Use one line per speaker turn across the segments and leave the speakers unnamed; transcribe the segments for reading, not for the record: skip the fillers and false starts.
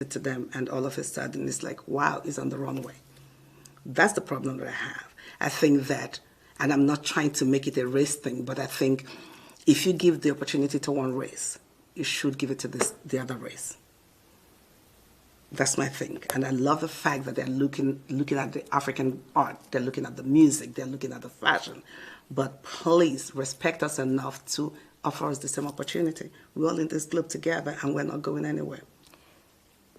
to them, and all of a sudden it's like, wow, it's on the wrong way. That's the problem that I have. I think that, and I'm not trying to make it a race thing, but I think if you give the opportunity to one race, you should give it to the other race. That's my thing. And I love the fact that they're looking at the African art, they're looking at the music, they're looking at the fashion. But please respect us enough to offer us the same opportunity. We're all in this club together and we're not going anywhere.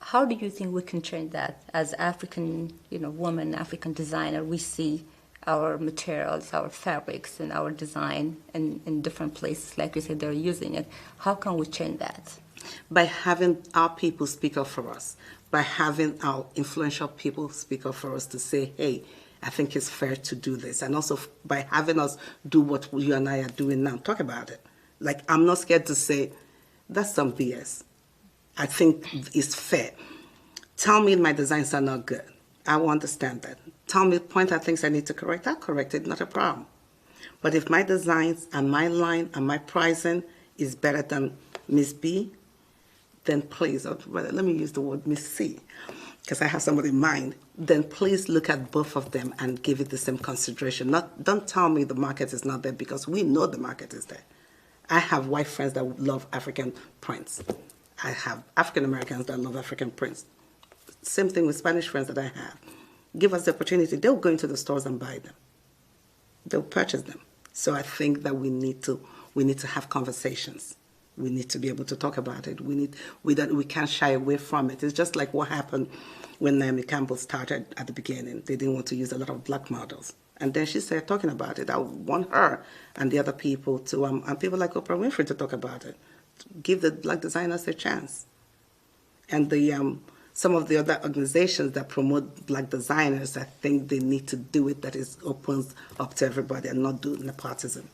How do you think we can change that? As African, woman, African designer, we see our materials, our fabrics, and our design in different places. Like you said, they're using it. How can we change that?
By having our people speak up for us, by having our influential people speak up for us to say, hey, I think it's fair to do this. And also by having us do what you and I are doing now, talk about it. Like, I'm not scared to say, that's some BS. I think it's fair. Tell me my designs are not good. I will understand that. Tell me, point out things I need to correct. I'll correct it, not a problem. But if my designs and my line and my pricing is better than Miss B, then please, or rather, let me use the word Miss C, because I have somebody in mind, then please look at both of them and give it the same consideration. Don't tell me the market is not there, because we know the market is there. I have white friends that love African prints. I have African Americans that love African prints. Same thing with Spanish friends that I have. Give us the opportunity. They'll go into the stores and buy them. They'll purchase them. So I think that we need to have conversations. We need to be able to talk about it. We can't shy away from it. It's just like what happened when Naomi Campbell started at the beginning. They didn't want to use a lot of black models. And then she started talking about it. I want her and the other people to, and people like Oprah Winfrey to talk about it. Give the black designers a chance. And some of the other organizations that promote black designers, I think they need to do it that is opens up to everybody and not do nepotism.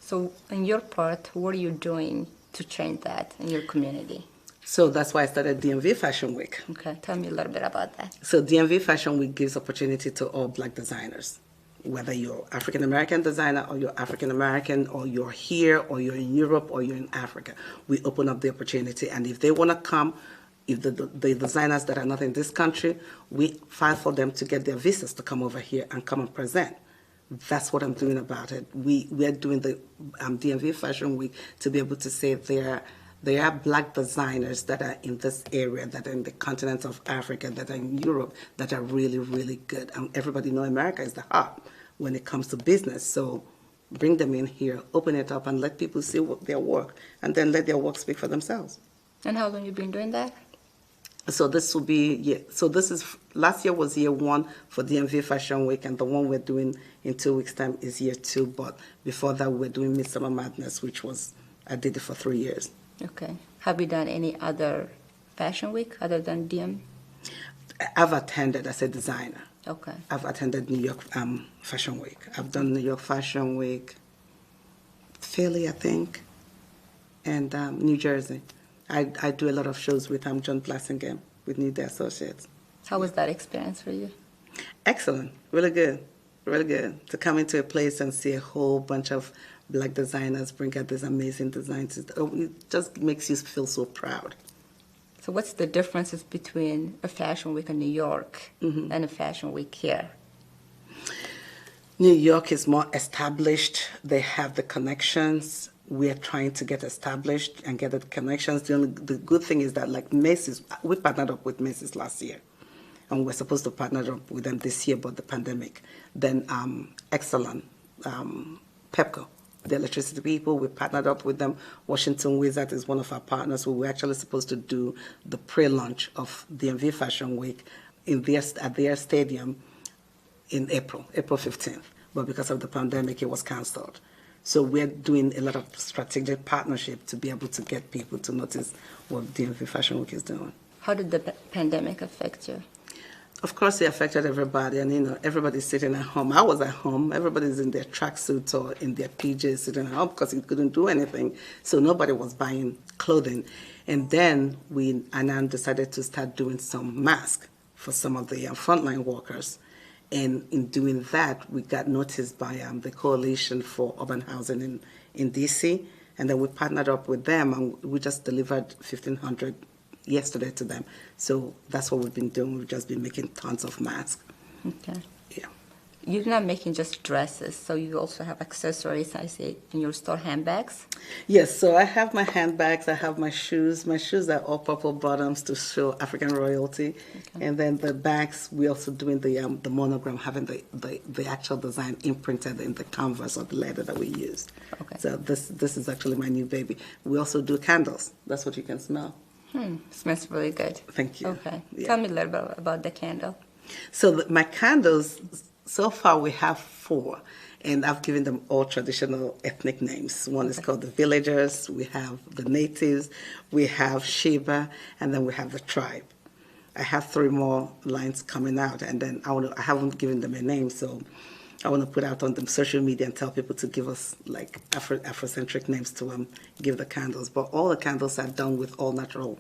So in your part, what are you doing to change that in your community?
So that's why I started DMV Fashion Week.
Okay, tell me a little bit about that.
So DMV Fashion Week gives opportunity to all black designers. Whether you're African-American designer or you're African-American or you're here or you're in Europe or you're in Africa, we open up the opportunity. And if they want to come, if the designers that are not in this country, we fight for them to get their visas to come over here and come and present. That's what I'm doing about it. We are doing the DMV Fashion Week to be able to say there are black designers that are in this area, that are in the continent of Africa, that are in Europe, that are really, really good. And everybody knows America is the hub when it comes to business. So bring them in here, open it up, and let people see their work, and then let their work speak for themselves.
And how long have you been doing that?
So this will be, last year was year 1 for DMV Fashion Week, and the one we're doing in 2 weeks' time is year 2. But before that, we're doing Midsummer Madness, I did it for 3 years.
Okay. Have you done any other fashion week other than DM?
I've attended as a designer.
Okay.
I've attended New York Fashion Week. I've done New York Fashion Week, Philly, I think, and New Jersey. I do a lot of shows with John Blassingame with New Day Associates.
How was that experience for you?
Excellent. Really good. Really good. To come into a place and see a whole bunch of black designers bring out these amazing designs. It just makes you feel so proud.
So what's the differences between a fashion week in New York and a fashion week here?
New York is more established. They have the connections. We are trying to get established and get the connections. The good thing is that, like Macy's, we partnered up with Macy's last year. And we're supposed to partner up with them this year, but the pandemic. Then Exelon, Pepco, the electricity people, we partnered up with them. Washington Wizard is one of our partners. We were actually supposed to do the pre-launch of DMV Fashion Week at their stadium in April 15th. But because of the pandemic, it was canceled. So we're doing a lot of strategic partnership to be able to get people to notice what DMV Fashion Week is doing.
How did the pandemic affect you?
Of course, it affected everybody, and everybody's sitting at home. I was at home. Everybody's in their tracksuits or in their PJs sitting at home because you couldn't do anything. So nobody was buying clothing. And then I decided to start doing some masks for some of the frontline workers. And in doing that, we got noticed by the Coalition for Urban Housing in D.C., and then we partnered up with them, and we just delivered 1,500 yesterday to them. So that's what we've been doing. We've just been making tons of masks.
Okay.
Yeah.
You're not making just dresses, so you also have accessories, I see, in your store, handbags?
Yes, so I have my handbags, I have my shoes. My shoes are all purple bottoms to show African royalty.
Okay.
And then the bags, we also doing the monogram, having the actual design imprinted in the canvas or the leather that we used.
Okay.
So this is actually my new baby. We also do candles. That's what you can smell.
Smells really good.
Thank you.
Okay.
Yeah.
Tell me a little bit about the candle.
So my candles, so far we have 4, and I've given them all traditional ethnic names. One is called the Villagers, we have the Natives, we have Sheba, and then we have the Tribe. I have 3 more lines coming out, and then I haven't given them a name, so I want to put out on the social media and tell people to give us like Afrocentric names to give the candles. But all the candles are done with all natural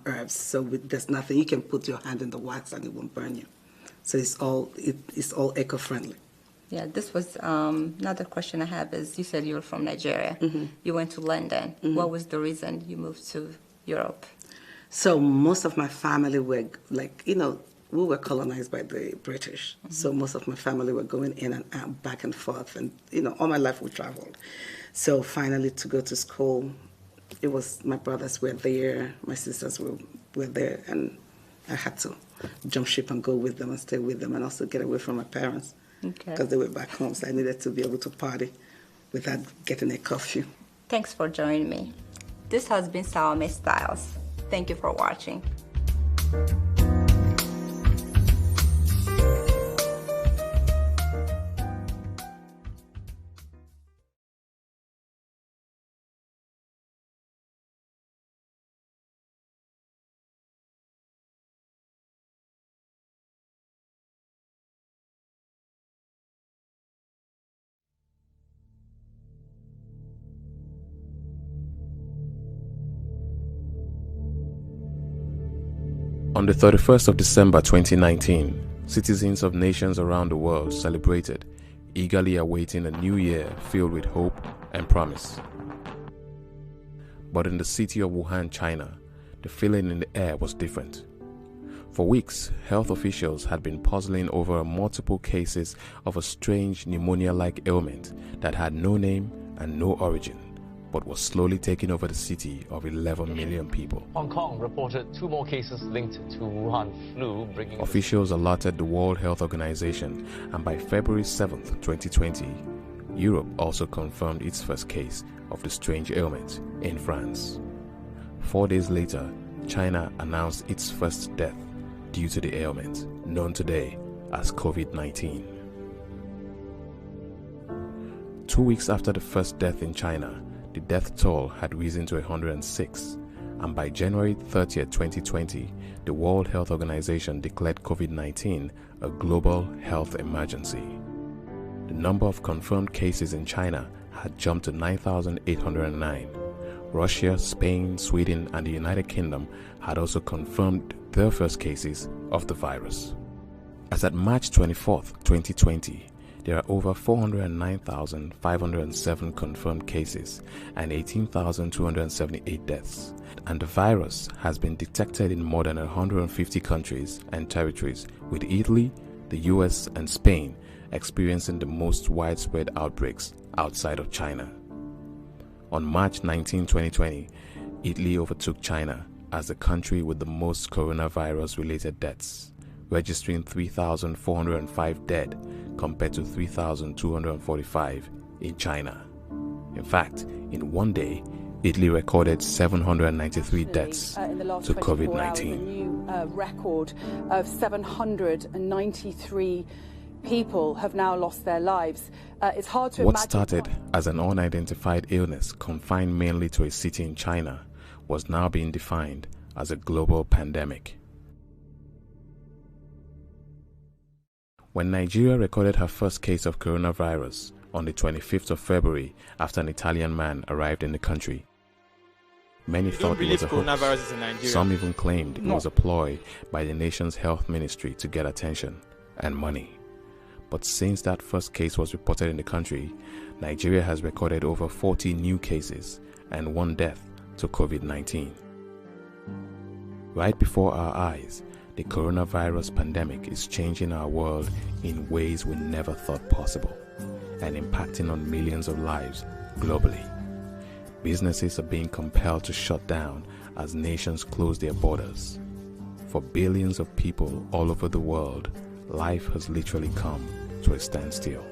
herbs, so there's nothing, you can put your hand in the wax and it won't burn you. So it's all eco-friendly.
Yeah, this was another question I have is you said you were from Nigeria. You went to London. What was the reason you moved to Europe?
So most of my family were we were colonized by the British. So most of my family were going in and out, back and forth. And, all my life we traveled. So finally to go to school, it was my brothers were there, my sisters were there, and I had to jump ship and go with them and stay with them and also get away from my parents because they were back home. So I needed to be able to party without getting a curfew.
Thanks for joining me. This has been Salome Styles. Thank you for watching.
On the 31st of December 2019, citizens of nations around the world celebrated, eagerly awaiting a new year filled with hope and promise. But in the city of Wuhan, China, the feeling in the air was different. For weeks, health officials had been puzzling over multiple cases of a strange pneumonia-like ailment that had no name and no origin, but was slowly taking over the city of 11 million people.
Hong Kong reported 2 more cases linked to Wuhan flu, bringing...
Officials alerted the World Health Organization, and by February 7, 2020, Europe also confirmed its first case of the strange ailment in France. 4 days later, China announced its first death due to the ailment, known today as COVID-19. 2 weeks after the first death in China, the death toll had risen to 106, and by January 30, 2020, the World Health Organization declared COVID-19 a global health emergency. The number of confirmed cases in China had jumped to 9,809. Russia, Spain, Sweden, and the United Kingdom had also confirmed their first cases of the virus. As at March 24, 2020, there are over 409,507 confirmed cases and 18,278 deaths, and the virus has been detected in more than 150 countries and territories, with Italy, the US, and Spain experiencing the most widespread outbreaks outside of China. On March 19, 2020, Italy overtook China as the country with the most coronavirus-related deaths, registering 3,405 dead compared to 3,245 in China. In fact, in one day, Italy recorded 793 deaths to COVID-19.
A new record of 793 people have now lost their lives. It's hard to
What
imagine.
started as an unidentified illness confined mainly to a city in China was now being defined as a global pandemic. When Nigeria recorded her first case of coronavirus on the 25th of February after an Italian man arrived in the country, many thought it was a hoax. Some even claimed it was a ploy by the nation's health ministry to get attention and money. But since that first case was reported in the country, Nigeria has recorded over 40 new cases and 1 death to COVID-19. Right before our eyes, the coronavirus pandemic is changing our world in ways we never thought possible and impacting on millions of lives globally. Businesses are being compelled to shut down as nations close their borders. For billions of people all over the world, life has literally come to a standstill.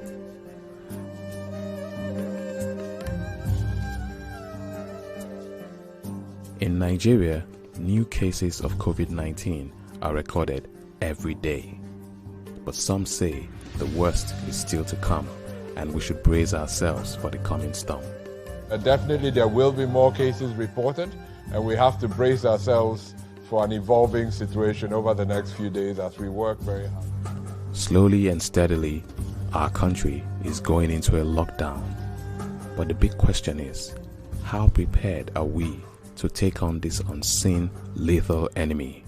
In Nigeria, new cases of COVID-19 are recorded every day. But some say the worst is still to come and we should brace ourselves for the coming storm.
Definitely there will be more cases reported, and we have to brace ourselves for an evolving situation over the next few days as we work very hard.
Slowly and steadily, our country is going into a lockdown. But the big question is, how prepared are we to take on this unseen, lethal enemy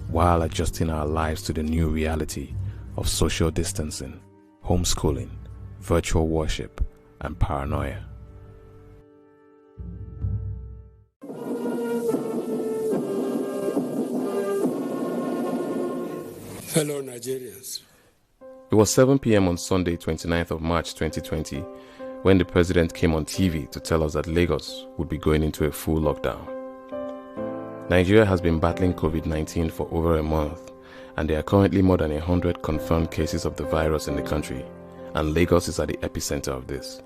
while adjusting our lives to the new reality of social distancing, homeschooling, virtual worship, and paranoia?
Fellow Nigerians.
It was 7 p.m. on Sunday, 29th of March 2020, when the president came on TV to tell us that Lagos would be going into a full lockdown. Nigeria has been battling COVID-19 for over a month, and there are currently more than 100 confirmed cases of the virus in the country, and Lagos is at the epicenter of this.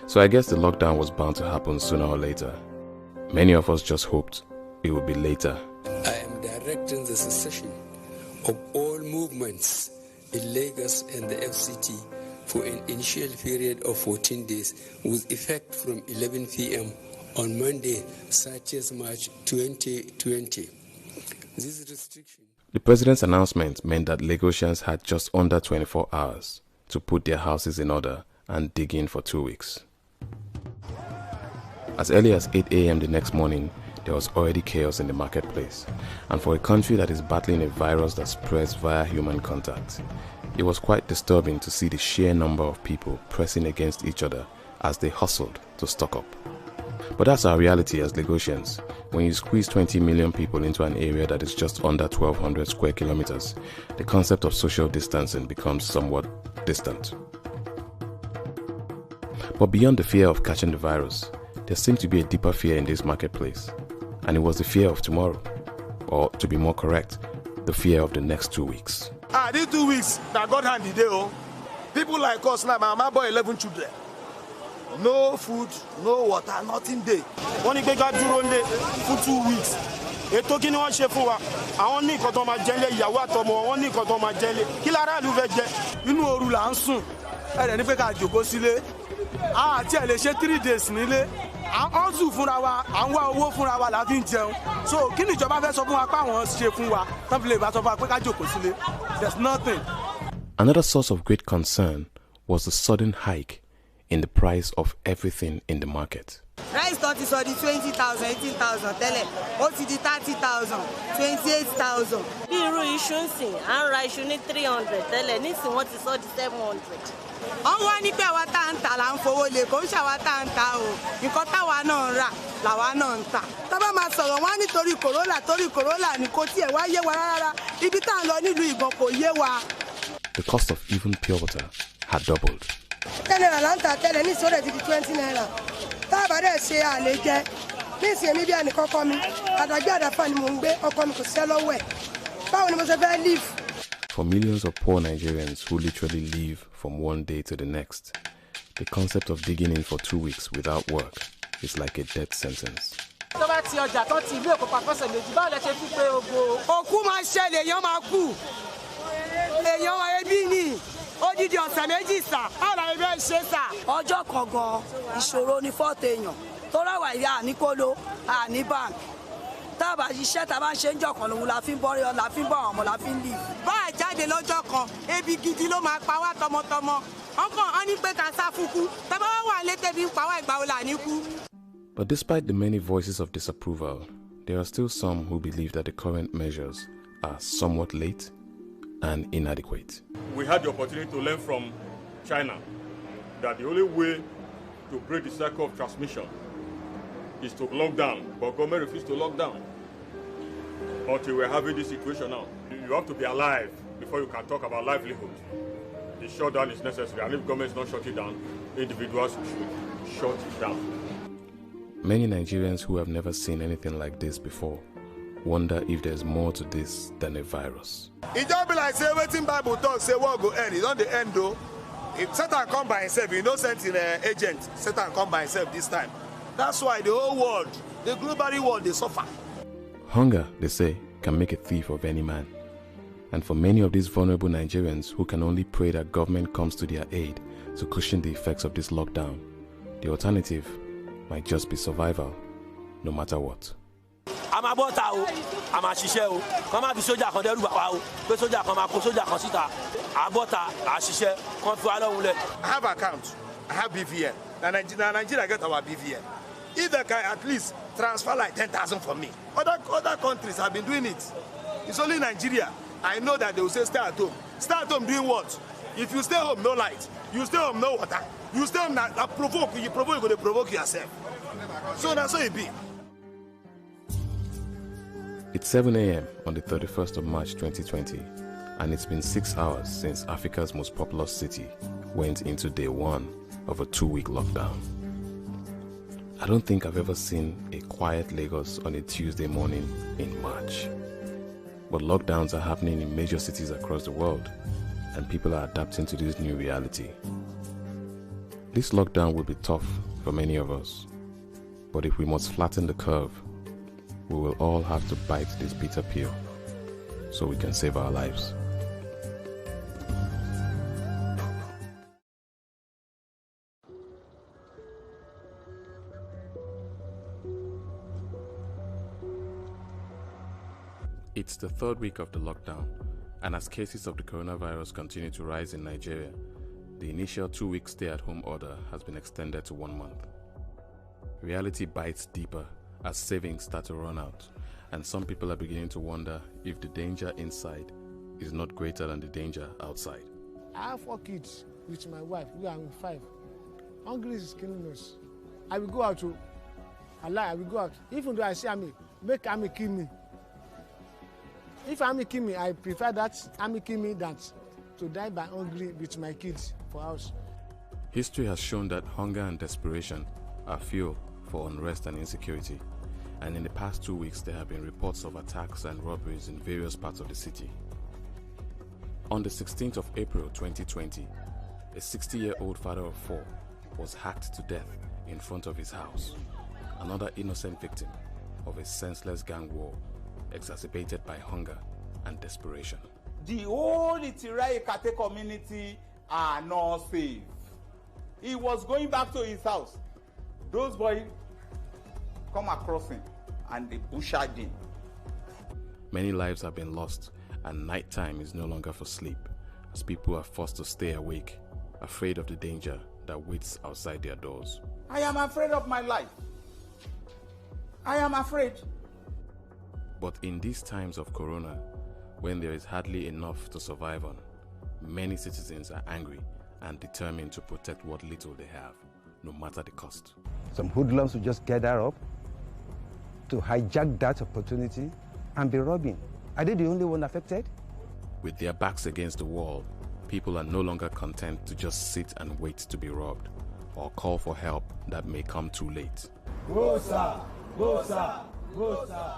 So I guess the lockdown was bound to happen sooner or later. Many of us just hoped it would be later.
I am directing the cessation of all movements in Lagos and the FCT for an initial period of 14 days with effect from 11 p.m. on Monday, 30th March 2020. This restriction.
The president's announcement meant that Lagosians had just under 24 hours to put their houses in order and dig in for 2 weeks. As early as 8 a.m. the next morning, there was already chaos in the marketplace, and for a country that is battling a virus that spreads via human contact, it was quite disturbing to see the sheer number of people pressing against each other as they hustled to stock up. But that's our reality as Lagosians. When you squeeze 20 million people into an area that is just under 1,200 square kilometers, the concept of social distancing becomes somewhat distant. But beyond the fear of catching the virus, there seemed to be a deeper fear in this marketplace, and it was the fear of tomorrow, or to be more correct, the fear of the next 2 weeks.
These 2 weeks, that God hand the day, oh. People like us now, my boy 11 children. No food, no water, nothing there. Only they got only for 2 weeks. They talking on chef for I only got on my jelly, Yawatomo, only got on my jelly. Kilara Luveje, you know, Rulansun, and then if I got you go see it. Tell you, 3 days, Nile. Also fún wa àwọn owó fúnra wa la fi ń jẹun so kí ni ìjọba fẹ́ sọ fún wa pé àwọn ṣe fún wa tán fi lè bá sọ fún wa pé ká jókòó sílé. There's nothing.
Another source of great concern was the sudden hike in the price of everything in the market.
Rice tó ti sọ di 20,000, 18,000 tẹ́lẹ̀ ó ti di 30,000, 28,000.
Bí irú iṣu ń sìn à ń ra iṣu ní 300 tẹ́lẹ̀ nísìnyí wọ́n ti sọ di 700.
Wọ́n wá ní pé àwa tá à ń tà là ń fowó lé kò ń ṣàwa tá à ń tà o nǹkan táwa náà ń rà làwa náà ń tà. Tá bá máa sọ̀rọ̀ wọ́n á nítorí kòrólà ní kò tiẹ̀ wá yé wa rárá ibi tá à ń lọ nílùú ìgbọ̀n kò yé wa.
The cost of even pure water had doubled.
10 naira là ń tà tẹ́lẹ̀ ní ìsọ̀rọ̀ ti di 20 naira. Tá a bá dẹ̀ ṣe àlè jẹ ní ìsìn mi bí ẹnì kọ́kọ́ mi àdàgbé àdàfà ni mò ń gbé ọkọ mi kò ṣiṣẹ́ lọ́wọ́ ẹ̀. Báwo ni mo ṣe fẹ́ live?
For millions of poor Nigerians who literally live from one day to the next, the concept of digging in for 2 weeks without work is like a death sentence.
Tó bá ti ọjà tó ti ìlú Èkó pàfọ́sẹ̀ méjì báwo lẹ ṣe fi pé ogo. Òkú máa ṣẹlẹ̀ èèyàn máa kú. Èèyàn máa ebi ní odidi ọ̀sẹ̀ méjì sà. Báwo la ẹgbẹ́ ṣe sà? Ọjọ́ kan gan ìṣòro ní fọ́ọ̀tì èèyàn tó ráwà ìyá àníkóló àní bank. Tábà iṣẹ́ tá a bá ń ṣe ń jọ̀kan lòun la fi ń bọ́ rí la fi ń bọ́ àwọn ọmọ la fi ń lì. Bá a jáde lọ́jọ́ kan ebi gidi ló máa pa wá tọmọtọmọ ọkàn á ní pé ká sá fúkú tábà wà létè bí ń pa wá ìgbà wo là ní kú.
But despite the many voices of disapproval, there are still some who believe that the current measures are somewhat late and inadequate.
We had the opportunity to learn from China that the only way to break the cycle of transmission is to lock down, but government refused to lock down. until we're having this situation now. You have to be alive before you can talk about livelihood. The shutdown is necessary, and if government is not shutting down, individuals should shut it down.
Many Nigerians who have never seen anything like this before wonder if there's more to this than a virus.
It don't be like say waiting Bible talk say what go end. It don't the end though. If Satan come by himself, you know sent in an agent. Satan come by himself this time. That's why the whole world, the global world, they suffer.
Hunger, they say, can make a thief of any man. And for many of these vulnerable Nigerians who can only pray that government comes to their aid to cushion the effects of this lockdown, the alternative might just be survival, no matter what.
I'm about to, I'm a shisha, come out to soldier, come there, soldier, come out, soldier, come sit down. I'm about to, I shisha, come follow.
I have account, I have BVN. Nigeria get our BVN. If they can at least transfer like 10,000 for me. Other countries have been doing it. It's only Nigeria. I know that they will say stay at home. Stay at home doing what? If you stay home, no light. You stay home, no water. You stay home, provoke. You provoke, you're going to provoke yourself. So that's how it be.
It's 7 a.m. on the 31st of March 2020, and it's been 6 hours since Africa's most populous city went into day one of a 2-week lockdown. I don't think I've ever seen a quiet Lagos on a Tuesday morning in March. But lockdowns are happening in major cities across the world, and people are adapting to this new reality. This lockdown will be tough for many of us, but if we must flatten the curve, we will all have to bite this bitter pill so we can save our lives. It's the third week of the lockdown, and as cases of the coronavirus continue to rise in Nigeria, the initial 2-week stay-at-home order has been extended to 1 month. Reality bites deeper as savings start to run out, and some people are beginning to wonder if the danger inside is not greater than the danger outside.
I have 4 kids with my wife. We are 5. Hungry is killing us. I will go out to Allah. I will go out. Even though I see army, make army kill me. If army kill me, I prefer that army kill me than to die by hungry with my kids for house.
History has shown that hunger and desperation are fuel for unrest and insecurity, and in the past 2 weeks there have been reports of attacks and robberies in various parts of the city. On the 16th of April 2020, a 60-year-old father of 4 was hacked to death in front of his house, another innocent victim of a senseless gang war exacerbated by hunger and desperation.
The whole Itirai Ekate community are not safe. He was going back to his house. Those boys come across him and they butchered him.
Many lives have been lost, and nighttime is no longer for sleep, as people are forced to stay awake, afraid of the danger that waits outside their doors.
I am afraid of my life. I am afraid.
But in these times of corona, when there is hardly enough to survive on, many citizens are angry and determined to protect what little they have, no matter the cost.
Some hoodlums will just gather up to hijack that opportunity and be robbing. Are they the only one affected?
With their backs against the wall, people are no longer content to just sit and wait to be robbed or call for help that may come too late.
Go, sir! Go, sir! Go, sir!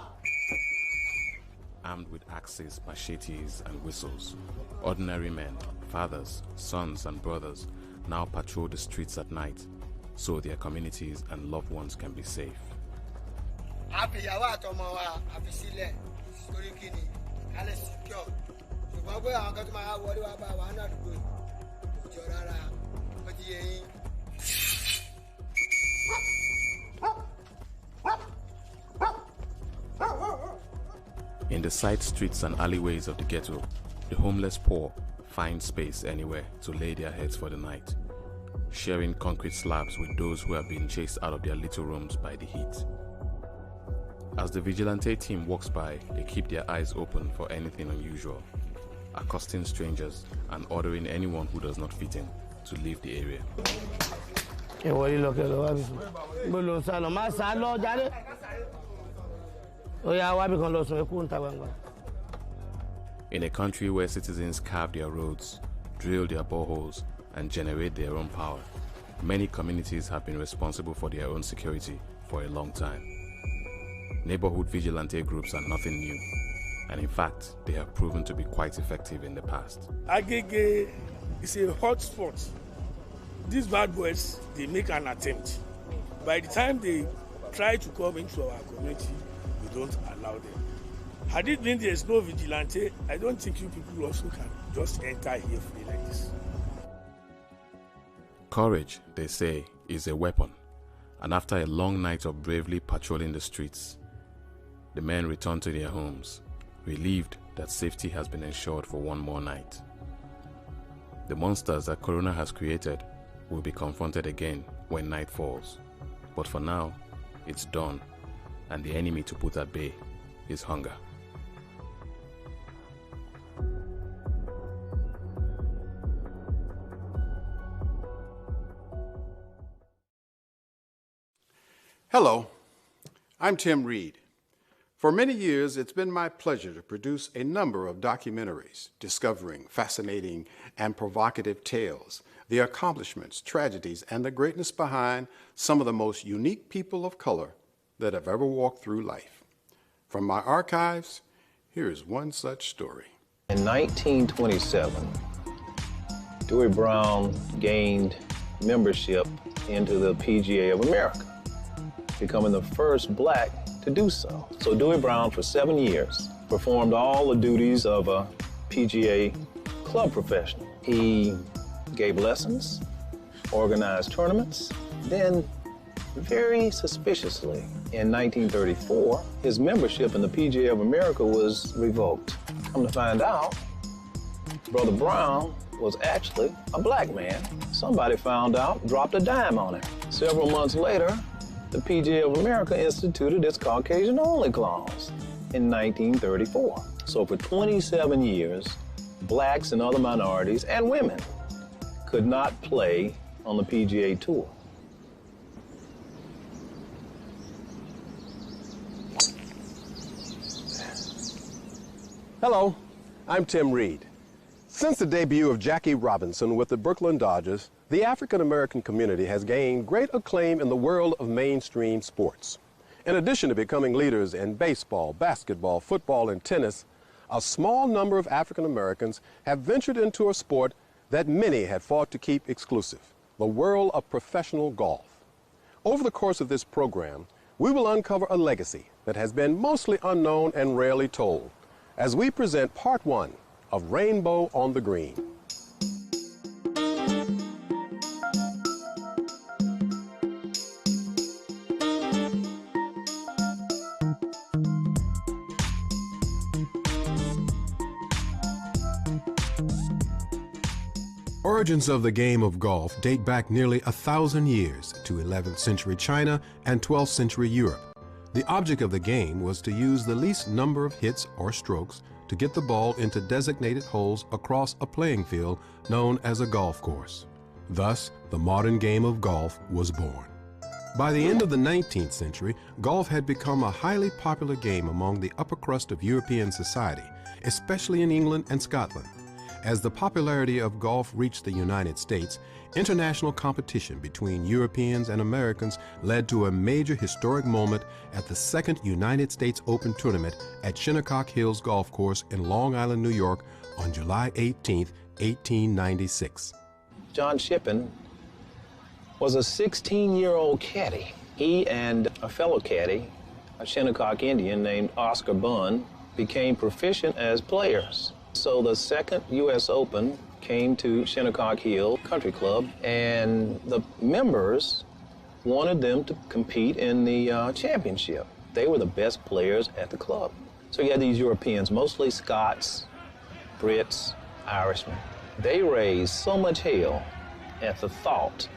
Armed with axes, machetes, and whistles, ordinary men, fathers, sons, and brothers now patrol the streets at night so their communities and loved ones can be safe. In the side streets and alleyways of the ghetto, the homeless poor find space anywhere to lay their heads for the night, sharing concrete slabs with those who have been chased out of their little rooms by the heat. As the vigilante team walks by, they keep their eyes open for anything unusual, accosting strangers and ordering anyone who does not fit in to leave the area. In a country where citizens carve their roads, drill their boreholes, and generate their own power, many communities have been responsible for their own security for a long time. Neighborhood vigilante groups are nothing new, and in fact, they have proven to be quite effective in the past.
Agege is a hot spot. These bad boys, they make an attempt. By the time they try to come into our community, we don't allow them. Had it been there's no vigilante, I don't think you people also can just enter here free like this.
Courage, they say, is a weapon, and after a long night of bravely patrolling the streets, the men return to their homes, relieved that safety has been ensured for one more night. The monsters that Corona has created will be confronted again when night falls, but for now, it's dawn, and the enemy to put at bay is hunger.
Hello, I'm Tim Reed. For many years, it's been my pleasure to produce a number of documentaries discovering fascinating and provocative tales, the accomplishments, tragedies, and the greatness behind some of the most unique people of color that have ever walked through life. From my archives, here is one such story.
In 1927, Dewey Brown gained membership into the PGA of America, becoming the first black to do so. So Dewey Brown, for 7 years, performed all the duties of a PGA club professional. He gave lessons, organized tournaments, then very suspiciously, in 1934, his membership in the PGA of America was revoked. Come to find out, Brother Brown was actually a black man. Somebody found out, dropped a dime on him. Several months later, the PGA of America instituted its Caucasian-only clause in 1934. So for 27 years, blacks and other minorities and women could not play on the PGA Tour.
Hello, I'm Tim Reed. Since the debut of Jackie Robinson with the Brooklyn Dodgers, the African-American community has gained great acclaim in the world of mainstream sports. In addition to becoming leaders in baseball, basketball, football, and tennis, a small number of African-Americans have ventured into a sport that many had fought to keep exclusive, the world of professional golf. Over the course of this program, we will uncover a legacy that has been mostly unknown and rarely told, as we present part one of Rainbow on the Green. Origins of the game of golf date back nearly 1,000 years to 11th century China and 12th century Europe. The object of the game was to use the least number of hits or strokes to get the ball into designated holes across a playing field known as a golf course. Thus, the modern game of golf was born. By the end of the 19th century, golf had become a highly popular game among the upper crust of European society, especially in England and Scotland. As the popularity of golf reached the United States, international competition between Europeans and Americans led to a major historic moment at the second United States Open Tournament at Shinnecock Hills Golf Course in Long Island, New York on July 18, 1896.
John Shippen was a 16-year-old caddy. He and a fellow caddy, a Shinnecock Indian named Oscar Bunn, became proficient as players. So the second U.S. Open came to Shinnecock Hill Country Club, and the members wanted them to compete in the championship. They were the best players at the club. So you had these Europeans, mostly Scots, Brits, Irishmen. They raised so much hell at the thought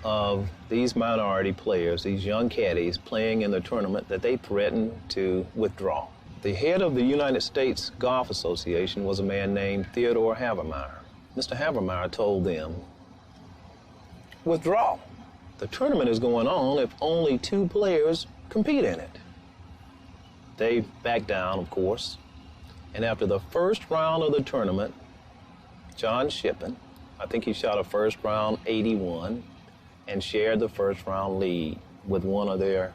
of these minority players, these young caddies, playing in the tournament that they threatened to withdraw. The head of the United States Golf Association was a man named Theodore Havermeyer. Mr. Havermeyer told them, withdraw. The tournament is going on if only 2 players compete in it. They backed down, of course. And after the first round of the tournament, John Shippen, I think he shot a first round 81 and shared the first round lead with one of their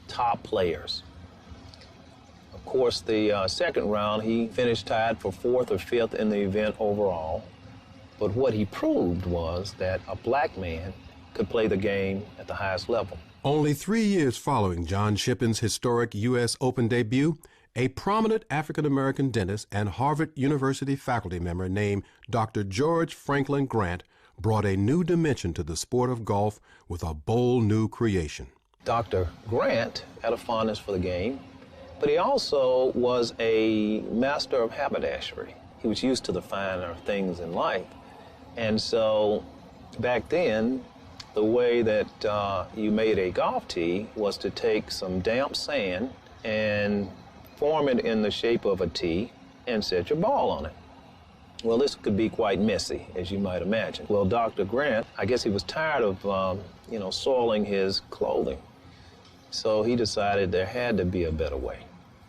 top players. Of course, the second round, he finished tied for 4th or 5th in the event overall. But what he proved was that a black man could play the game at the highest level.
Only 3 years following John Shippen's historic U.S. Open debut, a prominent African-American dentist and Harvard University faculty member named Dr. George Franklin Grant brought a new dimension to the sport of golf with a bold new creation.
Dr. Grant had a fondness for the game, but he also was a master of haberdashery. He was used to the finer things in life. And so back then, the way that you made a golf tee was to take some damp sand and form it in the shape of a tee and set your ball on it. Well, this could be quite messy, as you might imagine. Well, Dr. Grant, I guess he was tired of, soiling his clothing. So he decided there had to be a better way.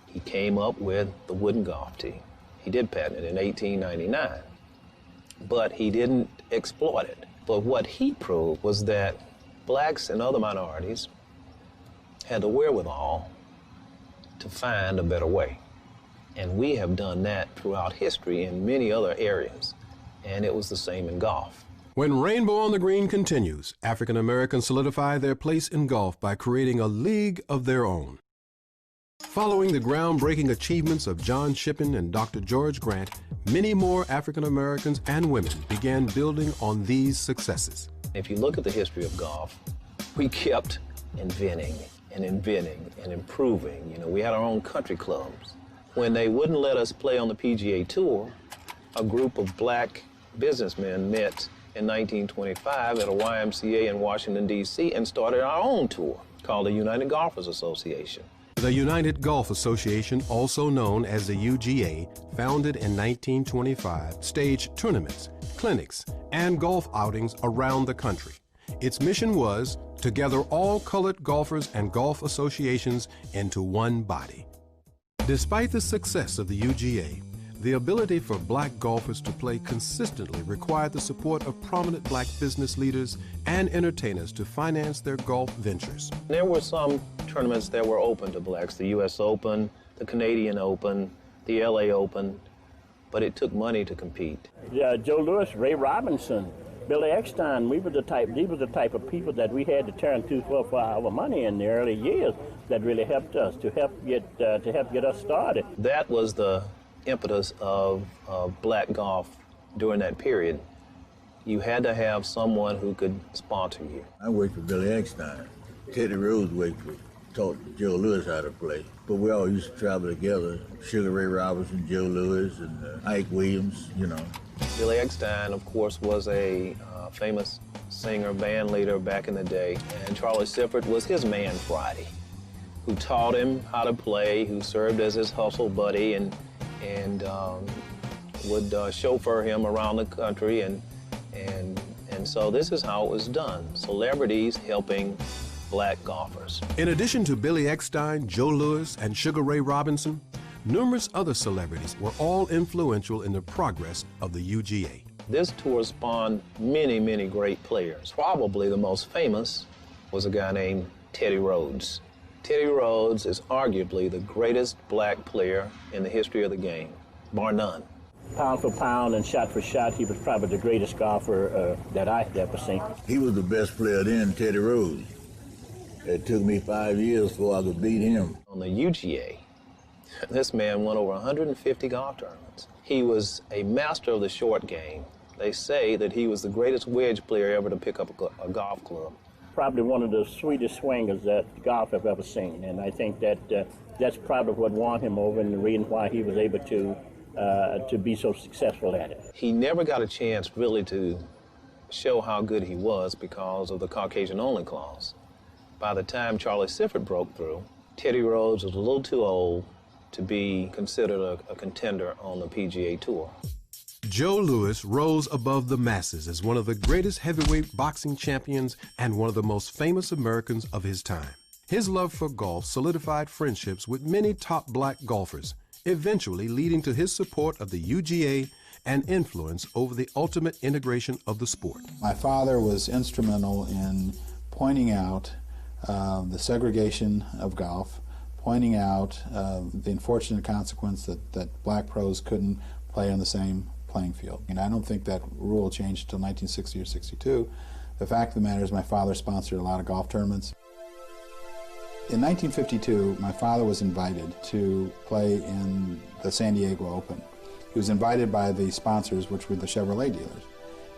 He came up with the wooden golf tee. He did patent it in 1899, but he didn't exploit it. But what he proved was that blacks and other minorities had the wherewithal to find a better way. And we have done that throughout history in many other areas, and it was the same in golf.
When Rainbow on the Green continues, African Americans solidify their place in golf by creating a league of their own. Following the groundbreaking achievements of John Shippen and Dr. George Grant, many more African Americans and women began building on these successes.
If you look at the history of golf, we kept inventing and improving. We had our own country clubs. When they wouldn't let us play on the PGA Tour, a group of black businessmen met in 1925 at a YMCA in Washington, D.C. and started our own tour called the United Golfers Association.
The United Golf Association, also known as the UGA, founded in 1925, staged tournaments, clinics, and golf outings around the country. Its mission was to gather all colored golfers and golf associations into one body. Despite the success of the UGA, the ability for black golfers to play consistently required the support of prominent black business leaders and entertainers to finance their golf ventures.
There were some tournaments that were open to blacks, the U.S. Open, the Canadian Open, the L.A. Open, but it took money to compete.
Yeah, Joe Louis, Ray Robinson, Billy Eckstein, these were the type of people that we had to turn to for our money in the early years that really helped us, to help get us started.
That was the impetus of black golf during that period. You had to have someone who could sponsor you.
I worked for Billy Eckstein. Teddy Rose taught Joe Louis how to play. But we all used to travel together. Sugar Ray Robinson, Joe Louis, and Ike Williams,
Billy Eckstein, of course, was a famous singer, band leader back in the day. And Charlie Sifford was his man Friday, who taught him how to play, who served as his hustle buddy and would chauffeur him around the country, and so this is how it was done. Celebrities helping black golfers.
In addition to Billy Eckstein, Joe Louis, and Sugar Ray Robinson, numerous other celebrities were all influential in the progress of the UGA.
This tour spawned many, many great players. Probably the most famous was a guy named Teddy Rhodes. Teddy Rhodes is arguably the greatest black player in the history of the game, bar none.
Pound for pound and shot for shot, he was probably the greatest golfer that I had ever seen.
He was the best player then, Teddy Rose. It took me 5 years before I could beat him.
On the UGA, this man won over 150 golf tournaments. He was a master of the short game. They say that he was the greatest wedge player ever to pick up a golf club.
Probably one of the sweetest swingers that golf have ever seen, and I think that that's probably what won him over and the reason why he was able to be so successful at it.
He never got a chance really to show how good he was because of the Caucasian-only clause. By the time Charlie Sifford broke through, Teddy Rhodes was a little too old to be considered a contender on the PGA Tour.
Joe Louis rose above the masses as one of the greatest heavyweight boxing champions and one of the most famous Americans of his time. His love for golf solidified friendships with many top black golfers, eventually leading to his support of the UGA and influence over the ultimate integration of the sport.
My father was instrumental in pointing out the segregation of golf, pointing out the unfortunate consequence that black pros couldn't play on the same playing field. And I don't think that rule changed until 1960 or 62. The fact of the matter is my father sponsored a lot of golf tournaments. In 1952, my father was invited to play in the San Diego Open. He was invited by the sponsors, which were the Chevrolet dealers.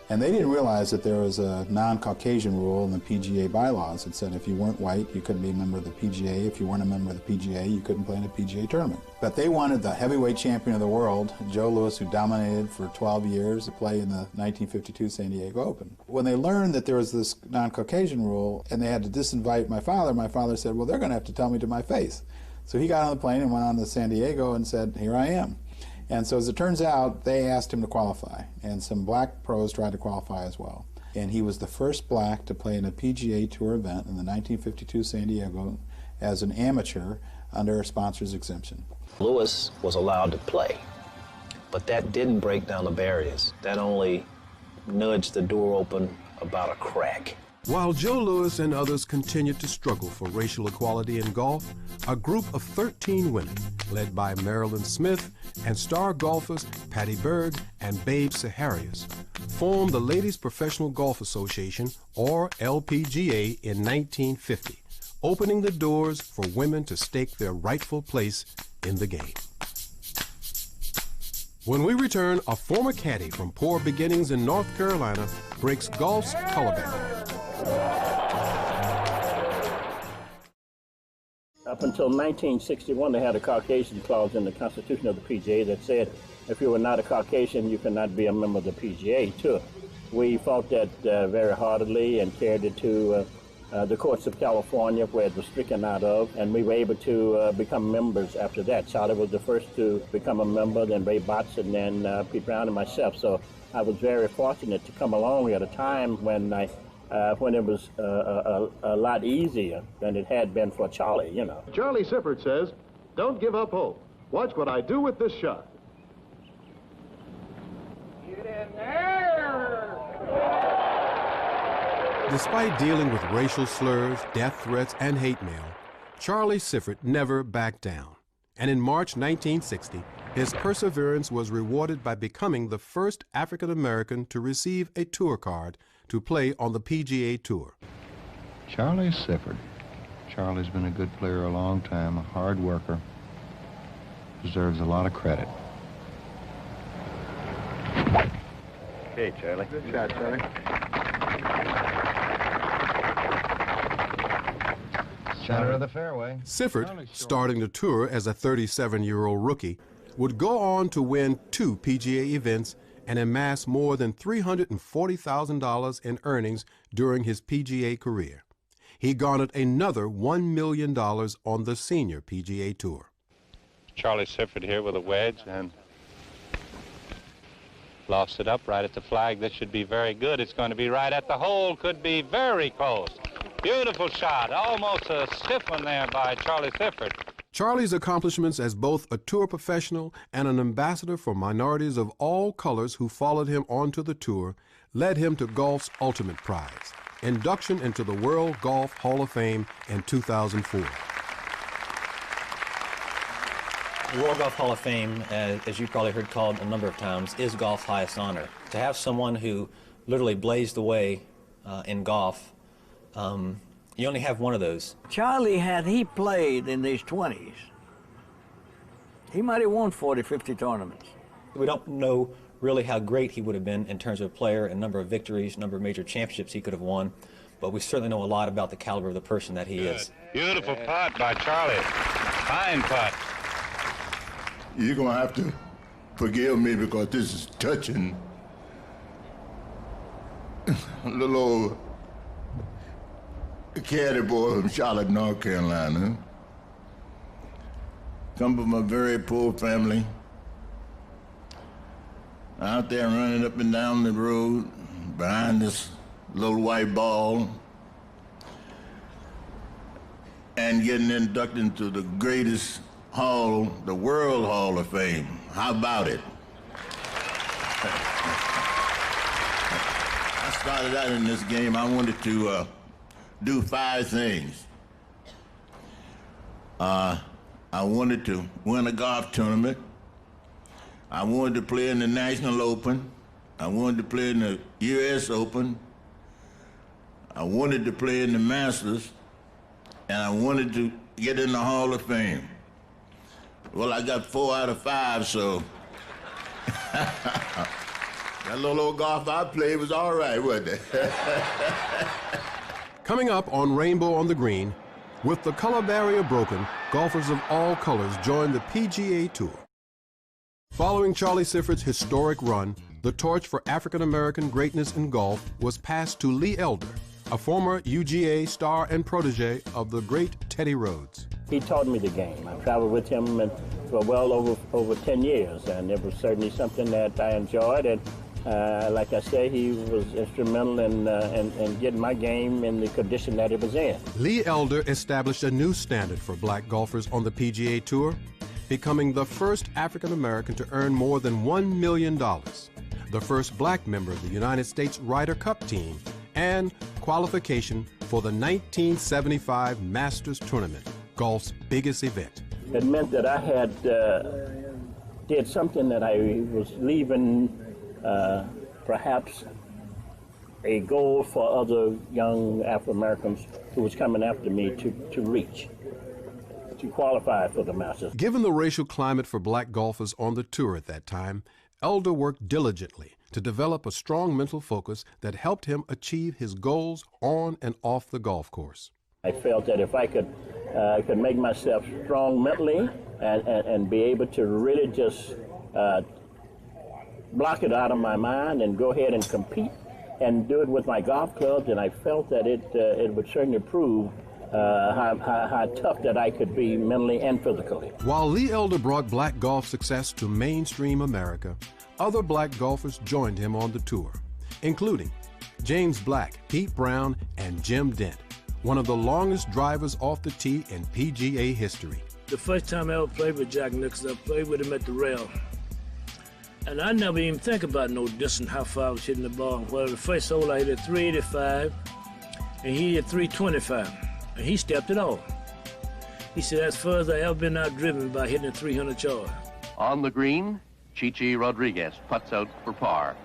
And they didn't realize that there was a non-Caucasian rule in the PGA bylaws that said if you weren't white, you couldn't be a member of the PGA. If you weren't a member of the PGA, you couldn't play in a PGA tournament. But they wanted the heavyweight champion of the world, Joe Louis, who dominated for 12 years, to play in the 1952 San Diego Open. When they learned that there was this non-Caucasian rule and they had to disinvite my father said, well, they're going to have to tell me to my face. So he got on the plane and went on to San Diego and said, here I am. And so as it turns out, they asked him to qualify, and some black pros tried to qualify as well. And he was the first black to play in a PGA Tour event in the 1952 San Diego as an amateur under a sponsor's exemption.
Lewis was allowed to play, but that didn't break down the barriers. That only nudged the door open about a crack.
While Joe Louis and others continued to struggle for racial equality in golf, a group of 13 women, led by Marilyn Smith and star golfers Patty Berg and Babe Saharias, formed the Ladies Professional Golf Association, or LPGA, in 1950, opening the doors for women to stake their rightful place in the game. When we return, a former caddy from poor beginnings in North Carolina breaks golf's color barrier.
Up until 1961, they had a Caucasian clause in the Constitution of the PGA that said if you were not a Caucasian, you could not be a member of the PGA Tour. We fought that very heartily and carried it to the courts of California, where it was stricken out of, and we were able to become members after that. Charlie was the first to become a member, then Ray Botts, and then Pete Brown and myself. So I was very fortunate to come along at a time when it was a lot easier than it had been for Charlie, you know.
Charlie Sifford says, don't give up hope. Watch what I do with this shot.
Get in there!
Despite dealing with racial slurs, death threats, and hate mail, Charlie Sifford never backed down. And in March 1960, his perseverance was rewarded by becoming the first African American to receive a tour card to play on the PGA Tour.
Charlie Sifford. Charlie's been a good player a long time, a hard worker. Deserves a lot of credit.
Okay, Charlie. Good shot, Charlie. Center of the fairway.
Sifford, starting the tour as a 37-year-old rookie, would go on to win 2 PGA events and amass more than $340,000 in earnings during his PGA career. He garnered another $1 million on the senior PGA Tour.
Charlie Sifford here with a wedge and lofts it up right at the flag. This should be very good. It's going to be right at the hole. Could be very close. Beautiful shot. Almost a stiff one there by Charlie Sifford.
Charlie's accomplishments as both a tour professional and an ambassador for minorities of all colors who followed him onto the tour led him to golf's ultimate prize, induction into the World Golf Hall of Fame in 2004.
The World Golf Hall of Fame, as you probably heard called a number of times, is golf's highest honor. To have someone who literally blazed the way in golf, you only have one of those.
Charlie, had he played in his 20s, he might have won 40, 50 tournaments.
We don't know really how great he would have been in terms of player and number of victories, number of major championships he could have won, but we certainly know a lot about the caliber of the person that he is.
Beautiful putt by Charlie. Fine putt.
You're going to have to forgive me because this is touching. A little old caddy boy from Charlotte, North Carolina. Come from a very poor family. Out there running up and down the road behind this little white ball. and getting inducted into the greatest hall, the World Hall of Fame. How about it? I started out in this game, I wanted to do 5 things. I wanted to win a golf tournament. I wanted to play in the National Open. I wanted to play in the U.S. Open. I wanted to play in the Masters. And I wanted to get in the Hall of Fame. Well, I got 4 out of 5, so that little old golf I played was all right, wasn't it?
Coming up on Rainbow on the Green, with the color barrier broken, golfers of all colors joined the PGA Tour. Following Charlie Sifford's historic run, the torch for African-American greatness in golf was passed to Lee Elder, a former UGA star and protege of the great Teddy Rhodes.
He taught me the game. I traveled with him for well over 10 years, and it was certainly something that I enjoyed. And like I say, he was instrumental in getting my game in the condition that it was in.
Lee Elder established a new standard for black golfers on the PGA Tour, becoming the first African-American to earn more than $1 million, the first black member of the United States Ryder Cup team, and qualification for the 1975 Masters Tournament, golf's biggest event.
It meant that I had did something that I was leaving perhaps a goal for other young Afro-Americans who was coming after me to reach, to qualify for the Masters.
Given the racial climate for black golfers on the tour at that time, Elder worked diligently to develop a strong mental focus that helped him achieve his goals on and off the golf course.
I felt that if I could make myself strong mentally and be able to really just block it out of my mind and go ahead and compete and do it with my golf clubs, and I felt that it would certainly prove how tough that I could be mentally and physically.
While Lee Elder brought black golf success to mainstream America, other black golfers joined him on the tour, including James Black, Pete Brown, and Jim Dent, one of the longest drivers off the tee in PGA history.
The first time I ever played with Jack Nicholson, I played with him at the rail. And I never even think about no distance, how far I was hitting the ball. Well, the first hole I hit at 385, and he hit 325, and he stepped it off. He said, as far as I ever been outdriven by hitting a 300 yard.
On the green, Chichi Rodriguez putts out for par.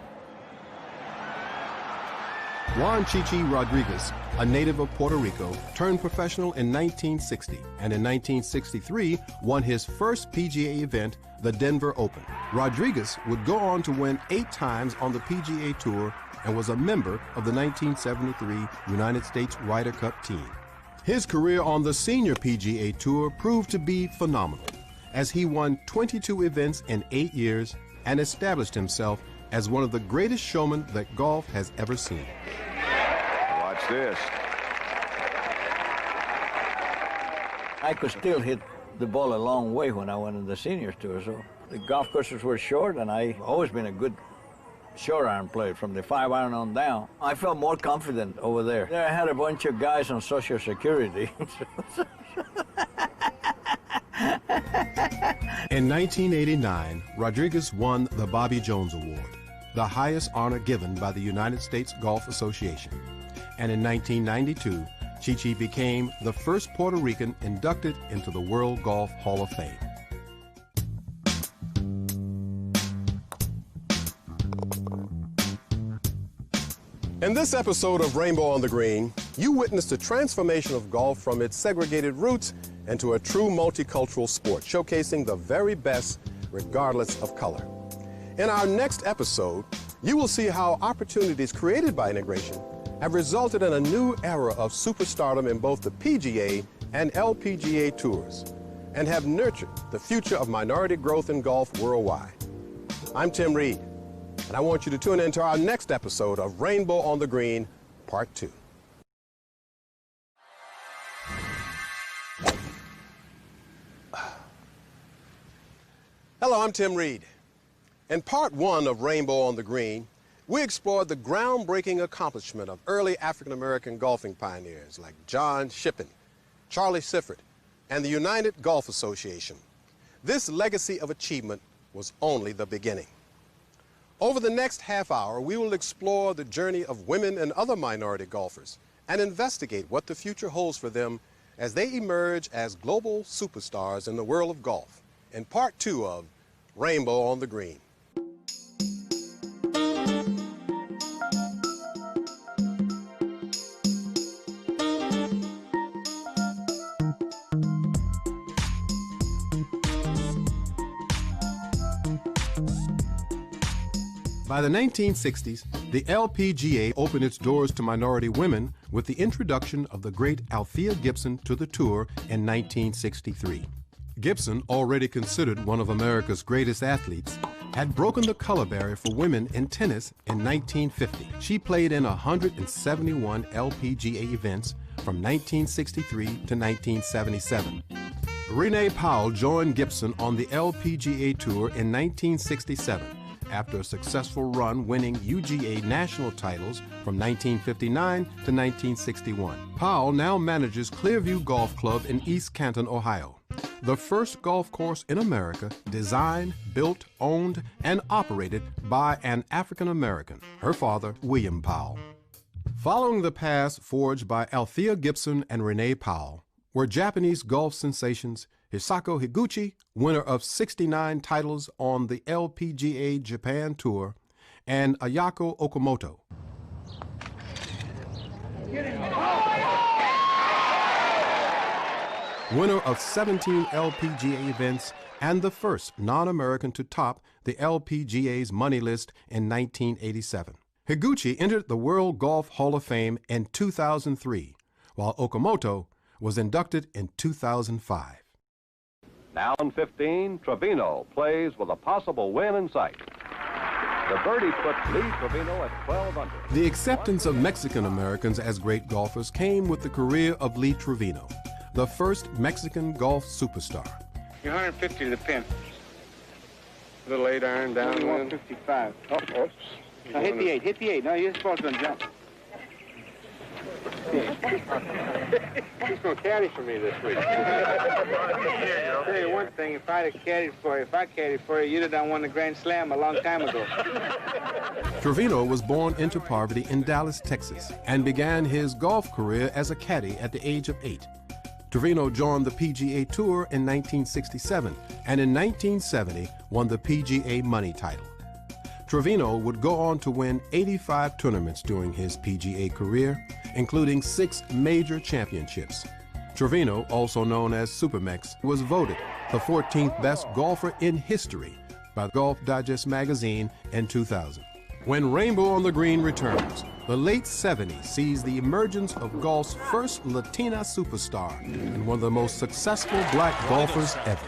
Juan Chichi Rodriguez, a native of Puerto Rico, turned professional in 1960, and in 1963 won his first PGA event, the Denver Open. Rodriguez would go on to win 8 times on the PGA Tour and was a member of the 1973 United States Ryder Cup team. His career on the senior PGA Tour proved to be phenomenal, as he won 22 events in 8 years and established himself as one of the greatest showmen that golf has ever seen.
Watch this.
I could still hit the ball a long way when I went in the seniors tour, so the golf courses were short, and I've always been a good short iron player from the 5 iron on down. I felt more confident over there. There I had a bunch of guys on Social Security.
In 1989, Rodriguez won the Bobby Jones Award, the highest honor given by the United States Golf Association. And in 1992, Chichi became the first Puerto Rican inducted into the World Golf Hall of Fame. In this episode of Rainbow on the Green, you witnessed the transformation of golf from its segregated roots into a true multicultural sport, showcasing the very best regardless of color. In our next episode, you will see how opportunities created by integration have resulted in a new era of superstardom in both the PGA and LPGA tours, and have nurtured the future of minority growth in golf worldwide. I'm Tim Reed, and I want you to tune in to our next episode of Rainbow on the Green, Part 2. Hello, I'm Tim Reed. In Part 1 of Rainbow on the Green, we explored the groundbreaking accomplishment of early African-American golfing pioneers like John Shippen, Charlie Sifford, and the United Golf Association. This legacy of achievement was only the beginning. Over the next half hour, we will explore the journey of women and other minority golfers and investigate what the future holds for them as they emerge as global superstars in the world of golf in part 2 of Rainbow on the Green. By the 1960s, the LPGA opened its doors to minority women with the introduction of the great Althea Gibson to the tour in 1963. Gibson, already considered one of America's greatest athletes, had broken the color barrier for women in tennis in 1950. She played in 171 LPGA events from 1963 to 1977. Renee Powell joined Gibson on the LPGA Tour in 1967. After a successful run winning UGA national titles from 1959 to 1961. Powell now manages Clearview Golf Club in East Canton, Ohio, the first golf course in America designed, built, owned, and operated by an African American, her father, William Powell. Following the paths forged by Althea Gibson and Renee Powell were Japanese golf sensations Hisako Higuchi, winner of 69 titles on the LPGA Japan Tour, and Ayako Okamoto. Winner of 17 LPGA events and the first non-American to top the LPGA's money list in 1987. Higuchi entered the World Golf Hall of Fame in 2003, while Okamoto was inducted in 2005.
Now in 15, Trevino plays with a possible win in sight. The birdie puts Lee Trevino at 12 under.
The acceptance of Mexican Americans as great golfers came with the career of Lee Trevino, the first Mexican golf superstar.
You're 150 to the pin.
Little 8 iron down.
155. Oh, oops. Now hit the 8. Hit the 8. No, you're supposed to jump.
He's going to caddy for me this week.
I'll tell you one thing, if I caddied for you, you'd have done won the Grand Slam a long time ago.
Trevino was born into poverty in Dallas, Texas, and began his golf career as a caddy at the age of 8. Trevino joined the PGA Tour in 1967, and in 1970 won the PGA Money title. Trevino would go on to win 85 tournaments during his PGA career, including 6 major championships. Trevino, also known as Supermex, was voted the 14th best golfer in history by Golf Digest magazine in 2000. When Rainbow on the Green returns, the late 70s sees the emergence of golf's first Latina superstar and one of the most successful black golfers ever.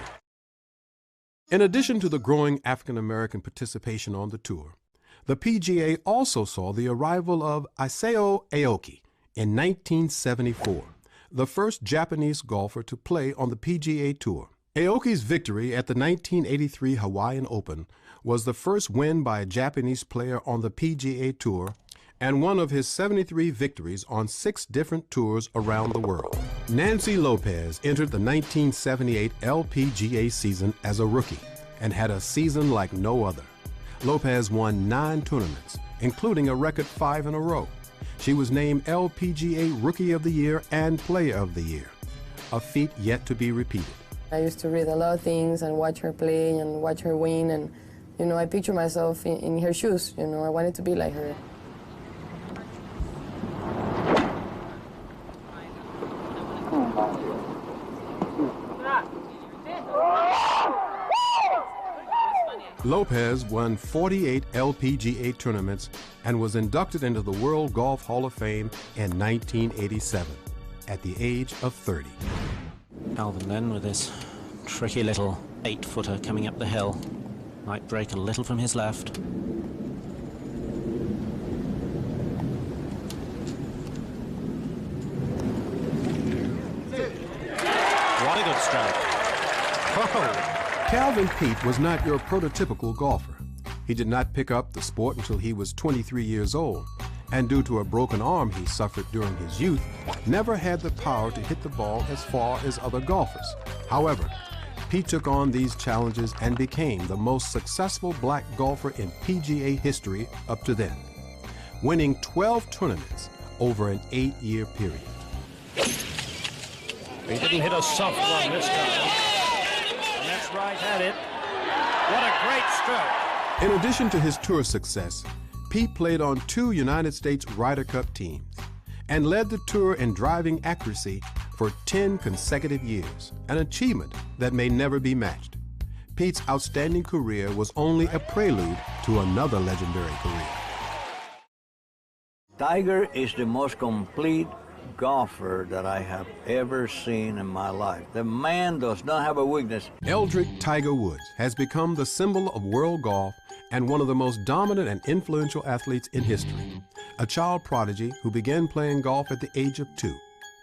In addition to the growing African-American participation on the tour, the PGA also saw the arrival of Isao Aoki in 1974, the first Japanese golfer to play on the PGA Tour. Aoki's victory at the 1983 Hawaiian Open was the first win by a Japanese player on the PGA Tour and one of his 73 victories on 6 different tours around the world. Nancy Lopez entered the 1978 LPGA season as a rookie and had a season like no other. Lopez won 9 tournaments, including a record 5 in a row. She was named LPGA Rookie of the Year and Player of the Year, a feat yet to be repeated.
I used to read a lot of things and watch her play and watch her win, and I picture myself in her shoes. I wanted to be like her.
Lopez won 48 LPGA tournaments and was inducted into the World Golf Hall of Fame in 1987 at the age of 30.
Alvin then with his tricky little 8-footer coming up the hill. Might break a little from his left. What a good stroke.
Oh. Calvin Peete was not your prototypical golfer. He did not pick up the sport until he was 23 years old and due to a broken arm he suffered during his youth, never had the power to hit the ball as far as other golfers. However, Pete took on these challenges and became the most successful black golfer in PGA history up to then, winning 12 tournaments over an 8-year period.
He didn't hit a soft one this time. And that's right at it. What a great stroke.
In addition to his tour success, Pete played on 2 United States Ryder Cup teams and led the tour in driving accuracy for 10 consecutive years, an achievement that may never be matched. Pete's outstanding career was only a prelude to another legendary career.
Tiger is the most complete golfer that I have ever seen in my life. The man does not have a weakness.
Eldrick Tiger Woods has become the symbol of world golf and one of the most dominant and influential athletes in history. A child prodigy who began playing golf at the age of 2.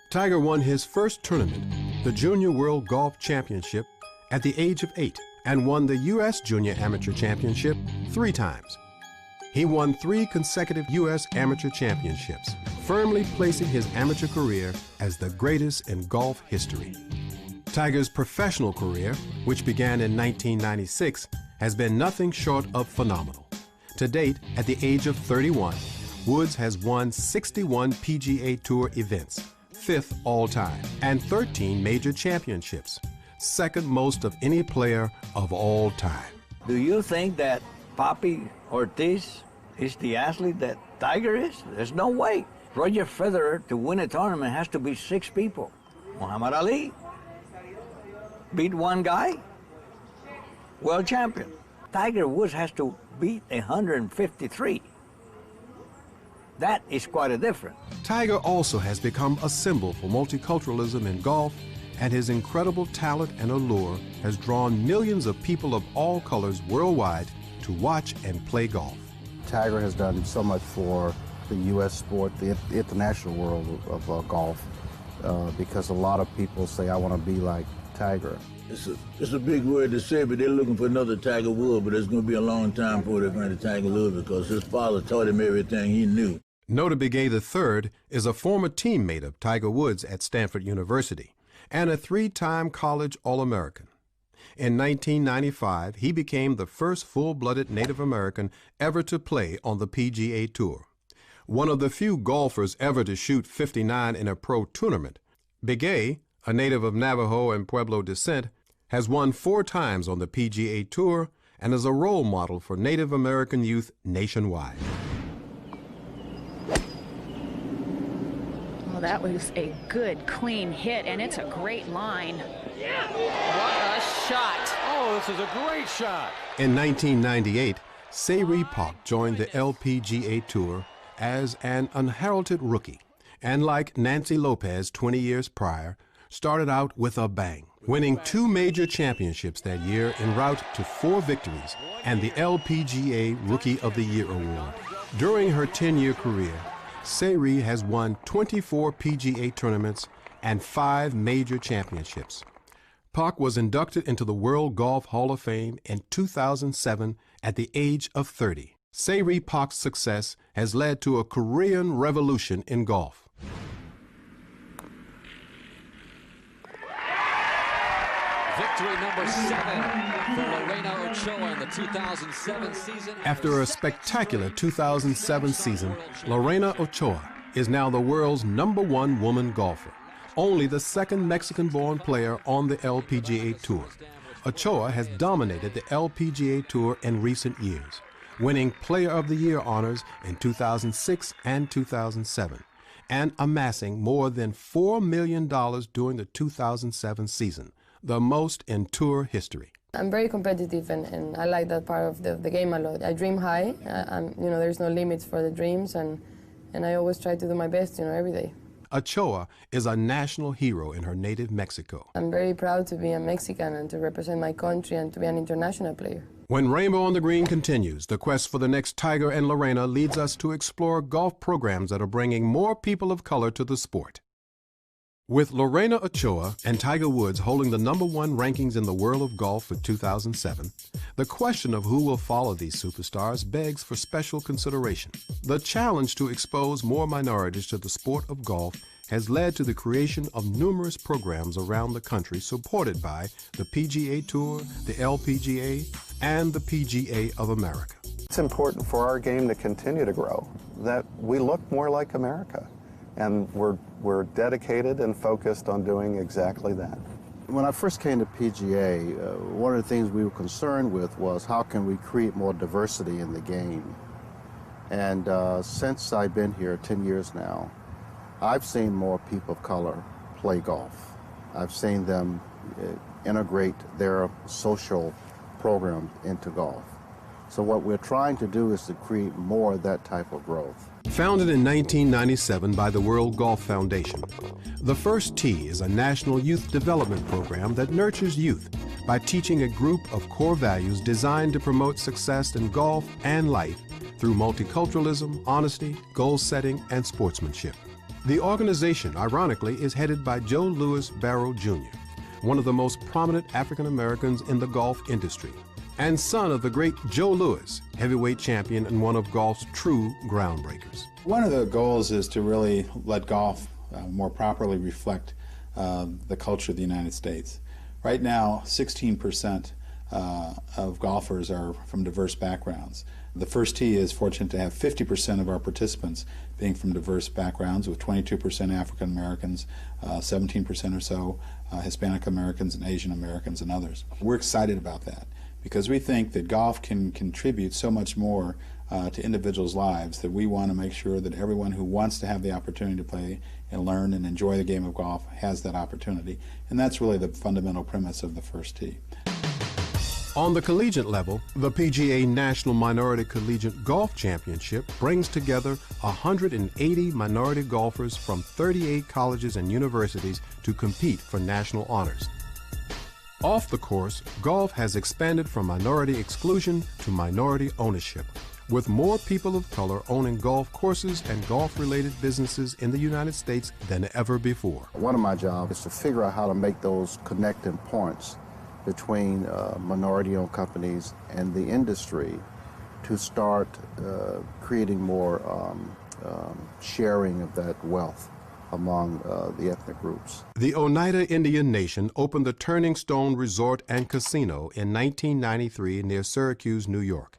Tiger won his first tournament, the Junior World Golf Championship, at the age of 8 and won the U.S. Junior Amateur Championship 3 times. He won 3 consecutive U.S. Amateur Championships, firmly placing his amateur career as the greatest in golf history. Tiger's professional career, which began in 1996, has been nothing short of phenomenal. To date, at the age of 31, Woods has won 61 PGA Tour events, 5th all-time, and 13 major championships, second most of any player of all time.
Do you think that Papi Ortiz is the athlete that Tiger is? There's no way. Roger Federer, to win a tournament, has to beat 6 people. Muhammad Ali beat 1 guy, world champion. Tiger Woods has to beat 153. That is quite a difference.
Tiger also has become a symbol for multiculturalism in golf, and his incredible talent and allure has drawn millions of people of all colors worldwide to watch and play golf.
Tiger has done so much for the U.S. sport, the international world of golf, because a lot of people say, I want to be like Tiger.
It's a big word to say, but they're looking for another Tiger Woods, but it's going to be a long time before they find a Tiger Woods because his father taught him everything he knew.
Nota Begay III is a former teammate of Tiger Woods at Stanford University and a 3-time college All-American. In 1995, he became the first full-blooded Native American ever to play on the PGA Tour. One of the few golfers ever to shoot 59 in a pro tournament, Begay, a native of Navajo and Pueblo descent, has won 4 times on the PGA Tour and is a role model for Native American youth nationwide.
Well, that was a good, clean hit, and it's a great line. What a shot.
Oh, this is a great shot.
In 1998, Sayri Pak joined the LPGA Tour as an unheralded rookie, and like Nancy Lopez 20 years prior, started out with a bang, winning 2 major championships that year en route to 4 victories and the LPGA Rookie of the Year award. During her 10-year career, Sayri has won 24 PGA tournaments and 5 major championships. Pak was inducted into the World Golf Hall of Fame in 2007 at the age of 30. Sayri Pak's success has led to a Korean revolution in golf.
Victory number 7 for Lorena Ochoa in the 2007 season.
After a spectacular 2007 season, Lorena Ochoa is now the world's #1 woman golfer, only the 2nd Mexican-born player on the LPGA Tour. Ochoa has dominated the LPGA Tour in recent years, winning Player of the Year honors in 2006 and 2007, and amassing more than $4 million during the 2007 season, the most in tour history.
I'm very competitive, and I like that part of the game a lot. I dream high. There's no limits for the dreams, and I always try to do my best, every day.
Ochoa is a national hero in her native Mexico.
I'm very proud to be a Mexican and to represent my country and to be an international player.
When Rainbow on the Green continues, the quest for the next Tiger and Lorena leads us to explore golf programs that are bringing more people of color to the sport. With Lorena Ochoa and Tiger Woods holding the #1 rankings in the world of golf for 2007, the question of who will follow these superstars begs for special consideration. The challenge to expose more minorities to the sport of golf has led to the creation of numerous programs around the country supported by the PGA Tour, the LPGA, and the PGA of America.
It's important for our game to continue to grow, that we look more like America. And we're dedicated and focused on doing exactly that.
When I first came to PGA, one of the things we were concerned with was how can we create more diversity in the game. And since I've been here 10 years now, I've seen more people of color play golf. I've seen them integrate their social program into golf. So what we're trying to do is to create more of that type of growth.
Founded in 1997 by the World Golf Foundation, the First Tee is a national youth development program that nurtures youth by teaching a group of core values designed to promote success in golf and life through multiculturalism, honesty, goal setting, and sportsmanship. The organization, ironically, is headed by Joe Louis Barrow Jr., one of the most prominent African Americans in the golf industry, and son of the great Joe Louis, heavyweight champion and one of golf's true groundbreakers.
One of the goals is to really let golf more properly reflect the culture of the United States. Right now, 16% of golfers are from diverse backgrounds. The First Tee is fortunate to have 50% of our participants being from diverse backgrounds, with 22% African Americans, 17% or so Hispanic Americans and Asian Americans and others. We're excited about that, because we think that golf can contribute so much more to individuals' lives that we want to make sure that everyone who wants to have the opportunity to play and learn and enjoy the game of golf has that opportunity. And that's really the fundamental premise of the First Tee.
On the collegiate level, the PGA National Minority Collegiate Golf Championship brings together 180 minority golfers from 38 colleges and universities to compete for national honors. Off the course, golf has expanded from minority exclusion to minority ownership, with more people of color owning golf courses and golf-related businesses in the United States than ever before.
One of my jobs is to figure out how to make those connecting points between minority-owned companies and the industry to start creating more sharing of that wealth among the ethnic groups.
The Oneida Indian Nation opened the Turning Stone Resort and Casino in 1993 near Syracuse, New York,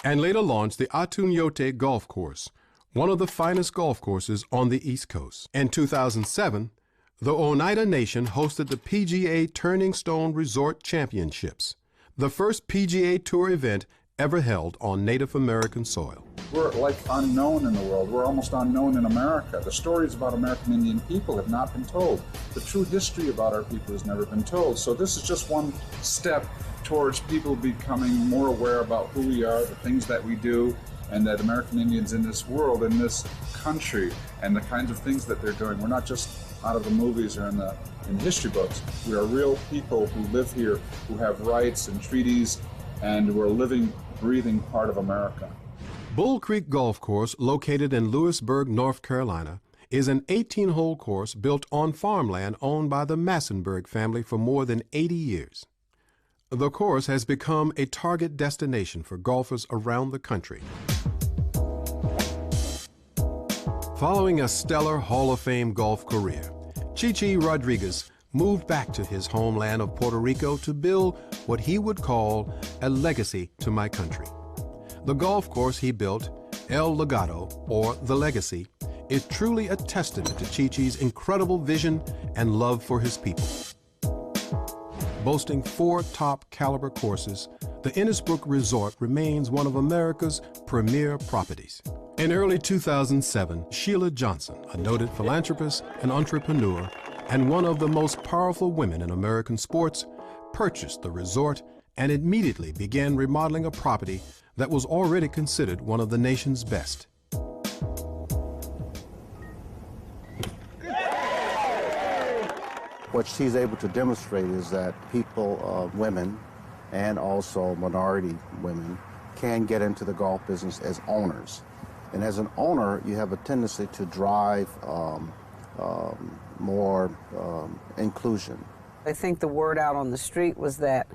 and later launched the Atunyote Golf Course, one of the finest golf courses on the East Coast. In 2007, the Oneida Nation hosted the PGA Turning Stone Resort Championships, the first PGA Tour event ever held on Native American soil.
We're like unknown in the world. We're almost unknown in America. The stories about American Indian people have not been told. The true history about our people has never been told. So this is just one step towards people becoming more aware about who we are, the things that we do, and that American Indians in this world, in this country, and the kinds of things that they're doing. We're not just out of the movies or in history books. We are real people who live here, who have rights and treaties, and we're a living, breathing part of America.
Bull Creek Golf Course, located in Lewisburg, North Carolina, is an 18-hole course built on farmland owned by the Massenburg family for more than 80 years. The course has become a target destination for golfers around the country. Following a stellar Hall of Fame golf career, Chichi Rodriguez moved back to his homeland of Puerto Rico to build what he would call a legacy to my country. The golf course he built, El Legado, or The Legacy, is truly a testament to Chichi's incredible vision and love for his people. Boasting 4 top caliber courses, the Innisbrook Resort remains one of America's premier properties. In early 2007, Sheila Johnson, a noted philanthropist and entrepreneur, and one of the most powerful women in American sports, purchased the resort and immediately began remodeling a property that was already considered one of the nation's best.
What she's able to demonstrate is that people, women, and also minority women, can get into the golf business as owners. And as an owner, you have a tendency to drive more inclusion.
I think the word out on the street was that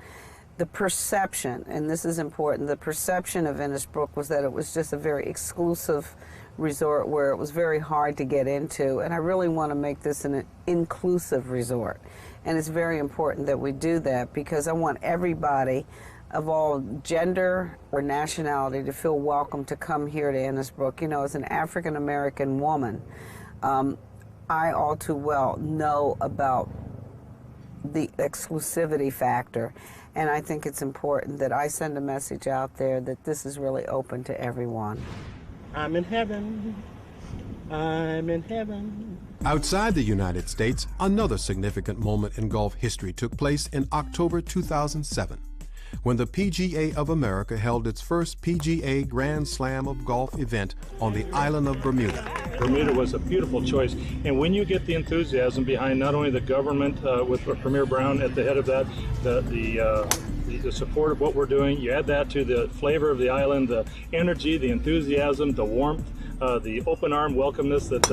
the perception, and this is important, the perception of Innisbrook was that it was just a very exclusive resort where it was very hard to get into, and I really want to make this an inclusive resort. And it's very important that we do that because I want everybody of all gender or nationality to feel welcome to come here to Innisbrook. You know, as an African American woman, I all too well know about the exclusivity factor, and I think it's important that I send a message out there that this is really open to everyone.
I'm in heaven. I'm in heaven.
Outside the United States, another significant moment in golf history took place in October 2007, when the PGA of America held its first PGA Grand Slam of Golf event on the island of Bermuda.
Bermuda was a beautiful choice, and when you get the enthusiasm behind not only the government with Premier Brown at the head of that, the support of what we're doing, you add that to the flavor of the island, the energy, the enthusiasm, the warmth, the open arm welcomeness that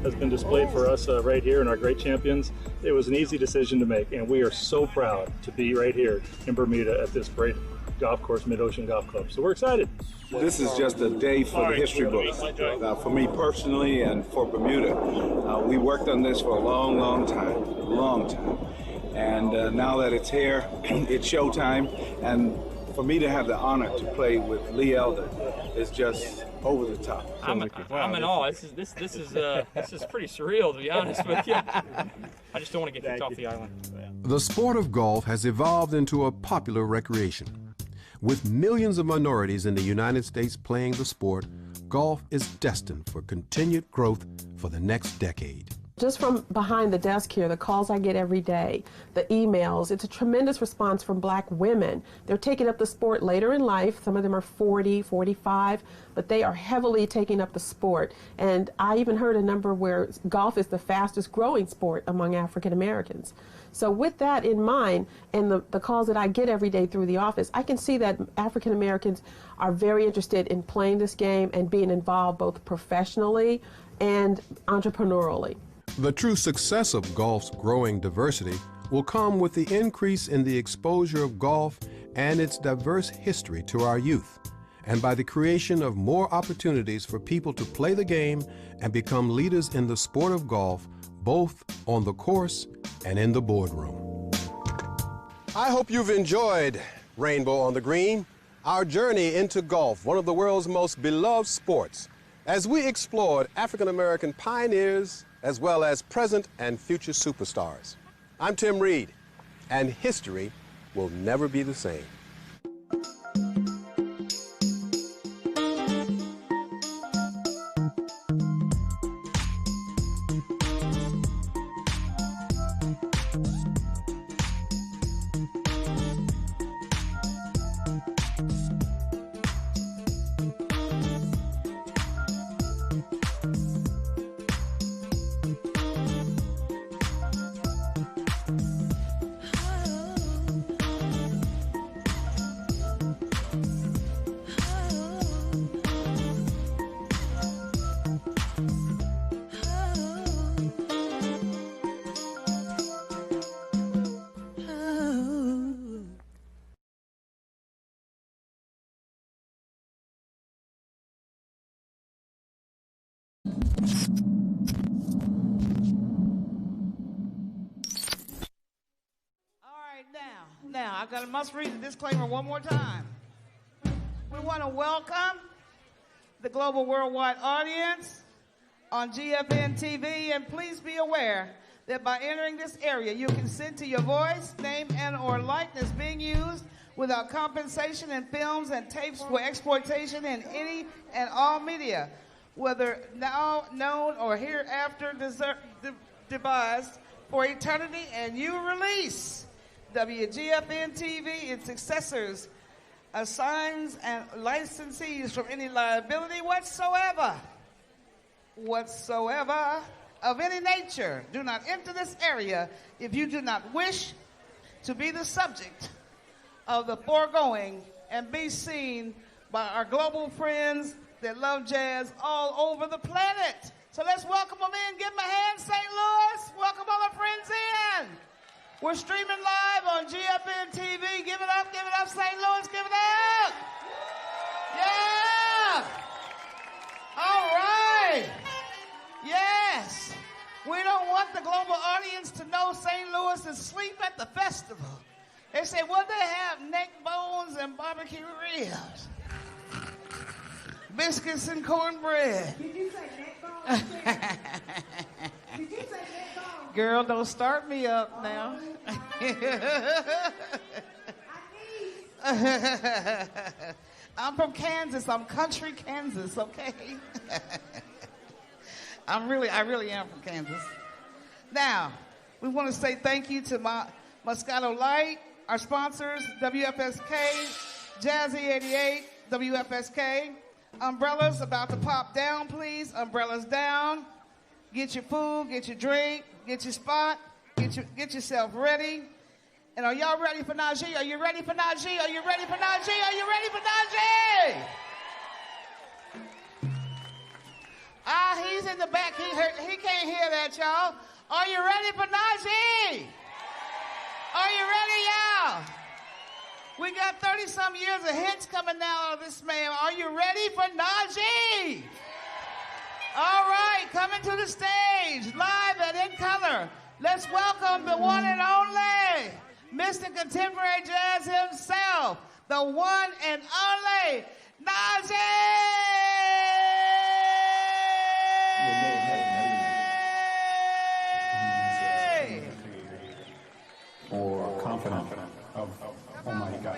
has been displayed for us right here and our great champions. It was an easy decision to make, and we are so proud to be right here in Bermuda at this great golf course, Mid-Ocean Golf Club. So we're excited.
This is just a day for the history books. For me personally and for Bermuda, we worked on this for a long time. And now that it's here, it's showtime. And for me to have the honor to play with Lee Elder is just over the top.
I'm in awe. This is pretty surreal, to be honest with you. I just don't want to get kicked off the island.
The sport of golf has evolved into a popular recreation. With millions of minorities in the United States playing the sport, golf is destined for continued growth for the next decade.
Just from behind the desk here, the calls I get every day, the emails, it's a tremendous response from black women. They're taking up the sport later in life. Some of them are 40, 45, but they are heavily taking up the sport. And I even heard a number where golf is the fastest growing sport among African Americans. So with that in mind, and the calls that I get every day through the office, I can see that African Americans are very interested in playing this game and being involved both professionally and entrepreneurially.
The true success of golf's growing diversity will come with the increase in the exposure of golf and its diverse history to our youth, and by the creation of more opportunities for people to play the game and become leaders in the sport of golf, both on the course and in the boardroom. I hope you've enjoyed Rainbow on the Green, our journey into golf, one of the world's most beloved sports, as we explored African American pioneers as well as present and future superstars. I'm Tim Reed, and history will never be the same.
Now, I must read the disclaimer one more time. We want to welcome the global worldwide audience on GFNTV, and please be aware that by entering this area, you consent to your voice, name, and/or likeness being used without compensation in films and tapes for exploitation in any and all media, whether now known or hereafter devised for eternity, and you release WGFN-TV, its successors, assigns and licensees from any liability whatsoever of any nature. Do not enter this area if you do not wish to be the subject of the foregoing and be seen by our global friends that love jazz all over the planet. So let's welcome them in. Give them a hand, St. Louis. Welcome all our friends in. We're streaming live on GFNTV. Give it up, St. Louis, give it up. Yeah. All right. Yes. We don't want the global audience to know St. Louis is asleep at the festival. They say, what they have? Neck bones and barbecue ribs. Biscuits and cornbread.
Did you say neck bones? Did you say neck bones?
Girl, don't start me up now. I'm from Kansas. I'm country Kansas, okay? I really am from Kansas. Now, we want to say thank you to Moscato Light, our sponsors, WFSK, Jazzy 88, WFSK. Umbrellas about to pop down, please. Umbrellas down. Get your food, get your drink, get your spot, get yourself ready. And are y'all ready for Najee? Are you ready for Najee? Are you ready for Najee? Are you ready for Najee? He's in the back. He can't hear that, y'all. Are you ready for Najee? Are you ready, y'all? We got 30-some years of hits coming now out of this man. Are you ready for Najee? All right, coming to the stage, live and in color. Let's welcome the one and only Mr. Contemporary Jazz himself, the one and only Najee!
Or confident of Almighty God.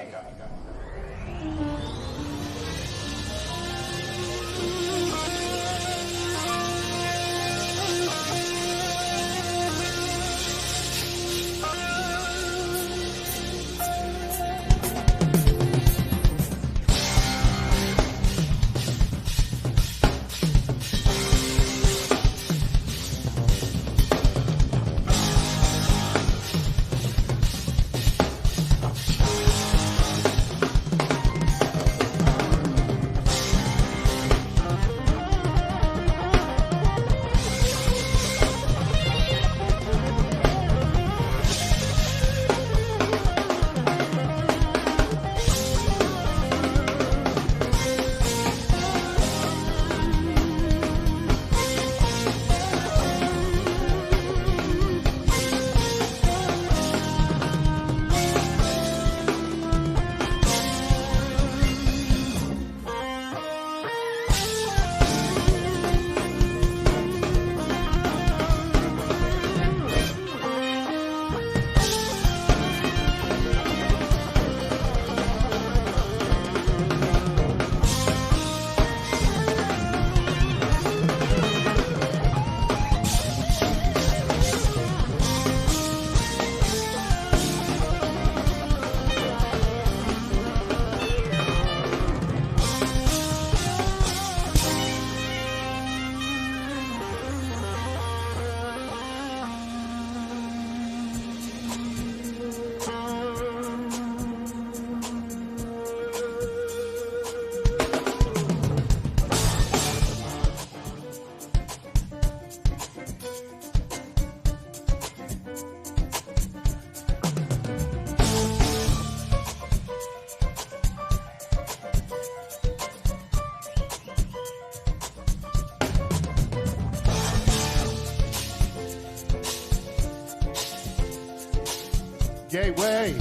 Gateway.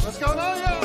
What's going on, y'all?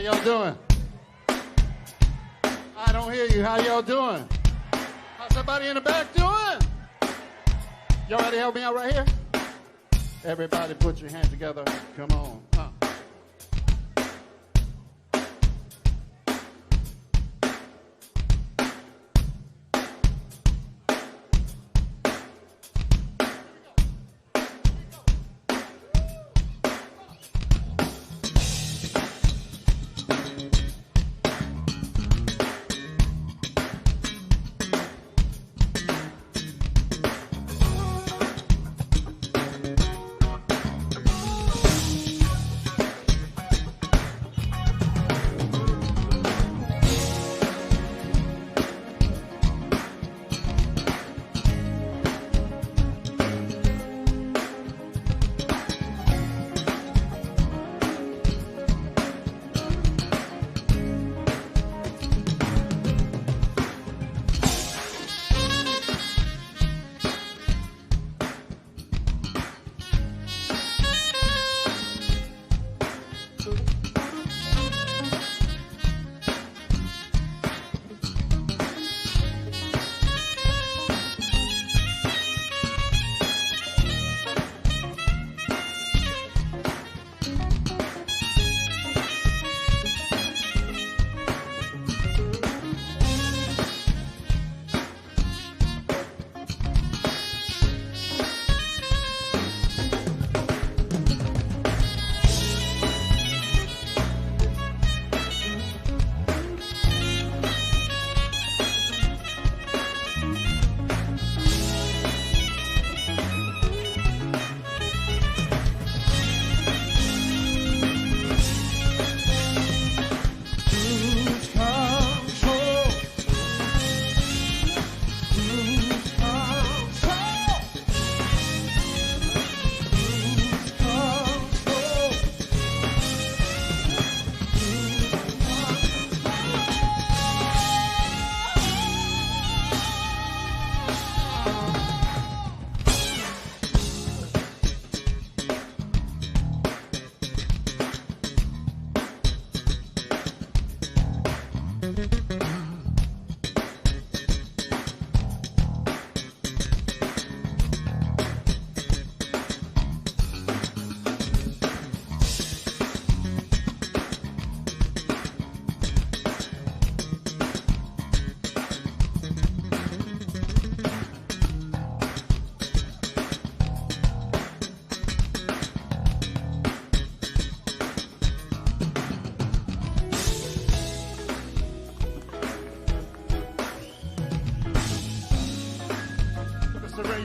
y'all doing? I don't hear you. How y'all doing? How's everybody in the back doing? Y'all ready to help me out right here? Everybody put your hands together. Come on.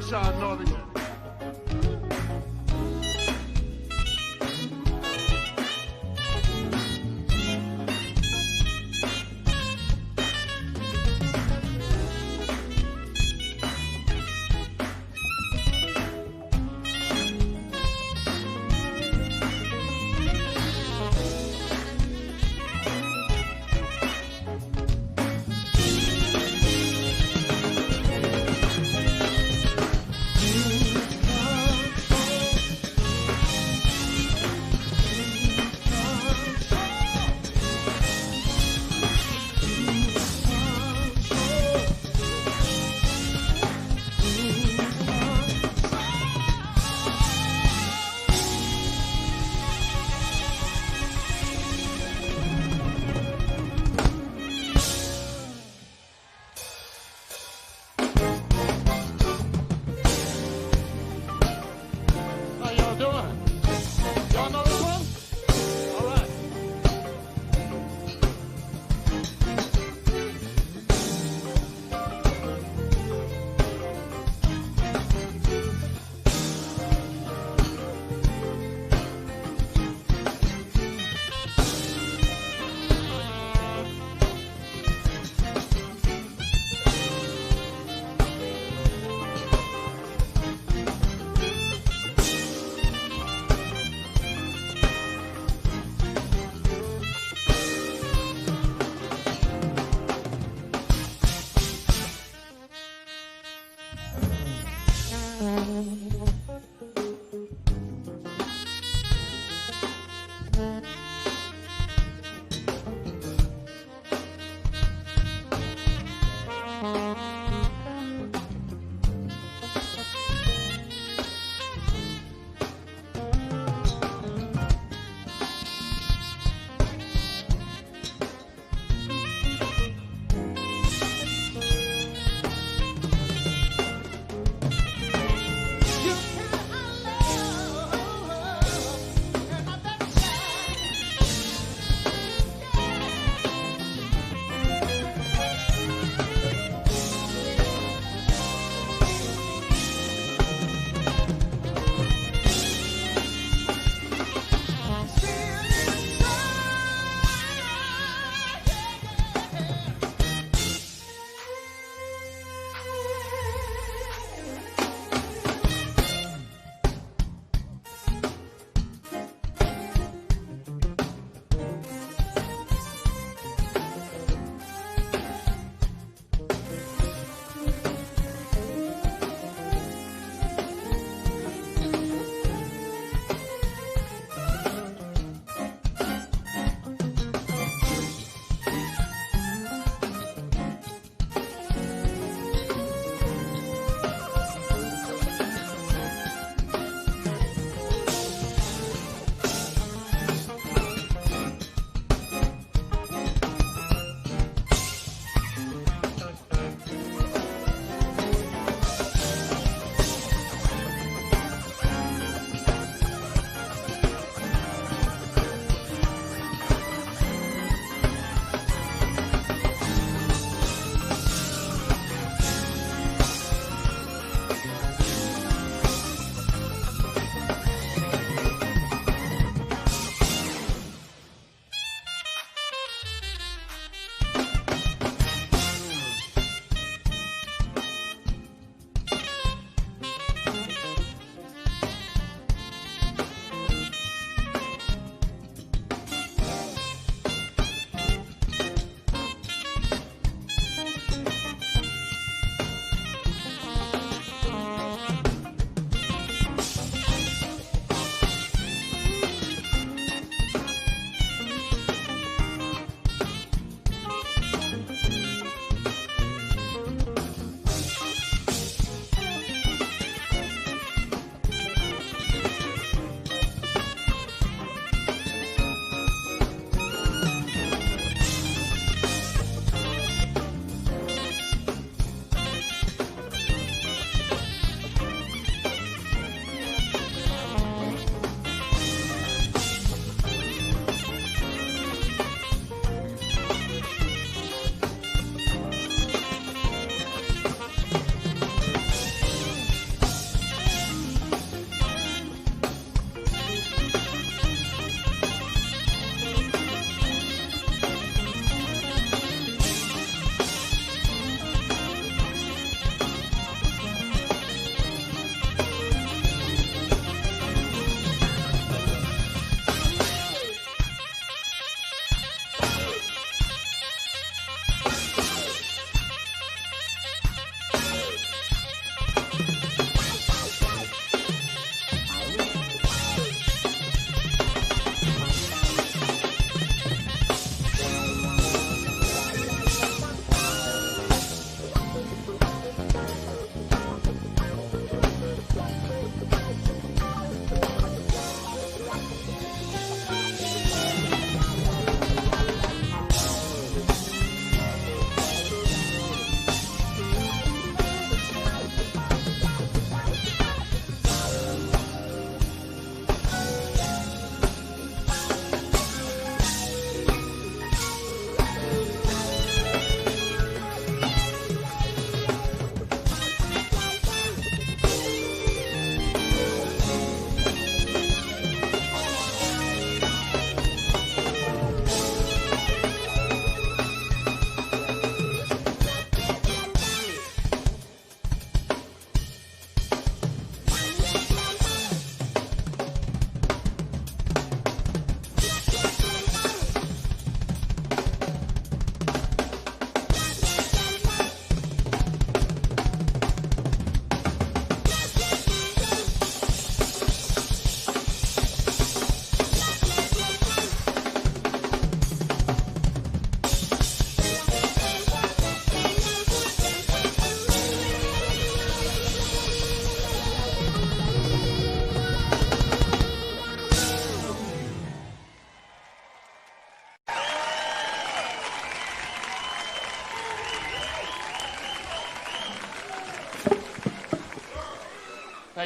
Sean Northington.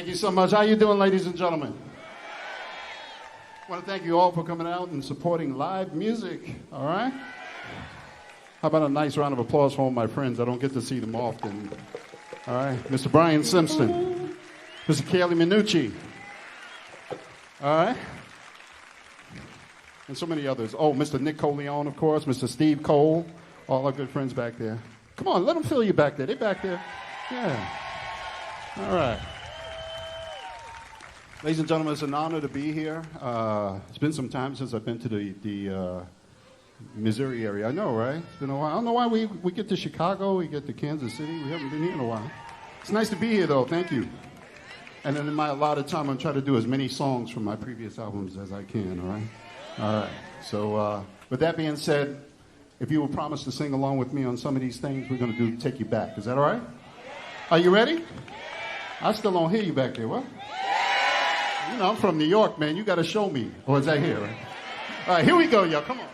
Thank you so much. How you doing, ladies and gentlemen? I want to thank you all for coming out and supporting live music, all right? How about a nice round of applause for all my friends? I don't get to see them often. All right, Mr. Brian Simpson, Mr. Kelly Minucci, all right? And so many others. Oh, Mr. Nick Coleon, of course, Mr. Steve Cole, all our good friends back there. Come on, let them feel you back there. They're back there. Yeah. All right. Ladies and gentlemen, it's an honor to be here. It's been some time since I've been to the Missouri area. I know, right? It's been a while. I don't know why we get to Chicago, we get to Kansas City. We haven't been here in a while. It's nice to be here, though. Thank you. And then in my allotted time, I'm going to try to do as many songs from my previous albums as I can, all right? All right. So with that being said, if you will promise to sing along with me on some of these things, we're going to take you back. Is that all right? Are you ready? I still don't hear you back there. What? You know, I'm from New York, man. You got to show me. Or is that here? Right? All right, here we go, y'all. Come on.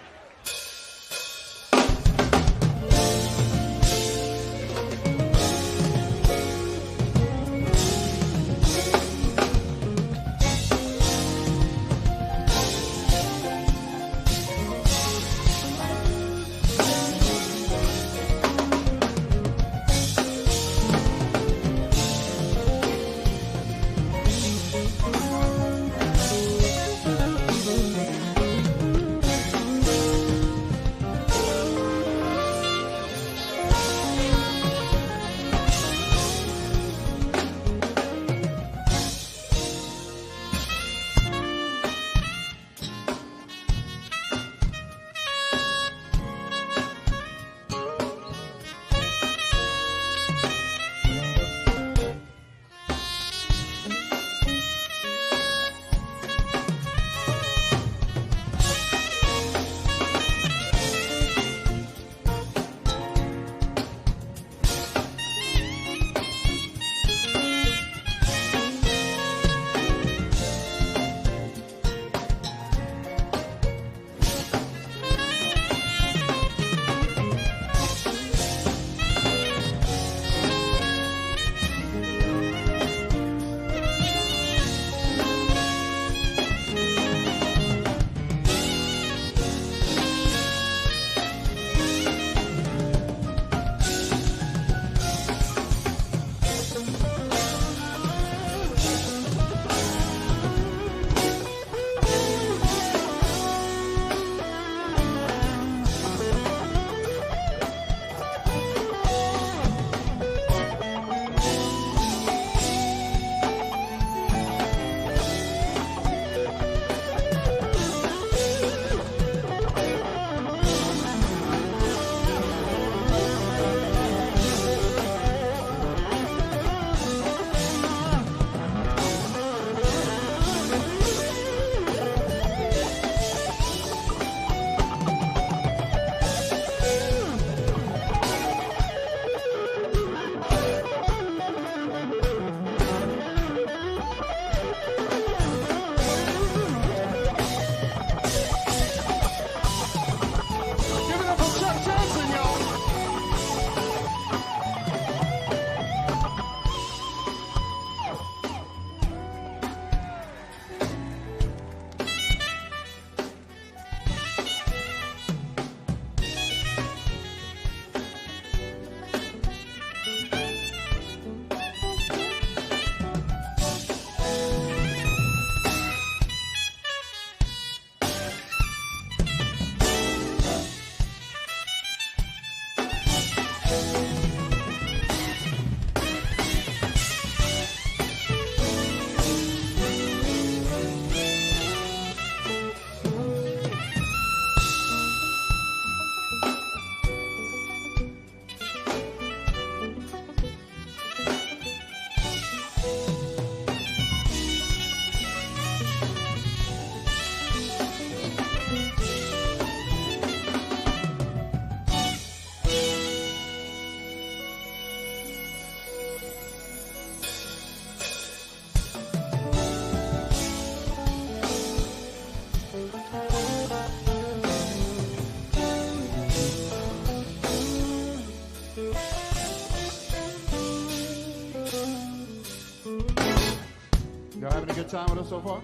time with us so far?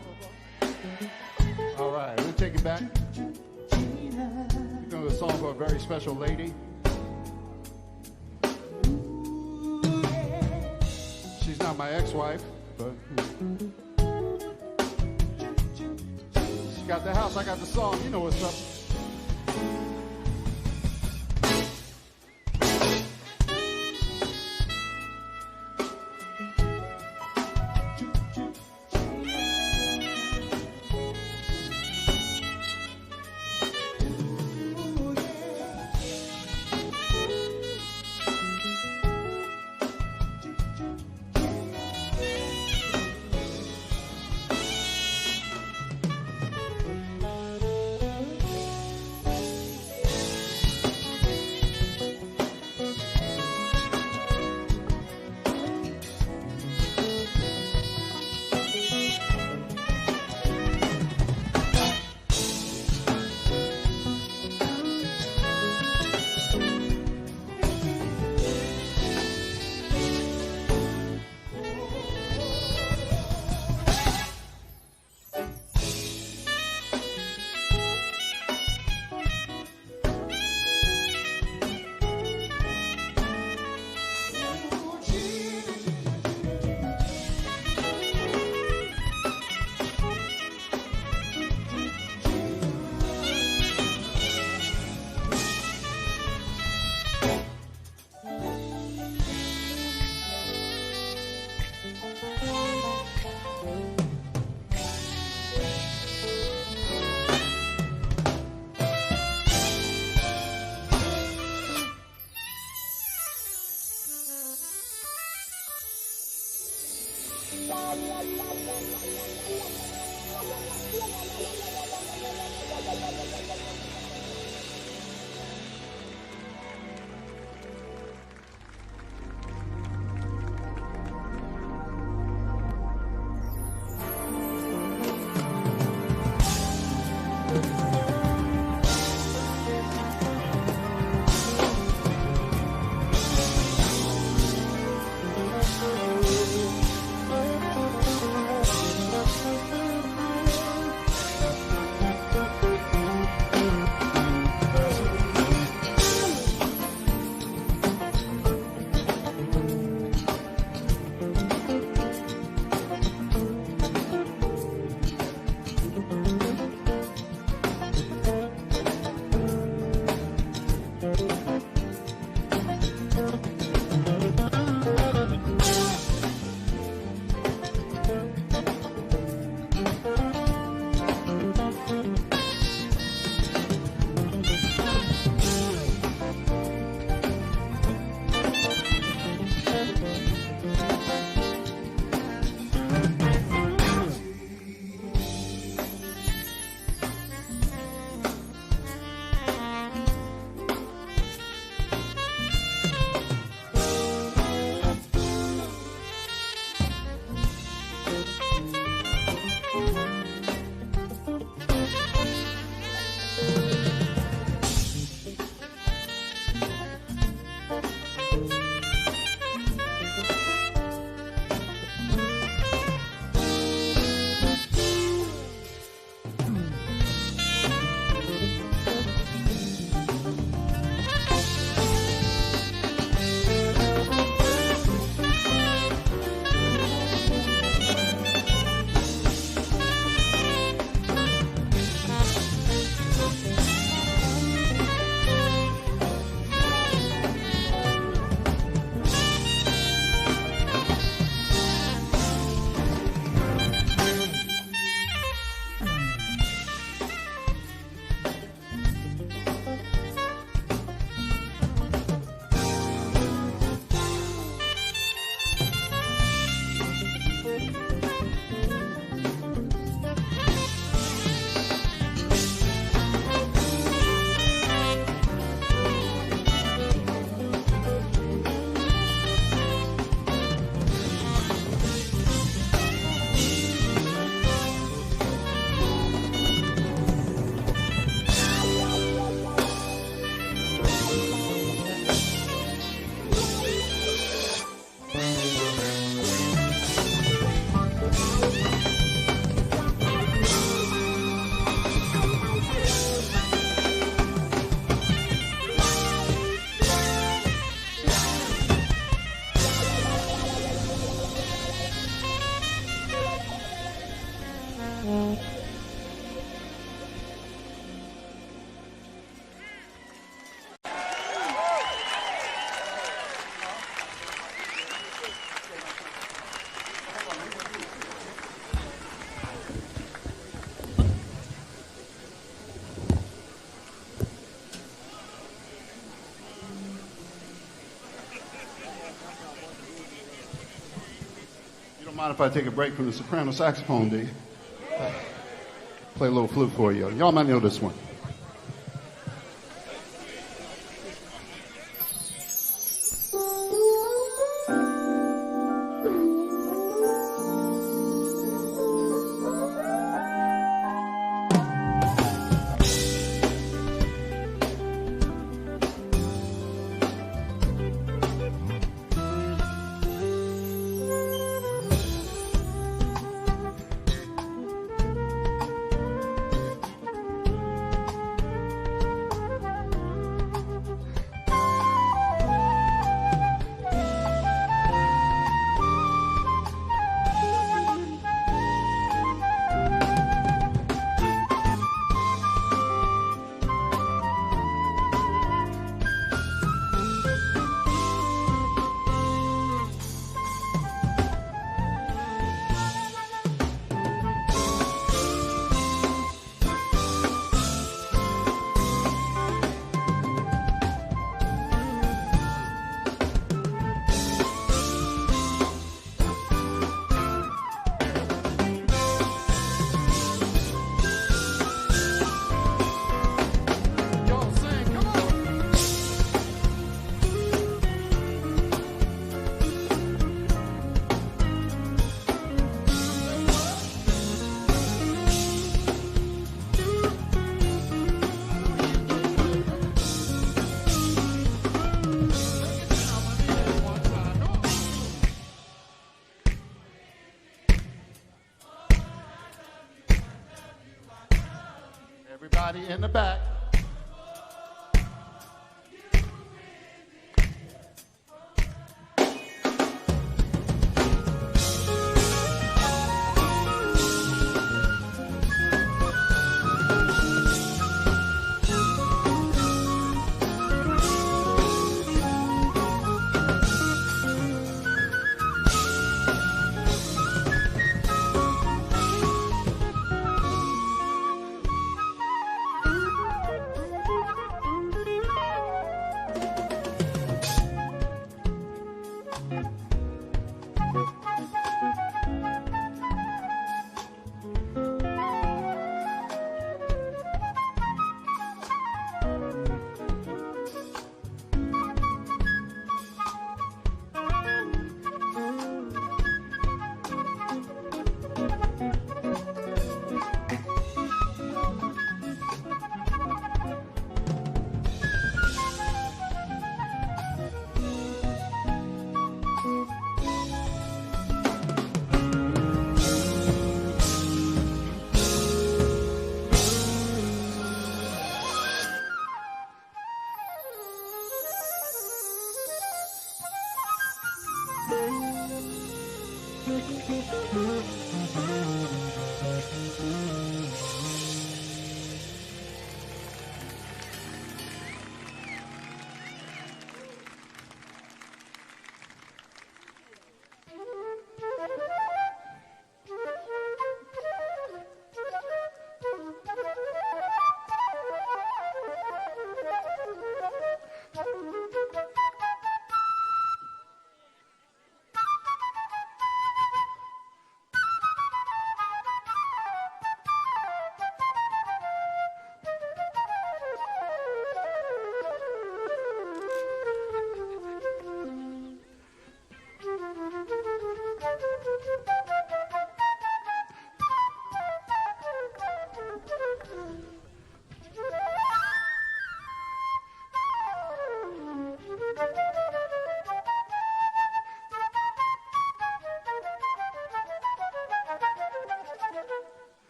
All right, we'll take it back. We're going to a song for a very special lady. She's not my ex-wife, but she got the house, I got the song. You know what's up. Mind if I take a break from the soprano saxophone, D? Play a little flute for you. Y'all might know this one. Everybody in the back.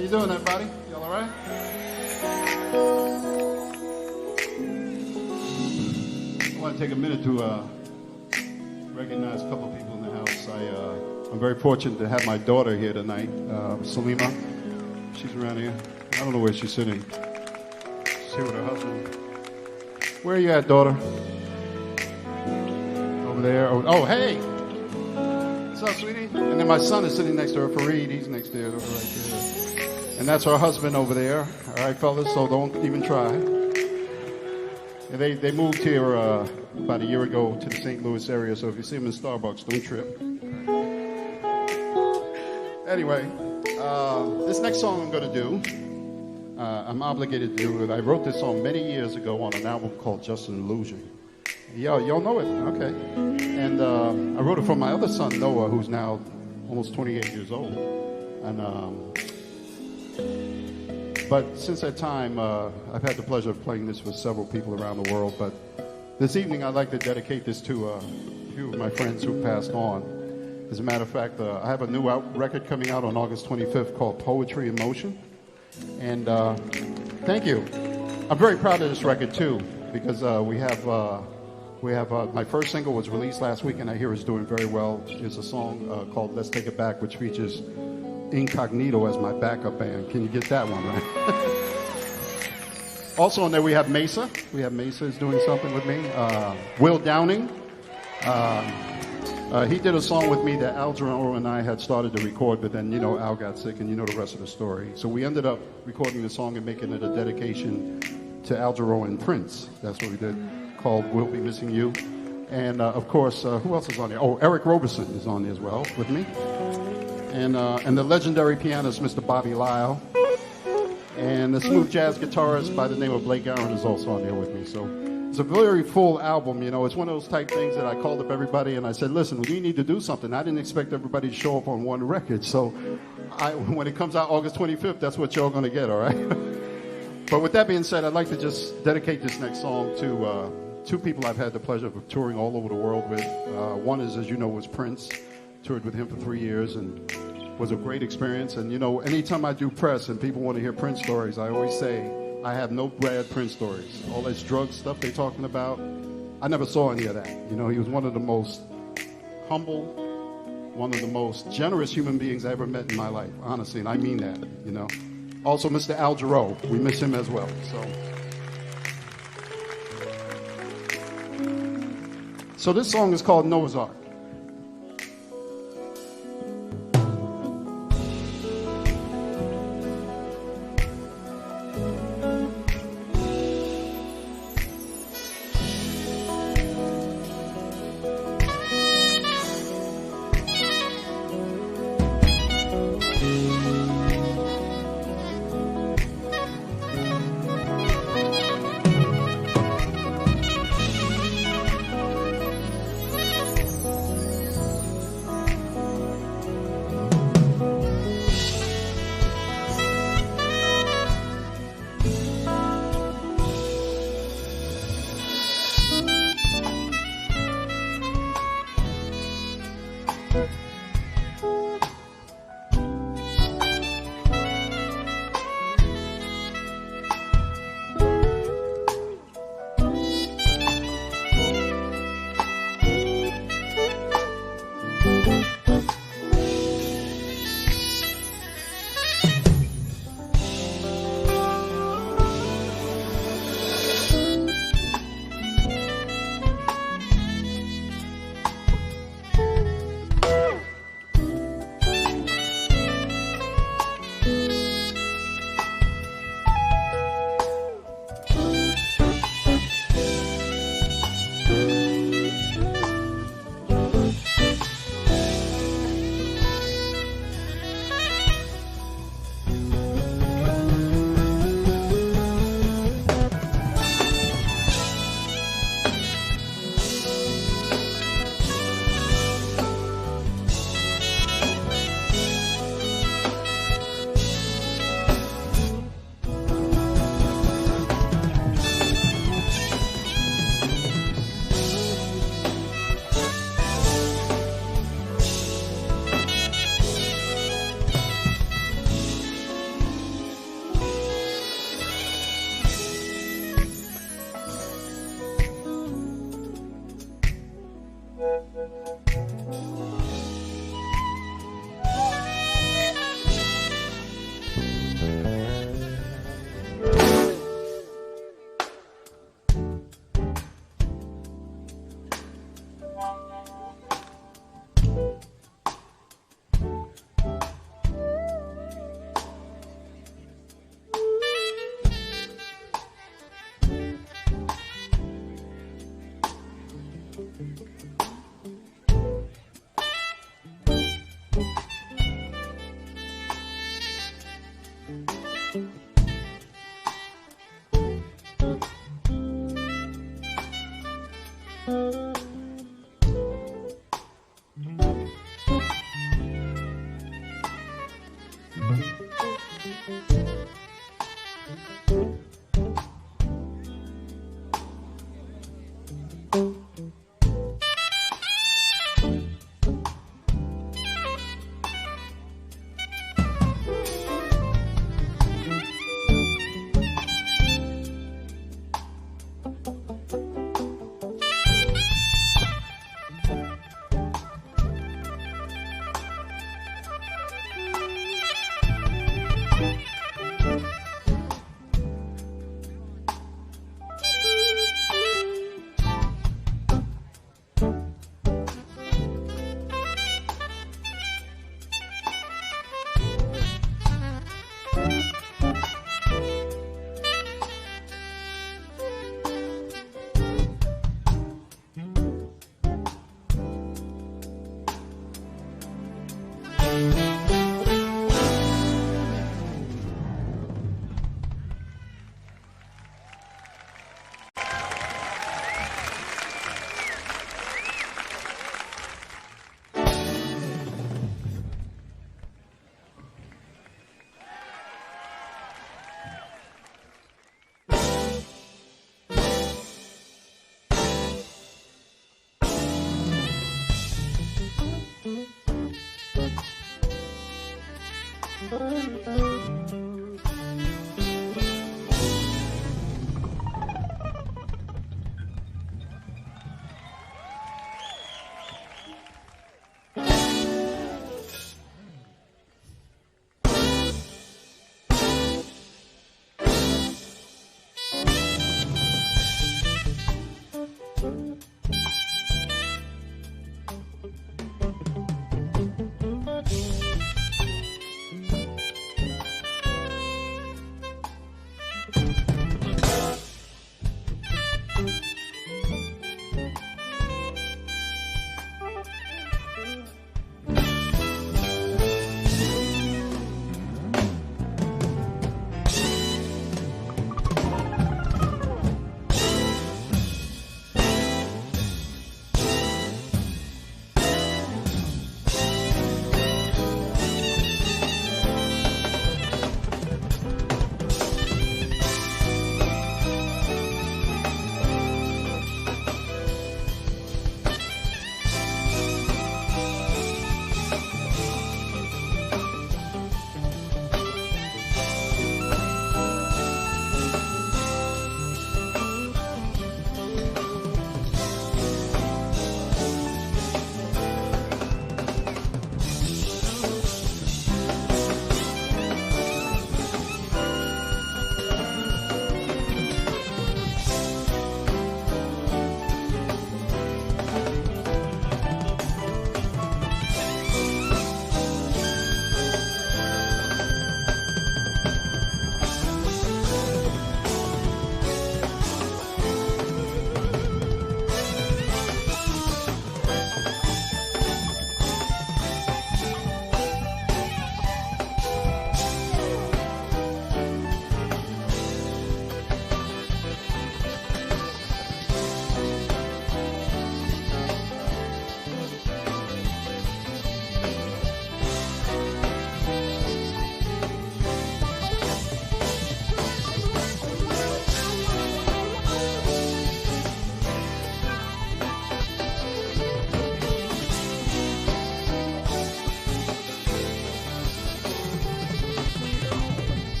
you doing, everybody? Y'all all right? I want to take a minute to recognize a couple of people in the house. I'm very fortunate to have my daughter here tonight, Salima. She's around here. I don't know where she's sitting. She's here with her husband. Where are you at, daughter? Over there. Oh, hey! What's up, sweetie? And then my son is sitting next to her, Fareed. He's next there, right there. And that's her husband over there. All right, fellas, so don't even try. And they moved here about a year ago to the St. Louis area, so if you see them in Starbucks, don't trip. Anyway, this next song I'm going to do, I'm obligated to do it. I wrote this song many years ago on an album called Just an Illusion. Y'all know it? Okay. And I wrote it for my other son, Noah, who's now almost 28 years old. And but since that time, I've had the pleasure of playing this with several people around the world. But this evening, I'd like to dedicate this to a few of my friends who passed on. As a matter of fact, I have a new record coming out on August 25th called Poetry in Motion. And thank you. I'm very proud of this record, too, because we have my first single was released last week, and I hear it's doing very well. It's a song called Let's Take It Back, which features Incognito as my backup band. Can you get that one, right? Also on there we have Mesa. Mesa is doing something with me. Will Downing. He did a song with me that Al Jarreau and I had started to record, but then, Al got sick, and you know the rest of the story. So we ended up recording the song and making it a dedication to Al Jarreau and Prince. That's what we did, called We'll Be Missing You. And, of course, who else is on there? Oh, Eric Roberson is on there as well with me. And the legendary pianist, Mr. Bobby Lyle. And the smooth jazz guitarist by the name of Blake Aaron is also on there with me. So it's a very full album, It's one of those type things that I called up everybody and I said, listen, we need to do something. I didn't expect everybody to show up on one record. So when it comes out August 25th, that's what y'all going to get, all right? But with that being said, I'd like to just dedicate this next song to two people I've had the pleasure of touring all over the world with. One is, as you know, was Prince. Toured with him for 3 years and was a great experience. And, anytime I do press and people want to hear Prince stories, I always say, I have no bad Prince stories. All this drug stuff they're talking about, I never saw any of that. He was one of the most humble, one of the most generous human beings I ever met in my life, honestly, and I mean that, Also, Mr. Al Jarreau, we miss him as well. So this song is called Noah's Ark.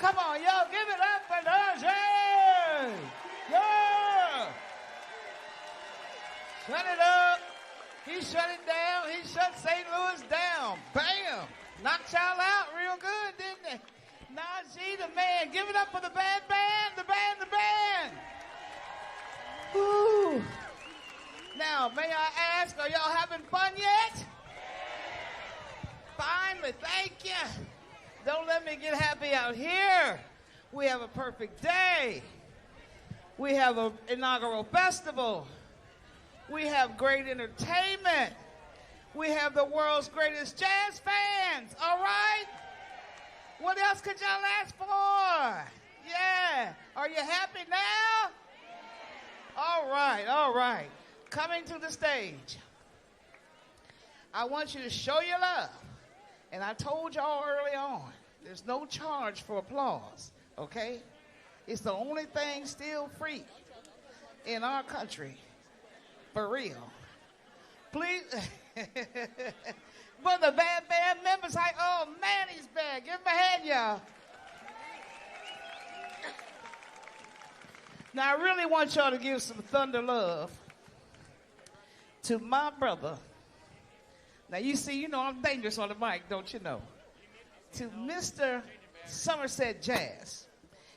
come on, yo, give it up for Najee. Yeah. Shut it up. He shut it down. He shut St. Louis down. Bam. Knocked y'all out real good, didn't they? Najee, the man. Give it up for the band. The band. Woo. Now, may I ask, are y'all having fun yet? Finally, thank you. Don't let me get happy out here. We have a perfect day. We have an inaugural festival. We have great entertainment. We have the world's greatest jazz fans, all right? What else could y'all ask for? Yeah. Are you happy now? All right. Coming to the stage. I want you to show your love. And I told y'all early on, there's no charge for applause, okay? It's the only thing still free in our country, for real. Please, but the band members, oh man, he's bad. Give him a hand, y'all. Now, I really want y'all to give some thunder love to my brother. Now, you see, you know I'm dangerous on the mic, don't you know? To Mr. Somerset Jazz.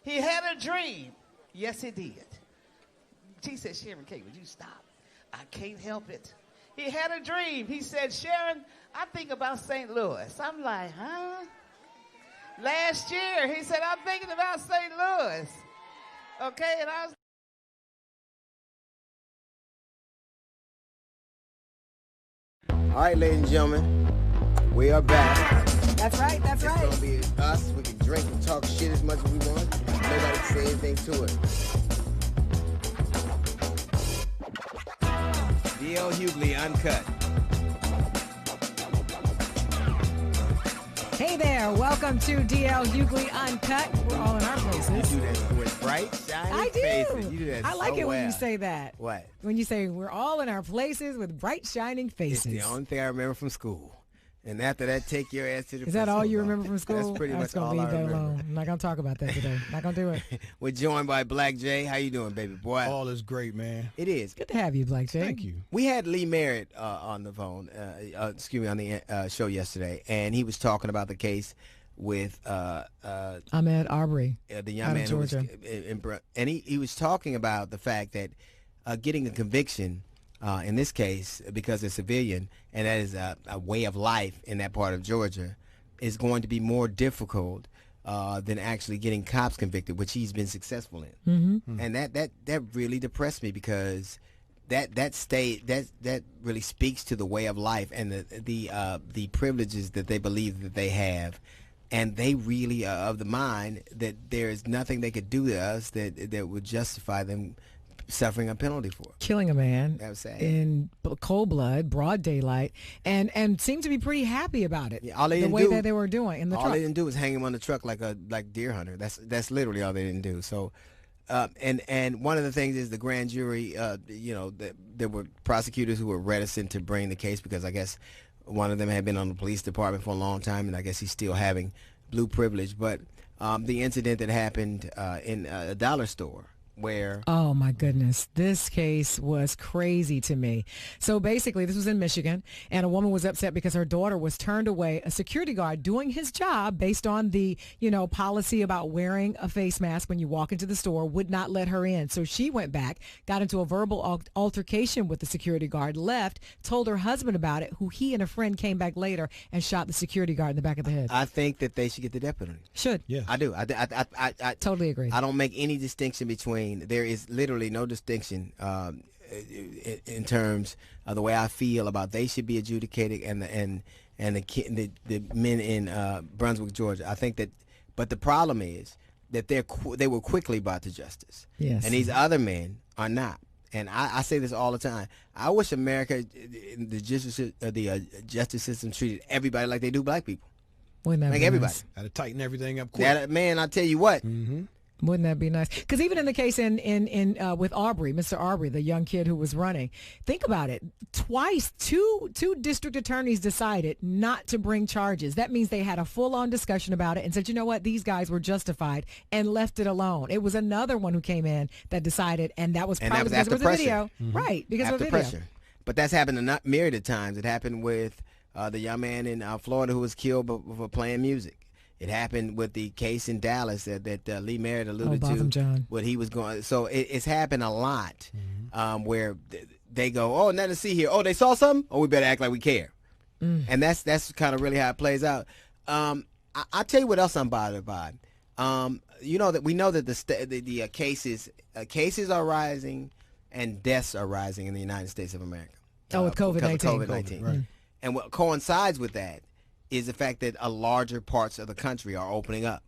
He had a dream. Yes, he did. She said, Sharon K., would you stop? I can't help it. He had a dream. He said, Sharon, I think about St. Louis. I'm like, huh? Last year, he said, I'm thinking about St. Louis. Okay, and I was
all right, ladies and gentlemen, we are back.
That's right.
It's going to be us. We can drink and talk shit as much as we want. Nobody can say anything to it. D.L. Hughley, Uncut.
Hey there, welcome to D.L. Hughley Uncut. We're all in our places.
You do that with bright, shiny faces. You do that
I like
so
it when
well.
you say that.
What?
When you say we're all in our places with bright, shining faces.
It's the only thing I remember from school. And after that, take your ass to the
Is that all you
principal.
remember from school?
That's pretty much all I remember.
Alone. I'm not going to talk about that today. Not going to do it.
We're joined by Black Jay. How you doing, baby boy?
All is great, man.
It is.
Good to have you, Black Jay.
Thank you.
We had Lee Merritt on the phone, on the show yesterday, and he was talking about the case with
Ahmaud Arbery,
the young
out
man
of Georgia.
And he was talking about the fact that getting a conviction in this case, because they're civilian, and that is a way of life in that part of Georgia, is going to be more difficult than actually getting cops convicted, which he's been successful in.
Mm-hmm.
And that really depressed me, because that really speaks to the way of life and the privileges that they believe that they have. And they really are of the mind that there is nothing they could do to us that would justify them suffering a penalty for
killing a man
that was sad.
In cold blood, broad daylight, and seemed to be pretty happy about it.
Yeah, all they
the
didn't
way
do,
that they were doing in the
all
truck.
they didn't do was hang him on the truck like deer hunter. That's literally all they didn't do. So, and one of the things is the grand jury. There were prosecutors who were reticent to bring the case because I guess one of them had been on the police department for a long time, and I guess he's still having blue privilege. But the incident that happened in a dollar store, where
oh my goodness, this case was crazy to me. So basically, this was in Michigan, and a woman was upset because her daughter was turned away. A security guard doing his job based on the policy about wearing a face mask when you walk into the store would not let her in. So she went back, got into a verbal altercation with the security guard, left, told her husband about it, who he and a friend came back later and shot the security guard in the back of the head.
I think that they should get the death penalty.
Should.
Yeah, I do. I
totally agree.
I don't make any distinction between. There is literally no distinction in terms of the way I feel about they should be adjudicated and the men in Brunswick, Georgia. I think that, but the problem is that they were quickly brought to justice.
Yes.
And these other men are not. And I say this all the time. I wish America, the justice system treated everybody like they do black people.
Wouldn't that
like
be
everybody.
nice?
Got to tighten everything up quick.
Man, I tell you what.
Mm-hmm.
Wouldn't that be nice? Because even in the case with Aubrey, Mr. Aubrey, the young kid who was running, think about it. Twice, two district attorneys decided not to bring charges. That means they had a full-on discussion about it and said, you know what, these guys were justified, and left it alone. It was another one who came in that decided, and that was probably because there was a video. Right, because
after
of a video.
pressure. But that's happened a myriad of times. It happened with the young man in Florida who was killed for playing music. It happened with the case in Dallas that Lee Merritt alluded to.
John.
What he was going. So it's happened a lot where they go, oh, nothing to see here. Oh, they saw something. Oh, we better act like we care. And that's kind of really how it plays out. I'll tell you what else I'm bothered by. You know that we know that the cases are rising and deaths are rising in the United States of America.
With COVID-19.
COVID-19. Right. And what coincides with that is the fact that larger parts of the country are opening up.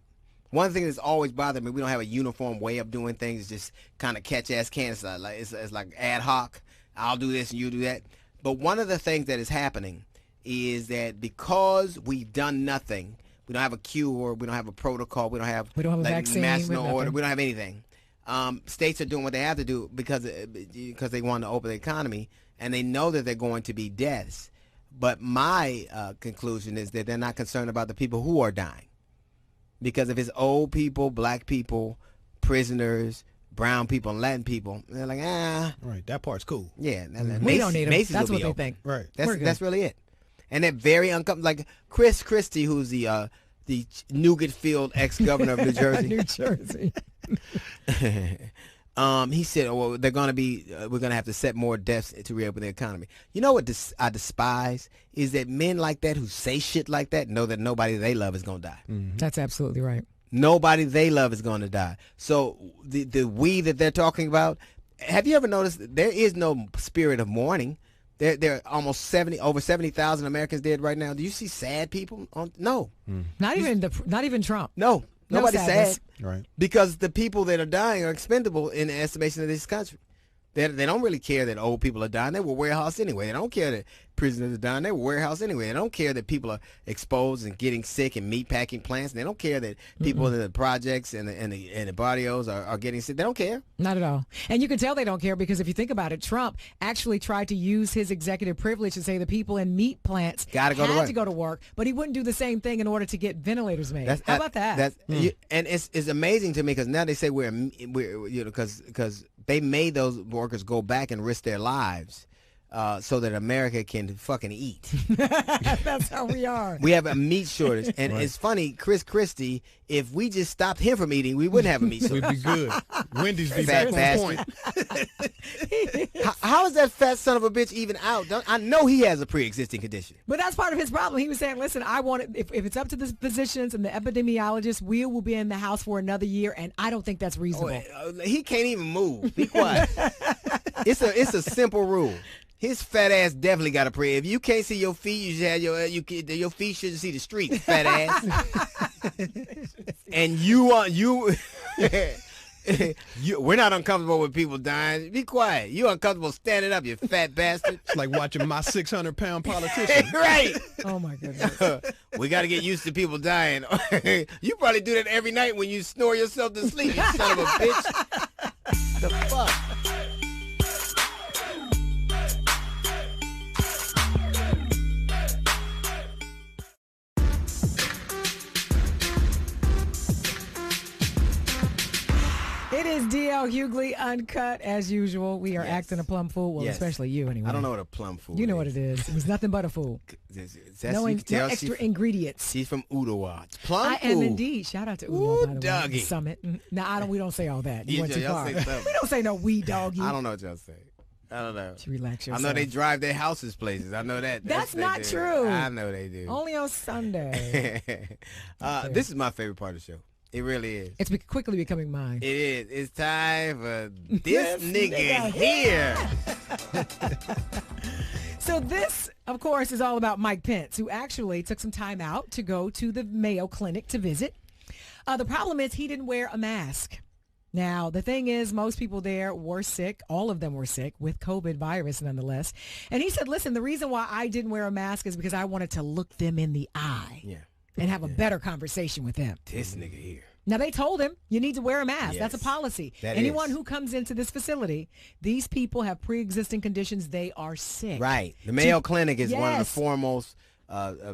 One thing that's always bothered me, we don't have a uniform way of doing things. It's just kind of catch-ass can. It's like ad hoc. I'll do this and you do that. But one of the things that is happening is that because we've done nothing, we don't have a cure, we don't have a protocol, we don't have
a vaccine,
national order, we don't have anything. States are doing what they have to do because they want to open the economy, and they know that they're going to be deaths. But my conclusion is that they're not concerned about the people who are dying. Because if it's old people, black people, prisoners, brown people, and Latin people, they're like,
Right, that part's cool.
Yeah.
We don't need them. That's what they think.
Right.
That's really it. And they're very uncomfortable. Like Chris Christie, who's the Nougat-filled ex-governor of New Jersey.
New Jersey.
He said, "Oh, well, we're going to have to set more deaths to reopen the economy." You know what I despise is that men like that who say shit like that know that nobody they love is going to die.
That's absolutely right.
Nobody they love is going to die. So the we that they're talking about, have you ever noticed there is no spirit of mourning? There are almost over 70,000 Americans dead right now. Do you see sad people? No.
Not even Trump.
No. Nobody's sad.
Right.
Because the people that are dying are expendable in the estimation of this country. They don't really care that old people are dying. They were warehouse anyway. They don't care that prisoners are dying. They were warehouse anyway. They don't care that people are exposed and getting sick in meatpacking plants. They don't care that people in the projects and the barrios are getting sick. They don't care.
Not at all. And you can tell they don't care because if you think about it, Trump actually tried to use his executive privilege to say the people in meat plants had to go to work, but he wouldn't do the same thing in order to get ventilators made. How about that?
And it's amazing to me because now they say we're because they made those workers go back and risk their lives so that America can fucking eat.
That's how we are.
We have a meat shortage. And It's funny, Chris Christie, if we just stopped him from eating, we wouldn't have a meat shortage.
We'd be good. Wendy's be
Fat
back on point.
How is that fat son of a bitch even out? I know he has a pre-existing condition.
But that's part of his problem. He was saying, listen, I want it, if it's up to the physicians and the epidemiologists, we will be in the house for another year, and I don't think that's reasonable.
He can't even move. Be quiet. It's a simple rule. His fat ass definitely got a pre. If you can't see your feet, you should have your feet shouldn't see the street, fat ass. And we're not uncomfortable with people dying. Be quiet. You uncomfortable standing up, you fat bastard.
It's like watching my 600-pound politician.
Right.
Oh my goodness.
We got to get used to people dying. You probably do that every night when you snore yourself to sleep, you son of a bitch. The fuck.
It is D.L. Hughley Uncut as usual. We are acting a plum fool. Well, especially you anyway.
I don't know what a plum fool is.
You know what it is. It was nothing but a fool. No extra ingredients.
She's from Udawa. Plum
I
fool.
am indeed. Shout out to Udawa, by the way.
Doggy.
Summit. Now, we don't say all that. You went too
y'all
far.
say something.
We don't say no we doggy.
I don't know what y'all say. I don't know.
Relax yourself.
I know they drive their houses places. I know that.
That's not true.
I know they do.
Only on Sunday.
This is my favorite part of the show. It really is.
It's quickly becoming mine.
It is. It's time for this nigga here.
So this, of course, is all about Mike Pence, who actually took some time out to go to the Mayo Clinic to visit. The problem is he didn't wear a mask. Now, the thing is, most people there were sick. All of them were sick with COVID virus, nonetheless. And he said, listen, the reason why I didn't wear a mask is because I wanted to look them in the eye.
Yeah.
And have a better conversation with them.
This nigga here.
Now, they told him you need to wear a mask.
Yes.
That's a policy.
That
Anyone
is.
who comes into this facility, these people have pre-existing conditions. They are sick.
Right. The Mayo Clinic is one of the
Yes.
foremost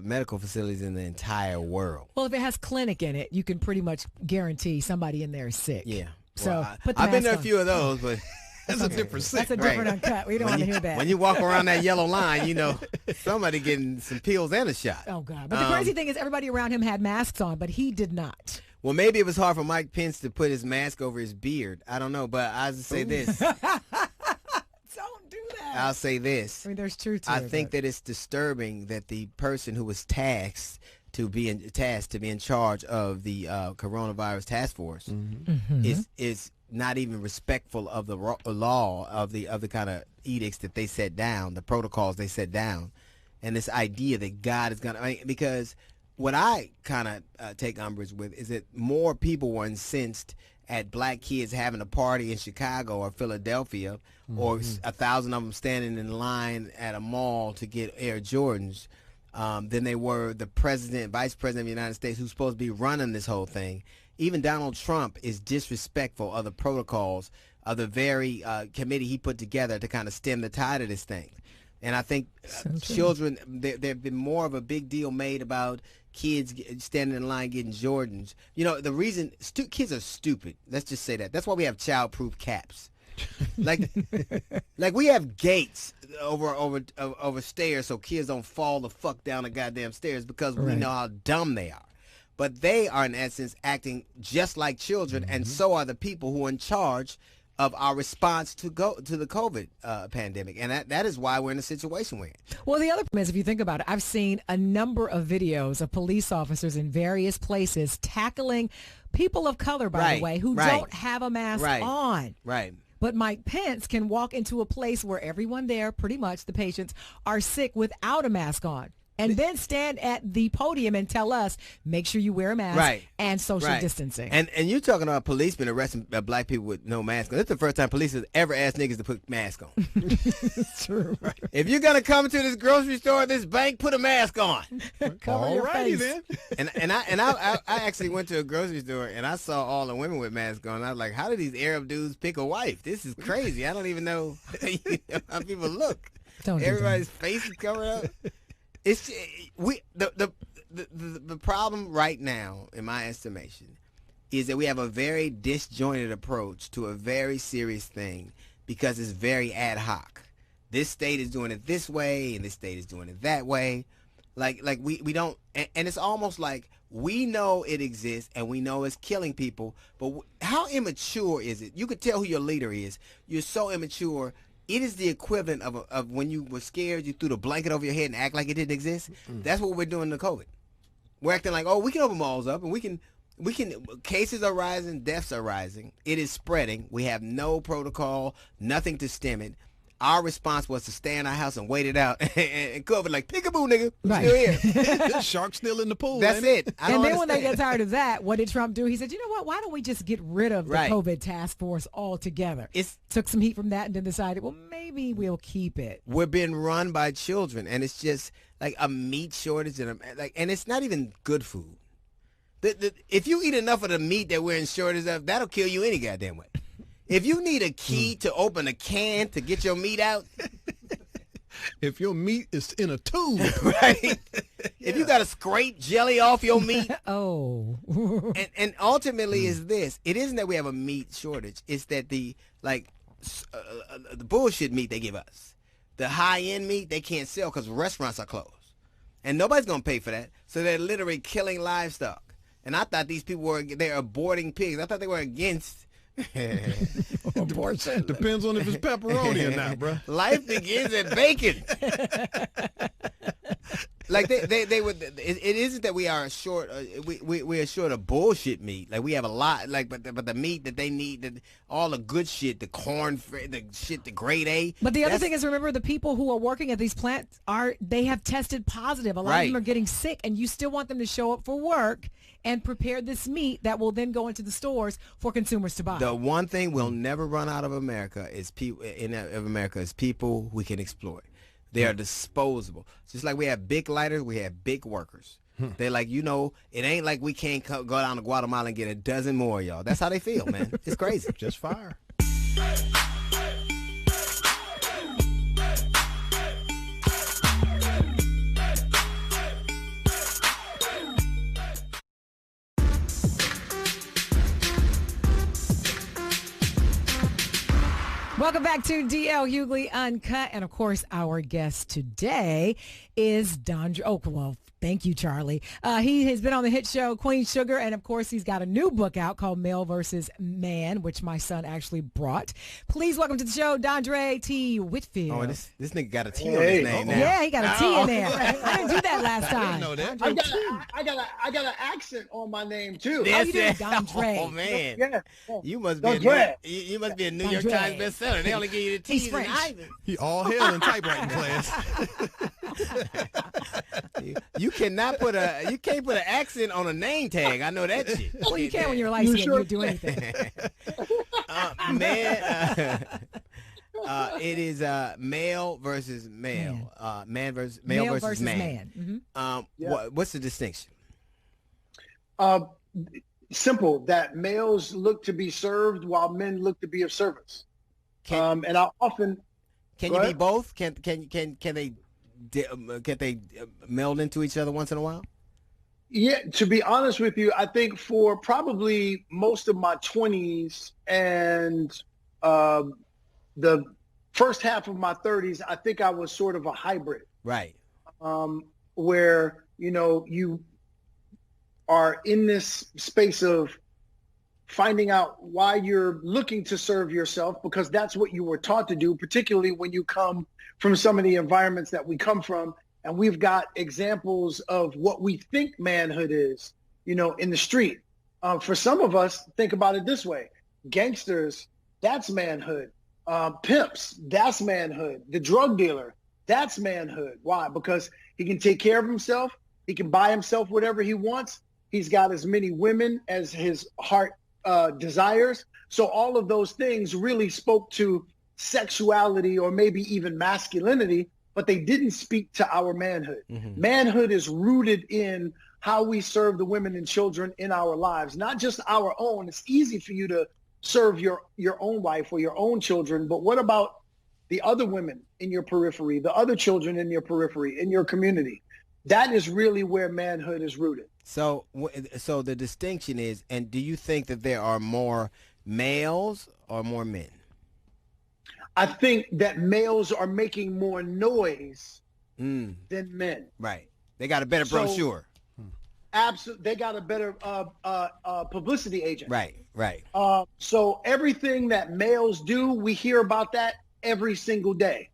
medical facilities in the entire world.
Well, if it has clinic in it, you can pretty much guarantee somebody in there is sick.
Yeah.
So
Well,
put the
I've been
mask
to a
on.
few of those, but
That's a different
That's a different uncut. We don't want to hear that.
When you walk around that yellow line, you know somebody getting some pills and a shot.
Oh, God. But the crazy thing is everybody around him had masks on, but he did not.
Well, maybe it was hard for Mike Pence to put his mask over his beard. I don't know, but I'll just say this.
Don't do that.
I'll say this.
I mean, there's truth to
I
it.
think
but-
that it's disturbing that the person who was tasked to be in charge of the coronavirus task force is not even respectful of the law of the kind of edicts that they set down, the protocols they set down, and this idea that God is gonna. Because what I kind of take umbrage with is that more people were incensed at black kids having a party in Chicago or Philadelphia, or 1,000 of them standing in line at a mall to get Air Jordans, than they were the president, vice president of the United States, who's supposed to be running this whole thing. Even Donald Trump is disrespectful of the protocols of the very committee he put together to kind of stem the tide of this thing. And I think children, there have been more of a big deal made about kids standing in line getting Jordans. You know, the reason kids are stupid. Let's just say that. That's why we have child-proof caps. like we have gates over stairs so kids don't fall the fuck down the goddamn stairs because we know how dumb they are. But they are in essence acting just like children, and so are the people who are in charge of our response to the COVID pandemic, and that is why we're in the situation we're in.
Well, the other problem is, if you think about it, I've seen a number of videos of police officers in various places tackling people of color, by the way, who don't have a mask on.
Right.
But Mike Pence can walk into a place where everyone there, pretty much the patients, are sick without a mask on. And then stand at the podium and tell us, make sure you wear a mask and social distancing.
And you're talking about policemen arresting black people with no mask on. That's the first time police has ever asked niggas to put masks on.
It's true. Right?
If you're going to come to this grocery store, this bank, put a mask on.
Cover your face.
then.
I actually went to a grocery store and I saw all the women with masks on. I was like, how do these Arab dudes pick a wife? This is crazy. I don't even know how people look. Everybody's face is covered up. It's the problem right now, in my estimation, is that we have a very disjointed approach to a very serious thing because it's very ad hoc. This state is doing it this way, and this state is doing it that way. Like we don't, and it's almost like we know it exists and we know it's killing people, but how immature is it? You could tell who your leader is. You're so immature. It is the equivalent of when you were scared, you threw the blanket over your head and act like it didn't exist. That's what we're doing to COVID. We're acting like, oh, we can open malls up and we can, cases are rising, deaths are rising. It is spreading. We have no protocol, nothing to stem it. Our response was to stay in our house and wait it out and COVID like, peekaboo, nigga, we're still here.
Shark's still in the pool.
That's it.
And then when they get tired of that, what did Trump do? He said, you know what, why don't we just get rid of the COVID task force altogether? Took some heat from that and then decided, well, maybe we'll keep it.
We're being run by children, and it's just like a meat shortage, and it's not even good food. If you eat enough of the meat that we're in shortage of, that'll kill you any goddamn way. If you need a key to open a can to get your meat out.
If your meat is in a tube.
Right. If you got to scrape jelly off your meat.
Oh.
and ultimately is this. It isn't that we have a meat shortage. It's that the bullshit meat they give us. The high-end meat they can't sell because restaurants are closed. And nobody's going to pay for that. So they're literally killing livestock. And I thought these people they're aborting pigs. I thought they were against
abortion.
Depends on if it's pepperoni or not, bro.
Life begins at bacon. Like they would. It isn't that we are short. We are short of bullshit meat. Like we have a lot. Like but the meat that they need, all the good shit, the corn, the shit, the grade A.
But the other thing is, remember, the people who are working at these plants they have tested positive. A lot of them are getting sick, and you still want them to show up for work and prepare this meat that will then go into the stores for consumers to buy.
The one thing we'll never run out of America is people we can exploit. They are disposable. Just like we have big lighters, we have big workers. They're like, you know, it ain't like we can't go down to Guatemala and get a dozen more, y'all. That's how they feel, man. It's crazy.
Just fire.
Welcome back to DL Hughley Uncut. And of course, our guest today is Dondre. Oh, well, thank you, Charlie. He has been on the hit show Queen Sugar. And of course, he's got a new book out called Male versus Man, which my son actually brought. Please welcome to the show, Dondre T. Whitfield.
Oh, this nigga got a T on his name now.
Yeah, he got a T in there. I didn't do that last time.
I didn't know that.
I got an accent on my name too.
That's
it, Dondre?
Oh man,
yeah.
You must be you must be a New York Times bestseller. They only give you the T's and I's.
He all hell in typewriting class.
You cannot put you can't put an accent on a name tag. I know that shit.
Well, you can when you're licensed. You do anything.
It is male versus male. Man versus male versus man.
Mm-hmm.
What's the distinction?
Simple. That males look to be served while men look to be of service. And I often
can you be both? Can they meld into each other once in a while?
Yeah, to be honest with you, I think for probably most of my 20s and the first half of my 30s, I think I was sort of a hybrid.
Right.
Where, you know, you are in this space of finding out why you're looking to serve yourself, because that's what you were taught to do, particularly when you come from some of the environments that we come from. And we've got examples of what we think manhood is, you know, in the street. For some of us, think about it this way. Gangsters, that's manhood. Pimps, that's manhood. The drug dealer, that's manhood. Why? Because he can take care of himself. He can buy himself whatever he wants. He's got as many women as his heart desires. So all of those things really spoke to sexuality or maybe even masculinity, but they didn't speak to our manhood. Mm-hmm. Manhood is rooted in how we serve the women and children in our lives, not just our own. It's easy for you to serve your own wife or your own children, but what about the other women in your periphery, the other children in your periphery, in your community? That is really where manhood is rooted.
So the distinction is, and do you think that there are more males or more men?
I think that males are making more noise than men.
Right. They got a better brochure.
Absolutely. They got a better publicity agent.
Right.
So everything that males do, we hear about that every single day.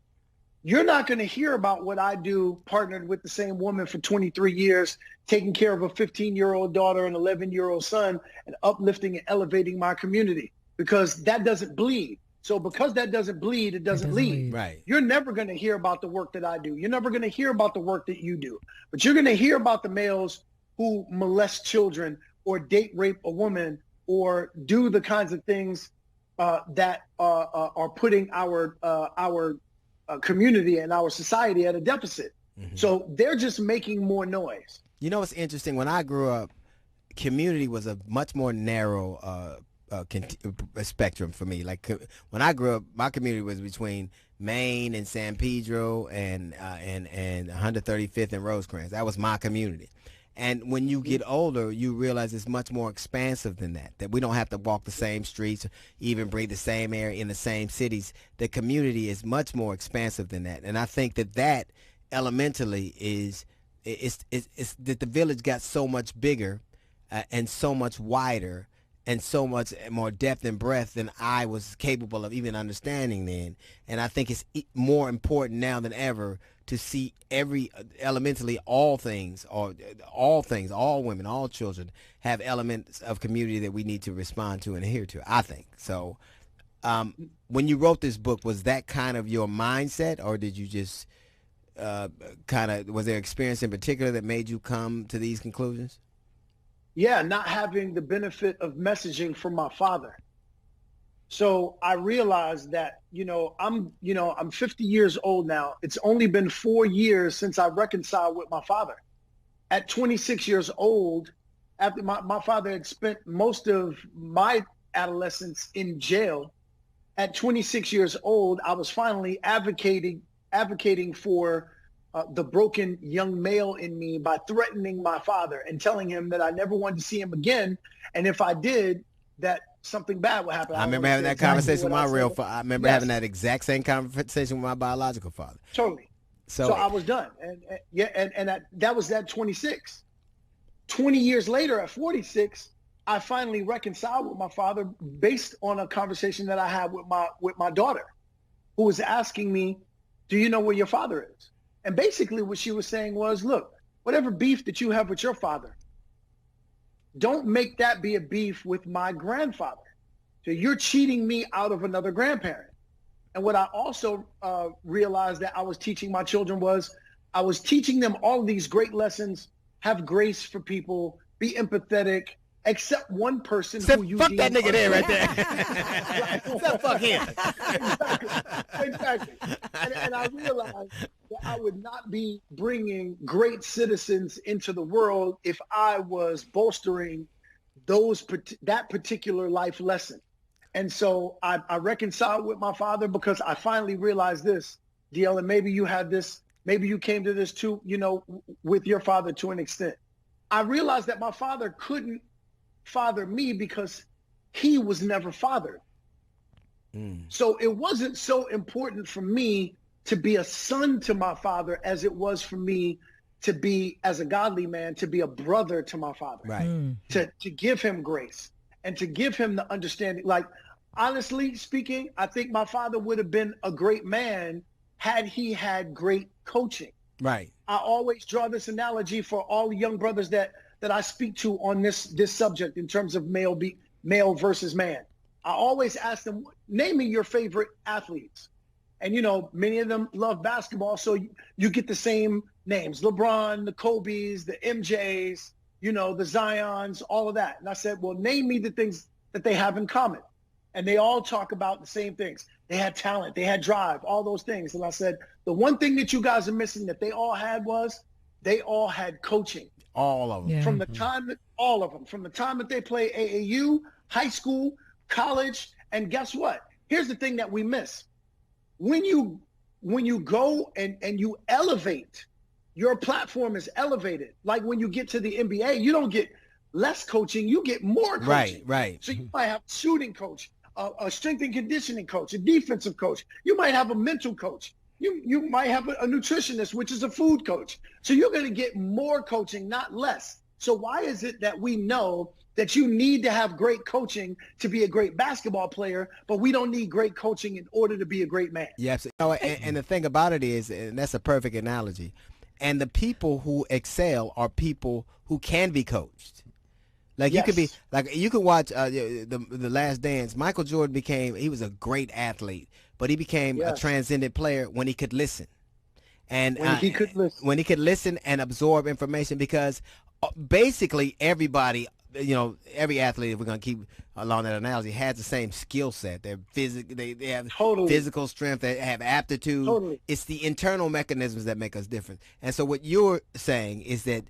You're not going to hear about what I do partnered with the same woman for 23 years, taking care of a 15-year-old daughter and 11-year-old son and uplifting and elevating my community, because that doesn't bleed. So because that doesn't bleed, it doesn't lead.
Right.
You're never going to hear about the work that I do. You're never going to hear about the work that you do. But you're going to hear about the males who molest children or date rape a woman or do the kinds of things that are putting our community and our society at a deficit. Mm-hmm. So they're just making more noise.
You know, what's interesting? When I grew up, community was a much more narrow spectrum for me. Like when I grew up, my community was between Maine and San Pedro and 135th and Rosecrans. That was my community. And when you get older, you realize it's much more expansive than that, that we don't have to walk the same streets, even breathe the same air in the same cities. The community is much more expansive than that. And I think that elementally is that the village got so much bigger and so much wider and so much more depth and breadth than I was capable of even understanding then. And I think it's more important now than ever to see elementally all women, all children have elements of community that we need to respond to and adhere to, I think. So when you wrote this book, was that kind of your mindset, or did you just was there experience in particular that made you come to these conclusions?
Yeah, not having the benefit of messaging from my father. So I realized that, I'm 50 years old now. It's only been 4 years since I reconciled with my father. at 26 years old, after my father had spent most of my adolescence in jail, at 26 years old, I was finally advocating for the broken young male in me by threatening my father and telling him that I never wanted to see him again, and if I did, that something bad would happen.
I remember having that conversation with my real father. I remember having that exact same conversation with my biological father.
Totally. So I was done, and that was at 26. 20 years later, at 46, I finally reconciled with my father based on a conversation that I had with my daughter, who was asking me, "Do you know where your father is?" And basically what she was saying was, "Look, whatever beef that you have with your father, don't make that be a beef with my grandfather. So you're cheating me out of another grandparent." And what I also realized that I was teaching my children was I was teaching them all of these great lessons: have grace for people, be empathetic, accept one person who you
fuck
deem
that nigga there right there.
Except fuck him. Exactly. And I realized that I would not be bringing great citizens into the world if I was bolstering that particular life lesson. And so I reconciled with my father because I finally realized this, DL, and maybe you had this, maybe you came to this too, with your father to an extent. I realized that my father couldn't father me because he was never fathered. So it wasn't so important for me to be a son to my father as it was for me to be, as a godly man, to be a brother to my father.
Right.
To give him grace and to give him the understanding. Like, honestly speaking, I think my father would have been a great man had he had great coaching.
Right.
I always draw this analogy for all the young brothers that I speak to on this subject in terms of male versus man. I always ask them, name me your favorite athletes. And, many of them love basketball, so you get the same names: LeBron, the Kobe's, the MJ's, the Zions, all of that. And I said, well, name me the things that they have in common. And they all talk about the same things. They had talent, they had drive, all those things. And I said, the one thing that you guys are missing that they all had was they all had coaching.
All of them.
Yeah.
From the time that they play AAU, high school, college, and guess what? Here's the thing that we miss. When you go and you elevate, your platform is elevated. Like when you get to the NBA, you don't get less coaching, you get more coaching.
Right.
So you might have a shooting coach, a strength and conditioning coach, a defensive coach. You might have a mental coach. You might have a nutritionist, which is a food coach. So you're going to get more coaching, not less. So why is it that we know that you need to have great coaching to be a great basketball player, but we don't need great coaching in order to be a great man?
Yes. And the thing about it is, and that's a perfect analogy, and the people who excel are people who can be coached. Like you can watch the Last Dance. Michael Jordan he was a great athlete, but he became a transcendent player when he could listen. And
when he could listen
and absorb information, because basically everybody, every athlete, if we're going to keep along that analogy, has the same skill set. They're they have physical strength, they have aptitude.
Totally.
It's the internal mechanisms that make us different. And so what you're saying is that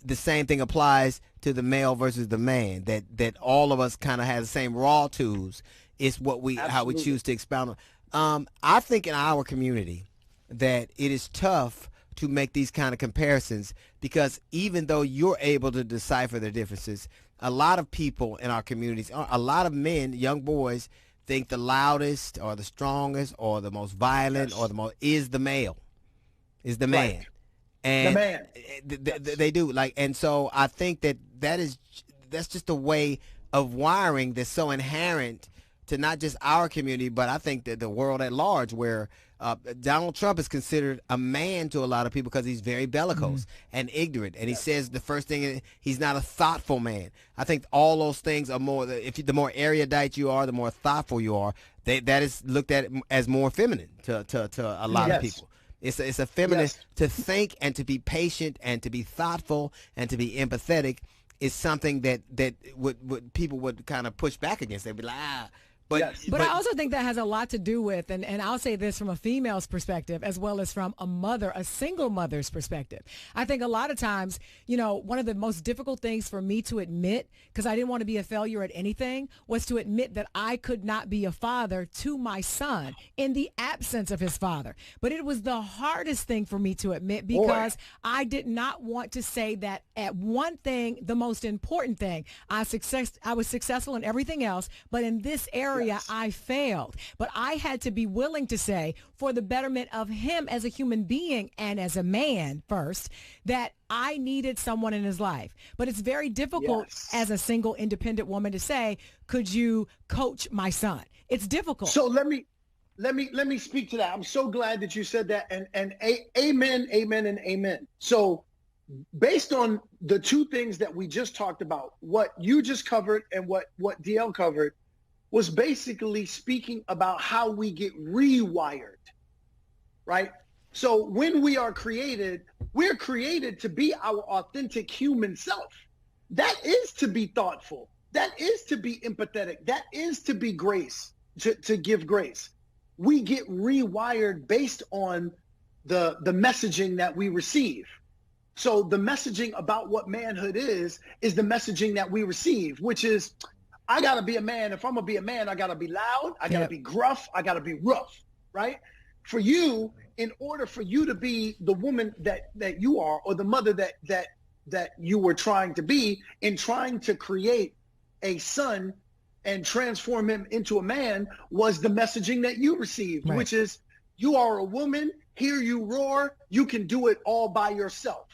the same thing applies to the male versus the man, that all of us kind of have the same raw tools. It's what how we choose to expound on. I think in our community that it is tough to make these kind of comparisons, because even though you're able to decipher the differences, a lot of people in our communities, a lot of men, young boys, think the loudest or the strongest or the most violent or is the male, is the man.
Right.
And
the man.
They do. And so I think that's just a way of wiring that's so inherent to not just our community, but I think that the world at large, where Donald Trump is considered a man to a lot of people because he's very bellicose and ignorant, and he says the first thing, he's not a thoughtful man. I think all those things are more, the more erudite you are, the more thoughtful you are, that is looked at as more feminine to a lot of people. It's a feminine to think and to be patient and to be thoughtful and to be empathetic is something that would people would kind of push back against. They'd be like,
But I also think that has a lot to do with, and I'll say this from a female's perspective as well as from a single mother's perspective. I think a lot of times, one of the most difficult things for me to admit, because I didn't want to be a failure at anything, was to admit that I could not be a father to my son in the absence of his father. But it was the hardest thing for me to admit because I did not want to say that at one thing, the most important thing, I was successful in everything else, but in this area, I failed. But I had to be willing to say, for the betterment of him as a human being and as a man first, that I needed someone in his life. But it's very difficult as a single independent woman to say, could you coach my son? It's difficult.
So let me speak to that. I'm so glad that you said that, and amen, amen, and amen. So based on the two things that we just talked about, what you just covered and what DL covered, was basically speaking about how we get rewired, right? So when we are created, we're created to be our authentic human self. That is to be thoughtful. That is to be empathetic. That is to be grace, to give grace. We get rewired based on the messaging that we receive. So the messaging about what manhood is the messaging that we receive, which is, I got to be a man. If I'm going to be a man, I got to be loud. I got to be gruff. I got to be rough, right? For you, in order for you to be the woman that you are, or the mother that you were trying to be, in trying to create a son and transform him into a man, was the messaging that you received, which is, you are a woman, hear you roar, you can do it all by yourself.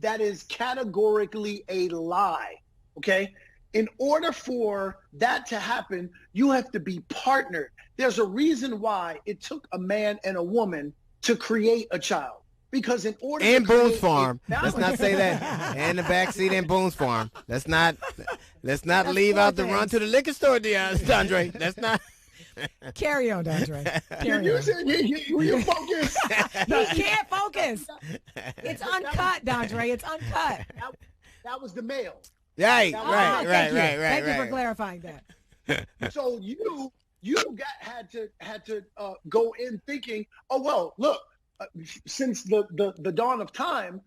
That is categorically a lie, okay? In order for that to happen, you have to be partnered. There's a reason why it took a man and a woman to create a child. Because in order
and
to
Boone's Farm, let's not say that. And the backseat and Boone's Farm. Let's not leave out the run to the liquor store, DeAndre. Let's not.
Carry on, DeAndre.
You focus.
You can't focus. It's uncut, DeAndre. It's uncut.
That was the male.
Right.
Thank you for clarifying that.
So you had to go in thinking, oh well, look, since the dawn of time,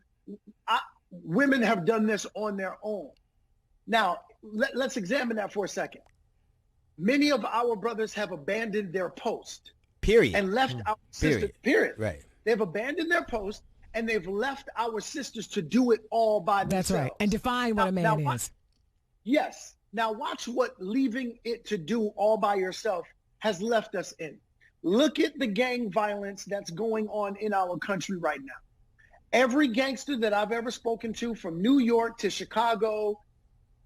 women have done this on their own. Now let's examine that for a second. Many of our brothers have abandoned their post.
Period.
And left our sisters. Period.
Right.
They've abandoned their post and they've left our sisters to do it all by themselves.
That's right. And define what a man is.
Yes. Now watch what leaving it to do all by yourself has left us in. Look at the gang violence that's going on in our country right now. Every gangster that I've ever spoken to, from New York to Chicago,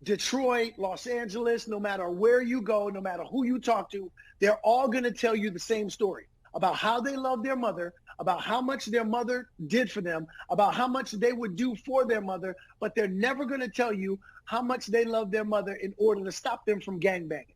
Detroit, Los Angeles, no matter where you go, no matter who you talk to, they're all going to tell you the same story about how they love their mother, about how much their mother did for them, about how much they would do for their mother, but they're never going to tell you how much they love their mother in order to stop them from gangbanging.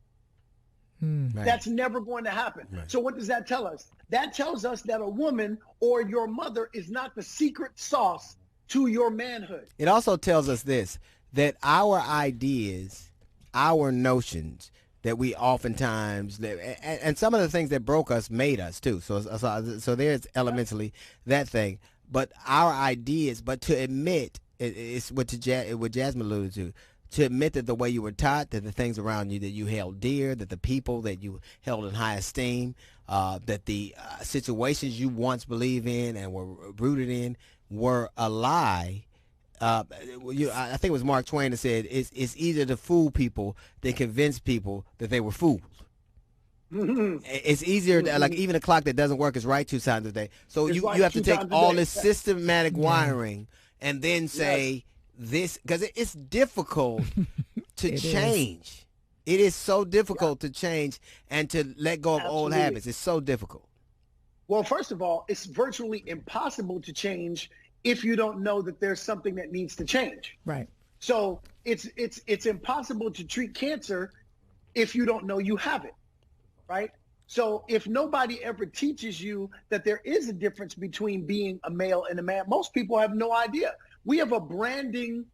Right.
That's never going to happen. Right. So what does that tell us? That tells us that a woman or your mother is not the secret sauce to your manhood.
It also tells us this, that our ideas, our notions that we oftentimes, and some of the things that broke us made us too. So there's elementally that thing. But our ideas, but to admit, it's what Jasmine alluded to admit that the way you were taught, that the things around you that you held dear, that the people that you held in high esteem, that the situations you once believed in and were rooted in were a lie. I think it was Mark Twain that said, it's easier to fool people than convince people that they were fooled. It's easier, like even a clock that doesn't work is right 2 times a day. So you have to take all this systematic wiring and then say this, because it's difficult to change. It is so difficult to change and to let go of old habits. It's so difficult.
Well, first of all, it's virtually impossible to change if you don't know that there's something that needs to change.
Right.
So it's impossible to treat cancer if you don't know you have it, right? So if nobody ever teaches you that there is a difference between being a male and a man, most people have no idea. We have a branding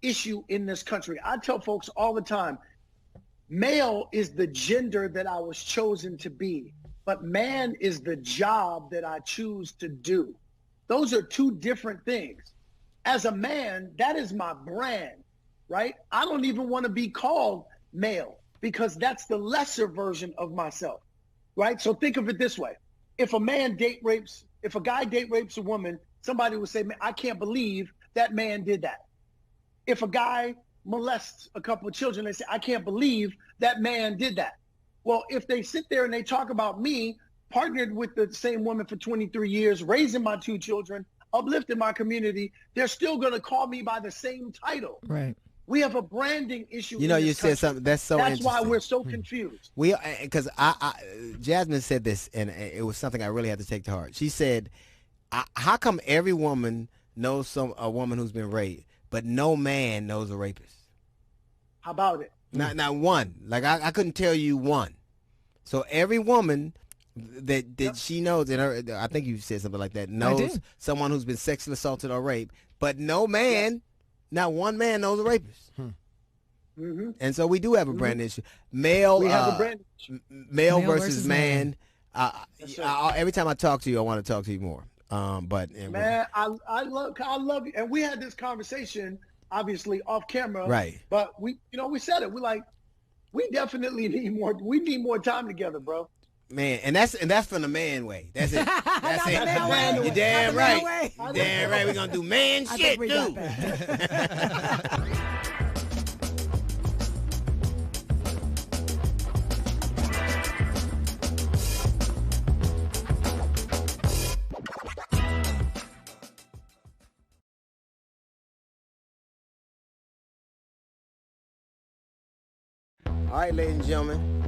issue in this country. I tell folks all the time, Male is the gender that I was chosen to be, but man is the job that I choose to do. Those are two different things. As a man, that is my brand, right? I don't even want to be called male because that's the lesser version of myself, right? So think of it this way. If a guy date rapes a woman, somebody would say, man, I can't believe that man did that. If a guy molests a couple of children, they say, I can't believe that man did that. Well, if they sit there and they talk about me, partnered with the same woman for 23 years, raising my 2 children, uplifting my community, they're still going to call me by the same title.
Right.
We have a branding issue.
You know,
in
you
this
said
country.
something that's so
That's
interesting.
why we're so confused.
Because Jasmine said this, and it was something I really had to take to heart. She said, how come every woman knows a woman who's been raped, but no man knows a rapist?
How about it?
Not one. Like, I couldn't tell you one. So every woman that she knows, and I think you said something like that, knows someone who's been sexually assaulted or raped, but no man, not one man knows a rapist.
Mm-hmm.
And so we do have a brand issue. Male,
we have a brand issue.
Male versus man. Every time I talk to you, I want to talk to you more.
Man, I love you. And we had this conversation, obviously off camera.
Right.
But we said it. We definitely need more. We need more time together, bro.
Man, and that's from the man way. That's it. That's it.
Man
You're damn right. You're damn right. We're gonna do man shit too. All right, ladies and gentlemen,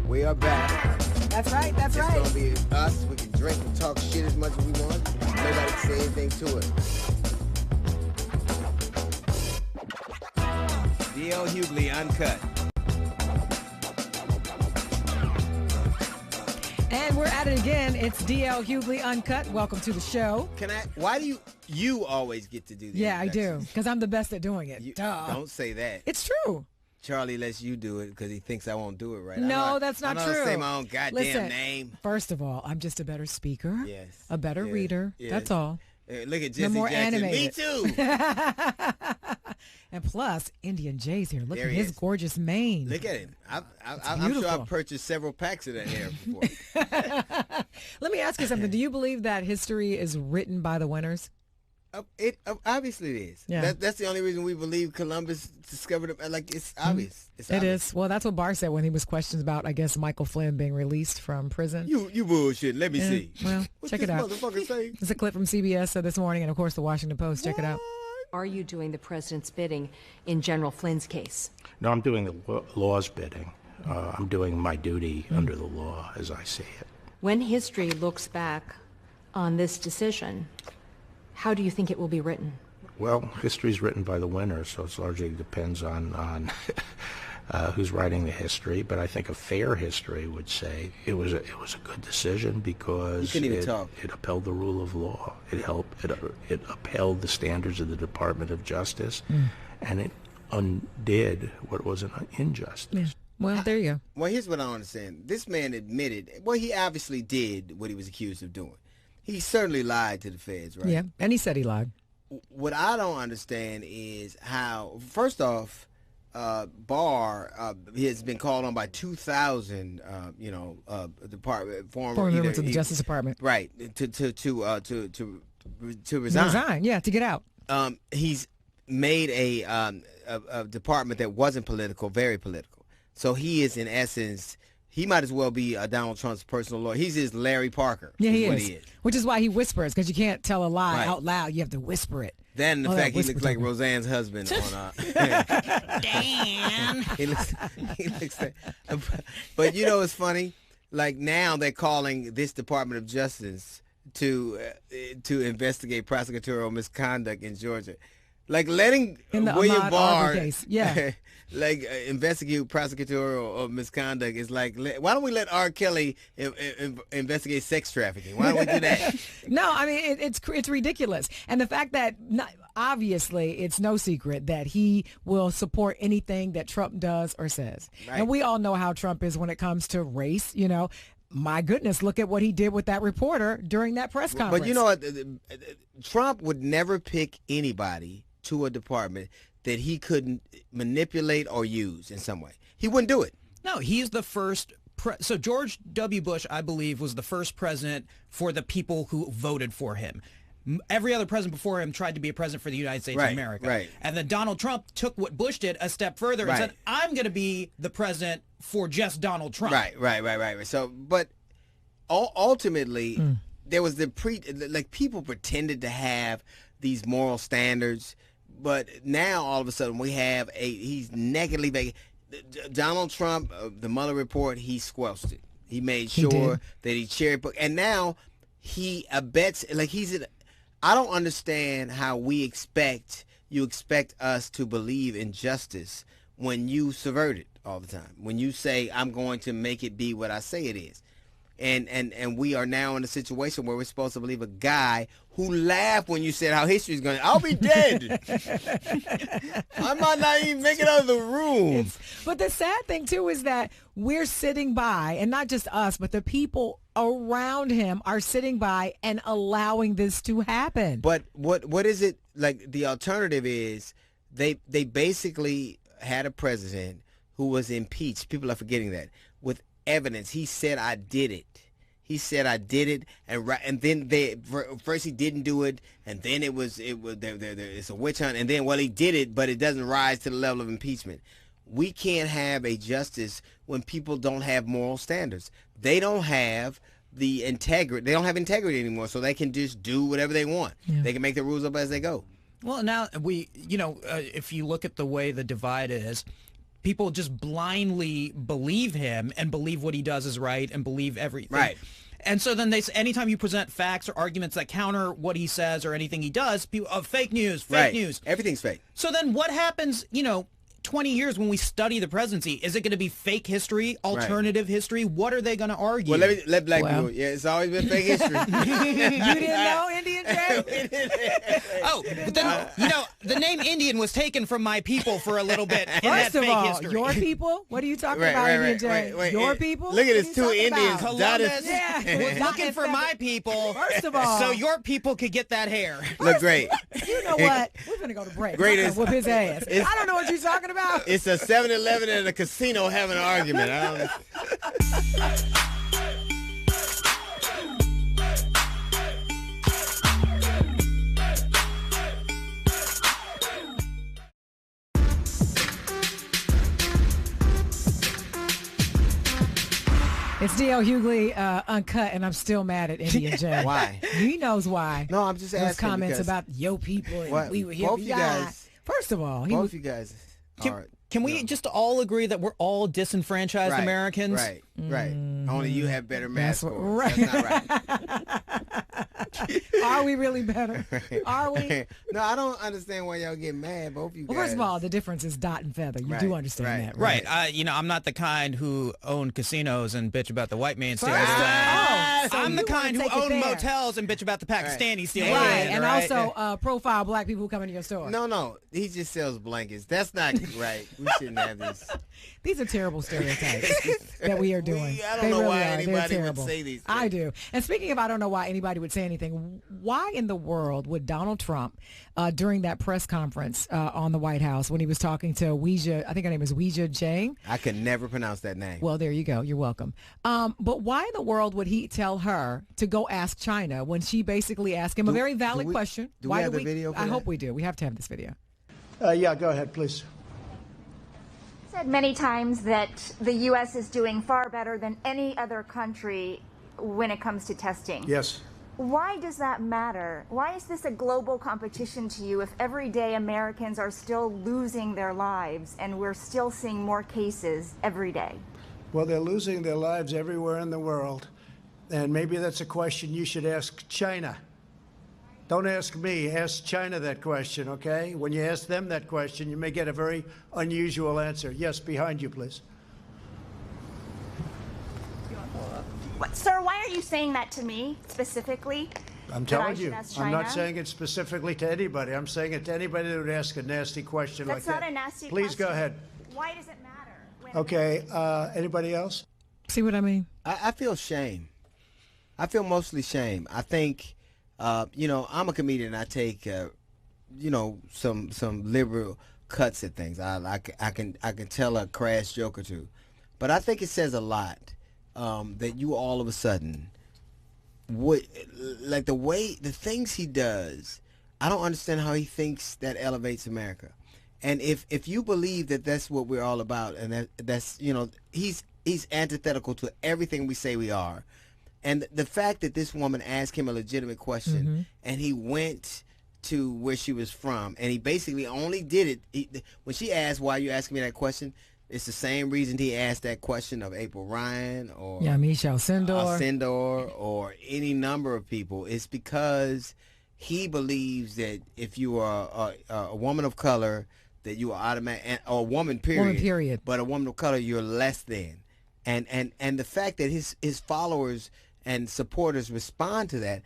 we are back.
That's right. That's
it's
right.
It's going to be us. We can drink and talk shit as much as we want. Nobody can say anything to it. D.L. Hughley, Uncut.
And we're at it again. It's D.L. Hughley, Uncut. Welcome to the show.
Why do you always get to do that?
Yeah, I do. Because I'm the best at doing it. Duh.
Don't say that.
It's true.
Charlie lets you do it because he thinks I won't do it right.
No, that's not true.
I say my own goddamn name.
First of all, I'm just a better speaker.
Yes.
A better reader. Yes. That's all.
Look at Jesse
more
Jackson.
Animated.
Me too.
And plus, Indian Jay's here. Look
there
at his gorgeous mane.
Look at him. I'm sure I've purchased several packs of that hair before.
Let me ask you something. Do you believe that history is written by the winners?
It obviously it is.
Yeah.
That's the only reason we believe Columbus discovered it. Like, it's obvious. It's
It
obvious.
is. Well, that's what Barr said when he was questioned about, I guess, Michael Flynn being released from prison.
You bullshit. Let me see.
Well,
What's
check it out.
Motherfucker say?
It's a clip from CBS this morning, and of course the Washington Post. Check it out.
Are you doing the president's bidding in General Flynn's case?
No, I'm doing the law's bidding. I'm doing my duty under the law as I see it.
When history looks back on this decision, how do you think it will be written?
Well, history is written by the winners, so it largely depends on who's writing the history. But I think a fair history would say it was a good decision because it upheld the rule of law. It upheld the standards of the Department of Justice, and it undid what was an injustice.
Yeah. Well, there you go.
Well, here's what I don't understand. This man admitted, well, he obviously did what he was accused of doing. He certainly lied to the feds, right?
Yeah, and he said he lied.
What I don't understand is how, first off, Barr has been called on by 2,000,
former members of the Justice Department,
right, to resign.
Yeah, to get out.
He's made a department that wasn't political, very political. So he is, in essence, he might as well be Donald Trump's personal lawyer. He's his Larry Parker.
Yeah,
he
is. Which is why he whispers, because you can't tell a lie
Right.
out loud. You have to whisper it.
Then the fact he looks like Roseanne's husband on
Dan.
he looks like, but you know it's funny? Like now they're calling this Department of Justice to investigate prosecutorial misconduct in Georgia. Like letting William
Ahmaud
Barr
Arbery case. Yeah.
investigate prosecutorial misconduct is like, why don't we let R. Kelly investigate sex trafficking? Why don't we do that?
No, I mean it's ridiculous, and the fact that obviously, it's no secret that he will support anything that Trump does or says.
Right.
And we all know how Trump is when it comes to race, you know. My goodness, look at what he did with that reporter during that press conference.
But you know what? Trump would never pick anybody to a department that he couldn't manipulate or use in some way. He wouldn't do it.
No, he's the first. So George W. Bush, I believe, was the first president for the people who voted for him. Every other president before him tried to be a president for the United States of America.
Right.
And then Donald Trump took what Bush did a step further and said, I'm going to be the president for just Donald Trump.
Right. So, but ultimately, there was people pretended to have these moral standards, but now all of a sudden we have he's nakedly vague. Donald Trump, the Mueller report, he squelched it. He made sure that he cherry picked, and now he abets I don't understand how you expect us to believe in justice when you subvert it all the time. When you say, I'm going to make it be what I say it is. And we are now in a situation where we're supposed to believe a guy who laughed when you said how history's going to, I'll be dead. I might not even make it out of the room.
But the sad thing, too, is that we're sitting by, and not just us, but the people around him are sitting by and allowing this to happen.
But what is it, like, the alternative is they basically had a president who was impeached. People are forgetting that. With evidence. He said, I did it. He said, I did it, and then first he didn't do it, and then it's a witch hunt, and then, well, he did it, but it doesn't rise to the level of impeachment. We can't have a justice when people don't have moral standards. They don't have the integrity. They don't have integrity anymore, so they can just do whatever they want. Yeah. They can make the rules up as they go.
Well, now if you look at the way the divide is, people just blindly believe him and believe what he does is right and believe everything.
Right.
And so then anytime you present facts or arguments that counter what he says or anything he does, people, fake news.
Everything's fake.
So then what happens, 20 years when we study the presidency? Is it going to be fake history, alternative history? What are they going to argue?
Well, let black people. Yeah, it's always been fake history.
You didn't know, Indian Jay?
But then, the name Indian was taken from my people for a little bit in
First
that
of
fake
all,
history.
your people? What are you talking about, Indian Jay? Your people?
Look at this, two Indians.
Columbus was looking for my people.
First of all.
So your people could get that hair.
Look great.
You know what? We're going to go to break.
Greatest.
Whip his ass. I don't know what you're talking about.
It's a 7-Eleven and a casino having an argument.
It's D.L. Hughley Uncut, and I'm still mad at Indian Jay.
Why?
He knows why.
No, I'm just asking.
Those comments about yo people and we were here.
Both you guys.
First of all,
both you guys.
Can we just all agree that we're all disenfranchised Americans?
Right. Only you have better math scores.
Right.
That's not
right. Are we really better? Are we?
No, I don't understand why y'all get mad. Both you guys.
Well, first of all, the difference is dot and feather. You do understand that,
right? I'm not the kind who own casinos and bitch about the white man stealing.
So
I'm the kind who own motels and bitch about the Pakistani stealing.
Right, and also profile black people who come into your store.
No, he just sells blankets. That's not right. We shouldn't have this.
These are terrible stereotypes that we are doing.
I don't know why anybody would say these things.
I do. And speaking of I don't know why anybody would say anything, why in the world would Donald Trump, during that press conference on the White House when he was talking to Weijia, I think her name is Weijia Jiang.
I could never pronounce that name.
Well, there you go. You're welcome. But why in the world would he tell her to go ask China when she basically asked him a very valid question?
Do we have the video for
I
that?
hope we do. We have to have this video.
Yeah, go ahead, please.
Said many times that the U.S. is doing far better than any other country when it comes to testing.
Yes.
Why does that matter? Why is this a global competition to you if everyday Americans are still losing their lives and we're still seeing more cases every day?
Well, they're losing their lives everywhere in the world, and maybe that's a question you should ask China. Don't ask me, ask China that question, okay? When you ask them that question, you may get a very unusual answer. Yes, behind you, please.
Sir, why are you saying that to me specifically?
I'm
that I
telling
should
you.
ask
I'm not
China?
saying it specifically to anybody. I'm saying it to anybody that would ask a nasty question
That's
like
not
that.
a nasty
Please
question.
go ahead.
Why does it matter?
Okay. Anybody else?
See what I mean?
I feel shame. I feel mostly shame. I think, you know, I'm a comedian. I take, you know, some liberal cuts at things. I can tell a crass joke or two, but I think it says a lot that you all of a sudden would like the things he does. I don't understand how he thinks that elevates America. And if you believe that that's what we're all about, and that's you know he's antithetical to everything we say we are, and the fact that this woman asked him a legitimate question and he went to where she was from, and he basically only did it when she asked, "Why are you asking me that question?" It's the same reason he asked that question of April Ryan or
Michelle Sindor.
Or any number of people. It's because he believes that if you are a woman of color, that you are automatic, or a woman period, but a woman of color, you're less than. And the fact that his followers and supporters respond to that,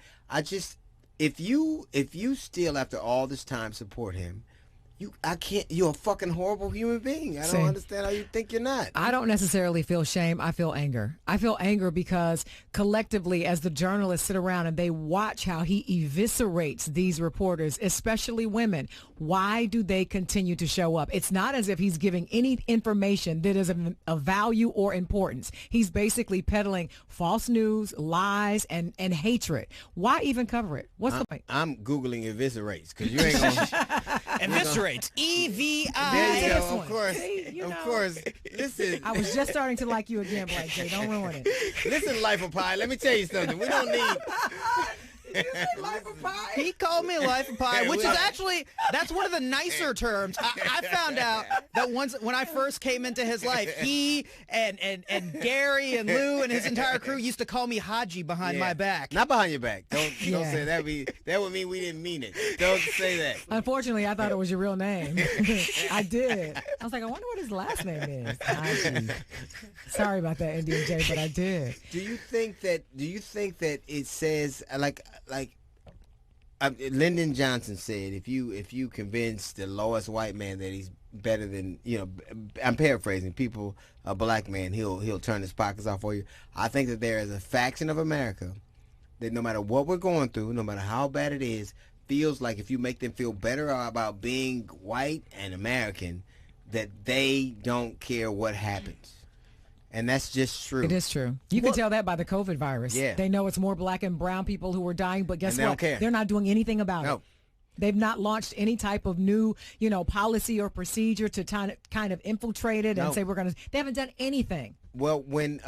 if you still after all this time support him, you're a fucking horrible human being. I don't understand how you think you're not.
I don't necessarily feel shame. I feel anger. I feel anger because collectively, as the journalists sit around and they watch how he eviscerates these reporters, especially women, why do they continue to show up? It's not as if he's giving any information that is of value or importance. He's basically peddling false news, lies, and hatred. Why even cover it? What's the point?
I'm Googling eviscerates because you ain't gonna...
Eviscerates. E-V-I.
There you go. Of course.
See,
of course. Listen.
I was just starting to like you again, Black J. Don't ruin it.
Listen, Life of Pi, let me tell you something. We don't need...
He called me a life of pie, which is actually, that's one of the nicer terms. I found out that when I first came into his life, he and Gary and Lou and his entire crew used to call me Haji behind my back.
Not behind your back. Don't say that. That would mean we didn't mean it. Don't say that.
Unfortunately, I thought it was your real name. I did. I was like, I wonder what his last name is. Haji. Sorry about that, Indian J, but I did.
Do you think that it says like Lyndon Johnson said, if you convince the lowest white man that he's better than, you know, I'm paraphrasing, a black man, he'll turn his pockets off for you. I think that there is a faction of America that no matter what we're going through, no matter how bad it is, feels like if you make them feel better about being white and American, that they don't care what happens. And that's just true.
It is true. You can tell that by the COVID virus.
Yeah.
They know it's more black and brown people who are dying, but guess
And they
what?
don't care.
They're not doing anything about it. They've not launched any type of new, policy or procedure to kind of infiltrate it and say they haven't done anything.
Well, when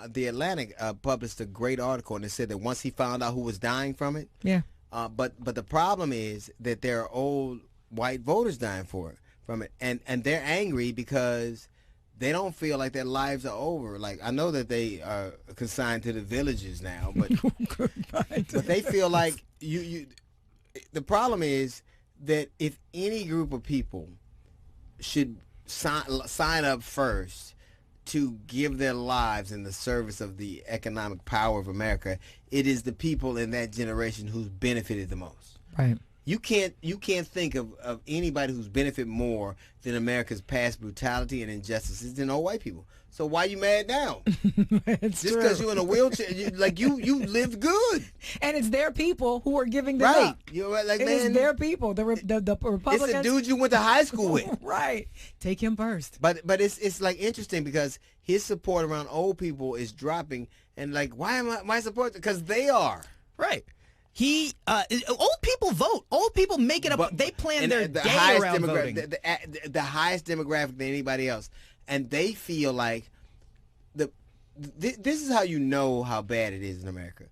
the Atlantic published a great article and it said that once he found out who was dying from it, but the problem is that there are old white voters dying from it, and they're angry because they don't feel like their lives are over. Like, I know that they are consigned to the villages now, but but they feel like you. The problem is that if any group of people should sign up first to give their lives in the service of the economic power of America, it is the people in that generation who's benefited the most.
Right.
You can't think of anybody who's benefited more than America's past brutality and injustices than old white people. So why you mad now? Just because you're in a wheelchair, you lived good.
And it's their people who are giving them
right.
up.
You're right, like,
It
man,
is their people. The Republicans.
It's a dude you went to high school with.
Right. Take him first.
But it's like interesting because his support around old people is dropping, and like, why am I support? Because they are.
Right. Old people vote. Old people make it up. They plan their day around voting.
The highest demographic than anybody else, and they feel like this is how you know how bad it is in America.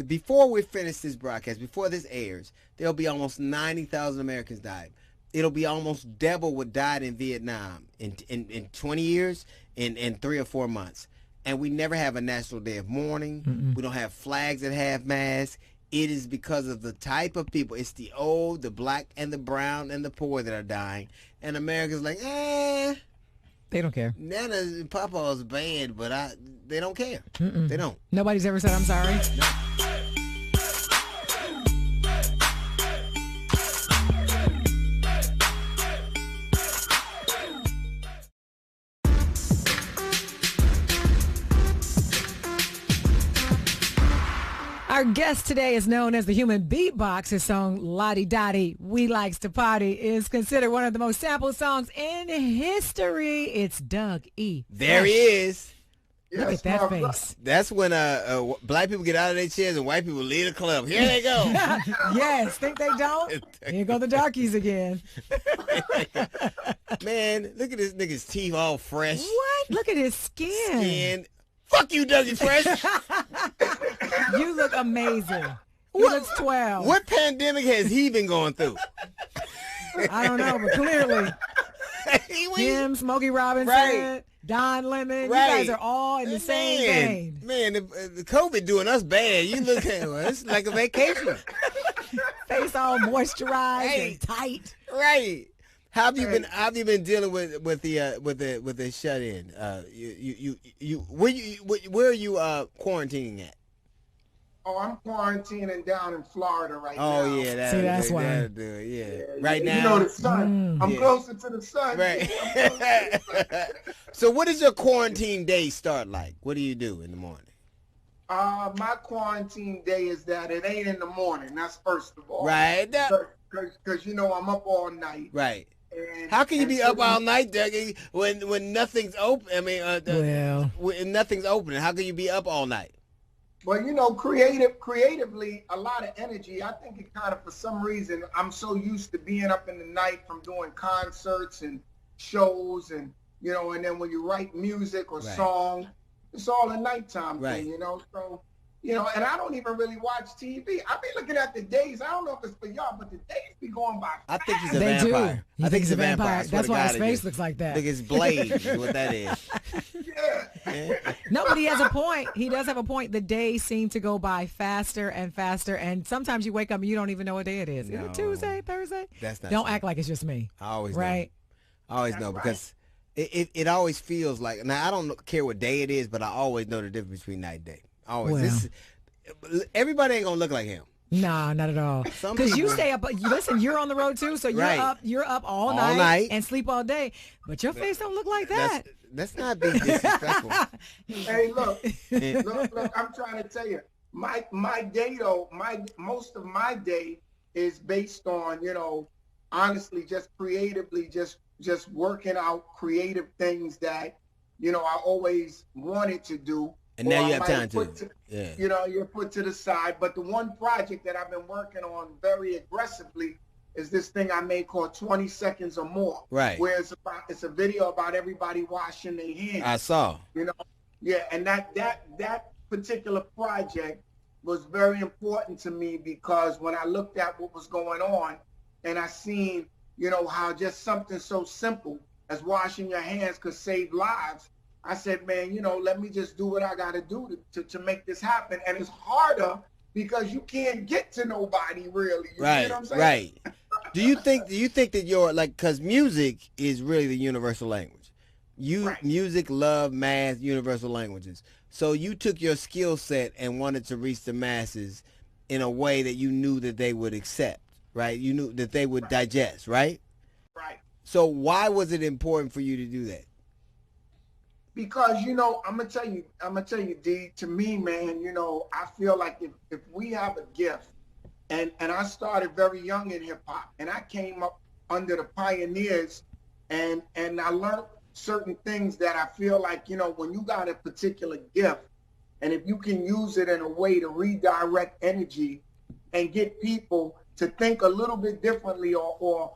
Before we finish this broadcast, before this airs, there'll be almost 90,000 Americans died. It'll be almost double what died in Vietnam in 20 years, in 3 or 4 months. And we never have a national day of mourning.
Mm-mm.
We don't have flags at half-mast. It is because of the type of people. It's the old, the black, and the brown, and the poor that are dying. And America's like,
They don't care.
Nana and Papa's bad, but they don't care.
Mm-mm.
They don't.
Nobody's ever said I'm sorry? Our guest today is known as the human beatbox. His song Lottie Dottie, We Likes to Party is considered one of the most sampled songs in history. It's Doug E.
There he is.
Look at that face.
That's when black people get out of their chairs and white people leave the club. Here they go.
Yes, think they don't? Here go the darkies again.
Man, look at this nigga's teeth all fresh.
What? Look at his skin.
Fuck you, Dougie Fresh.
You look amazing. He looks 12.
What pandemic has he been going through?
I don't know, but clearly. Him, Smokey Robinson, Don Lemon. You guys are all in the same vein.
Man, the COVID doing us bad. You look at it's like a vacation.
Face all moisturized and tight.
Right. How have you been dealing with the shut in? Where are you quarantining at?
Oh, I'm quarantining down in Florida right now.
Oh yeah, that's why. That'll do it. Yeah. Right now.
You know the sun. I'm closer to the sun.
Right. So what does your quarantine day start like? What do you do in the morning?
My quarantine day is that it ain't in the morning. That's first of all.
Right.
Because you know I'm up all night.
Right. How can you be up all night, Dougie, when nothing's open? I mean, when nothing's open, how can you be up all night?
Well, you know, creatively, a lot of energy. I think it kind of, for some reason, I'm so used to being up in the night from doing concerts and shows, and you know, and then when you write music or song, it's all a nighttime thing, you know. So, you know, and I don't even really watch TV. I be looking at the days. I don't know if it's for y'all, but the days be going by fast.
I think he's a vampire. I think he's a vampire.
That's why his face looks like that.
I think it's Blade is what that is.
No, but he has a point. He does have a point. The days seem to go by faster and faster, and sometimes you wake up and you don't even know what day it is. Is it Tuesday, Thursday?
That's not
Don't
true.
act like it's just me.
I always
right.
know. I always know because it always feels like. Now I don't care what day it is, but I always know the difference between night and day. Always. Everybody ain't gonna look like him.
Nah, not at all. Because you stay up. Listen, you're on the road too, so you're up all night and sleep all day. But your face don't look like that.
That's not being disrespectful.
Hey, look, I'm trying to tell you, my day though, most of my day is based on, you know, honestly, just creatively, just working out creative things that, you know, I always wanted to do.
And now you have time to.
You know, you're put to the side. But the one project that I've been working on very aggressively is this thing I made called 20 Seconds or More.
Right.
Where it's a video about everybody washing their hands.
I saw.
You know, and that particular project was very important to me because when I looked at what was going on and I seen, you know, how just something so simple as washing your hands could save lives, I said, man, you know, let me just do what I got to do to make this happen. And it's harder because you can't get to nobody really. You
right,
know what I'm saying?
Right. Do you think that you're like, because music is really the universal language. Music, love, math, universal languages. So you took your skill set and wanted to reach the masses in a way that you knew that they would accept, right? You knew that they would digest, right?
Right.
So why was it important for you to do that?
Because, you know, I'm gonna tell you, D, to me, man, you know, I feel like if we have a gift, and I started very young in hip hop, and I came up under the pioneers, and I learned certain things that I feel like, you know, when you got a particular gift, and if you can use it in a way to redirect energy and get people to think a little bit differently or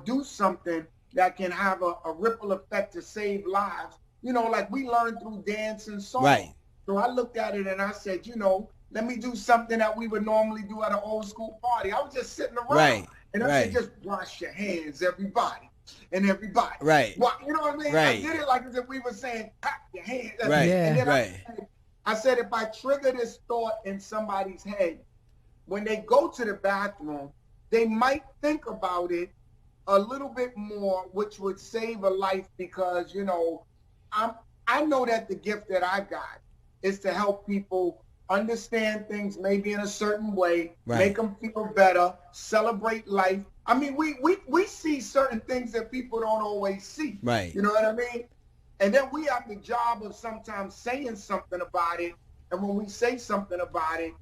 do something that can have a ripple effect to save lives. You know, like we learned through dance and song.
Right.
So I looked at it and I said, you know, let me do something that we would normally do at an old school party. I was just sitting around.
Right.
And I said, just wash your hands, everybody. And everybody.
Right.
Well, you know what I mean?
Right.
I did it like as if we were saying, clap your hands.
Right.
And then
right.
I said, if I trigger this thought in somebody's head, when they go to the bathroom, they might think about it a little bit more, which would save a life because, you know, I know that the gift that I got is to help people understand things maybe in a certain way, make them feel better, celebrate life. I mean, we see certain things that people don't always see.
Right.
You know what I mean? And then we have the job of sometimes saying something about it. And when we say something about it,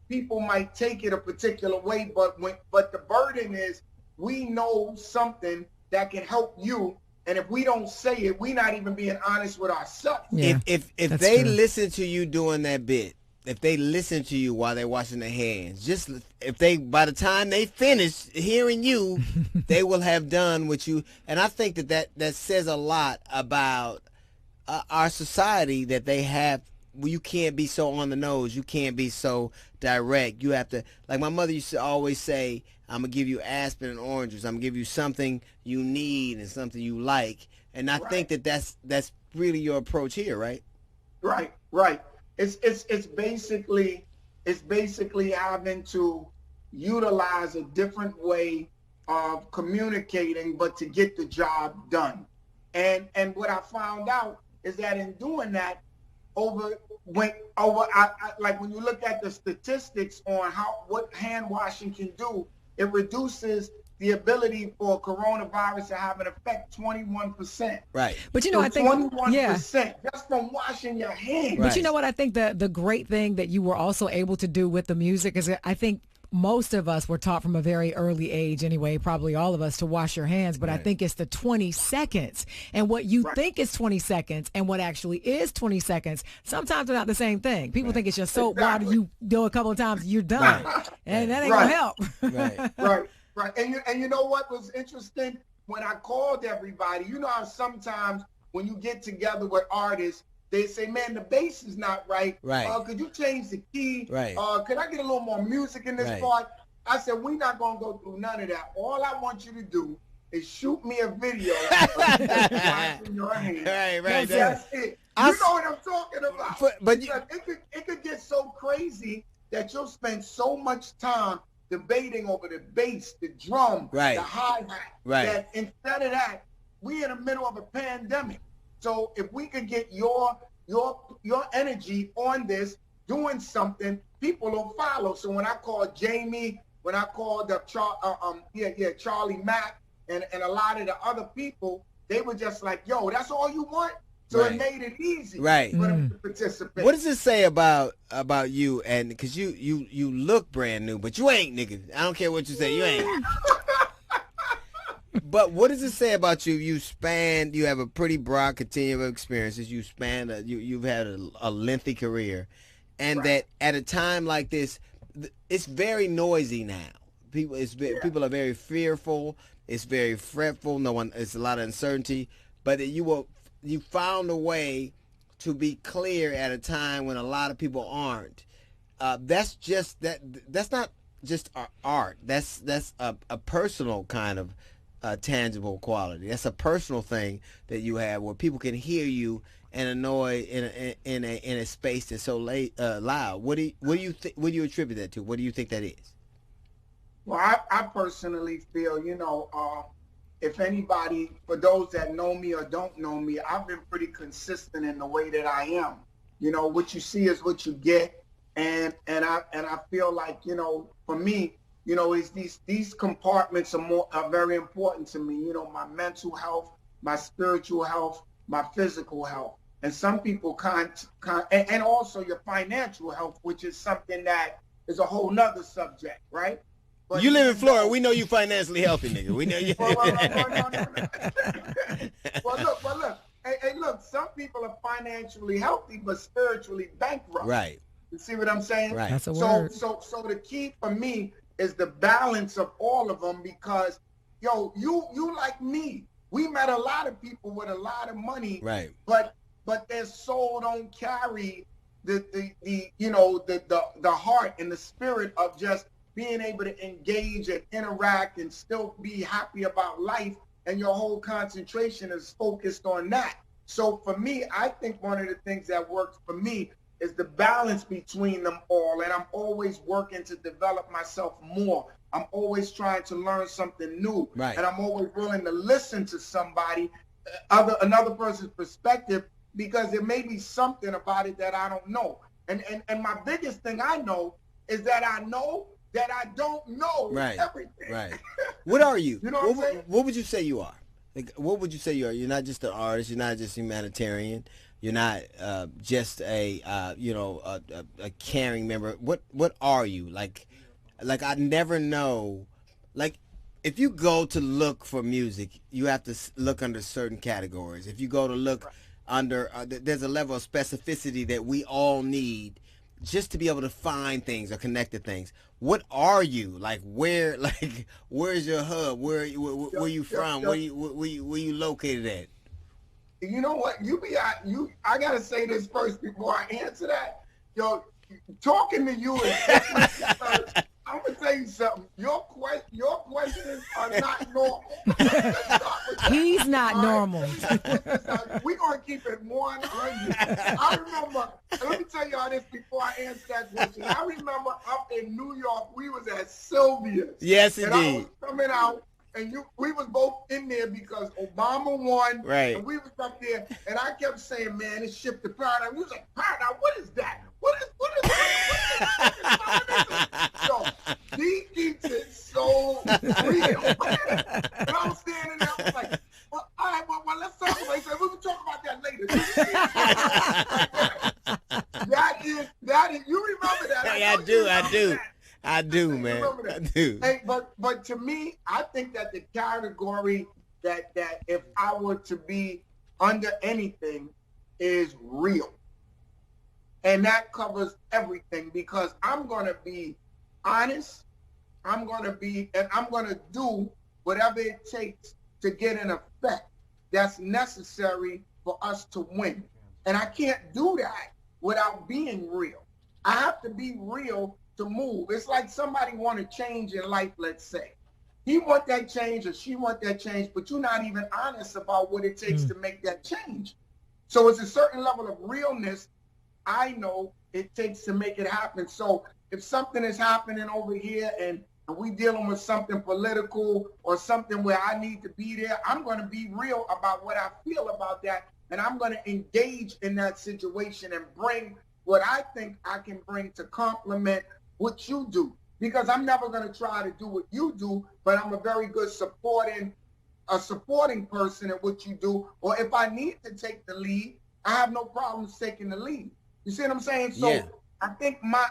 people might take it a particular way, but the burden is we know something that can help you, and if we don't say it, we're not even being honest with ourselves.
Yeah, if they listen to you doing that bit, if they listen to you while they're washing their hands, just if they, by the time they finish hearing you, they will have done what you, and I think that says a lot about our society, that they have, you can't be so on the nose, you can't be so direct, you have to, like my mother used to always say, I'm going to give you aspirin and oranges, I'm going to give you something you need and something you like, and I think that's really your approach here, right?
Right. It's basically having to utilize a different way of communicating, but to get the job done. And what I found out is that in doing that, like when you look at the statistics on what hand washing can do, it reduces the ability for coronavirus to have an effect 21%.
Right.
But I think
21% just from washing your hands.
But you know what I think the great thing that you were also able to do with the music is, I think most of us were taught from a very early age anyway, probably all of us, to wash your hands, but I think it's the 20 seconds. And what you think is 20 seconds and what actually is 20 seconds, sometimes they're not the same thing. People think it's just soap water, you do a couple of times, you're done. And that ain't gonna help.
Right. And you know what was interesting? When I called everybody, you know how sometimes when you get together with artists, they say, man, the bass is not right. Could you change the key? Could I get a little more music in this part? I said, we're not going to go through none of that. All I want you to do is shoot me a video of washing your hands. That's it. You know what I'm talking about. But it could get so crazy that you'll spend so much time debating over the bass, the drum, the hi-hat, that instead of that, we're in the middle of a pandemic. So if we could get your energy on this, doing something, people will follow. So when I called Jamie, when I called Charlie Mack, and a lot of the other people, they were just like, yo, that's all you want? So it made it easy for them to participate.
What does it say about you? And because you look brand new, but you ain't, nigga. I don't care what you say, you ain't. But what does it say about you? You have a pretty broad continuum of experiences. You span, you've had a lengthy career, and that at a time like this, it's very noisy now. People are very fearful. It's very fretful. It's a lot of uncertainty. But you found a way to be clear at a time when a lot of people aren't. That's not just art. That's a personal kind of tangible quality. That's a personal thing that you have where people can hear you and annoy in a space that's so loud. What do you attribute that to? What do you think that is?
Well, I personally feel, if anybody, for those that know me or don't know me, I've been pretty consistent in the way that I am. What you see is what you get, and I feel like, for me, is these compartments are very important to me. My mental health, my spiritual health, my physical health, and some people and also your financial health, which is something that is a whole nother subject, right? But
you live in Florida. We know you financially healthy, nigga. We know you.
Well, look. Hey, look. Some people are financially healthy, but spiritually bankrupt.
Right.
You see what I'm saying?
Right.
That's a word.
So the key for me is the balance of all of them, because, you like me. We met a lot of people with a lot of money.
Right.
But their soul don't carry the heart and the spirit of just being able to engage and interact and still be happy about life, and your whole concentration is focused on that. So for me, I think one of the things that works for me is the balance between them all, and I'm always working to develop myself more. I'm always trying to learn something new, and I'm always willing to listen to somebody, another person's perspective, because there may be something about it that I don't know. And my biggest thing I know is that I know that I don't know everything.
Right. What are you?
You know what I'm saying?
What would you say you are? Like, what would you say you are? You're not just an artist. You're not just humanitarian. You're not just a a caring member. What are you? Like I never know. Like if you go to look for music, you have to look under certain categories. If you go to look under, there's a level of specificity that we all need just to be able to find things or connect to things. What are you? Like where? Like where's your hub? Where you from? Where you located at?
You know what? I gotta say this first before I answer that. Yo, talking to you is different because I'm gonna tell you something. Your questions are not normal.
He's not normal.
We're gonna keep it 100. I remember, and let me tell y'all this before I answer that question. I remember up in New York, we was at Sylvia's.
Yes,
and I
indeed.
was coming out. And we was both in there because Obama won,
right?
And we was up there, and I kept saying, "Man, it's shift to paradigm." We was like, "Paradigm? What is that? What is So he keeps it so real." And I was standing there, I was like, "Well, all right, well, let's talk about it." He said, "We can talk about that later." That is. You remember that?
Hey, I do, man. I do.
Hey, but to me, I think that the category that if I were to be under anything is real. And that covers everything because I'm going to be honest. I'm going to do whatever it takes to get an effect that's necessary for us to win. And I can't do that without being real. I have to be real to move. It's like somebody want to change in life, let's say. He want that change or she want that change, but you're not even honest about what it takes to make that change. So it's a certain level of realness I know it takes to make it happen. So if something is happening over here and we dealing with something political or something where I need to be there, I'm going to be real about what I feel about that. And I'm going to engage in that situation and bring what I think I can bring to complement what you do. Because I'm never going to try to do what you do, but I'm a very good supporting person at what you do. Or if I need to take the lead, I have no problems taking the lead. You see what I'm saying? So yeah. I think my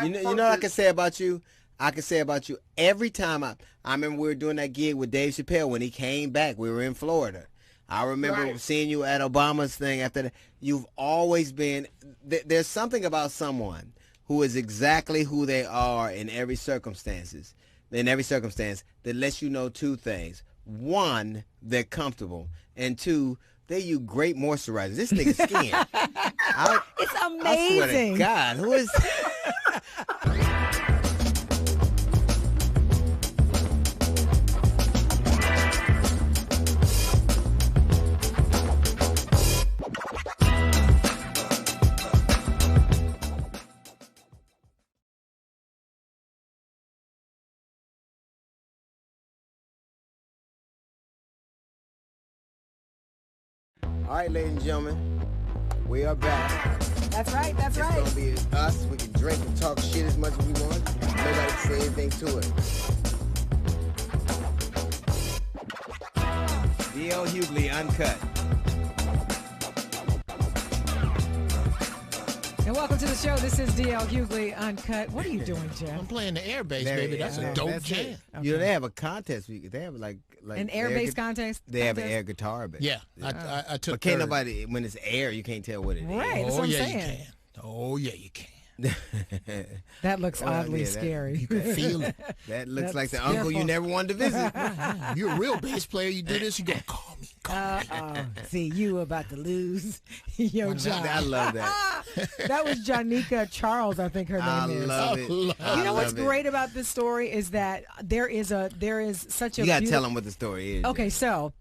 you know what I can say about you? I can say about you every time I remember we were doing that gig with Dave Chappelle when he came back. We were in Florida. I remember seeing you at Obama's thing after that. You've always been, there's something about someone who is exactly who they are in every circumstance that lets you know two things. One, they're comfortable. And two, they use great moisturizers. This nigga's skin.
It's amazing.
I swear to God, who is... All right, ladies and gentlemen, we are back.
That's right, that's right.
It's going to be us. We can drink and talk shit as much as we want. Nobody can say anything to it. D.L. Hughley, Uncut.
And welcome to the show. This is D.L. Hughley, Uncut. What are you doing, Jeff?
I'm playing the air bass, baby. That's a dope jam.
Okay. You know, they have a contest. They have like
an air bass contest?
They have an air guitar bass.
Yeah, I took.
But can't nobody, when it's air, you can't tell what it is.
Right, that's what I'm saying.
You can. Oh, yeah, you can.
That looks oddly scary.
You can feel it.
That looks like the uncle you never wanted to visit.
You're a real bass player. You do this, you go, call me.
See, you about to lose your job.
I love that.
That was Janika Charles, I think her name is.
I love it.
You know what's great about this story is that there is such a...
You got to tell them what the story is.
Okay, so...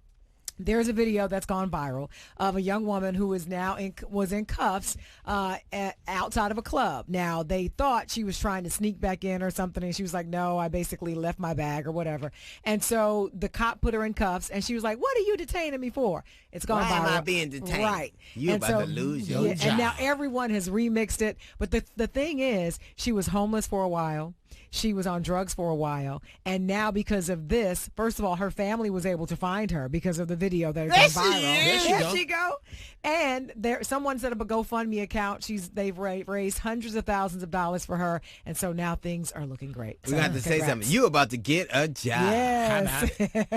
There's a video that's gone viral of a young woman who is now was in cuffs outside of a club. Now, they thought she was trying to sneak back in or something, and she was like, no, I basically left my bag or whatever. And so the cop put her in cuffs, and she was like, what are you detaining me for? It's gone viral.
Why am I being detained?
Right.
You about to lose your job.
And now everyone has remixed it. But the thing is, she was homeless for a while. She was on drugs for a while. And now because of this, first of all, her family was able to find her because of the video that
There
is
she
gone viral.
is.
There she go. And someone set up a GoFundMe account. They've raised hundreds of thousands of dollars for her, and so now things are looking great.
We
So,
got to say
congrats.
something. You about to get a job.
Yes.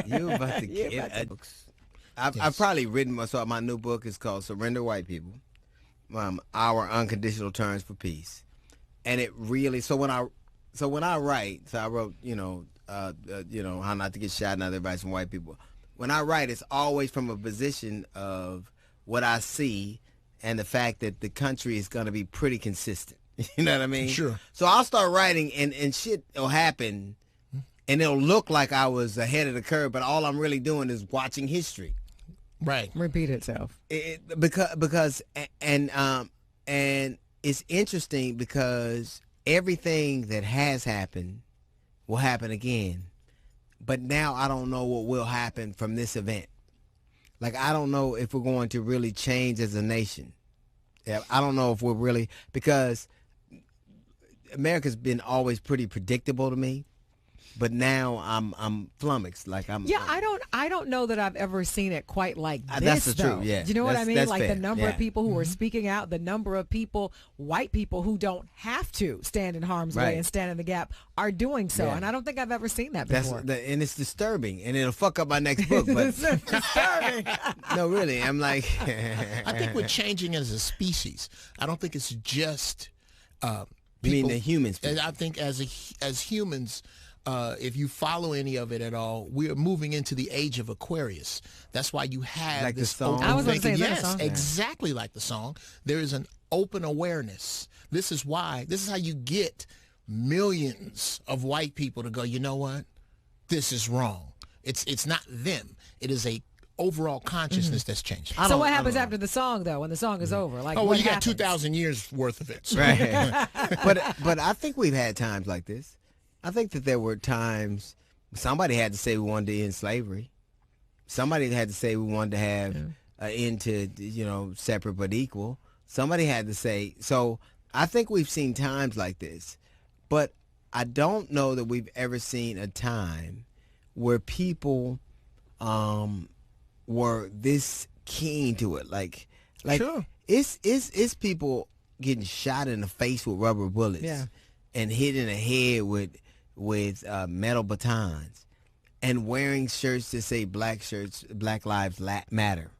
You about to get a book. I've probably written my new book is called Surrender White People, Our Unconditional Terms for Peace. And it really, so when I write, I wrote, How Not to Get Shot and Other Advice from White People. When I write, it's always from a position of what I see and the fact that the country is going to be pretty consistent. You know what I mean?
Sure.
So I'll start writing and shit will happen and it'll look like I was ahead of the curve, but all I'm really doing is watching history.
Right.
Repeat itself.
Because it's interesting because everything that has happened will happen again. But now I don't know what will happen from this event. Like, I don't know if we're going to really change as a nation. Yeah, I don't know if we're really, because America's been always pretty predictable to me. But now I'm flummoxed. Like
I don't know that I've ever seen it quite like this.
That's the
though.
truth. Yeah,
Do you know what I mean?
That's
Like
fair.
the number
Yeah.
of people who are speaking out, the number of people, white people who don't have to stand in harm's way
Right.
and stand in the gap, are doing so.
Yeah.
And I don't think I've ever seen that
That's
before.
and it's disturbing, and it'll fuck up my next book. But
It's disturbing.
no, really, I'm like,
I think we're changing as a species. I don't think it's just
you mean
people.
the humans?
I think as humans, if you follow any of it at all, we're moving into the age of Aquarius. That's why you have
Like the
this
song?
open
I was gonna
thinking.
say, is that a
Yes,
song?
exactly like the song. There is an open awareness. This is how you get millions of white people to go, you know what? This is wrong. It's not them. It is a overall consciousness that's changing.
So what happens after the song, though, when the song is over? Like,
Oh, well,
what
you got
happens?
2,000 years worth of it. So.
Right. but I think we've had times like this. I think that there were times somebody had to say we wanted to end slavery. Somebody had to say we wanted to have an end to, separate but equal. Somebody had to say, so I think we've seen times like this, but I don't know that we've ever seen a time where people were this keen to it. Like
Sure.
it's people getting shot in the face with rubber bullets and hit in the head with metal batons and wearing shirts that say Black Lives Matter.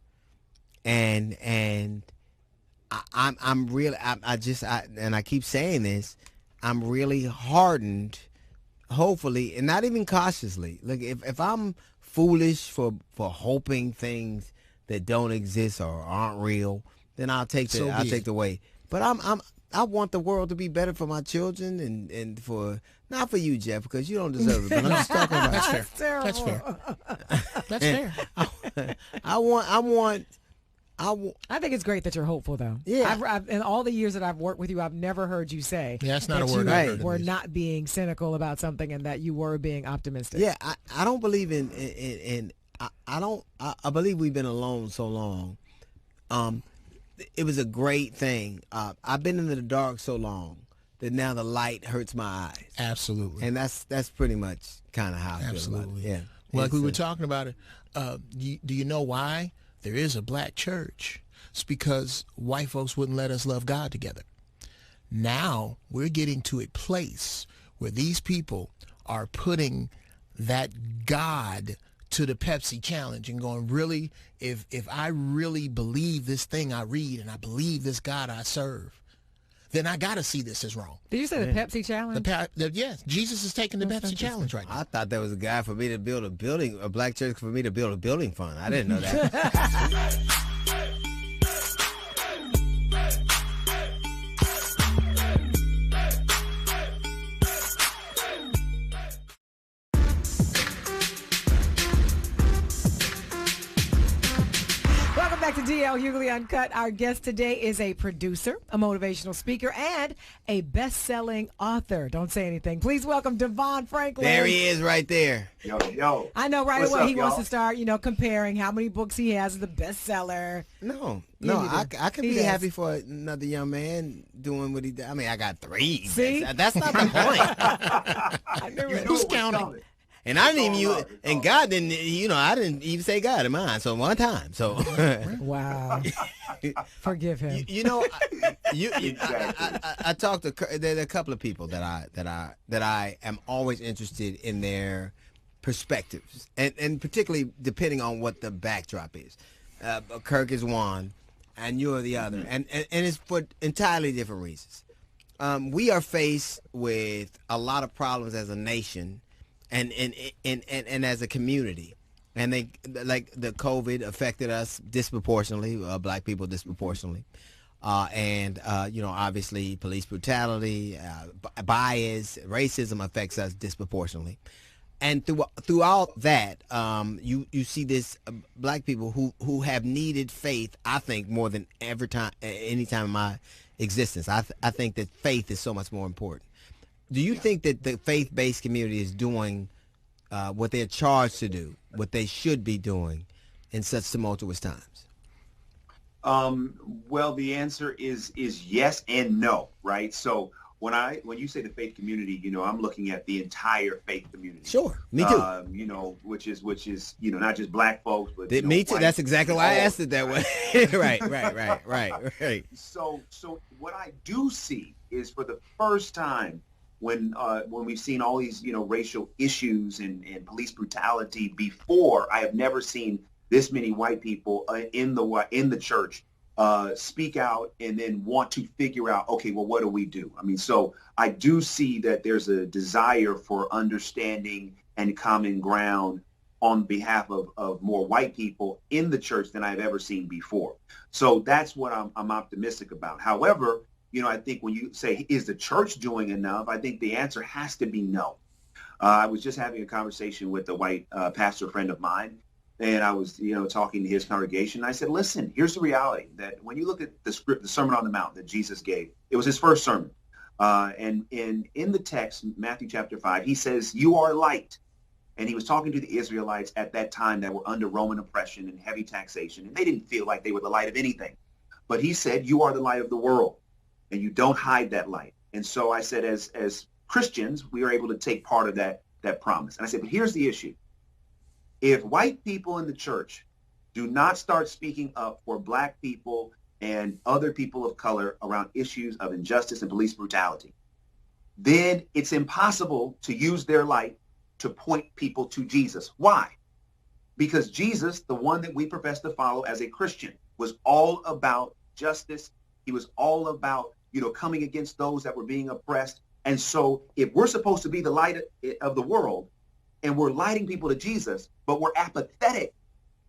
And I'm really, I keep saying this, I'm really hardened, hopefully, and not even cautiously. Look, if I'm foolish for hoping things that don't exist or aren't real, then I'll take the way. But I want the world to be better for my children and for, not for you, Jeff, because you don't deserve it. But I'm just talking about
That's fair. That's fair. That's fair.
I think it's great that you're hopeful, though.
Yeah.
I've, in all the years that I've worked with you, I've never heard you say
Yeah, that's not a
that
word
you
I've heard in
were
this.
not being cynical about something and that you were being optimistic.
Yeah, I don't believe I believe we've been alone so long. It was a great thing. I've been in the dark so long that now the light hurts my eyes.
Absolutely.
And that's pretty much kind of how I feel about it. Yeah.
Like we were talking about it, do you know why there is a black church? It's because white folks wouldn't let us love God together. Now we're getting to a place where these people are putting that God to the Pepsi challenge and going, really, if I really believe this thing I read and I believe this God I serve, then I got to see this as wrong.
Did you say the Pepsi challenge?
Yes, Jesus is taking the Pepsi challenge right now.
I thought there was a guy for me to build a building, a black church for me to build a building fund. I didn't know that.
Welcome back to DL Hughley Uncut. Our guest today is a producer, a motivational speaker, and a best-selling author. Don't say anything. Please welcome Devon Franklin.
There he is right there.
Yo.
I know right
What's
away
up,
he wants
y'all?
to start, comparing how many books he has as the bestseller.
No,
Yeah,
I can
He
be
does.
happy for another young man doing what he did. I mean, I got 3.
See?
That's not the point.
I knew it.
Who's counting?
And I didn't even use, and God didn't, I didn't even say God in mine. So one time. So
wow, forgive him.
I talked to there are a couple of people that I am always interested in their perspectives, and particularly depending on what the backdrop is. Kirk is one, and you're the other, and it's for entirely different reasons. We are faced with a lot of problems as a nation, and as a community, and they like the COVID affected us disproportionately, black people disproportionately, and obviously police brutality, bias, racism affects us disproportionately. And throughout that, you see this black people who have needed faith, I think, more than any time in my existence. I think that faith is so much more important. Do you think that the faith-based community is doing what they're charged to do, what they should be doing in such tumultuous times?
Well, the answer is yes and no, right? So when you say the faith community, I'm looking at the entire faith community.
Sure, me too.
Which is not just black folks, but
me too.
white,
That's exactly why I asked it that way. right.
So what I do see is for the first time when we've seen all these racial issues and police brutality before, I have never seen this many white people in the church speak out and then want to figure out, okay, well, what do we do? I mean, so I do see that there's a desire for understanding and common ground on behalf of more white people in the church than I've ever seen before. So that's what I'm optimistic about. However, I think when you say, is the church doing enough? I think the answer has to be no. I was just having a conversation with a white pastor friend of mine, and I was, talking to his congregation. I said, listen, here's the reality that when you look at the Sermon on the Mount that Jesus gave, it was his first sermon. And in the text, Matthew chapter 5, he says, you are light. And he was talking to the Israelites at that time that were under Roman oppression and heavy taxation. And they didn't feel like they were the light of anything. But he said, you are the light of the world, and you don't hide that light. And so I said, as Christians, we are able to take part of that promise. And I said, but here's the issue. If white people in the church do not start speaking up for black people and other people of color around issues of injustice and police brutality, then it's impossible to use their light to point people to Jesus. Why? Because Jesus, the one that we profess to follow as a Christian, was all about justice. He was all about, coming against those that were being oppressed. And so if we're supposed to be the light of the world, and we're lighting people to Jesus, but we're apathetic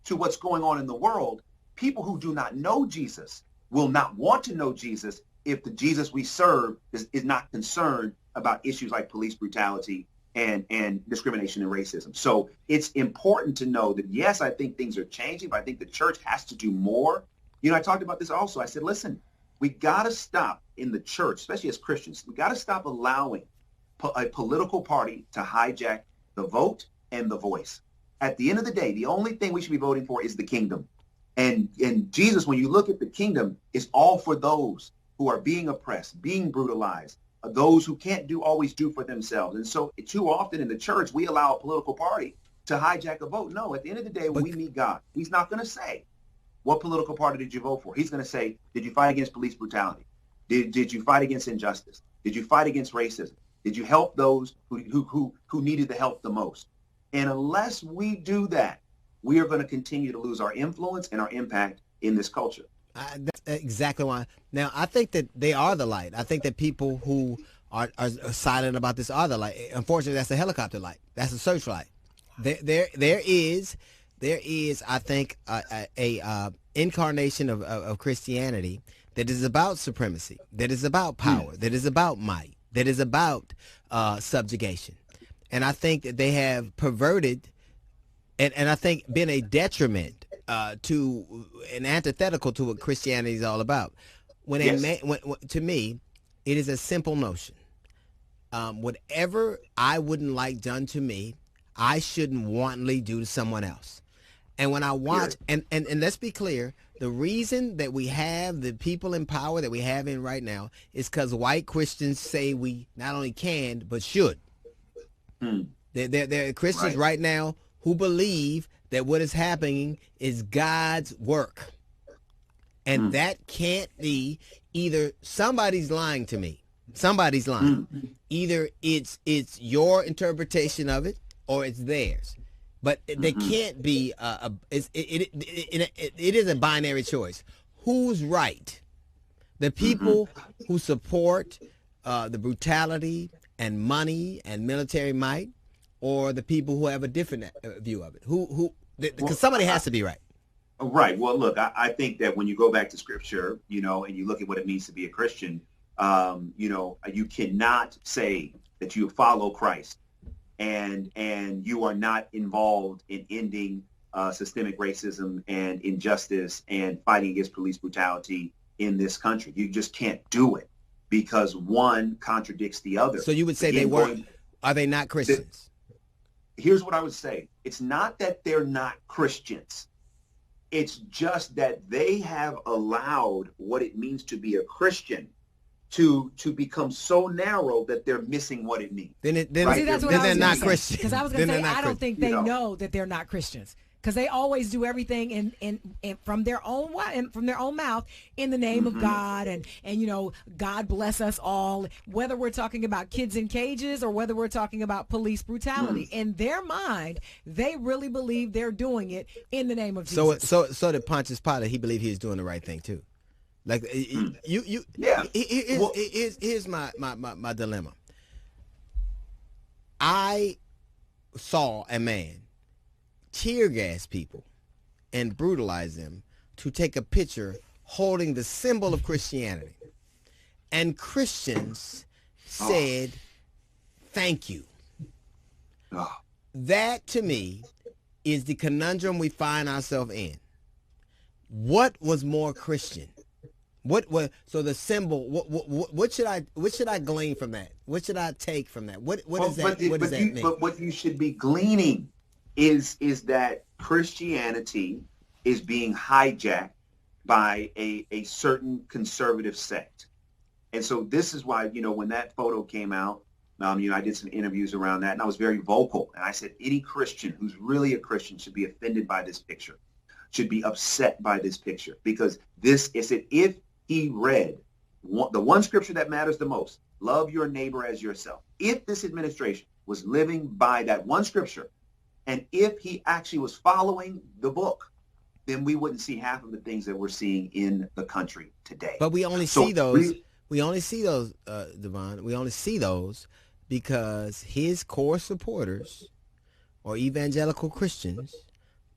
to what's going on in the world, people who do not know Jesus will not want to know Jesus if the Jesus we serve is not concerned about issues like police brutality and discrimination and racism. So it's important to know that, yes, I think things are changing, but I think the church has to do more. I talked about this also. I said, listen, we got to stop in the church, especially as Christians, we got to stop allowing a political party to hijack the vote and the voice. At the end of the day, the only thing we should be voting for is the kingdom. And Jesus, when you look at the kingdom, is all for those who are being oppressed, being brutalized, those who can't always do for themselves. And so too often in the church, we allow a political party to hijack a vote. No, at the end of the day, when we meet God, he's not going to say, what political party did you vote for? He's going to say, did you fight against police brutality? Did you fight against injustice? Did you fight against racism? Did you help those who needed the help the most? And unless we do that, we are going to continue to lose our influence and our impact in this culture.
That's exactly why. Now, I think that they are the light. I think that people who are silent about this are the light. Unfortunately, that's a helicopter light. That's a searchlight. There is, I think, a incarnation of Christianity that is about supremacy, that is about power, that is about might, that is about subjugation. And I think that they have perverted and I think been a detriment to an antithetical to what Christianity is all about. To me, it is a simple notion. Whatever I wouldn't like done to me, I shouldn't wantonly do to someone else. And when I watch, and let's be clear, the reason that we have the people in power that we have in right now is because white Christians say we not only can, but should. There are Christians right now who believe that what is happening is God's work. And that can't be either somebody's lying to me. Somebody's lying. Either it's your interpretation of it or it's theirs. But there can't be it is a binary choice. Who's right? The people who support the brutality and money and military might, or the people who have a different view of it? Because somebody has to be right.
Right. Well, look, I think that when you go back to Scripture, you know, and you look at what it means to be a Christian, you know, you cannot say that you follow Christ and you are not involved in ending systemic racism and injustice and fighting against police brutality in this country. You just can't do it because one contradicts the other.
So you would say are they not Christians?
Here's what I would say. It's not that they're not Christians. It's just that they have allowed what it means to be a Christian to become so narrow that they're missing what it means.
See, that's what
they're not Christians.
Because I was going to say, I don't think they know that they're not Christians. Because they always do everything in from their own mouth in the name of God and you know, God bless us all, whether we're talking about kids in cages or whether we're talking about police brutality. In their mind, they really believe they're doing it in the name of Jesus.
So did Pontius Pilate. He believed he was doing the right thing too. Like here's my dilemma. I saw a man tear gas people and brutalize them to take a picture holding the symbol of Christianity. And Christians said, thank you. That to me is the conundrum we find ourselves in. What was more Christian? So the symbol, what should I glean from that? What should I take from that? What does that mean?
But what you should be gleaning is that Christianity is being hijacked by a certain conservative sect. And so this is why, you know, when that photo came out, you know, I did some interviews around that and I was very vocal. And I said, any Christian who's really a Christian should be offended by this picture, should be upset by this picture, because this is it. If he read the one scripture that matters the most, love your neighbor as yourself. If this administration was living by that one scripture, and if he actually was following the book, then we wouldn't see half of the things that we're seeing in the country today.
But we only see those. We only see those, Devon. We only see those because his core supporters are evangelical Christians,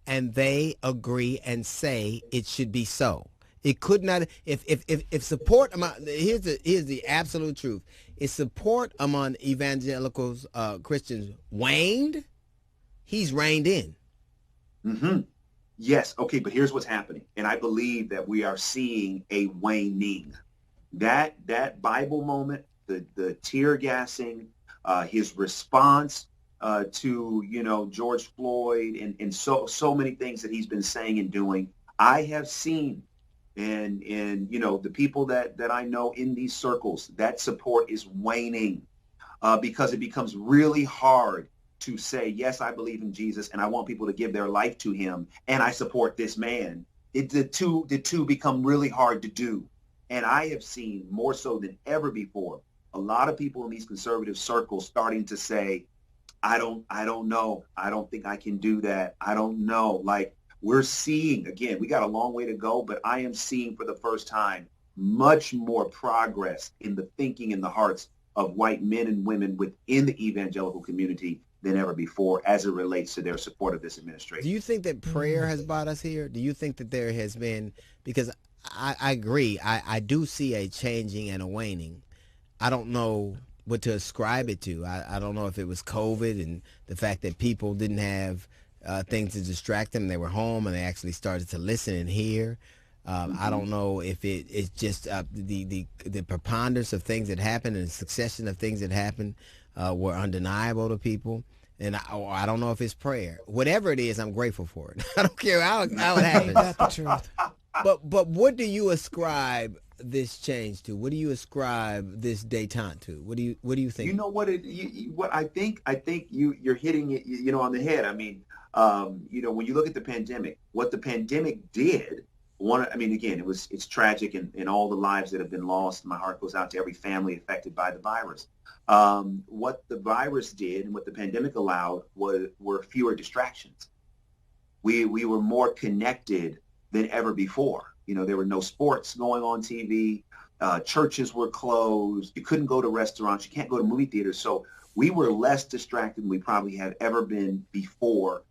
and they agree and say it should be so. It could not. If support among here's the absolute truth. If support among evangelicals Christians waned, he's reined in.
Yes. Okay. But here's what's happening. And I believe that we are seeing a waning. That Bible moment, the tear gassing, his response to, you know, George Floyd and so many things that he's been saying and doing, I have seen and you know, the people that I know in these circles, that support is waning because it becomes really hard to say, yes, I believe in Jesus and I want people to give their life to him and I support this man. The two become really hard to do. And I have seen more so than ever before, a lot of people in these conservative circles starting to say, I don't know. I don't think I can do that. I don't know. Like, we're seeing, again, we got a long way to go, but I am seeing for the first time much more progress in the thinking and the hearts of white men and women within the evangelical community than ever before as it relates to their support of this administration.
Do you think that prayer has brought us here? Do you think that there has been, because I agree, I do see a changing and a waning. I don't know what to ascribe it to. I don't know if it was COVID and the fact that people didn't have things to distract them. They were home and they actually started to listen and hear. I don't know if it's just the preponderance of things that happened and the succession of things that happened were undeniable to people. And I don't know if it's prayer. Whatever it is, I'm grateful for it. I don't care how it happens.
That's the truth.
But what do you ascribe? this change to? What do you ascribe this detente to? What do you think?
You know what? What I think you're hitting it, on the head. I mean, when you look at the pandemic, what the pandemic did. Again, it's tragic and all the lives that have been lost. My heart goes out to every family affected by the virus. What the virus did and what the pandemic allowed were fewer distractions. We were more connected than ever before. There were no sports going on TV. Churches were closed. You couldn't go to restaurants. You can't go to movie theaters. So we were less distracted than we probably have ever been before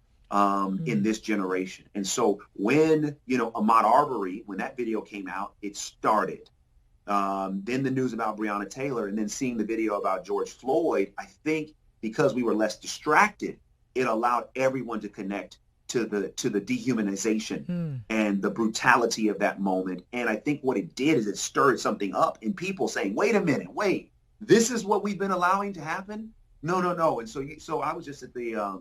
in this generation. And so when, Ahmaud Arbery, when that video came out, it started. Then the news about Breonna Taylor, and then seeing the video about George Floyd, I think because we were less distracted, it allowed everyone to connect to the dehumanization and the brutality of that moment. And I think what it did is it stirred something up in people saying, wait a minute, this is what we've been allowing to happen? No. And so I was just at the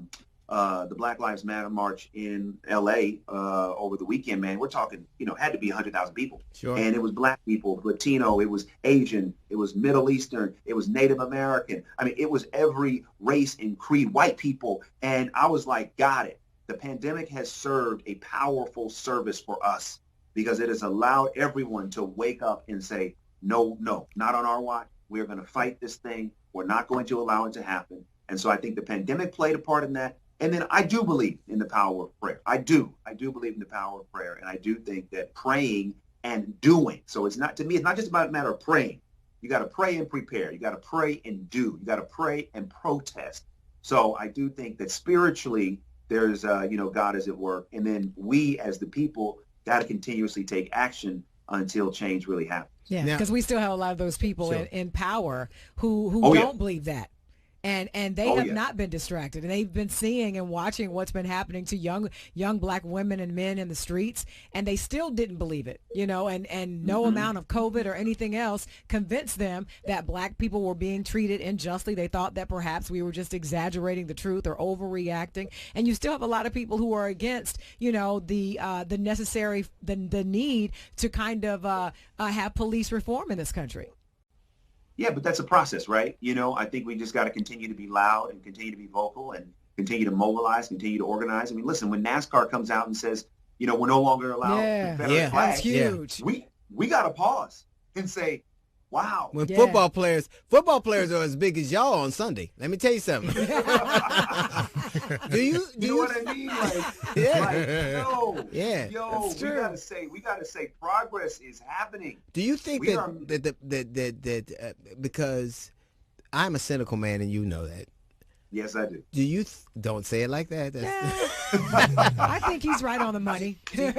Black Lives Matter march in LA over the weekend, man. We're talking, had to be 100,000 people.
Sure.
And it was Black people, Latino, it was Asian, it was Middle Eastern, it was Native American. I mean, it was every race and creed, white people. And I was like, got it. The pandemic has served a powerful service for us because it has allowed everyone to wake up and say, no, not on our watch. We're going to fight this thing. We're not going to allow it to happen. And so I think the pandemic played a part in that. And then I do believe in the power of prayer. I do believe in the power of prayer. And I do think that praying and doing. So it's not just about a matter of praying. You got to pray and prepare. You got to pray and do. You got to pray and protest. So I do think that spiritually, there's, God is at work. And then we as the people got to continuously take action until change really happens.
Yeah, because we still have a lot of those people in power who don't believe that. And they have not been distracted, and they've been seeing and watching what's been happening to young Black women and men in the streets, and they still didn't believe it, and no amount of COVID or anything else convinced them that Black people were being treated unjustly. They thought that perhaps we were just exaggerating the truth or overreacting, and you still have a lot of people who are against, the necessary, the need to kind of have police reform in this country.
Yeah, but that's a process, right? I think we just got to continue to be loud and continue to be vocal and continue to mobilize, continue to organize. I mean, listen, when NASCAR comes out and says, we're no longer allowed Confederate flags,
that's huge.
We got to pause and say, wow.
When football players are as big as y'all on Sunday, let me tell you something. Do you
know what I mean?
That's true.
We gotta say progress is happening.
Do you think that because I'm a cynical man and you know that?
Yes, I do.
Do you don't say it like that?
I think he's right on the money.
Do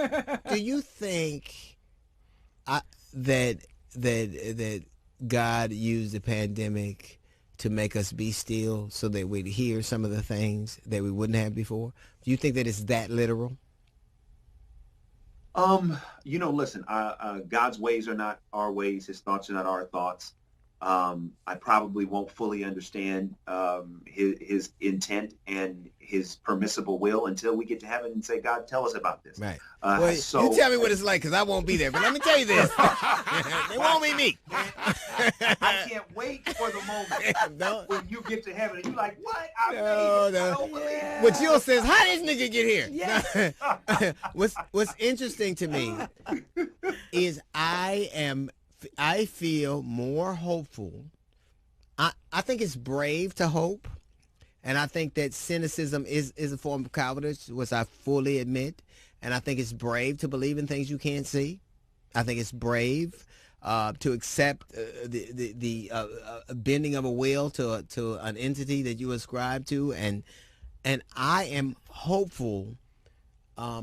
you think that God used the pandemic to make us be still so that we'd hear some of the things that we wouldn't have before? Do you think that it's that literal?
Listen, God's ways are not our ways. His thoughts are not our thoughts. I probably won't fully understand his intent and his permissible will until we get to heaven and say, God, tell us about this.
Right. You tell me what it's like, because I won't be there. But let me tell you this. It won't be me.
I can't wait for the moment when you get to heaven and you're like, what? I don't believe it.
What you'll say is, how did this nigga get here?
Yes.
What's interesting to me is I feel more hopeful. I think it's brave to hope, and I think that cynicism is a form of cowardice, which I fully admit. And I think it's brave to believe in things you can't see. I think it's brave to accept the bending of a will to an entity that you ascribe to, and I am hopeful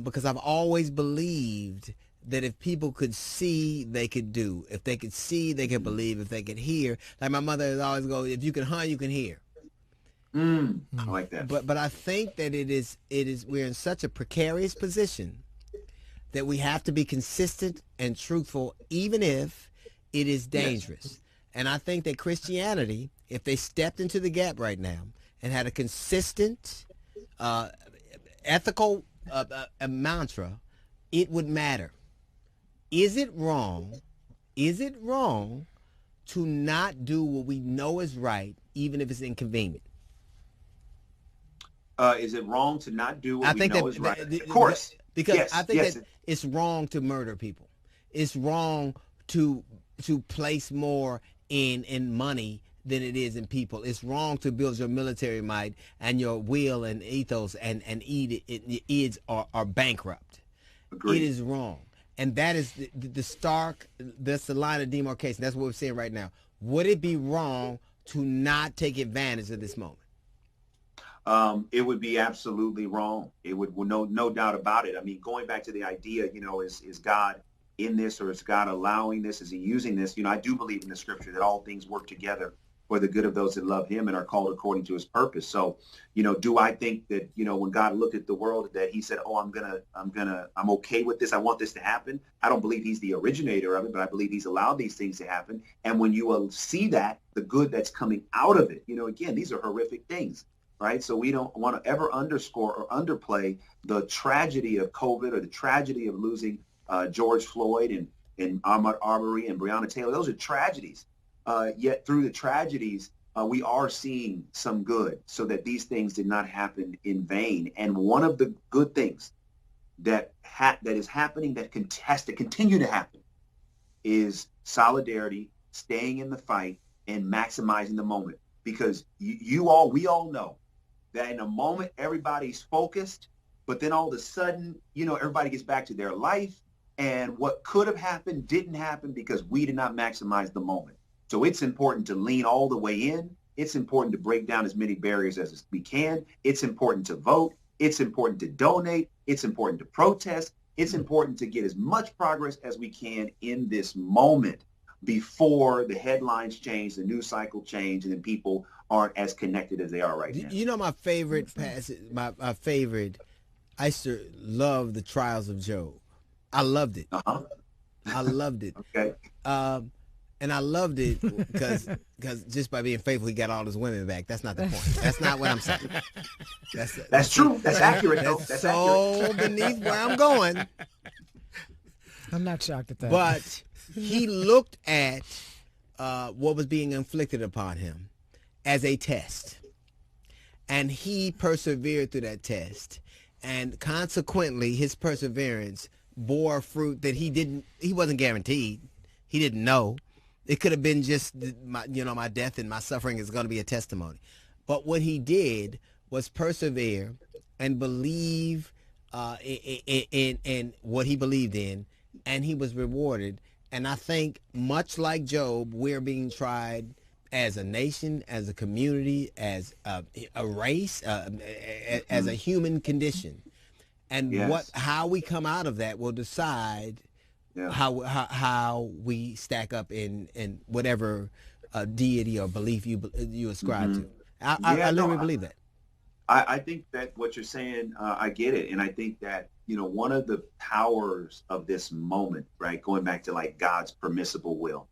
because I've always believed that if people could see, they could do. If they could see, they could believe. If they could hear, like my mother would always go, if you can hunt, you can hear.
I like that.
But I think that it is we're in such a precarious position that we have to be consistent and truthful, even if it is dangerous. Yes. And I think that Christianity, if they stepped into the gap right now and had a consistent, ethical mantra, it would matter. Is it wrong Is it wrong to not do what we know is right, even if it's inconvenient?
Is it wrong to not do what we know is right? Of course.
Because
yes,
I think
yes.
that it's wrong to murder people. It's wrong to place more in money than it is in people. It's wrong to build your military might and your will and ethos and are bankrupt.
Agreed.
It is wrong. And that is that's the line of demarcation. That's what we're seeing right now. Would it be wrong to not take advantage of this moment?
It would be absolutely wrong. It would, no doubt about it. I mean, going back to the idea, is God in this, or is God allowing this? Is he using this? I do believe in the scripture that all things work together for the good of those that love him and are called according to his purpose. So, do I think that, when God looked at the world, that he said, oh, I'm okay with this. I want this to happen. I don't believe he's the originator of it, but I believe he's allowed these things to happen. And when you will see that, the good that's coming out of it, again, these are horrific things. Right. So we don't want to ever underscore or underplay the tragedy of COVID or the tragedy of losing George Floyd and Ahmaud Arbery and Breonna Taylor. Those are tragedies. Yet through the tragedies, we are seeing some good, so that these things did not happen in vain. And one of the good things that is happening, that has to continue to happen, is solidarity, staying in the fight, and maximizing the moment. Because we all know that in a moment, everybody's focused, but then all of a sudden, everybody gets back to their life, and what could have happened didn't happen because we did not maximize the moment. So it's important to lean all the way in. It's important to break down as many barriers as we can. It's important to vote. It's important to donate. It's important to protest. It's important to get as much progress as we can in this moment before the headlines change, the news cycle change, and then people aren't as connected as they are right now.
My favorite passage, my favorite, I used to love the trials of Job. I loved it. I loved it.
Okay.
And I loved it because just by being faithful, he got all his women back. That's not the point. That's not what I'm saying.
That's true. That's accurate, though.
That's so accurate. Beneath where I'm going.
I'm not shocked at that.
But he looked at what was being inflicted upon him as a test. And he persevered through that test. And consequently, his perseverance bore fruit that he wasn't guaranteed. He didn't know. It could have been just my death and my suffering is going to be a testimony. But what he did was persevere and believe in what he believed in, and he was rewarded. And I think, much like Job, we're being tried as a nation, as a community, as a race, as a human condition. And
yes.
how we come out of that will decide how we stack up in whatever deity or belief you ascribe to. I literally believe that.
I think that what you're saying, I get it. And I think that, one of the powers of this moment, right, going back to like God's permissible will.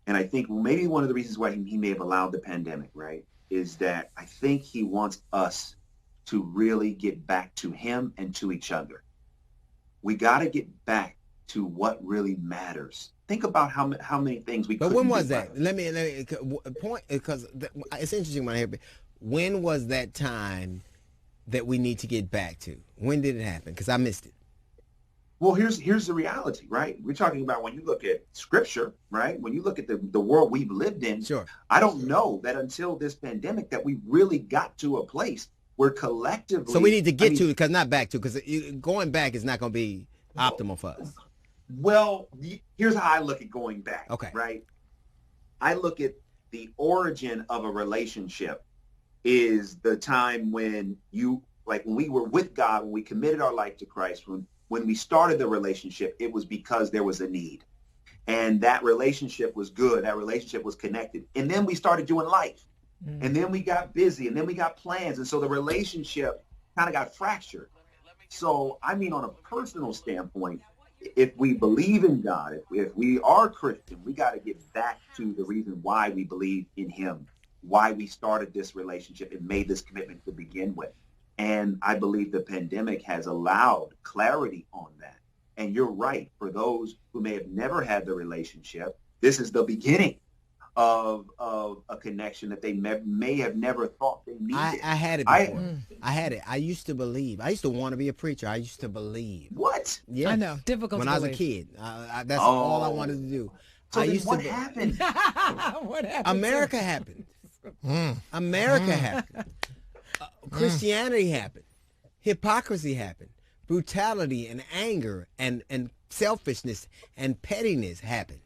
And I think maybe one of the reasons why he may have allowed the pandemic, right, is that I think he wants us to really get back to him and to each other. We got to get back to what really matters. Think about how many things we.
But when was that? Let me point, because it's interesting when I hear. When was that time that we need to get back to? When did it happen? Because I missed it.
Well, here's the reality, right? We're talking about when you look at scripture, right? When you look at the world we've lived in,
sure.
I don't know that until this pandemic that we really got to a place where collectively.
So we need to get to, because not back to, because going back is not going to be optimal for us.
Well, here's how I look at going back.
Okay.
Right. I look at the origin of a relationship is the time when when we were with God, when we committed our life to Christ, when we started the relationship, it was because there was a need. And that relationship was good. That relationship was connected. And then we started doing life. And then we got busy. And then we got plans. And so the relationship kind of got fractured. So, I mean, on a personal standpoint, if we believe in God, if we are Christian, we got to get back to the reason why we believe in him, why we started this relationship and made this commitment to begin with. And I believe the pandemic has allowed clarity on that. And you're right. For those who may have never had the relationship, this is the beginning of a connection that they may have never thought they needed.
I had it before. I had it. I used to believe. I used to want to be a preacher. I used to believe.
What?
Yeah.
I know. Difficult
when
to
I was
believe.
a kid. That's all I wanted to do.
So
I
then
used
what
to
happened?
What happened?
America happened. America happened. Christianity happened. Hypocrisy happened. Brutality and anger and selfishness and pettiness happened.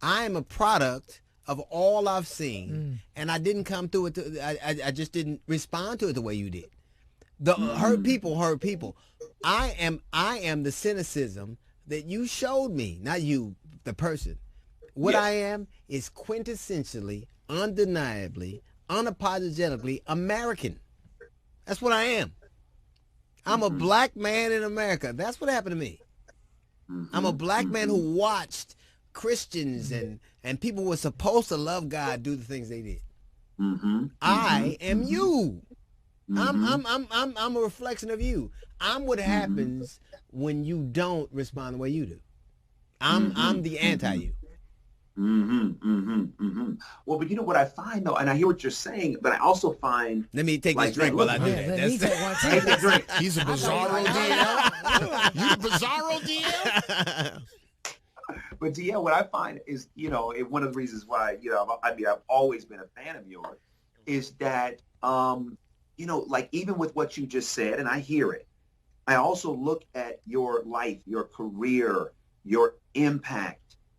I am a product of all I've seen, and I didn't come through it. I just didn't respond to it the way you did. The hurt people hurt people. I am the cynicism that you showed me, not you, the person. What I am is quintessentially, undeniably, unapologetically American. That's what I am. I'm a black man in America. That's what happened to me. I'm a black man who watched Christians and people who were supposed to love God do the things they did. I am you. I'm a reflection of you. I'm what happens when you don't respond the way you do. I'm the anti-you.
Well, but you know what I find though, and I hear what you're saying, but I also find.
Let me take this drink while I do that.
Take the drink.
He's a bizarro DL. You the bizarro DL.
But DL, what I find is, one of the reasons why, I've always been a fan of yours, is that, like even with what you just said, and I hear it, I also look at your life, your career, your impact,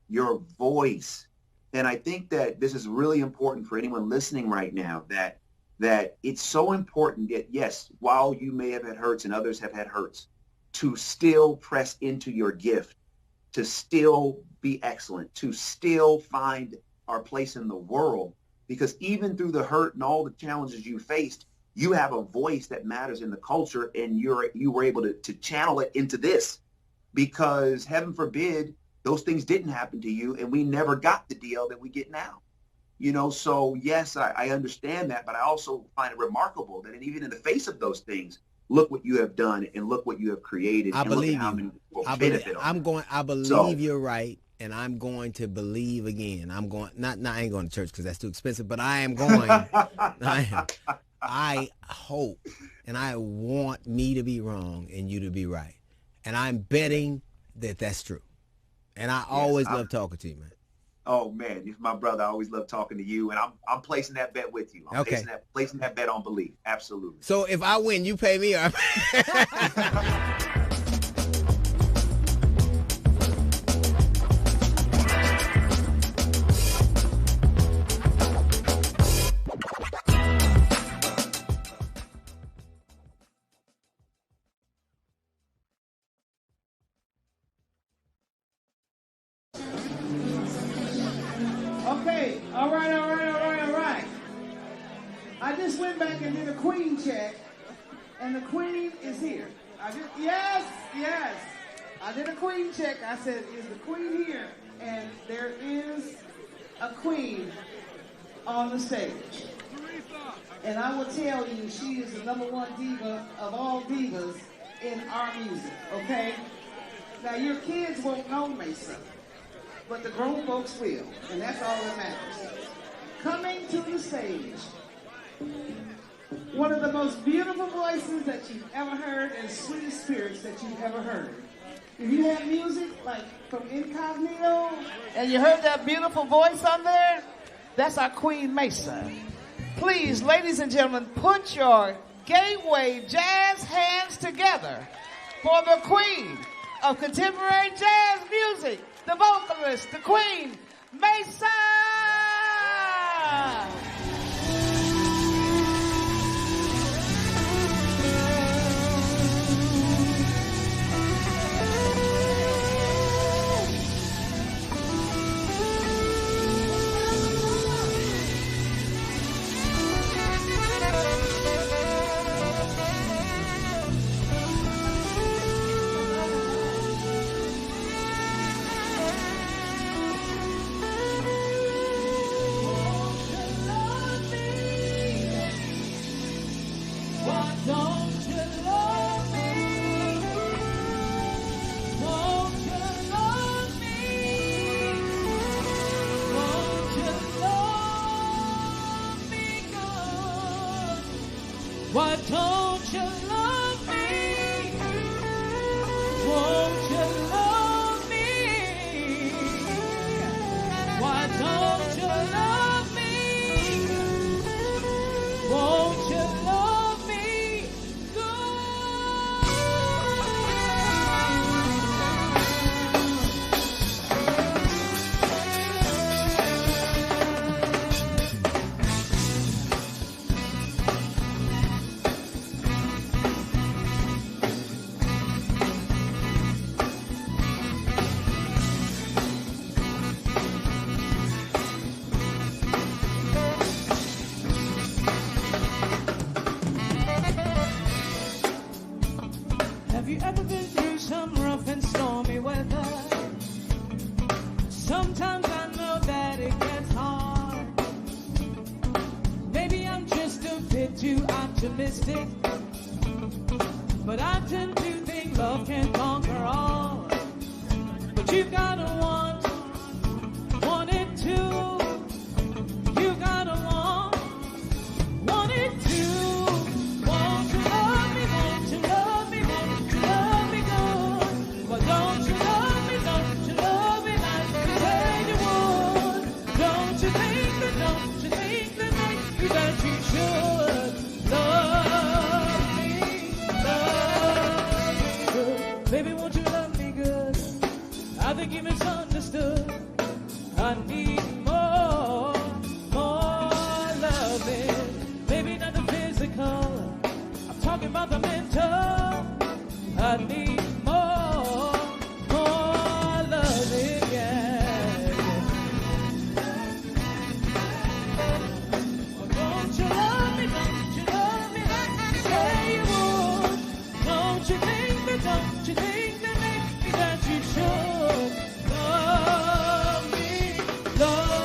your voice. And I think that this is really important for anyone listening right now, that it's so important that, yes, while you may have had hurts and others have had hurts, to still press into your gift, to still be excellent, to still find our place in the world. Because even through the hurt and all the challenges you faced, you have a voice that matters in the culture, and you were able to channel it into this. Because heaven forbid, those things didn't happen to you, and we never got the deal that we get now. So yes, I understand that, but I also find it remarkable that even in the face of those things, look what you have done and look what you have created.
I believe
you.
I believe you're right, and I'm going to believe again. I'm going I ain't going to church because that's too expensive, but I am going. I hope and I want me to be wrong and you to be right, and I'm betting that that's true. And I always love talking to you, man.
Oh man, you're my brother. I always love talking to you, and I'm placing that bet with you. I'm placing that bet on belief. Absolutely.
So if I win, you pay me. Or
Okay, all right. I just went back and did a queen check, and the queen is here. Yes. I did a queen check. I said, is the queen here? And there is a queen on the stage. And I will tell you, she is the #1 diva of all divas in our music, okay? Now, your kids won't know Mesa, but the grown folks will, and that's all that matters. Coming to the stage, one of the most beautiful voices that you've ever heard and sweetest spirits that you've ever heard. If you have music like from Incognito, and you heard that beautiful voice on there, that's our Queen Mesa. Please, ladies and gentlemen, put your Gateway Jazz hands together for the Queen of contemporary jazz music, the vocalist, the Queen, Mesa!
don't you love me? Won't you love me? Why don't you love me? Won't you love me? Have you ever been through some rough and stormy weather? Sometimes I know that it gets hard. Maybe I'm just a bit too optimistic, but I tend to think love can conquer all. But you gotta want it too. You gotta want it too. Want to love me, want to love me, want to love me good. But don't you love me like you said you would? Don't you think that you should love me good? Baby, won't you love me good? I think you misunderstood. I need more loving. Maybe not the physical, I'm talking about the mental. I need more loving, yeah. Don't you love me like you say you would? Don't you think that maybe that you should love me good?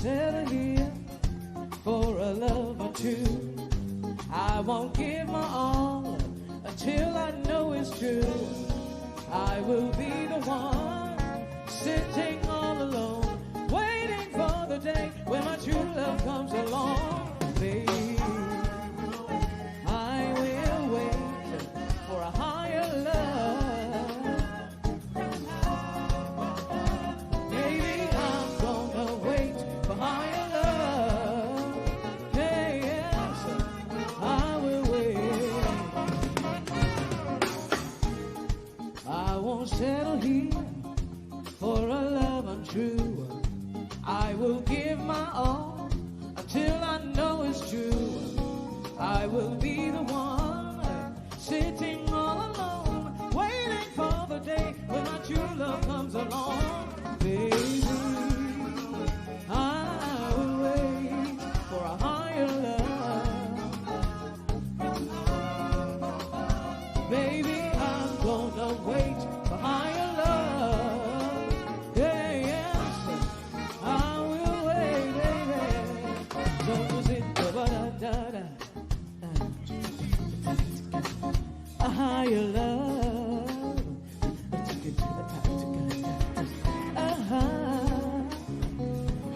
settle here for a love or two. I won't give my all until I know it's true. I will be the one sitting all alone, waiting for the day when my true love comes along, baby. I will wait for a higher love. Baby, I'm gonna wait for higher love. Yes, I will wait. I won't settle here for a love untrue. I will give my all true, I will be the one sitting all alone, waiting for the day when my true love comes along. Baby, I will wait for a higher love. Baby, I'm gonna wait for higher love. Yeah, yes, I will wait, baby. Don't sit da-ba-da-da-da. A higher love.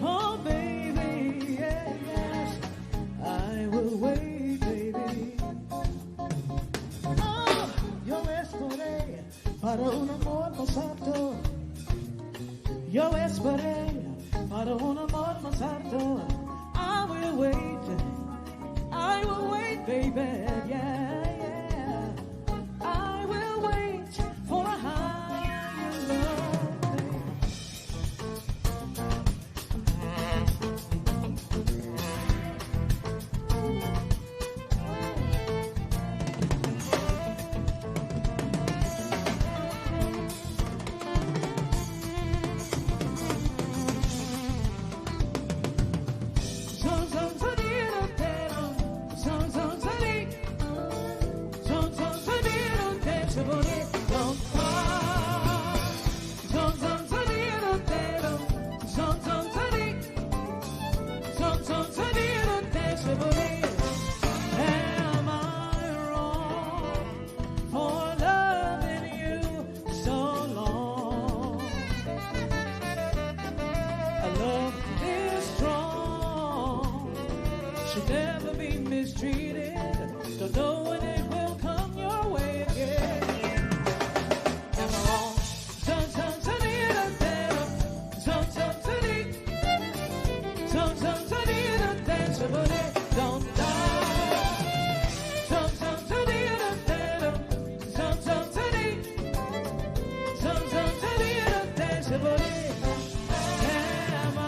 Oh, baby, yeah, yes, I will wait, baby. Oh, yo esperé para un amor más alto. Yo esperé para un amor más alto. I will wait, baby, yeah, yeah. I will wait for a higher love, baby. Am I wrong for loving you so long? A love is strong, should never be mistreated. Don't know when it will come your way again. Am I wrong? Don't die. Am I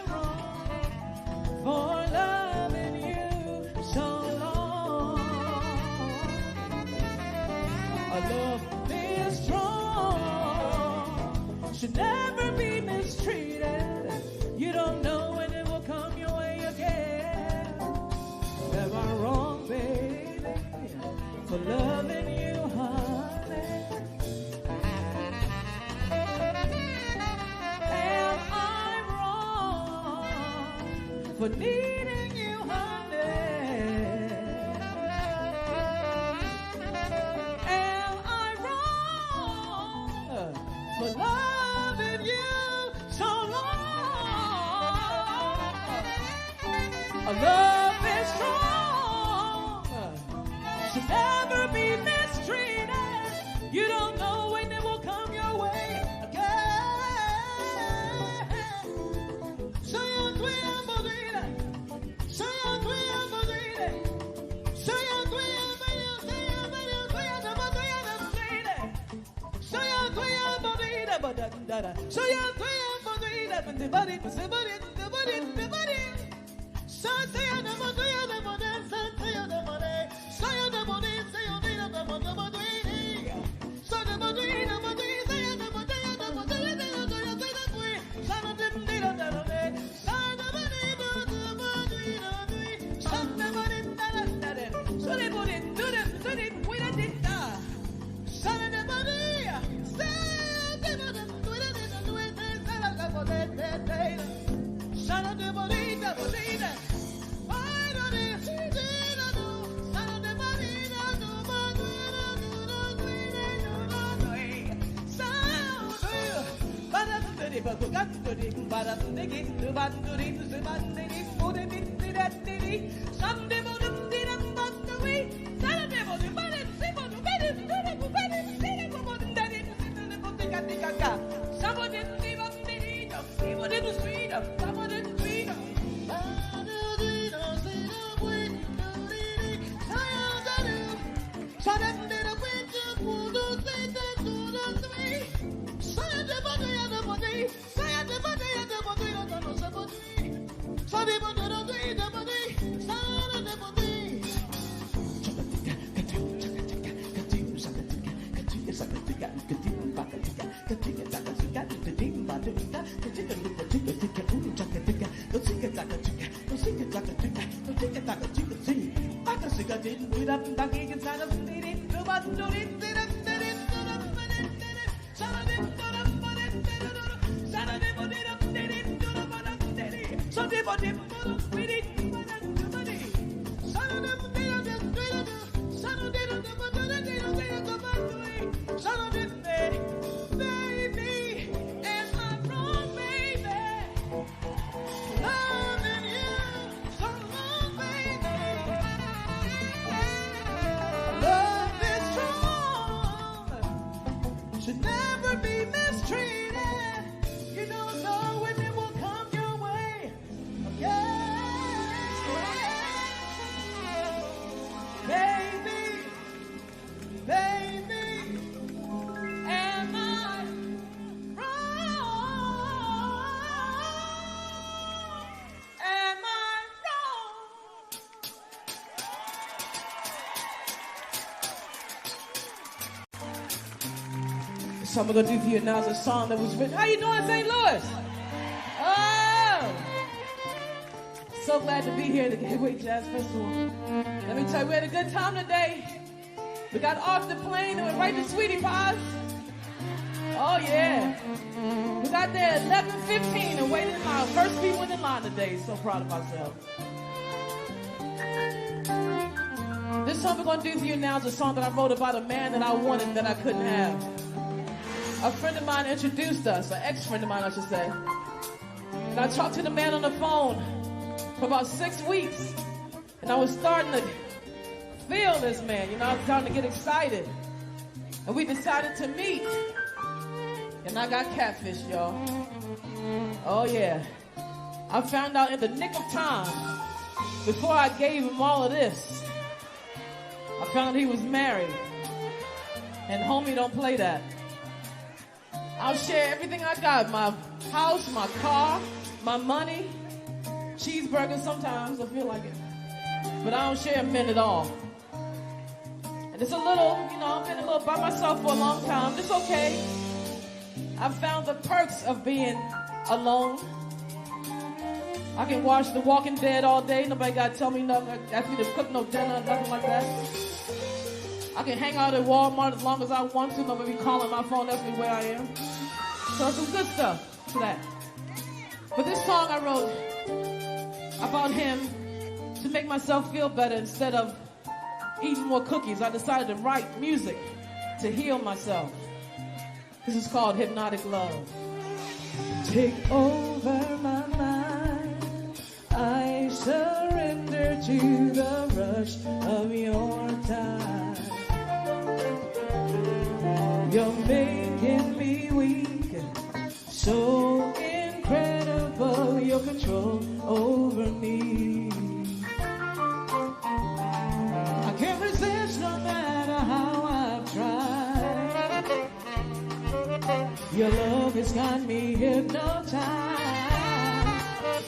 wrong for loving you so long? A love is strong, should never be mistreated. You don't know when it will come your way again. Am I wrong, baby, for loving you, honey? Am I wrong for needing you, honey? Am I wrong for loving you so long? A love is strong, should never be mistreated. You don't know when it will come your way again. Should never be mistreated. You don't know when it will come your way. Baby, baby, am I wrong? Am I wrong? The song we're gonna do for you now is a song that was written. How you doing, St. Louis? Oh! So glad to be here at the Gateway Jazz Festival. Let me tell you, we had a good time today. We got off the plane and went right to Sweetie Pie's. Oh yeah. We got there at 11:15 and waited in line. First people in the line today. So proud of myself. This song we're gonna do for you now is a song that I wrote about a man that I wanted that I couldn't have. A friend of mine introduced us, an ex-friend of mine I should say. And I talked to the man on the phone for about 6 weeks. And I was starting to feel this man, you know, I was starting to get excited. And we decided to meet. And I got catfished, y'all. Oh yeah. I found out in the nick of time, before I gave him all of this, I found out he was married. And homie don't play that. I'll share everything I got, my house, my car, my money, cheeseburgers sometimes, I feel like it. But I don't share men at all. And it's a little, you know, I've been a little by myself for a long time. It's okay. I've found the perks of being alone. I can watch The Walking Dead all day. Nobody got to tell me nothing, ask me to cook no dinner, nothing like that. I can hang out at Walmart as long as I want to. Nobody be calling my phone, ask me where I am. So some good stuff to that. But this song I wrote about him to make myself feel better instead of eating more cookies. I decided to write music to heal myself. This is called Hypnotic Love. Take over my mind. I surrender to the rush of your time. You're making me weak, so incredible, your control over me. I can't resist no matter how I've tried. Your love has got me hypnotized.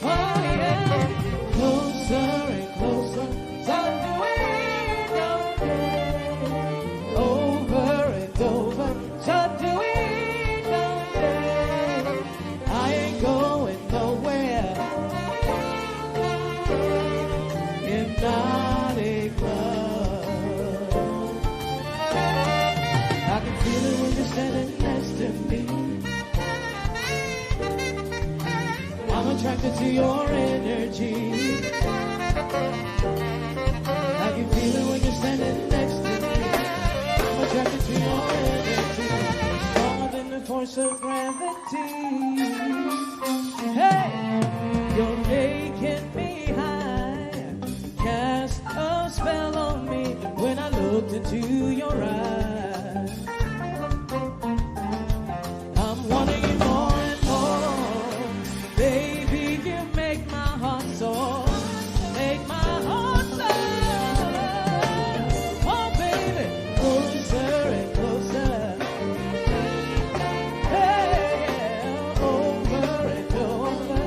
Oh yeah, closer and closer, subduing, over and over, subduing, I ain't going nowhere. Hypnotic love. I can feel it when you're standing next to me. I'm attracted to your energy. I can feel it when you're standing next to me. I'm attracted to your energy. Stronger than the force of gravity. Hey, you're making me high. Cast a spell on me when I looked into your eyes. I'm wanting you more and more. Baby, you make my heart soar. Make my heart soar. Oh, baby, closer and closer. Hey, over and over.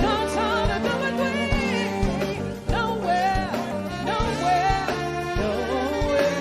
Sometimes I come between. Nowhere, nowhere, nowhere.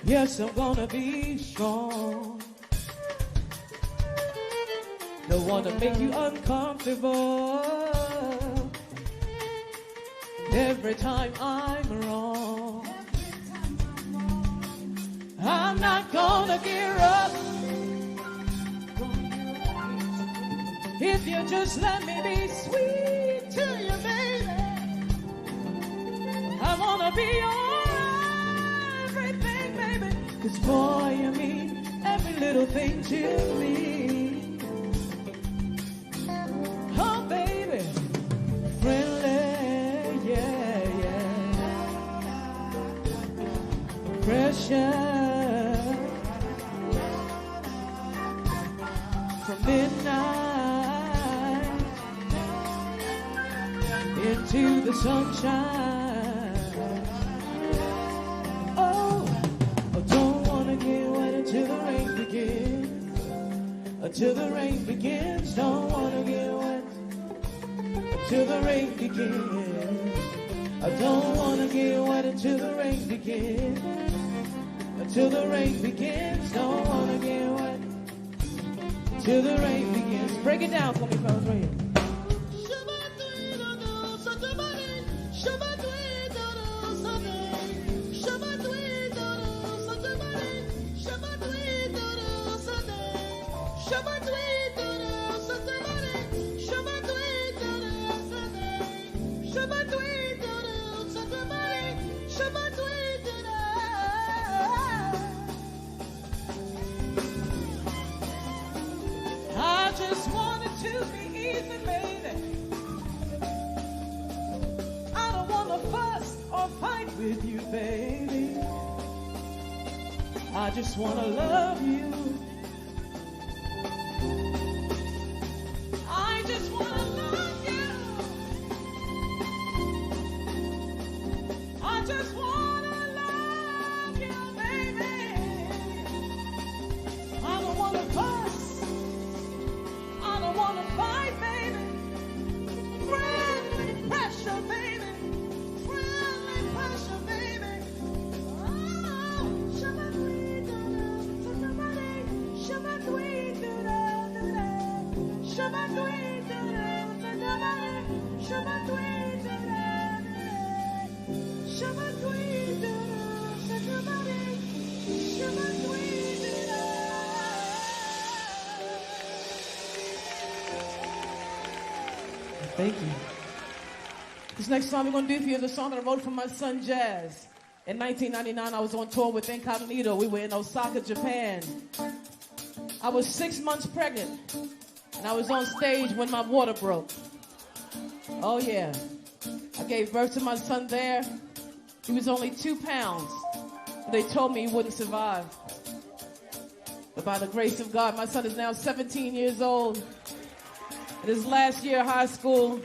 Yes, I'm gonna be strong. Don't wanna make you uncomfortable every time I'm wrong. I'm not gonna gear up if you just let me be sweet to you, baby. I wanna be your everything, baby. 'Cause boy, you mean every little thing to me. Oh, baby, friendly, yeah, yeah. Pressure from midnight into the sunshine. Oh, I don't wanna get wet until the rain begins. Until the rain begins, don't wanna get wet until the rain begins. I don't wanna get wet until the rain begins. Until the rain begins, don't wanna get wet till the rain begins. Break it down for me, fellas, right here. I just want it to be easy, baby. I don't want to fuss or fight with you, baby. I just want to love you. I just want to love you. I just want to love you, baby. I don't want to fuss. I don't want to fight, baby. Friendly pressure, baby. Friendly pressure, baby. Oh, Thank you. This next song we're going to do for you is a song that I wrote for my son Jazz. In 1999, I was on tour with Incognito. We were in Osaka, Japan. I was 6 months pregnant, and I was on stage when my water broke. Oh, yeah. I gave birth to my son there. He was only 2 pounds. They told me he wouldn't survive. But by the grace of God, my son is now 17 years old. In his last year of high school,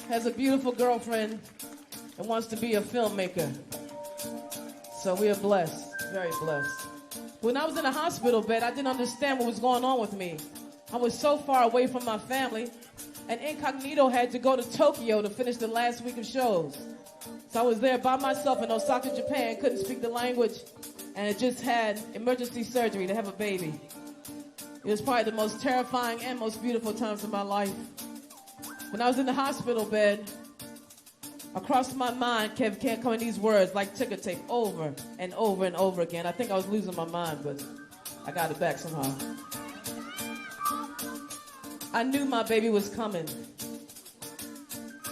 has a beautiful girlfriend, and wants to be a filmmaker. So we are blessed, very blessed. When I was in a hospital bed, I didn't understand what was going on with me. I was so far away from my family, and Incognito had to go to Tokyo to finish the last week of shows. So I was there by myself in Osaka, Japan, couldn't speak the language, and it just had emergency surgery to have a baby. It was probably the most terrifying and most beautiful times of my life. When I was in the hospital bed, across my mind kept coming these words like ticker tape over and over and over again. I think I was losing my mind, but I got it back somehow. I knew my baby was coming,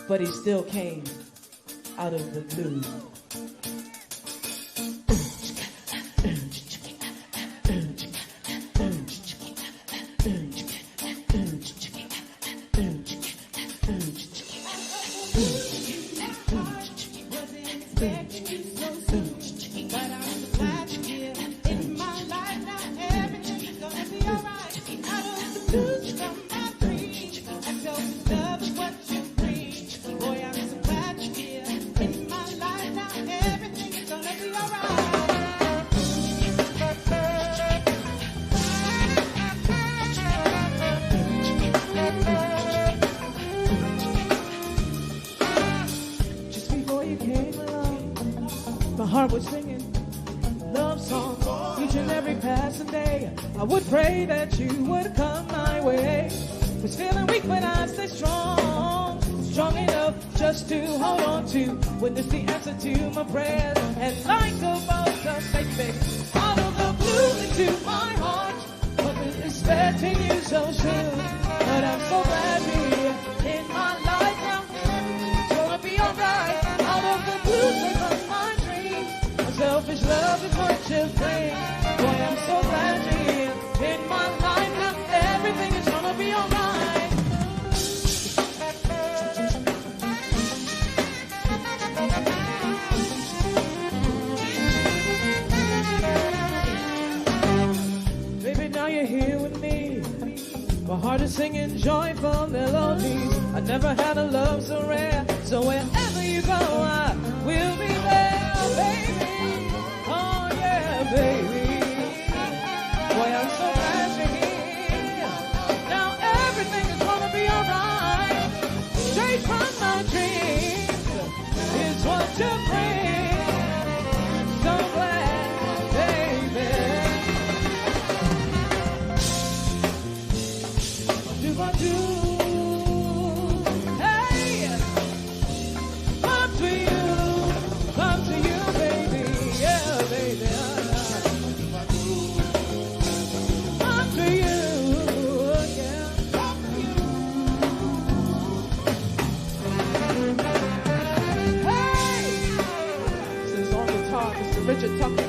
but he still came out of the blue. song each and every passing day. I would pray that you would come my way. Was feeling weak, but I stay strong. Strong enough just to hold on to. Witness the answer to my prayers. And like a bolt of baby, out of the blue into my heart. Wasn't expecting you so soon, but I'm so glad you're here in my life now. It's gonna be alright. Out of the blue, take on my dreams. My selfish love is what you bring. Boy, I'm so glad you're here in my life now. Everything is gonna be alright. Baby, now you're here with me. My heart is singing joyful melodies. I never had a love so rare. So wherever you go, I will be there, baby. Oh yeah, baby. Boy, I'm so glad you're here. Now everything is gonna be alright. Straight from my dreams is what you bring. So glad, baby. Do I do? Hey, come to you, baby. Yeah, baby. Come to you, yeah. Hey, this is on guitar, Mr. Richard Tucker.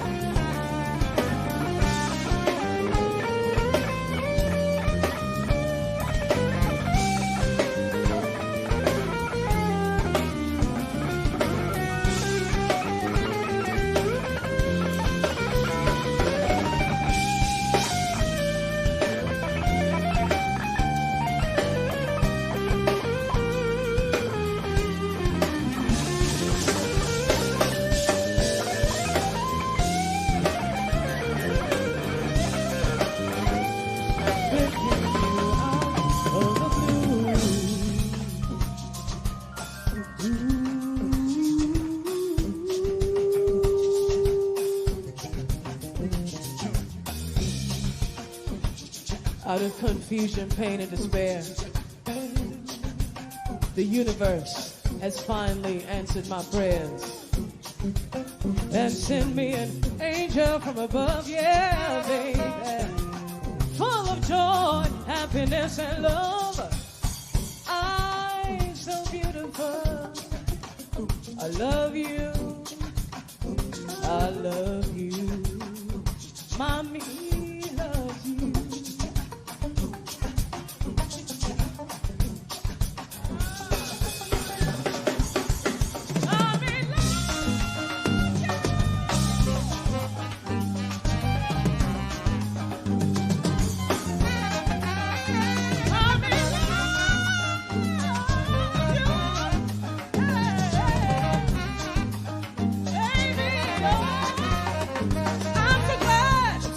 Out of confusion, pain, and despair, the universe has finally answered my prayers and sent me an angel from above, yeah, baby, full of joy, happiness, and love. I'm so beautiful. I love you. I love you. Mommy loves you.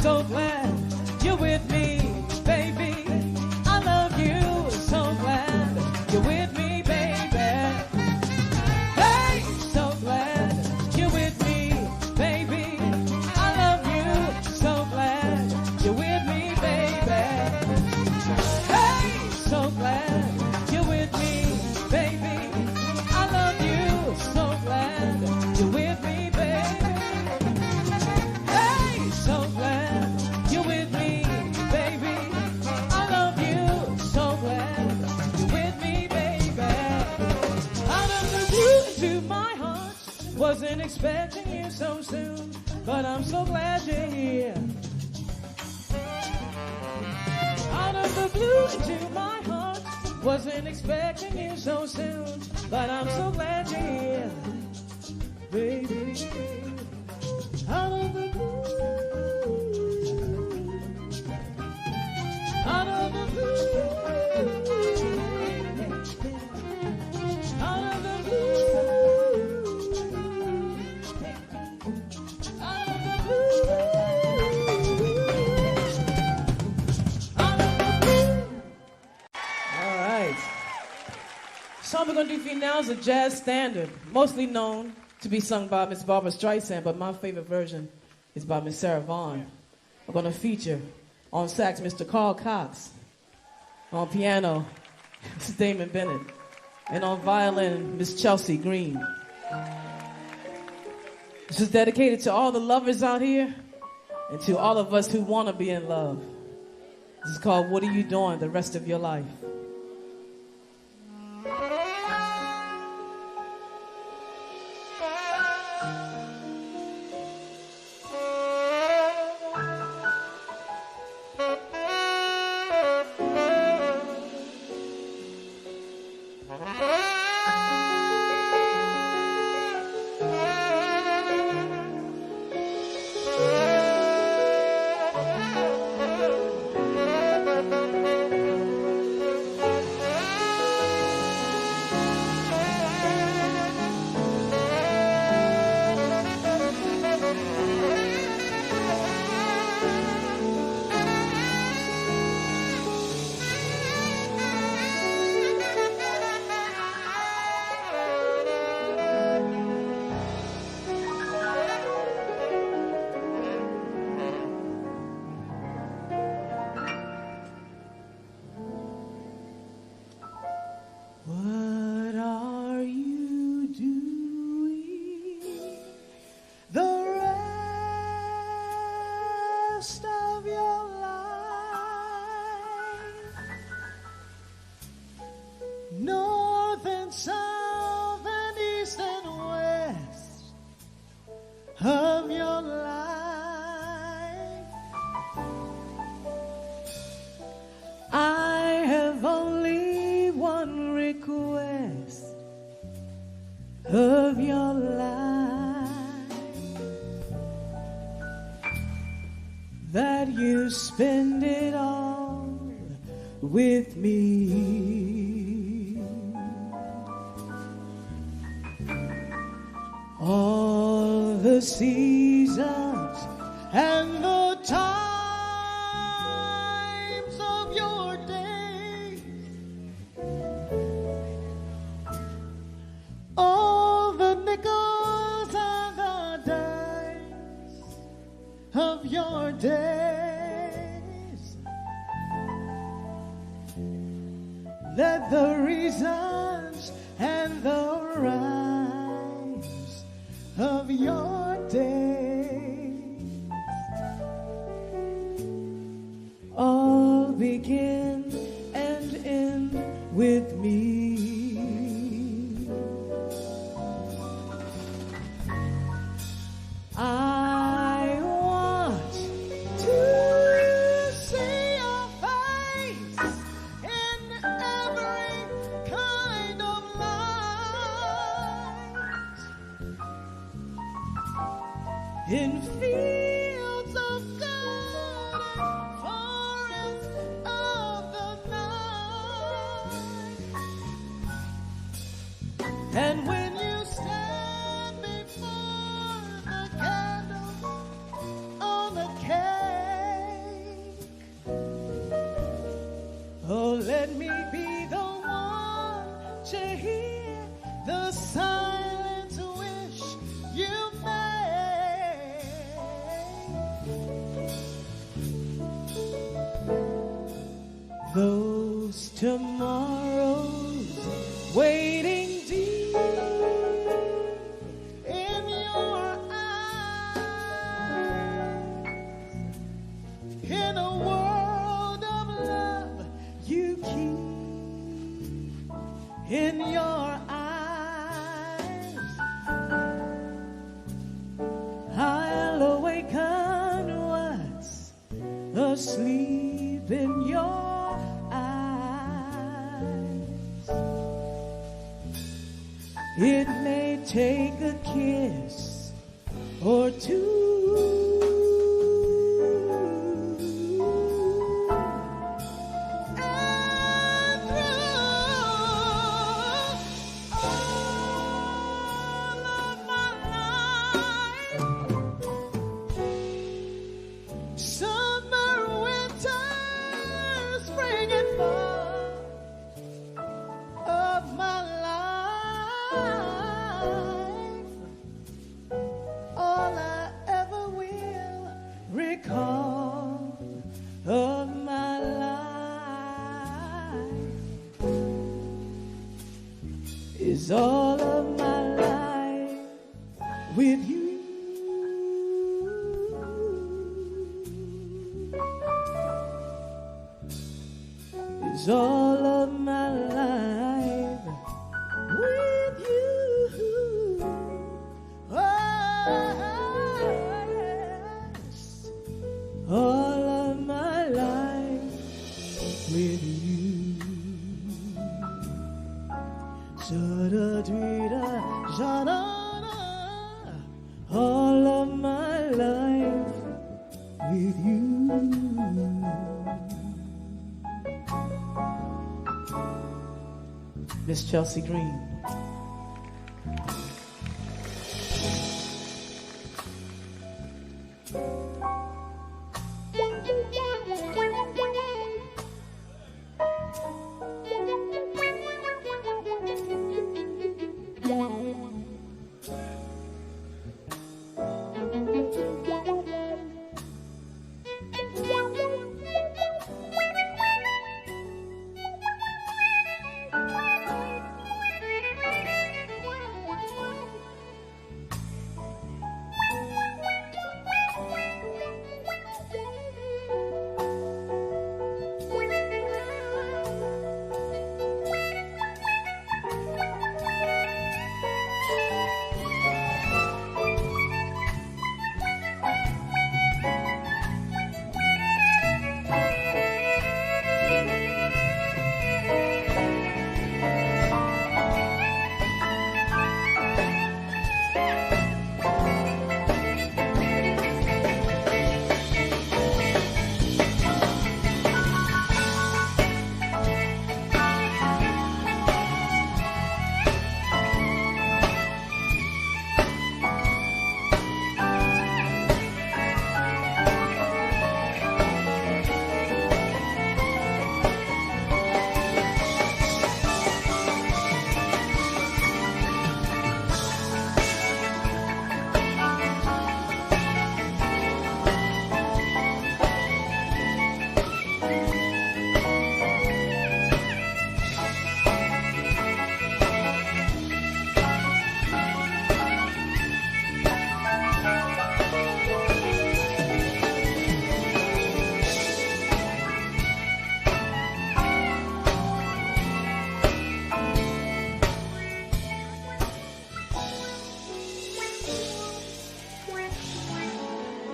So glad you're with me, baby. I love you. So glad you're with me, baby. Hey, so glad you're with me, baby. I love you. So glad you're with me, baby. Hey, so glad you're with me, baby. I love you. So glad you're with me, baby. Hey, so glad you're with me, baby. I love you. So glad you're with me, baby. Out of the blue to my heart, wasn't expecting you so soon, but I'm so glad you're here. Out of the blue to my heart, wasn't expecting you so soon, but I'm so glad you're here, baby. Out of the blue. Out of the blue, out of the blue, out of the blue, out of the blue. All right. Song we're gonna do for you now is a jazz standard, mostly known to be sung by Miss Barbara Streisand, but my favorite version is by Miss Sarah Vaughan. We're going to feature on sax Mr. Carl Cox, on piano Mr. Damon Bennett, and on violin Miss Chelsea Green. This is dedicated to all the lovers out here and to all of us who want to be in love. This is called What Are You Doing the Rest of Your Life? What are you doing the rest of your life? North and south and east and west of your life. I have only one request of your life, that you spend it all with me. All the seasons and the times of your days, all the nickels and the dimes of your days. Let the reasons and the rhymes of your days all begin and end with me. I want to see your face in every kind of light, in fields of good and forests of the night. And when you stand before the candles on the cake, oh, let me be the one to hear the silent wish you make. Those tomorrows waiting deep in your eyes, in a world of love you keep in your eyes. I'll awaken what's asleep in your eyes. It may take a kiss or two, and through all of my life, summer, winter, spring and fall of my life, all I ever is all of my life with you. Is all of my life with you. Oh, yes. All of my life with you. Sa-da-dee-da, sa-da-da. All of my life with you. Miss Chelsea Green.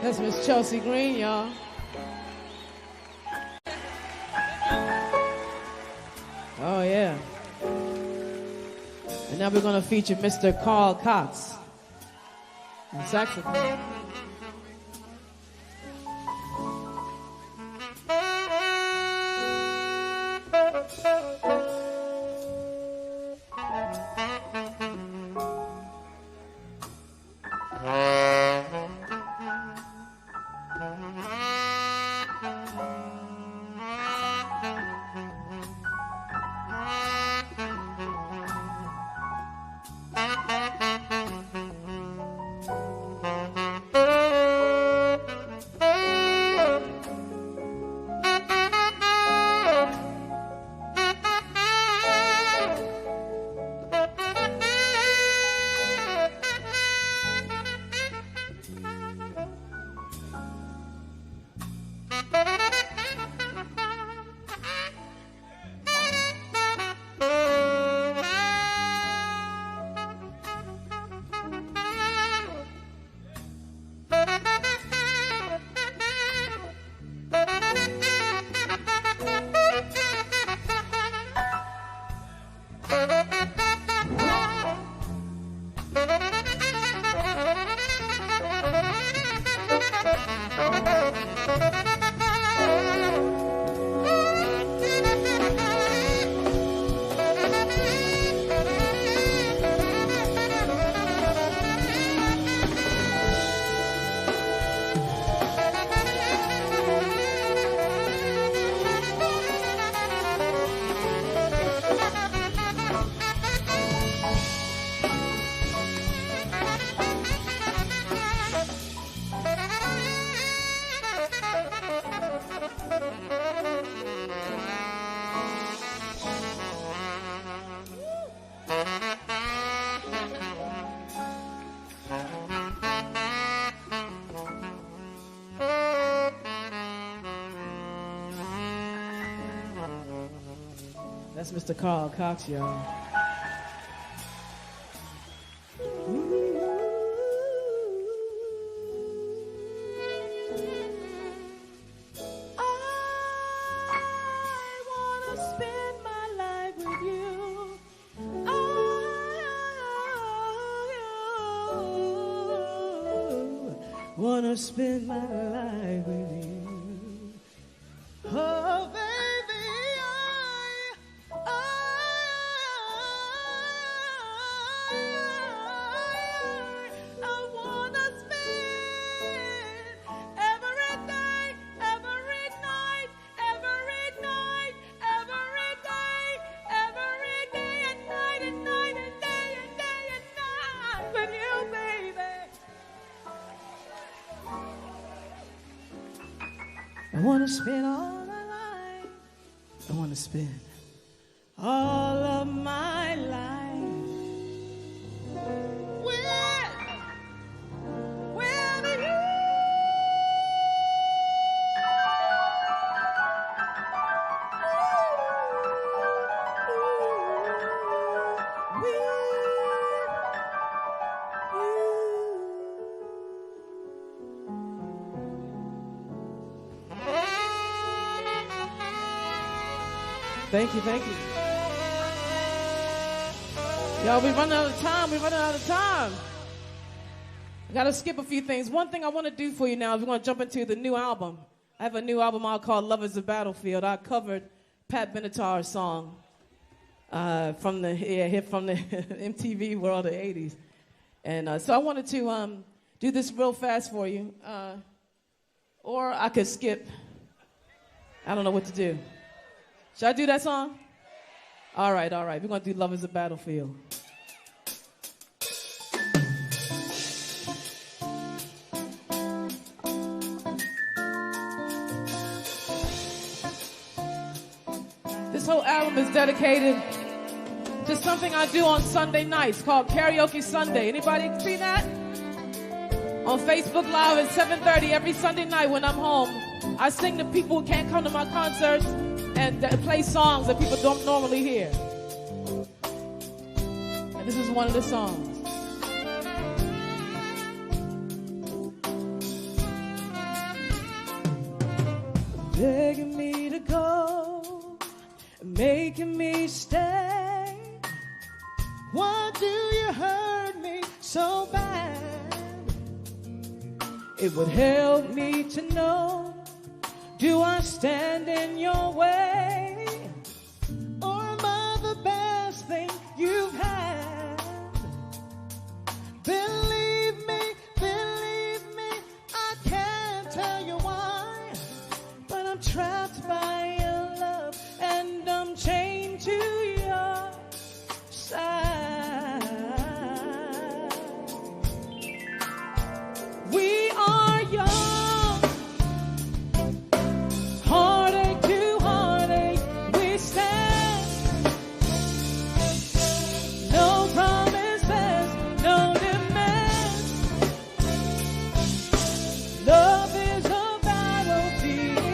That's Miss Chelsea Green, y'all. Oh, yeah. And now we're going to feature Mr. Carl Cox on saxophone. That's Mr. Carl Cox, y'all. Wanna spend my life with you. Oh, baby, I wanna spend every day, every night, every day, every day and night and night and day and day and night with you, baby. I want to spend all my life. I want to spend all of my life with you. Thank you, thank you. Y'all, we're running out of time. I gotta skip a few things. One thing I want to do for you now is we're gonna jump into the new album. I have a new album out called Love is a Battlefield. I covered Pat Benatar's song from the MTV world of the 80s. And so I wanted to do this real fast for you. Or I could skip. I don't know what to do. Should I do that song? All right. We're going to do Love is a Battlefield. This whole album is dedicated to something I do on Sunday nights called Karaoke Sunday. Anybody see that? On Facebook Live at 7:30 every Sunday night when I'm home. I sing to people who can't come to my concerts and play songs that people don't normally hear. And this is one of the songs. Begging me to go, making me stay. Why do you hurt me so bad? It would help me to know, do I stand in your way? Or am I the best thing you've had? Believe me, I can't tell you why, but I'm trapped by your love and I'm chained to your side. We are young, heartache to heartache we stand. No promises, no demands. Love is a battlefield.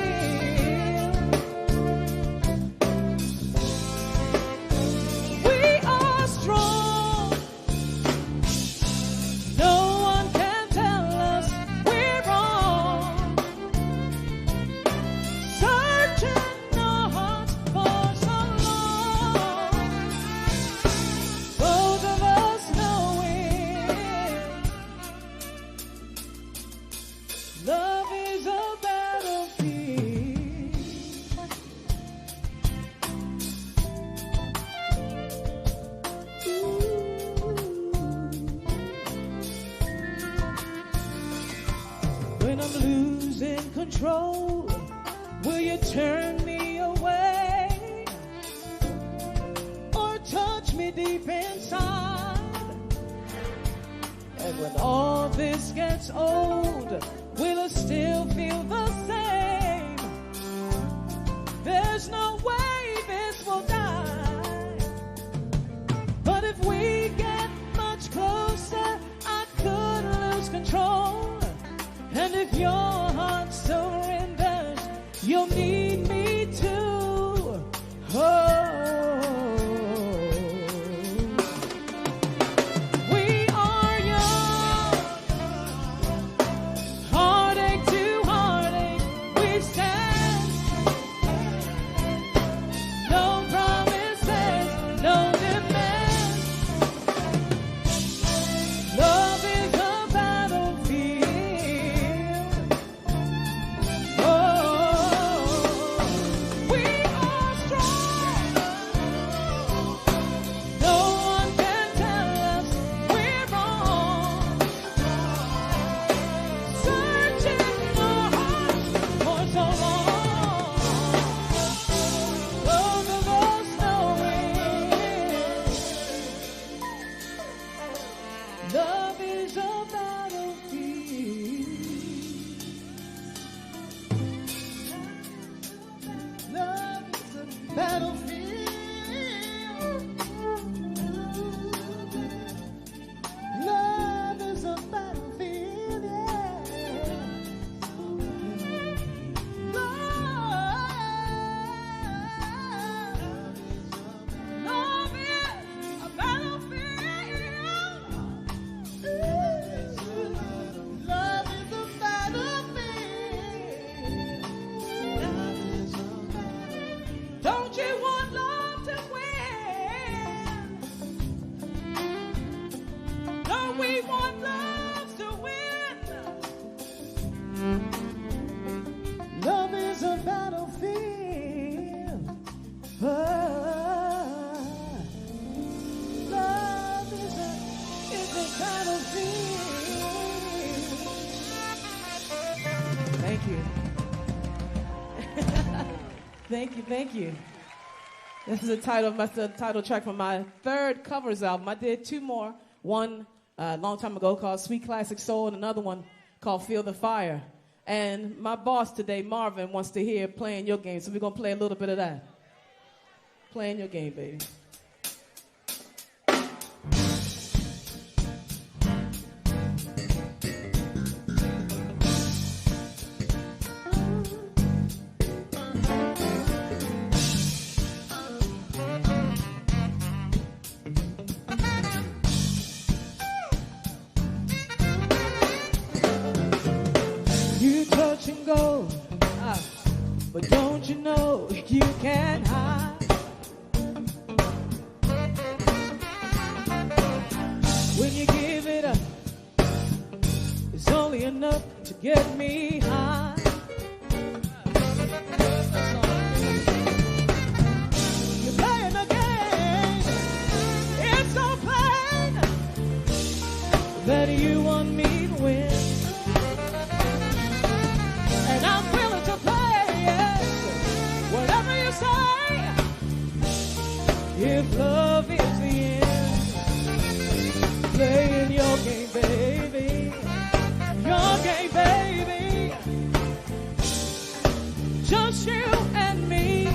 We are strong. No one can tell us we're wrong. Searching our hearts for so long. Both of us knowing love is a battlefield. When I'm losing control, will you turn me away or touch me deep inside? And when all this gets old, will it still feel the same? There's no way this will die. But if we get much closer, I could lose control. And if your heart surrenders, you'll need me to hold.
Thank you. Thank you. This is the title track from my third covers album. I did two more. One a long time ago called Sweet Classic Soul, and another one called Feel the Fire. And my boss today, Marvin, wants to hear Playing Your Game, so we're going to play a little bit of that. Playing Your Game, baby. Go, but don't you know you can't hide? When you give it up, it's only enough to get me high. You're playing a game, it's so plain that you want me to win. And I'm willing to play, whatever you say, if love is the end. Playing your game, baby, your game, baby, just you and me.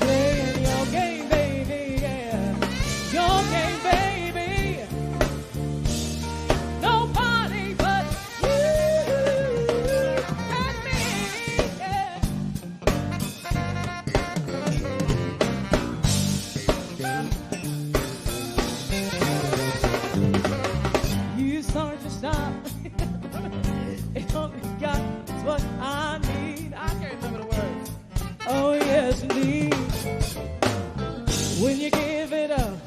Playing your game, baby, yeah, your game, baby, nobody but you. You start to stop. It only got what I need. I can't remember the words. Oh yes, indeed. When you give it up,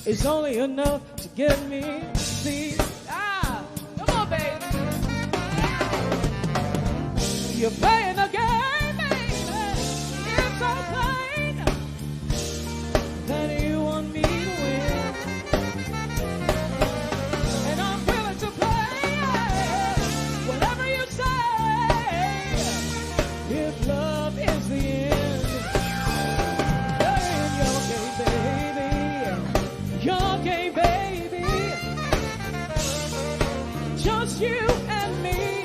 it's only enough to get me. See, come on, baby. You're playing a game, baby. It's so plain that you want me to win. And I'm willing to play whatever you say, if love is the end. Playing your game, baby, your game, baby, just you and me.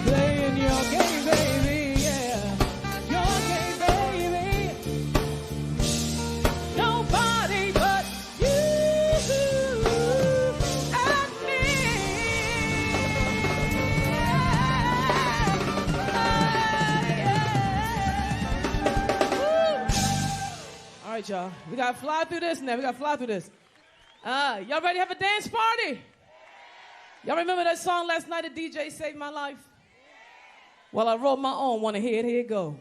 Playing your game, baby, yeah, your game, baby, nobody but you and me. All right, y'all, we gotta fly through this now. Y'all ready to have a dance party? Y'all remember that song last night, The DJ Saved My Life? Well, I wrote my own. Want to hear it? Here it go.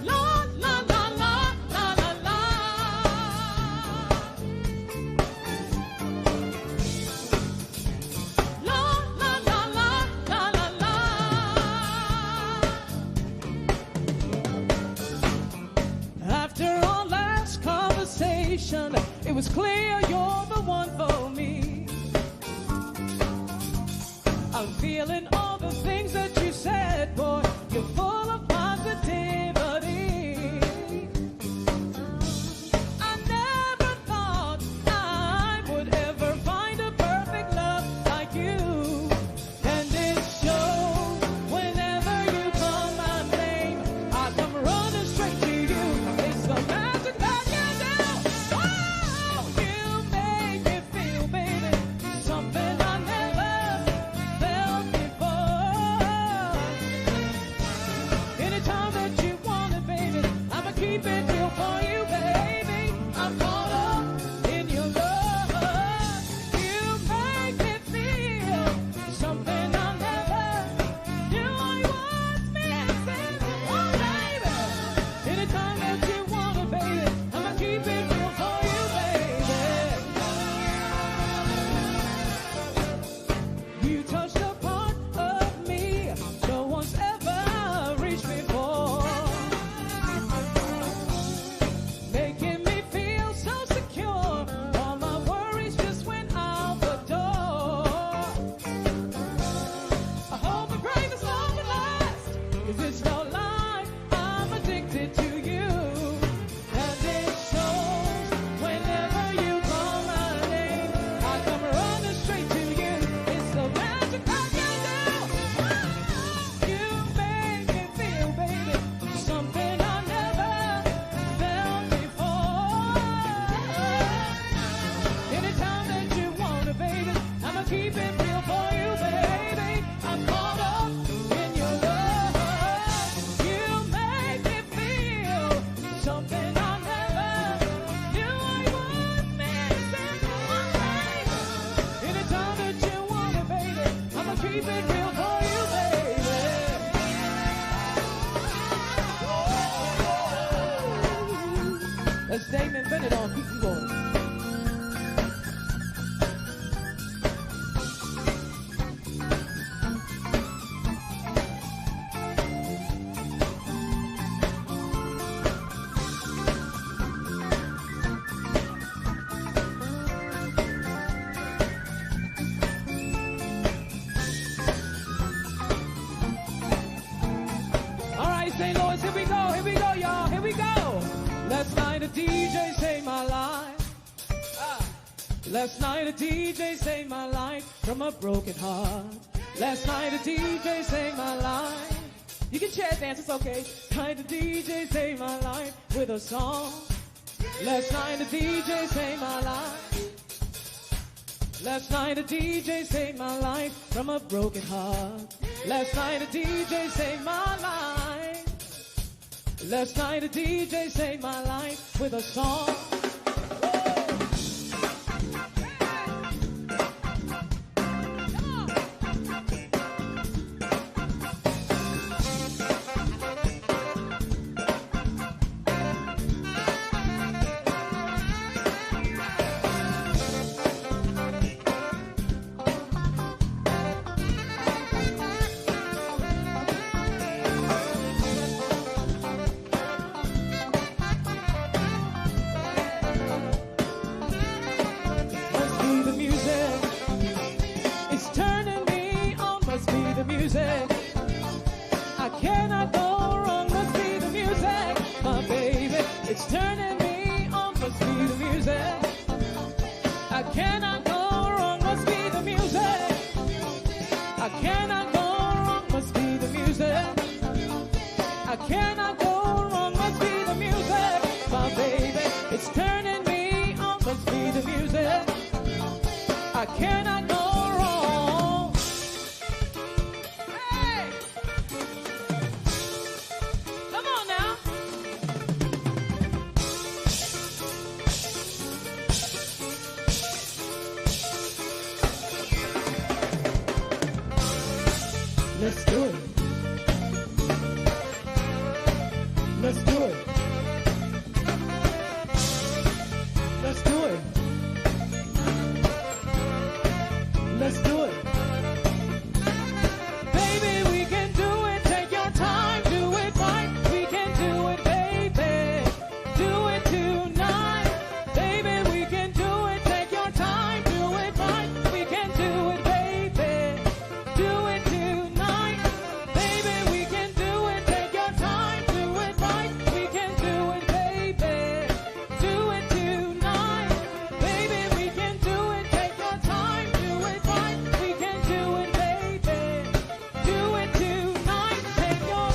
La, la, la, la, la, la, la. La, la, la, la, la, la, la. After our last conversation, it was clear you're the one for me. I'm feeling all the things that you said, boy. You're full of positivity. I never thought I would ever find a perfect love like you. And it shows whenever you call my name, I come running straight to you. It's the magic that you do. Oh, you make me feel, baby, something I never felt before. Anytime that you want it, baby, I'ma keep it real for you, baby. I'm caught up in your love. You make me feel something I never knew I was missing. Oh, baby. Anytime that you want it, baby, I'ma keep it real for you, baby. You touched a part of me no one's ever reached before.
That's Damon Bennett on Kiki Boy. St. Louis, here we go, y'all, here we go. Last night a DJ saved my life. Last night a DJ saved my life from a broken heart. Last night a DJ saved my life. You can chair dance, it's okay. Night a DJ saved my life with a song. Last night a DJ saved my life. Last night a DJ saved my life from a broken heart. Last night a DJ saved my life. Last night a DJ saved my life with a song. Let's do it. Let's do it. Let's do it. Let's do it. Baby, we can do it. Take your time, do it right. We can do it, baby. Do it tonight. Baby, we can do it. Take your time, do it right. We can do it, baby. Do it tonight. Baby, we can do it. Take your time, do it right. We can do it, baby. Do it tonight. Baby, we can do it. Take your time, do it right. We can do it, baby. Do it tonight. Take your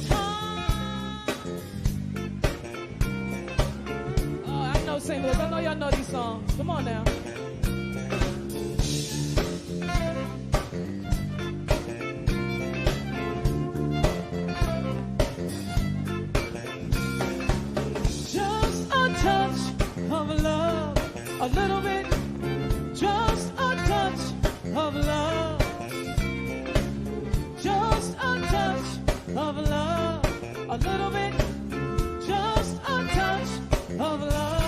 time. Oh, I know St. Louis. I know y'all know these songs. Come on now. Just a touch of love, a little bit. Just a touch of love. Just a touch of love, a little bit. Just a touch of love.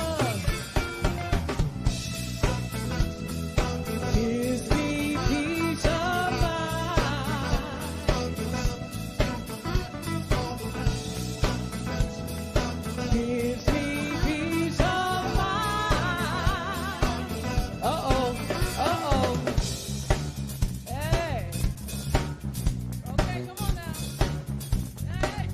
Gives me peace of mind. Gives me peace of mind. Uh-oh, uh-oh. Hey. Okay, come on now. Hey.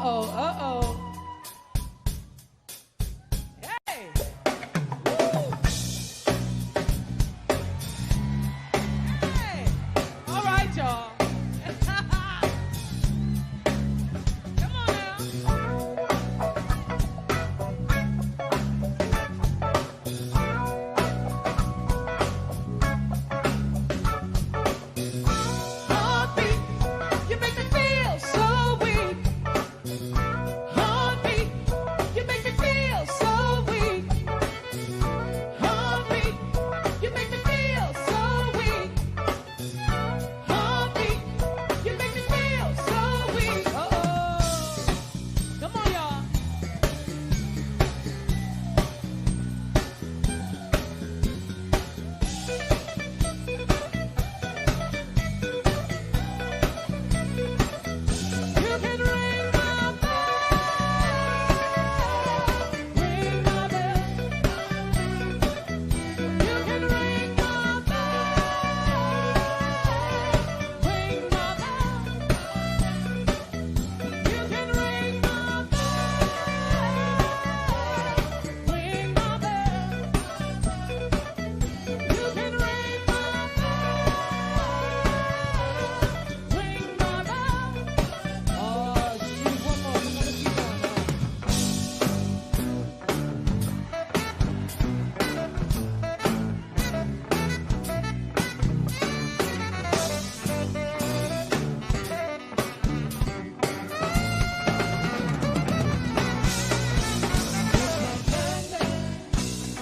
Uh-oh. Hey. Woo. Hey. All right, y'all. Come on now. Heartbeat, you make me feel so weak. Heartbeat, you make me feel so weak. Heartbeat, you make me feel so weak. Heartbeat, you make me feel so weak. Uh-oh. Come on, y'all. You can ring my bell, ring my bell. You can ring my bell, ring my bell. You can ring my bell, ring my bell. You can ring my bell, ring my bell. Oh, shoot, one more. We're gonna keep going now.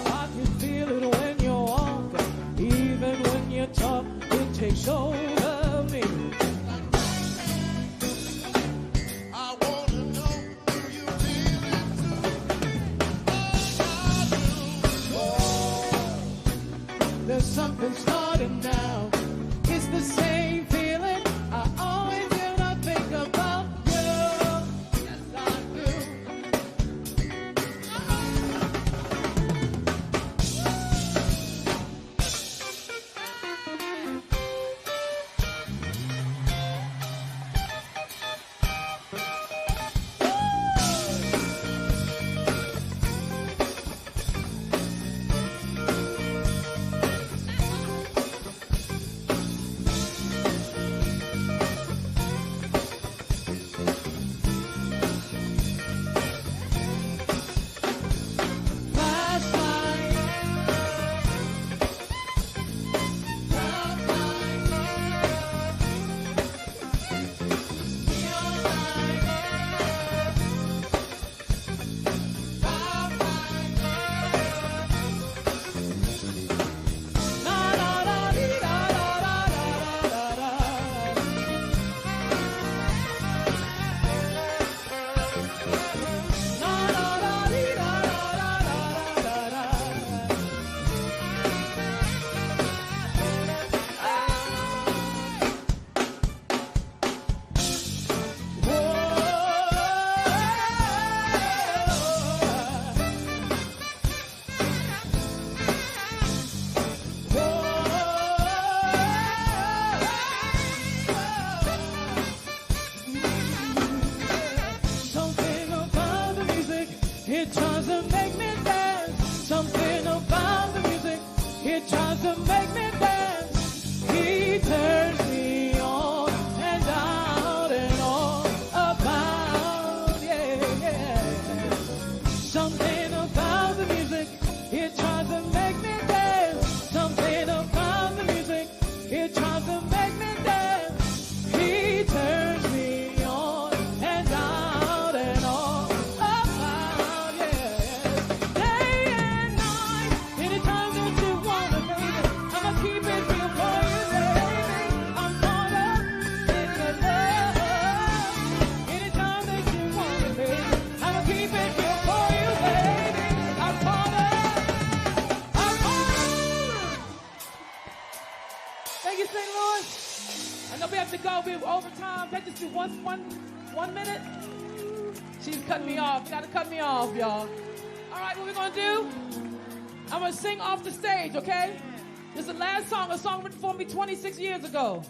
I can feel it when you walk, even when you talk, it takes over me. I wanna know if you feel it too. There's something starting now. It's the same feeling I always when I think about you. Yes, I do. Something about the music, it tries to make me dance. Something about the music, it tries to make me dance. He turns me on and out and on about, yeah, yeah. Something about the music, it tries to make me dance. Something about the music, it tries to make me dance. He turns me on and out and on about, yeah, yeah. Day and night, anytime that you wanna, baby, I'ma keep it real for you, baby. I'm caught up in the love. Anytime that you wanna, baby, I'ma keep it real for you, baby. I'm caught up. I'm caught up. Thank you, St. Louis. I know we have to go. We're over time. Can I just do one minute? She's cutting me off. Gotta cut me off, y'all. All right, what we're gonna do? I'm gonna sing off the stage, okay? This is the last song, a song written for me 26 years ago.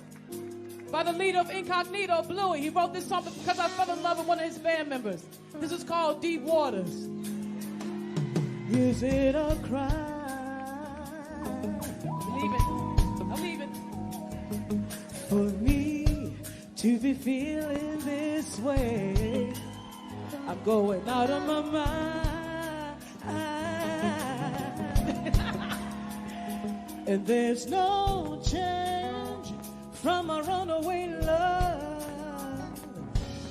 by the leader of Incognito, Bluey. He wrote this song because I fell in love with one of his band members. This is called Deep Waters. Is it a crime? Believe it. I believe it. For me to be feeling this way, I'm going out of my mind. And there's no change from a runaway love.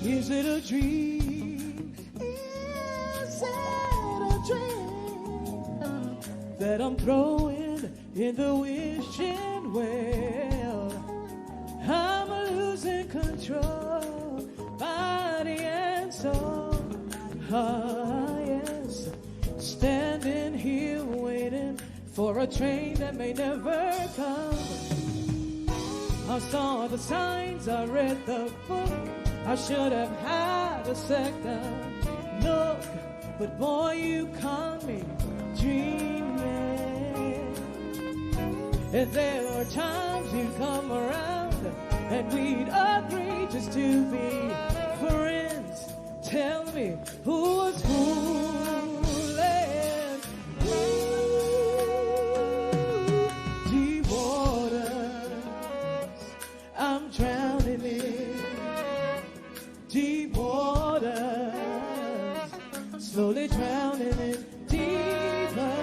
Is it a dream? Is it a dream that I'm throwing in the wishing well? I'm losing control, body and soul. Ah, yes, standing here waiting for a train that may never come. I saw the signs, I read the book. I should have had a second look, but boy, you caught me dreaming. And there are times you'd come around and we'd agree just to be friends. Tell me who was fooling? Deep waters, I'm drowning in. Deep waters, slowly drowning in. Deeper,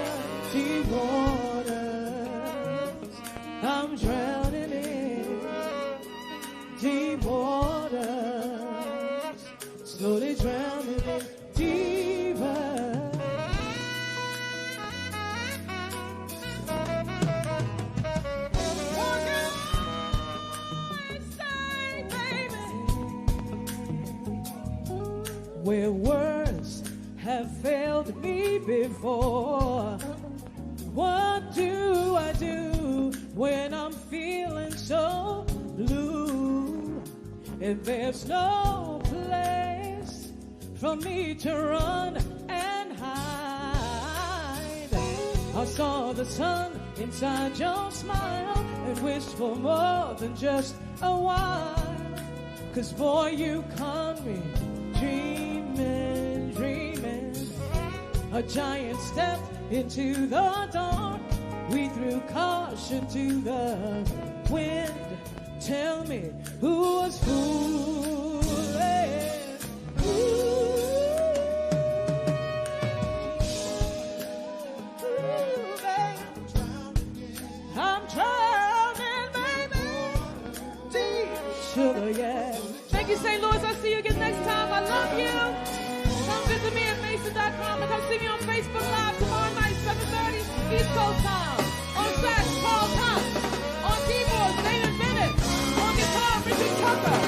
deep waters, I'm drowning in. Deep waters, slowly drowning in. Deeper. Where words have failed me before, what do I do when I'm feeling so blue? And there's no place for me to run and hide. I saw the sun inside your smile and wished for more than just a while. 'Cause boy, you caught me dreaming, dreaming. A giant step into the dark. We threw caution to the wind. Tell me who was fooling? I'm drowning, baby. Deep sugar, yeah. Thank you, St. Louis. I'll see you again next time. I love you. Come visit me at Mason.com and come see me on Facebook Live tomorrow night, 7:30 East Coast time. On sax, Paul Thomas. On keyboards, David Bennett. On guitar, Ricky Tucker.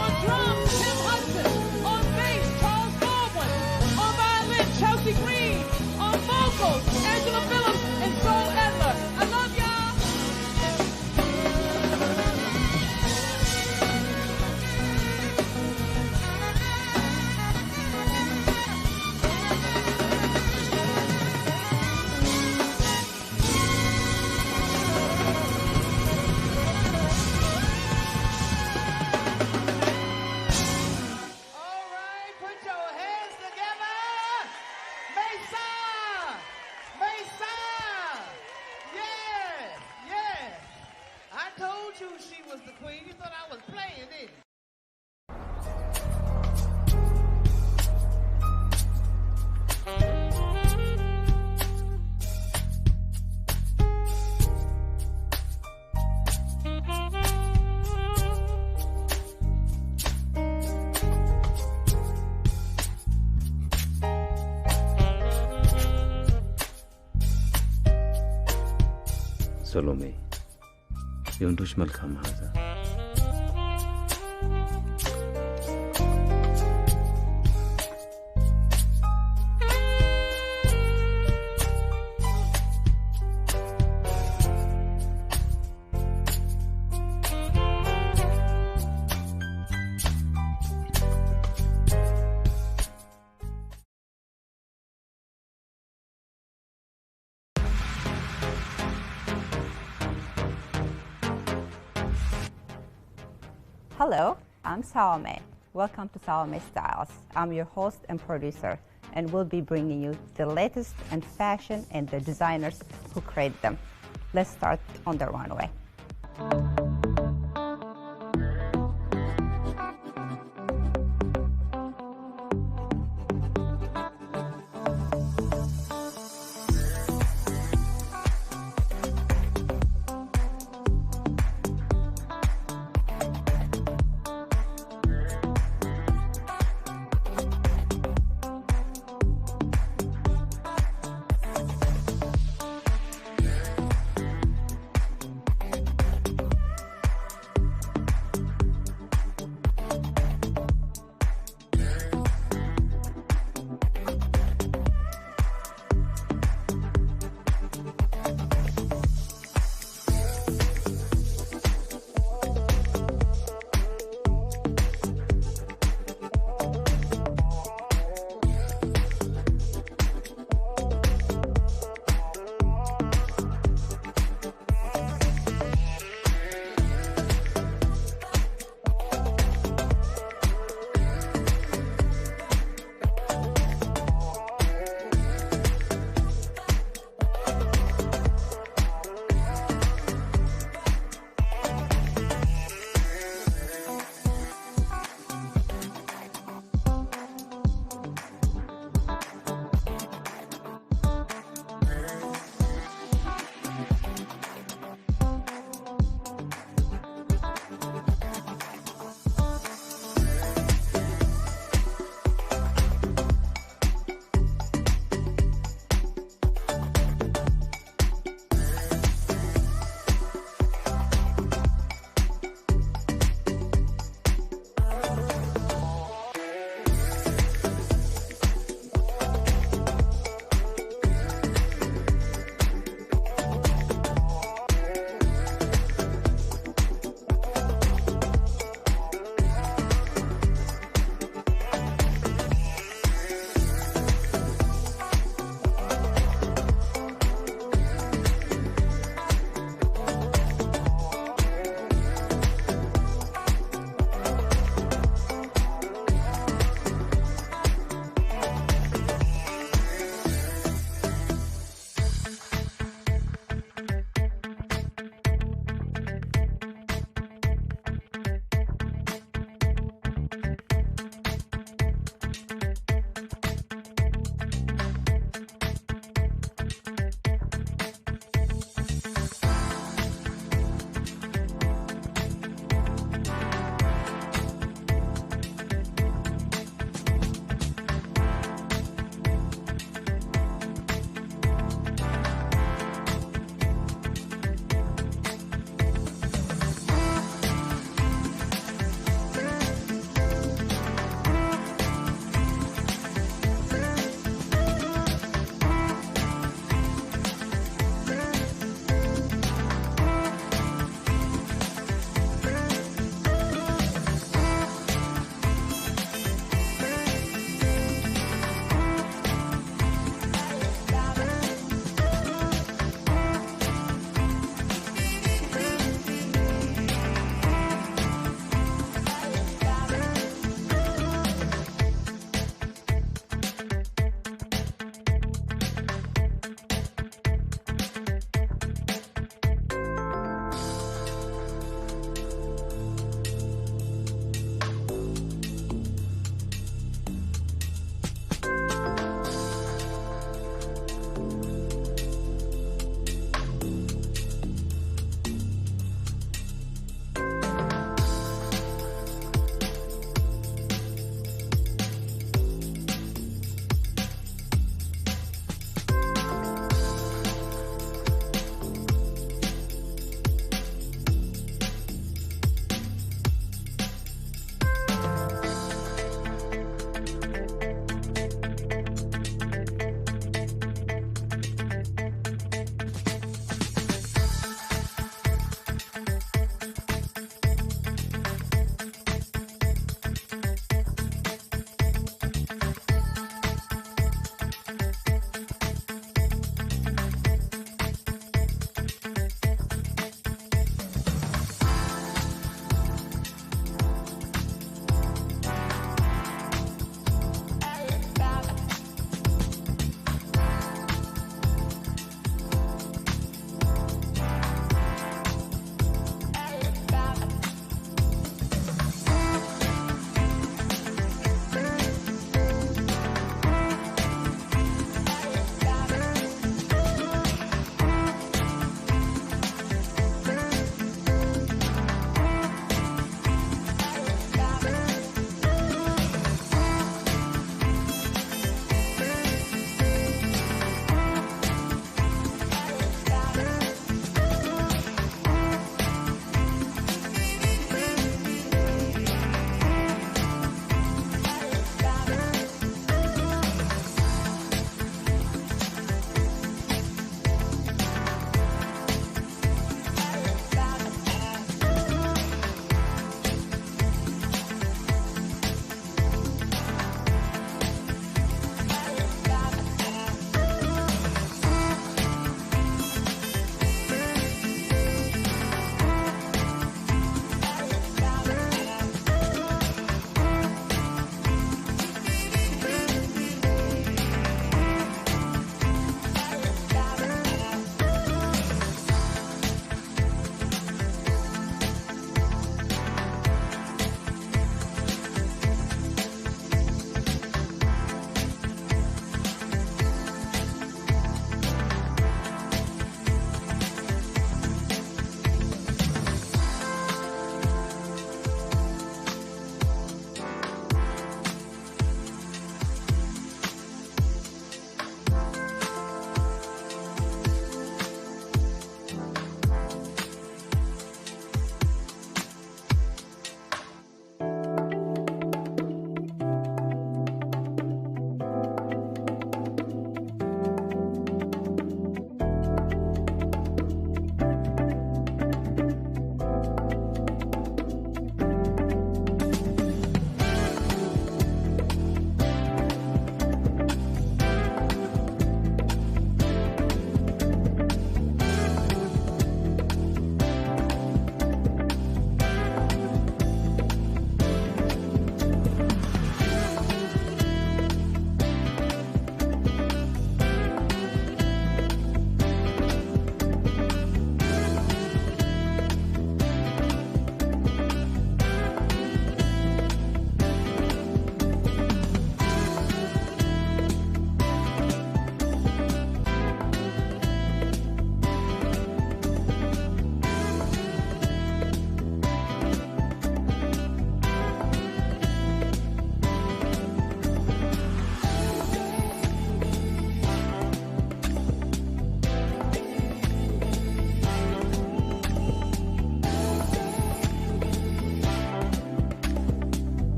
On drums, Tim Hudson. On bass, Charles Baldwin. On violin, Chelsea Green. On vocals, Angela Phillips and Soul Edler. I love y'all.
سلومي يندوش ملكم هذا
Hello, I'm Salome. Welcome to Salome Styles. I'm your host and producer, and we'll be bringing you the latest in fashion and the designers who create them. Let's start on the runway.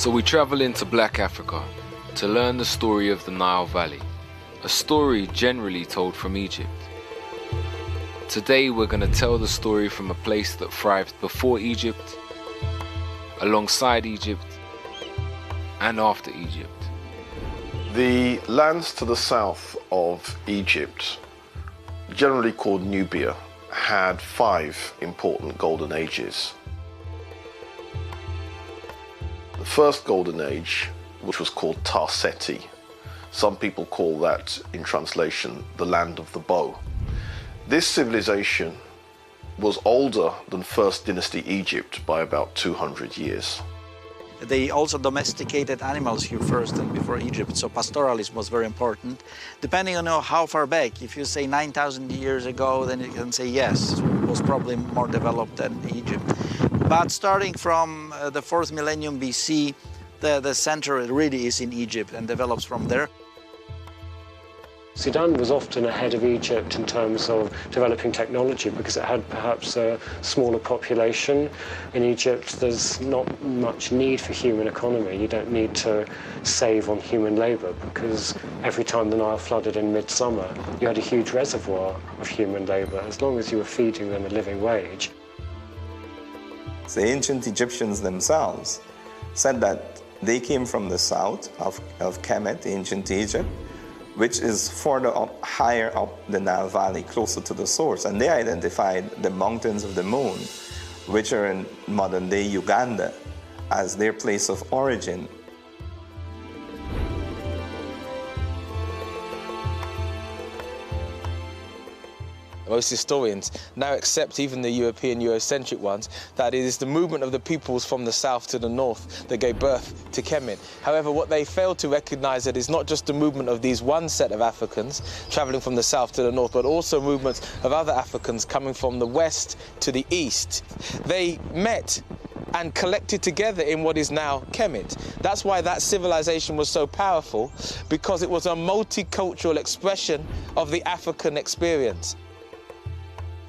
So we travel into Black Africa to learn the story of the Nile Valley, a story generally told from Egypt. Today we're going to tell the story from a place that thrived before Egypt, alongside Egypt, and after Egypt.
The lands to the south of Egypt, generally called Nubia, had 5 important golden ages. The first golden age, which was called Tarseti, some people call that, in translation, the land of the bow. This civilization was older than First Dynasty Egypt by about 200 years.
They also domesticated animals here first and before Egypt, so pastoralism was very important. Depending on how far back, if you say 9,000 years ago, then you can say yes, it was probably more developed than Egypt. But starting from the 4th millennium BC, the center really is in Egypt and develops from there.
Sudan was often ahead of Egypt in terms of developing technology because it had perhaps a smaller population. In Egypt, there's not much need for human economy. You don't need to save on human labor because every time the Nile flooded in midsummer, you had a huge reservoir of human labor as long as you were feeding them a living wage.
The ancient Egyptians themselves said that they came from the south of Kemet, ancient Egypt, which is further up, higher up the Nile Valley, closer to the source. And they identified the mountains of the moon, which are in modern-day Uganda, as their place of origin.
Most historians now accept, even the European Eurocentric ones, that it is the movement of the peoples from the south to the north that gave birth to Kemet. However, what they fail to recognize that is not just the movement of these one set of Africans traveling from the south to the north, but also movements of other Africans coming from the west to the east. They met and collected together in what is now Kemet. That's why that civilization was so powerful, because it was a multicultural expression of the African experience.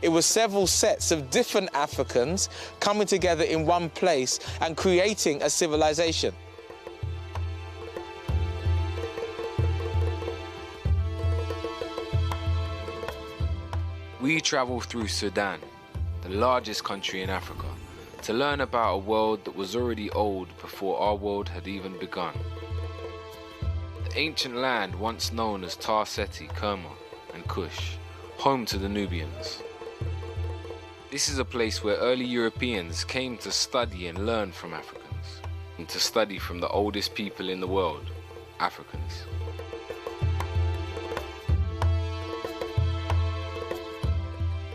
It was several sets of different Africans coming together in one place and creating a civilization.
We travel through Sudan, the largest country in Africa, to learn about a world that was already old before our world had even begun. The ancient land once known as Tarseti, Kerma, and Kush, home to the Nubians. This is a place where early Europeans came to study and learn from Africans, and to study from the oldest people in the world, Africans.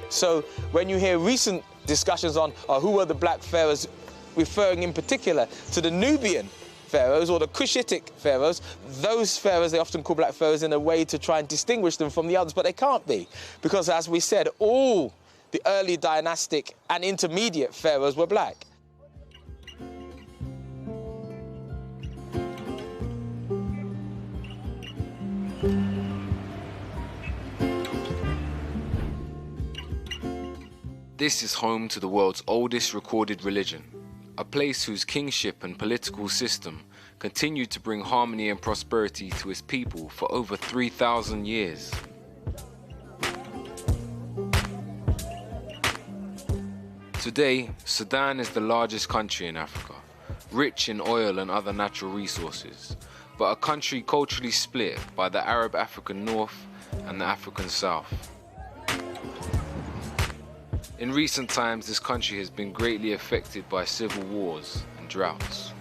So when you hear recent discussions on who were the black pharaohs, referring in particular to the Nubian pharaohs or the Cushitic pharaohs, those pharaohs they often call black pharaohs in a way to try and distinguish them from the others, but they can't be, because as we said, all the early dynastic and intermediate pharaohs were black.
This is home to the world's oldest recorded religion, a place whose kingship and political system continued to bring harmony and prosperity to its people for over 3,000 years. Today, Sudan is the largest country in Africa, rich in oil and other natural resources, but a country culturally split by the Arab African North and the African South. In recent times, this country has been greatly affected by civil wars and droughts.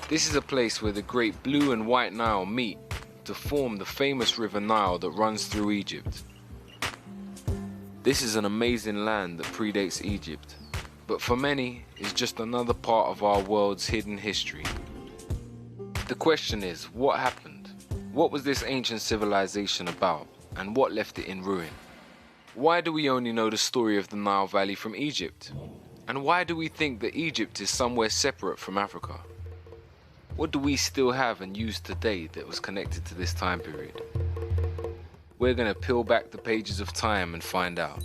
This is a place where the great Blue and White Nile meet to form the famous River Nile that runs through Egypt. This is an amazing land that predates Egypt, but for many is just another part of our world's hidden history. The question is, what happened? What was this ancient civilization about, and what left it in ruin? Why do we only know the story of the Nile Valley from Egypt? And why do we think that Egypt is somewhere separate from Africa? What do we still have and use today that was connected to this time period? We're going to peel back the pages of time and find out.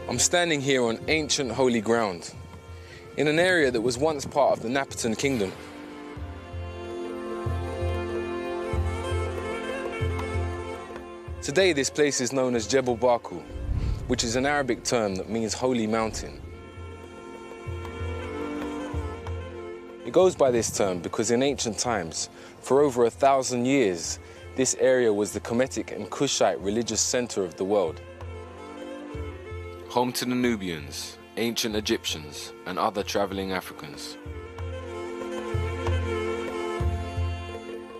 I'm standing here on ancient holy ground, in an area that was once part of the Napatan Kingdom. Today this place is known as Jebel Barkul, which is an Arabic term that means holy mountain. It goes by this term because in ancient times, for over 1,000 years, this area was the Kemetic and Kushite religious center of the world. Home to the Nubians, ancient Egyptians, and other traveling Africans.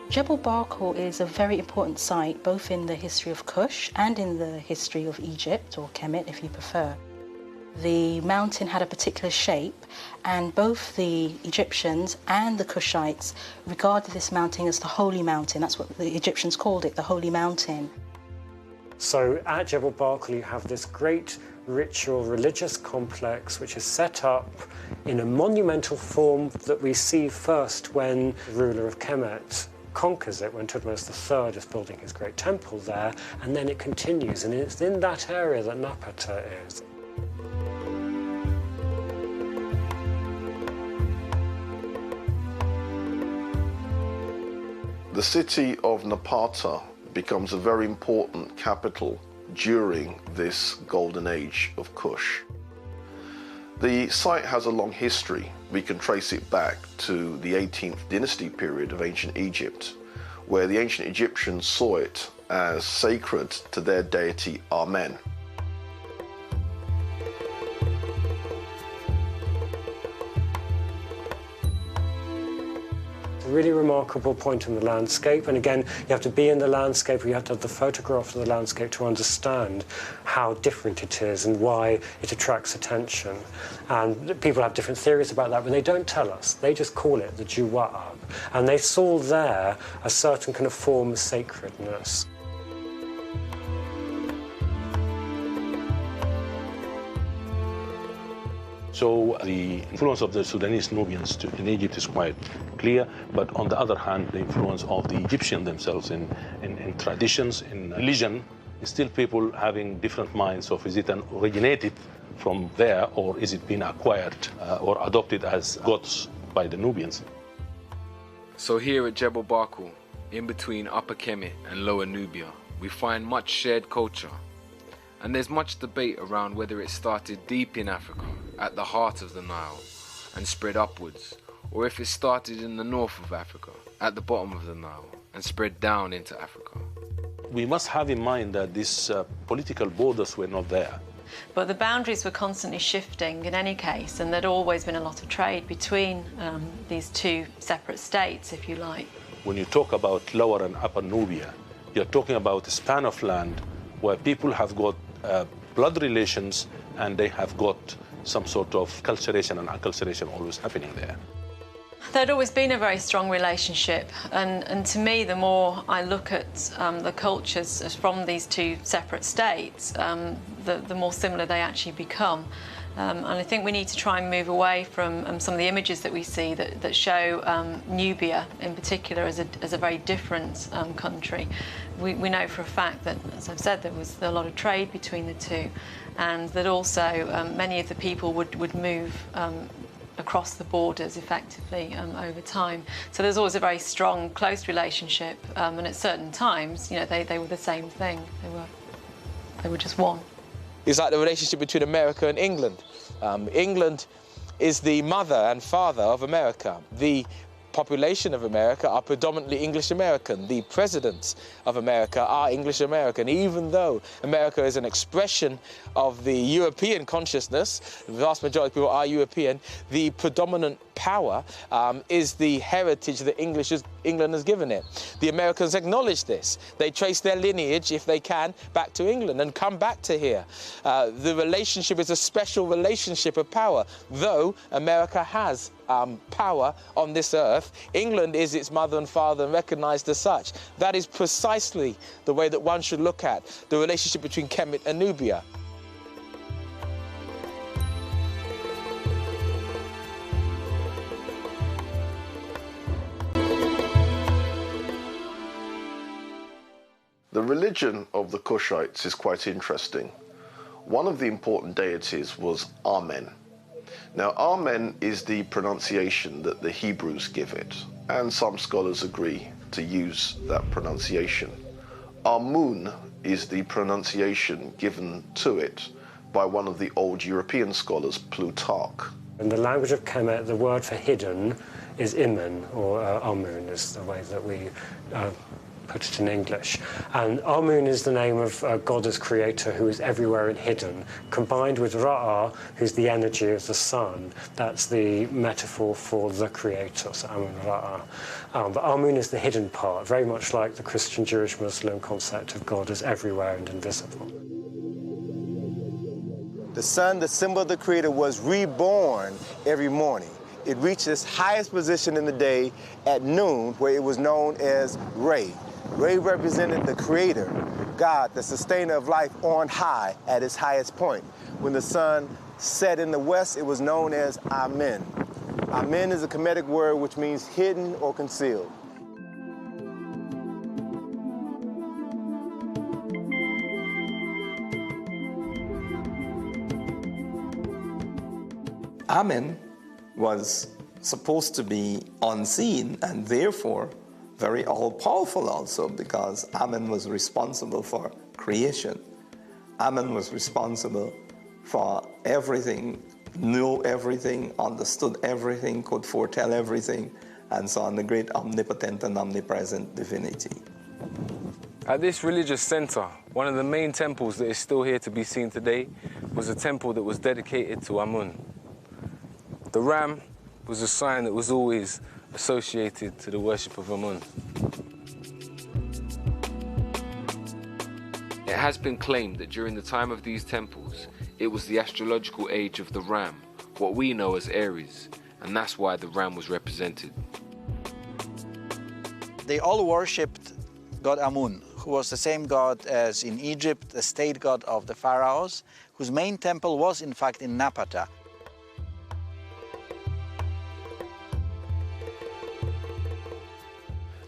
Jebel Barkal is a very important site, both in the history of Kush and in the history of Egypt, or Kemet if you prefer. The mountain had a particular shape, and both the Egyptians and the Kushites regarded this mountain as the Holy Mountain. That's what the Egyptians called it, the Holy Mountain.
So at Jebel Barkal you have this great ritual religious complex which is set up in a monumental form that we see first when the ruler of Kemet conquers it, when Thutmose III is building his great temple there, and then it continues, and it's in that area that Napata is.
The city of Napata becomes a very important capital during this golden age of Kush. The site has a long history. We can trace it back to the 18th dynasty period of ancient Egypt, where the ancient Egyptians saw it as sacred to their deity Amen.
A really remarkable point in the landscape, and again you have to be in the landscape, or you have to have the photograph of the landscape to understand how different it is and why it attracts attention. And people have different theories about that, but they don't tell us. They just call it the Juwa'ab, and they saw there a certain kind of form of sacredness.
So the influence of the Sudanese Nubians in Egypt is quite clear, but on the other hand, the influence of the Egyptians themselves in traditions, in religion, is still people having different minds of is it originated from there, or is it been acquired or adopted as gods by the Nubians?
So here at Jebel Barkal, in between Upper Kemet and Lower Nubia, we find much shared culture. And there's much debate around whether it started deep in Africa, at the heart of the Nile, and spread upwards, or if it started in the north of Africa, at the bottom of the Nile, and spread down into Africa.
We must have in mind that these political borders were not there.
But the boundaries were constantly shifting in any case, and there'd always been a lot of trade between these two separate states, if you like.
When you talk about Lower and Upper Nubia, you're talking about a span of land where people have got blood relations, and they have got some sort of culturation and acculturation always happening there.
There'd always been a very strong relationship, and to me, the more I look at the cultures from these two separate states, the more similar they actually become. And I think we need to try and move away from some of the images that we see that show Nubia in particular as a very different country. We know for a fact that, as I've said, there was a lot of trade between the two, and that also many of the people would move across the borders effectively over time. So there's always a very strong, close relationship, and at certain times, you know, they were the same thing. They were just one.
It's like the relationship between America and England. England is the mother and father of America. The population of America are predominantly English American. The presidents of America are English American. Even though America is an expression of the European consciousness, the vast majority of people are European, the predominant power is the heritage that England has given it. The Americans acknowledge this. They trace their lineage, if they can, back to England and come back to here. The relationship is a special relationship of power. Though America has power on this earth, England is its mother and father and recognized as such. That is precisely the way that one should look at the relationship between Kemet and Nubia.
The religion of the Kushites is quite interesting. one of the important deities was Amen. Now, Amen is the pronunciation that the Hebrews give it, and some scholars agree to use that pronunciation. Amun is the pronunciation given to it by one of the old European scholars, Plutarch.
In the language of Kemet, the word for hidden is Imen, or Amun is the way that we put it in English. And Amun is the name of God as creator who is everywhere and hidden, combined with Ra'ah, who's the energy of the sun. That's the metaphor for the creator, so Amun Ra'ah. But Amun is the hidden part, very much like the Christian, Jewish, Muslim concept of God as everywhere and invisible.
The sun, the symbol of the creator, was reborn every morning. It reached its highest position in the day at noon, where it was known as Re. Re represented the creator, God, the sustainer of life on high at its highest point. When the sun set in the west, it was known as Amen. Amen is a Kemetic word which means hidden or concealed.
Amen was supposed to be unseen and therefore very all-powerful also, because Amen was responsible for creation. Amen was responsible for everything, knew everything, understood everything, could foretell everything, and so on, the great omnipotent and omnipresent divinity.
At this religious center, one of the main temples that is still here to be seen today was a temple that was dedicated to Amun. The ram was a sign that was always associated to the worship of Amun. It has been claimed that during the time of these temples, it was the astrological age of the ram, what we know as Aries, and that's why the ram was represented.
They all worshipped God Amun, who was the same god as in Egypt, the state god of the pharaohs, whose main temple was in fact in Napata.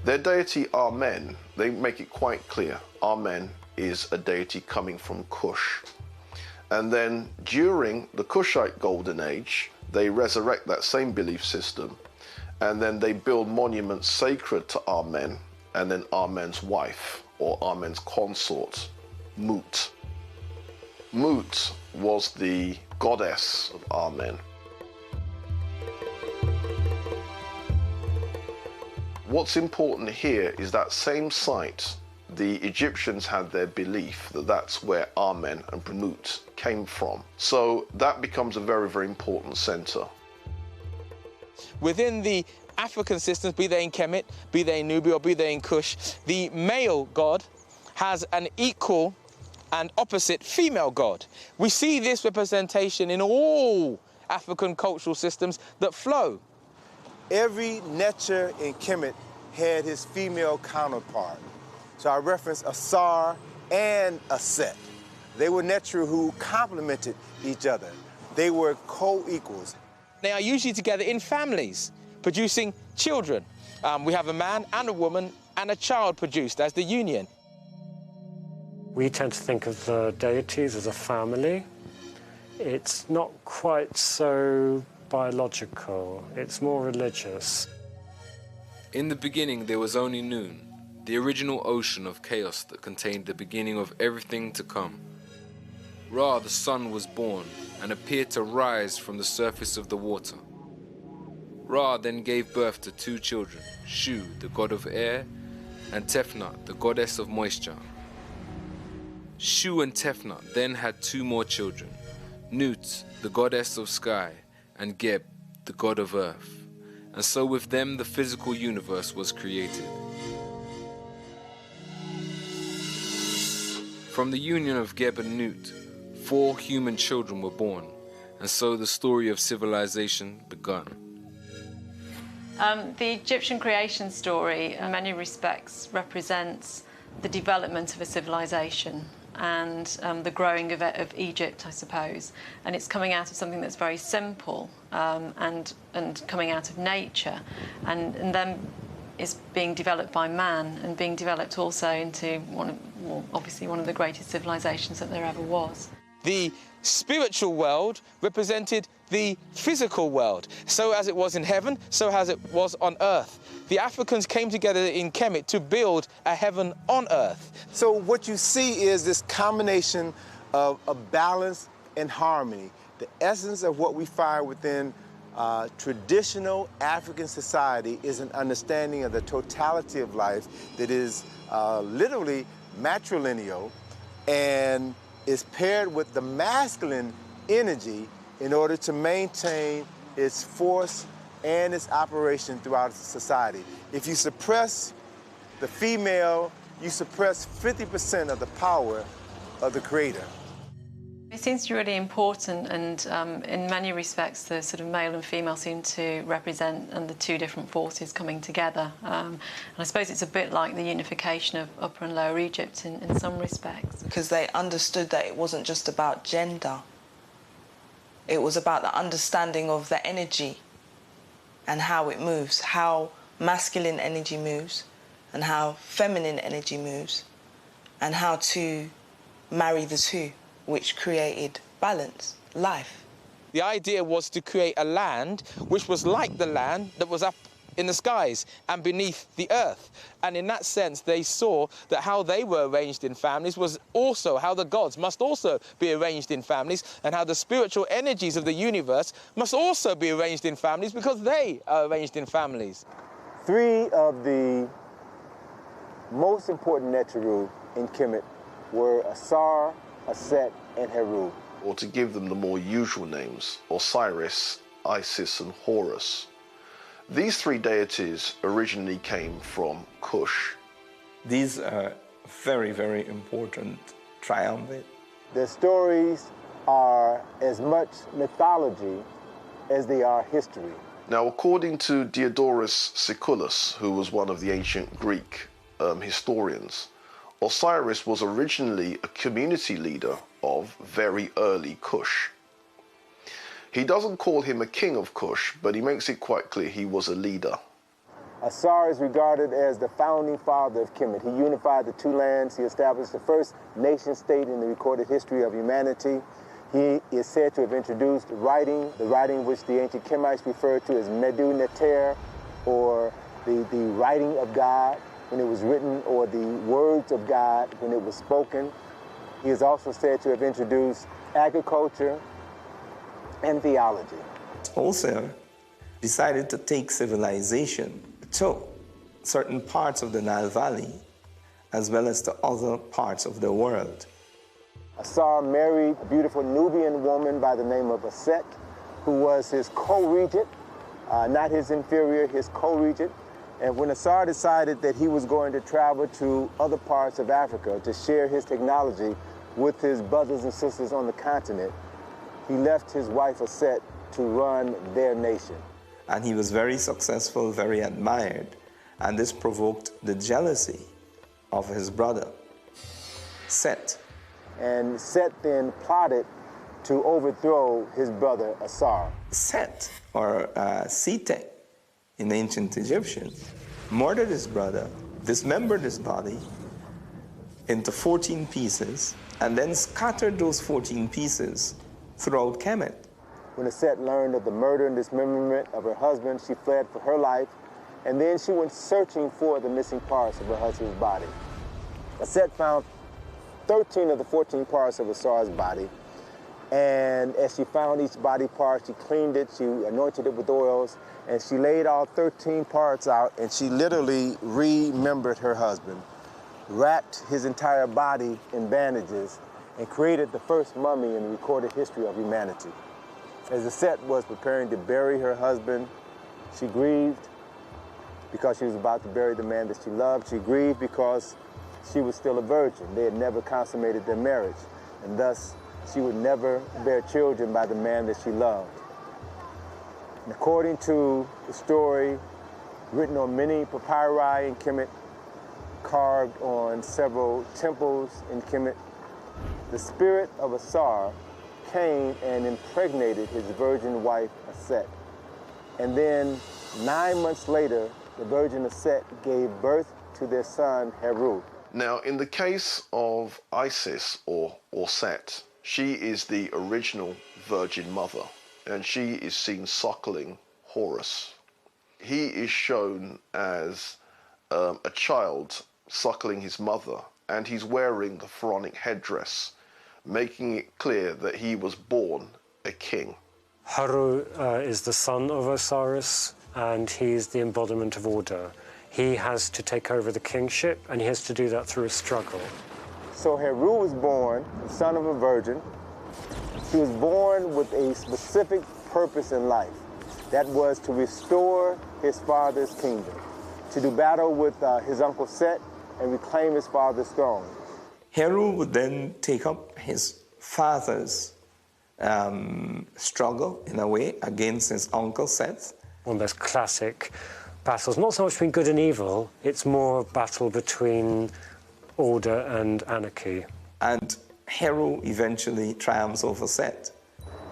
Their deity Amen, they make it quite clear. Amen is a deity coming from Kush. And then during the Kushite Golden Age, they resurrect that same belief system, and then they build monuments sacred to Amen, and then Amen's wife, or Amen's consort, Mut. Mut was the goddess of Amen. What's important here is that same site, the Egyptians had their belief that that's where Amen and Mut came from. So that becomes a very, very important center.
Within the African systems, be they in Kemet, be they in Nubia, or be they in Kush, the male god has an equal and opposite female god. We see this representation in all African cultural systems that flow.
Every Netcher in Kemet had his female counterpart. So I reference a Sar and a Set. They were Netcher who complemented each other. They were co-equals.
They are usually together in families, producing children. We have a man and a woman and a child produced as the union.
We tend to think of the deities as a family. It's not quite so biological, it's more religious.
In the beginning there was only noon, the original ocean of chaos that contained the beginning of everything to come. Ra, the sun, was born and appeared to rise from the surface of the water. Ra then gave birth to two children, Shu, the god of air, and Tefnut, the goddess of moisture. Shu and Tefnut then had two more children, Nut, the goddess of sky, and Geb, the god of earth. And so with them the physical universe was created. From the union of Geb and Nut, 4 human children were born, and so the story of civilization begun.
The Egyptian creation story, in many respects, represents the development of a civilization and the growing of Egypt, I suppose. And it's coming out of something that's very simple and coming out of nature, and then is being developed by man and being developed also into obviously one of the greatest civilizations that there ever was.
The spiritual world represented the physical world. So as it was in heaven, so as it was on earth. The Africans came together in Kemet to build a heaven on earth.
So what you see is this combination of balance and harmony. The essence of what we find within traditional African society is an understanding of the totality of life that is literally matrilineal and is paired with the masculine energy in order to maintain its force and its operation throughout society. If you suppress the female, you suppress 50% of the power of the creator.
It seems to be really important, and in many respects the sort of male and female seem to represent the two different forces coming together. And I suppose it's a bit like the unification of Upper and Lower Egypt in some respects.
Because they understood that it wasn't just about gender. It was about the understanding of the energy and how it moves, how masculine energy moves and how feminine energy moves, and how to marry the two, which created balance, life.
The idea was to create a land which was like the land that was up in the skies and beneath the earth. And in that sense, they saw that how they were arranged in families was also how the gods must also be arranged in families, and how the spiritual energies of the universe must also be arranged in families because they are arranged in families.
Three of the most important Neteru in Kemet were Asar, Aset, and Heru.
Or to give them the more usual names, Osiris, Isis, and Horus. These three deities originally came from Kush.
These are very, very important triumvirate.
Their stories are as much mythology as they are history.
Now, according to Diodorus Siculus, who was one of the ancient Greek historians, Osiris was originally a community leader of very early Kush. He doesn't call him a king of Kush, but he makes it quite clear he was a leader.
Asar is regarded as the founding father of Kemet. He unified the two lands. He established the first nation-state in the recorded history of humanity. He is said to have introduced writing, the writing which the ancient Kemites referred to as Medu Neter, or the writing of God when it was written, or the words of God when it was spoken. He is also said to have introduced agriculture and theology.
Also decided to take civilization to certain parts of the Nile Valley as well as to other parts of the world.
Asar married a beautiful Nubian woman by the name of Aset, who was his co-regent, not his inferior, his co-regent. And when Asar decided that he was going to travel to other parts of Africa to share his technology with his brothers and sisters on the continent, he left his wife Aset to run their nation.
And he was very successful, very admired, and this provoked the jealousy of his brother, Set.
And Set then plotted to overthrow his brother Asar.
Set, or Sete in ancient Egyptian, murdered his brother, dismembered his body into 14 pieces, and then scattered those 14 pieces throughout Kemet.
When Aset learned of the murder and dismemberment of her husband, she fled for her life, and then she went searching for the missing parts of her husband's body. Aset found 13 of the 14 parts of Asar's body, and as she found each body part, she cleaned it, she anointed it with oils, and she laid all 13 parts out, and she literally remembered her husband, wrapped his entire body in bandages, and created the first mummy in the recorded history of humanity. As Aset was preparing to bury her husband, she grieved because she was about to bury the man that she loved. She grieved because she was still a virgin. They had never consummated their marriage, and thus she would never bear children by the man that she loved. And according to the story written on many papyri in Kemet, carved on several temples in Kemet, the spirit of Asar came and impregnated his virgin wife, Aset. And then 9 months later, the virgin Aset gave birth to their son, Heru.
Now, in the case of Isis or Set, She is the original Virgin Mother, and she is seen suckling Horus. He is shown as a child suckling his mother, and he's wearing the pharaonic headdress, making it clear that he was born a king.
Haru is the son of Osiris, and he's the embodiment of order. He has to take over the kingship, and he has to do that through a struggle.
So Heru was born, the son of a virgin. He was born with a specific purpose in life. That was to restore his father's kingdom, to do battle with his uncle Set and reclaim his father's throne.
Heru would then take up his father's struggle, in a way, against his uncle Seth.
One of those classic battles, not so much between good and evil, it's more a battle between order and anarchy.
And Heru eventually triumphs over Set.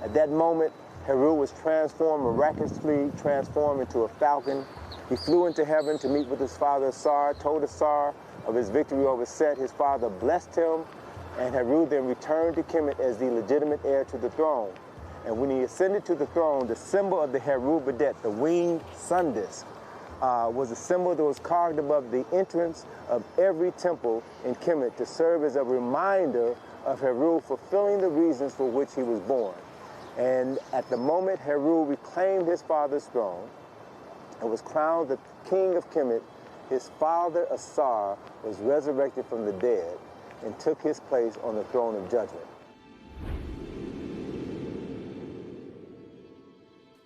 At that moment, Heru was transformed, miraculously transformed into a falcon. He flew into heaven to meet with his father Asar, told Asar of his victory over Set. His father blessed him, and Heru then returned to Kemet as the legitimate heir to the throne. And when he ascended to the throne, the symbol of the Heru Badet, the winged sun disk, was a symbol that was carved above the entrance of every temple in Kemet to serve as a reminder of Heru fulfilling the reasons for which he was born. And at the moment Heru reclaimed his father's throne and was crowned the king of Kemet, his father Asar was resurrected from the dead and took his place on the throne of judgment.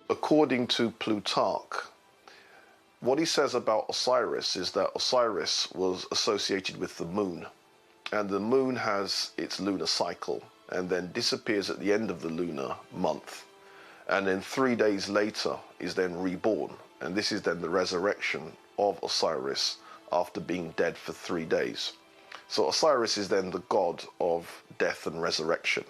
According to Plutarch, what he says about Osiris is that Osiris was associated with the moon, and the moon has its lunar cycle and then disappears at the end of the lunar month, and then 3 days later is then reborn, and this is then the resurrection of Osiris after being dead for 3 days. So Osiris is then the god of death and resurrection.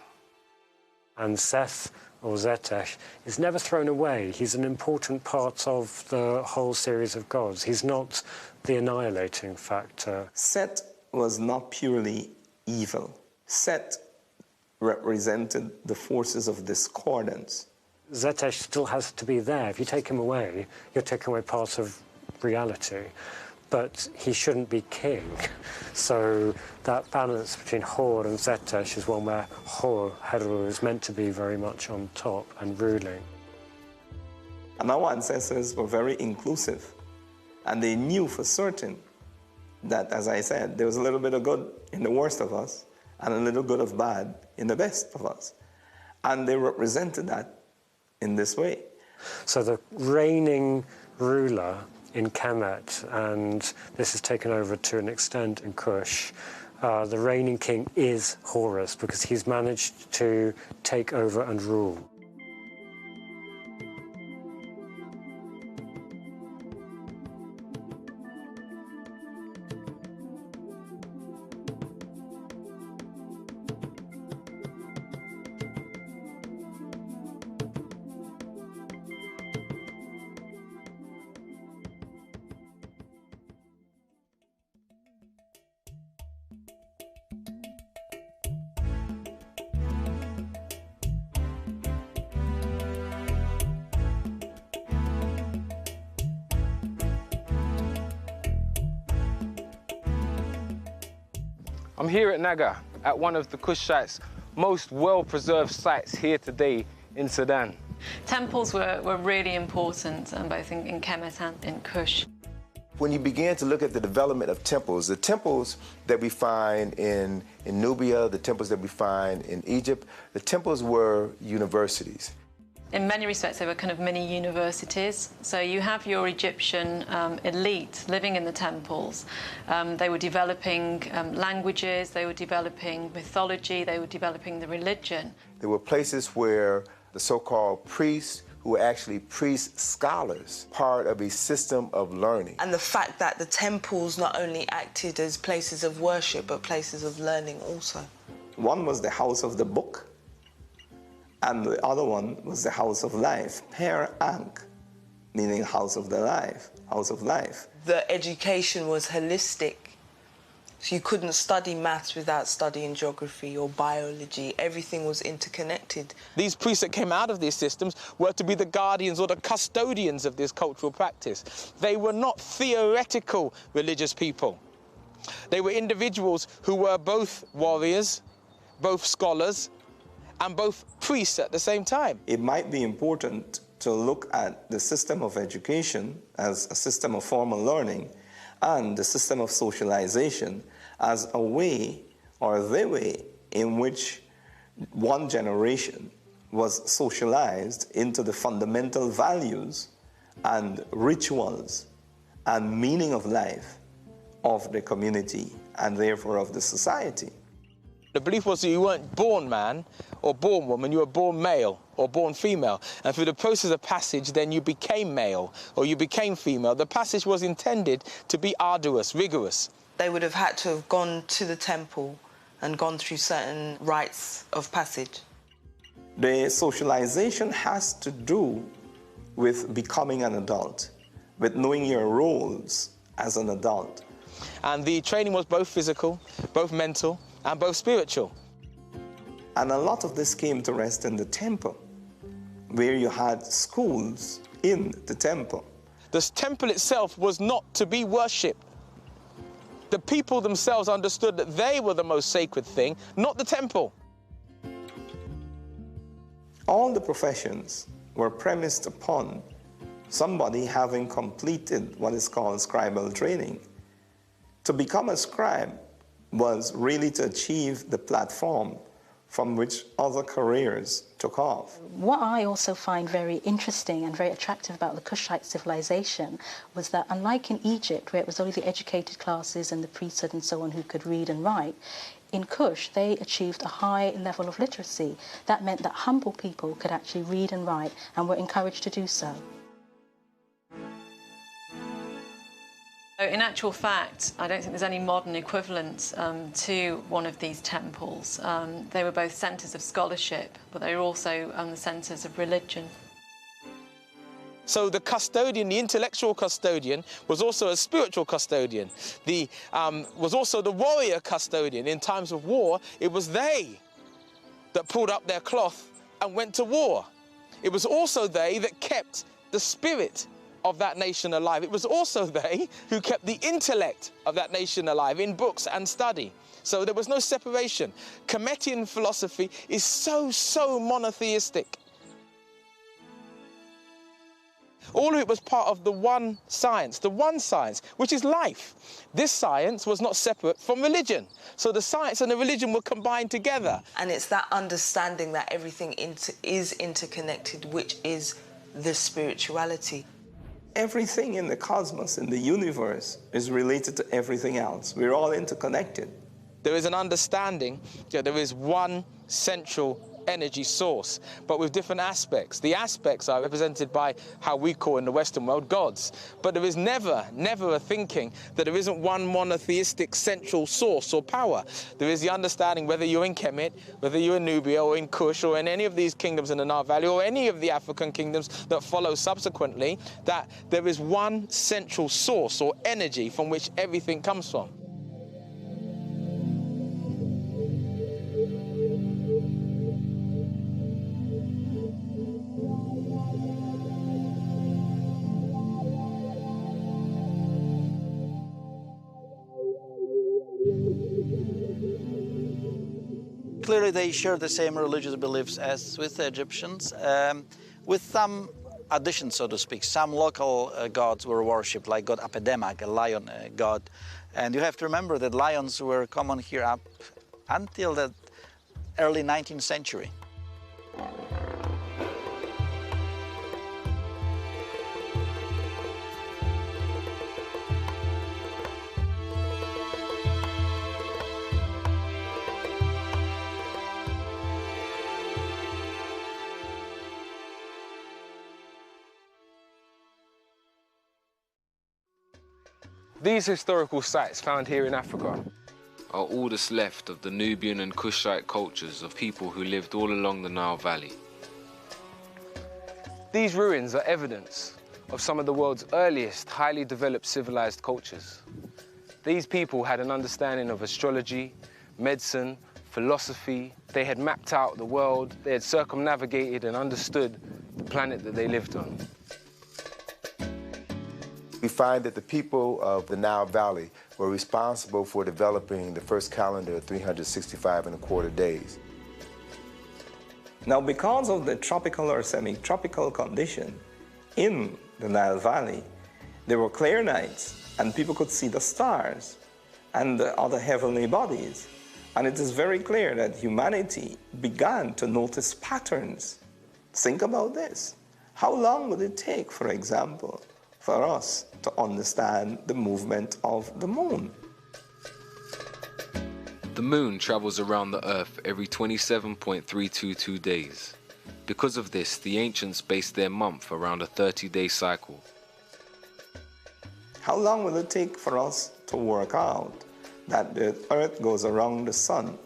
And Seth, or Zetesh, is never thrown away. He's an important part of the whole series of gods. He's not the annihilating factor.
Set was not purely evil. Set represented the forces of discordance.
Zetesh still has to be there. If you take him away, you're taking away part of reality. But he shouldn't be king. So that balance between Hor and Zetesh is one where Hor, Heru, is meant to be very much on top and ruling.
And our ancestors were very inclusive. And they knew for certain that, as I said, there was a little bit of good in the worst of us and a little good of bad in the best of us. And they represented that in this way.
So the reigning ruler in Kemet, and this is taken over to an extent in Kush, the reigning king is Horus because he's managed to take over and rule.
I'm here at Naga, at one of the Kushites' most well-preserved sites here today in Sudan.
Temples were really important, both in Kemet and in Kush.
When you begin to look at the development of temples, the temples that we find in Nubia, the temples that we find in Egypt, the temples were universities.
In many respects, they were kind of mini universities. So you have your Egyptian elite living in the temples. They were developing languages, they were developing mythology, they were developing the religion.
There were places where the so-called priests, who were actually priest scholars, part of a system of learning.
And the fact that the temples not only acted as places of worship, but places of learning also.
One was the house of the book, and the other one was the house of life, Per Ankh, meaning house of the life, house of life.
The education was holistic So you couldn't study maths without studying geography or biology. Everything was interconnected.
These priests that came out of these systems were to be the guardians or the custodians of this cultural practice. They were not theoretical religious people. They were individuals who were both warriors, both scholars, and both priests at the same time.
It might be important to look at the system of education as a system of formal learning and the system of socialization as a way or the way in which one generation was socialized into the fundamental values and rituals and meaning of life of the community and therefore of the society.
The belief was that you weren't born man or born woman, you were born male or born female. And through the process of passage, then you became male or you became female. The passage was intended to be arduous, rigorous.
They would have had to have gone to the temple and gone through certain rites of passage.
The socialization has to do with becoming an adult, with knowing your roles as an adult.
And the training was both physical, both mental, and both spiritual.
And a lot of this came to rest in the temple, where you had schools in the temple.
The temple itself was not to be worshipped. The people themselves understood that they were the most sacred thing, not the temple.
All the professions were premised upon somebody having completed what is called scribal training. To become a scribe was really to achieve the platform from which other careers took off.
What I also find very interesting and very attractive about the Kushite civilization was that, unlike in Egypt, where it was only the educated classes and the priesthood and so on who could read and write, in Kush they achieved a high level of literacy. That meant that humble people could actually read and write and were encouraged to do so.
In actual fact, I don't think there's any modern equivalent to one of these temples. They were both centres of scholarship, but they were also the centres of religion.
So the custodian, the intellectual custodian, was also a spiritual custodian. Was also the warrior custodian. In times of war, it was they that pulled up their cloth and went to war. It was also they that kept the spirit of that nation alive. It was also they who kept the intellect of that nation alive in books and study. So there was no separation. Kemetian philosophy is so monotheistic. All of it was part of the one science, which is life. This science was not separate from religion. So the science and the religion were combined together.
And it's that understanding that everything is interconnected, which is the spirituality.
Everything in the cosmos, in the universe, is related to everything else. We're all interconnected.
There is an understanding that there is one central energy source, but with different aspects. The aspects are represented by how we call in the Western world gods. But there is never a thinking that there isn't one monotheistic central source or power. There is the understanding, whether you're in Kemet, whether you're in Nubia or in Kush or in any of these kingdoms in the Nile Valley or any of the African kingdoms that follow subsequently, that there is one central source or energy from which everything comes from.
Clearly, they share the same religious beliefs as with the Egyptians, with some additions, so to speak. Some local gods were worshipped, like god Apedemak, a lion god. And you have to remember that lions were common here up until the early 19th century.
These historical sites found here in Africa
are all that's left of the Nubian and Kushite cultures of people who lived all along the Nile Valley.
These ruins are evidence of some of the world's earliest highly developed civilized cultures. They These people had an understanding of astrology, medicine, philosophy. They had mapped out the world. They had circumnavigated and understood the planet that they lived on.
We find that the people of the Nile Valley were responsible for developing the first calendar of 365.25 days.
Now, because of the tropical or semi-tropical condition in the Nile Valley, there were clear nights and people could see the stars and the other heavenly bodies. And it is very clear that humanity began to notice patterns. Think about this. How long would it take, for example, for us to understand the movement of the moon?
The moon travels around the Earth every 27.322 days. Because of this, the ancients based their month around a 30-day cycle.
How long will it take for us to work out that the Earth goes around the sun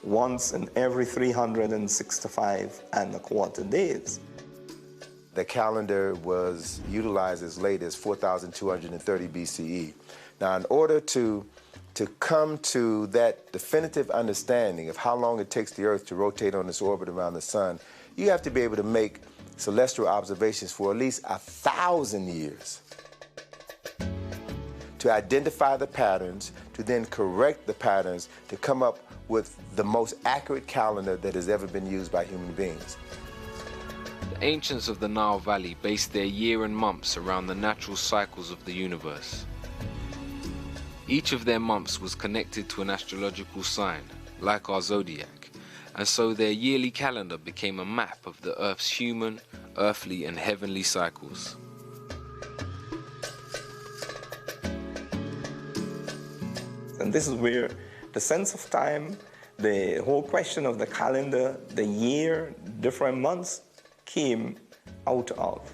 once in every 365.25 days?
The calendar was utilized as late as 4,230 BCE. Now, in order to come to that definitive understanding of how long it takes the Earth to rotate on its orbit around the sun, you have to be able to make celestial observations for at least 1,000 years to identify the patterns, to then correct the patterns, to come up with the most accurate calendar that has ever been used by human beings.
The ancients of the Nile Valley based their year and months around the natural cycles of the universe. Each of their months was connected to an astrological sign, like our zodiac, and so their yearly calendar became a map of the Earth's human, earthly, and heavenly cycles.
And this is where the sense of time, the whole question of the calendar, the year, different months, came out of.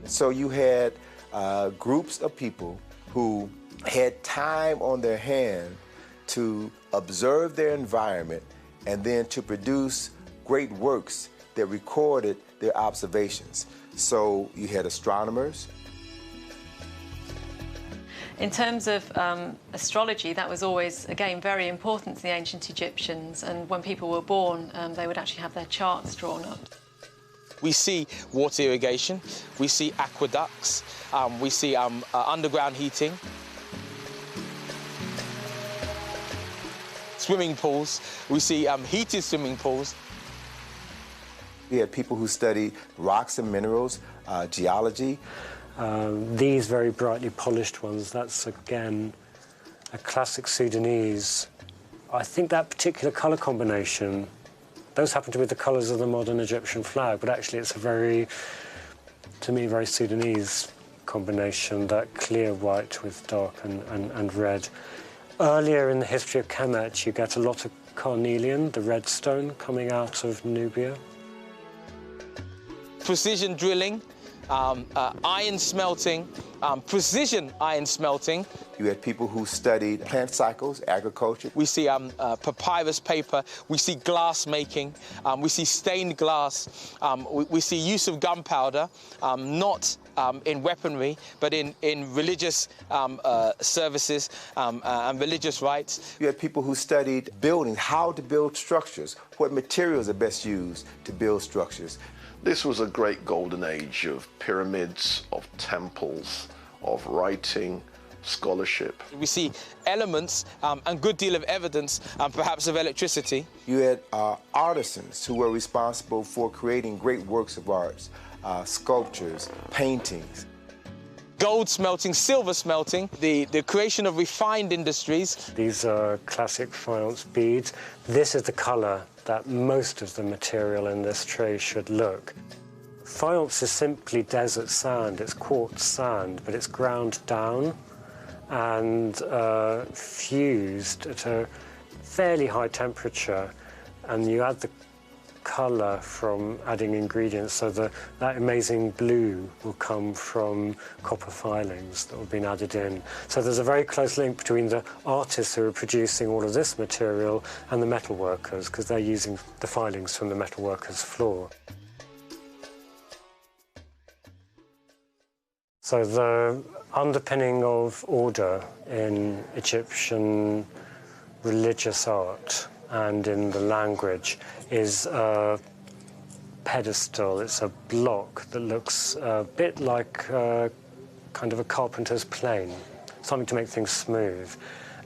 So you had groups of people who had time on their hand to observe their environment and then to produce great works that recorded their observations. So you had astronomers.
In terms of astrology, that was always, again, very important to the ancient Egyptians, and when people were born, they would actually have their charts drawn up.
We see water irrigation, we see aqueducts, we see underground heating, swimming pools, we see heated swimming pools.
We had people who studied rocks and minerals, geology.
These very brightly polished ones, that's again a classic Sudanese. I think that particular colour combination, those happen to be the colours of the modern Egyptian flag, but actually it's a very, to me, very Sudanese combination, that clear white with dark and red. Earlier in the history of Kemet, you get a lot of carnelian, the red stone, coming out of Nubia.
Precision drilling, iron smelting, precision iron smelting.
You had people who studied plant cycles, agriculture.
We see papyrus paper, we see glass making, we see stained glass, we see use of gunpowder, not in weaponry, but in religious services and religious rites.
You had people who studied building, how to build structures, what materials are best used to build structures.
This was a great golden age of pyramids, of temples, of writing, scholarship.
We see elements and good deal of evidence, perhaps of electricity.
You had artisans who were responsible for creating great works of art, sculptures, paintings.
Gold smelting, silver smelting, the creation of refined industries.
These are classic faience beads. This is the colour that most of the material in this tray should look. Faience is simply desert sand, it's quartz sand, but it's ground down and fused at a fairly high temperature, and you add the colour from adding ingredients, so that amazing blue will come from copper filings that have been added in. So there's a very close link between the artists who are producing all of this material and the metal workers, because they're using the filings from the metal workers' floor. So the underpinning of order in Egyptian religious art and in the language is a pedestal. It's a block that looks a bit like kind of a carpenter's plane, something to make things smooth.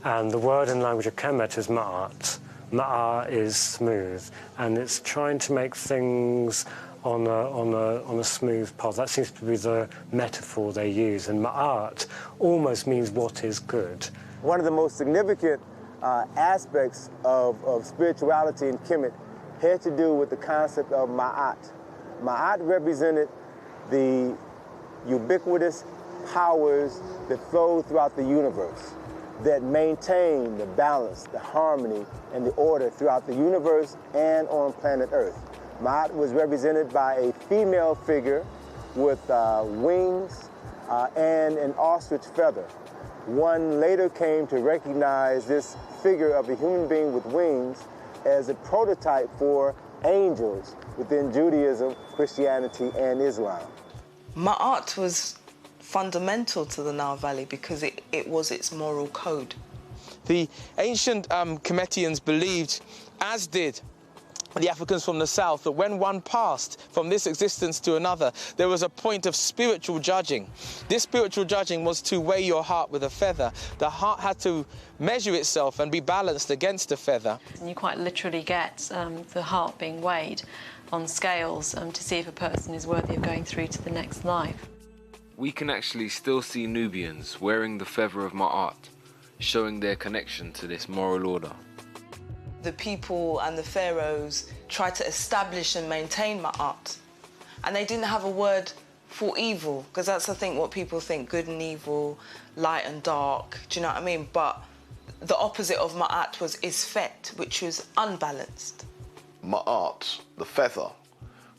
And the word in the language of Kemet is ma'at. Ma'a is smooth, and it's trying to make things on a smooth path. That seems to be the metaphor they use. And ma'at almost means what is good.
One of the most significant aspects of spirituality in Kemet had to do with the concept of ma'at. Ma'at represented the ubiquitous powers that flow throughout the universe, that maintain the balance, the harmony, and the order throughout the universe and on planet Earth. Ma'at was represented by a female figure with wings and an ostrich feather. One later came to recognize this figure of a human being with wings as a prototype for angels within Judaism, Christianity, and Islam.
Ma'at was fundamental to the Nile Valley because it was its moral code.
The ancient Kemetians believed, as did the Africans from the south, that when one passed from this existence to another, there was a point of spiritual judging. This spiritual judging was to weigh your heart with a feather. The heart had to measure itself and be balanced against a feather.
And you quite literally get the heart being weighed on scales to see if a person is worthy of going through to the next life.
We can actually still see Nubians wearing the feather of Ma'at, showing their connection to this moral order.
The people and the pharaohs tried to establish and maintain Ma'at. And they didn't have a word for evil, because that's, I think, what people think, good and evil, light and dark, do you know what I mean? But the opposite of Ma'at was Isfet, which was unbalanced.
Ma'at, the feather,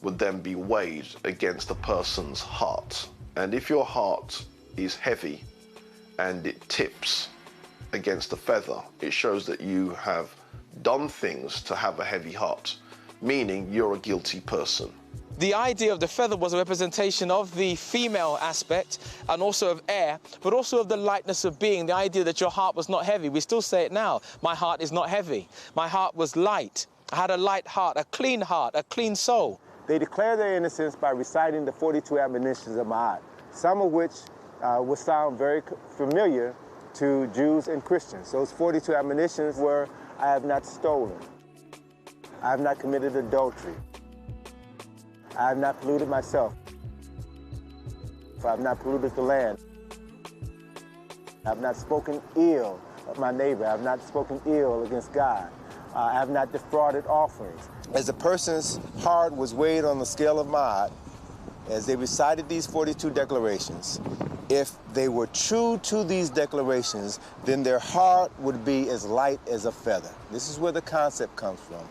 would then be weighed against a person's heart. And if your heart is heavy and it tips against the feather, it shows that you have done things to have a heavy heart, meaning you're a guilty person.
The idea of the feather was a representation of the female aspect and also of air, but also of the lightness of being, the idea that your heart was not heavy. We still say it now, my heart is not heavy. My heart was light. I had a light heart, a clean soul.
They declare their innocence by reciting the 42 admonitions of Ma'at, some of which will sound very familiar to Jews and Christians. Those 42 admonitions were, I have not stolen. I have not committed adultery. I have not polluted myself. For I have not polluted the land. I have not spoken ill of my neighbor. I have not spoken ill against God. I have not defrauded offerings. As a person's heart was weighed on the scale of Ma'at, as they recited these 42 declarations, if they were true to these declarations, then their heart would be as light as a feather. This is where the concept comes from.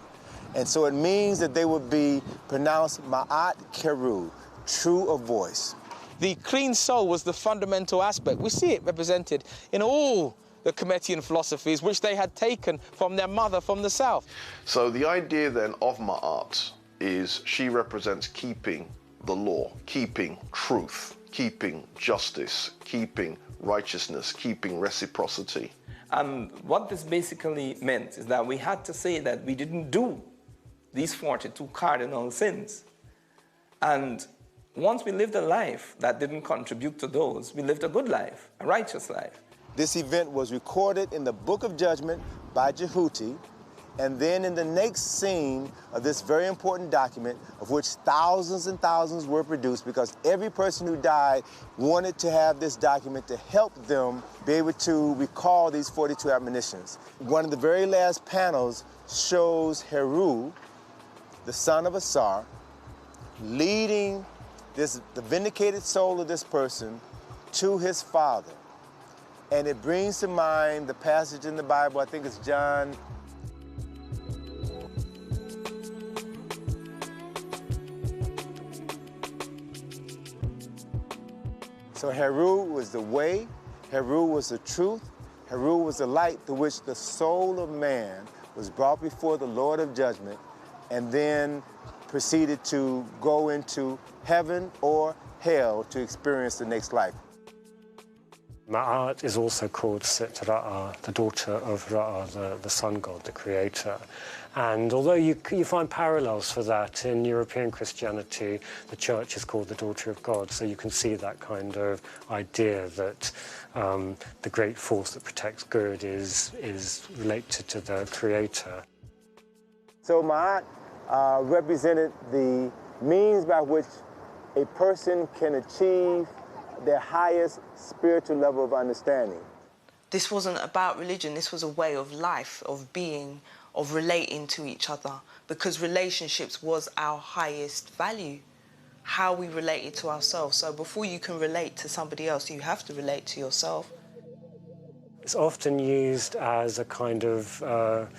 And so it means that they would be pronounced Ma'at Keru, true of voice.
The clean soul was the fundamental aspect. We see it represented in all the Kemetian philosophies, which they had taken from their mother from the south.
So the idea then of Ma'at is she represents keeping the law, keeping truth, keeping justice, keeping righteousness, keeping reciprocity.
What this basically meant is that we had to say that we didn't do these 42 cardinal sins. And once we lived a life that didn't contribute to those, we lived a good life, a righteous life.
This event was recorded in the Book of Judgment by Jehuti, and then in the next scene of this very important document, of which thousands and thousands were produced, because every person who died wanted to have this document to help them be able to recall these 42 admonitions. One of the very last panels shows Heru, the son of Asar, leading the vindicated soul of this person to his father. And it brings to mind the passage in the Bible, I think it's John. So Heru was the way, Heru was the truth, Heru was the light through which the soul of man was brought before the Lord of judgment and then proceeded to go into heaven or hell to experience the next life.
Ma'at is also called Sit Ra'a, the daughter of Ra'a, the sun god, the creator. And although you find parallels for that in European Christianity, the church is called the daughter of God, so you can see that kind of idea that the great force that protects good is related to the creator.
So Ma'at represented the means by which a person can achieve their highest spiritual level of understanding.
This wasn't about religion, this was a way of life, of being, of relating to each other, because relationships was our highest value, how we related to ourselves. So before you can relate to somebody else, you have to relate to yourself.
It's often used as a kind of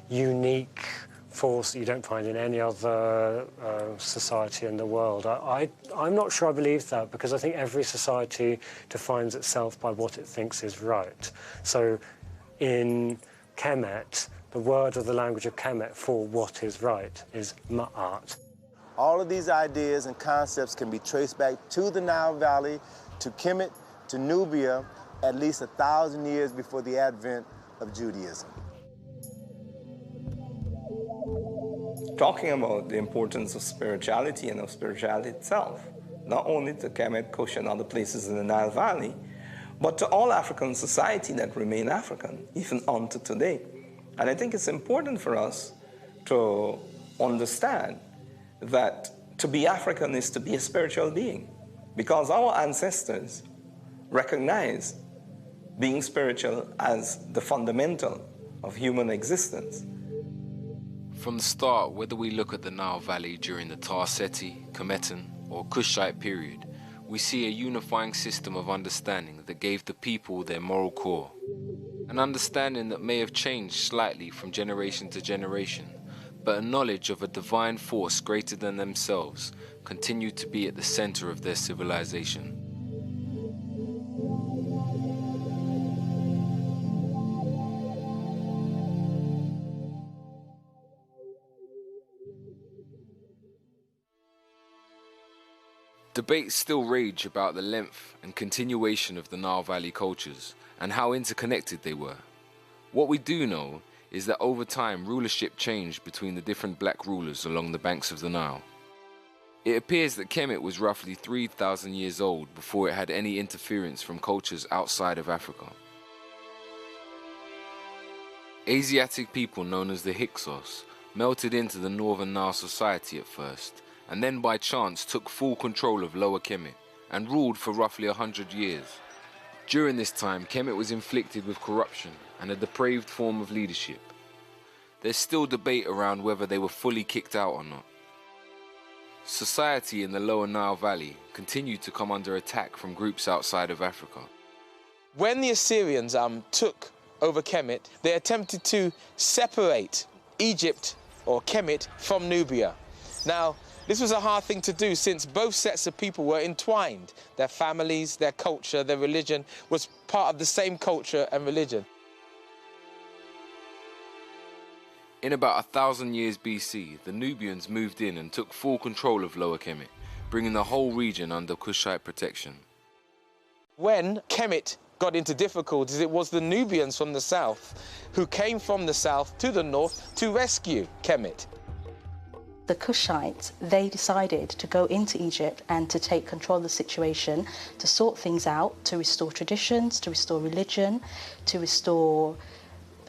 unique force that you don't find in any other society in the world. I'm not sure I believe that, because I think every society defines itself by what it thinks is right. So in Kemet, the word or the language of Kemet for what is right is Ma'at.
All of these ideas and concepts can be traced back to the Nile Valley, to Kemet, to Nubia, at least 1,000 years before the advent of Judaism.
Talking about the importance of spirituality and of spirituality itself, not only to Kemet, Kush, and other places in the Nile Valley, but to all African society that remain African, even unto today. And I think it's important for us to understand that to be African is to be a spiritual being, because our ancestors recognized being spiritual as the fundamental of human existence.
From the start, whether we look at the Nile Valley during the Tarseti, Kemetan, or Kushite period, we see a unifying system of understanding that gave the people their moral core. An understanding that may have changed slightly from generation to generation, but a knowledge of a divine force greater than themselves continued to be at the center of their civilization. Debates still rage about the length and continuation of the Nile Valley cultures and how interconnected they were. What we do know is that over time rulership changed between the different black rulers along the banks of the Nile. It appears that Kemet was roughly 3,000 years old before it had any interference from cultures outside of Africa. Asiatic people known as the Hyksos melted into the northern Nile society at first, and then by chance took full control of Lower Kemet and ruled for roughly 100 years. During this time, Kemet was inflicted with corruption and a depraved form of leadership. There's still debate around whether they were fully kicked out or not. Society in the Lower Nile Valley continued to come under attack from groups outside of Africa.
When the Assyrians took over Kemet, they attempted to separate Egypt or Kemet from Nubia. Now, this was a hard thing to do since both sets of people were entwined. Their families, their culture, their religion was part of the same culture and religion.
In about 1,000 years BC, the Nubians moved in and took full control of Lower Kemet, bringing the whole region under Kushite protection.
When Kemet got into difficulties, it was the Nubians from the south who came from the south to the north to rescue Kemet.
The Kushites, they decided to go into Egypt and to take control of the situation, to sort things out, to restore traditions, to restore religion, to restore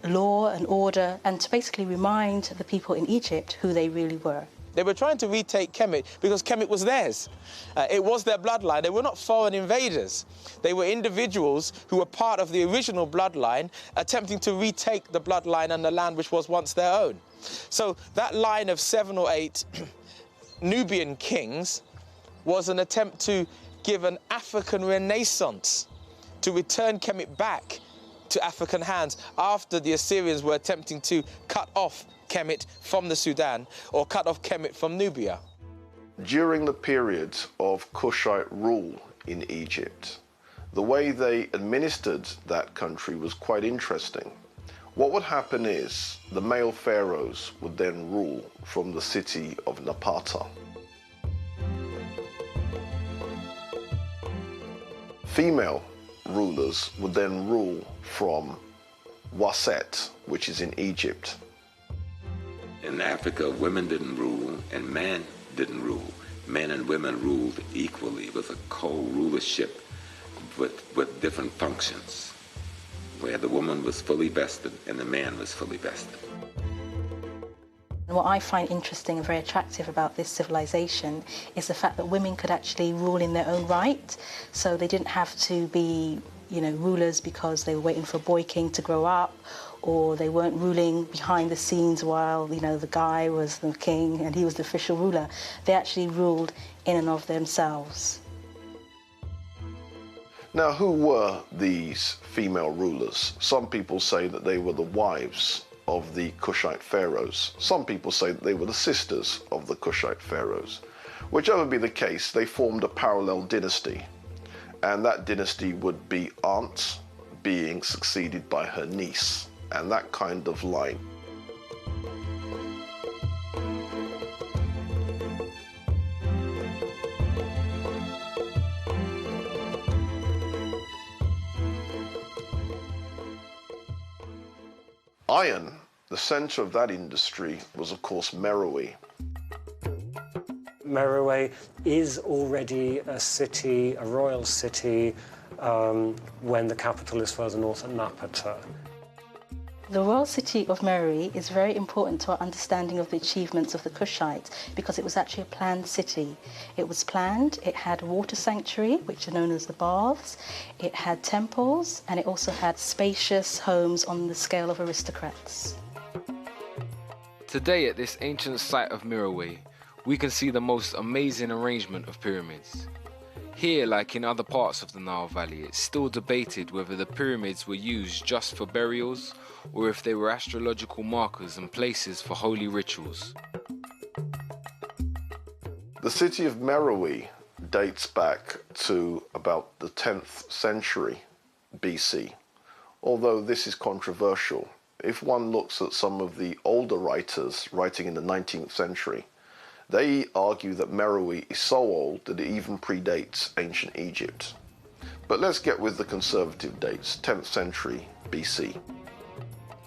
law and order, and to basically remind the people in Egypt who they really were.
They were trying to retake Kemet because Kemet was theirs. It was their bloodline. They were not foreign invaders. They were individuals who were part of the original bloodline, attempting to retake the bloodline and the land which was once their own. So that line of 7 or 8 Nubian kings was an attempt to give an African renaissance, to return Kemet back to African hands after the Assyrians were attempting to cut off Kemet from the Sudan or cut off Kemet from Nubia.
During the period of Kushite rule in Egypt, the way they administered that country was quite interesting. What would happen is the male pharaohs would then rule from the city of Napata. Female rulers would then rule from Waset, which is in Egypt.
In Africa, women didn't rule and men didn't rule. Men and women ruled equally with a co-rulership with different functions, where the woman was fully vested and the man was fully vested.
What I find interesting and very attractive about this civilization is the fact that women could actually rule in their own right. So they didn't have to be, rulers because they were waiting for a boy king to grow up, or they weren't ruling behind the scenes while, the guy was the king and he was the official ruler. They actually ruled in and of themselves.
Now, who were these female rulers? Some people say that they were the wives of the Kushite pharaohs. Some people say that they were the sisters of the Kushite pharaohs. Whichever be the case, they formed a parallel dynasty, and that dynasty would be aunt being succeeded by her niece, and that kind of line. Iron, the center of that industry, was of course Meroe.
Meroe is already a city, a royal city, when the capital is further north at Napata.
The royal city of Meroe is very important to our understanding of the achievements of the Kushites because it was actually a planned city. It was planned, it had a water sanctuary, which are known as the baths, it had temples, and it also had spacious homes on the scale of aristocrats.
Today at this ancient site of Meroe, we can see the most amazing arrangement of pyramids. Here, like in other parts of the Nile Valley, it's still debated whether the pyramids were used just for burials or if they were astrological markers and places for holy rituals.
The city of Meroe dates back to about the 10th century BC, although this is controversial. If one looks at some of the older writers writing in the 19th century, they argue that Meroe is so old that it even predates ancient Egypt. But let's get with the conservative dates, 10th century BC.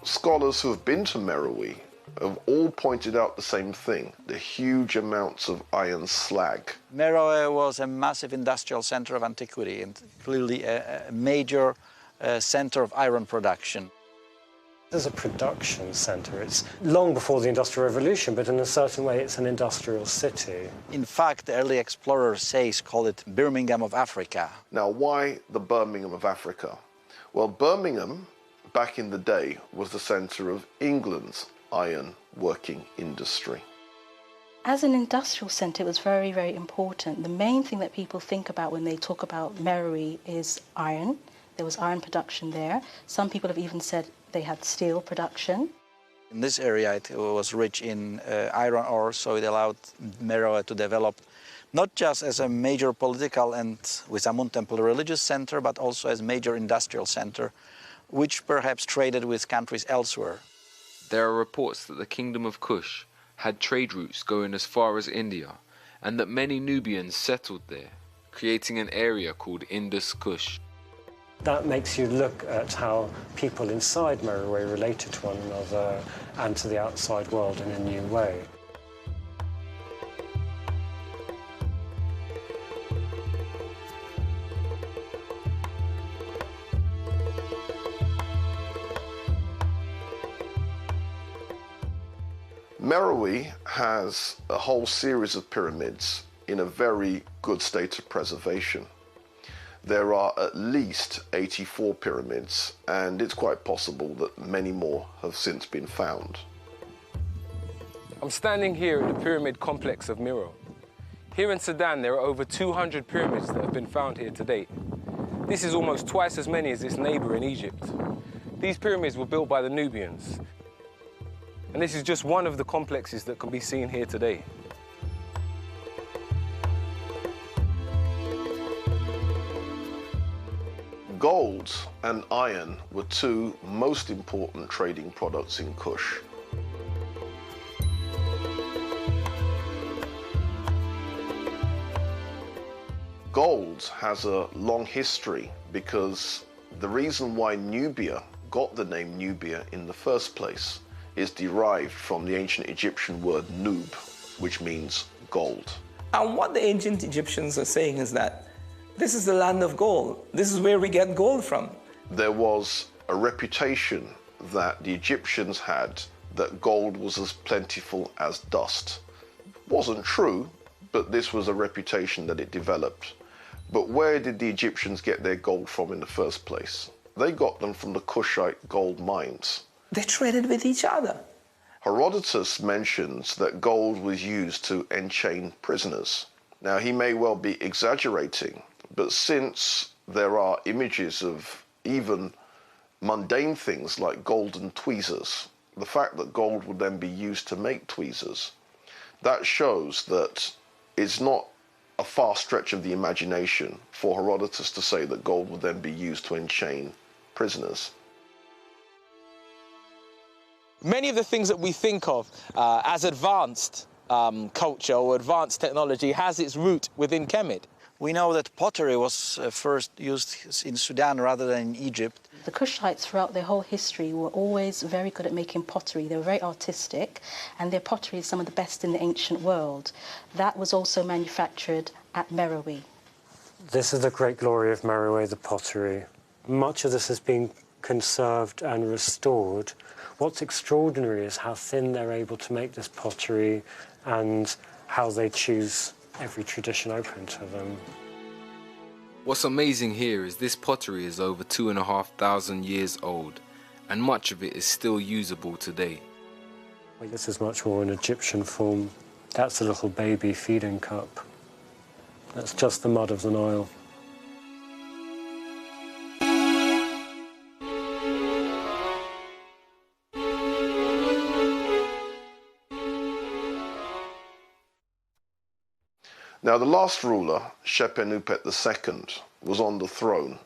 Scholars who have been to Meroe have all pointed out the same thing, the huge amounts of iron slag.
Meroe was a massive industrial center of antiquity and clearly a major center of iron production.
As a production center, it's long before the Industrial Revolution, but in a certain way it's an industrial city.
In fact, the early explorers call it Birmingham of Africa.
Now, why the Birmingham of Africa? Well, Birmingham, back in the day, was the center of England's iron working industry.
As an industrial centre, it was very, very important. The main thing that people think about when they talk about Meroe is iron. There was iron production there. Some people have even said they had steel production.
In this area, it was rich in iron ore, so it allowed Meroe to develop not just as a major political and, with some temple, religious center, but also as a major industrial center, which perhaps traded with countries elsewhere.
There are reports that the Kingdom of Kush had trade routes going as far as India, and that many Nubians settled there, creating an area called Indus Kush.
That makes you look at how people inside Meroe related to one another and to the outside world in a new way.
Meroe has a whole series of pyramids in a very good state of preservation. There are at least 84 pyramids, and it's quite possible that many more have since been found.
I'm standing here at the pyramid complex of Meroe. Here in Sudan, there are over 200 pyramids that have been found here to date. This is almost twice as many as its neighbor in Egypt. These pyramids were built by the Nubians, and this is just one of the complexes that can be seen here today.
Gold and iron were two most important trading products in Kush. Gold has a long history because the reason why Nubia got the name Nubia in the first place is derived from the ancient Egyptian word nub, which means gold.
And what the ancient Egyptians are saying is that this is the land of gold. This is where we get gold from.
There was a reputation that the Egyptians had that gold was as plentiful as dust. Wasn't true, but this was a reputation that it developed. But where did the Egyptians get their gold from in the first place? They got them from the Kushite gold mines.
They traded with each other.
Herodotus mentions that gold was used to enchain prisoners. Now, he may well be exaggerating, but since there are images of even mundane things like golden tweezers, the fact that gold would then be used to make tweezers, that shows that it's not a far stretch of the imagination for Herodotus to say that gold would then be used to enchain prisoners.
Many of the things that we think of as advanced culture or advanced technology has its root within Kemet.
We know that pottery was first used in Sudan rather than in Egypt.
The Kushites throughout their whole history were always very good at making pottery. They were very artistic, and their pottery is some of the best in the ancient world. That was also manufactured at Meroe.
This is the great glory of Meroe, the pottery. Much of this has been conserved and restored. What's extraordinary is how thin they're able to make this pottery and how they choose every tradition open to them.
What's amazing here is this pottery is over 2,500 years old, and much of it is still usable today.
This is much more an Egyptian form. That's a little baby feeding cup. That's just the mud of the Nile.
Now, the last ruler, Shepenupet II, was on the throne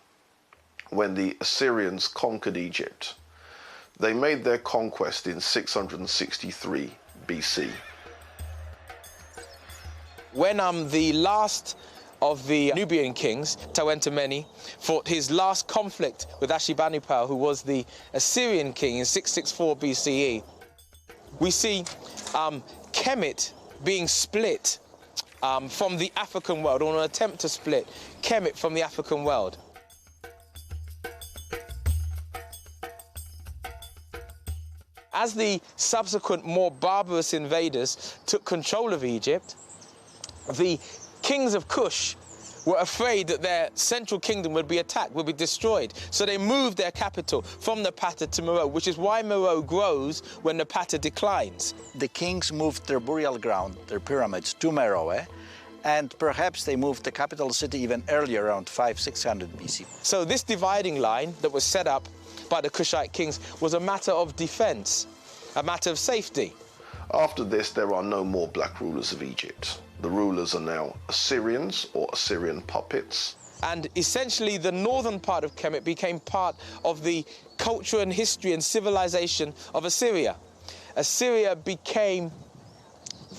when the Assyrians conquered Egypt. They made their conquest in 663 BC.
When the last of the Nubian kings, Tawentameni, fought his last conflict with Ashurbanipal, who was the Assyrian king in 664 BCE, we see Kemet being split from the African world, or an attempt to split Kemet from the African world. As the subsequent more barbarous invaders took control of Egypt, the kings of Kush were afraid that their central kingdom would be attacked, would be destroyed. So they moved their capital from Napata to Meroe, which is why Meroe grows when Napata declines.
The kings moved their burial ground, their pyramids, to Meroe, and perhaps they moved the capital city even earlier, around 500–600 BC.
So this dividing line that was set up by the Kushite kings was a matter of defense, a matter of safety.
After this, there are no more black rulers of Egypt. The rulers are now Assyrians or Assyrian puppets.
And essentially the northern part of Kemet became part of the culture and history and civilization of Assyria. Assyria became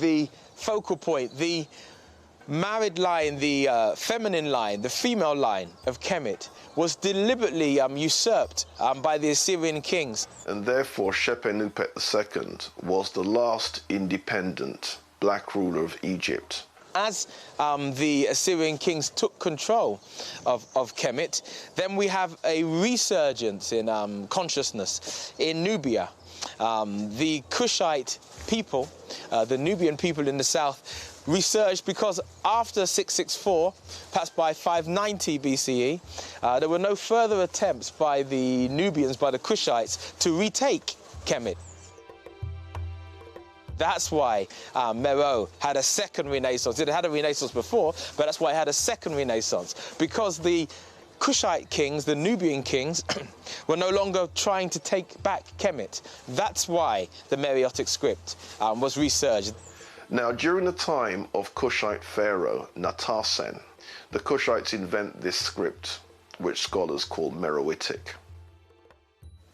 the focal point, the married line, the feminine line, the female line of Kemet was deliberately usurped by the Assyrian kings.
And therefore Shepenupet II was the last independent black ruler of Egypt.
As the Assyrian kings took control of Kemet, then we have a resurgence in consciousness in Nubia. The Kushite people, the Nubian people in the south, resurged because after 664, perhaps by 590 BCE, there were no further attempts by the Nubians, by the Kushites, to retake Kemet. That's why Meroe had a second renaissance. It had a renaissance before, but that's why it had a second renaissance, because the Kushite kings, the Nubian kings, were no longer trying to take back Kemet. That's why the Meroitic script was resurged.
Now, during the time of Kushite pharaoh Natasen, the Kushites invent this script, which scholars call Meroitic.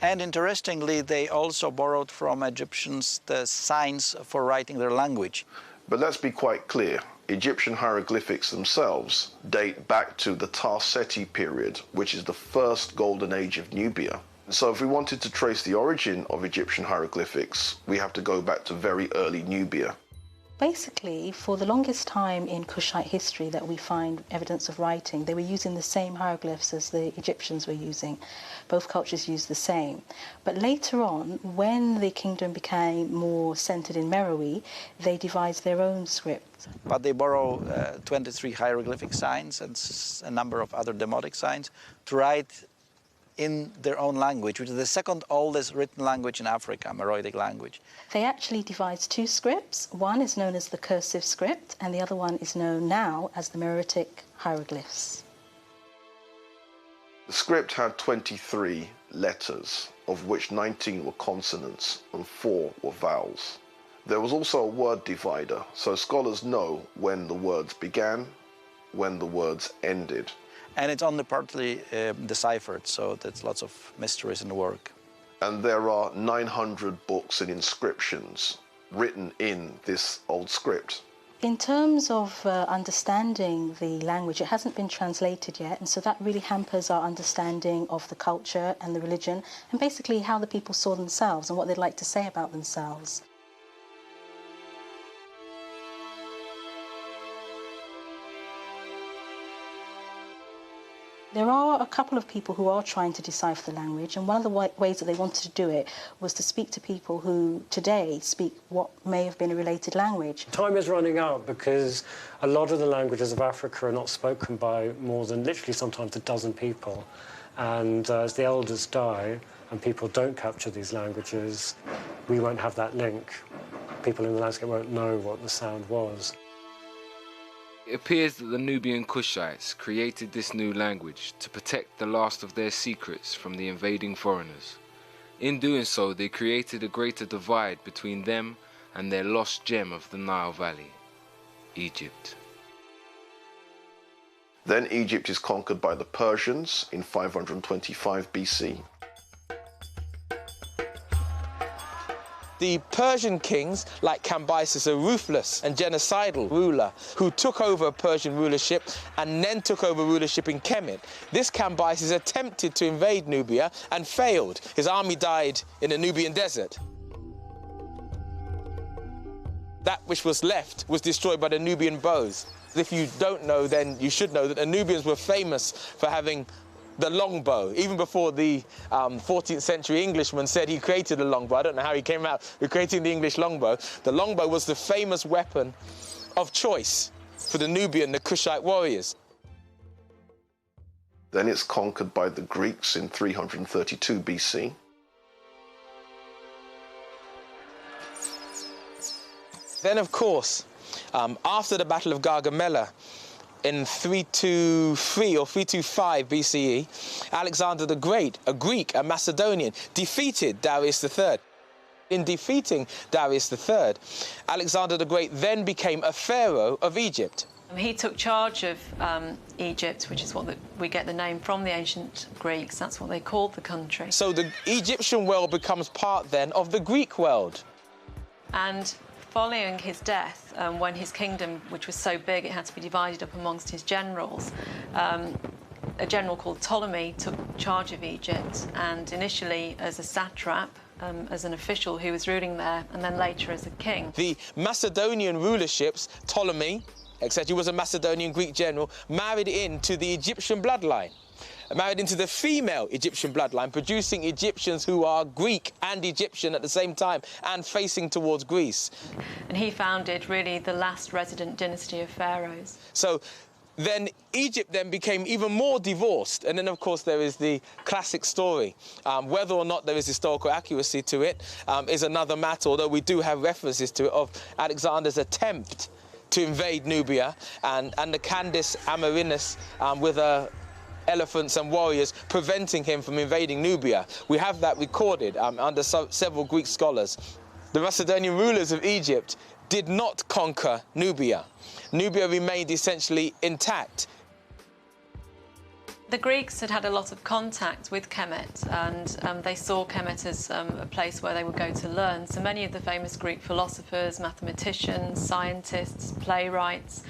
And interestingly, they also borrowed from Egyptians the signs for writing their language.
But let's be quite clear. Egyptian hieroglyphics themselves date back to the Tar-Seti period, which is the first golden age of Nubia. So if we wanted to trace the origin of Egyptian hieroglyphics, we have to go back to very early Nubia.
Basically, for the longest time in Kushite history that we find evidence of writing, they were using the same hieroglyphs as the Egyptians were using. Both cultures used the same. But later on, when the kingdom became more centered in Meroe, they devised their own script.
But they borrow 23 hieroglyphic signs and a number of other demotic signs to write in their own language, which is the second oldest written language in Africa, Meroitic language.
They actually devised two scripts. One is known as the cursive script, and the other one is known now as the Meroitic hieroglyphs.
The script had 23 letters, of which 19 were consonants and 4 were vowels. There was also a word divider, so scholars know when the words began, when the words ended.
And it's only partly deciphered, so there's lots of mysteries in the work.
And there are 900 books and inscriptions written in this old script.
In terms of understanding the language, it hasn't been translated yet, and so that really hampers our understanding of the culture and the religion, and basically how the people saw themselves and what they'd like to say about themselves. There are a couple of people who are trying to decipher the language, and one of the ways that they wanted to do it was to speak to people who today speak what may have been a related language.
Time is running out because a lot of the languages of Africa are not spoken by more than literally sometimes a dozen people. And as the elders die and people don't capture these languages, we won't have that link. People in the landscape won't know what the sound was.
It appears that the Nubian Kushites created this new language to protect the last of their secrets from the invading foreigners. In doing so, they created a greater divide between them and their lost gem of the Nile Valley, Egypt.
Then Egypt is conquered by the Persians in 525 BC.
The Persian kings, like Cambyses, a ruthless and genocidal ruler who took over Persian rulership and then took over rulership in Kemet. This Cambyses attempted to invade Nubia and failed. His army died in the Nubian desert. That which was left was destroyed by the Nubian bows. If you don't know, then you should know that the Nubians were famous for having the longbow. Even before the 14th century Englishman said he created a longbow. I don't know how he came out with creating the English longbow. The longbow was the famous weapon of choice for the Nubian, the Kushite warriors.
Then it's conquered by the Greeks in 332 BC.
Then, of course, after the Battle of Gargamella, in 323 or 325 BCE, Alexander the Great, a Greek, a Macedonian, defeated Darius III. In defeating Darius III, Alexander the Great then became a pharaoh of Egypt.
He took charge of Egypt, which is what we get the name from the ancient Greeks. That's what they called the country.
So the Egyptian world becomes part then of the Greek world.
And following his death, when his kingdom, which was so big it had to be divided up amongst his generals, a general called Ptolemy took charge of Egypt, and initially as a satrap, as an official who was ruling there, and then later as a king.
The Macedonian rulerships, Ptolemy, etc., was a Macedonian Greek general, married into the Egyptian bloodline. Married into the female Egyptian bloodline, producing Egyptians who are Greek and Egyptian at the same time and facing towards Greece.
And he founded really the last resident dynasty of pharaohs.
So then Egypt then became even more divorced. And then, of course, there is the classic story. Whether or not there is historical accuracy to it is another matter, although we do have references to it of Alexander's attempt to invade Nubia and the Candace Amerinus with elephants and warriors preventing him from invading Nubia. We have that recorded under several Greek scholars. The Macedonian rulers of Egypt did not conquer Nubia. Nubia remained essentially intact.
The Greeks had had a lot of contact with Kemet, and they saw Kemet as a place where they would go to learn. So many of the famous Greek philosophers, mathematicians, scientists, playwrights,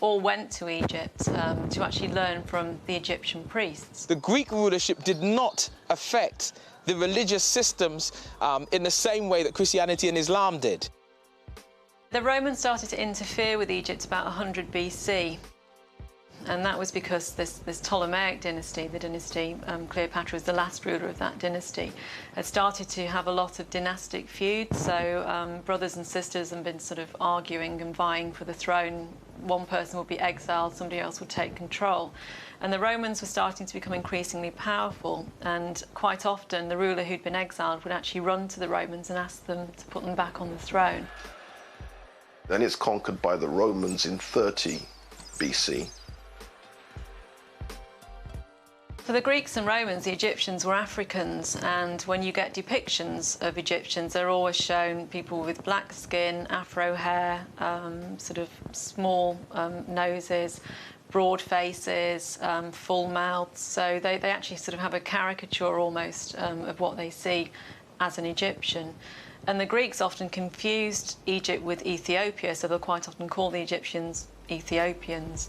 all went to Egypt to actually learn from the Egyptian priests.
The Greek rulership did not affect the religious systems in the same way that Christianity and Islam did.
The Romans started to interfere with Egypt about 100 BC. And that was because this Ptolemaic dynasty, the dynasty Cleopatra was the last ruler of that dynasty, had started to have a lot of dynastic feuds. So brothers and sisters had been sort of arguing and vying for the throne. One person would be exiled, somebody else would take control. And the Romans were starting to become increasingly powerful, and quite often the ruler who'd been exiled would actually run to the Romans and ask them to put them back on the throne.
Then it's conquered by the Romans in 30 BC.
For the Greeks and Romans, the Egyptians were Africans, and when you get depictions of Egyptians, they're always shown people with black skin, afro hair, sort of small noses, broad faces, full mouths. So they actually sort of have a caricature almost of what they see as an Egyptian. And the Greeks often confused Egypt with Ethiopia, so they'll quite often call the Egyptians Ethiopians.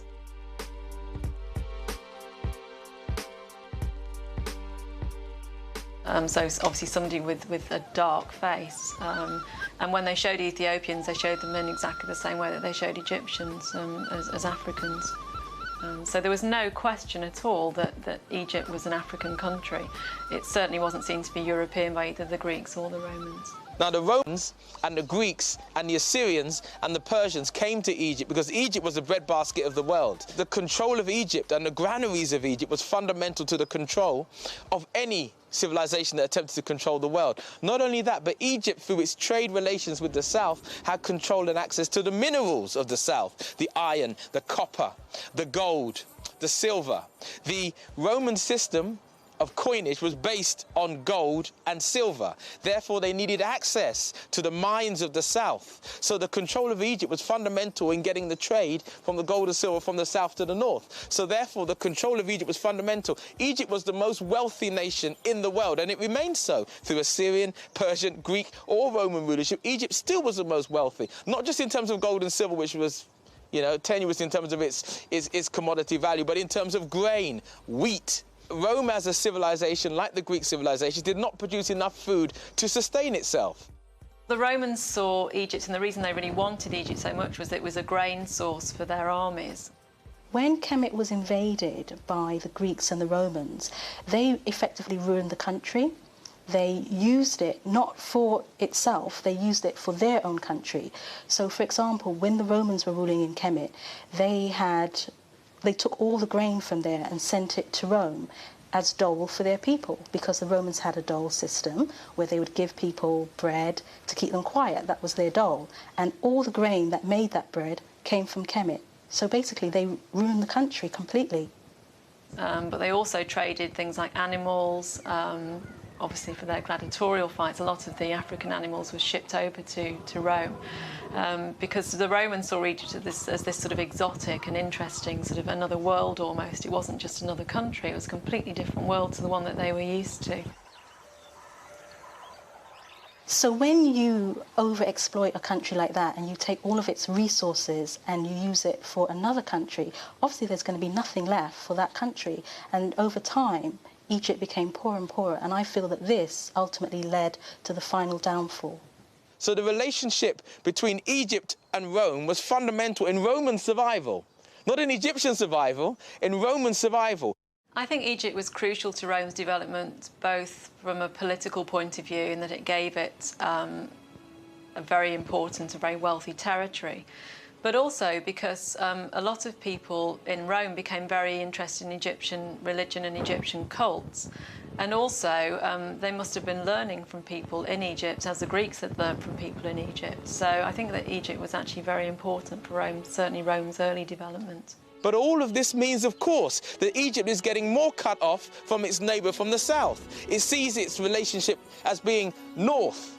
So obviously somebody with a dark face. And when they showed Ethiopians, they showed them in exactly the same way that they showed Egyptians as Africans. So there was no question at all that Egypt was an African country. It certainly wasn't seen to be European by either the Greeks or the Romans.
Now, the Romans and the Greeks and the Assyrians and the Persians came to Egypt because Egypt was the breadbasket of the world. The control of Egypt and the granaries of Egypt was fundamental to the control of any civilization that attempted to control the world. Not only that, but Egypt, through its trade relations with the South, had control and access to the minerals of the South, the iron, the copper, the gold, the silver. The Roman system of coinage was based on gold and silver. Therefore, they needed access to the mines of the South. So the control of Egypt was fundamental in getting the trade from the gold and silver from the South to the North. So therefore, the control of Egypt was fundamental. Egypt was the most wealthy nation in the world, and it remained so through Assyrian, Persian, Greek, or Roman rulership. Egypt still was the most wealthy, not just in terms of gold and silver, which was, you know, tenuous in terms of its commodity value, but in terms of grain, wheat. Rome as a civilization, like the Greek civilization, did not produce enough food to sustain itself.
The Romans saw Egypt, and the reason they really wanted Egypt so much was that it was a grain source for their armies.
When Kemet was invaded by the Greeks and the Romans, they effectively ruined the country. They used it not for itself, they used it for their own country. So, for example, when the Romans were ruling in Kemet, they took all the grain from there and sent it to Rome as dole for their people, because the Romans had a dole system where they would give people bread to keep them quiet. That was their dole. And all the grain that made that bread came from Kemet. So basically they ruined the country completely.
But they also traded things like animals, obviously for their gladiatorial fights. A lot of the African animals were shipped over to Rome. Because the Romans saw Egypt as this sort of exotic and interesting, sort of another world almost. It wasn't just another country, it was a completely different world to the one that they were used to.
So when you overexploit a country like that and you take all of its resources and you use it for another country, obviously there's going to be nothing left for that country. And over time, Egypt became poorer and poorer, and I feel that this ultimately led to the final downfall.
So the relationship between Egypt and Rome was fundamental in Roman survival. Not in Egyptian survival, in Roman survival.
I think Egypt was crucial to Rome's development, both from a political point of view in that it gave it a very important, a very wealthy territory, but also because a lot of people in Rome became very interested in Egyptian religion and Egyptian cults. And also, they must have been learning from people in Egypt, as the Greeks had learned from people in Egypt. So I think that Egypt was actually very important for Rome, certainly Rome's early development.
But all of this means, of course, that Egypt is getting more cut off from its neighbour from the south. It sees its relationship as being north.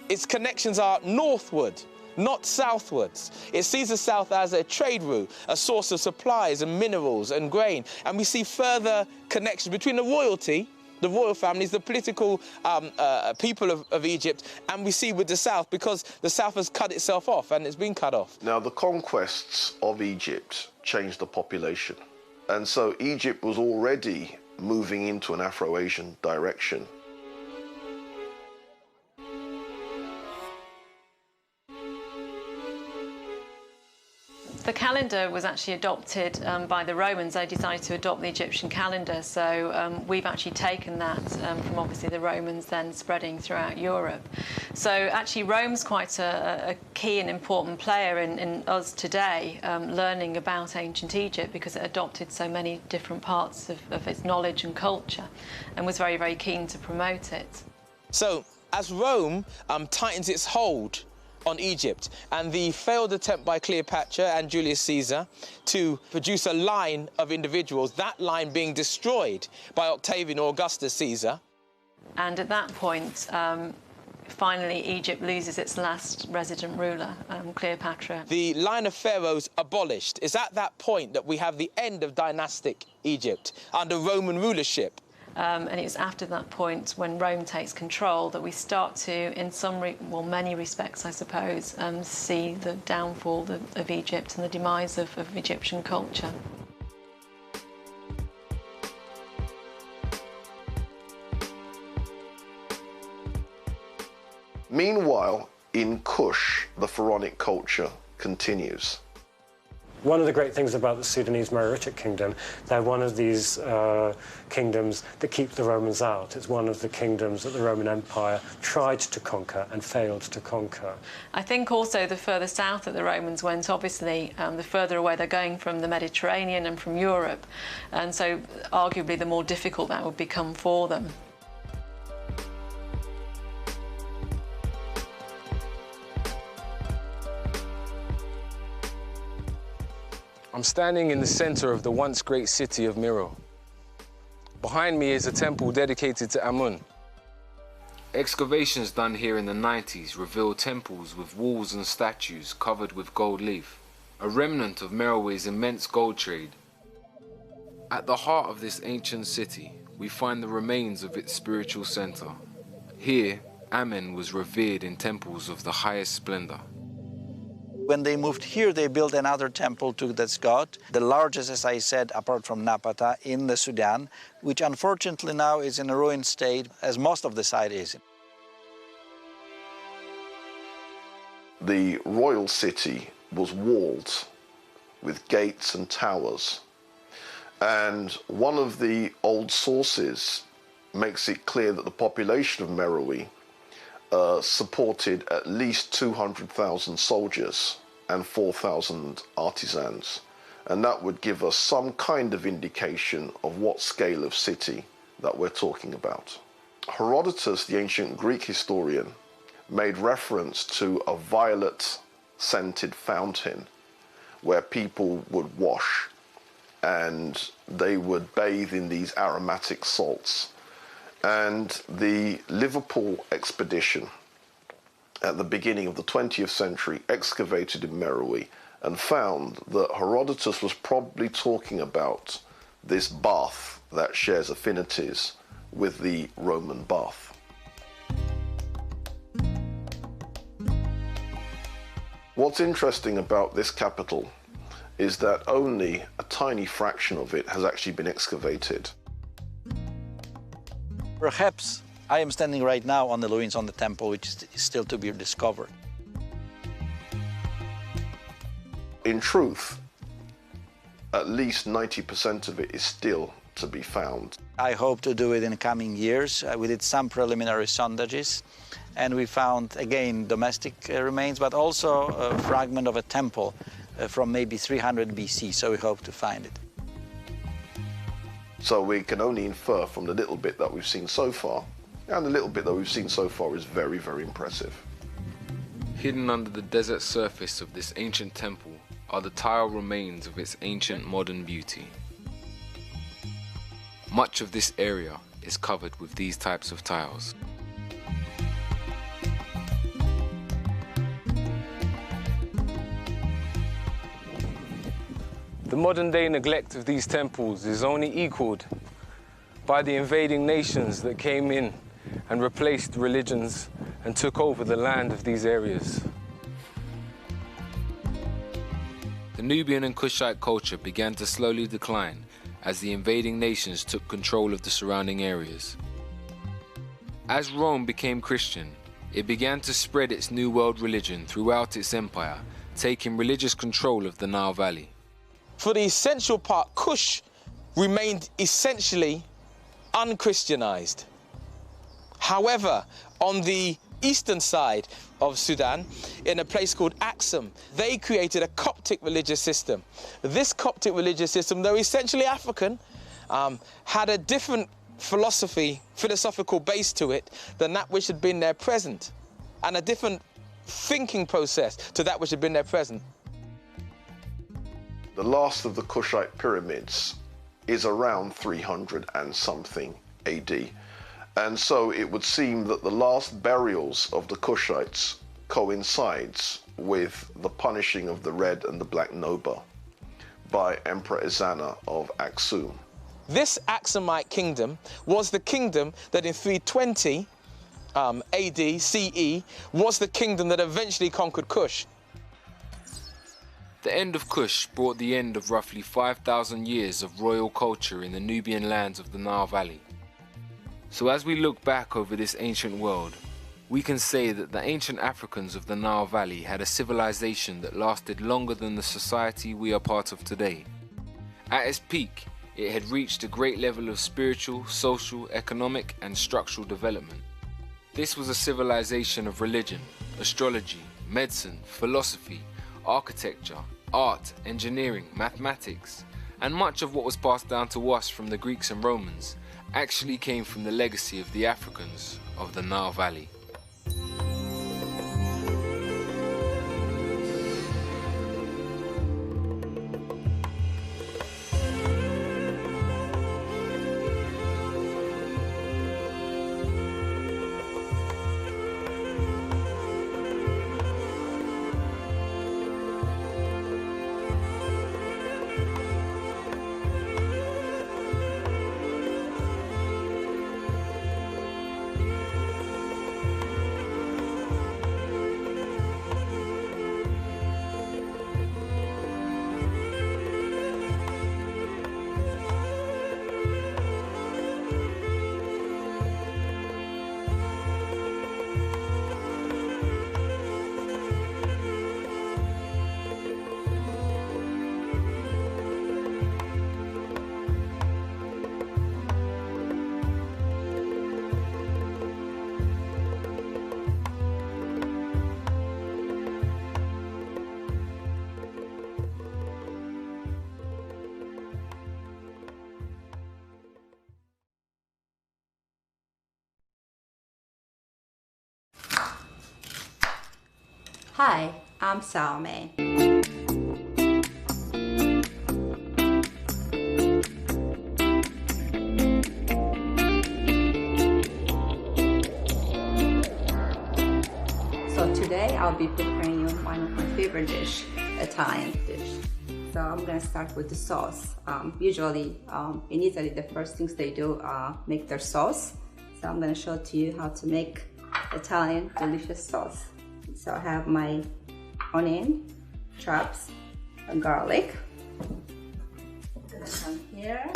Its connections are northward. not southwards. It sees the south as a trade route, a source of supplies and minerals and grain. And we see further connections between the royalty, the royal families, the political people of Egypt, and we see with the south, because the south has cut itself off and it's been cut off.
Now, the conquests of Egypt changed the population. And so Egypt was already moving into an Afro-Asian direction.
The calendar was actually adopted by the Romans. They decided to adopt the Egyptian calendar, so we've actually taken that from obviously the Romans, then spreading throughout Europe. So actually Rome's quite a key and important player in us today learning about ancient Egypt, because it adopted so many different parts of its knowledge and culture and was very, very keen to promote it.
So as Rome tightens its hold on Egypt, and the failed attempt by Cleopatra and Julius Caesar to produce a line of individuals, that line being destroyed by Octavian or Augustus Caesar.
And at that point, finally, Egypt loses its last resident ruler, Cleopatra.
The line of pharaohs abolished. It's at that point that we have the end of dynastic Egypt under Roman rulership.
And it's after that point, when Rome takes control, that we start to, in many respects, I suppose, see the downfall of Egypt and the demise of Egyptian culture.
Meanwhile, in Kush, the pharaonic culture continues.
One of the great things about the Sudanese Meroitic Kingdom, they're one of these kingdoms that keep the Romans out. It's one of the kingdoms that the Roman Empire tried to conquer and failed to conquer.
I think also the further south that the Romans went, obviously, the further away they're going from the Mediterranean and from Europe, and so arguably the more difficult that would become for them.
I'm standing in the center of the once great city of Miro. Behind me is a temple dedicated to Amun.
Excavations done here in the 90s reveal temples with walls and statues covered with gold leaf, a remnant of Merowe's immense gold trade. At the heart of this ancient city, we find the remains of its spiritual center. Here, Amen was revered in temples of the highest splendor.
When they moved here, they built another temple to this god, the largest, as I said, apart from Napata, in the Sudan, which unfortunately now is in a ruined state, as most of the site is.
The royal city was walled with gates and towers. And one of the old sources makes it clear that the population of Meroe supported at least 200,000 soldiers and 4,000 artisans. And that would give us some kind of indication of what scale of city that we're talking about. Herodotus, the ancient Greek historian, made reference to a violet-scented fountain where people would wash and they would bathe in these aromatic salts. And the Liverpool expedition at the beginning of the 20th century excavated in Meroe and found that Herodotus was probably talking about this bath that shares affinities with the Roman bath. What's interesting about this capital is that only a tiny fraction of it has actually been excavated.
Perhaps I am standing right now on the ruins on the temple, which is still to be discovered.
In truth, at least 90% of it is still to be found.
I hope to do it in the coming years. We did some preliminary sondages, and we found, again, domestic remains, but also a fragment of a temple from maybe 300 BC, so we hope to find it.
So we can only infer from the little bit that we've seen so far, and the little bit that we've seen so far is very, very impressive.
Hidden under the desert surface of this ancient temple are the tile remains of its ancient modern beauty. Much of this area is covered with these types of tiles.
The modern-day neglect of these temples is only equaled by the invading nations that came in and replaced religions and took over the land of these areas.
The Nubian and Kushite culture began to slowly decline as the invading nations took control of the surrounding areas. As Rome became Christian, it began to spread its New World religion throughout its empire, taking religious control of the Nile Valley.
For the essential part, Kush remained essentially unchristianized. However, on the eastern side of Sudan, in a place called Aksum, they created a Coptic religious system. This Coptic religious system, though essentially African, had a different philosophical base to it than that which had been there present, and a different thinking process to that which had been there present.
The last of the Kushite pyramids is around 300 and something AD. And so it would seem that the last burials of the Kushites coincides with the punishing of the Red and the Black Noba by Emperor Ezana of Aksum.
This Aksumite kingdom was the kingdom that in 320 AD, CE, was the kingdom that eventually conquered Kush.
The end of Kush brought the end of roughly 5,000 years of royal culture in the Nubian lands of the Nile Valley. So as we look back over this ancient world, we can say that the ancient Africans of the Nile Valley had a civilization that lasted longer than the society we are part of today. At its peak, it had reached a great level of spiritual, social, economic, and structural development. This was a civilization of religion, astrology, medicine, philosophy, architecture, art, engineering, mathematics, and much of what was passed down to us from the Greeks and Romans actually came from the legacy of the Africans of the Nile Valley.
Hi, I'm Salome. So today I'll be preparing you one of my favorite dish, Italian dish. So I'm gonna start with the sauce. Usually in Italy, the first things they do make their sauce. So I'm gonna show to you how to make Italian delicious sauce. So I have my onion, chops, and garlic. I'm gonna come here,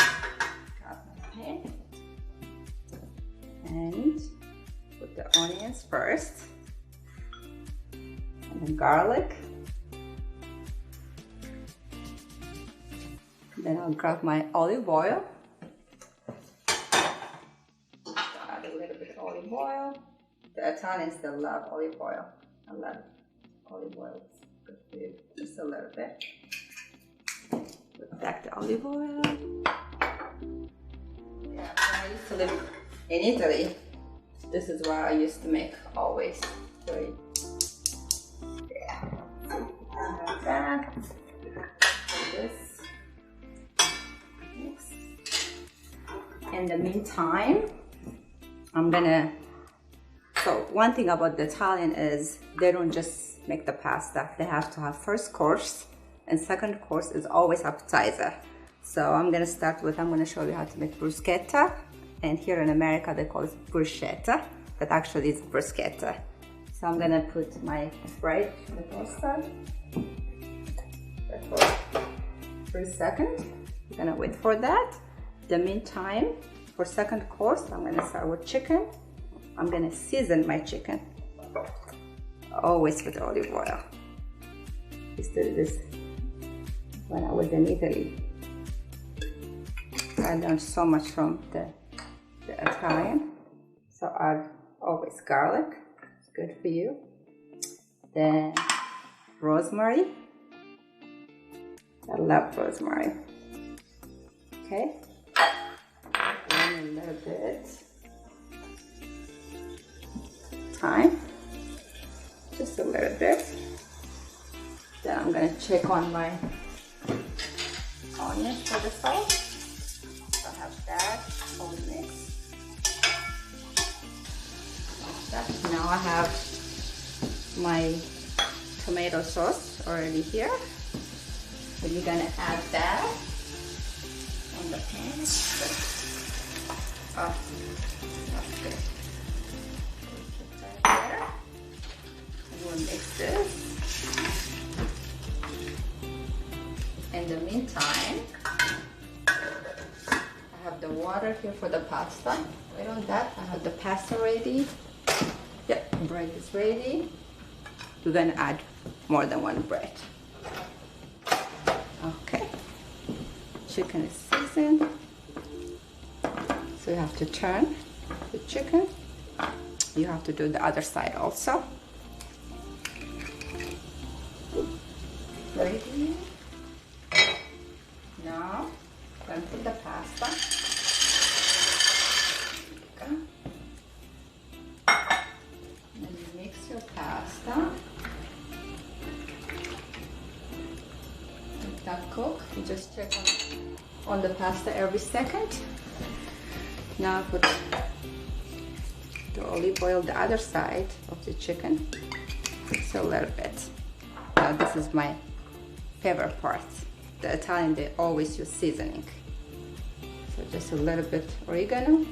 grab my pan, and put the onions first, and then garlic. Then I'll grab my olive oil. Add a little bit of olive oil. The Italians, they love olive oil. I love olive oil. It's good for you. Just a little bit. Put back the olive oil. Yeah, when I used to live in Italy, this is what I used to make always. So, yeah. Like that. Like this. Next. In the meantime, I'm gonna. So one thing about the Italian is they don't just make the pasta. They have to have first course and second course is always appetizer. So I'm going to show you how to make bruschetta, and here in America they call it bruschetta, but actually it's bruschetta. So I'm going to put my bread in the toaster for 3 seconds. I'm going to wait for that. In the meantime, for second course, I'm going to start with chicken. I'm going to season my chicken, always with olive oil. I used to do this when I was in Italy. I learned so much from the Italian. So add always garlic, it's good for you. Then rosemary. I love rosemary. Okay. And a little bit thyme, just a little bit. Then I'm gonna check on my onions for the sauce. So I have that all mixed. Now I have my tomato sauce already here. So you're gonna add that on the pan. Oh, that's good. Put that there. And we'll mix this. In the meantime, I have the water here for the pasta. Wait on that. I have the pasta ready. Yep, bread is ready. We're gonna add more than one bread. Okay. Chicken is seasoned. So you have to turn the chicken. You have to do the other side also. Ready. Now, I'm going to put the pasta. Okay. Then you mix your pasta. Let that cook. You just check on the pasta every second. Now put the olive oil the other side of the chicken. Just a little bit. Now this is my favorite part. The Italian, they always use seasoning. So just a little bit oregano.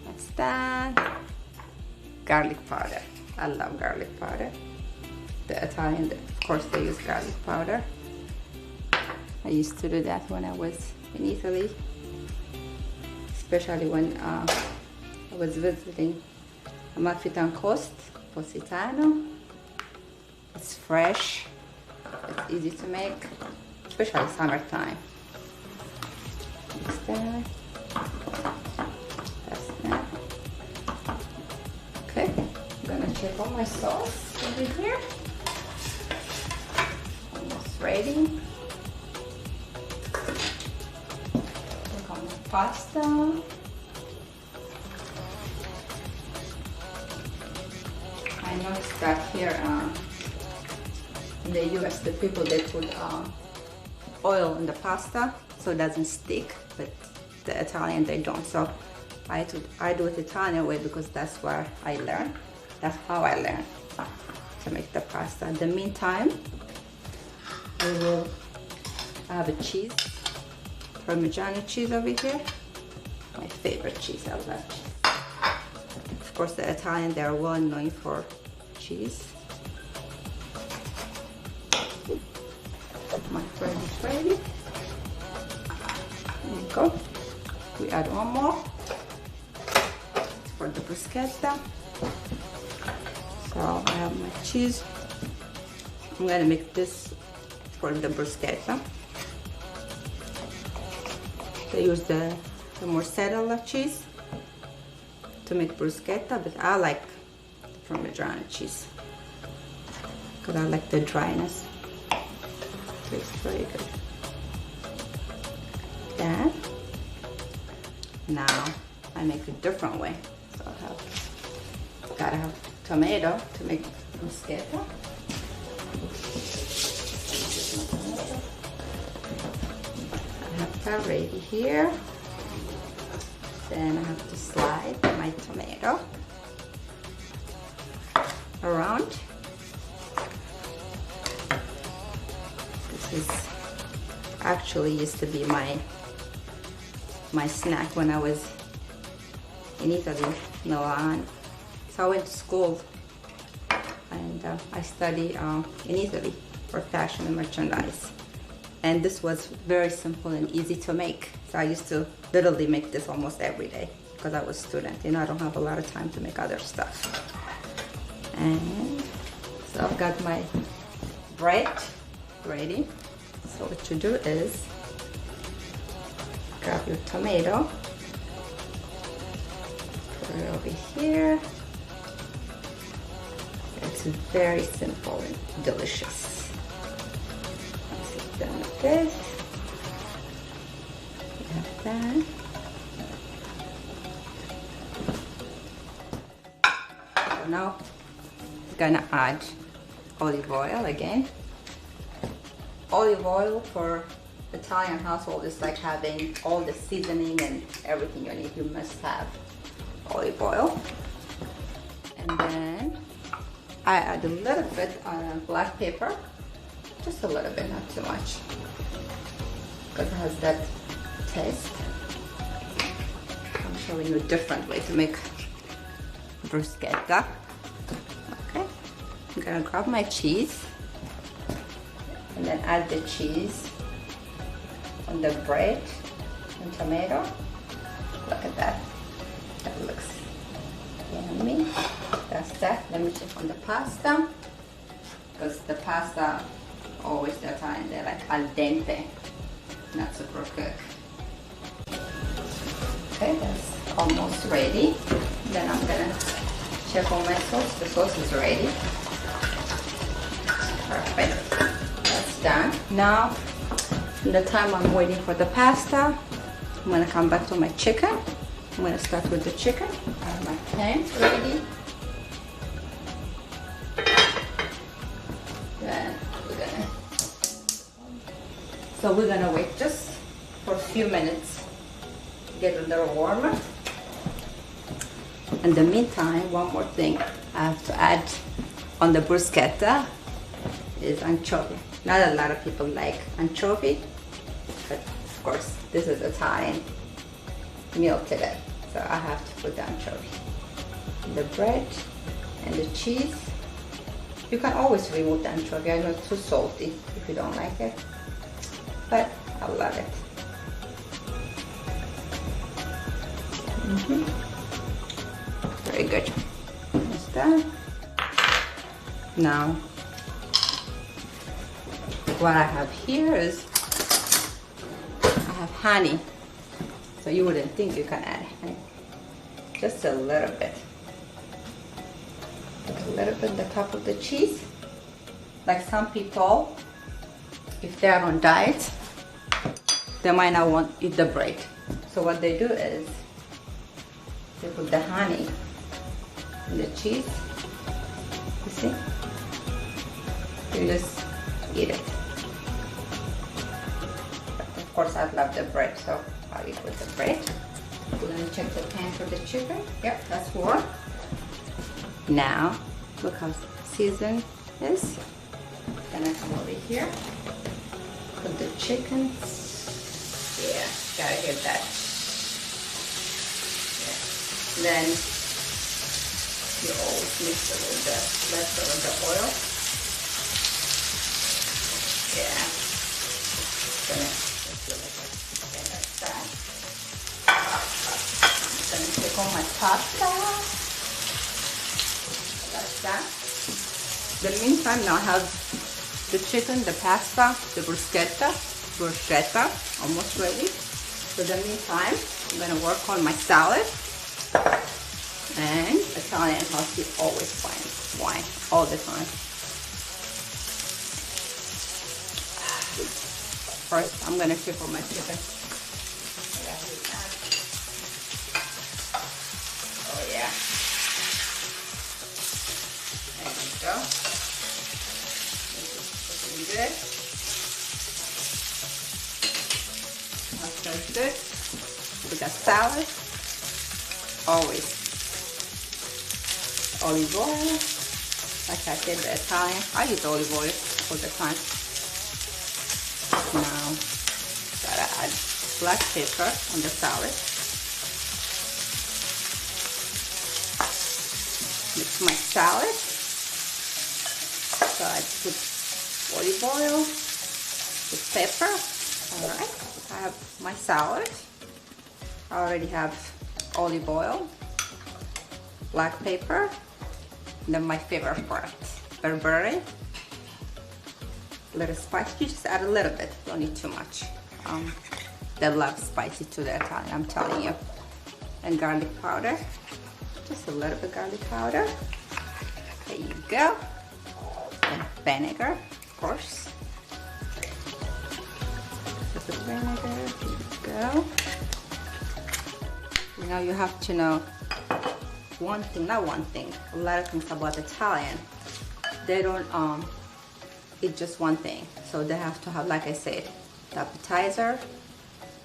That's that. Garlic powder. I love garlic powder. The Italian, of course, they use garlic powder. I used to do that when I was in Italy, especially when I was visiting Amalfitane Coast, Positano. It's fresh. It's easy to make, especially summertime. Mix that. That's that. Okay, I'm gonna check on my sauce over here. Almost ready. Check on the pasta. I noticed that here in the US, the people, they put oil in the pasta so it doesn't stick, but the Italian, they don't. So I do it Italian way because that's where I learned. That's how I learned to make the pasta. In the meantime, I have a cheese, Parmigiano cheese over here. My favorite cheese, I love cheese. Of course, the Italian, they're well known for cheese. My bread is ready. There you go. We add one more for the bruschetta. So I have my cheese. I'm gonna make this for the bruschetta. They use the mozzarella cheese to make bruschetta, but I like the Parmigiano cheese because I like the dryness. Tastes very good. That. Now I make a different way. So gotta have tomato to make bruschetta. I have that ready here. Then I have to slide my tomato around. This actually used to be my snack when I was in Italy, Milan. So I went to school and I studied in Italy for fashion and merchandise. And this was very simple and easy to make. So I used to literally make this almost every day because I was a student. You know, I don't have a lot of time to make other stuff. And so I've got my bread ready. So what you do is grab your tomato, put it over here. It's very simple and delicious. Once it's done with this, we have that. So now I'm gonna add olive oil again. Olive oil for Italian household is like having all the seasoning and everything you need. You must have olive oil. And then I add a little bit of black pepper, just a little bit, not too much, because it has that taste. I'm showing you a different way to make bruschetta. Okay, I'm gonna grab my cheese and then add the cheese on the bread and tomato. Look at that. That looks yummy. That's that. Let me check on the pasta, because the pasta always the time they're like al dente, not super cooked. Okay, that's almost ready. Then I'm gonna check on my sauce. The sauce is ready. Perfect. That's done. Now, in the time I'm waiting for the pasta, I'm gonna come back to my chicken. I'm gonna start with the chicken. I have my pan ready. Then we're gonna wait just for a few minutes, get a little warmer. In the meantime, one more thing I have to add on the bruschetta is anchovy. Not a lot of people like anchovy, but of course this is Italian meal today, so I have to put the anchovy. The bread and the cheese. You can always remove the anchovy. I know it's too salty if you don't like it, but I love it. Very good. That's done. Now, what I have here is I have honey. So you wouldn't think you can add honey. Just a little bit. Put a little bit on the top of the cheese. Like some people, if they are on diet, they might not want to eat the bread. So what they do is they put the honey in the cheese. You see? You just eat it. But of course, I love the bread, so I'll eat with the bread. We're gonna check the pan for the chicken. Yep, that's warm. Now, look how seasoned it is. Gonna come over here. Put the chicken. Yeah, gotta get that. Yeah. Then you always mix it with the leftover the oil. Yeah. Gonna just do like that. I'm gonna take on my pasta. That's that. In the meantime, now I have the chicken, the pasta, the bruschetta almost ready. So in the meantime, I'm gonna work on my salad. And Italian house, you always find wine all the time. First, I'm gonna triple my chicken. Oh yeah. There we go. This is looking good. That's good. We got salad. Always olive oil. Like I said, the Italian. I use olive oil all the time. black pepper on the salad. Mix my salad. So I put olive oil with pepper. All right, I have my salad. I already have olive oil, black pepper, and then my favorite part, berberry. A little spicy, you just add a little bit, don't need too much. They love spicy to the Italian, I'm telling you. And garlic powder, just a little bit garlic powder. There you go. And vinegar, of course. Just the vinegar, here you go. Now you have to know one thing, not one thing, a lot of things about Italian. They don't eat just one thing. So they have to have, like I said, the appetizer,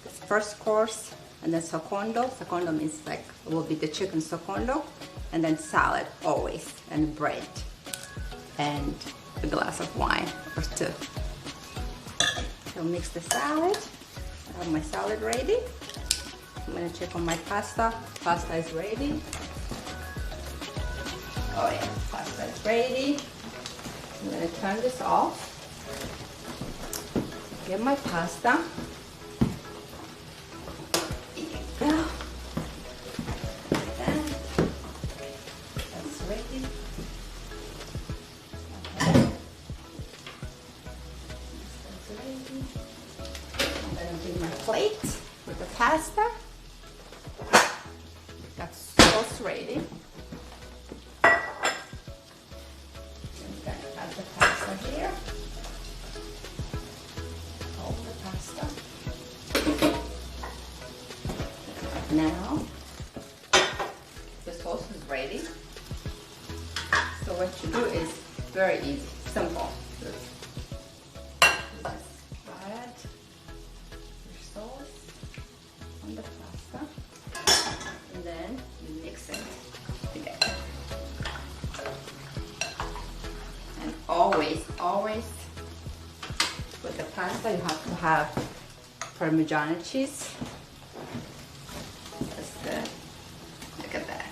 the first course, and then secondo. Secondo means like, it will be the chicken secondo, and then salad always, and bread, and a glass of wine or two. So mix the salad. I have my salad ready. I'm gonna check on my pasta. Pasta is ready. Oh yeah, pasta is ready. I'm gonna turn this off. Get my pasta. Here you go. That's ready. Okay. That's ready. I'm gonna bring my plate with the pasta. Got sauce ready. I'm gonna add the pasta here. All the pasta. Now the sauce is ready. So what you do is very easy, simple. Just add your sauce on the pasta, and then you mix it together. And always with the pasta you have to have Parmesan cheese. That's good. Look at that.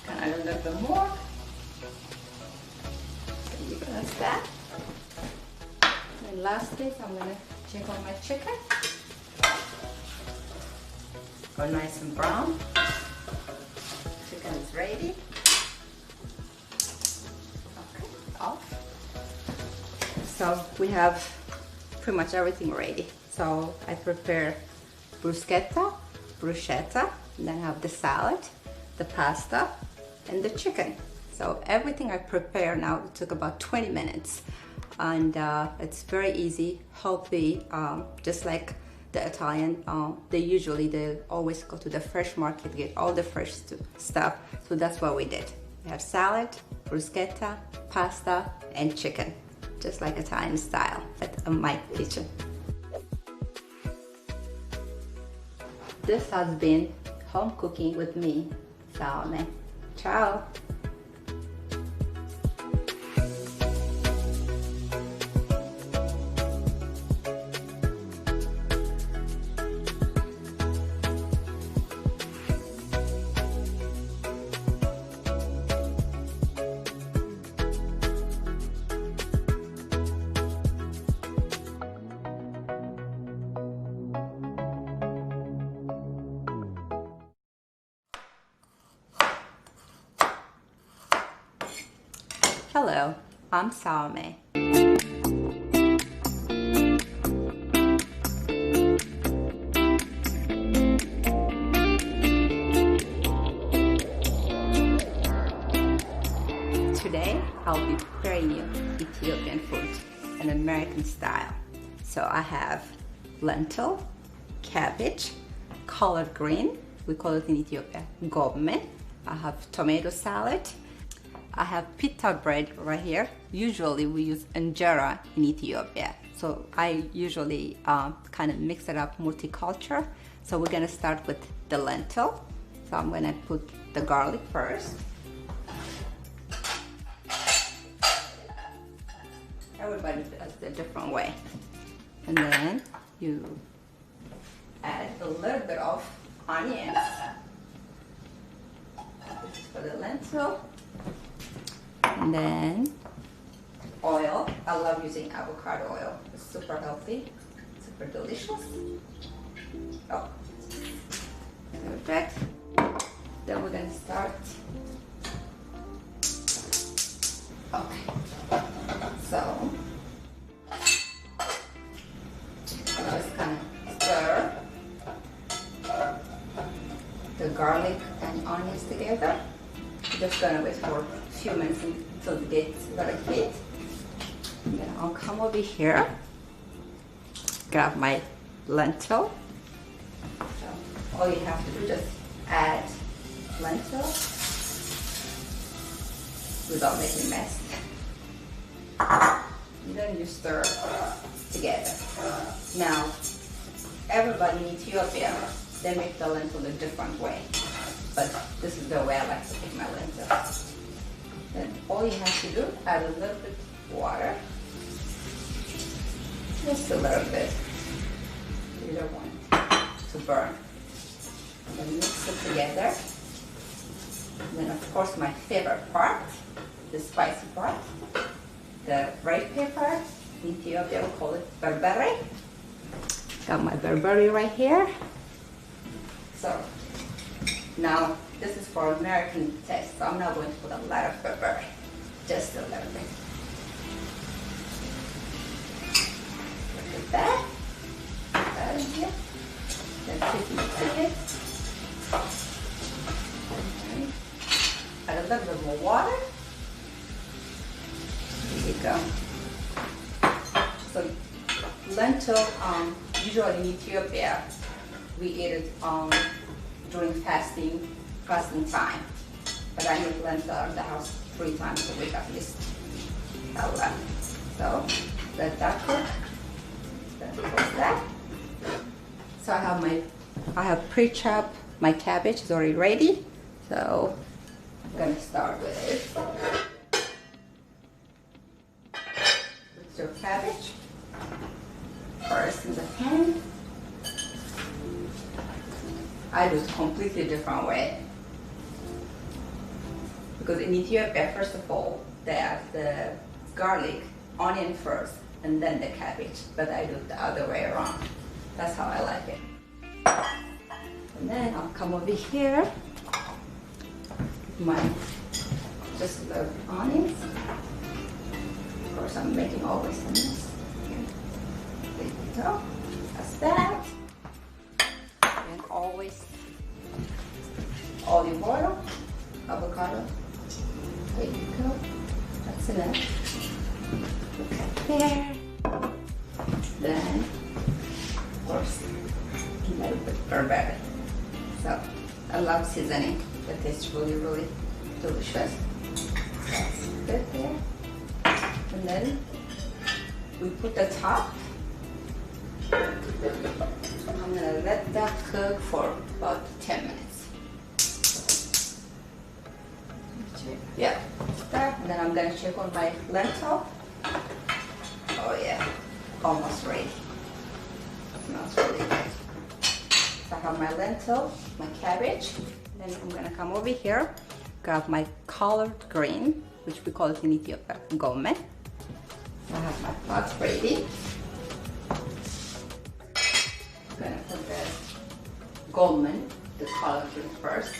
Can I add a little bit more? So you that's that. And lastly, I'm gonna check on my chicken. Go nice and brown. Chicken is ready. Okay, off. So we have pretty much everything ready. So I prepare bruschetta, and then I have the salad, the pasta, and the chicken. So everything I prepare now, it took about 20 minutes. And it's very easy, healthy, just like the Italian, they always go to the fresh market, get all the fresh stuff. So that's what we did. We have salad, bruschetta, pasta, and chicken, just like Italian style at my kitchen. This has been home cooking with me, Salome. Ciao. Hello, I'm Salome. Today, I'll be preparing you Ethiopian food, an American style. So I have lentil, cabbage, collard green, we call it in Ethiopia, gomme. I have tomato salad. I have pita bread right here. Usually we use injera in Ethiopia. So I usually kind of mix it up, multicultural. So we're gonna start with the lentil. So I'm gonna put the garlic first. Everybody does it a different way. And then you And then oil. I love using avocado oil. It's super healthy, super delicious. Oh, perfect. Then we're gonna start. Okay. So just kind of stir the garlic and onions together. Just gonna wait for a few minutes until it gets very heat. And then I'll come over here, grab my lentil. So all you have to do is just add lentil without making mess. And then you stir together. Now, everybody in Ethiopia, they make the lentil a different way. But this is the way I like to make my lentils. Then all you have to do, add a little bit of water. Just a little bit. You don't want to burn. Then mix it together. And then of course my favorite part, the spicy part, the red pepper. In Ethiopia we call it berbere. Got my berbere right here. So now this is for American taste, so I'm not going to put a lot of pepper, just a little bit. Look at that. That in here. Then take it. Okay. Add a little bit more water. There you go. So lentil, usually in Ethiopia, we eat it during fasting time. But I make lentil in the house 3 times a week at least. So let that cook. Then close that. So I have pre-chopped my cabbage. It's already ready. So I'm gonna start with it. Put your cabbage first in the pan. I do it a completely different way. Because in Ethiopia, first of all, they have the garlic, onion first, and then the cabbage. But I do it the other way around. That's how I like it. And then I'll come over here. Just a little onions. Of course, I'm making always a mess. There you go. That's that. And always olive oil, avocado. There you go. That's enough. Look at there. Then, of course, a little bit of berbere. So, I love seasoning. It tastes really, really delicious. That's good there. And then we put the top. I'm gonna let that cook for about 10 minutes. Yeah, that. And then I'm gonna check on my lentil. Oh yeah, almost ready. Smells really good. So I have my lentil, my cabbage. Then I'm gonna come over here, grab my collard green, which we call it in Ethiopia, gome. So I have my pot ready. I'm gonna put the gome, the collard green first.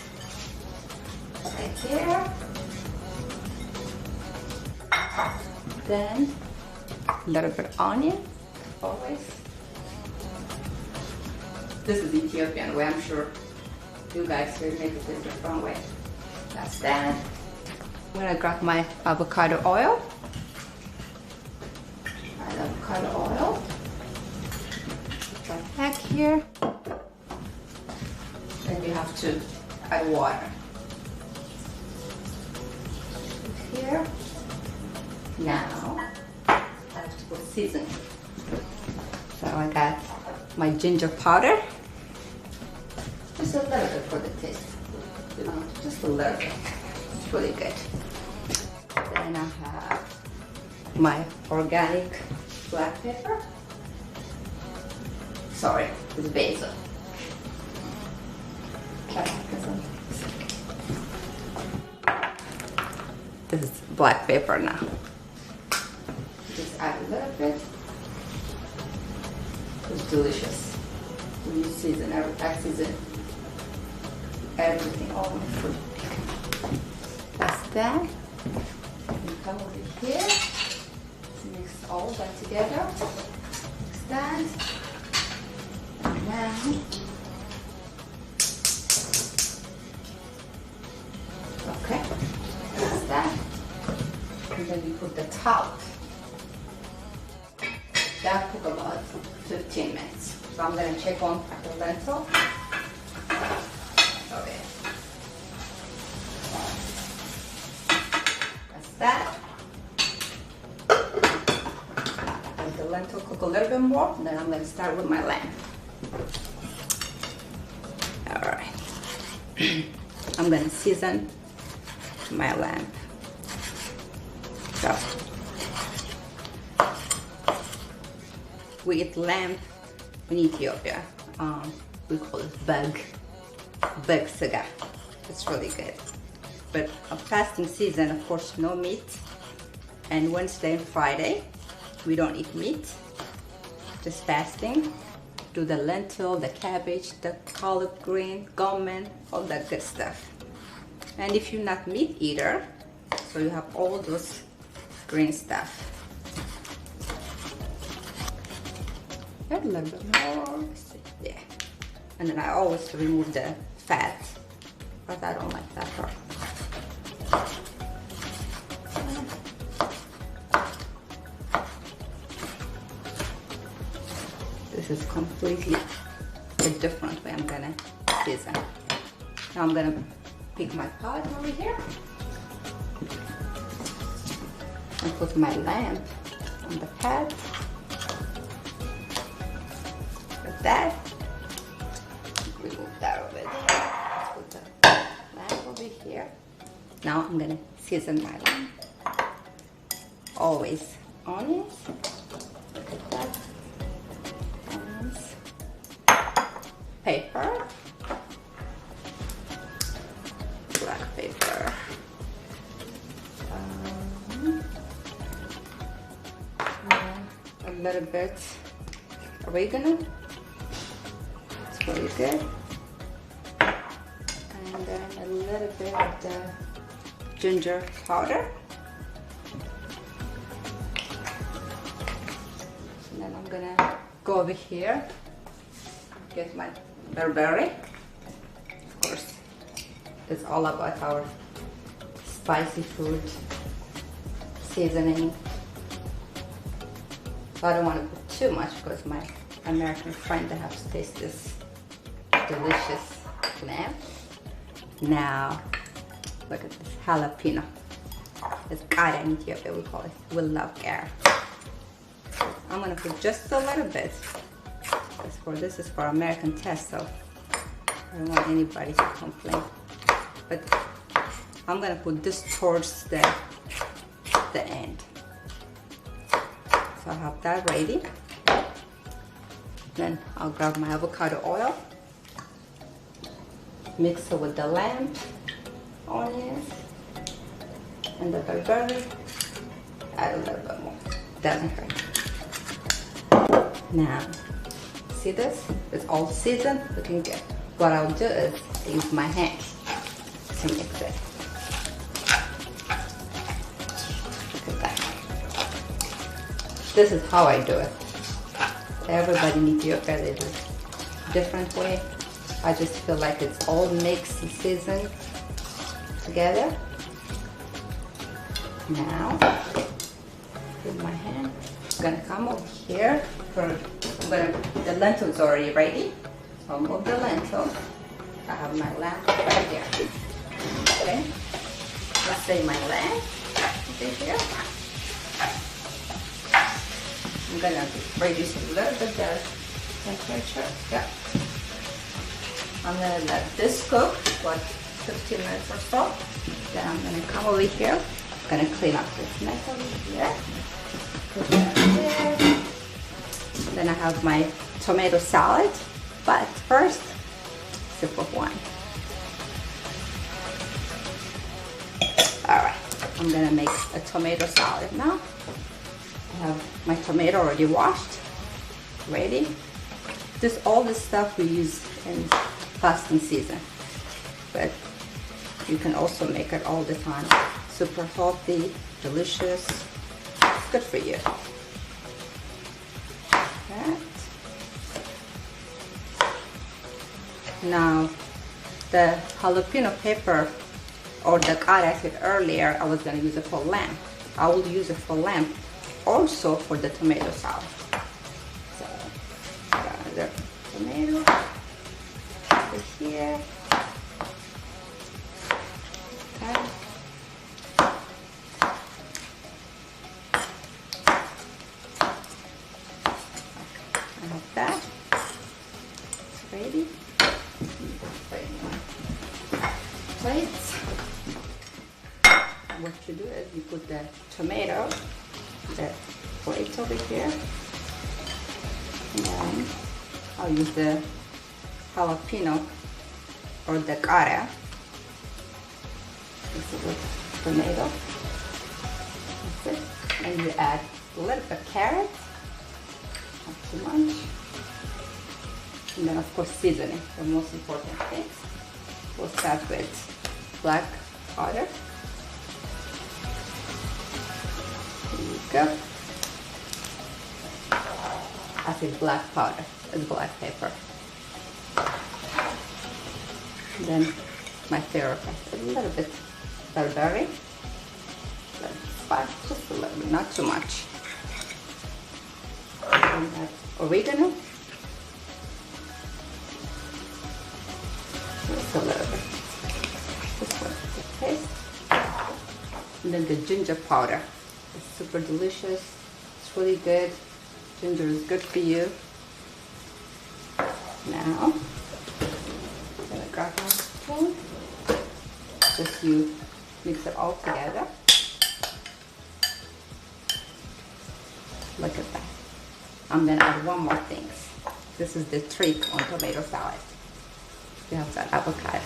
Right here. Then a little bit of onion, always. This is the Ethiopian way, I'm sure you guys will make it a different way. That's that. I'm gonna grab my avocado oil. Add avocado oil. Right back here. Then you have to add water. Here. Now, I have to put seasoning. So I got my ginger powder. Just a little bit for the taste. You know, just a little bit. It's really good. Then I have my organic black pepper. Sorry, it's basil. This is black pepper now. Just add a little bit. It's delicious. When you season, I season everything, all my food. That's that. You come over here. Mix all that together. Mix that. And then okay, that's that. And then we put the top. That took about 15 minutes. So I'm gonna check on the lentil. Okay. That's that. Let the lentil cook a little bit more, then I'm gonna start with my lamb. All right. I'm gonna season my lamb. So we eat lamb in Ethiopia. We call it bag saga. It's really good. But a fasting season, of course, no meat. And Wednesday and Friday, we don't eat meat. Just fasting. Do the lentil, the cabbage, the collard green, gum, all that good stuff. And if you're not meat eater, so you have all those green stuff. A little bit more, yeah. And then I always remove the fat, but I don't like that part. This is completely a different way I'm gonna season. Now I'm gonna pick my pot over here and put my lamb on the pad. Like that. Remove that over there. Let's put the lamb over here. Now I'm gonna season my lamb. Always onions. Look at that. Onions. Pepper. Black pepper. A little bit oregano. It's really good. And then a little bit of the ginger powder. And then I'm gonna go over here, get my barberry. Of course, it's all about our spicy food seasoning. So I don't want to put too much because my American friend, they have to taste this delicious lamb. Now, look at this jalapeno. It's gara in Ethiopia, we call it. We love gara. I'm gonna put just a little bit. This is for American taste, so I don't want anybody to complain. But I'm gonna put this towards the end. So I have that ready. Then I'll grab my avocado oil, mix it with the lamb, onions, and the barberry. Add a little bit more. Doesn't hurt. Now, see this? It's all seasoned, looking good. What I'll do is use my hands to mix it. Look at that. This is how I do it. Everybody in Ethiopia, they do it a different way. I just feel like it's all mixed and seasoned together. Now, with my hand, I'm gonna come over here. The lentil's already ready. So I'll move the lentil. I have my lamb right here. Okay. Let's say my lamb over here. I'm gonna reduce a little bit the temperature. Yeah. I'm gonna let this cook for 15 minutes or so. Then I'm gonna come over here. I'm gonna clean up this mess over here. Put that there. Then I have my tomato salad. But first, sip of wine. All right. I'm gonna make a tomato salad now. I have my tomato already washed, ready. All this stuff we use in fasting season, but you can also make it all the time. Super healthy, delicious, it's good for you. Right. Now, the jalapeno pepper or the curry I said earlier, I was going to use it for lamb. I will use it for lamb also for the tomato salad. So, the tomato over here. Okay. I have that. It's ready. Plates. What you do is you put the tomato, the plate over here, and then I'll use the jalapeno or the cara. This is the tomato. That's it. And you add a little bit of carrot, not too much. And then of course seasoning, the most important thing. We'll start with black powder. There you go. I said black powder, it's black pepper. And then my favorite, a little bit elderberry. Just a little bit, not too much. And that oregano. Just a little bit. Just for the taste. And then the ginger powder. It's super delicious. It's really good. Ginger is good for you. Now, I'm gonna grab my spoon. Just you mix it all together. Look at that. I'm gonna add one more thing. This is the trick on tomato salad. You have that avocado.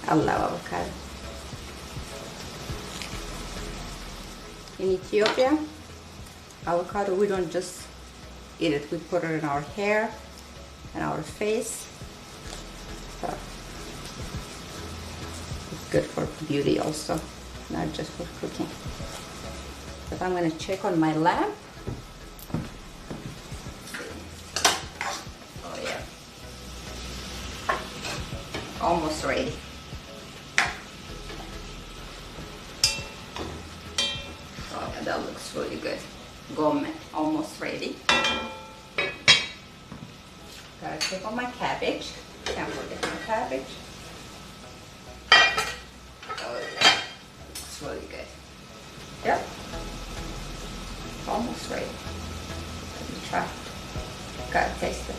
I love avocado. In Ethiopia, avocado, we don't just eat it, we put it in our hair and our face. So it's good for beauty also, not just for cooking. But I'm going to check on my lamp. Oh yeah, almost ready. Oh yeah, that looks really good. Gourmet, almost ready. Gotta check on my cabbage. Can't forget my cabbage. Oh yeah, it's really good. Yep. Almost ready. Let me try. Gotta taste it.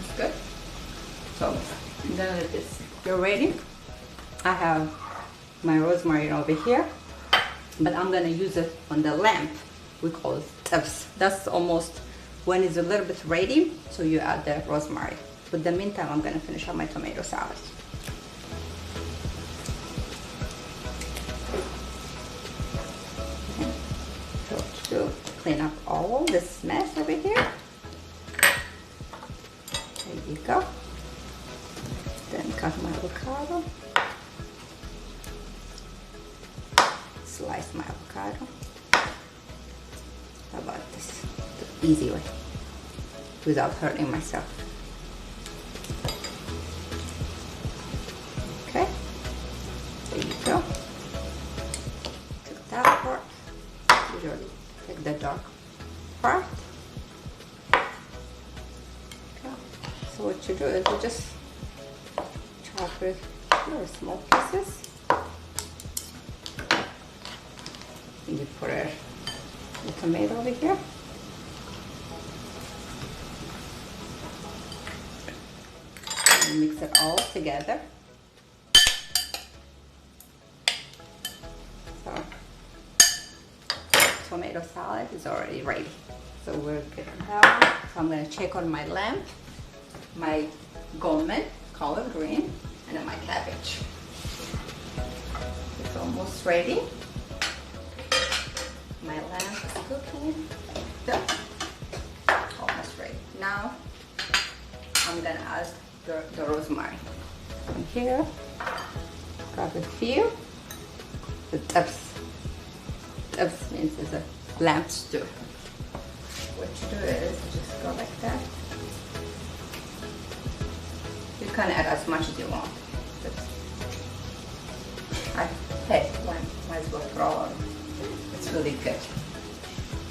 It's good. So I'm gonna let this get ready. I have my rosemary over here, but I'm gonna use it on the lamp. We call it tips. That's almost when it's a little bit ready, so you add the rosemary. But in the meantime, I'm gonna finish up my tomato salad. To clean up all this mess over here. There you go. Then cut my avocado. Slice my avocado. How about this? The easy way, without hurting myself. Okay. There you go. Take that part. Usually take the dark part. Okay. So what you do is you just chop it very small pieces. And you put the tomato over here. And mix it all together. So tomato salad is already ready. So we're good now. So I'm gonna check on my lamp. My gourmet, collard green, and then my cabbage. It's almost ready. My lamb is cooking. Done. Almost ready. Now I'm gonna add the rosemary. And here, grab a few. The depth means it's a lamb stew. What you do is just go like that. You can add as much as you want. Hey, might as well throw on. It's really good.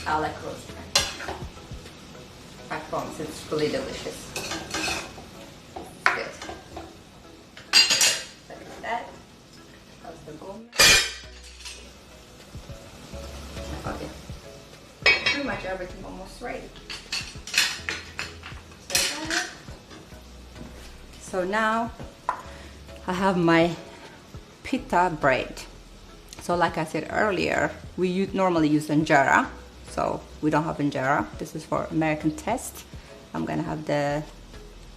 I like rosemary. I promise it's really delicious. Good. Like that. That's the gourmet. Okay. Pretty much everything almost ready. So now I have my pita bread. So like I said earlier, we normally use injera. So we don't have injera. This is for American test. I'm gonna have the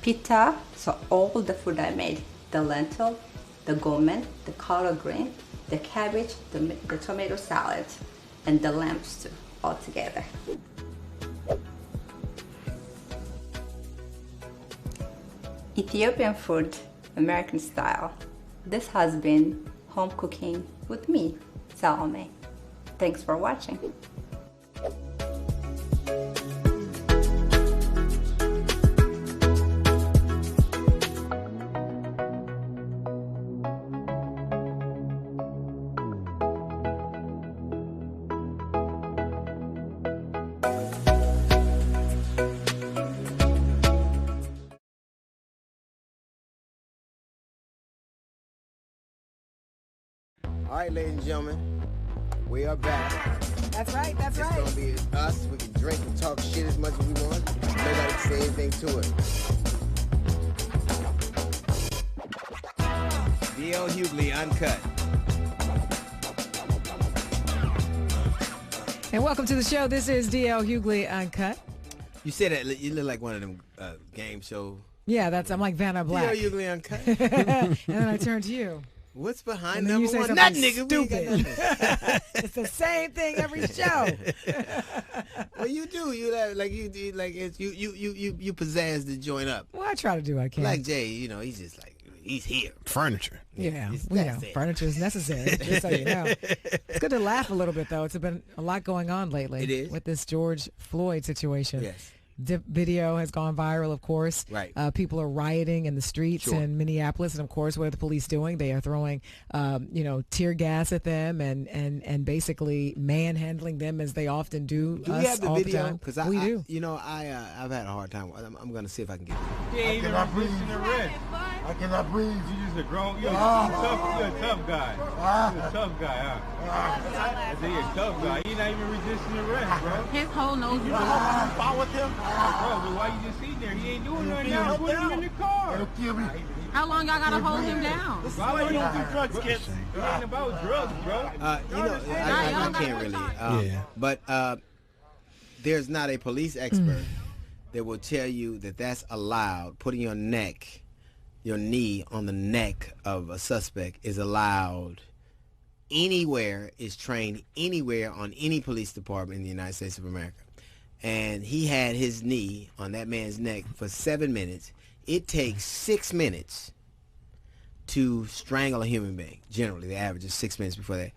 pita. So all the food I made, the lentil, the gourmet, the collard green, the cabbage, the tomato salad, and the lamb stew all together. Ethiopian food, American style. This has been home cooking with me, Salome. Thanks for watching.
All right, ladies and gentlemen, we are back.
That's right, that's right.
It's gonna be us. We can drink and talk shit as much as we want. Nobody can say anything to it. D.L. Hughley, Uncut.
And welcome to the show. This is D.L. Hughley Uncut.
You said that you look like one of them game show.
Yeah, I'm like Vanna Black.
D.L. Hughley Uncut.
And then I turn to you.
What's behind
and then
number
you say
one?
Nothing,
nigga.
Stupid. It's the same thing every show.
Well, you do. You pizzazz the joint up.
Well, I try to do what I can.
Like Jay, he's just like he's here. Furniture.
Yeah, furniture is necessary. Just so you know, it's good to laugh a little bit though. It's been a lot going on lately.
It is
with this George Floyd situation.
Yes.
Video has gone viral, of course.
Right.
People are rioting in the streets in Minneapolis, and of course, what are the police doing? They are throwing, tear gas at them and basically manhandling them as they often do.
Do we have the video?
Because we do.
I've had a hard time. I'm gonna see if I can get it.
I cannot breathe. I cannot breathe. You just a grown. You're a tough guy. You're a tough guy, huh? I say you're a tough guy. You're not even resisting arrest, bro.
His whole nose.
You fought with him? Bro, but why you just sitting there? He ain't doing nothing now. Put him in the car.
It'll kill me. How long y'all gotta hold him down?
This is why you don't do drugs, kids. It ain't about drugs, bro.
I can't really. But there's not a police expert that will tell you that that's allowed. Putting your knee on the neck of a suspect is allowed anywhere, is trained anywhere on any police department in the United States of America. And he had his knee on that man's neck for 7 minutes. It takes 6 minutes to strangle a human being. Generally, the average is 6 minutes before that.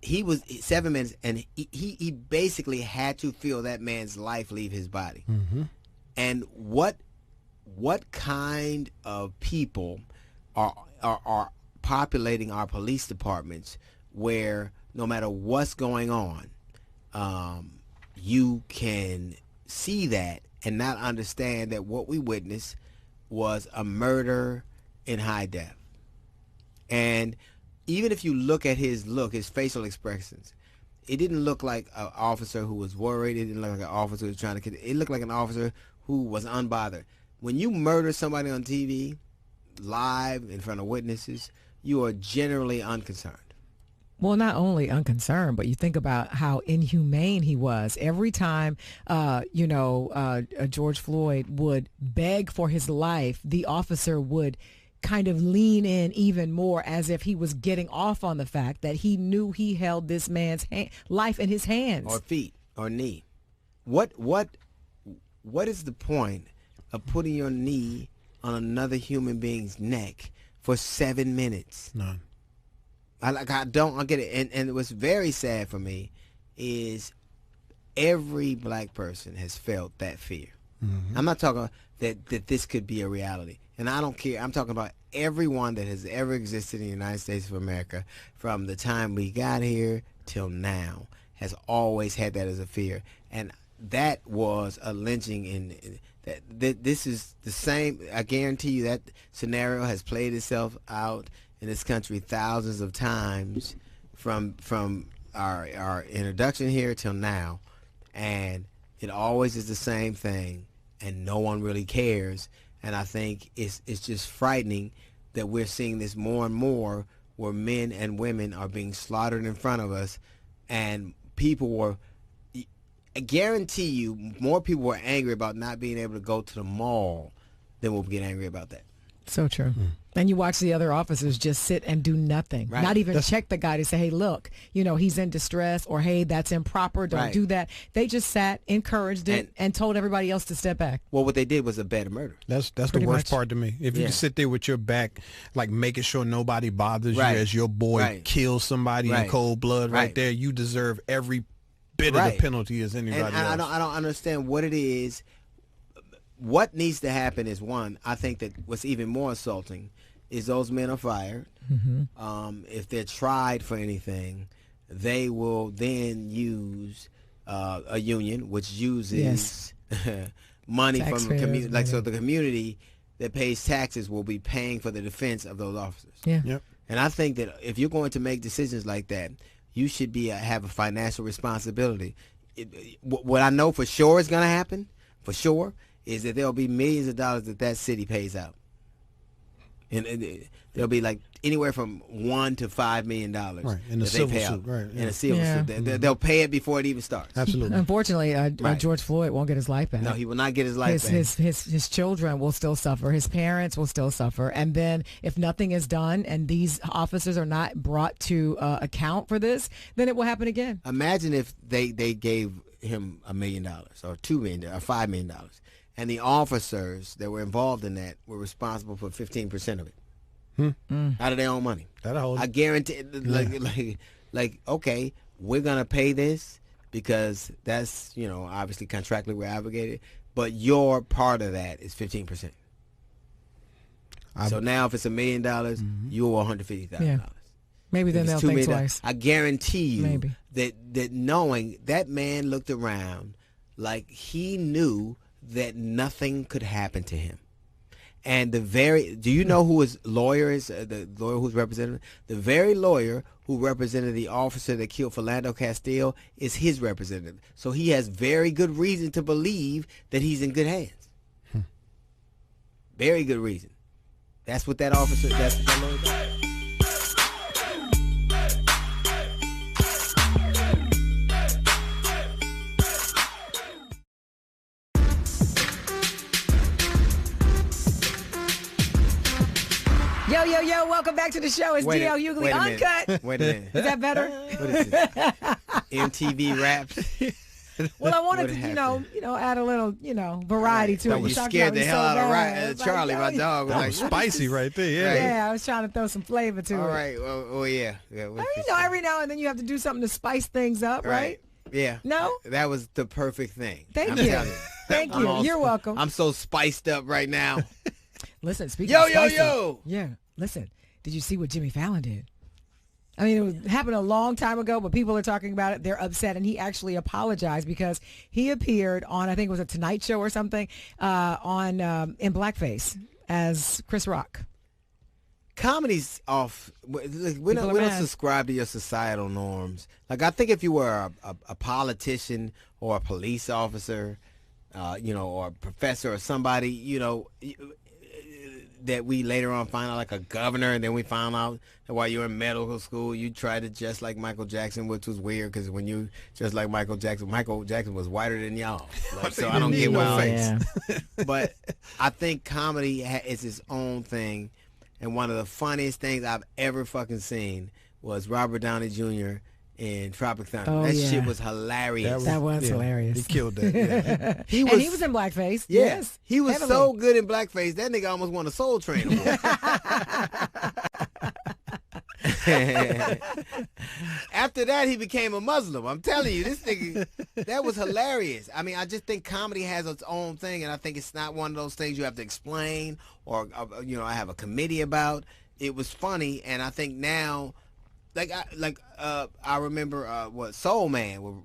He was 7 minutes, and he basically had to feel that man's life leave his body.
Mm-hmm.
And what kind of people are populating our police departments where no matter what's going on, you can see that and not understand that what we witnessed was a murder in high def. And even if you look at his facial expressions, it didn't look like an officer who was worried. It didn't look like an officer who was trying to. It looked like an officer who was unbothered. When you murder somebody on TV, live in front of witnesses, you are generally unconcerned.
Well, not only unconcerned, but you think about how inhumane he was. Every time, George Floyd would beg for his life, the officer would kind of lean in even more, as if he was getting off on the fact that he knew he held this man's life in his hands.
Or feet or knee. What is the point of putting your knee on another human being's neck for 7 minutes?
None.
I don't get it. And what's very sad for me is every black person has felt that fear.
Mm-hmm.
I'm not talking that this could be a reality. And I don't care. I'm talking about everyone that has ever existed in the United States of America from the time we got here till now has always had that as a fear. And that was a lynching this is the same. I guarantee you that scenario has played itself out in this country thousands of times from our introduction here till now, and it always is the same thing, and no one really cares. And I think it's just frightening that we're seeing this more and more, where men and women are being slaughtered in front of us, and people were, I guarantee you, more people were angry about not being able to go to the mall than will get angry about that.
So true. And you watch the other officers just sit and do nothing,
Right.
not even check the guy to say, hey, look, he's in distress, or hey, that's improper, don't
Right.
do that. They just sat, encouraged it, and told everybody else to step back.
Well, what they did was a better murder.
That's the
Pretty
worst
much.
part to me. If you
Yeah.
can sit there with your back, like making sure nobody bothers
Right.
you as your boy
Right.
kills somebody in
Right.
cold blood right
Right.
there, you deserve every bit
Right.
of the penalty as anybody
And
else.
I don't understand what it is. What needs to happen is, one, I think that what's even more assaulting is those men are fired.
Mm-hmm.
If they're tried for anything, they will then use a union, which uses money from the
Taxpayers'
community. Like, so
money.
the community that pays taxes will be paying for the defense of those officers.
Yeah.
Yep.
And I think that if you're going to make decisions like that, you should have a financial responsibility. What I know for sure is going to happen, for sure, is that there'll be millions of dollars that city pays out. And there'll be like anywhere from $1 to $5 million
Right, in the
that they
civil
pay
suit,
out.
right,
In
yeah.
a civil
Yeah.
suit. They'll pay it before it even starts.
Absolutely.
Unfortunately,
Right.
George Floyd won't get his life back.
No, he will not get his life back.
His children will still suffer. His parents will still suffer. And then if nothing is done and these officers are not brought to account for this, then it will happen again.
Imagine if they gave him $1 million or $2 million or $5 million, and the officers that were involved in that were responsible for 15% of it. Out of their own money. I guarantee, like, okay, we're gonna pay this because that's, obviously contractually we're obligated, but your part of that is 15%. So now if it's $1 million, you owe $150,000.
Yeah. Maybe then
If
they'll
it's $2
think
million,
twice.
I guarantee you
Maybe.
that knowing that man looked around like he knew that nothing could happen to him. And do you know who his lawyer is, the lawyer who's representing him? The very lawyer who represented the officer that killed Philando Castile is his representative. So he has very good reason to believe that he's in good hands. Very good reason. That's what that officer, that's what that lawyer does.
Yo, yo, yo, welcome back to the show. It's
Wait a-
DL Hughley
wait a minute.
Uncut.
Wait a minute.
Is that better?
What is this? MTV Raps?
Well, I wanted
What
to,
happened?
add a little, variety to
No,
it.
you
We talked
scared
about
the
it
hell
so
out of
bad. It's like,
Charlie, my dog. Was
That
like,
was spicy right there. Yeah.
Yeah, I was trying to throw some flavor to
All
it.
right. Oh, yeah.
Every now and then you have to do something to spice things up, right?
Yeah.
No?
That was the perfect thing.
Thank
I'm
you.
telling
Thank
I'm
you.
all
You're welcome.
I'm so spiced up right now.
Listen, speaking
Yo,
of
yo,
spicy,
yo.
Yeah, listen. Did you see what Jimmy Fallon did? I mean, it happened a long time ago, but people are talking about it. They're upset, and he actually apologized because he appeared on, I think it was a Tonight Show or something, in blackface as Chris Rock.
Comedy's off. We don't subscribe to your societal norms. Like, I think if you were a politician or a police officer, or a professor or somebody, that we later on find out like a governor, and then we found out that while you were in medical school, you tried to just like Michael Jackson, which was weird because when you just like Michael Jackson was whiter than y'all. Like, so I don't get why. But I think comedy is its own thing, and one of the funniest things I've ever fucking seen was Robert Downey Jr. in Tropic Thunder.
Oh,
that
yeah.
shit was hilarious.
That was hilarious.
He killed that. Yeah.
He
was in blackface. Yes.
He was
heavily.
so good in blackface, that nigga almost won a Soul Train award. After that, he became a Muslim. I'm telling you, this nigga, that was hilarious. I mean, I just think comedy has its own thing, and I think it's not one of those things you have to explain or I have a committee about. It was funny, and I think now, I remember what Soul Man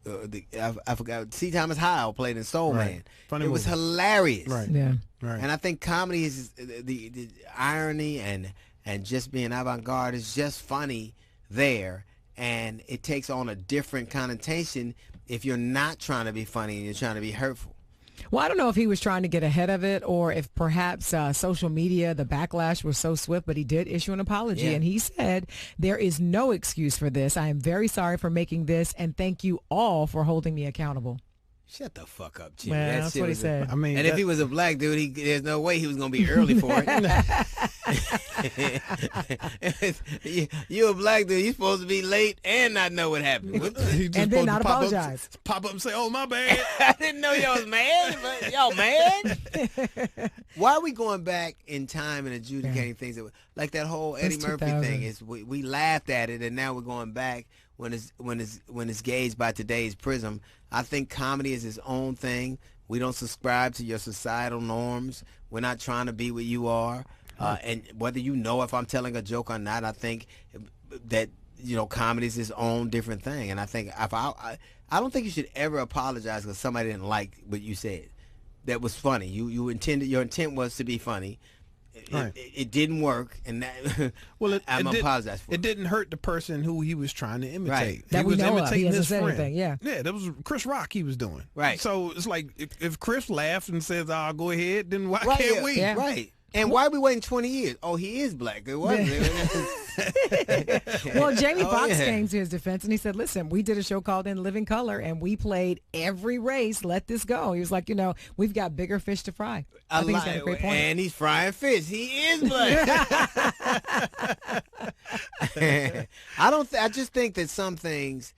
I forgot. C. Thomas Howell played in Soul Man.
Funny
it was
movie.
hilarious.
Right.
Yeah.
Right.
And I think comedy is the irony and just being avant-garde is just funny there, and it takes on a different connotation if you're not trying to be funny and you're trying to be hurtful.
Well, I don't know if he was trying to get ahead of it or if perhaps social media, the backlash was so swift, but he did issue an apology.
Yeah.
And he said, there is no excuse for this. I am very sorry for making this, and thank you all for holding me accountable.
Shut the fuck up, Jimmy.
Well, that's what he said.
I mean,
and if he was a black dude, there's no way he was going to be early for it. You a black dude, you supposed to be late and not know what happened.
And then not apologize.
Pop up and say, oh, my bad.
I didn't know y'all was mad, but y'all mad? Why are we going back in time and adjudicating things? Like that whole Eddie Murphy thing, is we laughed at it, and now we're going back when it's gauged by today's prism. I think comedy is its own thing. We don't subscribe to your societal norms. We're not trying to be what you are. And whether you know if I'm telling a joke or not, I think that, comedy is its own different thing. And I think I don't think you should ever apologize because somebody didn't like what you said. That was funny. Your intent was to be funny.
Right.
It didn't work, and that, I'm apologize for it.
It didn't hurt the person who he was trying to imitate.
Right.
That
he was imitating his friend.
Anything, yeah,
that was Chris Rock he was doing.
Right.
So it's like if Chris laughs and says, "I'll go ahead," then why
Right,
can't we?
Yeah.
Right. And why are we waiting 20 years? Oh, he is black. It wasn't.
Well, Jamie Foxx
yeah.
came to his defense and he said, listen, we did a show called In Living Color and we played every race. Let this go. He was like, we've got bigger fish to fry. I think he's got a great point.
And he's frying fish. He is black. I just think that some things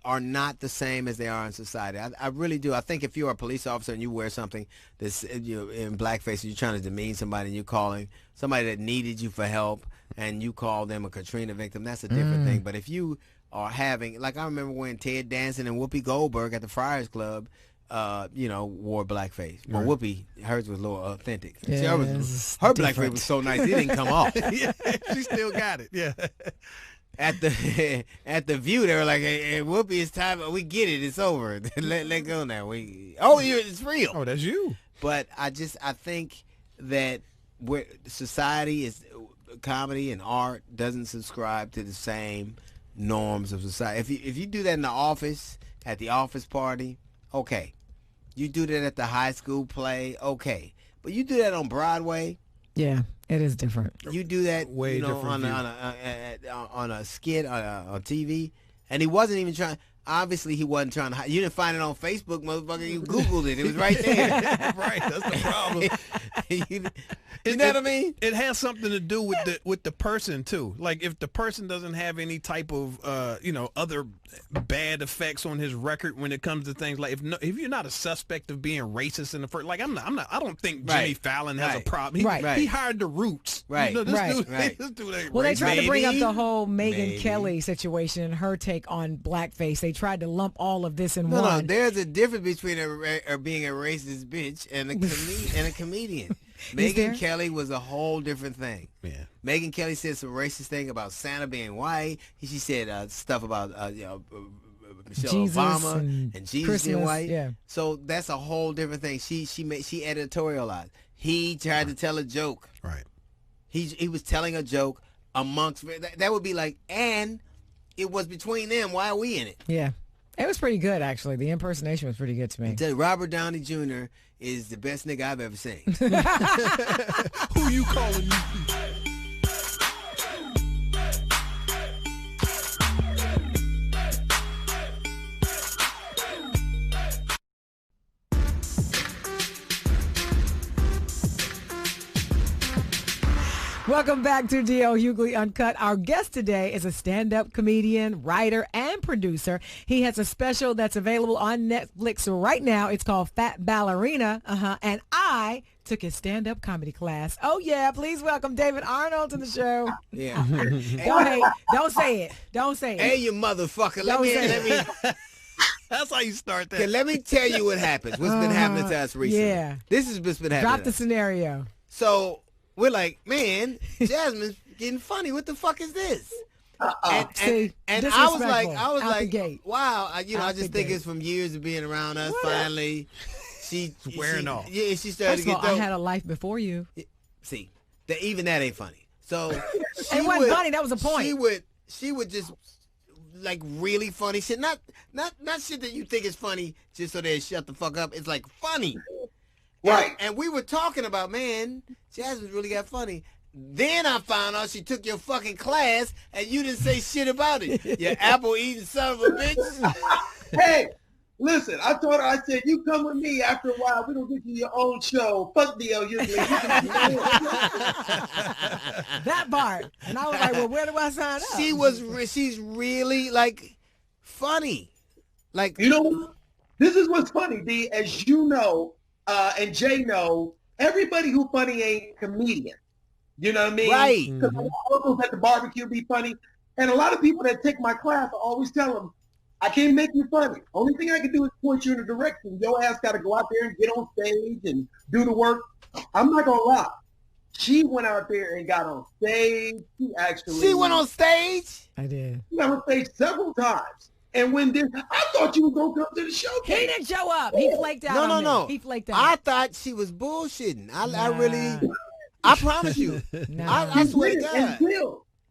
are not the same as they are in society. I really do. I think if you're a police officer and you wear something that's in blackface and you're trying to demean somebody and you're calling somebody that needed you for help and you call them a Katrina victim, that's a different thing. But if you are having, like I remember when Ted Danson and Whoopi Goldberg at the Friars Club, wore blackface. Well, Whoopi, hers was a little authentic.
Yeah,
See, her blackface was so nice it didn't come off.
Yeah, she still got it. Yeah.
At the View, they were like, "Hey, Whoopi, it's time. We get it. It's over. let go now. It's real.
Oh, that's you."
But I think that society is comedy and art doesn't subscribe to the same norms of society. If you do that in the office, at the office party, okay. You do that at the high school play, okay. But you do that on Broadway.
Yeah, it is different.
You do that
Way different
on a skit on TV, and he wasn't even trying. Obviously, he wasn't trying to. You didn't find it on Facebook, motherfucker. You Googled it. It was right there.
Right. That's the problem.
You know what I mean?
It has something to do with the person too. Like if the person doesn't have any type of other bad effects on his record when it comes to things like if you're not a suspect of being racist in the first, like I don't think Jimmy Fallon has a problem. He hired the Roots.
Right.
This dude ain't
Well, they tried to bring up
Maybe.
the whole Megyn Kelly situation and her take on blackface. They tried to lump all of this in one.
No, there's a difference between being a racist bitch and a comedian. Megyn Kelly was a whole different thing.
Yeah.
Megyn Kelly said some racist thing about Santa being white. She said stuff about Michelle
Jesus
Obama
and
Jesus being
Christmas,
white.
yeah.
So that's a whole different thing. She editorialized. He tried to tell a joke.
Right.
He was telling a joke amongst that would be like, and it was between them. Why are we in it?
Yeah. It was pretty good, actually. The impersonation was pretty good to me.
I tell you, Robert Downey Jr. is the best nigga I've ever seen.
Who you calling me?
Welcome back to D.L. Hughley Uncut. Our guest today is a stand-up comedian, writer, and producer. He has a special that's available on Netflix right now. It's called Fat Ballerina. And I took his stand-up comedy class. Oh, yeah. Please welcome David Arnold to the show.
Yeah.
Don't hate. Don't say it. Don't say it.
Hey, you motherfucker. Let me.
That's how you start that.
Okay, let me tell you what happens. What's been happening to us recently.
Yeah.
This has been happening.
Drop the scenario.
So we're like, man, Jasmine's getting funny. What the fuck is this? And I was like, wow. I just think it's from years of being around us. Finally, she's wearing off. Yeah, she started to get dope.
I had a life before you.
See, even that ain't funny. So
it wasn't funny. That was the point.
She would just like really funny shit. Not shit that you think is funny just so they shut the fuck up. It's like funny. Right. And we were talking about, man, Jasmine's really got funny. Then I found out she took your fucking class and you didn't say shit about it. You apple eating son of a bitch.
Hey, listen, I told her, I said, you come with me. After a while, we're going to get you your own show. Fuck D.L. Hughley.
That part. And I was like, well, where do I sign up?
She's really, like, funny. Like,
you know, this is what's funny, D. As you know, and Jay know, everybody who funny ain't comedian. You know what I mean?
Right.
Because uncles at the barbecue be funny. And a lot of people that take my class, I always tell them, I can't make you funny. Only thing I can do is point you in a direction. Your ass got to go out there and get on stage and do the work. I'm not going to lie. She went out there and got on stage. She
went on stage?
I did.
She got on stage several times. And when I thought you was going to come to the show.
He didn't show up. He flaked out on me.
No.
He flaked out.
I thought she was bullshitting. I promise you. I swear to God.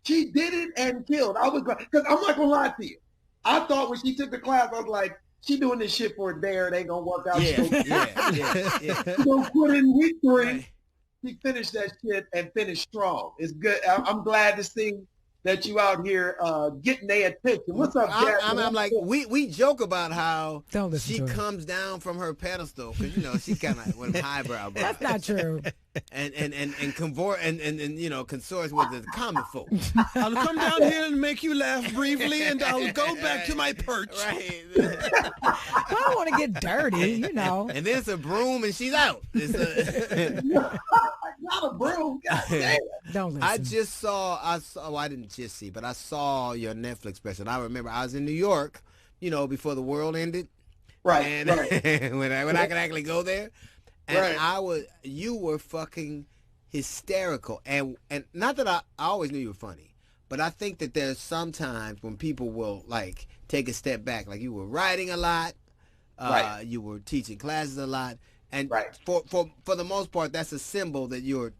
She did it and killed. I was, because I'm not going to lie to you. I thought when she took the class, I was like, she doing this shit for a day or it ain't going to work out.
Yeah.
She's going to put in week 3. She finished that shit and finished strong. It's good. I'm glad to see that you out here getting their attention. What's up, Jack?
I'm like, we joke about how she comes down from her pedestal because, you know, she's kind of with a highbrow.
That's not true.
And consorts with the common folk.
I'll come down here and make you laugh briefly, and I'll go back to my perch.
Right.
I don't want to get dirty, you know.
And then it's a broom, and she's out.
Not a broom. God damn.
Don't listen.
I didn't just see, but I saw your Netflix special. I remember I was in New York, you know, before the world ended.
Right.
And when I could actually go there. And you were fucking hysterical. And not that I always knew you were funny, but I think that there's sometimes when people will like take a step back, like you were writing a lot, you were teaching classes a lot. And for the most part, that's a symbol that you're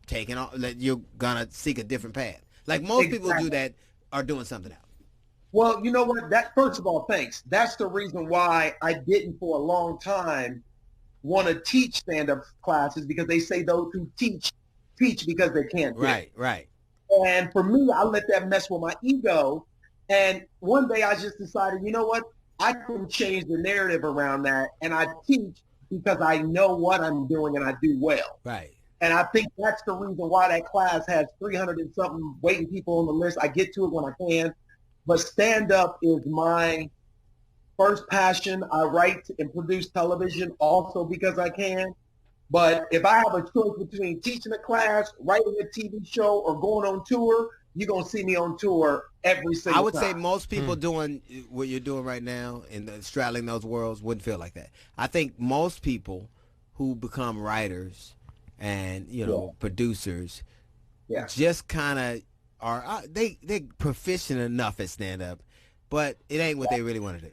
taking off, that you're gonna seek a different path. Like most people do that are doing something else.
Well, you know what? That first of all, thanks. That's the reason why I didn't for a long time want to teach stand-up classes, because they say those who teach because they can't.
Right.
And for me, I let that mess with my ego. And one day I just decided, you know what? I can change the narrative around that, and I teach because I know what I'm doing and I do well.
Right.
And I think that's the reason why that class has 300 and something waiting people on the list. I get to it when I can. But stand-up is my first passion. I write and produce television also because I can. But if I have a choice between teaching a class, writing a TV show, or going on tour, you're going to see me on tour every single time.
I would say most people doing what you're doing right now and straddling those worlds wouldn't feel like that. I think most people who become writers and, you know, producers just kind of are, they're proficient enough at stand-up, but it ain't what they really want to do.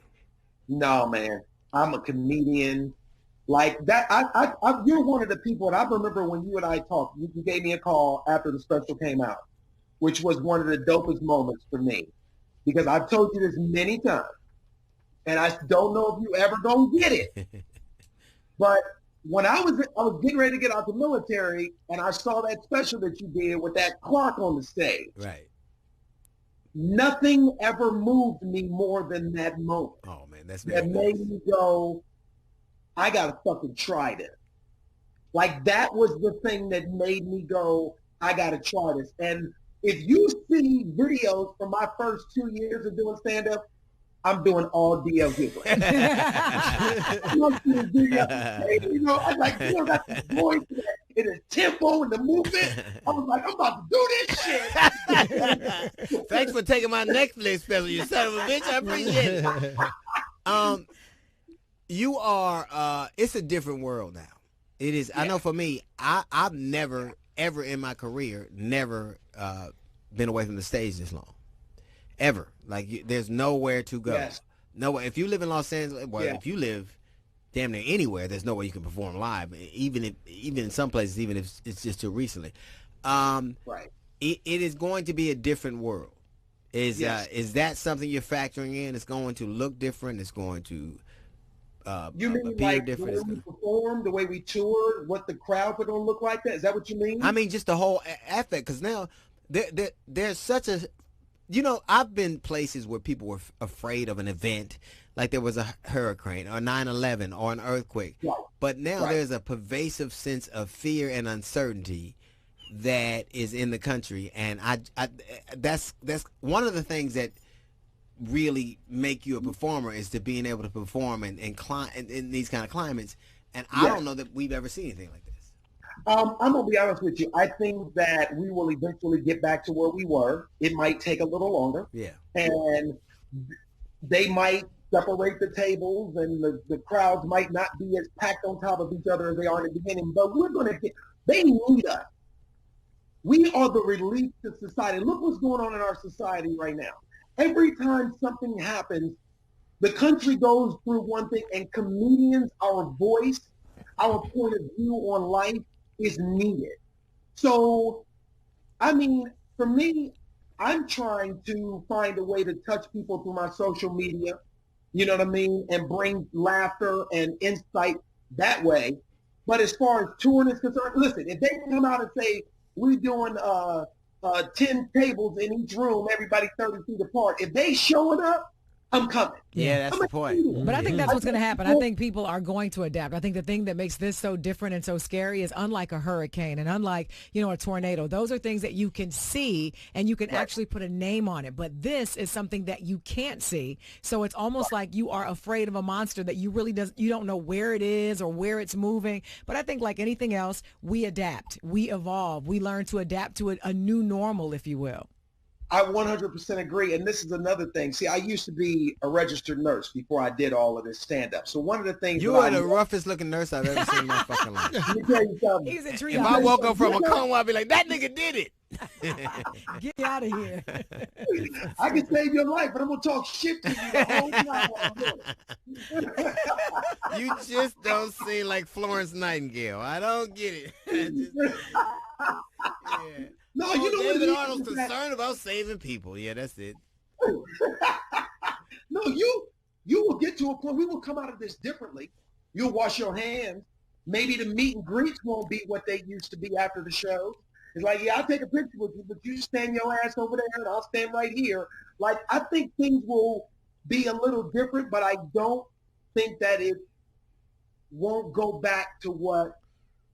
No, man. I'm a comedian. Like that, you're one of the people, and I remember when you and I talked, you gave me a call after the special came out, which was one of the dopest moments for me. Because I've told you this many times. and I don't know if you ever gonna get it. But when I was getting ready to get out the military, and I saw that special that you did with that clock on the stage.
Right.
Nothing ever moved me more than that moment.
Oh man, that's
that
very
made
nice.
me go, I gotta fucking try this. Like that was the thing that made me go, I gotta try this. And if you see videos from my first 2 years of doing stand-up, I'm doing all DL giggling. You know, I like, you know, got the voice and the tempo and the movement. I was like, I'm about to do this shit.
Thanks for taking my Netflix special, you son of a bitch. I appreciate it. You are, it's a different world now. It is. Yeah. I know for me, I've never, ever in my career, never been away from the stage this long. Ever. Like, there's nowhere to go. Yes. Nowhere. If you live in Los Angeles, well, if you live damn near anywhere, there's no way you can perform live. Even in some places, even if it's just too recently.
Right.
It is going to be a different world. Is that something you're factoring in? It's going to look different. It's going to
you mean
appear
like
different.
The way we perform, the way we tour, what the crowds are going to look like? That is that what you mean?
I mean, just the whole aspect. Because now there's such a, you know, I've been places where people were afraid of an event, like there was a hurricane or 9/11 or an earthquake. Right. But now there's a pervasive sense of fear and uncertainty that is in the country, and I that's one of the things that really make you a performer is to being able to perform in these kind of climates. And I don't know that we've ever seen anything like this.
I'm gonna be honest with you. I think that we will eventually get back to where we were. It might take a little longer. Yeah. And they might separate the tables, and the crowds might not be as packed on top of each other as they are in the beginning. But we're gonna get. They need us. We are the relief to society. Look what's going on in our society right now. Every time something happens, the country goes through one thing, and comedians, our voice, our point of view on life is needed. So, I mean, for me, I'm trying to find a way to touch people through my social media, you know what I mean, and bring laughter and insight that way. But as far as touring is concerned, listen, if they come out and say, we're doing 10 tables in each room, everybody 30 feet apart, if they showing up, I'm coming.
Yeah, that's the point.
But I think that's what's going to happen. I think people are going to adapt. I think the thing that makes this so different and so scary is unlike a hurricane and unlike, you know, a tornado. Those are things that you can see and you can actually put a name on it. But this is something that you can't see. So it's almost like you are afraid of a monster that you don't know where it is or where it's moving. But I think like anything else, we adapt, we evolve, we learn to adapt to a new normal, if you will.
I 100% agree. And this is another thing. See, I used to be a registered nurse before I did all of this stand-up. So one of the things...
You are the roughest looking nurse I've ever seen in my fucking life.
Let me tell you something.
He's a tree.
If I woke up from a coma, I'd be like, that nigga did it.
Get out of here.
I can save your life, but I'm going to talk shit to you the whole time.
You just don't seem like Florence Nightingale. I don't get it. Yeah.
No, you know
David
what
Arnold's concerned about saving people. Yeah, that's it.
No, you will get to a point. We will come out of this differently. You'll wash your hands. Maybe the meet and greets won't be what they used to be after the show. It's like, yeah, I'll take a picture with you, but you stand your ass over there and I'll stand right here. Like, I think things will be a little different, but I don't think that it won't go back to what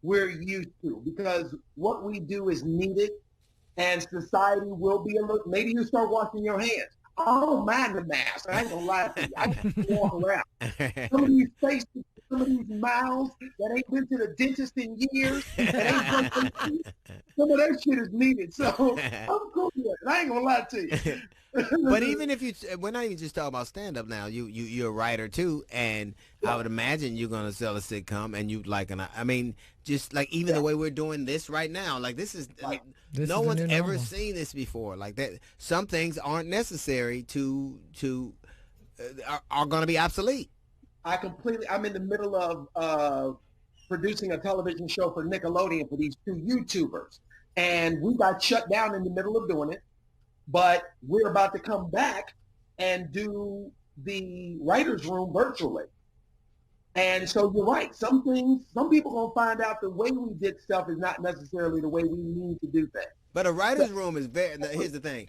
we're used to, because what we do is needed. And society will be a little, maybe you start washing your hands. I don't mind the mask. I ain't gonna lie to you. I can walk around. Some of these faces, some of these mouths that ain't been to the dentist in years, some of that shit is needed. So I'm cool with it. I ain't gonna lie to you.
But even if we're not even just talking about stand-up now. You're a writer too, and I would imagine you're gonna sell a sitcom, and I mean, just like even the way we're doing this right now, like this is no one's ever seen this before. Like that, some things aren't necessary are going to be obsolete.
I'm in the middle of producing a television show for Nickelodeon for these two YouTubers, and we got shut down in the middle of doing it. But we're about to come back and do the writer's room virtually. And so you're right. Some people gonna find out the way we did stuff is not necessarily the way we need to do things.
But a writer's room is very. Here's the thing.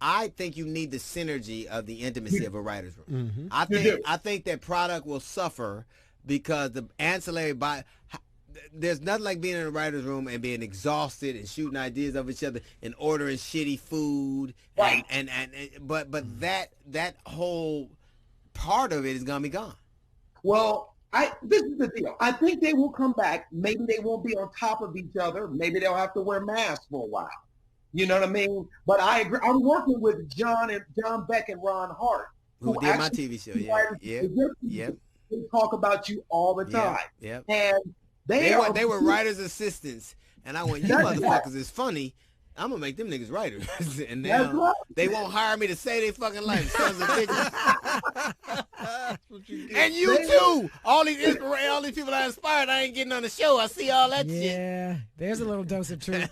I think you need the synergy of the intimacy of a writer's room.
Mm-hmm.
I think that product will suffer because the ancillary there's nothing like being in a writer's room and being exhausted and shooting ideas of each other and ordering shitty food.
Right.
But that whole part of it is gonna be gone.
Well, this is the deal. I think they will come back. Maybe they won't be on top of each other. Maybe they'll have to wear masks for a while. You know what I mean? But I agree. I'm working with John Beck and Ron Hart,
Who did my TV show? Yeah.
They talk about you all the time.
Yeah.
And they
were writers' assistants, and I went, you motherfuckers is funny. I'm gonna make them niggas writers, and now they won't hire me to say they fucking life, sons of bitches. And you too. All these people I inspired, I ain't getting on the show. I see all that shit.
Yeah, there's a little dose of truth.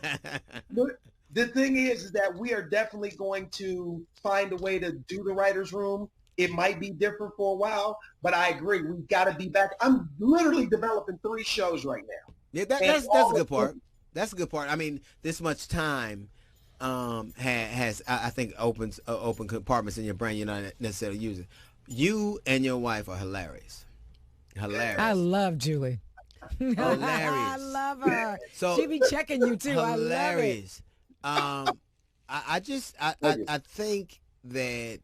The thing is that we are definitely going to find a way to do the writer's room. It might be different for a while, but I agree. We've got to be back. I'm literally developing 3 shows right now.
Yeah, that's a good part. That's a good part. I mean, this much time has I think open compartments in your brain you're not necessarily using. You and your wife are hilarious. Hilarious.
I love Julie.
Hilarious.
I love her.
So
She be checking you too.
hilarious.
I love it.
I think that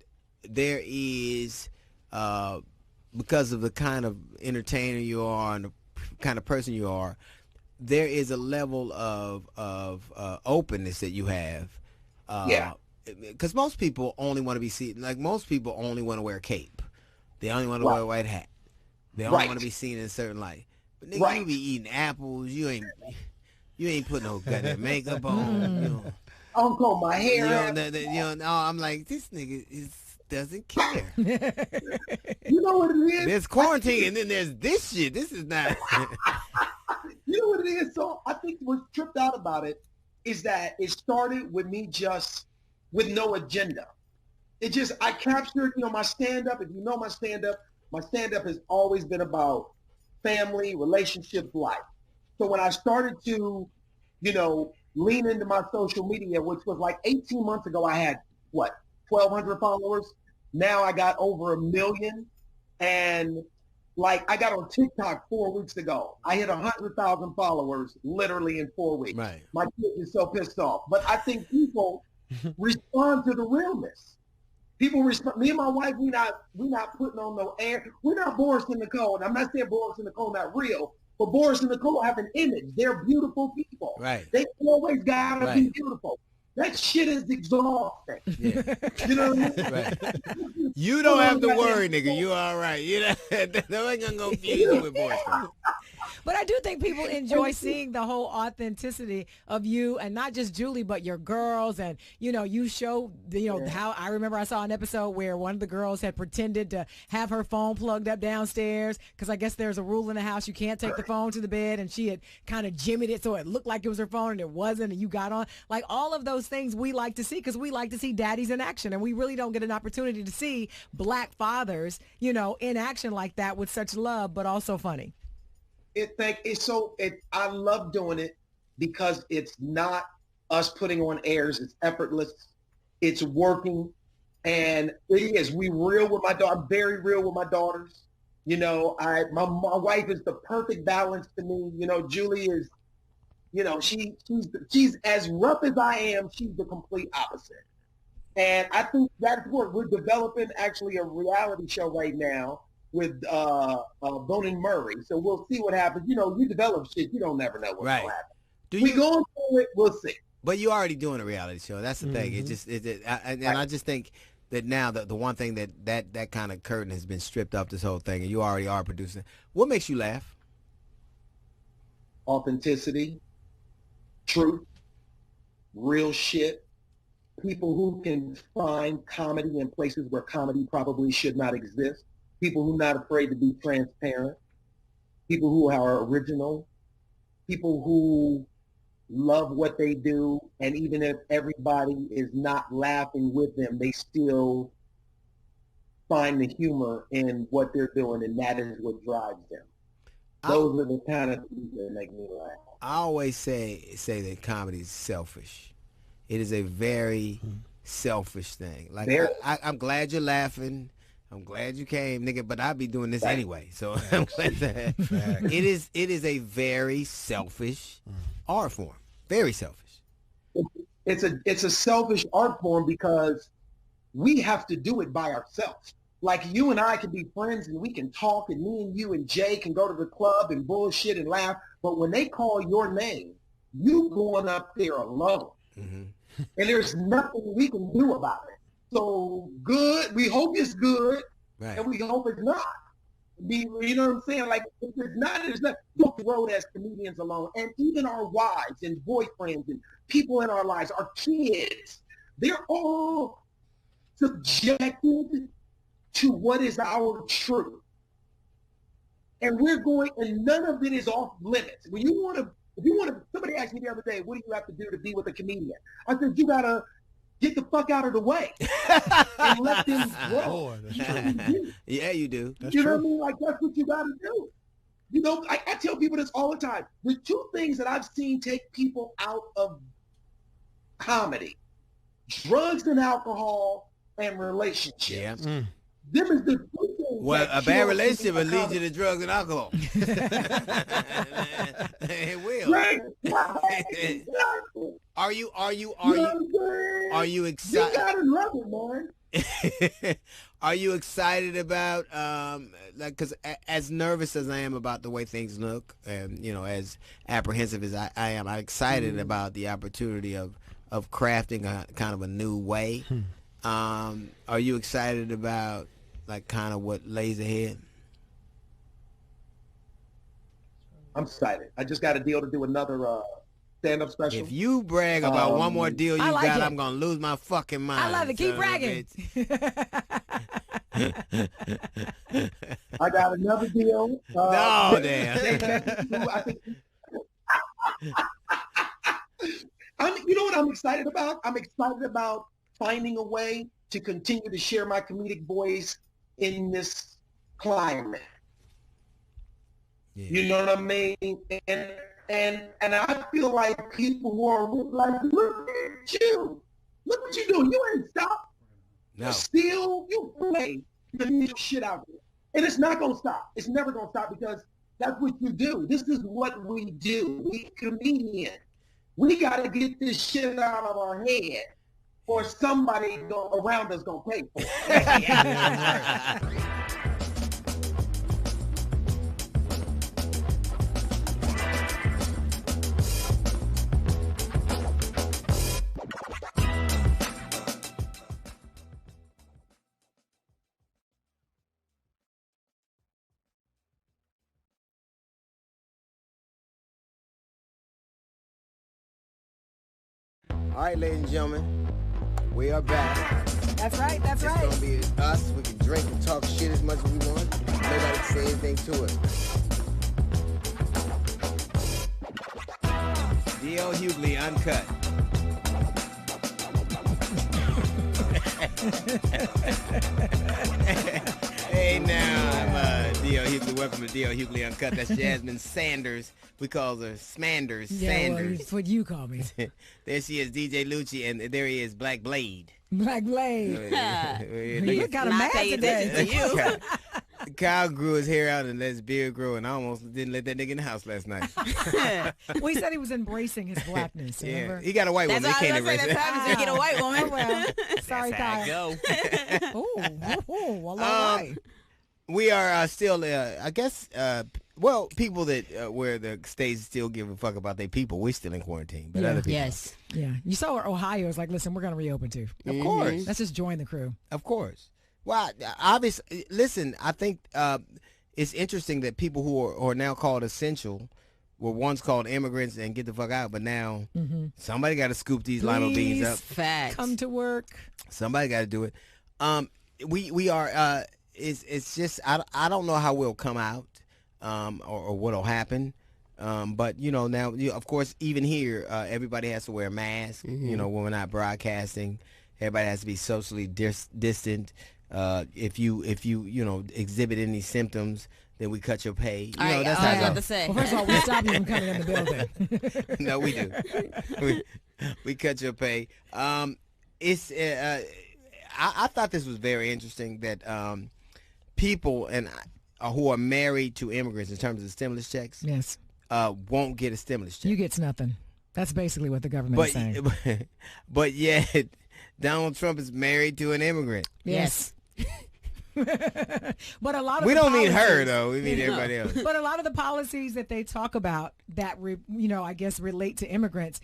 there is because of the kind of entertainer you are and the kind of person you are, there is a level of openness that you have. Because most people only want to be seen. Like most people only want to wear a cape. They only want to wear a white hat. They only want to be seen in a certain light. But nigga, you be eating apples. You ain't putting no goddamn makeup on. You know.
I don't comb my hair.
No, I'm like, this nigga doesn't care.
You know what it is?
There's quarantine, and then there's this shit. This is not.
You know what it is? So I think what's tripped out about it is that it started with me just with no agenda. I captured, my stand-up. If you know my stand-up has always been about family, relationships, life. So when I started to, lean into my social media, which was like 18 months ago, I had, 1,200 followers. Now I got over 1 million. And I got on TikTok 4 weeks ago. I hit 100,000 followers literally in 4 weeks.
Right.
My kid is so pissed off. But I think people respond to the realness. People respond. Me and my wife, we not putting on no air. We're not Boris and Nicole. And I'm not saying Boris and Nicole not real, but Boris and Nicole have an image. They're beautiful people.
Right.
They always gotta be beautiful. That shit is exhausting.
Yeah.
You know what I mean?
Right. You don't have to worry, nigga. You all right. You know, that ain't gonna go confuse you with Boris.
But I do think people enjoy seeing the whole authenticity of you, and not just Julie, but your girls. And, you show, how I remember I saw an episode where one of the girls had pretended to have her phone plugged up downstairs because I guess there's a rule in the house you can't take the phone to the bed, and she had kind of jimmied it so it looked like it was her phone and it wasn't, and you got on. Like all of those things we like to see because we like to see daddies in action, and we really don't get an opportunity to see black fathers, in action like that with such love, but also funny.
I love doing it because it's not us putting on airs. It's effortless. It's working. And it is. We real with my daughter. I'm very real with my daughters. My wife is the perfect balance to me. Julie is, she's as rough as I am. She's the complete opposite. And I think that's what we're developing actually a reality show right now with Bone and Murray. So we'll see what happens. You develop shit, you don't never know what's going to happen. We going through it, we'll see.
But you're already doing a reality show. That's the thing. I just think that now the one thing that kind of curtain has been stripped off this whole thing, and you already are producing. What makes you laugh?
Authenticity, truth, real shit. People who can find comedy in places where comedy probably should not exist. People who are not afraid to be transparent. People who are original. People who love what they do, and even if everybody is not laughing with them, they still find the humor in what they're doing, and that is what drives them. Those are the kind of things that make me laugh.
I always say that comedy is selfish. It is a very selfish thing. Like I'm glad you're laughing. I'm glad you came, nigga, but I'd be doing this anyway. So I'm glad that it is a very selfish art form. Very selfish.
It's a selfish art form because we have to do it by ourselves. Like you and I can be friends and we can talk, and me and you and Jay can go to the club and bullshit and laugh. But when they call your name, you going up there alone. And there's nothing we can do about it. So good, we hope it's good, and we hope it's not. You know what I'm saying? Like, if it's not, it's not. Don't the road as comedians alone. And even our wives and boyfriends and people in our lives, our kids, they're all subjected to what is our truth. And we're going, and none of it is off limits. When you want to, if you want to, somebody asked me the other day, what do you have to do to be with a comedian? I said, you got to get the fuck out of the way and let them grow.
Yeah, you do.
You know what I mean? Like, that's what you got to do. You know, I tell people this all the time. The two things that I've seen take people out of comedy, drugs and alcohol and relationships.
Yeah.
Them is the two things.
Well, a bad relationship will lead you to drugs and alcohol. It will.
Right.
Are you excited?
You gotta love it, man.
Are you excited about like, because as nervous as I am about the way things look, and you know, as apprehensive as I am, I'm excited about the opportunity of crafting a kind of a new way. Are you excited about like kind of what lays ahead?
I'm excited. I just got a deal to do another stand-up special.
If you brag about one more deal you
like
got,
it.
I'm gonna lose my fucking mind.
I love it. Keep bragging.
I got another deal.
No, damn.
You know what I'm excited about? I'm excited about finding a way to continue to share my comedic voice in this climate. You know what I mean? And I feel like people who are like, look at you. Look what you doing. You ain't stopped.
No.
You still, you play the shit out there. And it's not going to stop. It's never going to stop because that's what you do. This is what we do. We comedians. We got to get this shit out of our head or somebody around us going to pay for it.
All right, ladies and gentlemen, we are back.
That's right. That's
It's
right.
gonna be us. We can drink and talk shit as much as we want. Nobody can say anything to us. D.L. Hughley, uncut. Hey now, I'm D.L. Hughley. Welcome to D.L. Hughley Uncut. That's Jasmine Sanders. We call her Smanders.
Yeah,
Sanders.
well, that's what you call me.
There she is, DJ Lucci, and there he is, Black Blade.
Black Blade. You got a mad today.
Kyle grew his hair out and let his beard grow, and I almost didn't let that nigga in the house last night.
Well, he said he was embracing his blackness. Remember?
Yeah, he got a white woman. He can't erase it.
That's what I was gonna say. That's how you get a white woman.
Oh, well. Sorry,
That's how
Kyle.
it go.
Well, all right.
We are still, I guess, well, people that where the states still give a fuck about their people. We're still in quarantine, but other people.
Yes.
Yeah. You saw where Ohio was like, listen, we're going to reopen too.
Of course.
Let's just join the crew.
Of course. Well, obviously, listen, I think it's interesting that people who are now called essential were once called immigrants and get the fuck out, but now somebody got to scoop these lima beans up.
Facts.
Come to work.
Somebody got to do it. We are, it's just, I don't know how we'll come out or what'll happen. But, you know, now, of course, even here, everybody has to wear a mask. You know, when we're not broadcasting, everybody has to be socially distant. If you exhibit any symptoms, then we cut your pay. You
All
know,
right,
that's
I
how
was
it
about
goes.
to say.
Well, first of all, we stop you from coming in the building.
No, we do. We cut your pay. It's I thought this was very interesting that people who are married to immigrants in terms of the stimulus checks,
yes,
won't get a stimulus check.
You gets nothing. That's basically what the government is saying.
But yet, Donald Trump is married to an immigrant.
Yes. But a lot of
We
the
don't mean her,
policies-
though. We mean everybody else.
But a lot of the policies that they talk about that I guess relate to immigrants,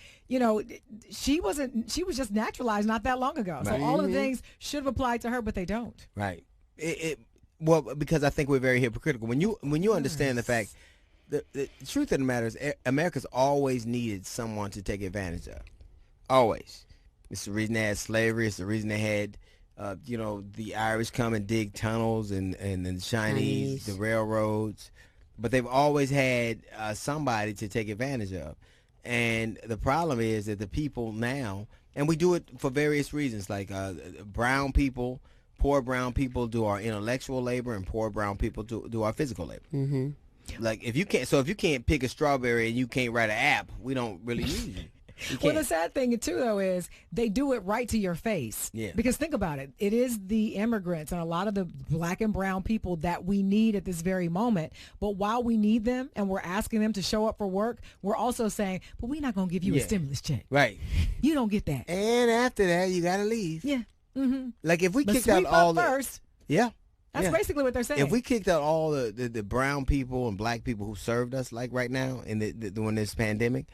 she was just naturalized not that long ago. So
Right.
all of the things should have applied to her, but they don't.
Right. Well, because I think we're very hypocritical. When you understand the fact, the truth of the matter is, America's always needed someone to take advantage of. Always. It's the reason they had slavery. It's the reason they had, the Irish come and dig tunnels and the Chinese, the railroads. But they've always had somebody to take advantage of. And the problem is that the people now, and we do it for various reasons, like brown people, poor brown people do our intellectual labor, and poor brown people do our physical labor.
Mm-hmm.
Like if you can't pick a strawberry and you can't write an app, we don't really use you.
Well, the sad thing too, though, is they do it right to your face.
Yeah.
Because think about it. It is the immigrants and a lot of the black and brown people that we need at this very moment. But while we need them and we're asking them to show up for work, we're also saying, but we're not going to give you a stimulus check.
Right.
You don't get that.
And after that, you got to leave.
Yeah. Mm-hmm.
Like if we
But
kicked out
sweep
all
up
the
first.
Yeah.
That's
yeah.
basically what they're saying.
If we kicked out all the brown people and black people who served us, like right now in during this pandemic,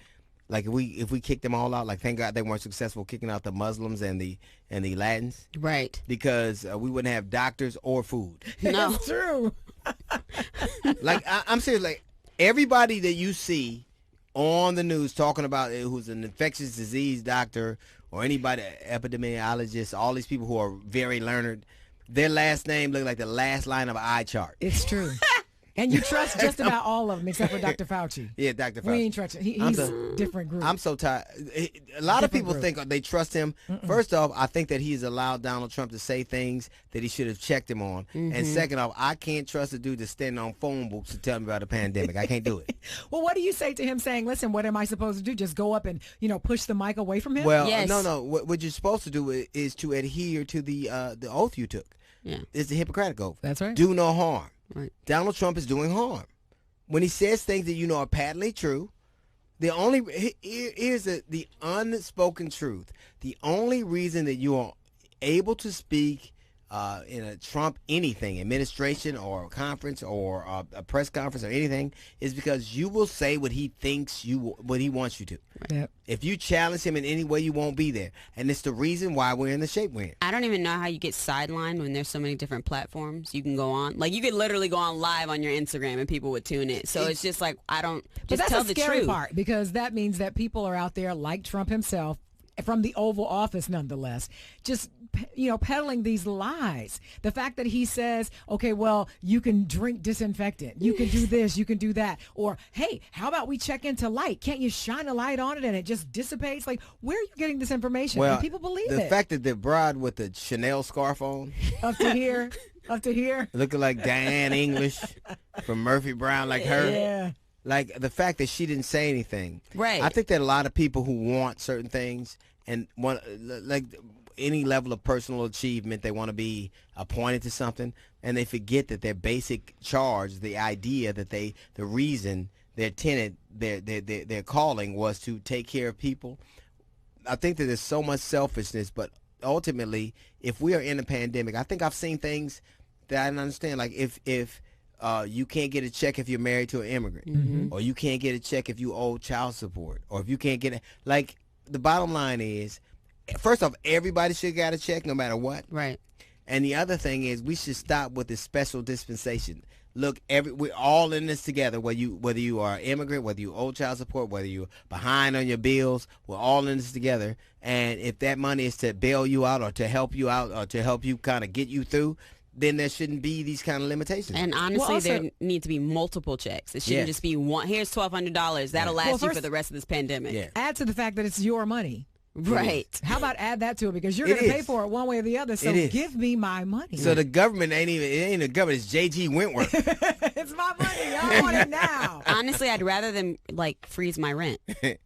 like if we kicked them all out, like thank God they weren't successful kicking out the Muslims and the Latins,
right?
Because we wouldn't have doctors or food.
No,
it's true.
Like I'm serious. Like everybody that you see on the news talking about who's an infectious disease doctor or anybody epidemiologist, all these people who are very learned, their last name look like the last line of an eye chart.
It's true. And you trust just about all of them except for Dr. Fauci.
Yeah, Dr. Fauci.
We ain't trusting. He's a different group.
I'm so tired. A lot of people think they trust him.
Mm-mm.
First off, I think that he's allowed Donald Trump to say things that he should have checked him on.
Mhm.
And second off, I can't trust a dude that's standing on phone books to tell me about a pandemic. I can't do it.
Well, what do you say to him saying, listen, what am I supposed to do? Just go up and, push the mic away from him?
Well, no. What you're supposed to do is to adhere to the oath you took.
Yeah.
It's the Hippocratic Oath.
That's right.
Do no harm.
Right.
Donald Trump is doing harm. When he says things that you know are patently true, here's the unspoken truth. The only reason that you are able to speak in a Trump anything, administration or conference or a press conference or anything, is because you will say what he thinks what he wants you to.
Yep.
If you challenge him in any way, you won't be there. And it's the reason why we're in the shape we're in.
I don't even know how you get sidelined when there's so many different platforms you can go on. Like you could literally go on live on your Instagram and people would tune in. So it's just like
But
just
that's
tell
the
the
scary
truth.
part because that means that people are out there like Trump himself from the Oval Office nonetheless, just, peddling these lies. The fact that he says, okay, well, you can drink disinfectant. You can do this. You can do that. Or, hey, how about we check into light? Can't you shine a light on it and it just dissipates? Like, where are you getting this information?
Well,
and people believe
the
it.
fact that the broad with the Chanel scarf on,
Up to here. Up to here.
looking like Diane English from Murphy Brown, like her.
Yeah.
Like the fact that she didn't say anything.
Right.
I think that a lot of people who want certain things and want, like any level of personal achievement, they want to be appointed to something, and they forget that their basic charge, the idea that the reason their tenant, their calling was to take care of people. I think that there's so much selfishness, but ultimately, if we are in a pandemic, I think I've seen things that I don't understand. Like if you can't get a check if you're married to an immigrant,
Mm-hmm.
or you can't get a check if you owe child support, or if you can't get like the bottom line is, first off, everybody should get a check no matter what.
Right.
And the other thing is we should stop with this special dispensation. Look, we're all in this together, whether you are an immigrant, whether you owe child support, whether you're behind on your bills, we're all in this together. And if that money is to bail you out or to help you out or to help you kind of get you through, then there shouldn't be these kind of limitations.
And honestly, there need to be multiple checks. It shouldn't just be one. Here's $1,200. That'll last you for the rest of this pandemic.
Yeah.
Add to the fact that it's your money.
Right.
How about add that to it? Because you're
It
going to pay
is.
for it one way or the other. So
It is.
give me my money.
So the government it ain't the government, it's J.G. Wentworth.
It's my money. I want it now.
Honestly, I'd rather them like freeze my rent. than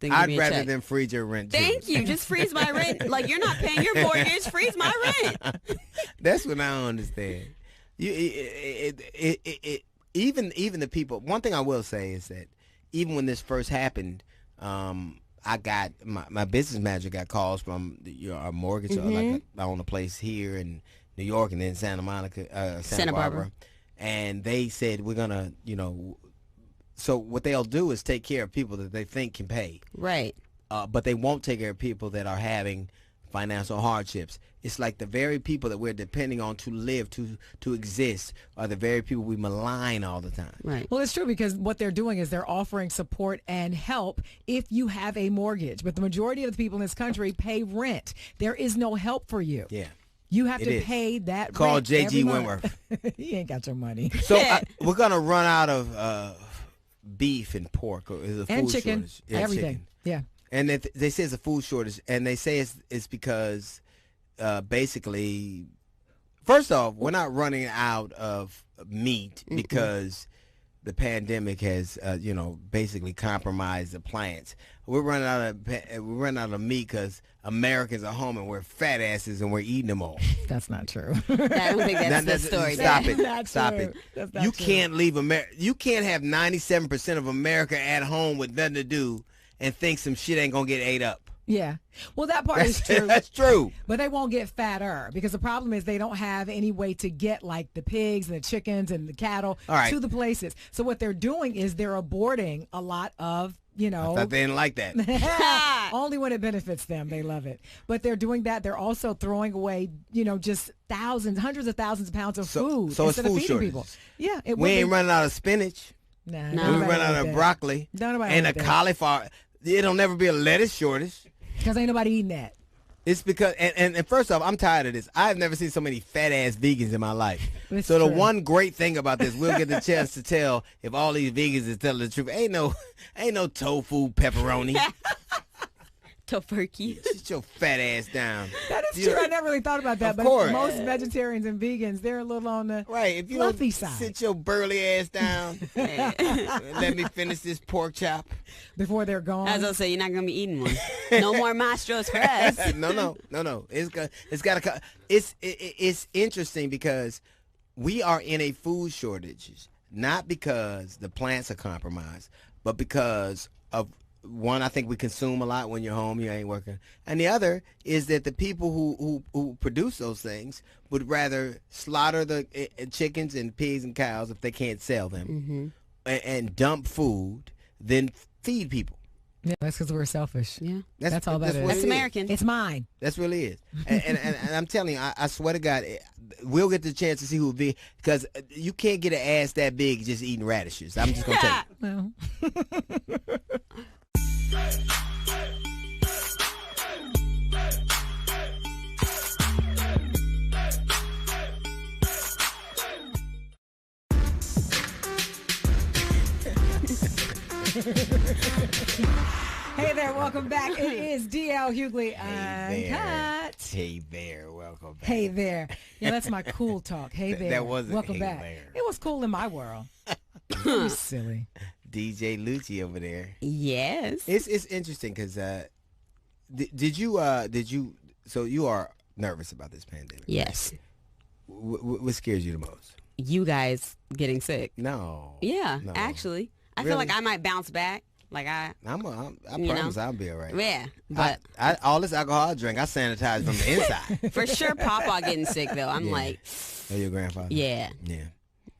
give
I'd
me a
rather
check.
them freeze your rent too.
Thank you. Just freeze my rent. Like you're not paying your mortgage. Freeze my rent.
That's what I don't understand. Even the people. One thing I will say is that even when this first happened, I got my business manager got calls from our mortgage. Like I own a place here in New York and then Santa Monica, Santa Barbara, and they said we're gonna, So what they'll do is take care of people that they think can pay.
Right.
But they won't take care of people that are having financial hardships. It's like the very people that we're depending on to live, to exist, are the very people we malign all the time.
Right.
Well, it's true because what they're doing is they're offering support and help if you have a mortgage. But the majority of the people in this country pay rent. There is no help for you.
Yeah.
You have to pay that
Call
rent
J.G.
every month.
Wentworth.
He ain't got your money.
So we're going to run out of beef and pork. Or is a
And
food
chicken.
shortage. Yeah,
Everything.
chicken.
Yeah.
And they say it's a food shortage, and they say it's because basically, first off, we're not running out of meat because the pandemic has, basically compromised the plants. We're running out of meat because Americans are home and we're fat asses and we're eating them all.
That's not true.
I don't think that's the story.
Stop
That's
it.
not
Stop
true.
it.
That's not
You
true.
can't leave America. You can't have 97% of America at home with nothing to do and think some shit ain't gonna get ate up.
Yeah. Well, that part is true.
That's true.
But they won't get fatter because the problem is they don't have any way to get like the pigs and the chickens and the cattle
All right.
to the places. So what they're doing is they're aborting a lot of,
I thought they didn't like that.
only when it benefits them. They love it. But they're doing that. They're also throwing away, just thousands, hundreds of thousands of pounds of food
So it's
instead of
food
feeding
shortage.
people. Yeah. It
We
would
ain't
be-
running out of spinach.
Nah,
We
nobody
run out
like
of
that.
broccoli
Nobody
and a
like that.
cauliflower. It'll never be a lettuce shortage.
Because ain't nobody eating that.
It's because, and first off, I'm tired of this. I've never seen so many fat ass vegans in my life.
It's
So the
true.
one great thing about this, we'll get the chance to tell if all these vegans is telling the truth. Ain't no tofu pepperoni.
Tofurkey.
Sit your fat ass down.
That is true. I never really thought about that.
Of
But
course.
most vegetarians and vegans, they're a little on the
If you
fluffy
don't
side.
sit your burly ass down, and let me finish this pork chop.
Before they're gone.
As I say, you're not gonna be eating one. No more mastros for us.
No. It's interesting because we are in a food shortage, not because the plants are compromised, but because of one, I think we consume a lot when you're home, you ain't working. And the other is that the people who produce those things would rather slaughter the chickens and pigs and cows if they can't sell them and dump food than feed people.
Yeah, that's because we're selfish.
Yeah.
That's all that is.
what
That's
it is.
American.
It's mine.
That's really is. And I'm telling you, I swear to God, we'll get the chance to see who be, because you can't get an ass that big just eating radishes. I'm just going to tell you.
Well. Hey there, welcome back. It is DL Hughley Uncut.
Hey there, welcome back.
Hey there. Yeah, that's my cool talk. Hey there.
That wasn't
welcome
hey
back.
there.
It was cool in my world. You silly.
DJ Lucci over there.
Yes.
It's interesting because did you so you are nervous about this pandemic?
Yes.
What scares you the most?
You guys getting sick.
No.
Yeah,
No.
actually. I feel
Really?
like I might bounce back. Like I you
promise
know?
I'll be all right.
Yeah, but
I all this alcohol I drink, I sanitize from the inside.
for sure Papa getting sick though. I'm
Yeah.
like,
Oh, your grandfather?
yeah.
Yeah.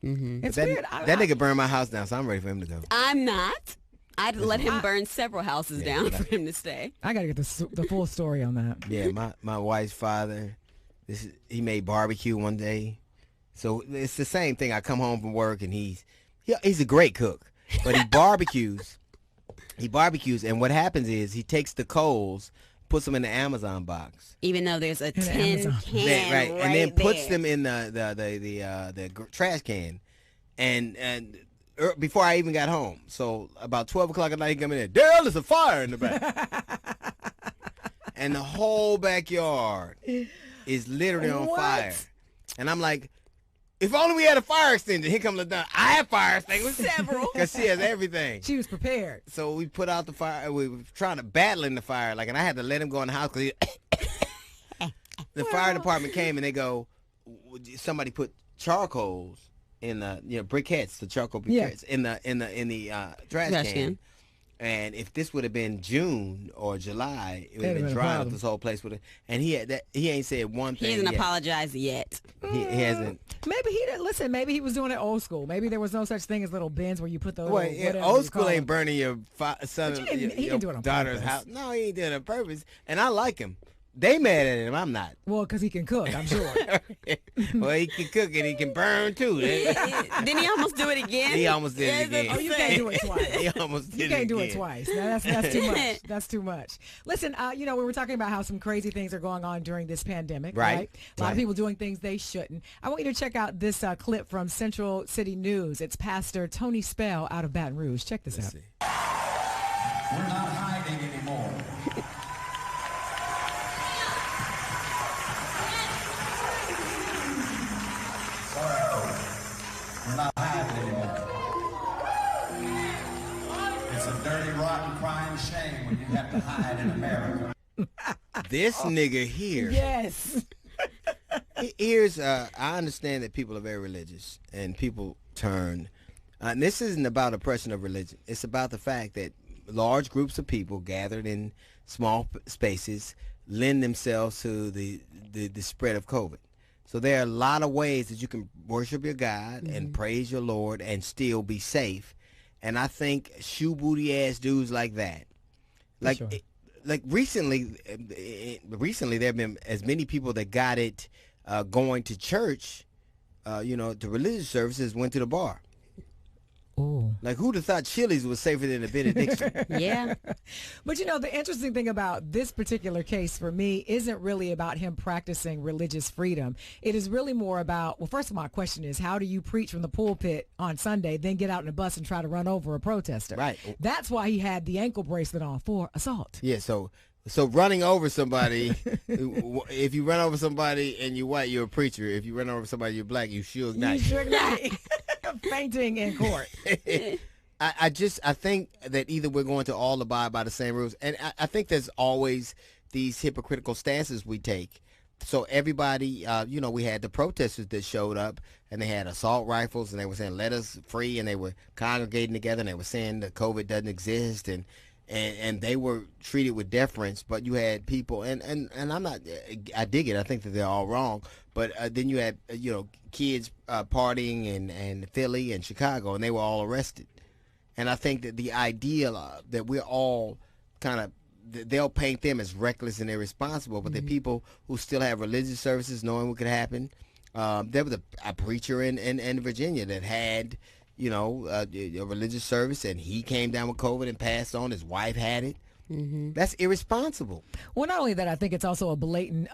Mm-hmm.
It's
that,
weird.
That nigga burned my house down, so I'm ready for him to go.
I'm not. I'd let him burn several houses down for him to stay.
I got to get the full story on that.
Yeah, my wife's father, he made barbecue one day. So it's the same thing. I come home from work and he's a great cook, but he barbecues. He barbecues, and what happens is he takes the coals, puts them in the Amazon box.
Even though there's a tin can
Right, and then puts
there.
them in the trash can, and before I even got home. So about 12 o'clock at night, he come in there. Dale, there's a fire in the back. and the whole backyard is literally on fire. And I'm like, if only we had a fire extinguisher. Here comes LaDonna. I have fire extinguishers.
Several.
Because she has everything.
She was prepared.
So we put out the fire. We were trying to battle in the fire. And I had to let him go in the house because the fire department came and they go, somebody put charcoals in the briquettes, the charcoal briquettes in the trash can. And if this would have been June or July, it would have been dry up. This whole place would have. And he ain't said one thing.
He hasn't apologized yet.
He hasn't.
Maybe he didn't listen. Maybe he was doing it old school. Maybe there was no such thing as little bins where you put the
old school ain't burning your son
your
daughter's house. No, he ain't doing it on purpose. And I like him. They mad at him. I'm not.
Well, because he can cook, I'm sure.
Well, he can cook and he can burn too.
Didn't he almost do it again?
He almost did it again.
Oh, you can't do it twice.
He almost did it again.
You can't do it twice. No, that's too much. That's too much. Listen, we were talking about how some crazy things are going on during this pandemic, right? A lot of people doing things they shouldn't. I want you to check out this clip from Central City News. It's Pastor Tony Spell out of Baton Rouge. Check this out.
We're not hiding anymore. We're not hiding anymore. It's a dirty, rotten, crying shame when you have to hide in America.
This nigga here.
Yes.
Here's, I understand that people are very religious and people turn. And this isn't about oppression of religion. It's about the fact that large groups of people gathered in small spaces lend themselves to the spread of COVID. So there are a lot of ways that you can worship your God and praise your Lord and still be safe. And I think shoe booty ass dudes like that, like recently there have been as many people that got it going to church, to religious services, went to the bar.
Ooh.
Like, who'd have thought Chili's was safer than a benediction?
Yeah. But the interesting thing about this particular case for me isn't really about him practicing religious freedom. It is really more about, well, first of all, my question is, how do you preach from the pulpit on Sunday, then get out in a bus and try to run over a protester?
Right.
That's why he had the ankle bracelet on for assault.
Yeah, so running over somebody, if you run over somebody and you're white, you're a preacher. If you run over somebody, you're black, you Suge Knight.
You Suge Knight. Fainting in court.
I think that either we're going to all abide by the same rules, and I think there's always these hypocritical stances we take. So everybody, we had the protesters that showed up, and they had assault rifles, and they were saying, let us free, and they were congregating together, and they were saying that COVID doesn't exist, and they were treated with deference. But you had people, and I'm not, I dig it, I think that they're all wrong, but then you had, kids partying in Philly and Chicago, and they were all arrested. And I think that the idea that we're all kind of, they'll paint them as reckless and irresponsible, but the people who still have religious services knowing what could happen. There was a preacher in Virginia that had, a religious service, and he came down with COVID and passed on. His wife had it. That's irresponsible.
Well, not only that, I think it's also a blatant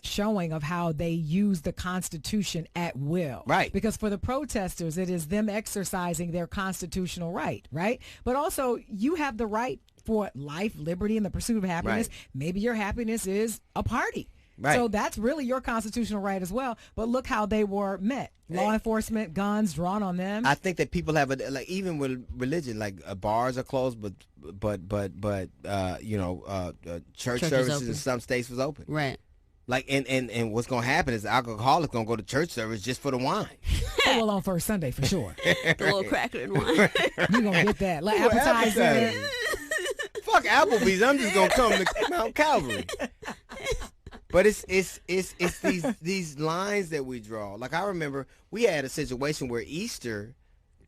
showing of how they use the Constitution at will.
Right.
Because for the protesters, it is them exercising their constitutional right, right? But also, you have the right for life, liberty, and the pursuit of happiness. Right. Maybe your happiness is a party.
Right.
So that's really your constitutional right as well. But look how they were met. Law enforcement, guns drawn on them.
I think that people have even with religion, bars are closed, but church services in some states was open.
Right.
And what's gonna happen is the alcoholic gonna go to church service just for the wine.
Well, on first Sunday for sure.
The little cracker and wine.
You gonna get that like appetizer.
Fuck Applebee's. I'm just gonna come to Mount Calvary. But it's these lines that we draw. Like, I remember we had a situation where Easter,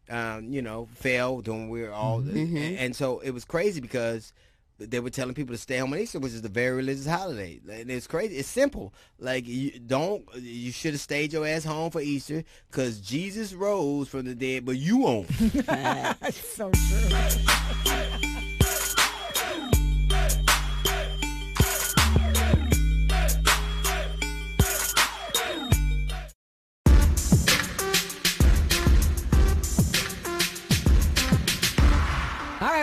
fell when we were all, and so it was crazy because they were telling people to stay home on Easter, which is a very religious holiday. And it's crazy. It's simple. Like, you should have stayed your ass home for Easter because Jesus rose from the dead, but you won't.
That's so true.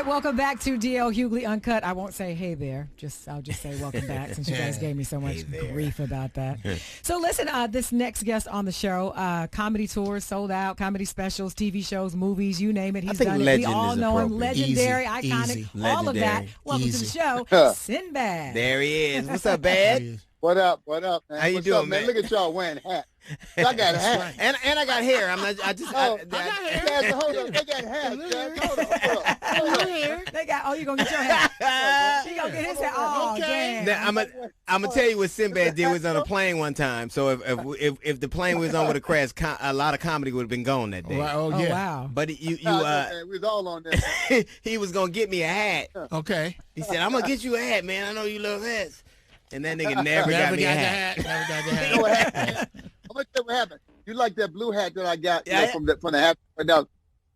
Welcome Welcome back to DL Hughley Uncut. I won't say hey there. I'll just say welcome back since you guys gave me so much grief about that. So listen, this next guest on the show, comedy tours sold out, comedy specials, TV shows, movies, you name it. He's done it. We all know him. Legendary, iconic, all of that. Welcome to the show, Sinbad.
There he is. What's up, Bad?
What up, man?
How you doing,
man? Look at y'all wearing hats. I got a hat.
And I got hair. I got
hair. Hold on. They got hats, Jazz. Hold on.
They got, you going to get your hat. She going to get his hat. Oh, damn.
Now, I'm going to tell you what Sinbad did. Was on a plane one time. So if the plane was on with a crash, a lot of comedy would have been gone that day.
Oh, yeah.
Wow.
But we
was all on that.
He was going to get me a hat.
Okay.
He said, I'm going to get you a hat, man. I know you love hats. And that nigga never got me a hat.
Never got the hat.
You know what happened? I'm gonna tell you what happened. You like that blue hat that I got from the hat right now.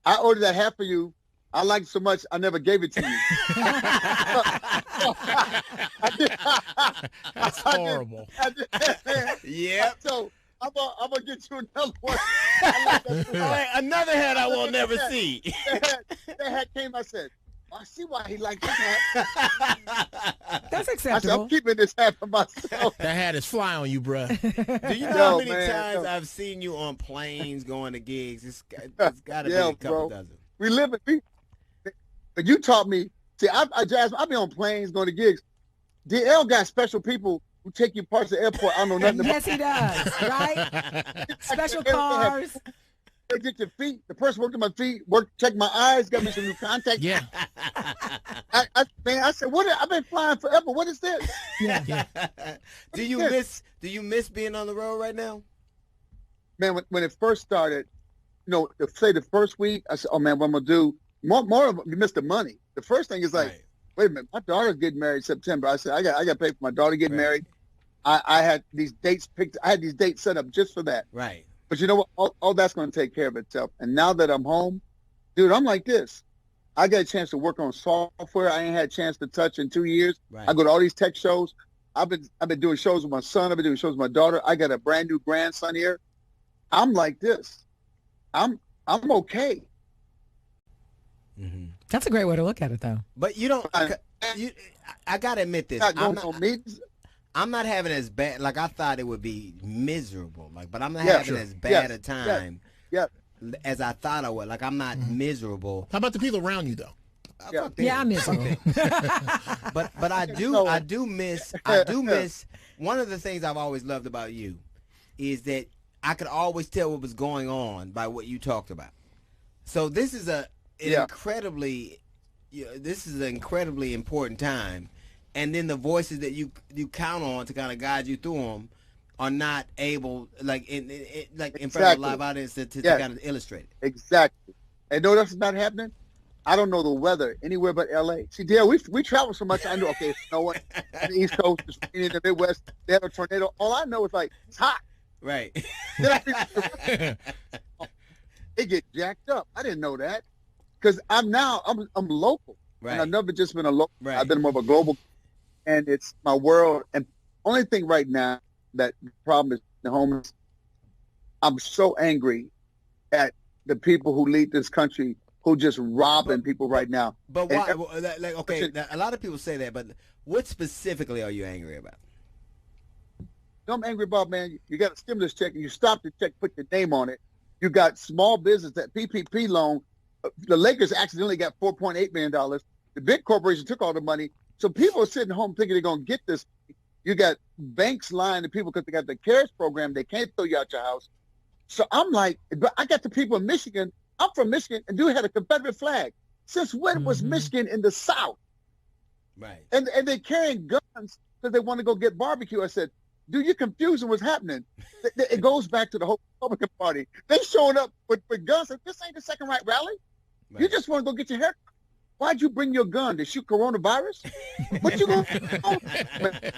I ordered that hat for you. I liked it so much I never gave it to you.
That's horrible.
Yeah.
So I'm gonna get you another one.
Another hat I will never see.
That hat came. I said, I see why he liked this hat.
That's
I
acceptable.
said, I'm keeping this hat for myself.
That hat is fly on you, bruh.
Do you know how many times I've seen you on planes going to gigs? It's got to be a couple dozen.
We live it. But you taught me. See, Jazz, I've been on planes going to gigs. DL got special people who take you parts of the airport. I don't know nothing about.
Yes, he does. Right? Special cars.
They get your feet. The person worked on my feet, checked my eyes, got me some new contacts.
Yeah.
I said, what? I've been flying forever. What is this?
Yeah.
Do you miss being on the road right now?
Man, when it first started, say the first week, I said, oh man, what I'm gonna do? More of you miss the money. The first thing is like, wait a minute, my daughter's getting married in September. I said, I got to pay for my daughter getting married. I had these dates picked. I had these dates set up just for that.
Right.
But you know what? All that's going to take care of itself. And now that I'm home, dude, I'm like this. I got a chance to work on software I ain't had a chance to touch in 2 years. Right. I go to all these tech shows. I've been doing shows with my son. I've been doing shows with my daughter. I got a brand new grandson here. I'm like this. I'm okay.
Mm-hmm.
That's a great way to look at it, though.
But you don't. I gotta admit this. I'm not having as bad. Like I thought it would be miserable. But I'm not having as bad a time as I thought I would. Like I'm not miserable.
How about the people around you though?
Yeah, I'm miserable.
but I do miss. One of the things I've always loved about you is that I could always tell what was going on by what you talked about. So this is an incredibly important time. And then the voices that you count on to kind of guide you through them are not able, in front of a live audience to kind of illustrate it.
Exactly. And know that's not happening? I don't know the weather anywhere but L.A. See, Dale, we travel so much. I know, it's snowing on the East Coast, it's raining in the Midwest, they have a tornado. All I know is, it's hot.
Right.
It get jacked up. I didn't know that. Because I'm local. Right. And I've never just been a local. Right. I've been more of a global. And it's my world. And only thing right now that the problem is the homeless. I'm so angry at the people who lead this country who just robbing people right now.
But why? A lot of people say that, but what specifically are you angry about?
I'm angry about, man, you got a stimulus check and you stop the check, put your name on it. You got small business, that PPP loan. The Lakers accidentally got $4.8 million. The big corporation took all the money. So people are sitting home thinking they're going to get this. You got banks lying to people because they got the CARES program. They can't throw you out your house. So I'm like, but I got the people in Michigan. I'm from Michigan, and dude had a Confederate flag. Since when was Michigan in the South?
Right.
And they're carrying guns because they want to go get barbecue. I said, dude, you're confusing what's happening. It goes back to the whole Republican Party. They showing up with guns. This ain't the second right rally. Right. You just want to go get your hair. Why'd you bring your gun to shoot coronavirus? What you going to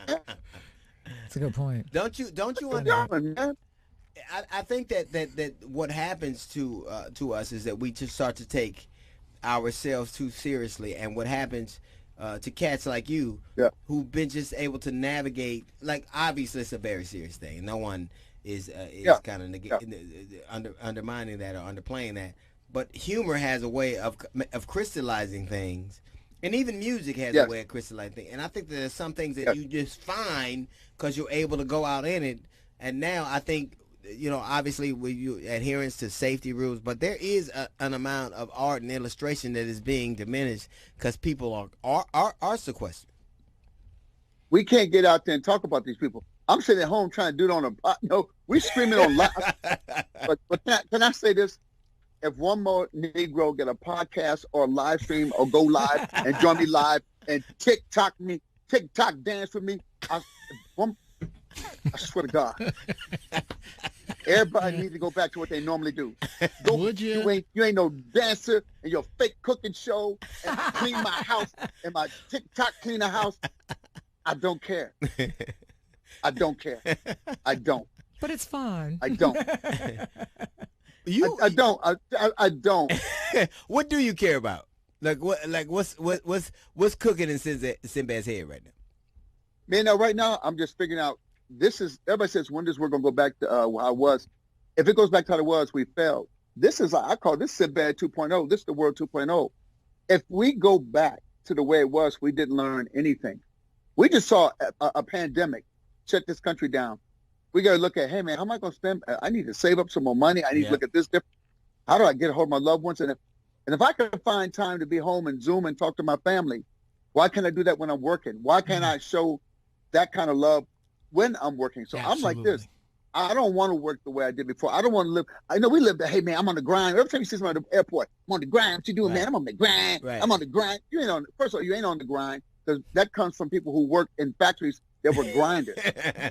That's a good point.
Don't you understand? I think that what happens to us is that we just start to take ourselves too seriously, and what happens to cats like you who've been just able to navigate, obviously it's a very serious thing. No one is kind of undermining that or underplaying that. but humor has a way of crystallizing things, and even music has
Yes.
a way of crystallizing things. And I think there's some things that
Yes.
you just find because you're able to go out in it. And now I think, obviously with you adherence to safety rules, but there is an amount of art and illustration that is being diminished because people are sequestered.
We can't get out there and talk about these people. I'm sitting at home trying to do it on a. No, we screaming on live. But can I say this? If one more Negro get a podcast or a live stream or go live and join me live and TikTok dance with me, I swear to God, everybody needs to go back to what they normally do.
Would you?
You ain't no dancer in your fake cooking show and clean my house and my TikTok clean the house. I don't care. I don't care. I don't.
But it's fun.
I don't. I don't. I don't.
What do you care about? What's cooking in Sinbad's head right now?
Man, now right now I'm just figuring out. Everybody says when this we're gonna go back to how it was. If it goes back to how it was, we failed. This is I call this Sinbad 2.0. This is the world 2.0. If we go back to the way it was, we didn't learn anything. We just saw a pandemic shut this country down. We got to look at, hey, man, how am I going to spend? I need to save up some more money. I need to look at this different. How do I get a hold of my loved ones? And if I can find time to be home and Zoom and talk to my family, why can't I do that when I'm working? Why can't I show that kind of love when I'm working? So I'm like this. I don't want to work the way I did before. I don't want to live. I know we live that, hey, man, I'm on the grind. Every time you see somebody at the airport, I'm on the grind. What you doing, man? I'm on the grind.
Right.
I'm on the grind. First of all, you ain't on the grind because that comes from people who work in factories that were grinders.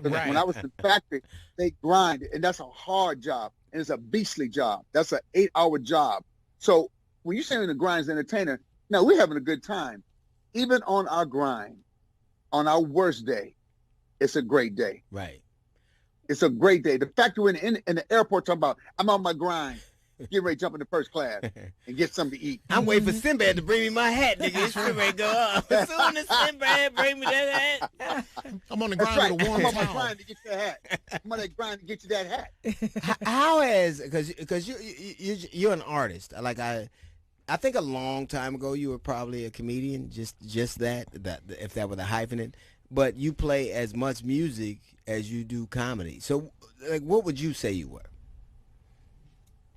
Right.
When I was in the factory, they grind, and that's a hard job, and it's a beastly job. That's an 8-hour job. So when you say in the grind as an entertainer, now we're having a good time. Even on our grind, on our worst day, it's a great day.
Right.
It's a great day. The fact we're in the airport talking about, I'm on my grind, get ready to jump into first class and get something to eat.
I'm waiting for Sinbad to bring me my hat, nigga. It's ready to go up. As soon as Sinbad bring me that hat.
I'm on the
That's
grind
right.
with a warm
I'm on my
towel.
grind to get you that hat. I'm on that grind to get you that hat.
How has, because you're an artist. Like I think a long time ago you were probably a comedian, just that if that were the hyphenate. But you play as much music as you do comedy. So, like, what would you say you were?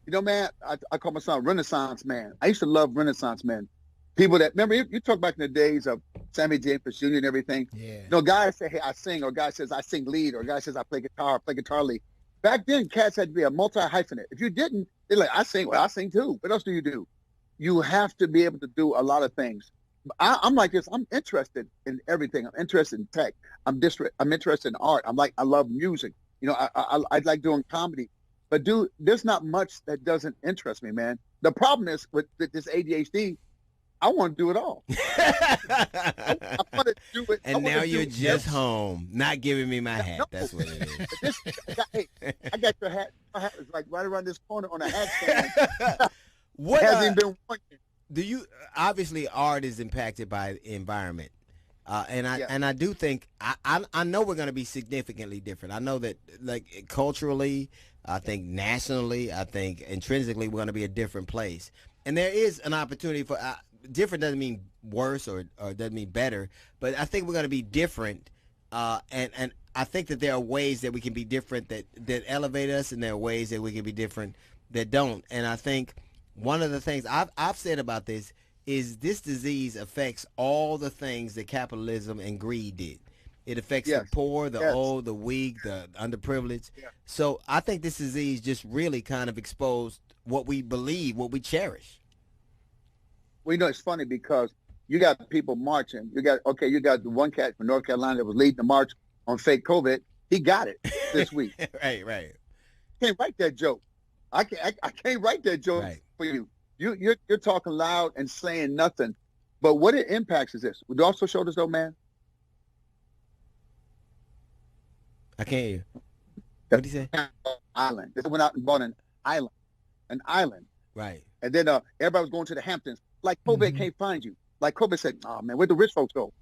You know, man, I call myself a Renaissance man. I used to love Renaissance men. People that, remember, you talk back in the days of Sammy James Jr. and everything.
Yeah.
You know, guys say, hey, I sing, or guy says, I sing lead, or guy says, I play guitar lead. Back then, cats had to be a multi-hyphenate. If you didn't, they're like, I sing. Well, I sing too. What else do you do? You have to be able to do a lot of things. I'm like this. I'm interested in everything. I'm interested in tech. I'm interested in art. I love music. You know, I like doing comedy. But dude, there's not much that doesn't interest me, man. The problem is with this ADHD, I want to do it all. I want to do it.
And now you're just home, not giving me my hat. No. That's what it is.
I got your hat. My hat is like right around this corner on a hat stand.
What
hasn't been working.
Do you, obviously art is impacted by the environment. And I do think I know we're going to be significantly different. I know that, like, culturally, I think nationally, I think intrinsically we're going to be a different place. And there is an opportunity for different doesn't mean worse or doesn't mean better, but I think we're going to be different. And I think that there are ways that we can be different that elevate us, and there are ways that we can be different that don't. And I think one of the things I've said about this is this disease affects all the things that capitalism and greed did. It affects the poor, the old, the weak, the underprivileged. Yeah. So I think this disease just really kind of exposed what we believe, what we cherish.
Well, you know, it's funny because you got people marching. You got the one cat from North Carolina that was leading the march on fake COVID. He got it this week.
Right.
Can't write that joke. I can't write that joke for you. You're talking loud and saying nothing. But what it impacts is this. Would you also show this though, man?
I can't hear you. What did he say?
Island. They went out and bought an island.
Right.
And then everybody was going to the Hamptons. Like COVID can't find you. Like COVID said, oh man, where'd the rich folks go?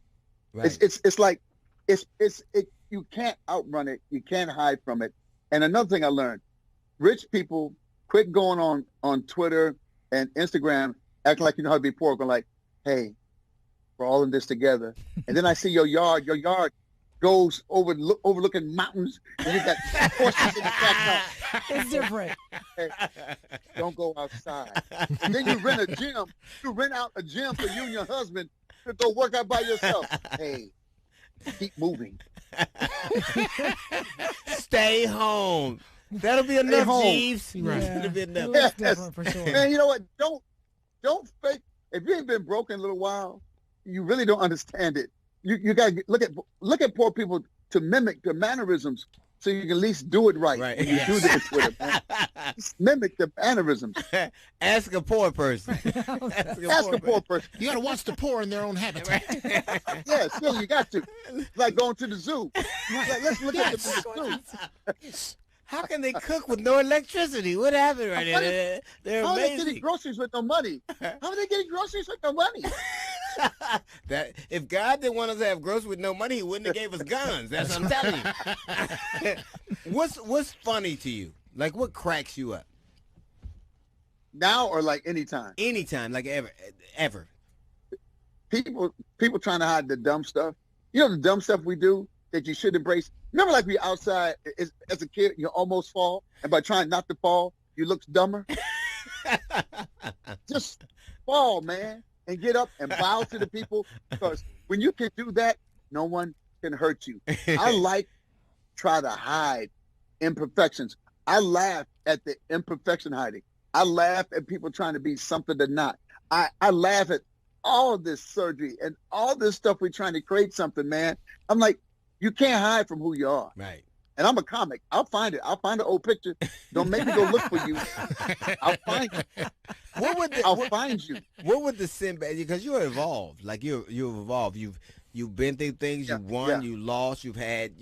Right. It's like you can't outrun it. You can't hide from it. And another thing I learned, rich people quit going on Twitter and Instagram acting like you know how to be poor, going like, hey, we're all in this together. And then I see your yard goes overlooking mountains, and you got horses in the backyard.
It's different.
Hey, don't go outside. And then you rent a gym. You rent out a gym for you and your husband to go work out by yourself. Hey, keep moving.
Stay home. That'll be enough, Jeeves.
Right. Yeah.
That'll be enough.
Yes. Different for sure.
Man, you know what? Don't fake. If you ain't been broke in a little while, you really don't understand it. You gotta look at poor people to mimic their mannerisms, so you can at least do it right. When you do this with it, man. Just mimic the mannerisms.
Ask a poor person.
Ask a poor person.
You got to watch the poor in their own habitat.
Yeah, still you got to. Like going to the zoo. Like, let's look at the zoo.
How can they cook with no electricity? What happened right there? They're
How are they
amazing.
getting groceries with no money? How are they getting groceries with no money?
That if God didn't want us to have groceries with no money, He wouldn't have gave us guns. That's what I'm telling you. What's funny to you? Like what cracks you up?
Now or like anytime?
Anytime, like ever.
People trying to hide the dumb stuff. You know the dumb stuff we do that you should embrace. Remember, like we outside as a kid, you almost fall, and by trying not to fall, you look dumber. Just fall, man, and get up and bow to the people, because when you can do that, no one can hurt you. I try to hide imperfections. I laugh at the imperfection hiding. I laugh at people trying to be something they're not. I laugh at all this surgery and all this stuff we're trying to create something, man. I'm like, you can't hide from who you are.
Right.
And I'm a comic. I'll find it. I'll find an old picture. Don't make me go look for you. I'll find you. I'll find you.
What would the sin be? Because you're evolved. Like you've evolved. You've been through things. You won. You lost. You've had.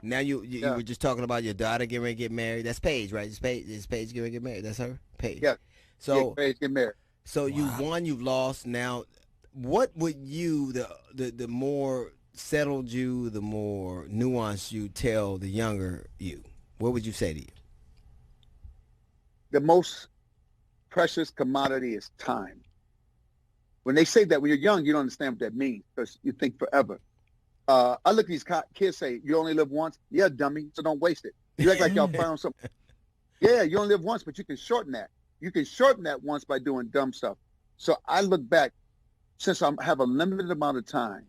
Now you were just talking about your daughter getting ready to get married. That's Paige, right? Is Paige getting ready to get married? That's her. Paige.
Yeah.
So
Paige get married.
So you've won. You've lost. Now, what would you the more settled you, the more nuanced you tell the younger you? What would you say to you?
The most precious commodity is time. When they say that, when you're young, you don't understand what that means because you think forever. I look at these kids say, you only live once. Yeah, dummy, so don't waste it. You act like y'all found something. Yeah, you only live once, but you can shorten that. You can shorten that once by doing dumb stuff. So I look back, since I have a limited amount of time,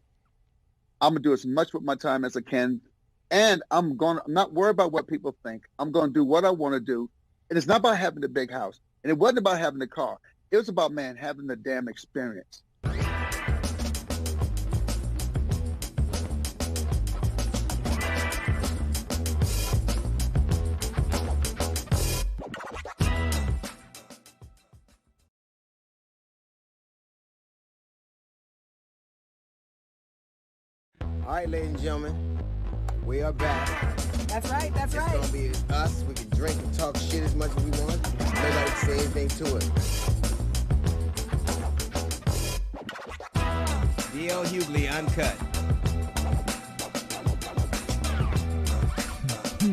I'm going to do as much with my time as I can. And I'm not worried about what people think. I'm going to do what I want to do. And it's not about having the big house. And it wasn't about having the car. It was about, man, having the damn experience.
All right, ladies and gentlemen, we are back.
That's right. That's
it's
right.
It's going to be us. We can drink and talk shit as much as we want. Nobody can say anything to it. D.L. Hughley, Uncut.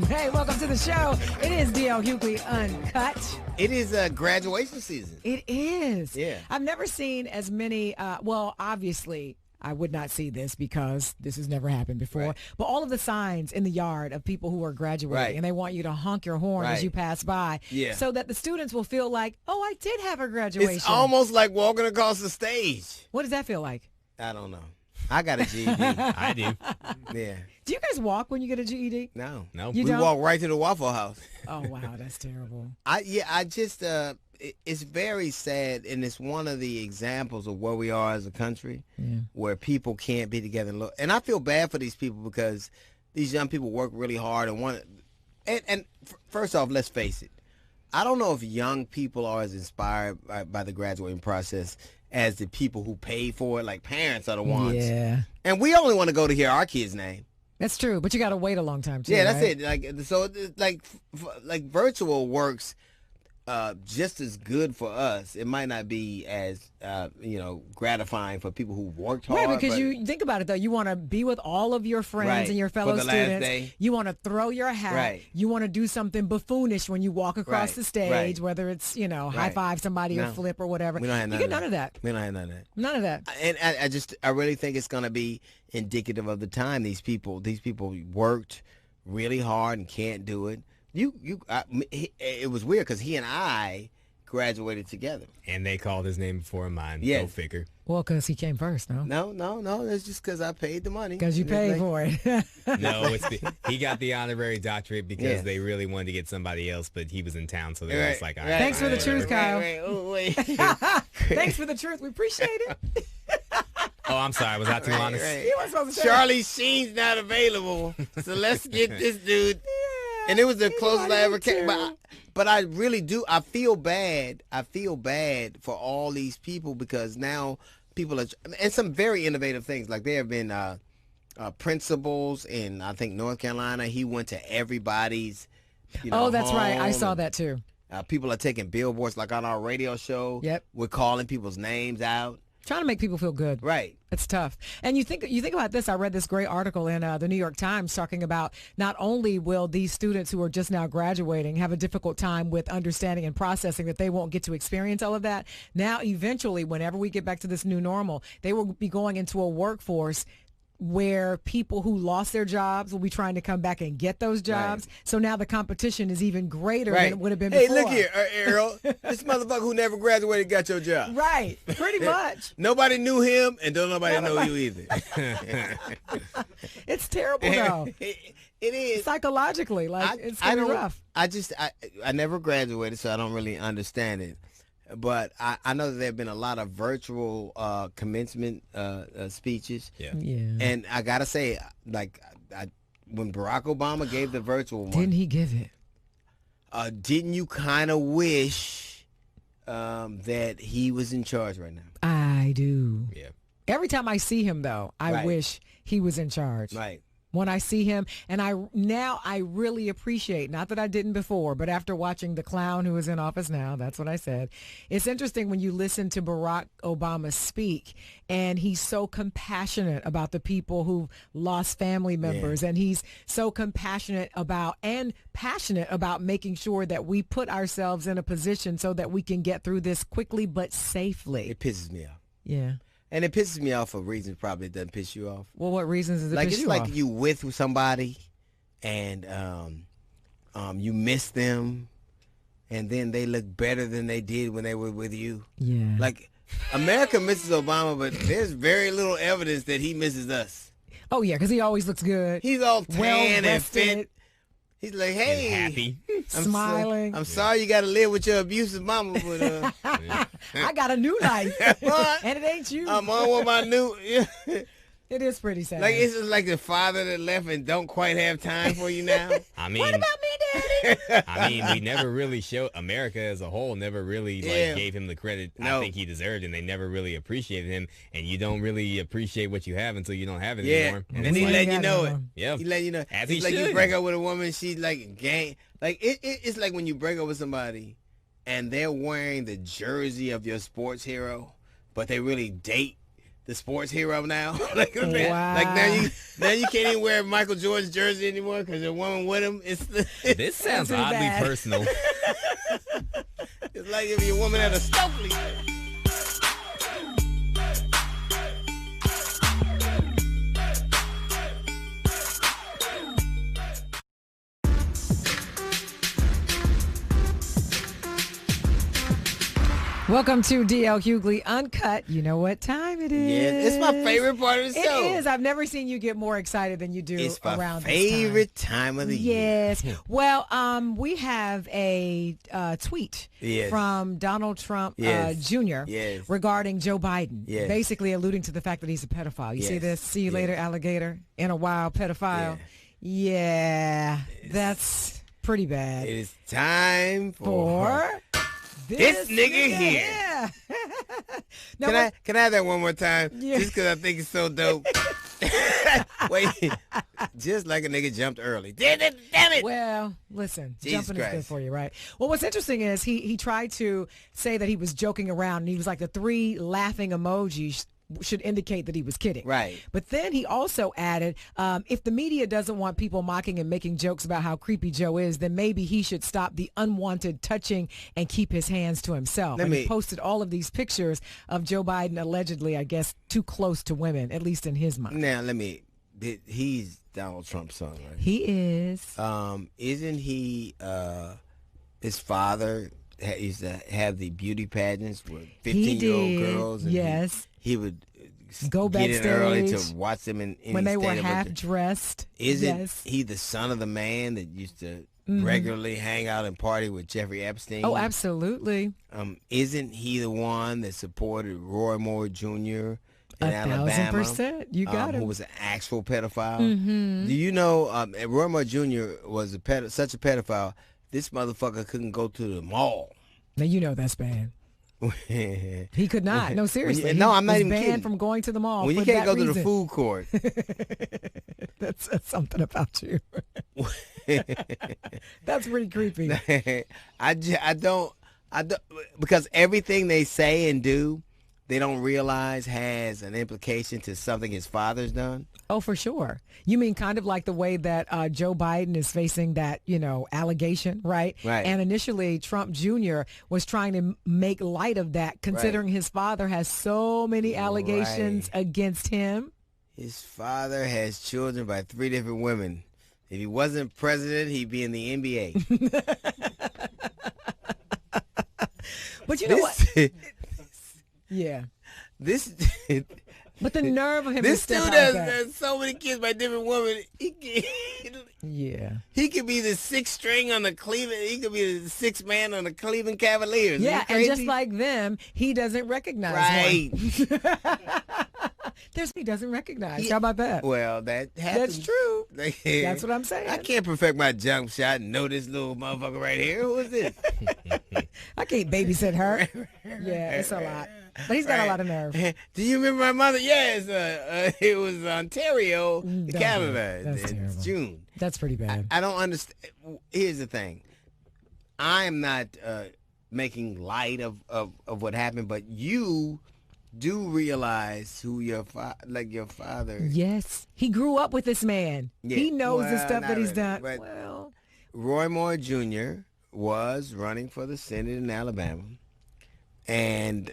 Hey, welcome to the show. It is D.L. Hughley Uncut.
It is graduation season.
It is.
Yeah.
I've never seen as many, well, obviously, I would not see this because this has never happened before. Right. But all of the signs in the yard of people who are graduating, and they want you to honk your horn as you pass by, so that the students will feel like, oh, I did have a graduation.
It's almost like walking across the stage.
What does that feel like?
I don't know. I got a GED.
I do.
Yeah.
Do you guys walk when you get a GED?
No.
You
we
don't?
walk right to the Waffle House.
Oh, wow, that's terrible.
I just it's very sad, and it's one of the examples of where we are as a country, where people can't be together. And I feel bad for these people because these young people work really hard and first off, let's face it, I don't know if young people are as inspired by the graduating process as the people who pay for it. Like parents are the ones.
Yeah.
And we only want to go to hear our kid's name.
That's true, but you got to wait a long time too.
Yeah, that's
right?
it. Like so, like virtual works. just as good for us. It might not be as gratifying for people who worked hard.
Right, because you think about it though, you want to be with all of your friends and your fellow
for the last
students.
day.
You want to throw your hat.
Right.
You want to do something buffoonish when you walk across the stage, whether it's high five somebody or flip or whatever.
We don't have
you get none of that.
We don't have none of that.
None of that.
And I really think it's going to be indicative of the time. These people worked really hard and can't do it. It was weird because he and I graduated together.
And they called his name before mine.
Yeah.
Go figure.
Well, because he came first, no?
No. That's just because I paid the money.
Because you paid for it.
No, he got the honorary doctorate because they really wanted to get somebody else, but he was in town, so they were just like, all right.
Thanks for the truth, Kyle.
Wait.
Thanks for the truth. We appreciate it.
Oh, I'm sorry. Was I too honest?
You weren't supposed to say
Charlie Sheen's not available, so let's get this dude. And it was the closest I ever came. But I really do. I feel bad. I feel bad for all these people because now people are, and some very innovative things. Like there have been principals in, I think, North Carolina. He went to everybody's,
that's right. I
home,
saw
and,
that too.
People are taking billboards like on our radio show.
Yep.
We're calling people's names out.
Trying to make people feel good.
Right.
It's tough. And you think about this. I read this great article in the New York Times talking about not only will these students who are just now graduating have a difficult time with understanding and processing that they won't get to experience all of that. Now, eventually, whenever we get back to this new normal, they will be going into a workforce where people who lost their jobs will be trying to come back and get those jobs. Right. So now the competition is even greater than it would have been before.
Hey, look here, Errol. This motherfucker who never graduated got your job.
Right, pretty much.
Nobody knew him, and don't nobody know you either.
It's terrible, though.
It is.
Psychologically, it's kind of rough.
I never graduated, so I don't really understand it. But I know that there have been a lot of virtual commencement speeches.
Yeah.
And I got to say, when Barack Obama gave the virtual one.
Didn't he give it?
Didn't you kind of wish that he was in charge right now?
I do.
Yeah.
Every time I see him, though, I wish he was in charge.
Right.
When I see him, and I really appreciate, not that I didn't before, but after watching the clown who is in office now, that's what I said. It's interesting when you listen to Barack Obama speak, and he's so compassionate about the people who've lost family members, and he's so compassionate about and passionate about making sure that we put ourselves in a position so that we can get through this quickly but safely.
It pisses me off.
Yeah.
And it pisses me off for reasons probably it doesn't piss you off.
Well, what reasons does it piss you off?
It's like you with somebody and you miss them and then they look better than they did when they were with you.
Yeah.
Like America misses Obama, but there's very little evidence that he misses us.
Oh, yeah, because he always looks good.
He's all tan and fit. He's like, hey,
and happy,
smiling.
I'm sorry you got to live with your abusive mama, but
I got a new life, and it ain't you.
I'm on with my new.
It is pretty sad.
Like it's just like the father that left and don't quite have time for you now.
I mean,
what about me, Daddy?
I mean, we never really showed America as a whole never really gave him the credit I think he deserved, and they never really appreciated him. And you don't really appreciate what you have until you don't have it anymore.
And then he let you know it.
Yeah,
he let you know.
As
it's
he
like
should.
You break up with a woman, she's like gang. Like it's like when you break up with somebody, and they're wearing the jersey of your sports hero, but they really date the sports hero now. Like now you can't even wear Michael Jordan's jersey anymore because the woman with him.
This sounds oddly personal.
It's like if your woman had a Stokely.
Welcome to DL Hughley Uncut. You know what time it is.
Yeah, it's my favorite part of the show.
It is. I've never seen you get more excited than you do around this time.
It's my favorite time of the year.
Yes. Well, we have a tweet from Donald Trump Jr. regarding Joe Biden, basically alluding to the fact that he's a pedophile. You see this? See you later, alligator, in a wild pedophile. Yeah, that's pretty bad.
It is time for... This nigga here.
Yeah.
Can I have that one more time? Yeah. Just because I think it's so dope. Wait, just like a nigga jumped early. Damn it.
Well, listen,
Jesus
jumping is good
Christ.
for you, right? Well, what's interesting is he tried to say that he was joking around, and he was like, the 3 laughing emojis should indicate that he was kidding.
Right.
But then he also added, if the media doesn't want people mocking and making jokes about how creepy Joe is, then maybe he should stop the unwanted touching and keep his hands to himself. And he posted all of these pictures of Joe Biden allegedly, I guess, too close to women, at least in his mind.
Now, he's Donald Trump's son, right?
He is.
Isn't he, his father used to have the beauty pageants with 15-year-old girls? And
yes.
He would
go
get
backstage
in early to watch them in
when they were
state of
half dressed.
Isn't he the son of the man that used to regularly hang out and party with Jeffrey Epstein?
Oh, absolutely.
Isn't he the one that supported Roy Moore Jr. in Alabama?
1,000%. You got him.
Who was an actual pedophile?
Mhm.
Do you know Roy Moore Jr. was such a pedophile? This motherfucker couldn't go to the mall.
Now you know that's bad. He could not. No, seriously.
No, I'm not even
banned
kidding.
from going to the mall.
When you
for
can't
that
go to the
reason.
food court.
That's something about you. That's pretty creepy.
I don't because everything they say and do, they don't realize has an implication to something his father's done.
Oh, for sure. You mean kind of like the way that Joe Biden is facing that, allegation, right?
Right.
And initially, Trump Jr. was trying to make light of that, considering his father has so many allegations against him.
His father has children by 3 different women. If he wasn't president, he'd be in the NBA.
But you know what? Yeah. But the nerve of him
This
to
dude
step out
has so many kids by different women.
Yeah.
He could be the 6th string on the Cleveland. He could be the 6th man on the Cleveland Cavaliers.
Yeah, and just like them, he doesn't recognize one. He doesn't recognize. How about that?
Well, that happens.
That's true. That's what I'm saying.
I can't perfect my jump shot and know this little motherfucker right here. Who is this?
I can't babysit her. Yeah, it's a lot. But he's got a lot of nerve.
Do you remember my mother? Yes, it was Ontario, Canada.
That's terrible.
It's June.
That's pretty bad.
I don't understand. Here's the thing. I am not making light of what happened, but you do realize who your father.
Yes, he grew up with this man.
Yeah.
He knows the
Well,
stuff
not
that he's
really,
done.
but
Well,
Roy Moore Jr. was running for the Senate in Alabama, and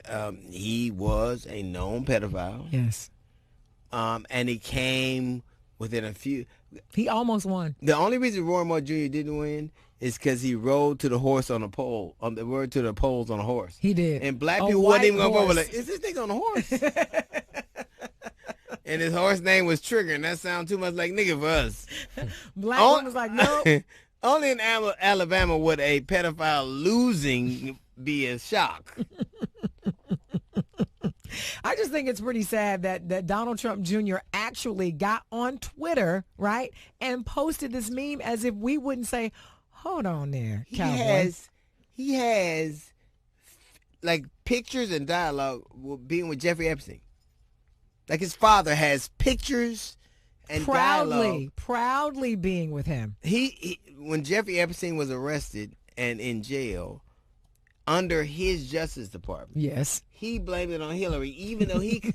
he was a known pedophile.
Yes.
And he came within a few.
He almost won.
The only reason Roy Moore Jr. didn't win is because he rode to the horse on a pole. Rode to the poles on a horse.
He did.
And black
A
people wasn't even
white
going to vote.
horse.
Like, is this nigga on a horse? And his horse name was Trigger, and that sounds too much like nigga for us.
Black one was like, no.
Only in Alabama would a pedophile losing be a shock.
I just think it's pretty sad that Donald Trump Jr. actually got on Twitter, right, and posted this meme as if we wouldn't say, hold on there, cowboy.
He has like pictures and dialogue being with Jeffrey Epstein. Like his father has pictures and dialogue.
Proudly being with him.
He when Jeffrey Epstein was arrested and in jail under his Justice Department.
Yes.
He blamed it on Hillary, even though he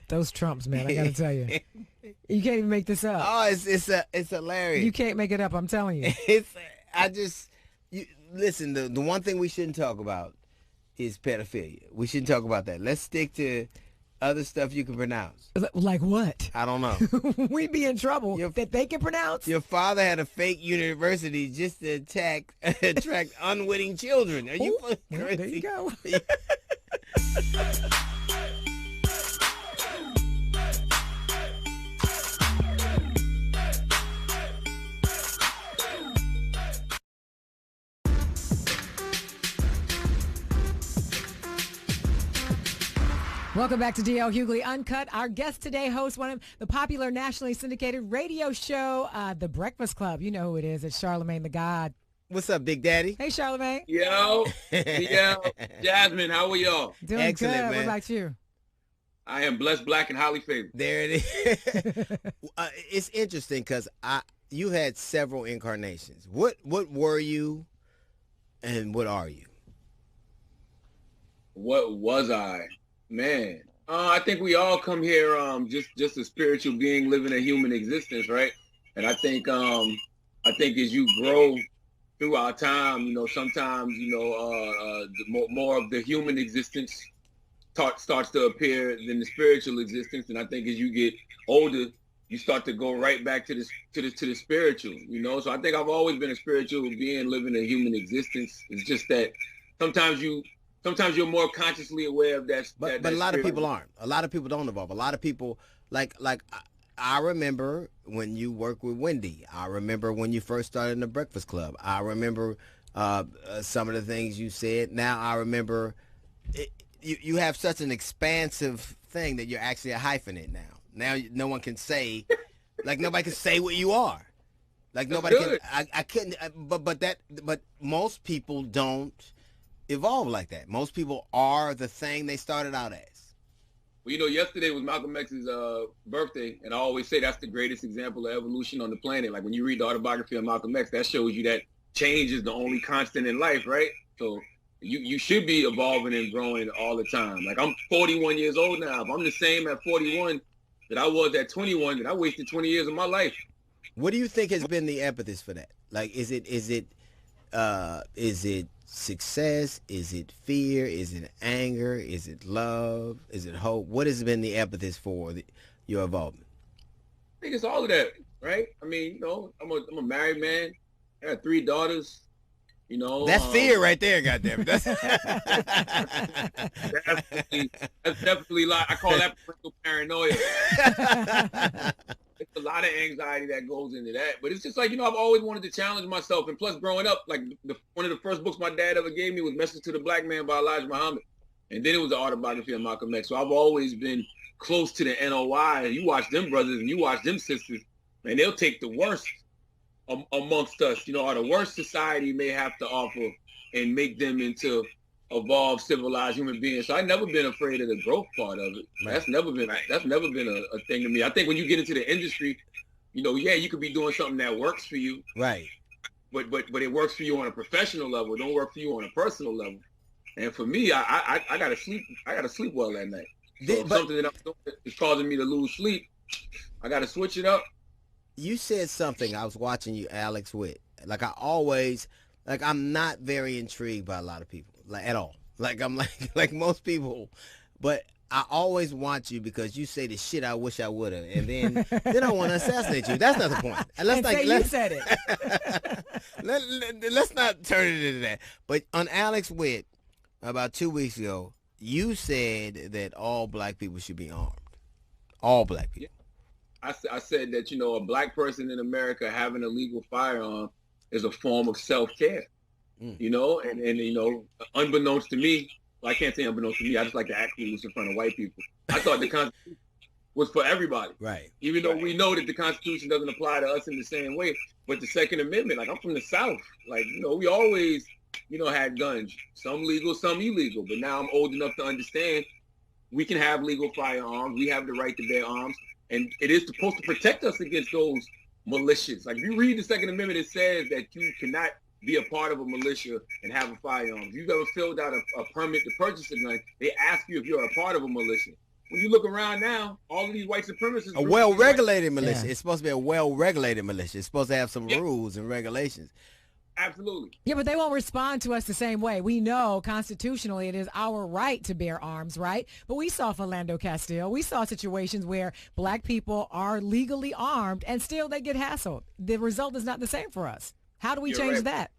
Those Trumps, man, I gotta tell you. You can't even make this up.
Oh, it's hilarious.
You can't make it up, I'm telling you.
Listen, the one thing we shouldn't talk about is pedophilia. We shouldn't talk about that. Let's stick to other stuff you can pronounce.
Like what?
I don't know.
We'd be in trouble that they can pronounce.
Your father had a fake university just to attract unwitting children. Are you fucking crazy?
There you go. Welcome back to DL Hughley Uncut. Our guest today hosts one of the popular nationally syndicated radio show, The Breakfast Club. You know who it is. It's Charlamagne the God.
What's up, Big Daddy?
Hey, Charlamagne.
Yo, Jasmine, how are y'all?
Doing
Excellent,
good.
man.
What about you?
I am blessed, black, and highly favored.
There it is. It's interesting because you had several incarnations. What were you, and what are you?
What was I? Man, I think we all come here just a spiritual being living a human existence, right? And I think as you grow throughout time, sometimes more of the human existence starts to appear than the spiritual existence. And I think as you get older, you start to go right back to the spiritual. So I think I've always been a spiritual being living a human existence. It's just that sometimes you're more consciously aware of that.
But a lot of people aren't. A lot of people don't evolve. A lot of people like I remember when you worked with Wendy. I remember when you first started in the Breakfast Club. I remember some of the things you said. Now I remember you have such an expansive thing that you're actually a hyphenate now. Now no one can say, like nobody can say what you are. Like nobody can. I couldn't. But most people don't evolve like that. Most people are the thing they started out as.
Well, yesterday was Malcolm X's birthday, and I always say that's the greatest example of evolution on the planet. Like when you read the autobiography of Malcolm X, that shows you that change is the only constant in life, right? So you should be evolving and growing all the time. Like I'm 41 years old now. If I'm the same at 41 that I was at 21, then I wasted 20 years of my life.
What do you think has been the impetus for that? Like, is it success? Is it fear? Is it anger? Is it love? Is it hope? What has been the impetus for your involvement?
I think it's all of that, right? I mean, I'm a married man. I got 3 daughters.
That's fear right there, goddammit.
That's definitely like I call that parental paranoia. It's a lot of anxiety that goes into that, but it's just like I've always wanted to challenge myself, and plus growing up, like one of the first books my dad ever gave me was Message to the Black Man by Elijah Muhammad, and then it was the autobiography of Malcolm X. So I've always been close to the NOI. You watch them brothers and you watch them sisters, and they'll take the worst amongst us, or the worst society may have to offer, and make them into evolved, civilized human beings. So I've never been afraid of the growth part of it. Right. That's never been a thing to me. I think when you get into the industry, you could be doing something that works for you,
right?
But it works for you on a professional level. It don't work for you on a personal level. And for me, I gotta sleep. I gotta sleep well at night. So if something that I'm doing is causing me to lose sleep, I gotta switch it up.
You said something. I was watching you, Alex, with. Like I always, I'm not very intrigued by a lot of people, like at all. Like I'm like most people, but I always want you because you say the shit I wish I would have, and then I want to assassinate you. That's not the point.
You said
it. Let's not turn it into that. But on Alex Witt, about 2 weeks ago, you said that all black people should be armed. All black people.
I said that, a black person in America having a legal firearm is a form of self-care, and unbeknownst to me, well, I can't say unbeknownst to me, I just like to act loose in front of white people. I thought the Constitution was for everybody.
Right.
Even though we know that the Constitution doesn't apply to us in the same way, but the Second Amendment, like I'm from the South, we always, had guns, some legal, some illegal, but now I'm old enough to understand we can have legal firearms, we have the right to bear arms, and it is supposed to protect us against those militias. Like if you read the Second Amendment, it says that you cannot be a part of a militia and have a firearm. If you've ever filled out a permit to purchase a gun, they ask you if you're a part of a militia. When you look around now, all of these white supremacists...
A well-regulated militia. Yeah. It's supposed to be a well-regulated militia. It's supposed to have some rules and regulations.
Absolutely.
Yeah, but they won't respond to us the same way. We know constitutionally it is our right to bear arms, right? But we saw Philando Castile. We saw situations where black people are legally armed and still they get hassled. The result is not the same for us. How do we change that?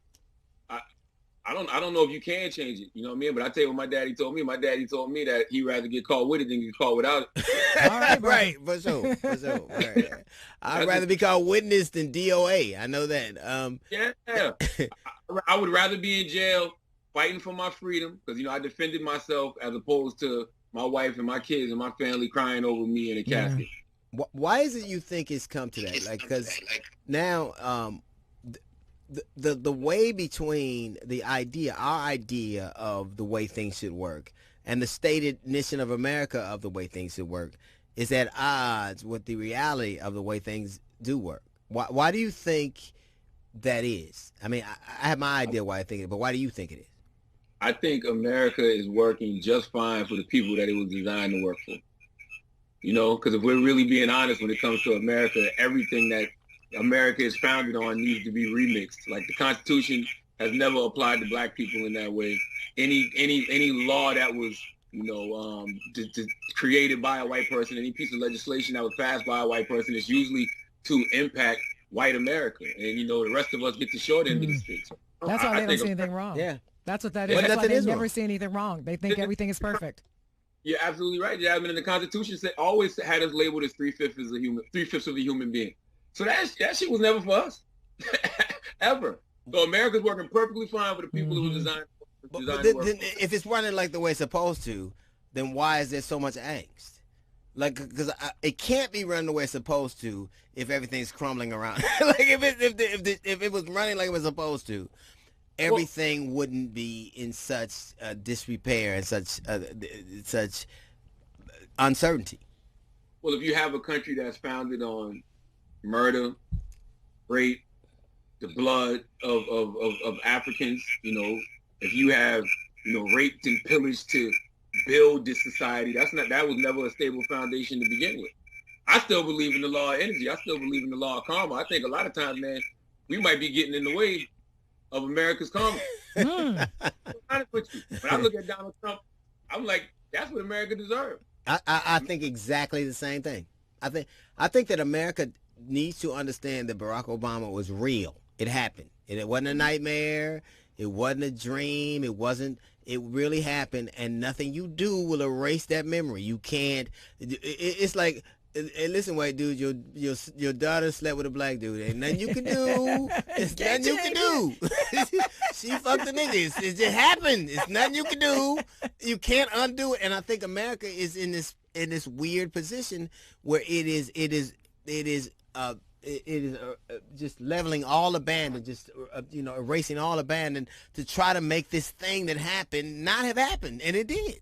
I don't know if you can change it. You know what I mean? But I tell you what my daddy told me. My daddy told me that he'd rather get caught with it than get caught without it.
All right, right. For sure. Right. I'd rather be called witness than DOA. I know that.
Yeah. I would rather be in jail fighting for my freedom because, I defended myself as opposed to my wife and my kids and my family crying over me in a casket.
Why is it you think it's come to that? Because now the way between our idea of the way things should work and the stated mission of America of the way things should work is at odds with the reality of the way things do work. Why do you think that is? I mean, I have my idea why I think it, but why do you think it is?
I think America is working just fine for the people that it was designed to work for. You know, because if we're really being honest when it comes to America, everything that America is founded on needs to be remixed. Like the Constitution has never applied to black people in that way. Any law that was, created by a white person, any piece of legislation that was passed by a white person is usually to impact white America. And, the rest of us get the short end of the stick.
That's why they don't see anything wrong.
Yeah.
That's what that is. That's why they never see anything wrong. They think everything is perfect.
You're absolutely right, Jasmine. And the Constitution always had us labeled as 3/5 of a human being. So that shit was never for us, ever. So America's working perfectly fine for the people who designed to work.
If it's running like the way it's supposed to, then why is there so much angst? Like, because it can't be running the way it's supposed to if everything's crumbling around. Like if it was running like it was supposed to, everything wouldn't be in such disrepair and such uncertainty.
Well, if you have a country that's founded on murder, rape, the blood of Africans, if you have, raped and pillaged to build this society, that was never a stable foundation to begin with. I still believe in the law of energy. I still believe in the law of karma. I think a lot of times, man, we might be getting in the way of America's karma. I'm honest with you. When I look at Donald Trump, I'm like, that's what America deserves.
I think exactly the same thing. I think that America needs to understand that Barack Obama was real. It happened. It wasn't a nightmare. It wasn't a dream. It really happened, and nothing you do will erase that memory. You can't. It's like, hey, listen, white dude, your daughter slept with a black dude. Ain't nothing you can do. It's nothing you can do. She fucked a nigga. It just happened. It's nothing you can do. You can't undo it. And I think America is in this weird position where it is just leveling all abandon, just erasing all abandon to try to make this thing that happened not have happened, and it did.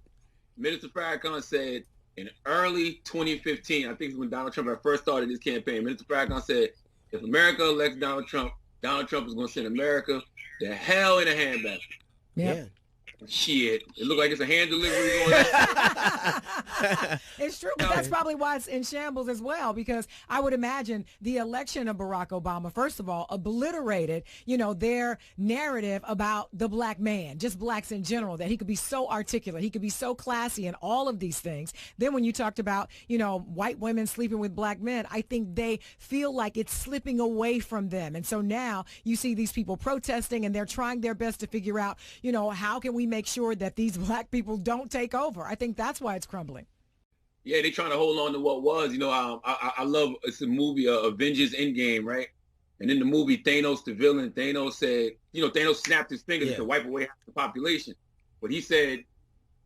Minister Farrakhan said in early 2015, I think it's when Donald Trump had first started his campaign. Minister Farrakhan said, if America elects Donald Trump is going to send America to hell in a handbasket.
Yeah.
Shit, it looked like it's a hand delivery going on.
It's true, but that's probably why it's in shambles as well, because I would imagine the election of Barack Obama, first of all, obliterated, their narrative about the black man, just blacks in general, that he could be so articulate, he could be so classy and all of these things. Then when you talked about, white women sleeping with black men, I think they feel like it's slipping away from them. And so now you see these people protesting and they're trying their best to figure out, how can we make sure that these black people don't take over? I think that's why it's crumbling.
Yeah, they're trying to hold on to what was. I love, it's a movie, Avengers Endgame, right? And in the movie, Thanos, the villain, Thanos said, Thanos snapped his fingers to wipe away half the population. But he said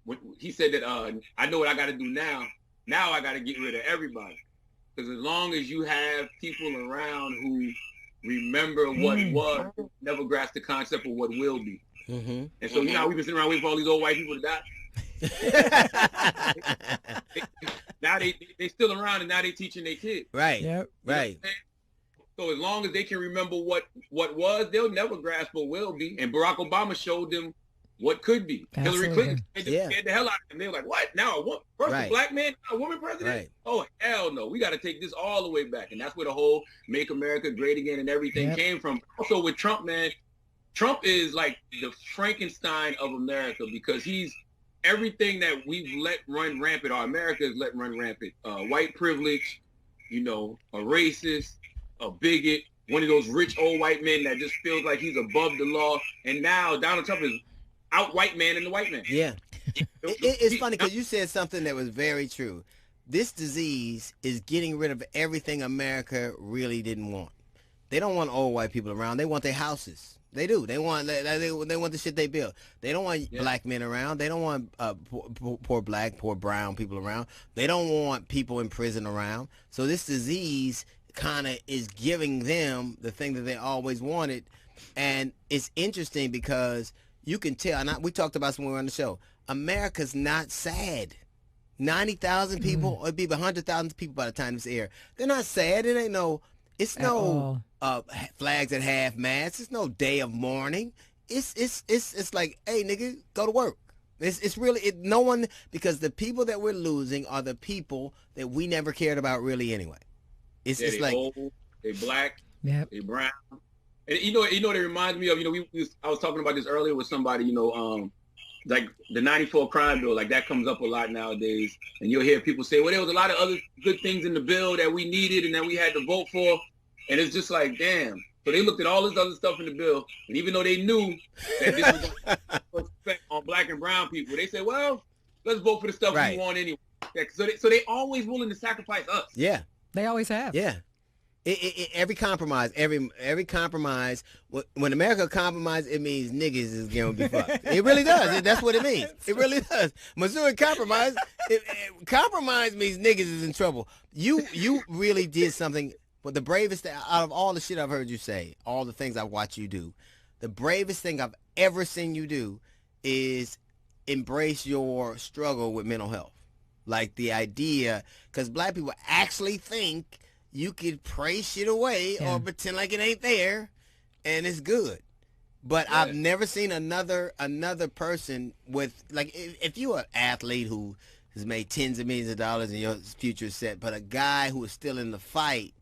that I know what I got to do now. Now I got to get rid of everybody. Because as long as you have people around who remember what was, never grasp the concept of what will be.
Mm-hmm.
And so, we've been sitting around waiting for all these old white people to die. Now they still around, and now they teaching their kids.
Right. Yep. Right.
So as long as they can remember what was, they'll never grasp what will be. And Barack Obama showed them what could be.
Absolutely.
Hillary Clinton scared the hell out of them. They were like, what? Now a black man, a woman president?
Right.
Oh, hell no. We got to take this all the way back. And that's where the whole Make America Great Again and everything came from. Also with Trump, man, Trump is like the Frankenstein of America, because he's everything that we've let run rampant, or America has let run rampant. White privilege, a racist, a bigot, one of those rich old white men that just feels like he's above the law. And now Donald Trump is out white man in the white man.
Yeah. It's funny because you said something that was very true. This disease is getting rid of everything America really didn't want. They don't want old white people around. They want their houses. They do. They want the shit they build. They don't want black men around. They don't want poor black, poor brown people around. They don't want people in prison around. So this disease kind of is giving them the thing that they always wanted. And it's interesting because you can tell. And we talked about this when we were on the show. America's not sad. 90,000 people, or it'd be 100,000 people by the time this air. They're not sad. It ain't no. It's no flags at half mast. It's no day of mourning. It's like, hey, nigga, go to work. It's really no one, because the people that we're losing are the people that we never cared about really anyway. It's
they
like
old, they black,
yep.
they brown. And you know what it reminds me of. I was talking about this earlier with somebody. Like the '94 crime bill, like that comes up a lot nowadays, and you'll hear people say, "Well, there was a lot of other good things in the bill that we needed and that we had to vote for," and it's just like, damn. So they looked at all this other stuff in the bill, and even though they knew that this was effect on black and brown people, they said, "Well, let's vote for the stuff we want anyway." So they always willing to sacrifice us.
Yeah,
they always have.
Yeah. Every compromise, every compromise. When America compromise, it means niggas is gonna be fucked. It really does. That's what it means. It really does. Missouri compromise. Compromise means niggas is in trouble. You really did something. But the bravest thing out of all the shit I've heard you say, all the things I've watched you do, the bravest thing I've ever seen you do is embrace your struggle with mental health. Like the idea, because black people actually think you could pray shit away or pretend like it ain't there, and it's good. But I've never seen another person with, like, if you're an athlete who has made tens of millions of dollars and your future is set, but a guy who is still in the fight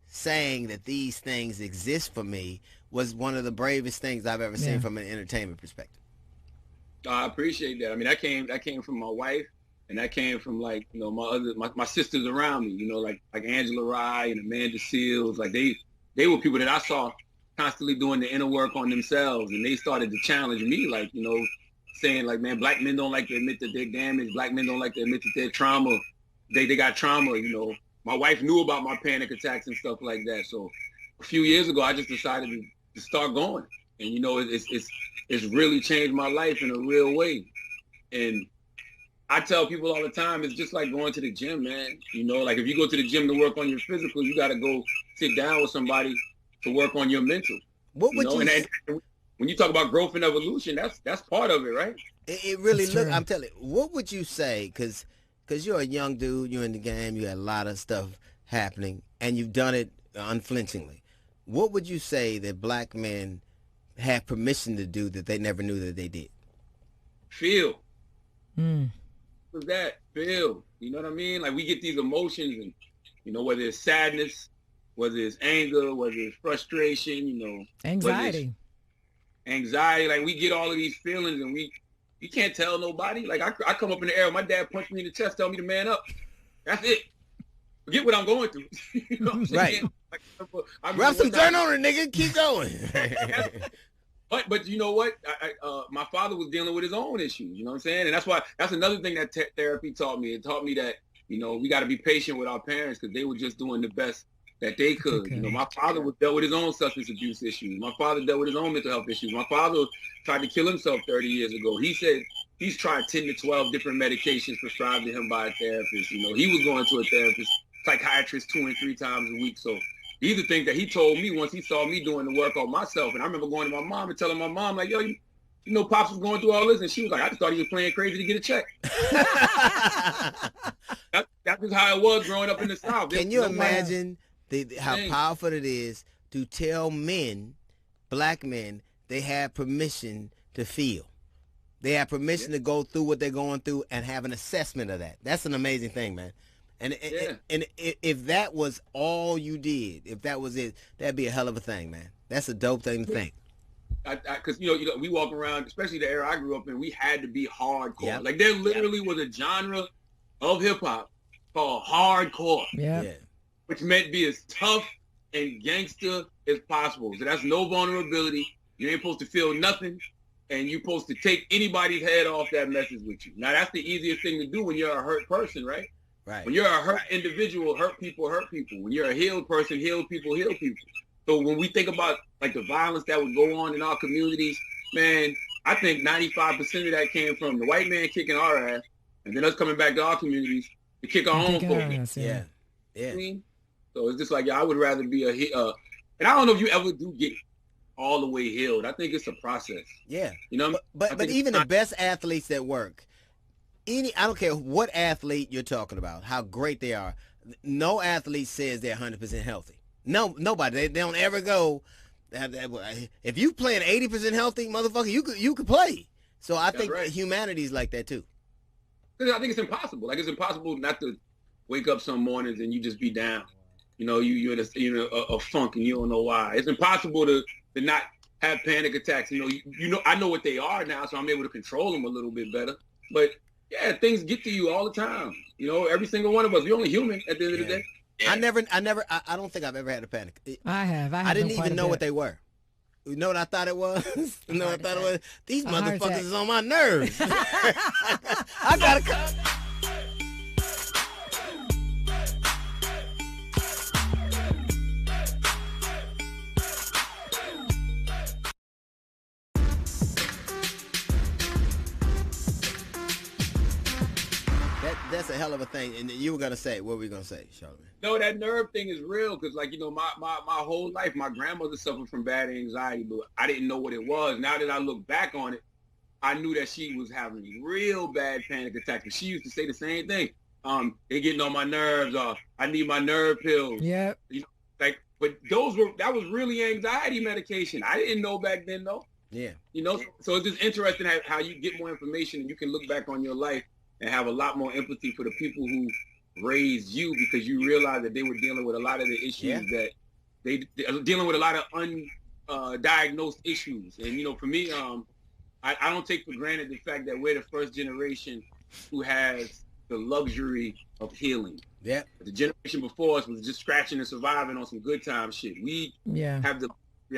saying that these things exist for me was one of the bravest things I've ever seen from an entertainment perspective.
I appreciate that. I mean, that came from my wife. And that came from, like, you know, my sisters around me, you know, like Angela Rye and Amanda Seals. Like they were people that I saw constantly doing the inner work on themselves, and they started to challenge me, like, you know, saying like, man, black men don't like to admit that they're damaged. Black men don't like to admit that they're trauma. They got trauma, you know. My wife knew about my panic attacks and stuff like that. So a few years ago, I just decided to start going, and you know, it's really changed my life in a real way. And I tell people all the time, it's just like going to the gym, man. You know, like if you go to the gym to work on your physical, you got to go sit down with somebody to work on your mental.
What would you say?
And when you talk about growth and evolution, that's part of it, right?
It really look. I'm telling you, what would you say? Because you're a young dude, you're in the game, you got a lot of stuff happening, and you've done it unflinchingly. What would you say that black men have permission to do that they never knew that they did?
Feel. Was that feel? You know what I mean? Like we get these emotions, and you know, whether it's sadness, whether it's anger, whether it's frustration, you know,
anxiety.
Like we get all of these feelings, and you can't tell nobody. Like I come up in the air, my dad punched me in the chest, tell me to man up. That's it. Forget what I'm going through. You know what I'm saying?
Right. Rub some dirt on it, nigga. Keep going.
But you know what? My father was dealing with his own issues. You know what I'm saying? And that's another thing that therapy taught me. It taught me that, you know, we got to be patient with our parents because they were just doing the best that they could. Okay. You know, my father dealt with his own substance abuse issues. My father dealt with his own mental health issues. My father tried to kill himself 30 years ago. He said he's tried 10 to 12 different medications prescribed to him by a therapist. You know, he was going to a therapist, psychiatrist 2 and 3 times a week. So these are things that he told me once he saw me doing the work on myself. And I remember going to my mom and telling my mom, like, yo, you know, Pops was going through all this. And she was like, I just thought he was playing crazy to get a check. That's just how it was growing up in the South.
Can you imagine how powerful it is to tell men, black men, they have permission to feel. They have permission to go through what they're going through and have an assessment of that. That's an amazing thing, man. And if that was all you did, if that was it, that'd be a hell of a thing, man. That's a dope thing to think.
Because you know, we walk around, especially the era I grew up in, we had to be hardcore. Yep. Like there literally was a genre of hip hop called hardcore, which meant be as tough and gangster as possible. So that's no vulnerability. You ain't supposed to feel nothing, and you're supposed to take anybody's head off that messes with you. Now that's the easiest thing to do when you're a hurt person, right?
Right.
When you're a hurt individual, hurt people hurt people. When you're a healed person, healed people heal people. So when we think about like the violence that would go on in our communities, man, I think 95% of that came from the white man kicking our ass, and then us coming back to our communities to kick our own folks.
Yeah.
I mean? So it's just like, I would rather be and I don't know if you ever do get it. all the way healed. I think it's a process.
Yeah.
You know,
but even the best athletes that work, I don't care what athlete you're talking about, how great they are. No athlete says they're 100% healthy. No, nobody. They don't ever go. If you playing 80% healthy, motherfucker, you could play. So I think humanity's like that too.
Because I think it's impossible. Like it's impossible not to wake up some mornings and you just be down. You know, you're in a funk and you don't know why. It's impossible to not have panic attacks. You know, I know what they are now, so I'm able to control them a little bit better. But yeah, things get to you all the time. You know, every single one of us. We're only human at the end of the day.
I don't think I've ever had a panic.
I have.
I didn't even know what they were. You know what I thought it was? You know what I thought it was? These motherfuckers is on my nerves. I gotta come. That's a hell of a thing. And you were gonna say, what were you gonna say, Charlamagne?
No, that nerve thing is real because, like, you know, my whole life, my grandmother suffered from bad anxiety, but I didn't know what it was. Now that I look back on it, I knew that she was having real bad panic attacks. And she used to say the same thing. They're getting on my nerves. I need my nerve pills.
Yeah.
You know, like, but that was really anxiety medication. I didn't know back then, though.
Yeah.
You know, so it's just interesting how you get more information and you can look back on your life and have a lot more empathy for the people who raised you because you realize that they were dealing with a lot of the issues that they are dealing with a lot of undiagnosed issues. And, you know, for me, I don't take for granted the fact that we're the first generation who has the luxury of healing.
Yeah.
The generation before us was just scratching and surviving on some good time shit. We have the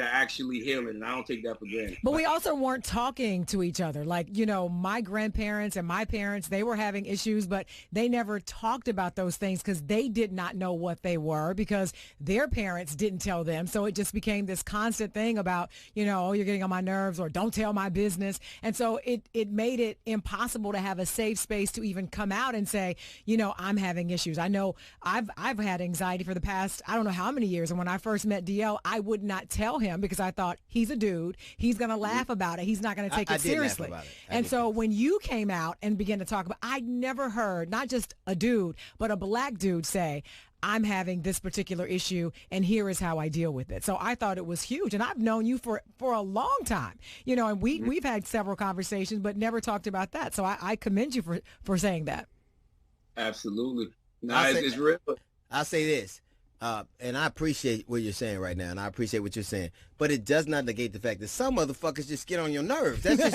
actually healing, and I don't take that for granted.
But we also weren't talking to each other. Like, you know, my grandparents and my parents, they were having issues, but they never talked about those things because they did not know what they were because their parents didn't tell them. So it just became this constant thing about, you know, oh, you're getting on my nerves or don't tell my business. And so it made it impossible to have a safe space to even come out and say, you know, I'm having issues. I know I've had anxiety for the past, I don't know how many years. And when I first met DL, I would not tell him because I thought he's a dude. He's going to laugh about it. He's not going to take it seriously.
Laugh about it.
And so when you came out and began to talk about, I'd never heard, not just a dude, but a black dude say, I'm having this particular issue and here is how I deal with it. So I thought it was huge. And I've known you for a long time, you know, and we've had several conversations, but never talked about that. So I commend you for saying that.
Absolutely. No, it's real.
I'll say this. And I appreciate what you're saying right now, and I appreciate what you're saying, but it does not negate the fact that some motherfuckers just get on your nerves. That's just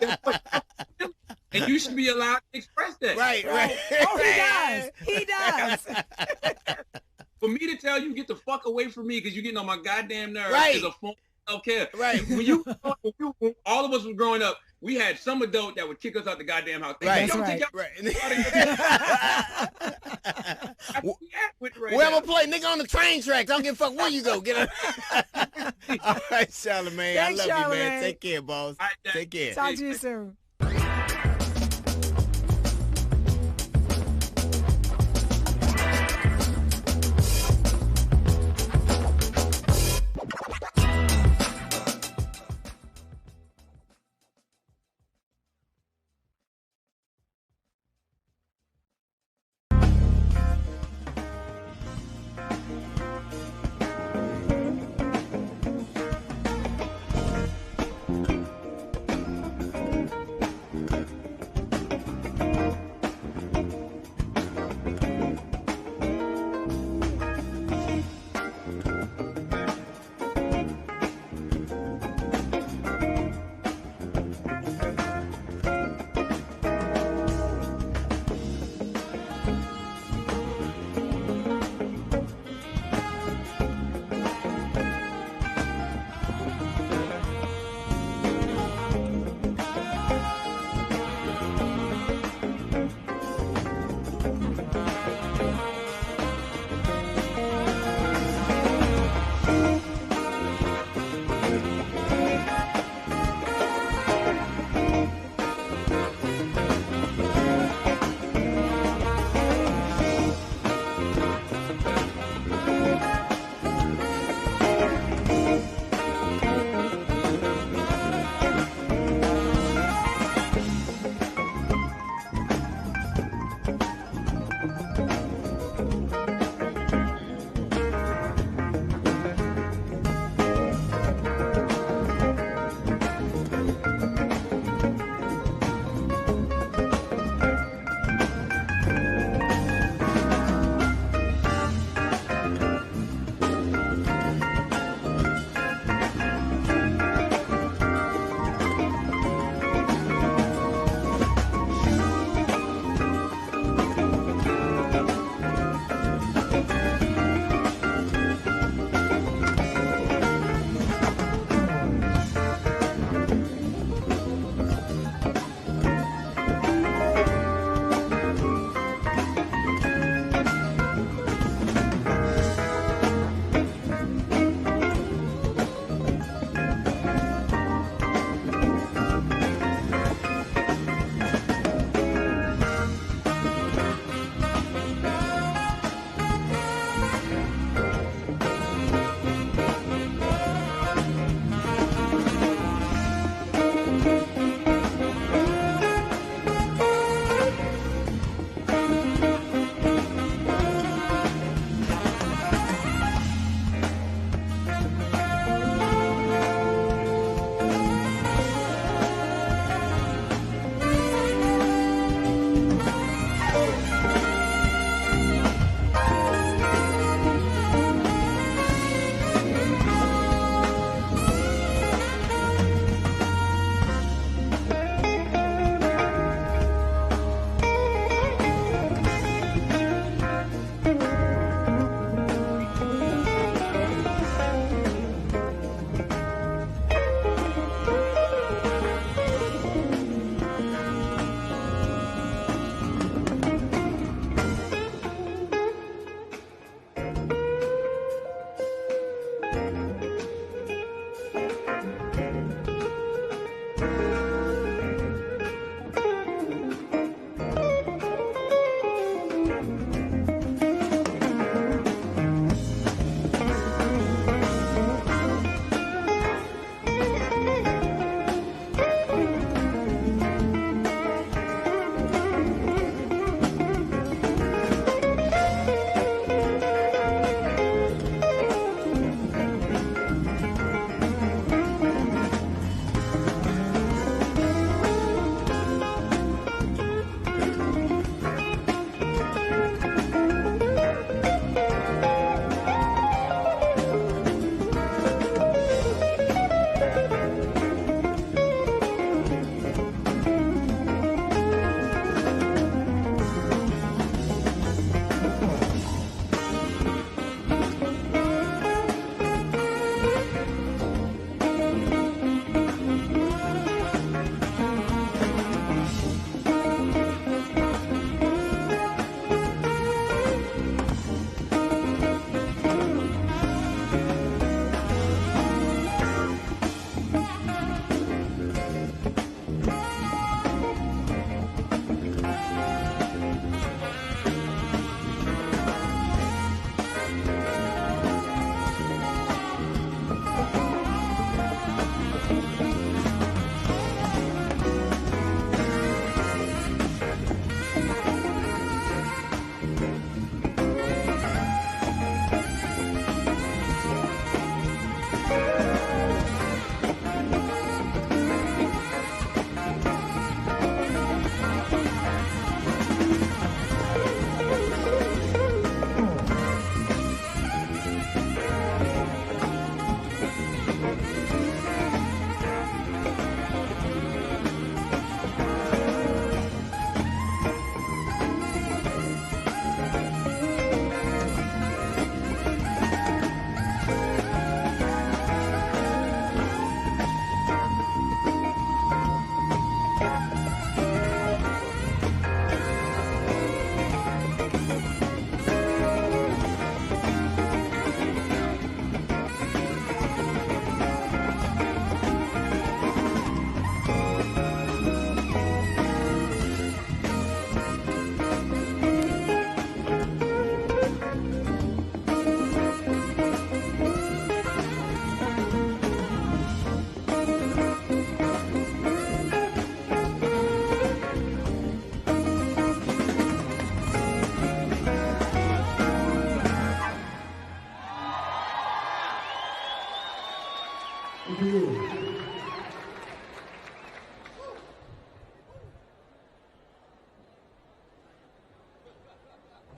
it. And you should be allowed to express that.
Right.
Oh, he does.
For me to tell you, get the fuck away from me because you're getting on my goddamn nerves is a form of self-care.
Right.
When all of us were growing up, we had some adult that would kick us out the goddamn house.
Right. Where I'm gonna play, nigga, on the train tracks. I don't give a fuck where you go. Get up. All right, Charlamagne. I love you, man. Take care, boss. Take care.
Talk to you soon.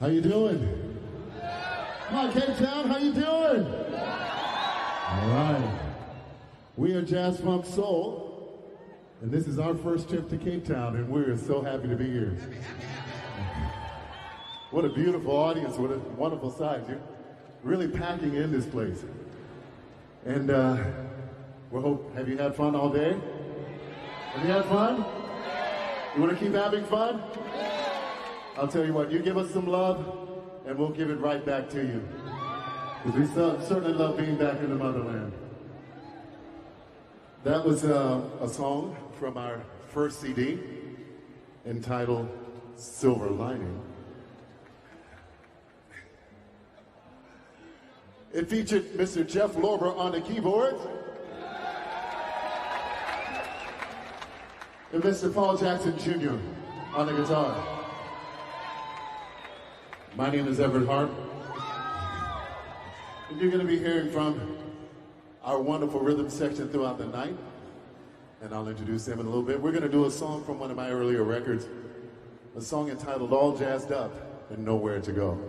How you doing? Come on, Cape Town, how you doing? All right. We are Jazz Funk Soul, and this is our first trip to Cape Town, and we're so happy to be here. What a beautiful audience, what a wonderful sight. You're really packing in this place. And have you had fun all day? Have you had fun? You want to keep having fun? I'll tell you what, you give us some love, and we'll give it right back to you. Because we certainly love being back in the motherland. That was a song from our first CD entitled Silver Lining. It featured Mr. Jeff Lorber on the keyboards and Mr. Paul Jackson Jr. on the guitar. My name is Everett Hart, and you're going to be hearing from our wonderful rhythm section throughout the night, and I'll introduce them in a little bit. We're going to do a song from one of my earlier records, a song entitled All Jazzed Up and Nowhere to Go.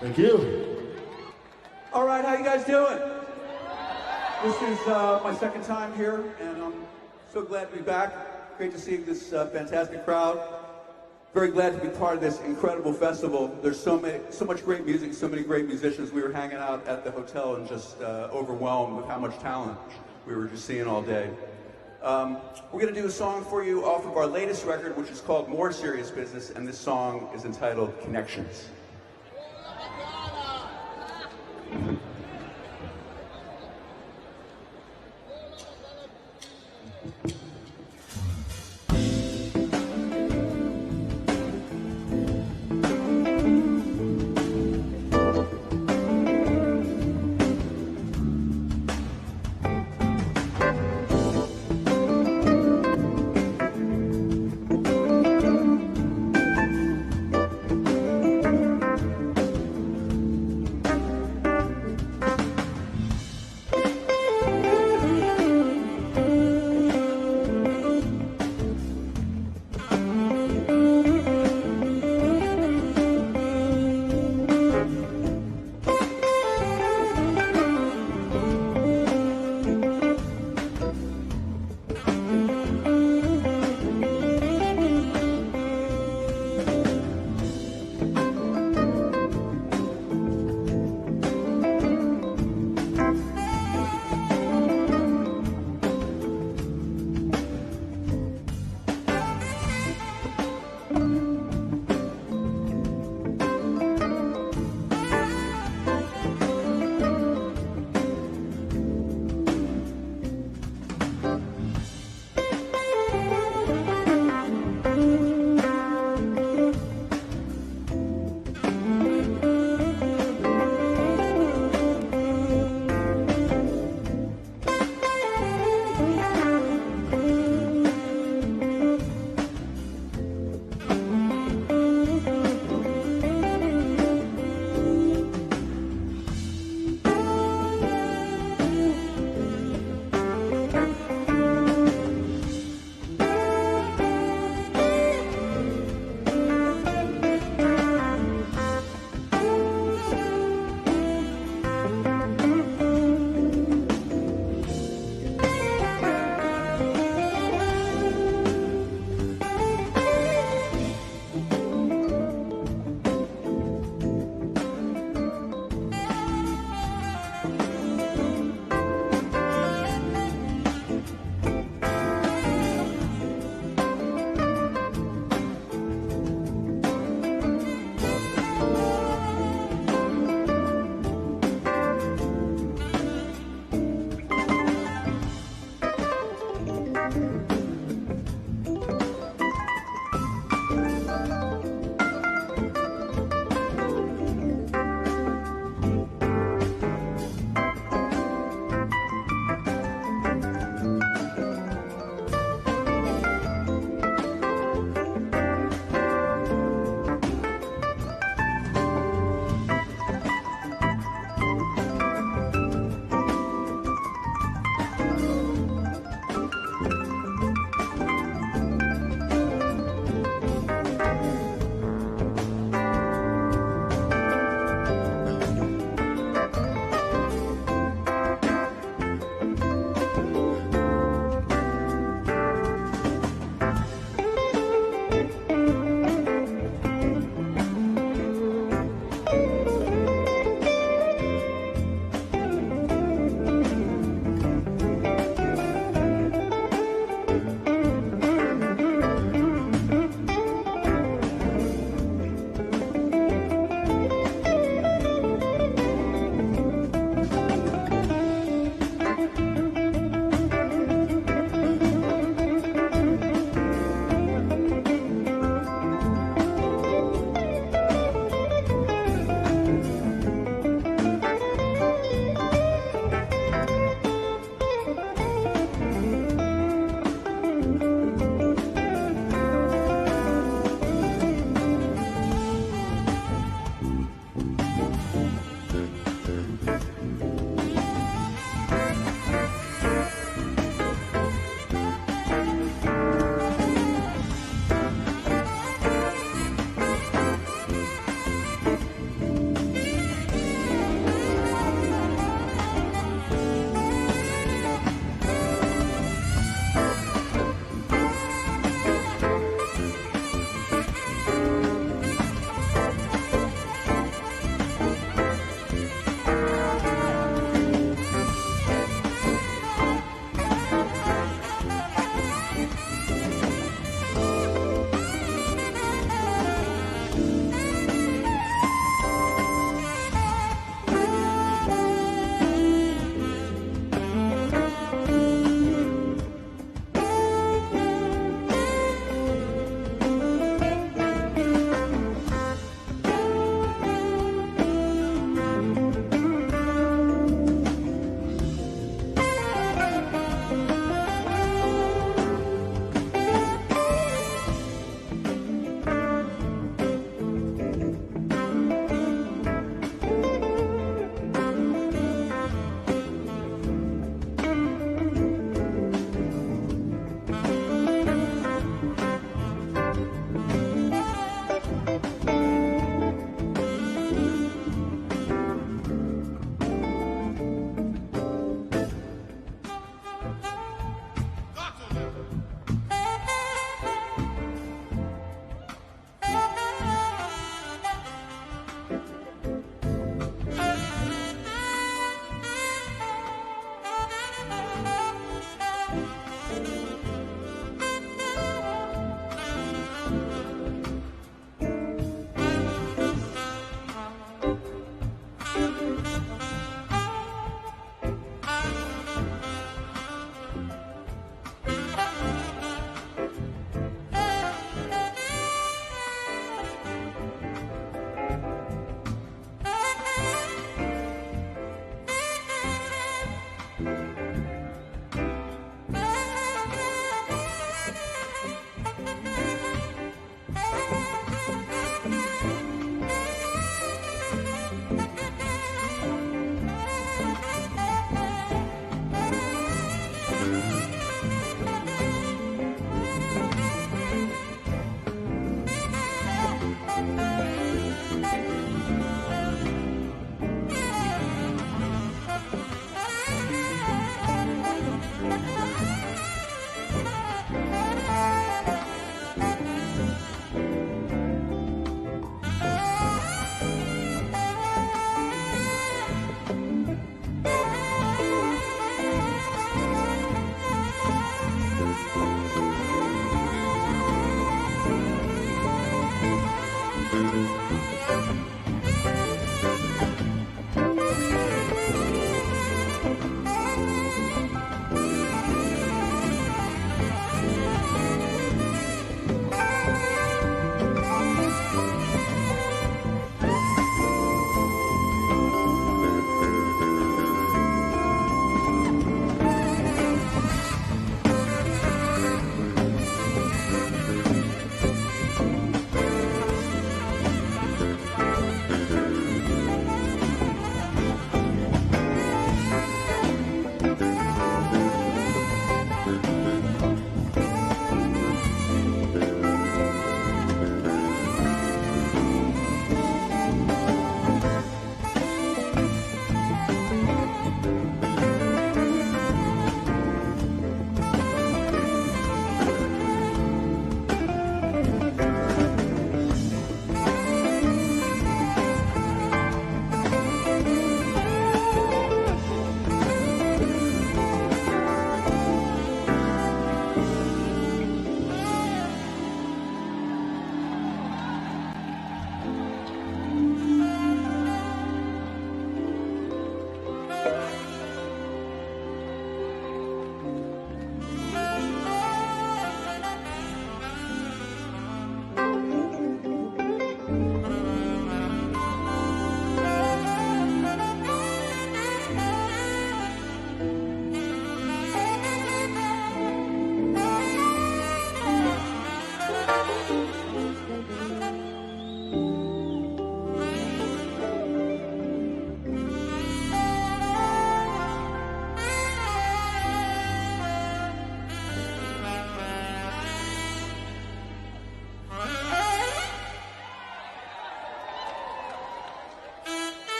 Thank you.
All right, how you guys doing? This is my second time here, and I'm so glad to be back. Great to see this fantastic crowd. Very glad to be part of this incredible festival. There's so much great music, so many great musicians. We were hanging out at the hotel and just overwhelmed with how much talent we were just seeing all day. We're going to do a song for you off of our latest record, which is called More Serious Business, and this song is entitled Connections.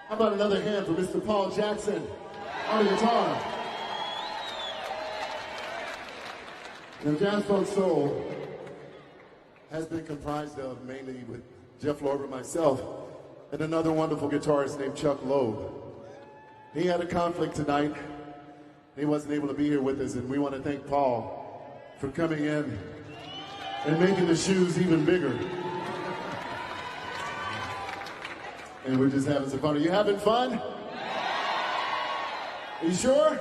How about another hand for Mr. Paul Jackson on the guitar? Now, Jazz Funk Soul has been comprised of mainly with Jeff Lorber, myself, and another wonderful guitarist named Chuck Loeb. He had a conflict tonight. He wasn't able to be here with us, and we want to thank Paul for coming in and making the shoes even bigger. And we're just having some fun. Are you having fun? Are you sure?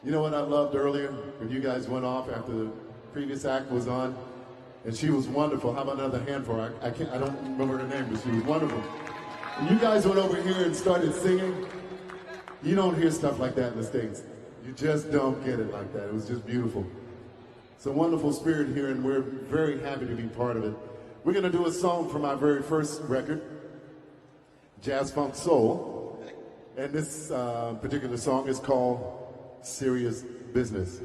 You know what I loved earlier when you guys went off after the previous act was on, and she was wonderful. How about another hand for her? I don't remember her name, but she was wonderful. When you guys went over here and started singing, you don't hear stuff like that in the States. You just don't get it like that. It was just beautiful. It's a wonderful spirit here, and we're very happy to be part of it. We're going to do a song from our very first record, Jazz Funk Soul, and this particular song is called Serious Business.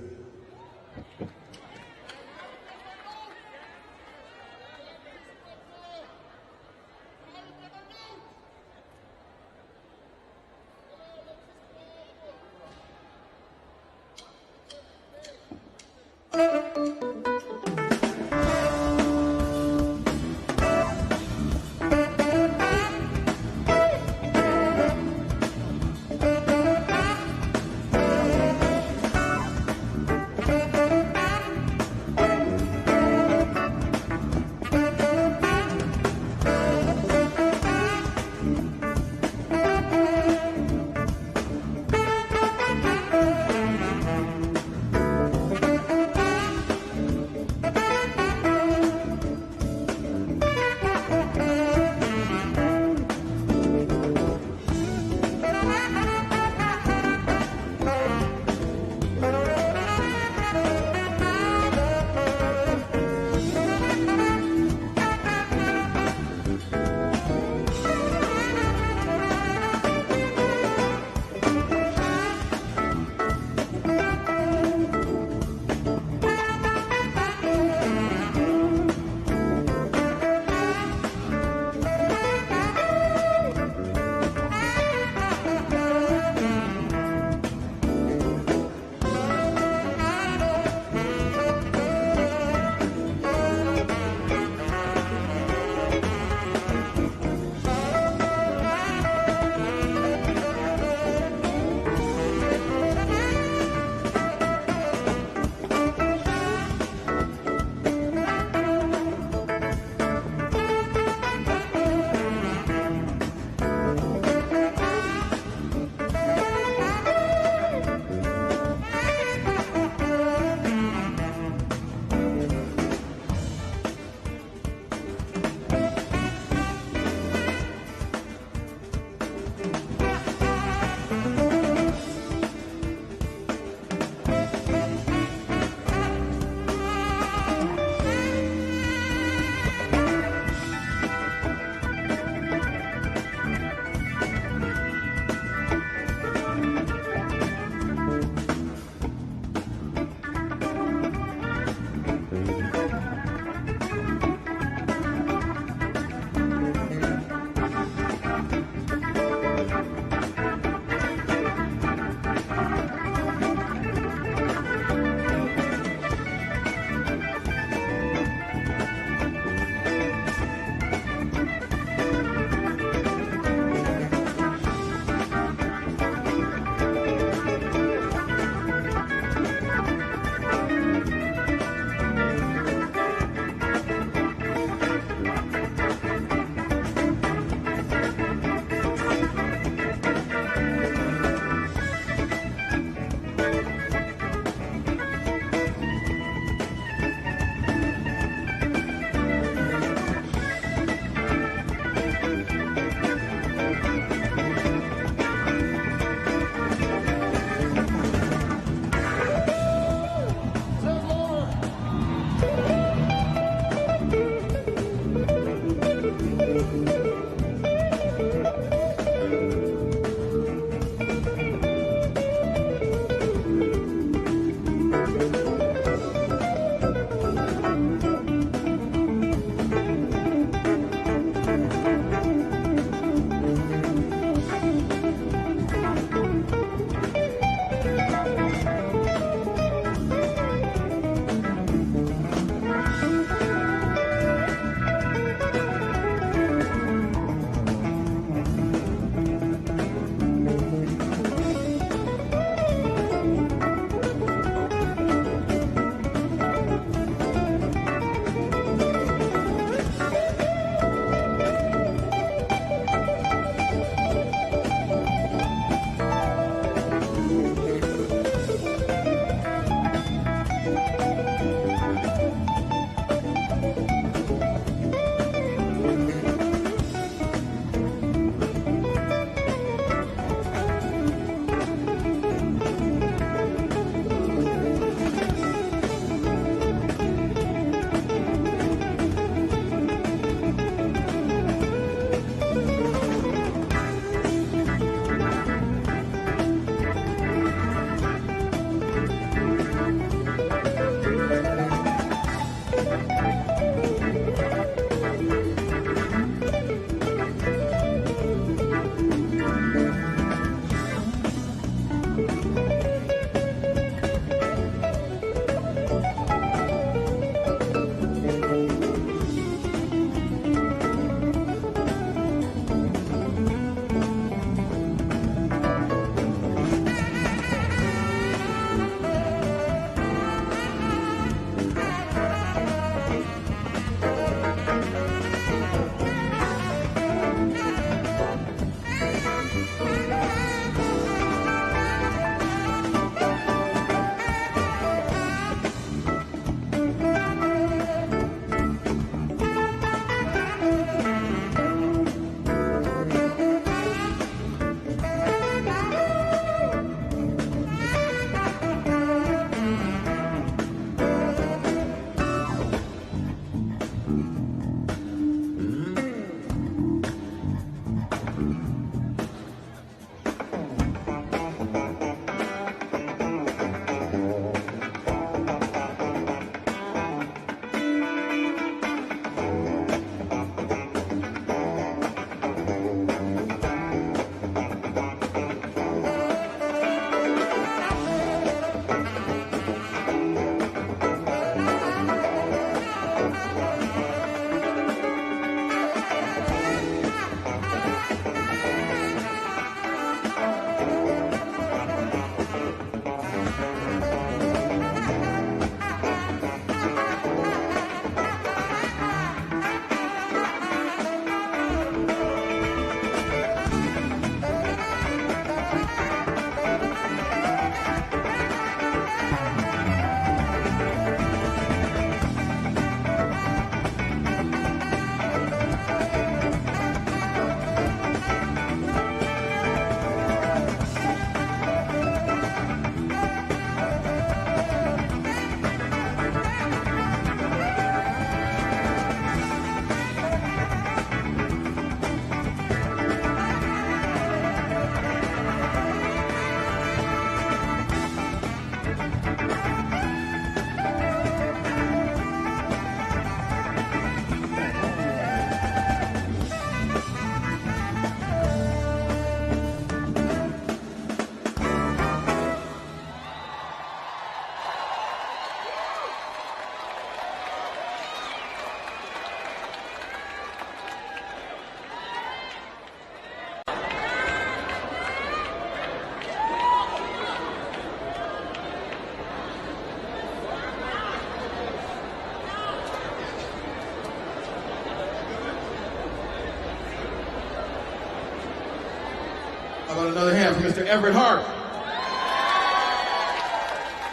about another hand for Mr. Everett Hart?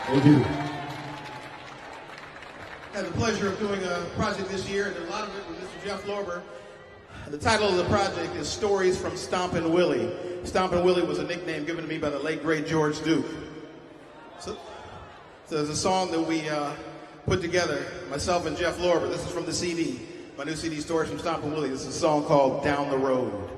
Thank you.
Had the pleasure of doing a project this year, and a lot of it with Mr. Jeff Lorber. The title of the project is Stories from Stompin' Willie. Stompin' Willie was a nickname given to me by the late, great George Duke. So there's a song that we put together, myself and Jeff Lorber. This is from the CD, my new CD, Stories from Stompin' Willie. This is a song called Down the Road.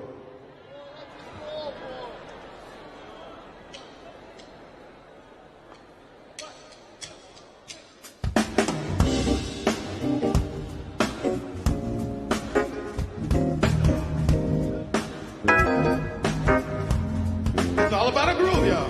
It's all about a groove, y'all.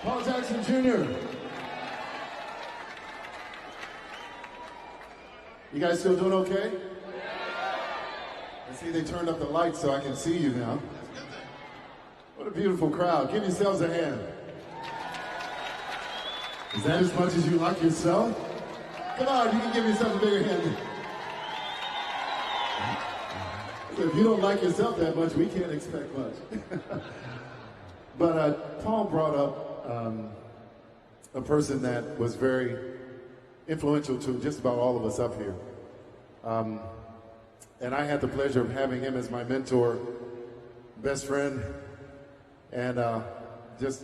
Paul Jackson Jr. You guys still doing okay? I see they turned up the lights so I can see you now. What a beautiful crowd. Give yourselves a hand. Is that as much as you like yourself? Come on, you can give yourself a bigger hand. So if you don't like yourself that much, we can't expect much. But Paul brought up a person that was very influential to just about all of us up here. And I had the pleasure of having him as my mentor, best friend, and just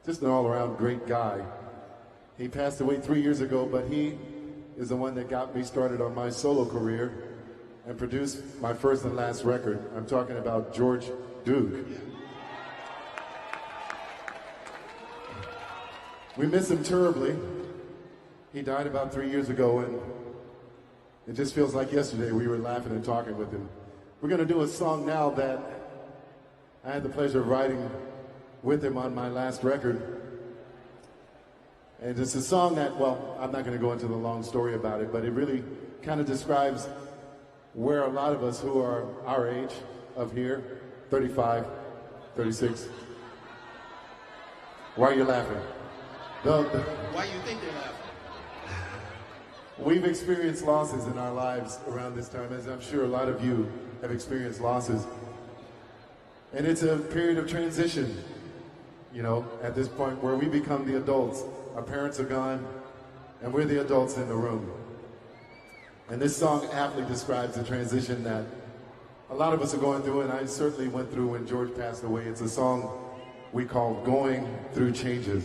an all-around great guy. He passed away 3 years ago, but he is the one that got me started on my solo career and produced my first and last record. I'm talking about George Duke. We miss him terribly. He died about 3 years ago, and it just feels like yesterday we were laughing and talking with him. We're going to do a song now that I had the pleasure of writing with him on my last record. And it's a song that, well, I'm not going to go into the long story about it, but it really kind of describes where a lot of us who are our age of here, 35, 36. Why are you laughing?
Why you think they're laughing?
We've experienced losses in our lives around this time, as I'm sure a lot of you have experienced losses. And it's a period of transition, you know, at this point where we become the adults. Our parents are gone, and we're the adults in the room. And this song aptly describes the transition that a lot of us are going through, and I certainly went through when George passed away. It's a song we call Going Through Changes.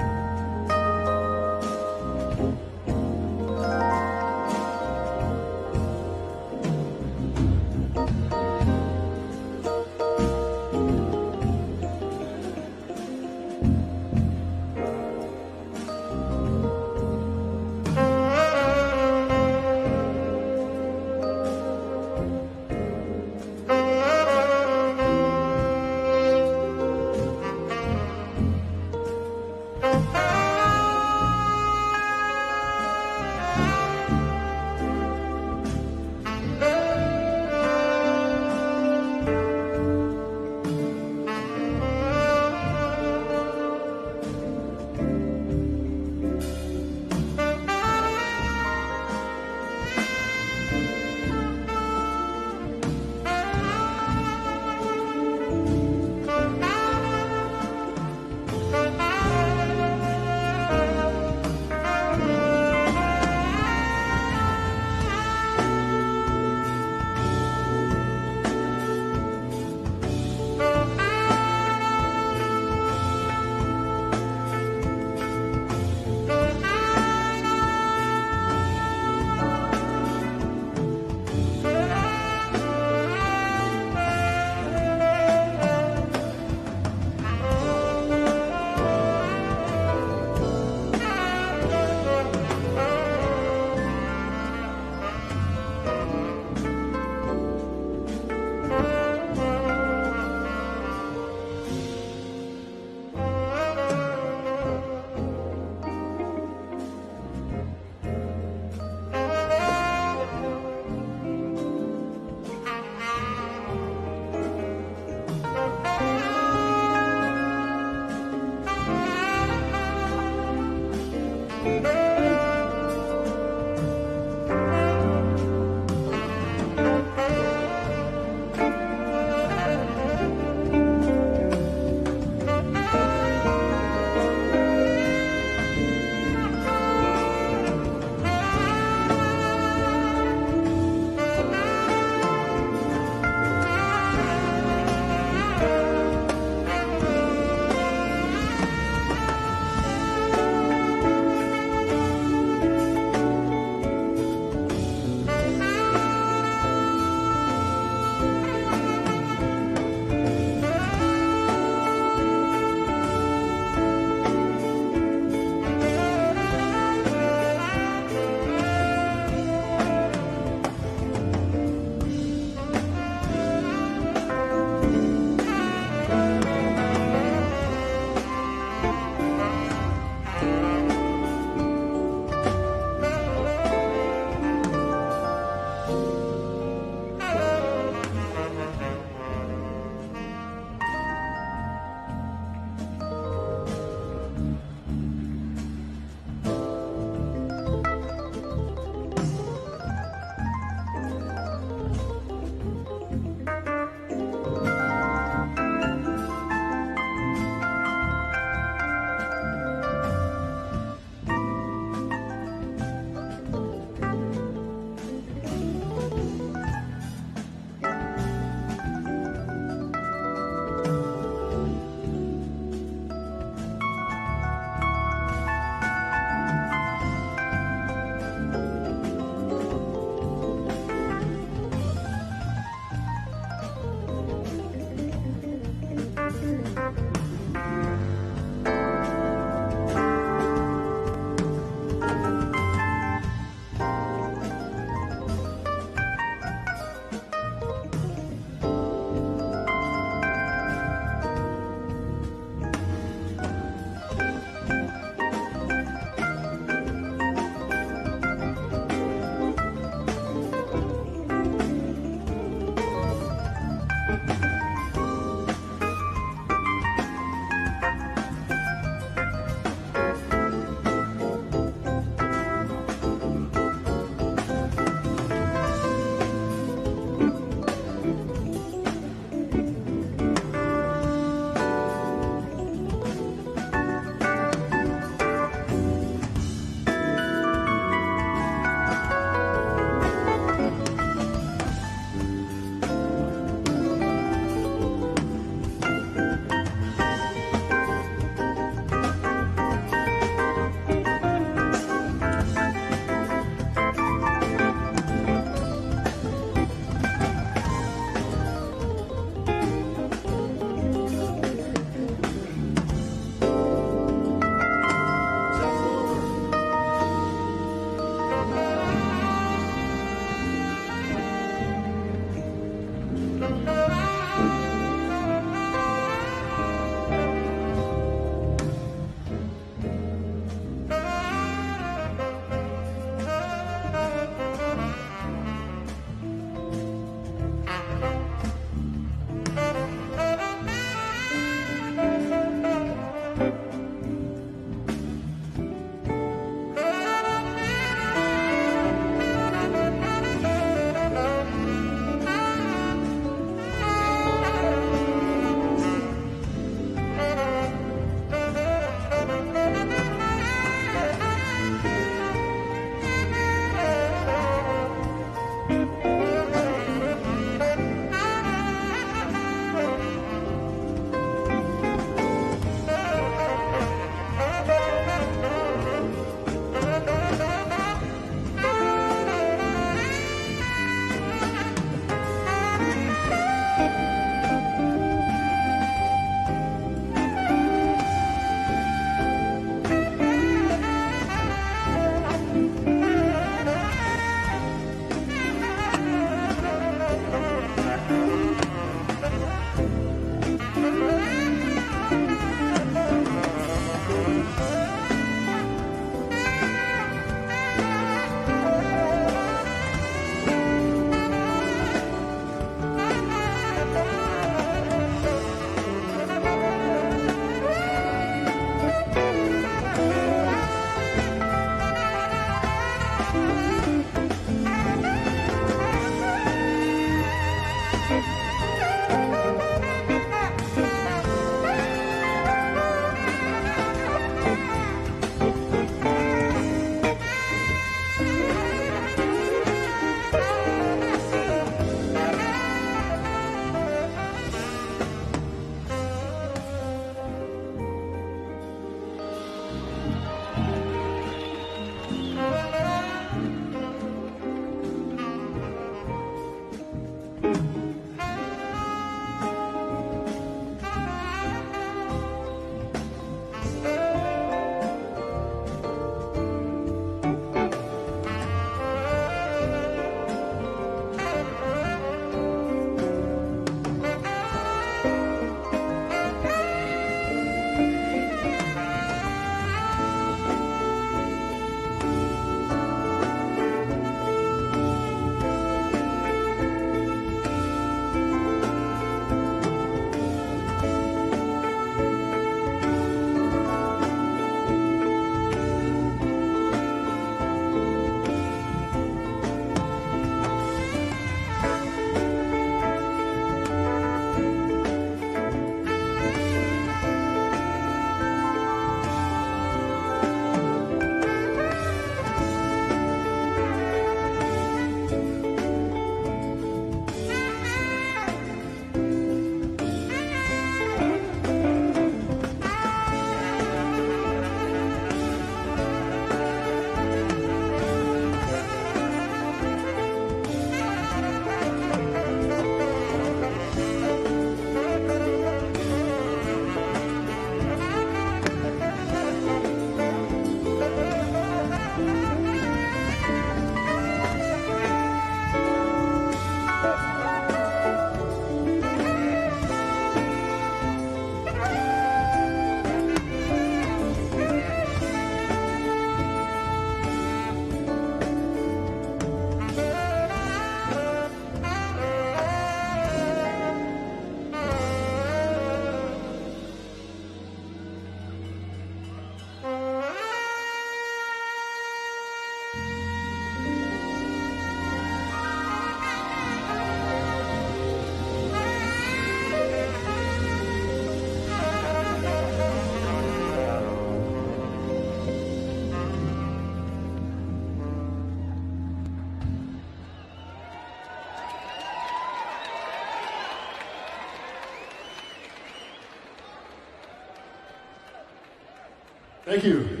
Thank you.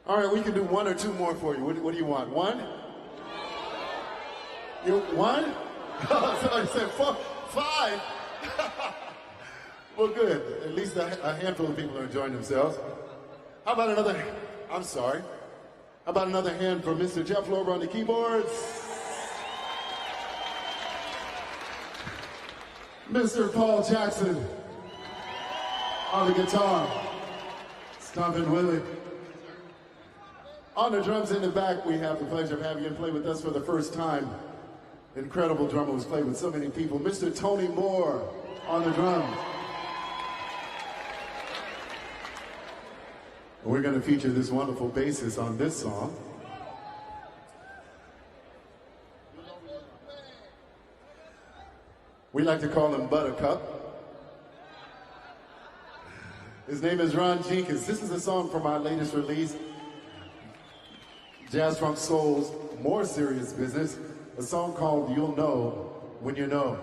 All right, we can do one or two more for you. What do you want? One? You one? Oh, somebody said four, five. Well, good. At least a handful of people are enjoying themselves. How about another? I'm sorry. How about another hand for Mr. Jeff Lorber on the keyboards? Mr. Paul Jackson on the guitar. Stompin' Willie. On the drums in the back, we have the pleasure of having him play with us for the first time. Incredible drummer who's played with so many people. Mr. Tony Moore on the drums. We're going to feature this wonderful bassist on this song. We like to call him Buttercup. His name is Ron Jenkins. This is a song from our latest release, Jazz Funk Soul's More Serious Business, a song called You'll Know When You Know.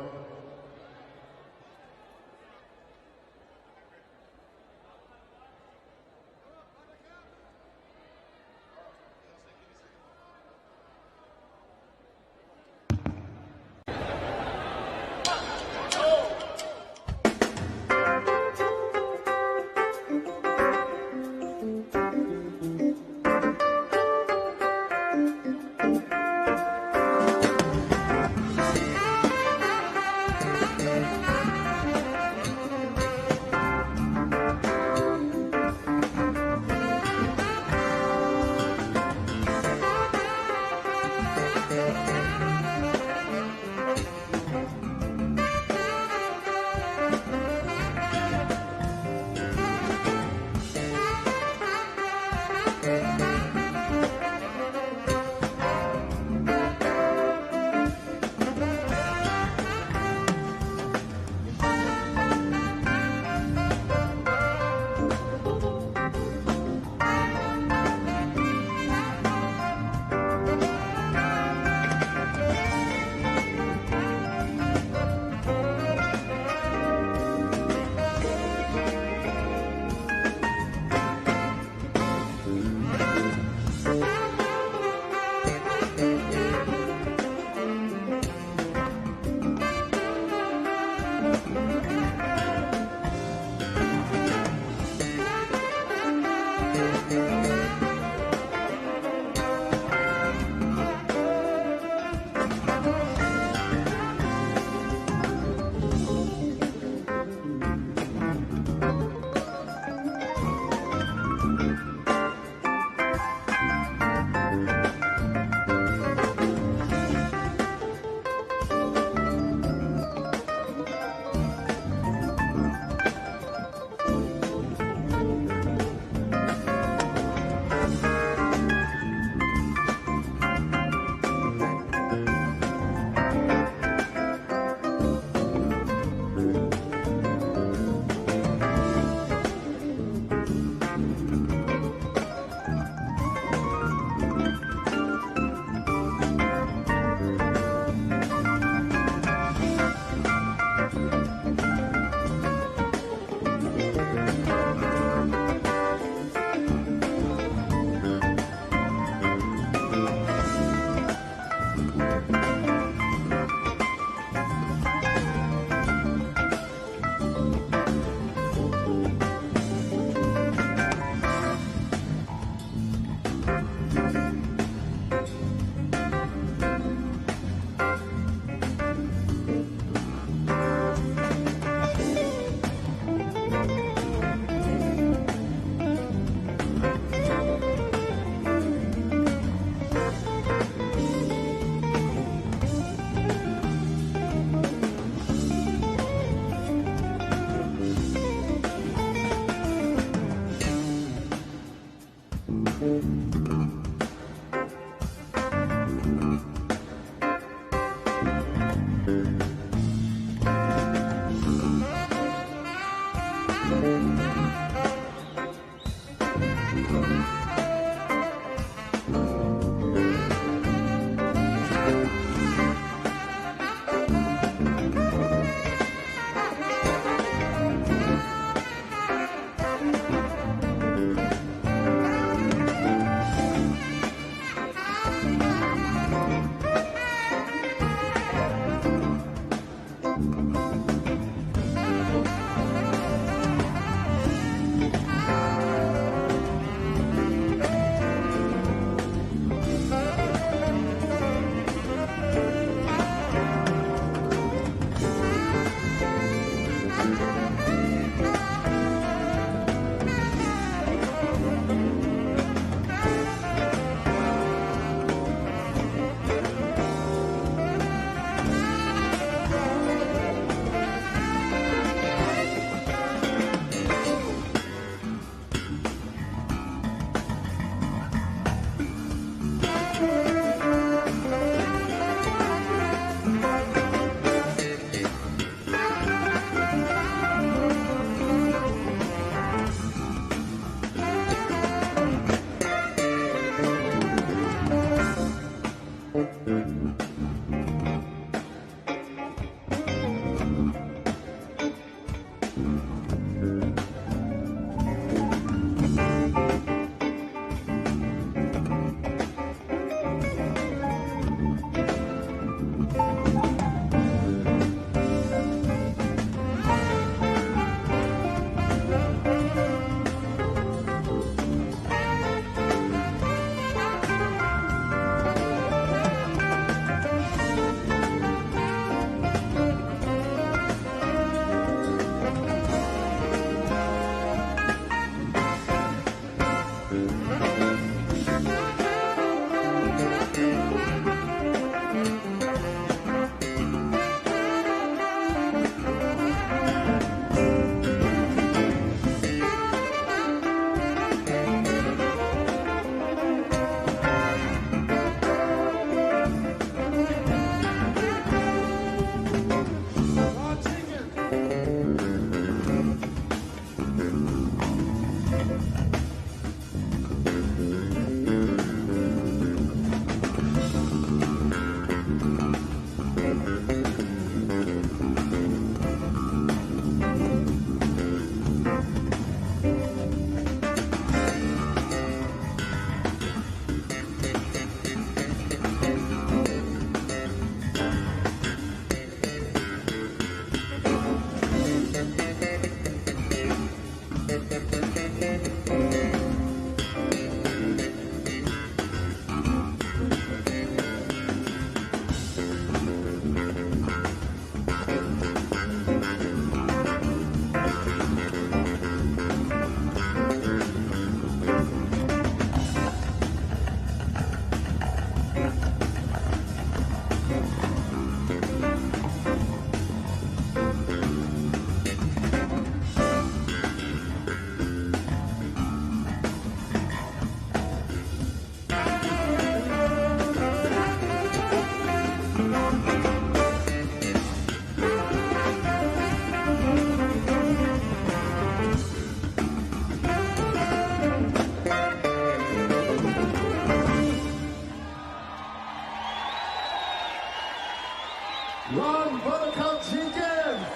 Run, Buttercup Jenkins!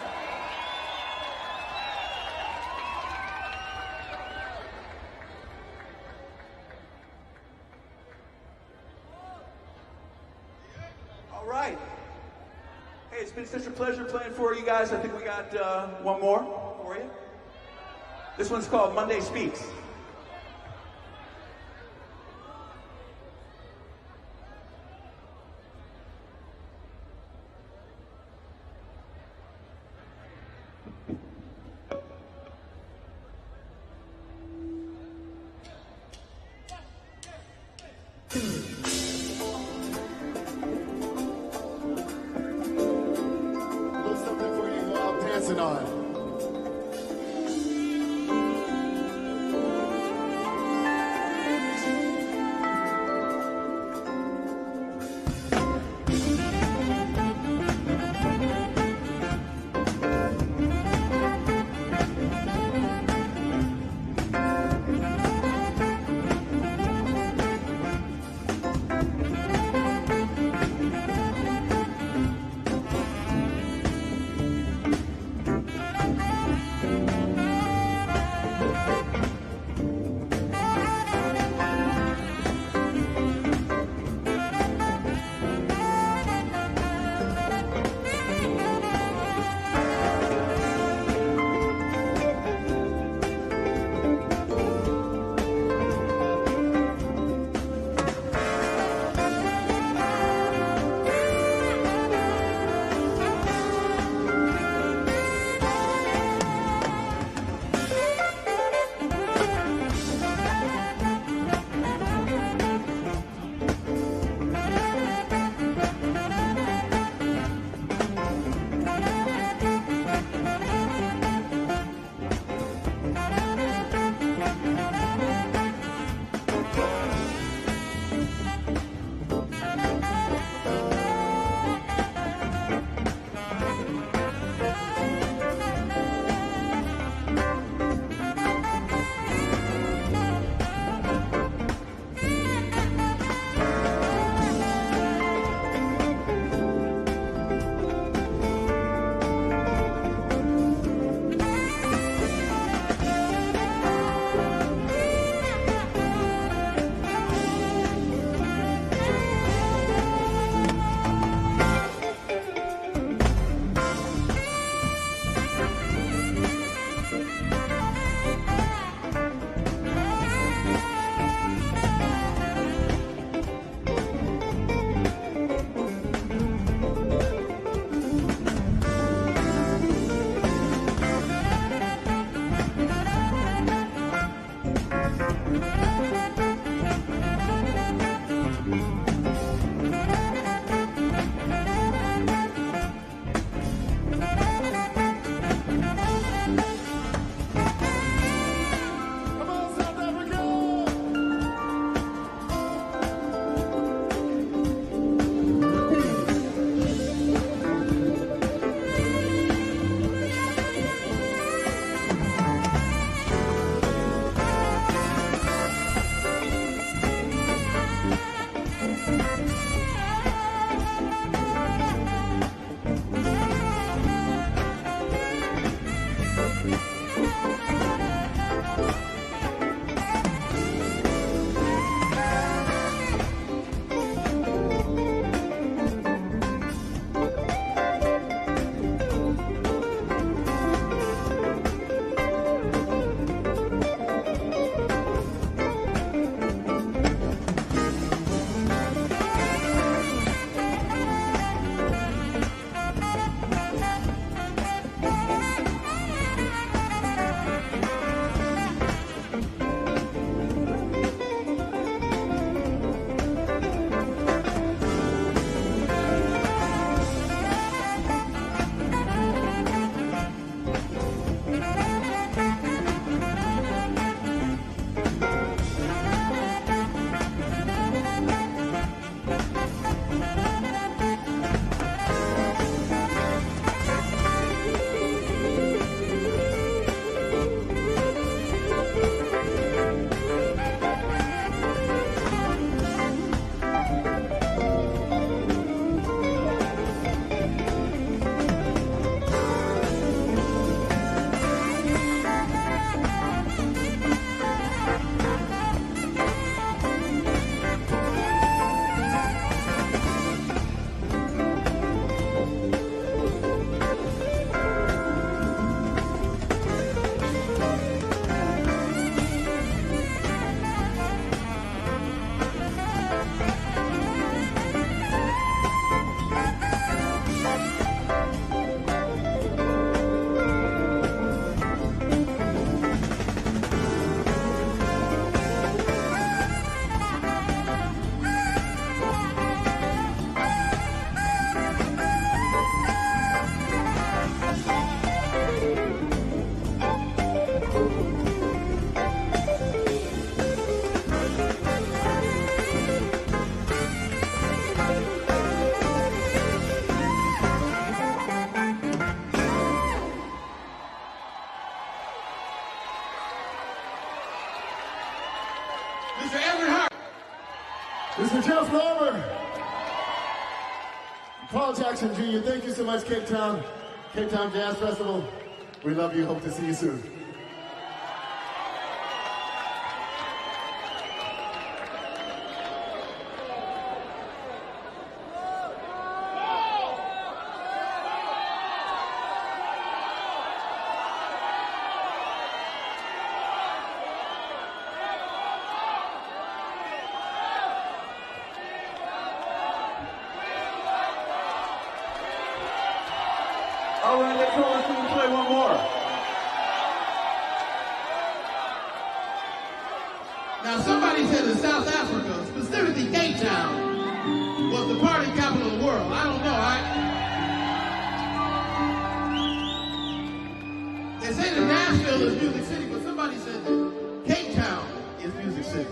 All right. Hey, it's been such a pleasure playing for you guys. I think we got one more for you. This one's called Monday Speaks.
Dancing on.
Mr. Everett Hart.
Mr. Jeff Lorber. Paul Jackson Jr., thank you so much, Cape Town Jazz Festival. We love you. Hope to see you soon.
All right, let's go. Let's play one more.
Now, somebody said that South Africa, specifically Cape Town, was the party capital of the world. I don't know. They say that Nashville is Music City, but somebody said that Cape Town is Music City.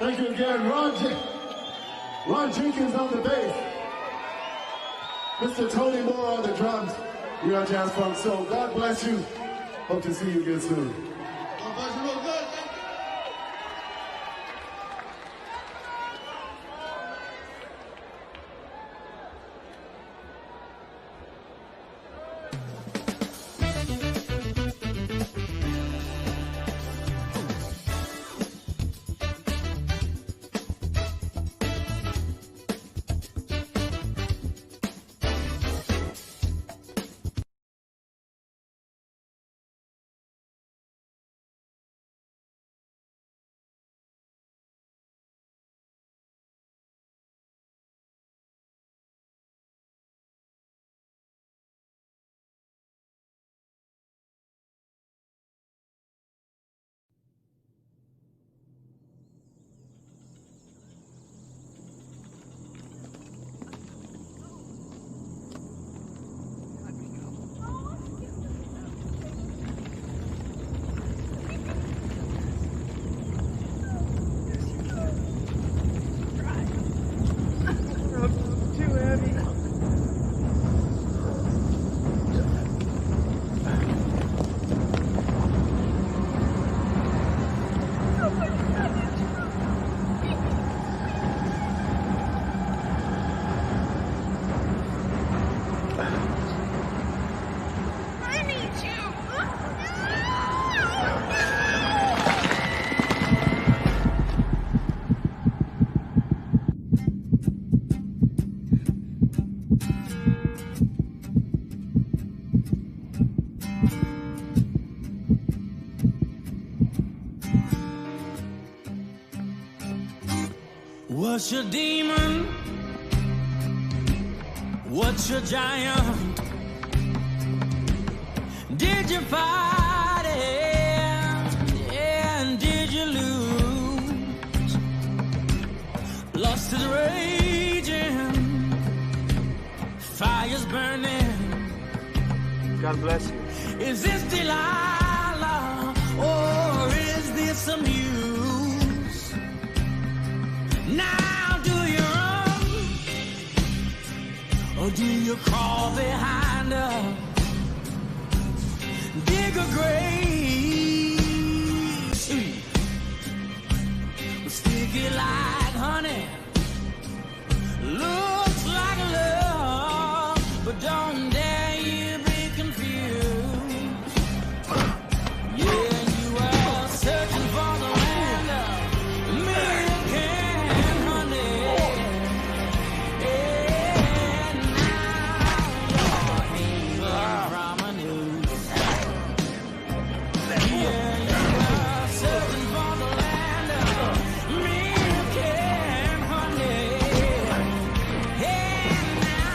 Thank you again, Ron Jenkins on the bass, Mr. Tony Moore on the drums. We are Jazz Funk Soul. God bless you. Hope to see you again soon.
What's your demon? What's your giant? Did you fight it? And did you lose? Lost is raging, fire's burning.
God bless you.
Is this Delilah or is this a muse? Now do you run or do you crawl behind her? Dig a grave, stick it like honey. Looks like love, but don't dare you be confused. Yeah, you are searching for the land of milk and honey. And now you're hanging from a noose. Yeah, you are searching for the land of milk and honey. And now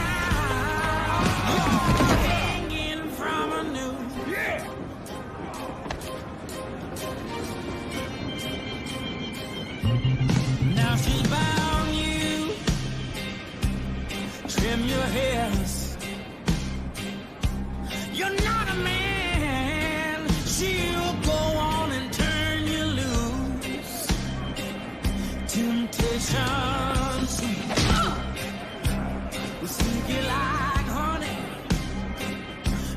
you're hanging from a noose. Yeah. Now she's bound you, trim your hairs. You're not a man, she'll go on and turn you loose. Temptation sweet, will sneak you like honey.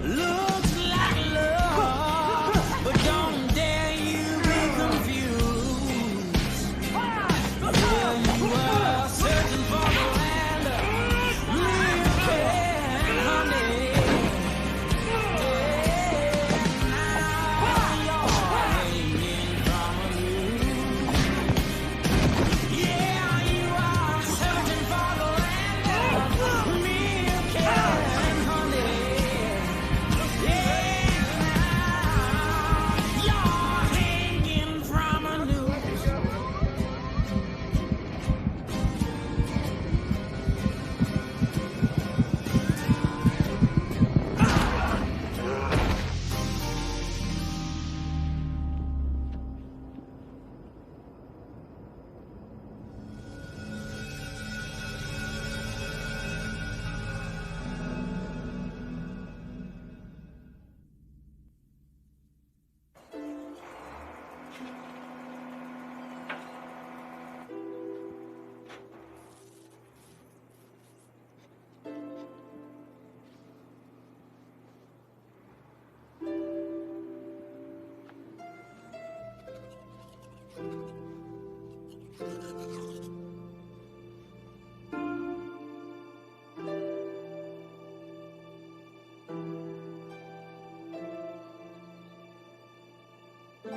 Looks like love, but don't dare you be confused. Yeah, you are searching for the land of milk
The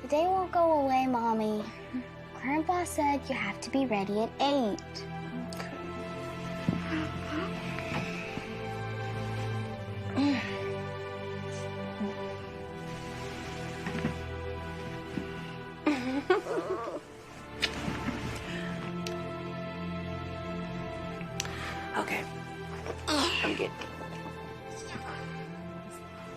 day won't go away, Mommy. Grandpa said you have to be ready at 8.
Okay. I'm good.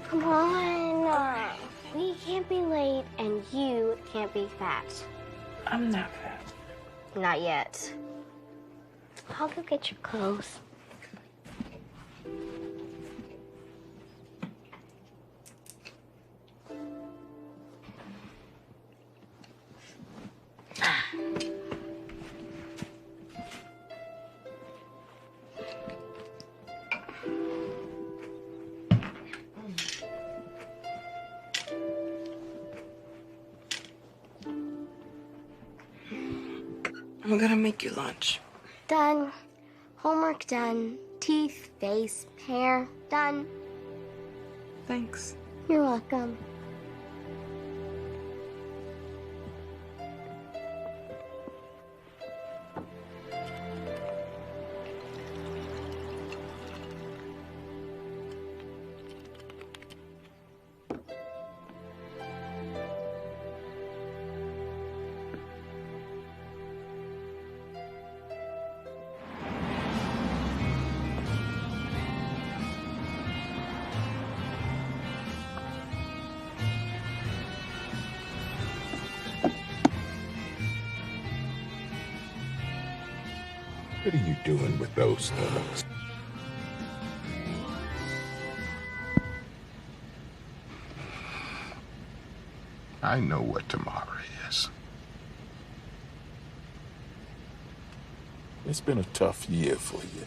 Come on. We can't be late, and you can't be fat.
I'm not fat.
Not yet. I'll go get your clothes.
I'm gonna make you lunch.
Done. Homework done. Teeth, face, hair, done.
Thanks.
You're welcome.
What are you doing with those thugs? I know what tomorrow is. It's been a tough year for you.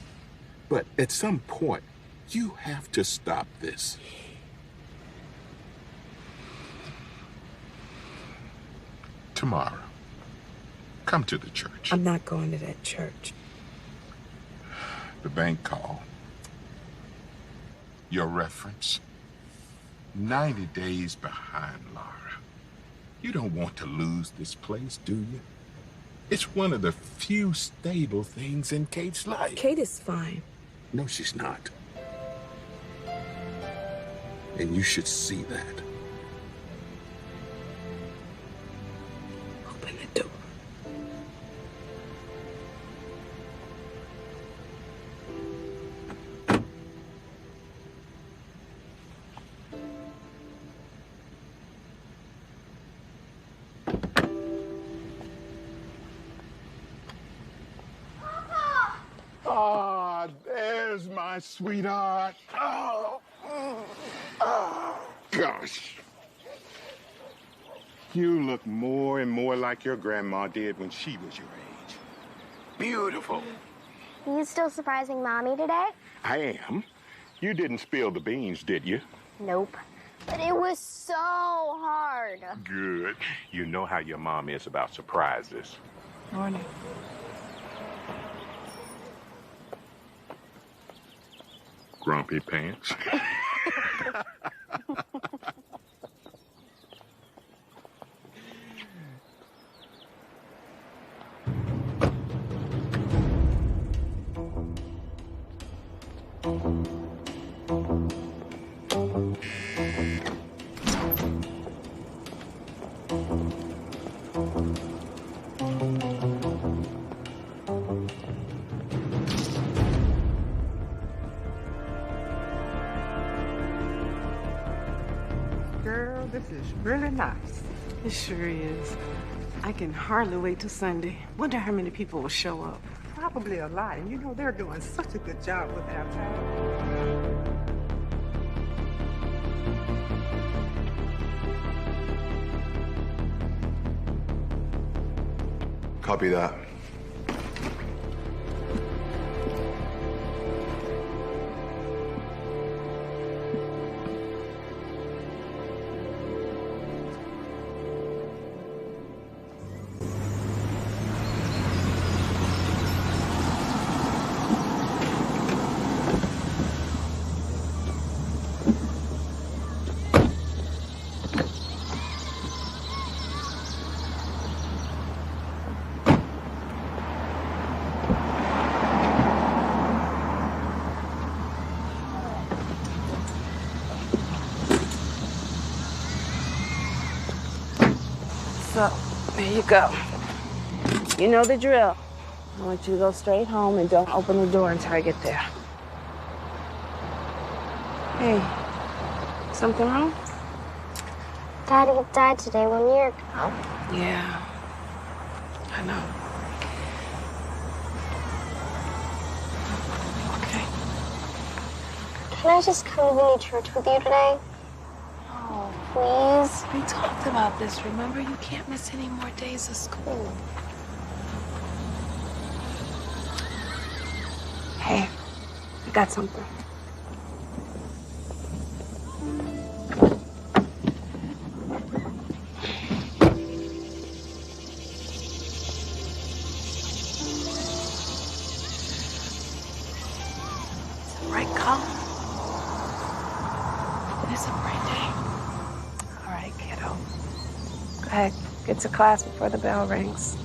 But at some point, you have to stop this. Tomorrow, come to the church.
I'm not going to that church.
The bank call. Your reference. 90 days behind, Laura. You don't want to lose this place, do you? It's one of the few stable things in Kate's life.
Kate is fine.
No, she's not. And you should see that.
Open the door.
Ah, there's my sweetheart. Oh, gosh. You look more and more like your grandma did when she was your age. Beautiful.
Are you still surprising Mommy today?
I am. You didn't spill the beans, did you?
Nope. But it was so hard.
Good. You know how your mom is about surprises.
Morning.
Grumpy pants.
Girl, this is really nice.
It sure is. I can hardly wait till Sunday. Wonder how many people will show up.
Probably a lot, and you know they're doing such a good job with that town.
Copy that.
There you go. You know the drill. I want you to go straight home and don't open the door until I get there. Hey, something wrong?
Daddy died today 1 year ago.
Yeah, I know. Okay.
Can I just come to the new church with you today?
Oh,
please?
We talked about this, remember? You can't miss any more days of school. Hey, I got something. It's a bright color. It's a bright day. All right, kiddo. Go ahead, get to class before the bell rings.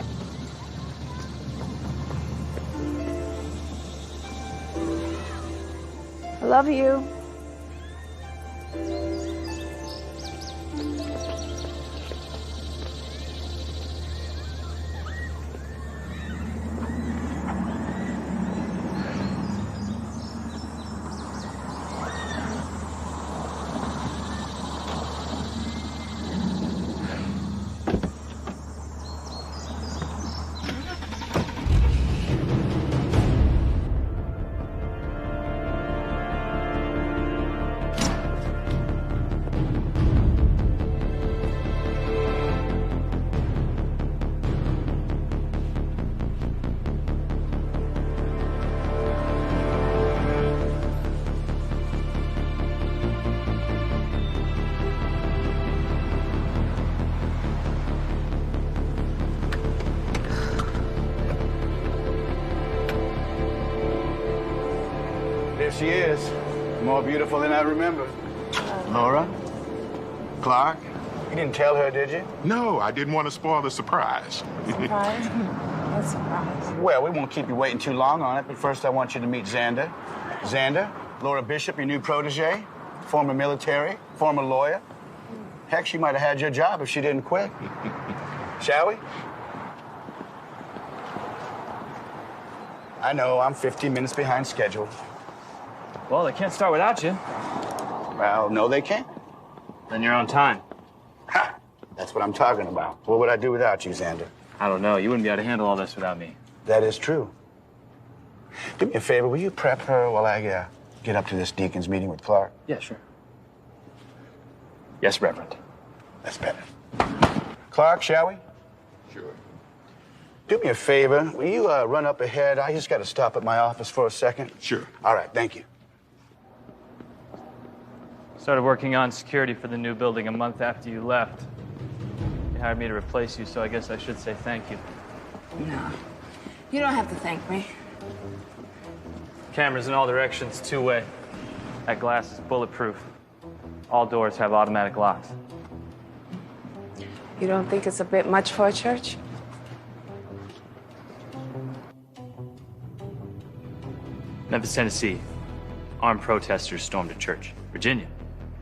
I love you.
There she is, more beautiful than I remember. Laura? Clark? You didn't tell her, did you?
No, I didn't want to spoil the surprise.
Surprise? What surprise?
Well, we won't keep you waiting too long on it, but first I want you to meet Xander. Xander, Laura Bishop, your new protege, former military, former lawyer. Heck, she might have had your job if she didn't quit. Shall we? I know, I'm 15 minutes behind schedule.
Well, they can't start without you.
Well, no, they can't.
Then you're on time.
Ha! That's what I'm talking about. What would I do without you, Xander?
I don't know. You wouldn't be able to handle all this without me.
That is true. Do me a favor, will you prep her while I get up to this deacon's meeting with Clark?
Yeah, sure. Yes, Reverend.
That's better. Clark, shall we?
Sure.
Do me a favor, will you run up ahead? I just got to stop at my office for a second.
Sure.
All right, thank you.
Started working on security for the new building a month after you left. You hired me to replace you, so I guess I should say thank you.
No, you don't have to thank me.
Cameras in all directions, two-way. That glass is bulletproof. All doors have automatic locks.
You don't think it's a bit much for a church?
Memphis, Tennessee. Armed protesters stormed a church. Virginia.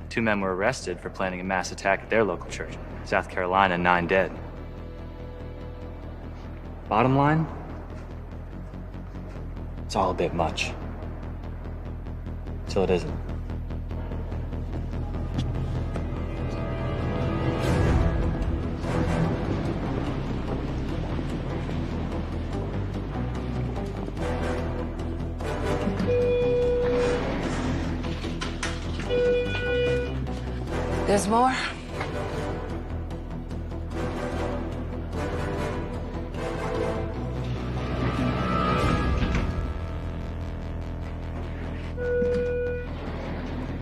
2 men were arrested for planning a mass attack at their local church. South Carolina, 9 dead. Bottom line, it's all a bit much. Till it isn't.
There's more?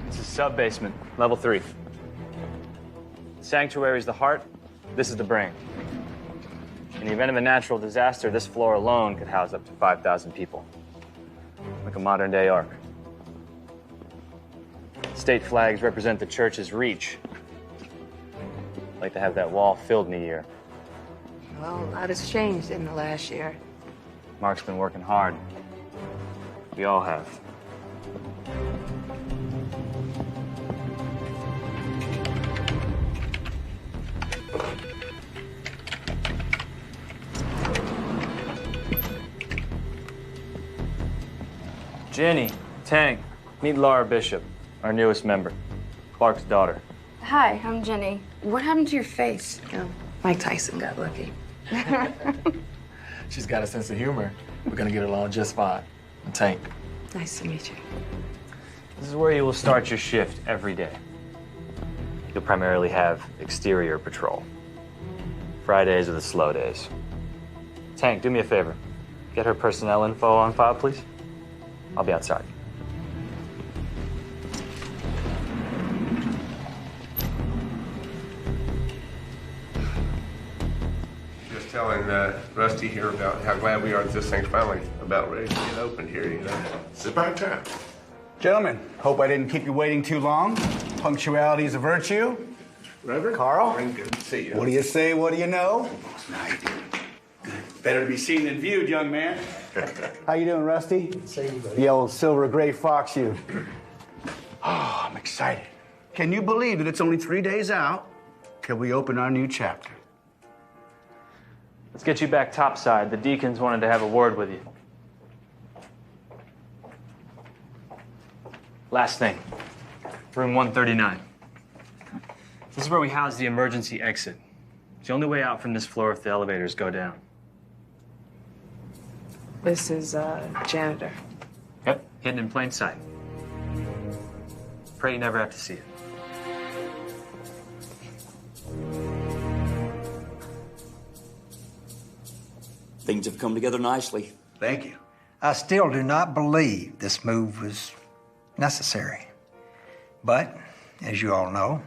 It's a sub-basement, level 3. Sanctuary is the heart, this is the brain. In the event of a natural disaster, this floor alone could house up to 5,000 people. Like a modern-day ark. State flags represent the church's reach. I'd like to have that wall filled in a year.
Well, a lot has changed in the last year.
Mark's been working hard. We all have. Jenny, Tank, meet Laura Bishop, our newest member, Clark's daughter.
Hi, I'm Jenny. What happened to your face? Oh, Mike Tyson got lucky.
She's got a sense of humor. We're gonna get along just fine. And Tank.
Nice to meet you.
This is where you will start your shift every day. You'll primarily have exterior patrol. Fridays are the slow days. Tank, do me a favor. Get her personnel info on file, please. I'll be outside.
Just telling Rusty here about how glad we are that this thing's finally about ready to get open here, you know. It's about time.
Gentlemen, hope I didn't keep you waiting too long. Punctuality is a virtue.
Reverend?
Carl?
Good to see you.
What do you say, what do you know? Better to be seen than viewed, young man. How you doing, Rusty? The old silver gray fox, you. Oh, I'm excited. Can you believe that it's only 3 days out till we open our new chapter?
Let's get you back topside. The deacons wanted to have a word with you. Last thing, room 139. This is where we house the emergency exit. It's the only way out from this floor if the elevators go down.
This is janitor.
Yep, hidden in plain sight. Pray you never have to see it.
Things have come together nicely.
Thank you.
I still do not believe this move was necessary. But, as you all know,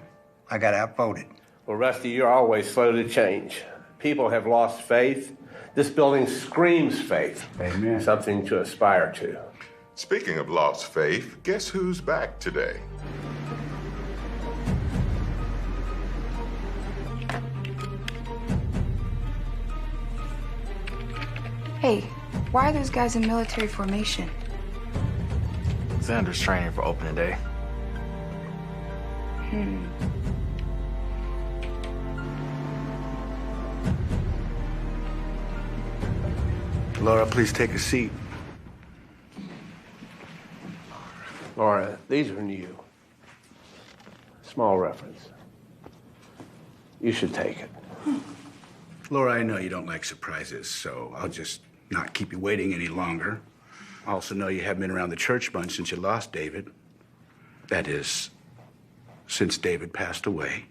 I got outvoted.
Well, Rusty, you're always slow to change. People have lost faith. This building screams faith.
Amen.
Something to aspire to.
Speaking of lost faith, guess who's back today?
Hey, why are those guys in military formation?
Xander's training for opening day.
Laura, please take a seat.
Laura, these are new. Small reference. You should take it.
Laura, I know you don't like surprises, so I'll just not keep you waiting any longer. I also know you haven't been around the church much since you lost David. That is, since David passed away.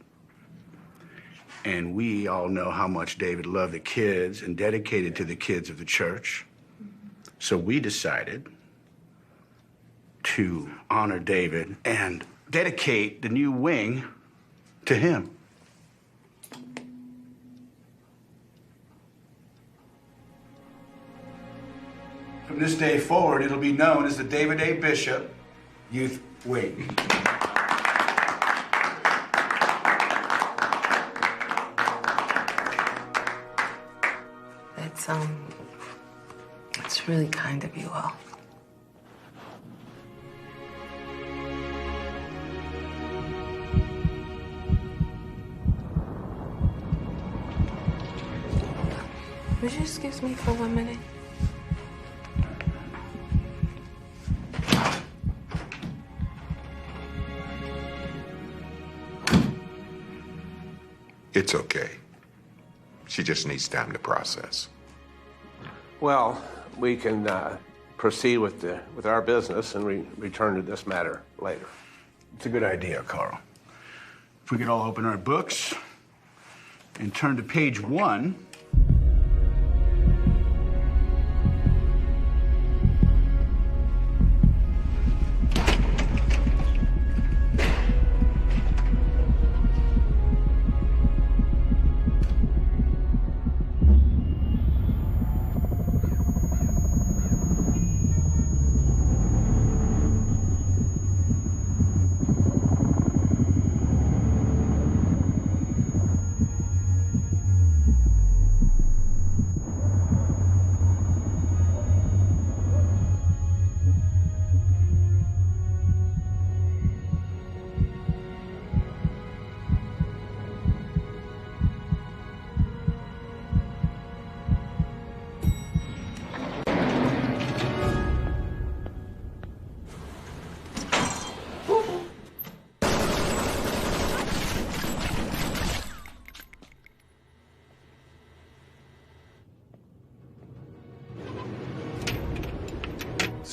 And we all know how much David loved the kids and dedicated to the kids of the church. So we decided to honor David and dedicate the new wing to him. From this day forward, it'll be known as the David A. Bishop Youth Wing.
It's really kind of you all. Would you excuse me for 1 minute?
It's okay. She just needs time to process.
Well, we can proceed with our business and return to this matter later.
It's a good idea, Carl. If we could all open our books and turn to page 1.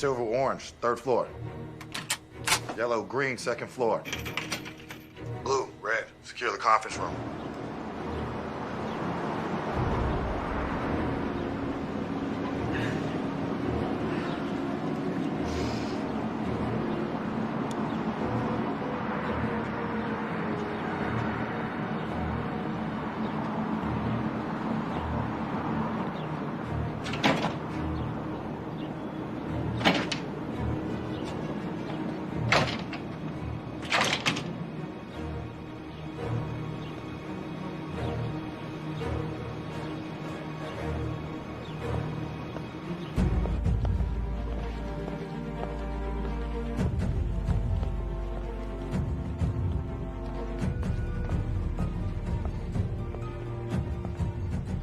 silver, orange, 3rd floor. Yellow, green, 2nd floor. Blue, red, secure the conference room.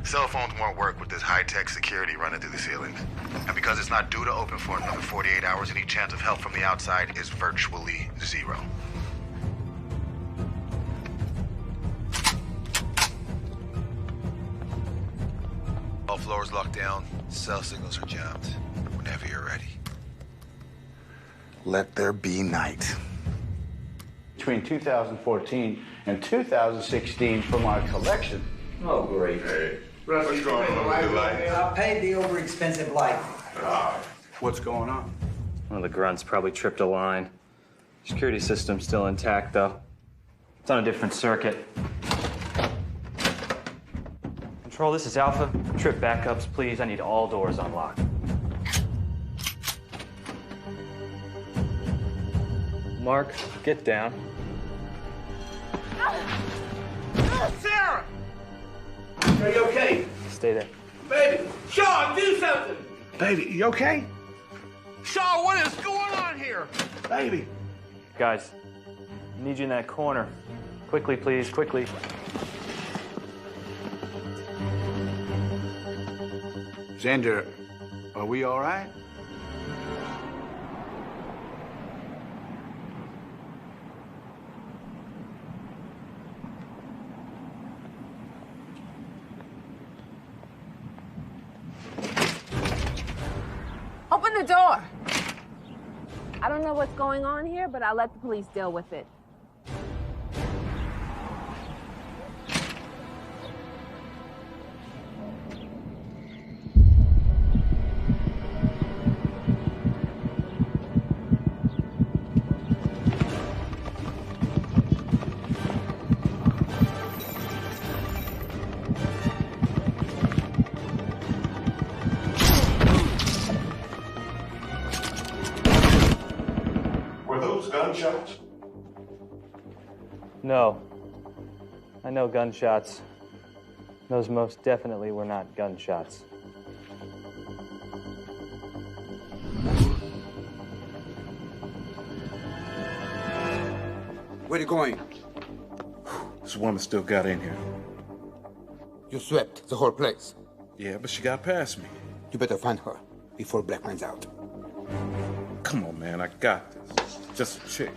Cell phones won't work with this high-tech security running through the ceilings. And because it's not due to open for another 48 hours, any chance of help from the outside is virtually 0. All floors locked down. Cell signals are jammed. Whenever you're ready. Let there be night.
Between 2014 and 2016 from our collection.
Oh, great.
Hey.
What's going on with the lights? I paid the over-expensive light.
What's going on?
One of the grunts probably tripped a line. Security system's still intact, though. It's on a different circuit. Control, this is Alpha. Trip backups, please. I need all doors unlocked. Mark, get down.
Sarah! Are you okay?
Stay there.
Baby! Shaw, do something!
Baby, you okay?
Shaw, what is going on here?
Baby.
Guys, I need you in that corner. Quickly, please, quickly.
Xander, are we all right?
Open the door. I don't know what's going on here, but I'll let the police deal with it.
Were those gunshots?
No. I know gunshots. Those most definitely were not gunshots.
Where are you going?
This woman still got in here.
You swept the whole place.
Yeah, but she got past me.
You better find her before black man's out.
Come on, man, I got this. Just a chick.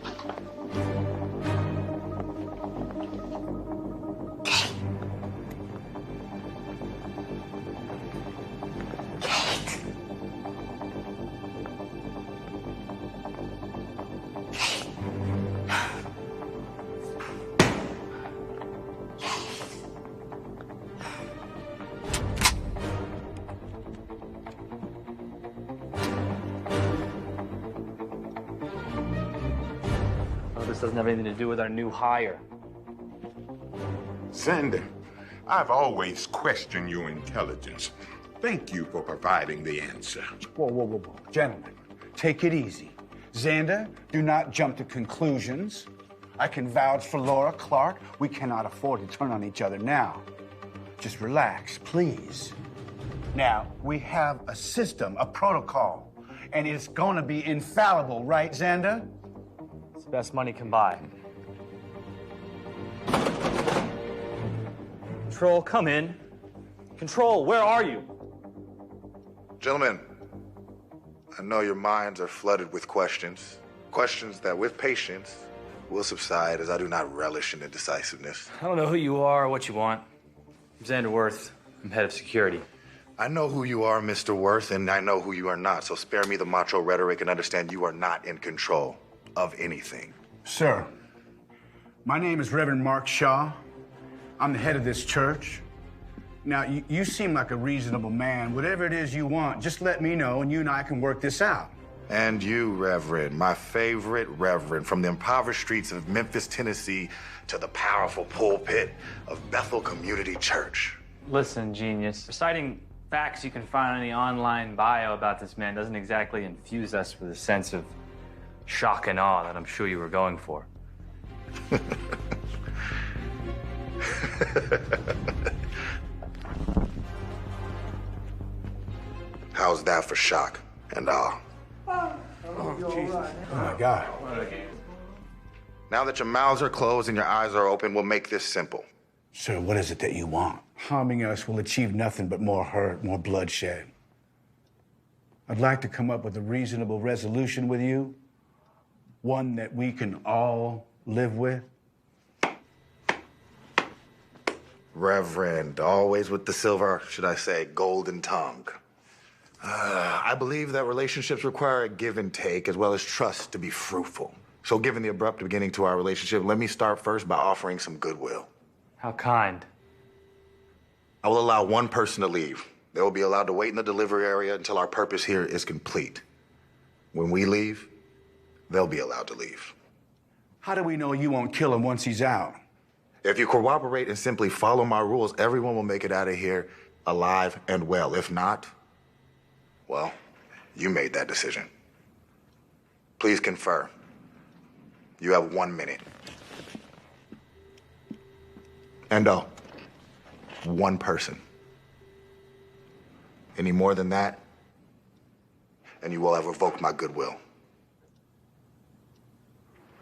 This doesn't have anything to do with our new hire.
Xander, I've always questioned your intelligence. Thank you for providing the answer.
Whoa, whoa, whoa, whoa. Gentlemen, take it easy. Xander, do not jump to conclusions. I can vouch for Laura Clark. We cannot afford to turn on each other now. Just relax, please. Now, we have a system, a protocol, and it's going to be infallible, right, Xander?
It's the best money can buy. Control, come in. Control, where are you?
Gentlemen, I know your minds are flooded with questions. Questions that, with patience, will subside, as I do not relish in indecisiveness.
I don't know who you are or what you want. I'm Xander Worth. I'm head of security.
I know who you are, Mr. Worth, and I know who you are not, so spare me the macho rhetoric and understand you are not in control of anything.
Sir, my name is Reverend Mark Shaw. I'm the head of this church. Now, you seem like a reasonable man. Whatever it is you want, just let me know, and you and I can work this out.
And you, Reverend, my favorite Reverend, from the impoverished streets of Memphis, Tennessee, to the powerful pulpit of Bethel Community Church.
Listen, genius. Reciting facts you can find on the online bio about this man doesn't exactly infuse us with a sense of shock and awe that I'm sure you were going for.
How's that for shock and awe?
Oh, Jesus. Oh, my God.
Now that your mouths are closed and your eyes are open, we'll make this simple.
Sir, what is it that you want? Harming us will achieve nothing but more hurt, more bloodshed. I'd like to come up with a reasonable resolution with you, one that we can all live with.
Reverend, always with the silver, should I say, golden tongue. I believe that relationships require a give and take as well as trust to be fruitful. So given the abrupt beginning to our relationship, let me start first by offering some goodwill.
How kind.
I will allow one person to leave. They will be allowed to wait in the delivery area until our purpose here is complete. When we leave, they'll be allowed to leave.
How do we know you won't kill him once he's out?
If you cooperate and simply follow my rules, everyone will make it out of here alive and well. If not, well, you made that decision. Please confer. You have 1 minute. And one person. Any more than that, and you will have revoked my goodwill.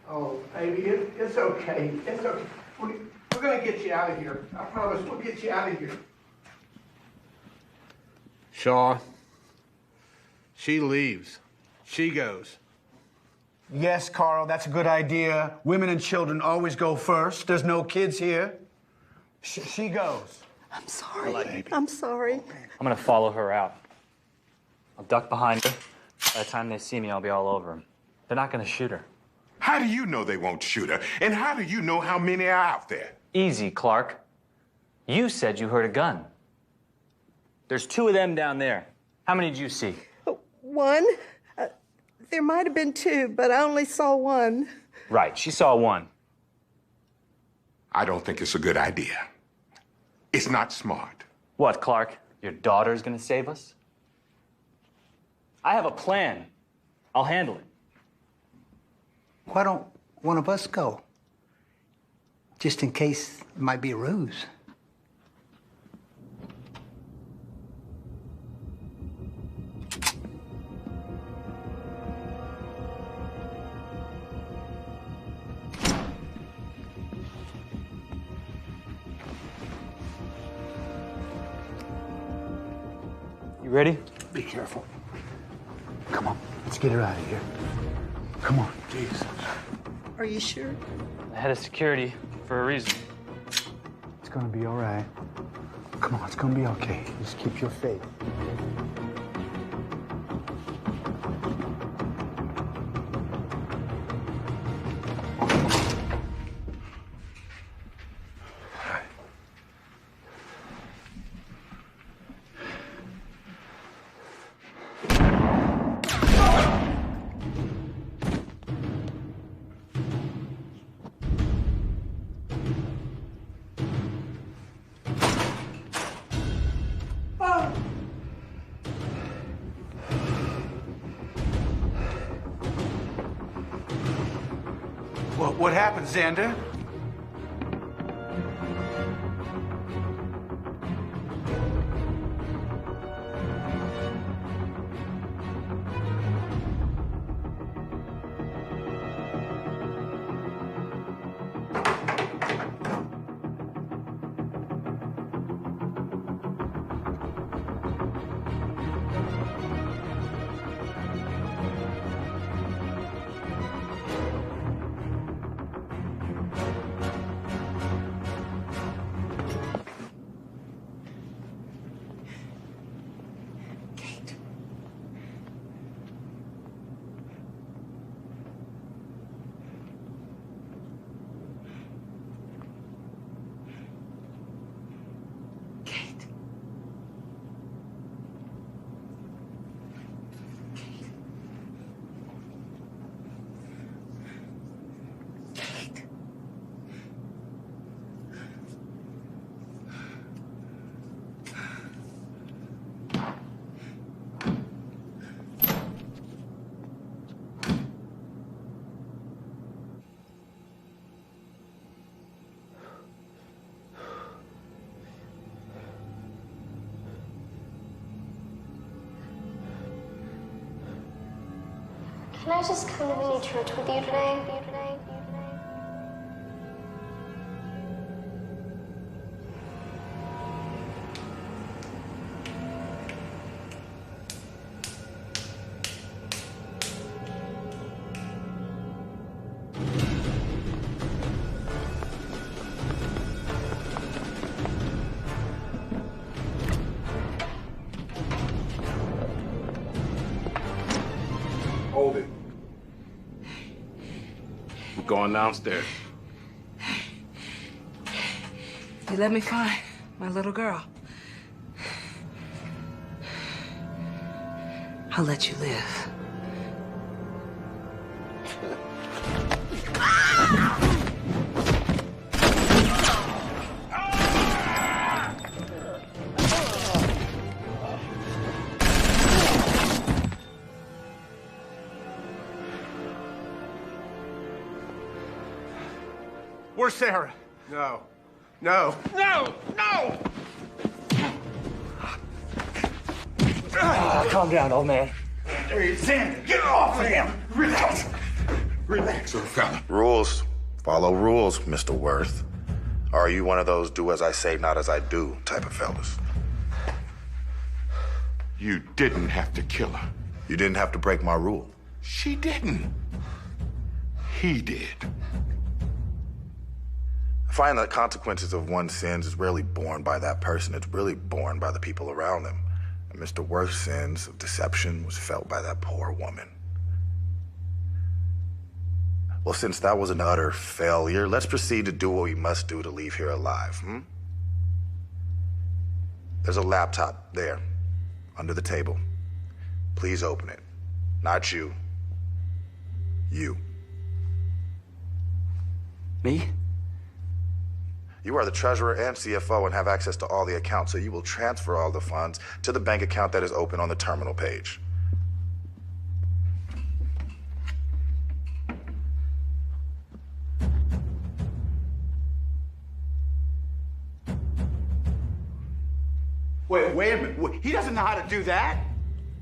Oh, baby, it's okay. It's okay. We're gonna get you out of here. I promise we'll get you out of here.
Shaw, she leaves. She goes.
Yes, Carl, that's a good idea. Women and children always go first. There's no kids here. She goes.
I'm sorry. I'm sorry.
I'm gonna follow her out. I'll duck behind her. By the time they see me, I'll be all over them. They're not gonna shoot her.
How do you know they won't shoot her? And how do you know how many are out there?
Easy, Clark. You said you heard a gun. There's 2 of them down there. How many did you see?
One? There might have been 2, but I only saw one.
Right, she saw 1.
I don't think it's a good idea. It's not smart.
What, Clark? Your daughter's gonna save us? I have a plan. I'll handle it.
Why don't one of us go? Just in case it might be a ruse.
You ready?
Be careful. Come on, let's get her out of here. Come on.
Jesus.
Are you sure?
I had a security for a reason.
It's gonna be all right. Come on, it's gonna be okay. Just keep your faith. What happened, Xander?
Can I just come to the new church with you today?
Hold it. We're going downstairs.
You let me find my little girl. I'll let you live.
Where's Sarah?
No. No.
No! No!
Calm down, old man.
Hey, Xander, get off of him! Relax. Relax, old fella. Rules. Follow rules, Mr. Worth. Or are you one of those do as I say, not as I do type of fellas?
You didn't have to kill her.
You didn't have to break my rule.
She didn't. He did.
I find that consequences of one's sins is rarely borne by that person. It's really borne by the people around them. And Mr. Worth's sins of deception was felt by that poor woman. Well, since that was an utter failure, let's proceed to do what we must do to leave here alive, There's a laptop there, under the table. Please open it. Not you. You.
Me?
You are the treasurer and CFO and have access to all the accounts, so you will transfer all the funds to the bank account that is open on the terminal page.
Wait a minute. He doesn't know how to do that?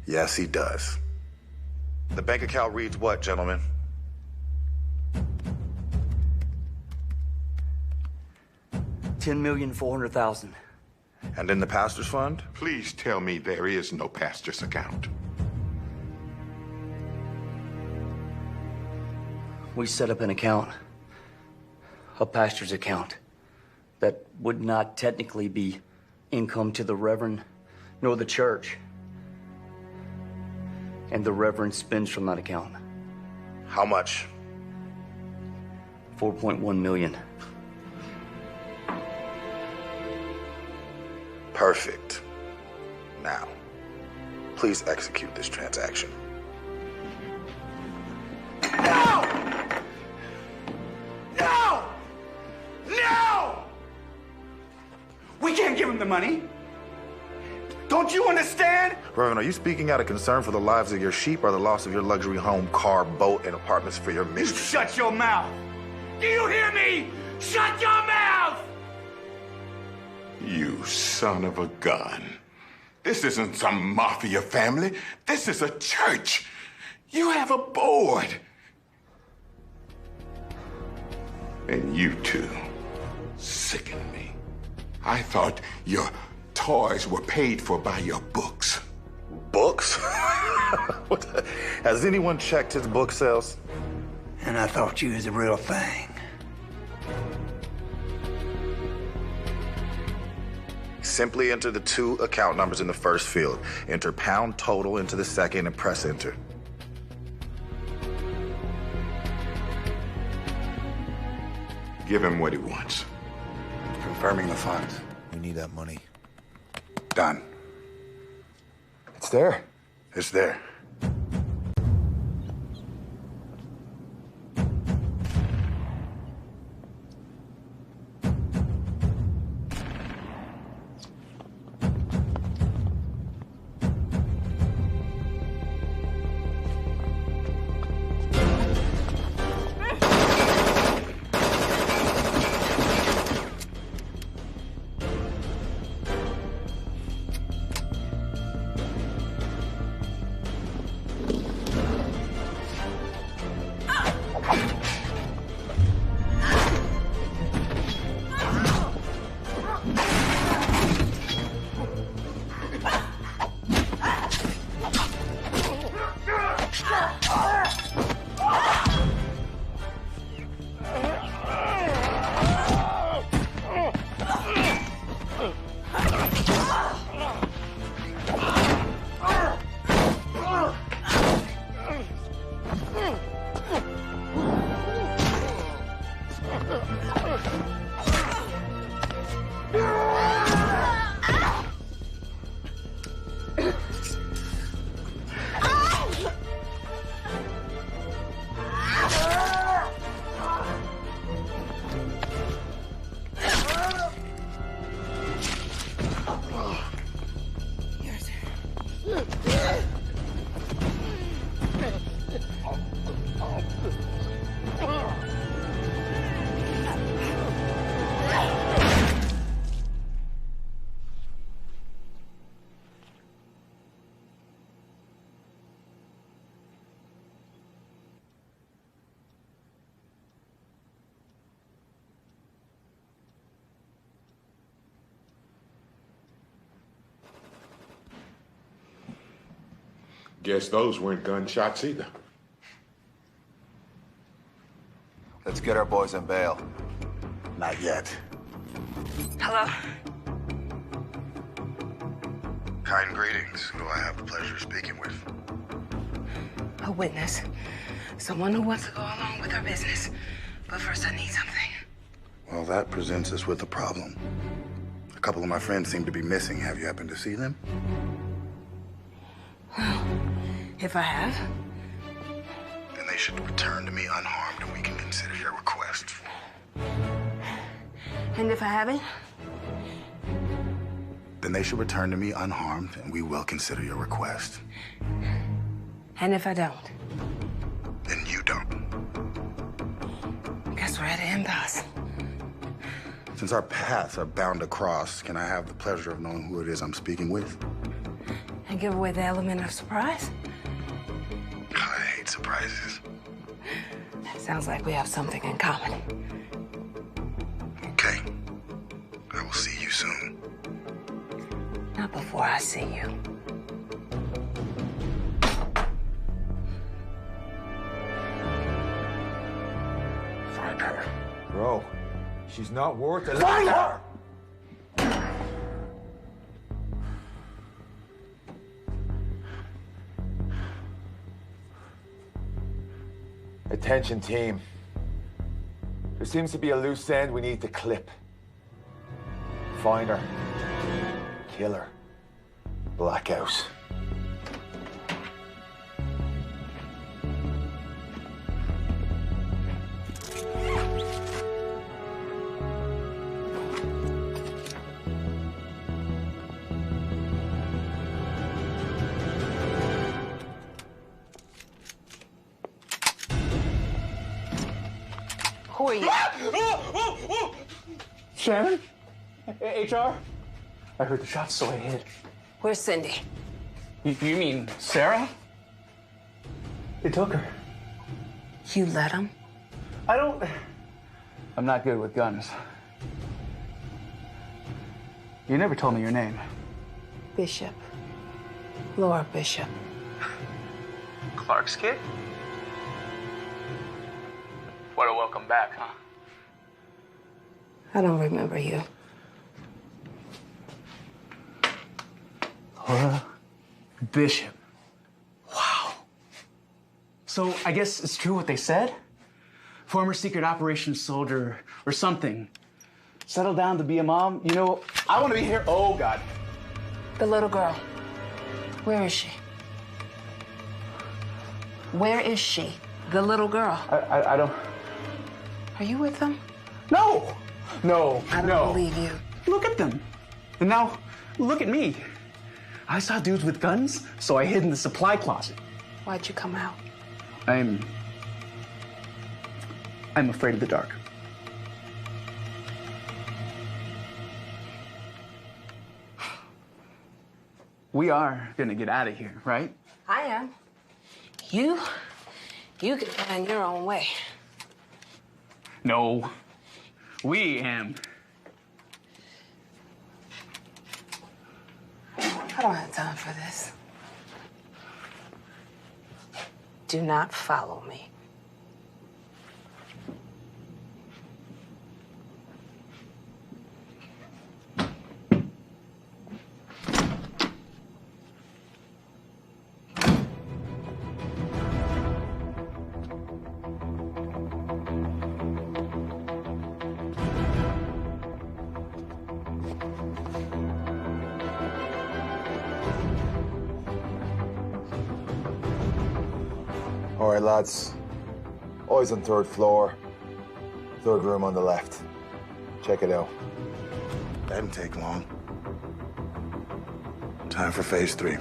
Yes, he does. The bank account reads what, gentlemen?
$10,400,000.
And in the pastor's fund?
Please tell me there is no pastor's account.
We set up an account, a pastor's account, that would not technically be income to the Reverend nor the church. And the Reverend spends from that account.
How much?
$4.1 million.
Perfect. Now, please execute this transaction.
No! No! No! We can't give him the money. Don't you understand?
Reverend, are you speaking out of concern for the lives of your sheep or the loss of your luxury home, car, boat, and apartments for your
You
mistress?
shut your mouth. Do you hear me? Shut your mouth!
You son of a gun. This isn't some mafia family. This is a church. You have a board. And you two sicken me. I thought your toys were paid for by your books.
Books? Has anyone checked his book sales?
And I thought you was the real thing.
Simply enter the two account numbers in the first field. Enter pound total into the second and press enter.
Give him what he wants.
Confirming the funds. We need that money. Done. It's there. It's there.
Guess those weren't gunshots either.
Let's get our boys on bail.
Not yet.
Hello?
Kind greetings. Who do I have the pleasure of speaking with?
A witness. Someone who wants to go along with our business. But first I need something.
Well, that presents us with a problem. A couple of my friends seem to be missing. Have you happened to see them?
Well, if I have.
Then they should return to me unharmed and we can consider your request.
And if I haven't?
Then they should return to me unharmed and we will consider your request.
And if I don't?
Then you don't.
Guess we're at an impasse.
Since our paths are bound to cross, can I have the pleasure of knowing who it is I'm speaking with?
And give away the element of surprise?
I hate surprises.
Sounds like we have something in common.
Okay. I will see you soon.
Not before I see you.
Find her. Bro, she's not worth it.
Find her!
Attention, team. There seems to be a loose end we need to clip. Find her. Kill her. Blackout.
Who are you?
Shannon? HR? I heard the shots, so I hid.
Where's Cindy?
You mean Sarah? They took her.
You let him?
I'm not good with guns. You never told me your name.
Bishop. Laura Bishop.
Clark's kid? What a welcome back, huh?
I don't remember you.
Laura Bishop. Wow. So I guess it's true what they said? Former secret operations soldier or something. Settled down to be a mom. You know, I want to be here. Oh, God.
The little girl. Where is she? Where is she? The little girl.
I don't...
Are you with them?
No! No,
I don't believe you.
Look at them. And now, look at me. I saw dudes with guns, so I hid in the supply closet.
Why'd you come out?
I'm afraid of the dark. We are gonna get out of here, right?
I am. You can find your own way.
No, we am.
I don't have time for this. Do not follow me.
All right, lads. Eyes on third floor. Third room on the left. Check it out.
That didn't take long. Time for phase 3.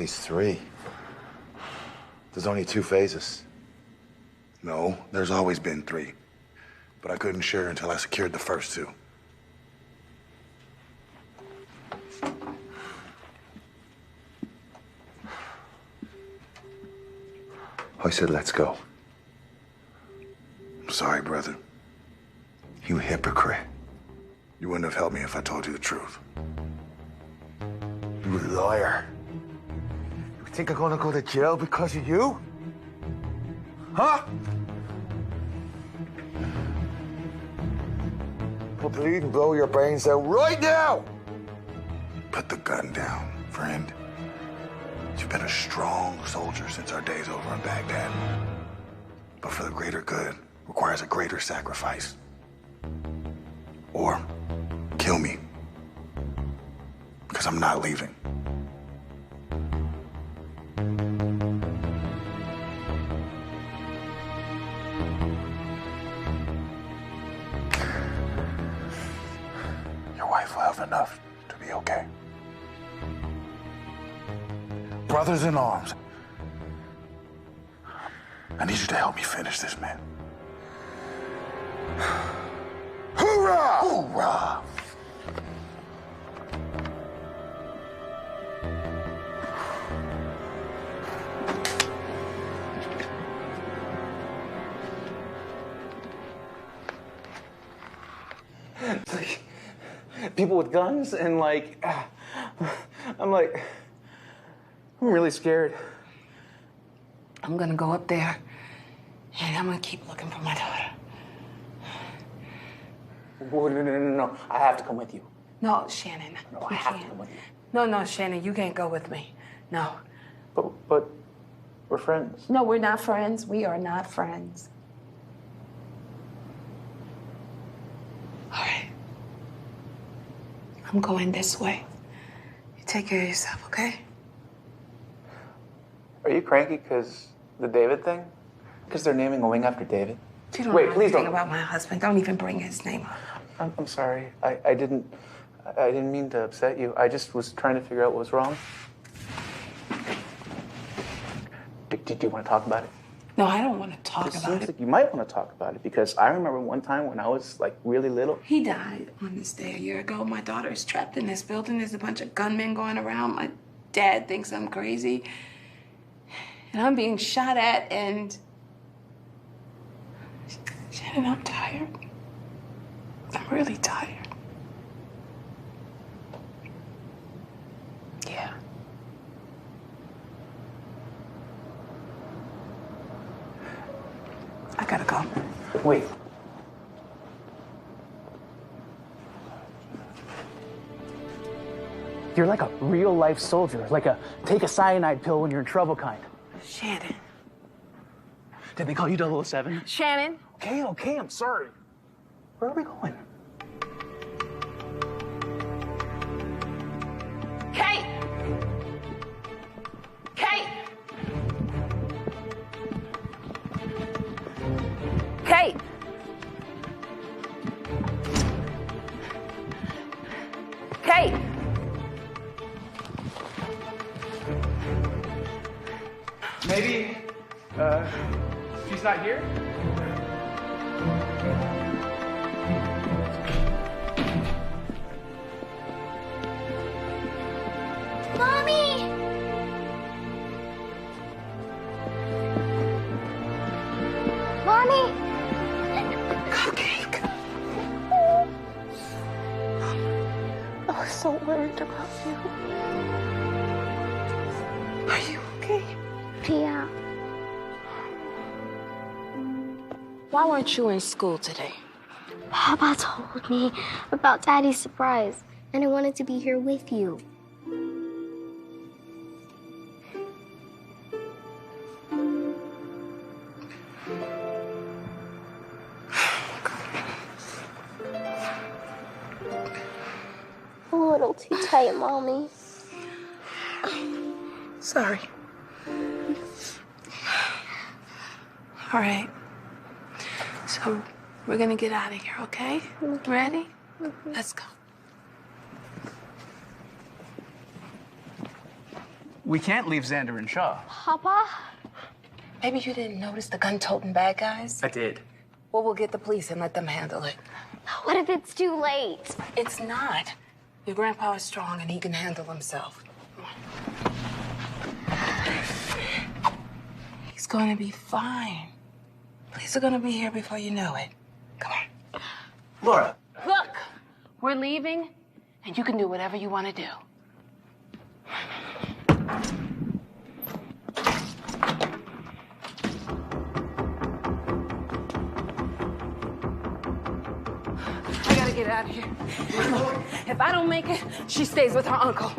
needs 3. There's only 2 phases.
No, there's always been 3. But I couldn't share until I secured the first 2.
I said, let's go.
I'm sorry, brother.
You hypocrite.
You wouldn't have helped me if I told you the truth.
You liar. You think I'm gonna go to jail because of you? Huh? I'll bleed and blow your brains out right now!
Put the gun down, friend. You've been a strong soldier since our days over in Baghdad. But for the greater good requires a greater sacrifice. Or kill me. Because I'm not leaving. Your wife will have enough to be okay. Brothers in arms, I need you to help me finish this, man. Hoorah! Hoorah!
It's like people with guns and like, I'm really scared.
I'm gonna go up there and I'm gonna keep looking for my daughter.
Oh, no. I have to come with you.
No, Shannon.
No, I have to come with you.
No, Shannon, you can't go with me. No.
But we're friends.
No, we're not friends. We are not friends. All right. I'm going this way. You take care of yourself, okay?
Are you cranky because the David thing? Because they're naming a wing after David?
You don't
Wait,
know
please
anything
don't.
about my husband. Don't even bring his name up.
I'm sorry. I didn't mean to upset you. I just was trying to figure out what was wrong. Did you want to talk about it?
No, I don't want to talk
It
about
seems
it.
like you might want to talk about it because I remember one time when I was like really little.
He died on this day a year ago. My daughter is trapped in this building. There's a bunch of gunmen going around. My dad thinks I'm crazy. And I'm being shot at and... Shannon, I'm tired. I'm really tired. Yeah. I gotta go.
Wait. You're like a real life soldier, like a take a cyanide pill when you're in trouble kind.
Shannon.
Did they call you 007?
Shannon?
Okay, I'm sorry. Where are we going?
Kate! Kate! Kate! Kate!
Maybe, she's not here?
Mommy! Mommy!
Cupcake. I was so worried about you. Are you okay?
Yeah.
Why weren't you in school today?
Papa told me about Daddy's surprise, and I wanted to be here with you. A little too tight, Mommy.
Sorry. All right. So we're gonna get out of here, okay? Ready? Let's go.
We can't leave Xander and Shaw.
Papa? Maybe you didn't notice the gun-toting bad guys?
I did.
Well, we'll get the police and let them handle it.
What if it's too late?
It's not. Your grandpa is strong and he can handle himself. He's going to be fine. Police are going to be here before you know it. Come on.
Laura.
Look, we're leaving, and you can do whatever you want to do. I gotta get out of here. If I don't make it, she stays with her uncle.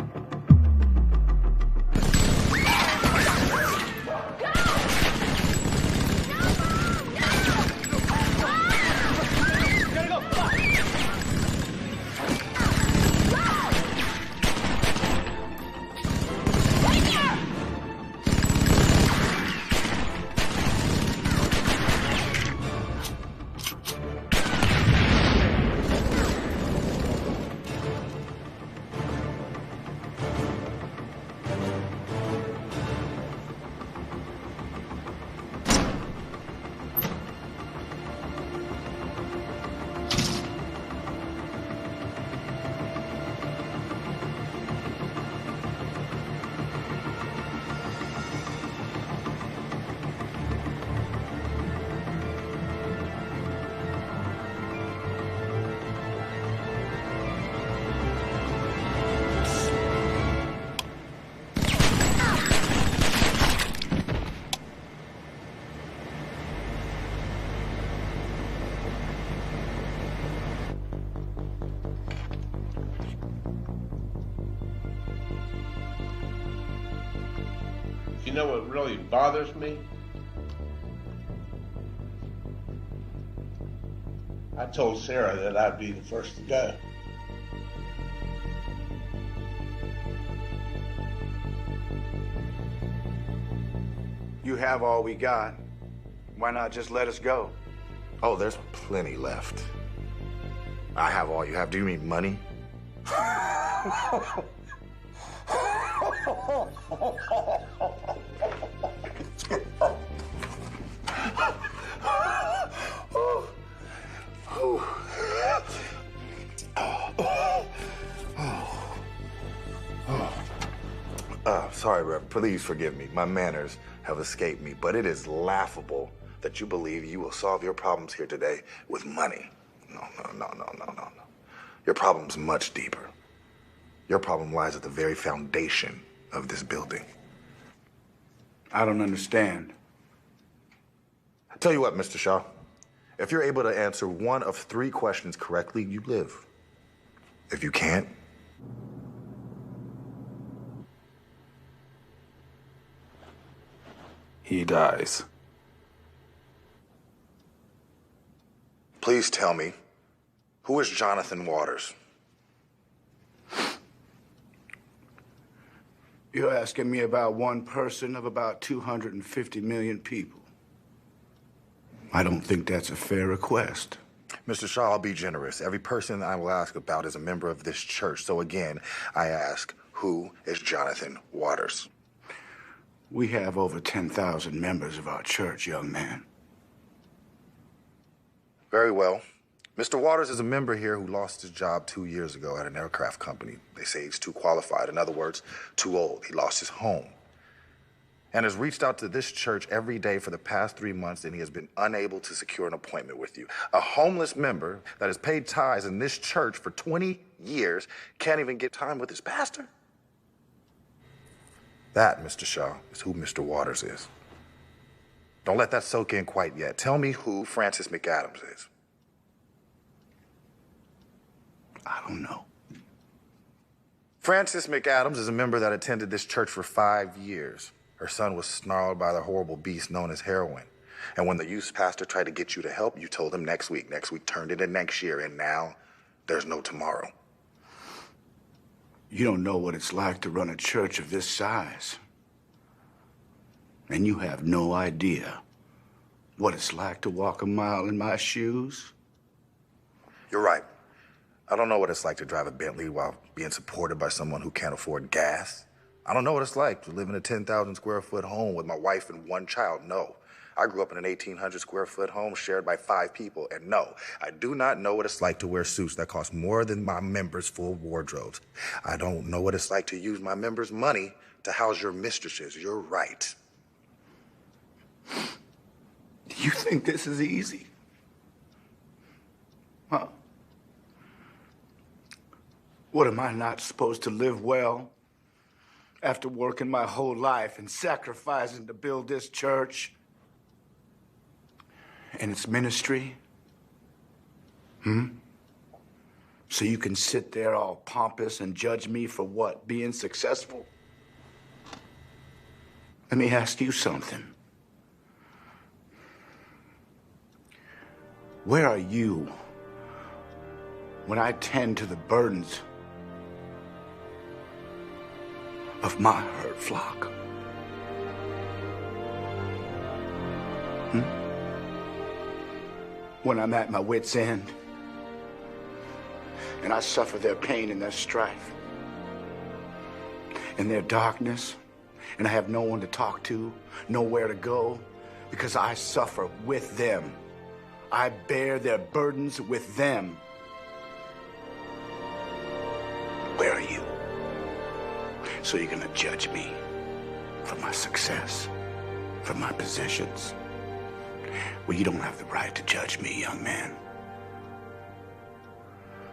You know what really bothers me? I told Sarah that I'd be the first to go.
You have all we got. Why not just let us go?
Oh, there's plenty left. I have all you have. Do you mean money? Sorry, Rev. Please forgive me. My manners have escaped me, but it is laughable that you believe you will solve your problems here today with money. No. Your problem's much deeper. Your problem lies at the very foundation of this building.
I don't understand.
Tell you what, Mr. Shaw. If you're able to answer one of 3 questions correctly, you live. If you can't,
he dies.
Please tell me, who is Jonathan Waters?
You're asking me about one person of about 250 million people. I don't think that's a fair request.
Mr. Shaw, I'll be generous. Every person I will ask about is a member of this church. So again, I ask, who is Jonathan Waters?
We have over 10,000 members of our church, young man.
Very well. Mr. Waters is a member here who lost his job 2 years ago at an aircraft company. They say he's too qualified. In other words, too old. He lost his home. And has reached out to this church every day for the past 3 months, and he has been unable to secure an appointment with you. A homeless member that has paid tithes in this church for 20 years can't even get time with his pastor? That, Mr. Shaw, is who Mr. Waters is. Don't let that soak in quite yet. Tell me who Francis McAdams is.
I don't know.
Francis McAdams is a member that attended this church for 5 years. Her son was snarled by the horrible beast known as heroin. And when the youth pastor tried to get you to help, you told him next week. Next week turned into next year, and now there's no tomorrow.
You don't know what it's like to run a church of this size. And you have no idea what it's like to walk a mile in my shoes.
You're right. I don't know what it's like to drive a Bentley while being supported by someone who can't afford gas. I don't know what it's like to live in a 10,000 square foot home with my wife and one child. No. I grew up in an 1,800 square foot home shared by 5 people. And no, I do not know what it's like to wear suits that cost more than my members' full wardrobes. I don't know what it's like to use my members' money to house your mistresses. You're right.
You think this is easy? Huh? What, am I not supposed to live well after working my whole life and sacrificing to build this church and its ministry? So you can sit there all pompous and judge me for what? Being successful? Let me ask you something. Where are you when I tend to the burdens of my hurt flock? When I'm at my wit's end and I suffer their pain and their strife and their darkness, and I have no one to talk to, nowhere to go, because I suffer with them. I bear their burdens with them. Where are you? So you're gonna judge me for my success, for my positions? Well, you don't have the right to judge me, young man.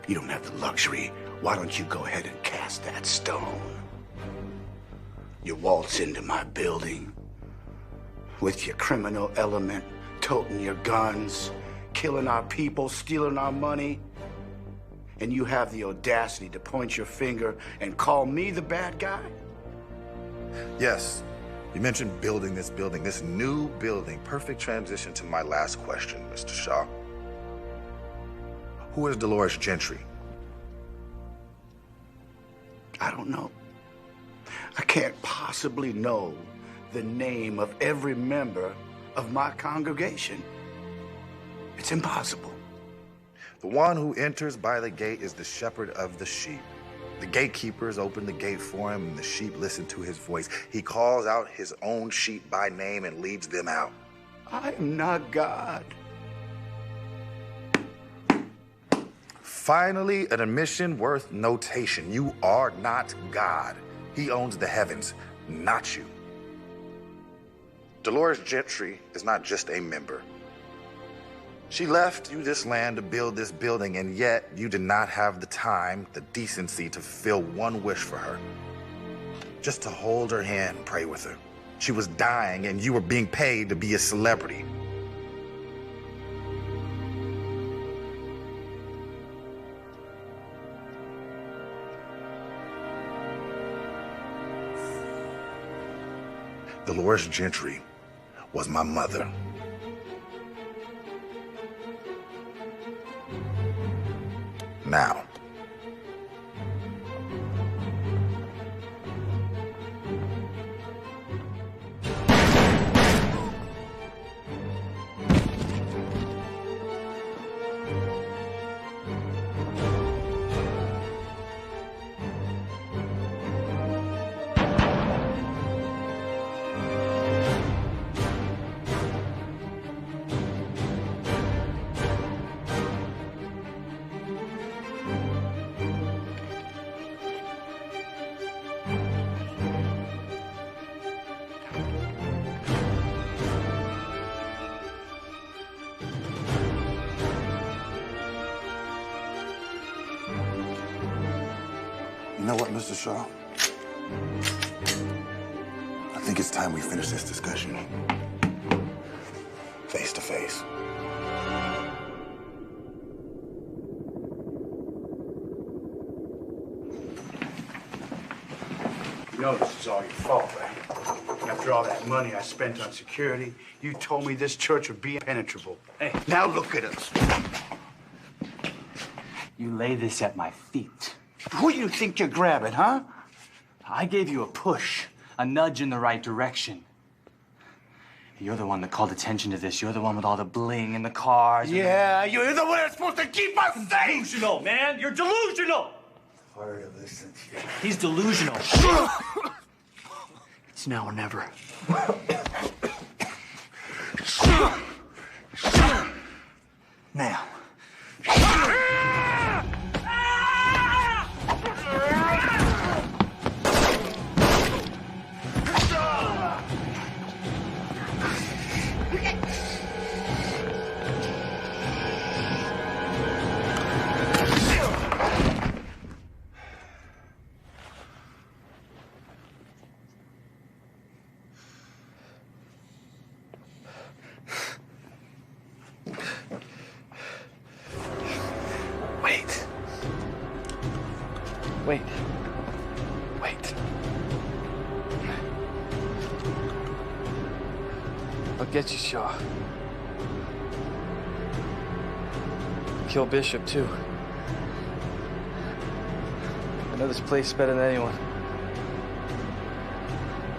You don't have the luxury. Why don't you go ahead and cast that stone? You waltz into my building with your criminal element, toting your guns, killing our people, stealing our money, and you have the audacity to point your finger and call me the bad guy?
Yes, you mentioned building, this new building. Perfect transition to my last question, Mr. Shaw. Who is Dolores Gentry?
I don't know. I can't possibly know the name of every member of my congregation. It's impossible.
The one who enters by the gate is the shepherd of the sheep. The gatekeepers open the gate for him, and the sheep listen to his voice. He calls out his own sheep by name and leads them out.
I am not God.
Finally, an admission worth notation. You are not God. He owns the heavens, not you. Dolores Gentry is not just a member. She left you this land to build this building, and yet you did not have the time, the decency to fulfill one wish for her. Just to hold her hand and pray with her. She was dying, and you were being paid to be a celebrity. Dolores Gentry was my mother. Now,
You know what, Mr. Shaw? I think it's time we finish this discussion face to face.
You know this is all your fault, right? After all that money I spent on security, you told me this church would be impenetrable. Hey, now look at us.
You lay this at my feet.
Who do you think you're grabbing, huh?
I gave you a push, a nudge in the right direction. You're the one that called attention to this. You're the one with all the bling and the cars.
Yeah, you're the one that's supposed to keep us safe!
Delusional, man. You're delusional!
Harder to listen to you.
He's delusional. It's now or never. Now. Wait. Wait. Wait. I'll get you, Shaw. Kill Bishop, too. I know this place better than anyone.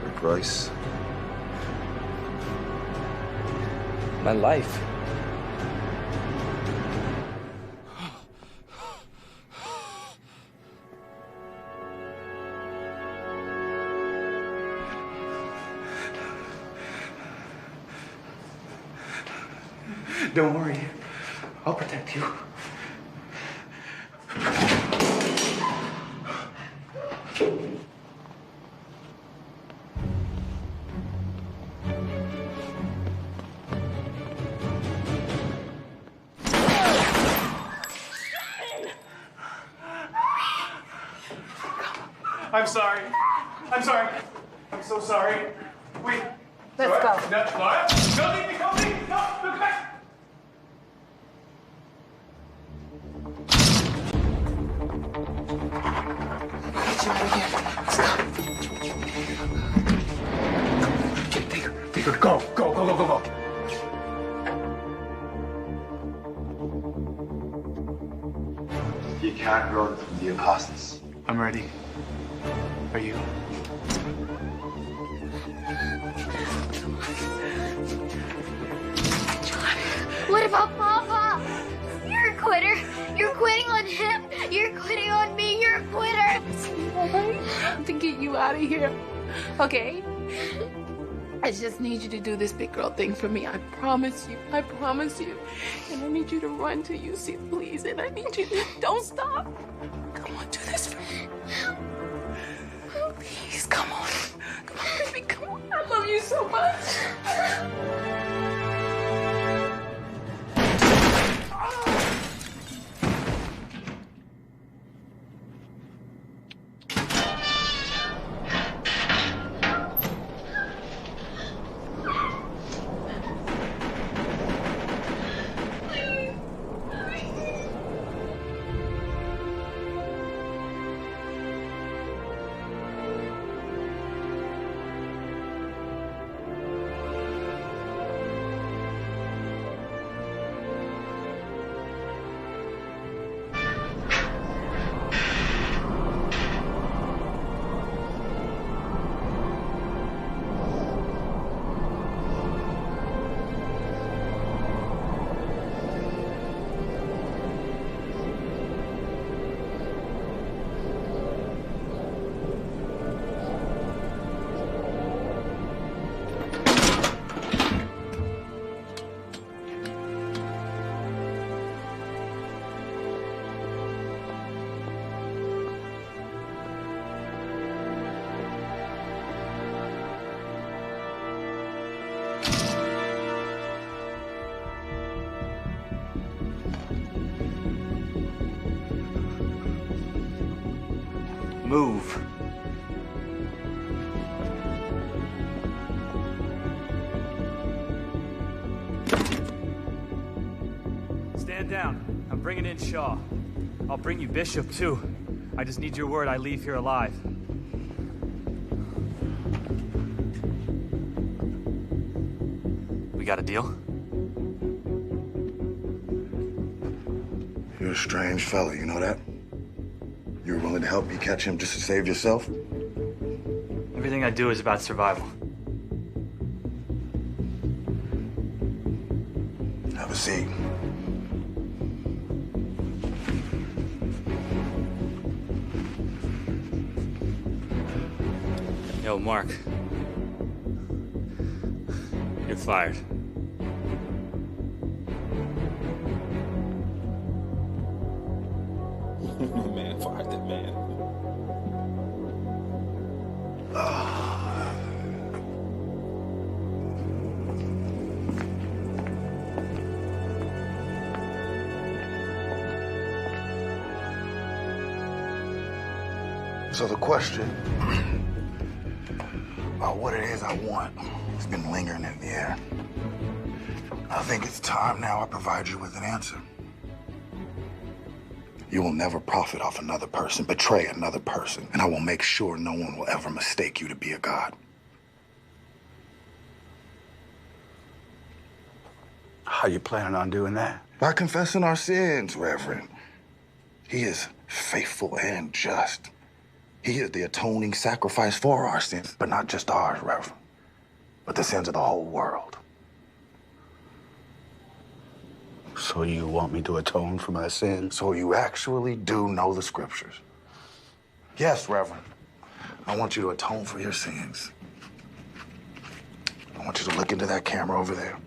For Price.
My life. Don't worry. I'll protect you. I'm sorry. I'm sorry. I'm so sorry. Wait.
Let's go.
No, Laura? Don't leave me. Don't leave me. No, look back.
Get you out of here. Let's go.
Take her. Go. Go.
You can't run from the apostles.
I'm ready. Are you?
What about Papa? You're a quitter. You're quitting on him. You're quitting on me. You're a quitter.
I have to get you out of here. Okay? I just need you to do this big girl thing for me. I promise you. I promise you. And I need you to run till you see please. And I need you to don't stop. Come on, do this for me. Please, come on. Come on, baby, come on. I love you so much.
Move.
Stand down. I'm bringing in Shaw. I'll bring you Bishop, too. I just need your word I leave here alive. We got a deal?
You're a strange fella, you know that? You were willing to help me catch him just to save yourself?
Everything I do is about survival.
Have a seat.
Yo, Mark. You're fired.
Man, fire that man.
So the question about what it is I want has been lingering in the air. I think it's time now I provide you with an answer. You will never profit off another person, betray another person, and I will make sure no one will ever mistake you to be a god.
How you planning on doing that?
By confessing our sins, Reverend. He is faithful and just. He is the atoning sacrifice for our sins, but not just ours, Reverend, but the sins of the whole world.
So you want me to atone for my sins?
So you actually do know the scriptures? Yes, Reverend. I want you to atone for your sins. I want you to look into that camera over there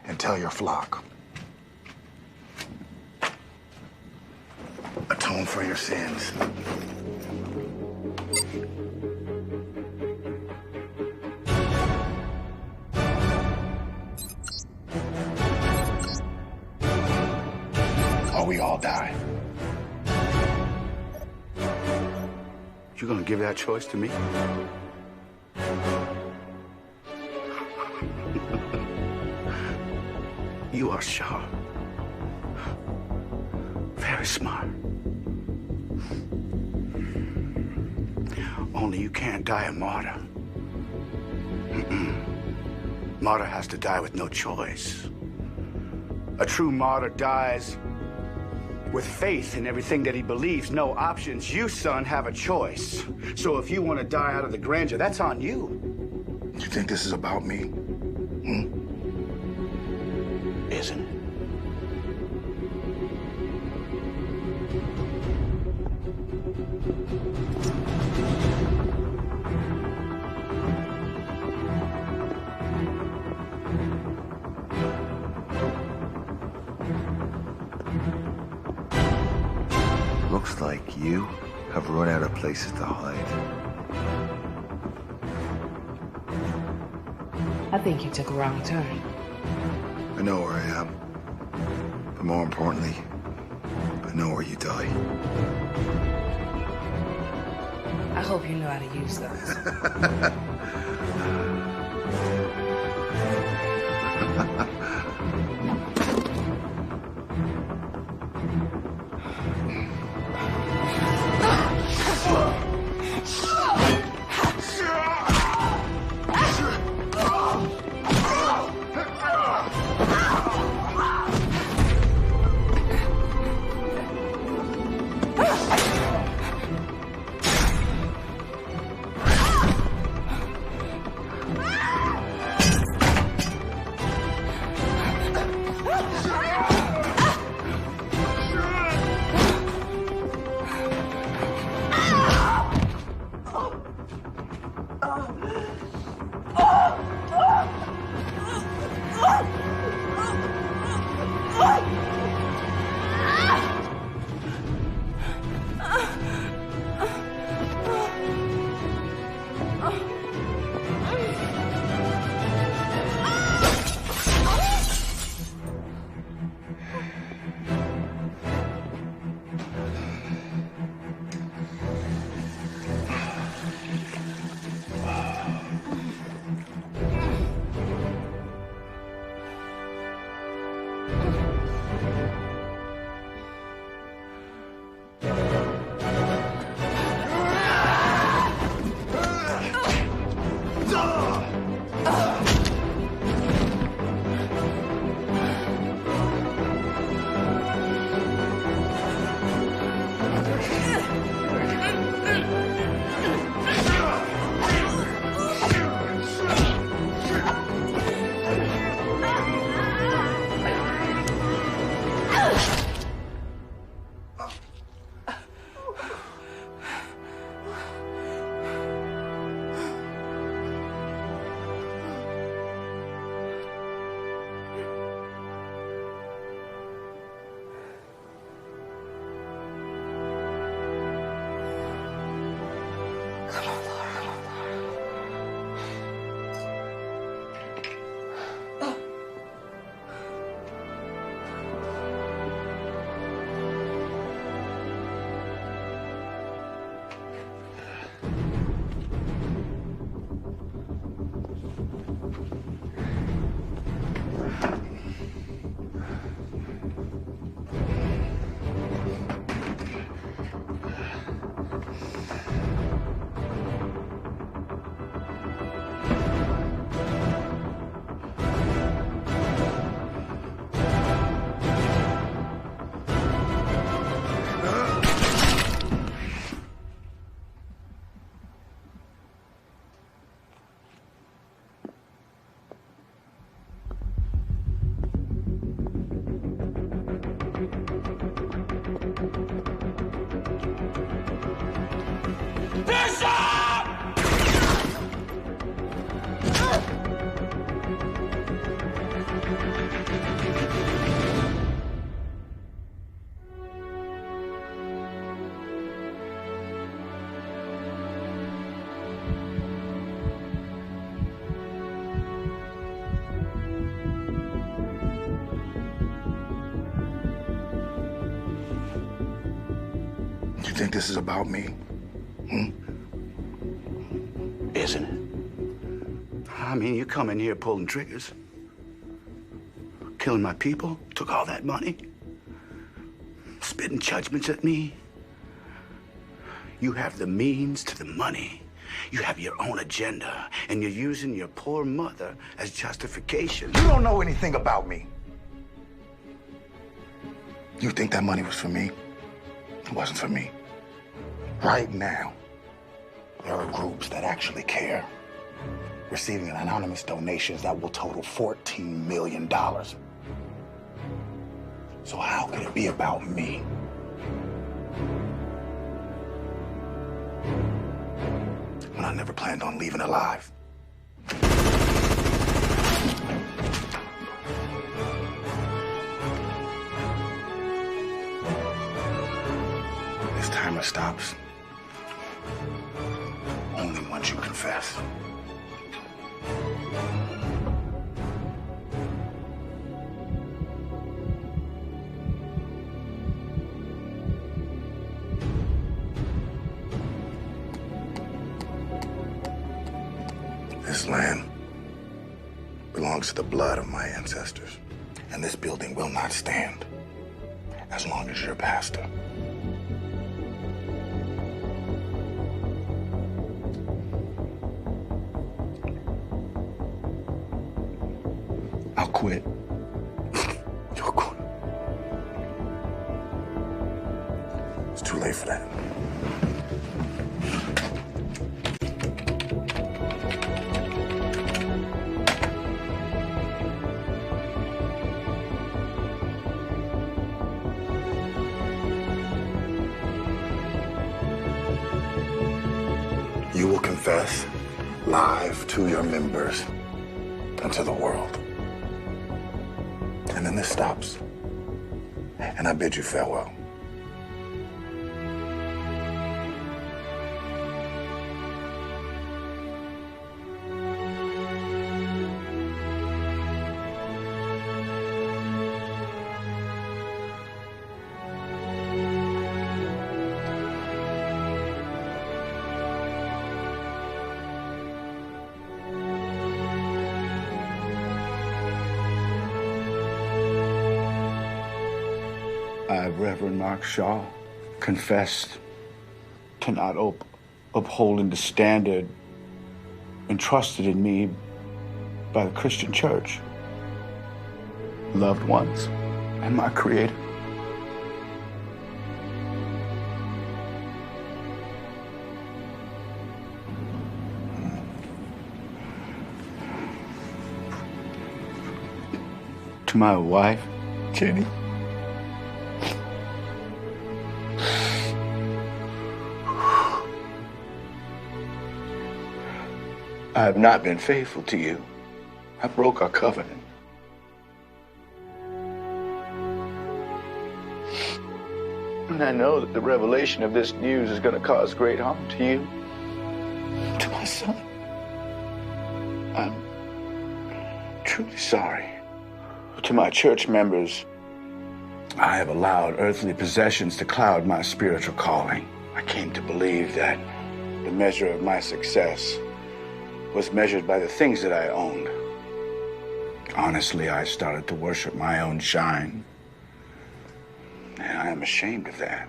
and tell your flock. Atone for your sins. Or we all die.
You gonna give that choice to me? You are sharp. Very smart. Only you can't die a martyr. Martyr has to die with no choice. A true martyr dies with faith in everything that he believes, no options. You, son, have a choice. So if you want to die out of the grandeur, that's on you.
You think this is about me?
Isn't it?
Looks like you have run out of places to hide.
I think you took a wrong turn.
I know where I am. But more importantly, I know where you die.
I hope you know how to use those.
think this is about me?
Isn't it? I mean, you come in here pulling triggers, killing my people, took all that money, spitting judgments at me. You have the means to the money. You have your own agenda, and you're using your poor mother as justification.
You don't know anything about me. You think that money was for me? It wasn't for me. Right now, there are groups that actually care, receiving anonymous donations that will total $14 million. So how could it be about me? When I never planned on leaving alive. This timer stops only once you confess. This land belongs to the blood of my ancestors, and this building will not stand as long as you're pastor. I'll quit. You'll quit. It's too late for that. You will confess live to your members and to the world. And then this stops. And I bid you farewell.
I, Reverend Mark Shaw, confessed to not upholding the standard entrusted in me by the Christian Church, loved ones, and my Creator. To my wife, Jenny. I have not been faithful to you. I broke our covenant. And I know that the revelation of this news is going to cause great harm to you, to my son. I'm truly sorry. To my church members, I have allowed earthly possessions to cloud my spiritual calling. I came to believe that the measure of my success was measured by the things that I owned. Honestly, I started to worship my own shine. And I am ashamed of that.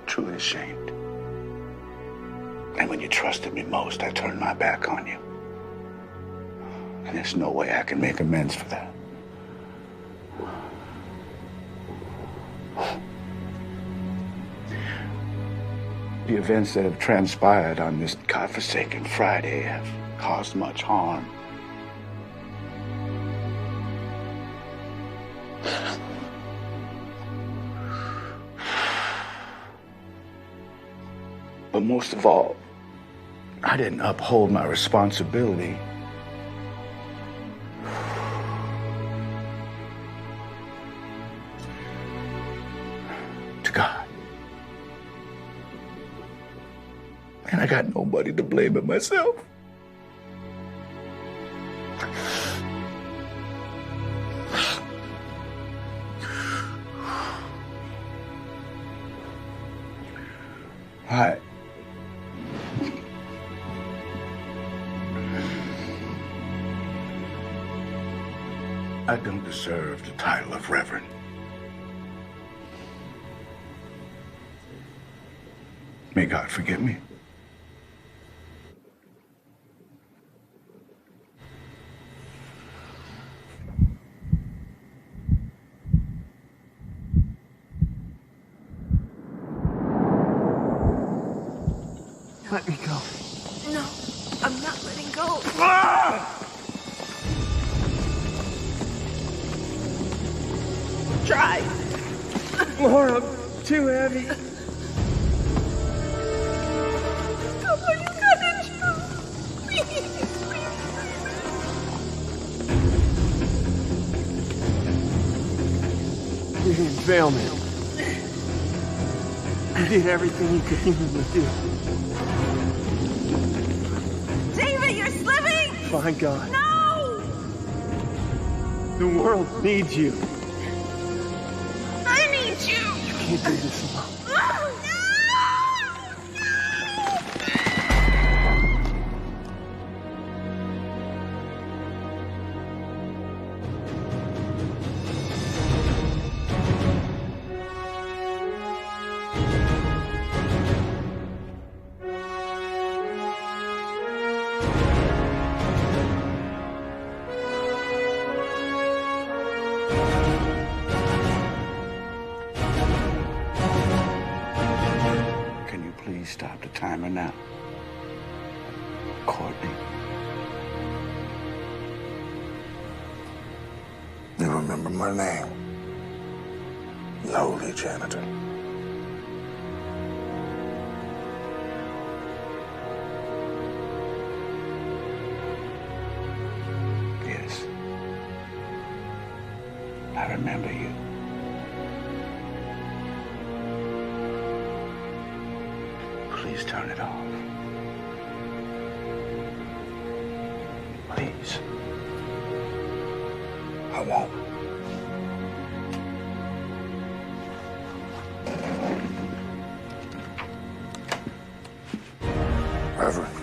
Truly ashamed. And when you trusted me most, I turned my back on you. And there's no way I can make amends for that. The events that have transpired on this godforsaken Friday have caused much harm. But most of all, I didn't uphold my responsibility. To God. And I got nobody to blame but myself.
Hi. I don't deserve the title of Reverend. May God forgive me.
Let me go.
No, I'm not letting go.
Try. Laura, I'm too heavy.
Come on, you got this. Please,
You didn't fail me. You did everything you could humanly do.
David, you're slipping!
My God.
No!
The world needs you.
I need you!
You can't do this alone.
Can you please stop the timer now? Courtney.
You remember my name? Lowly janitor.
Yes. I remember you. Please turn it off. Please.
I won't. Reverend,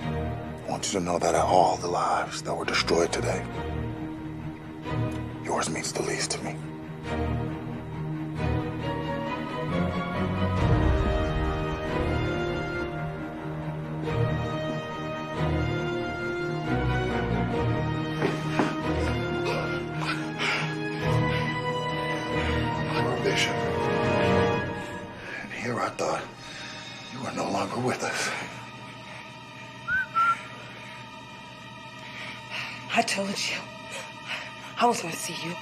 I want you to know that out of all the lives that were destroyed today, yours means the least to me. Bishop. And here I thought you were no longer with us.
I told you. I was gonna see you.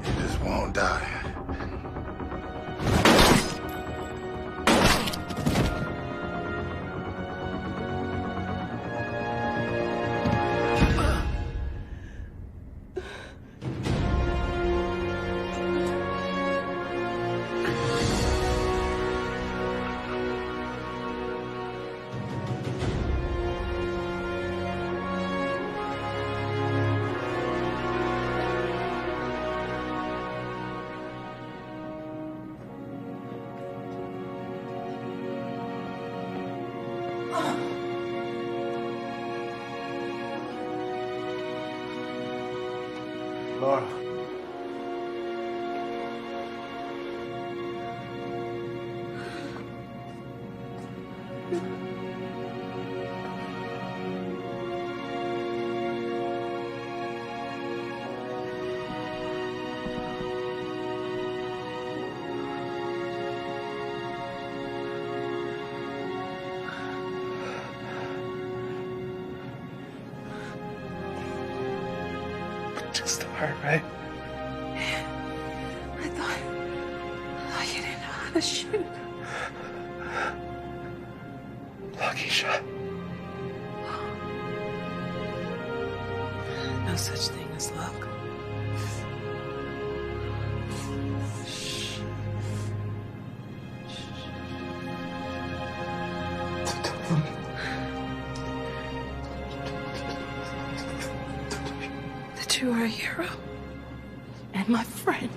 You just won't die.
Laura.
Just the part, right?
I thought you didn't know how to shoot.
Lucky shot.
No such thing as luck. That you are a hero and my friend.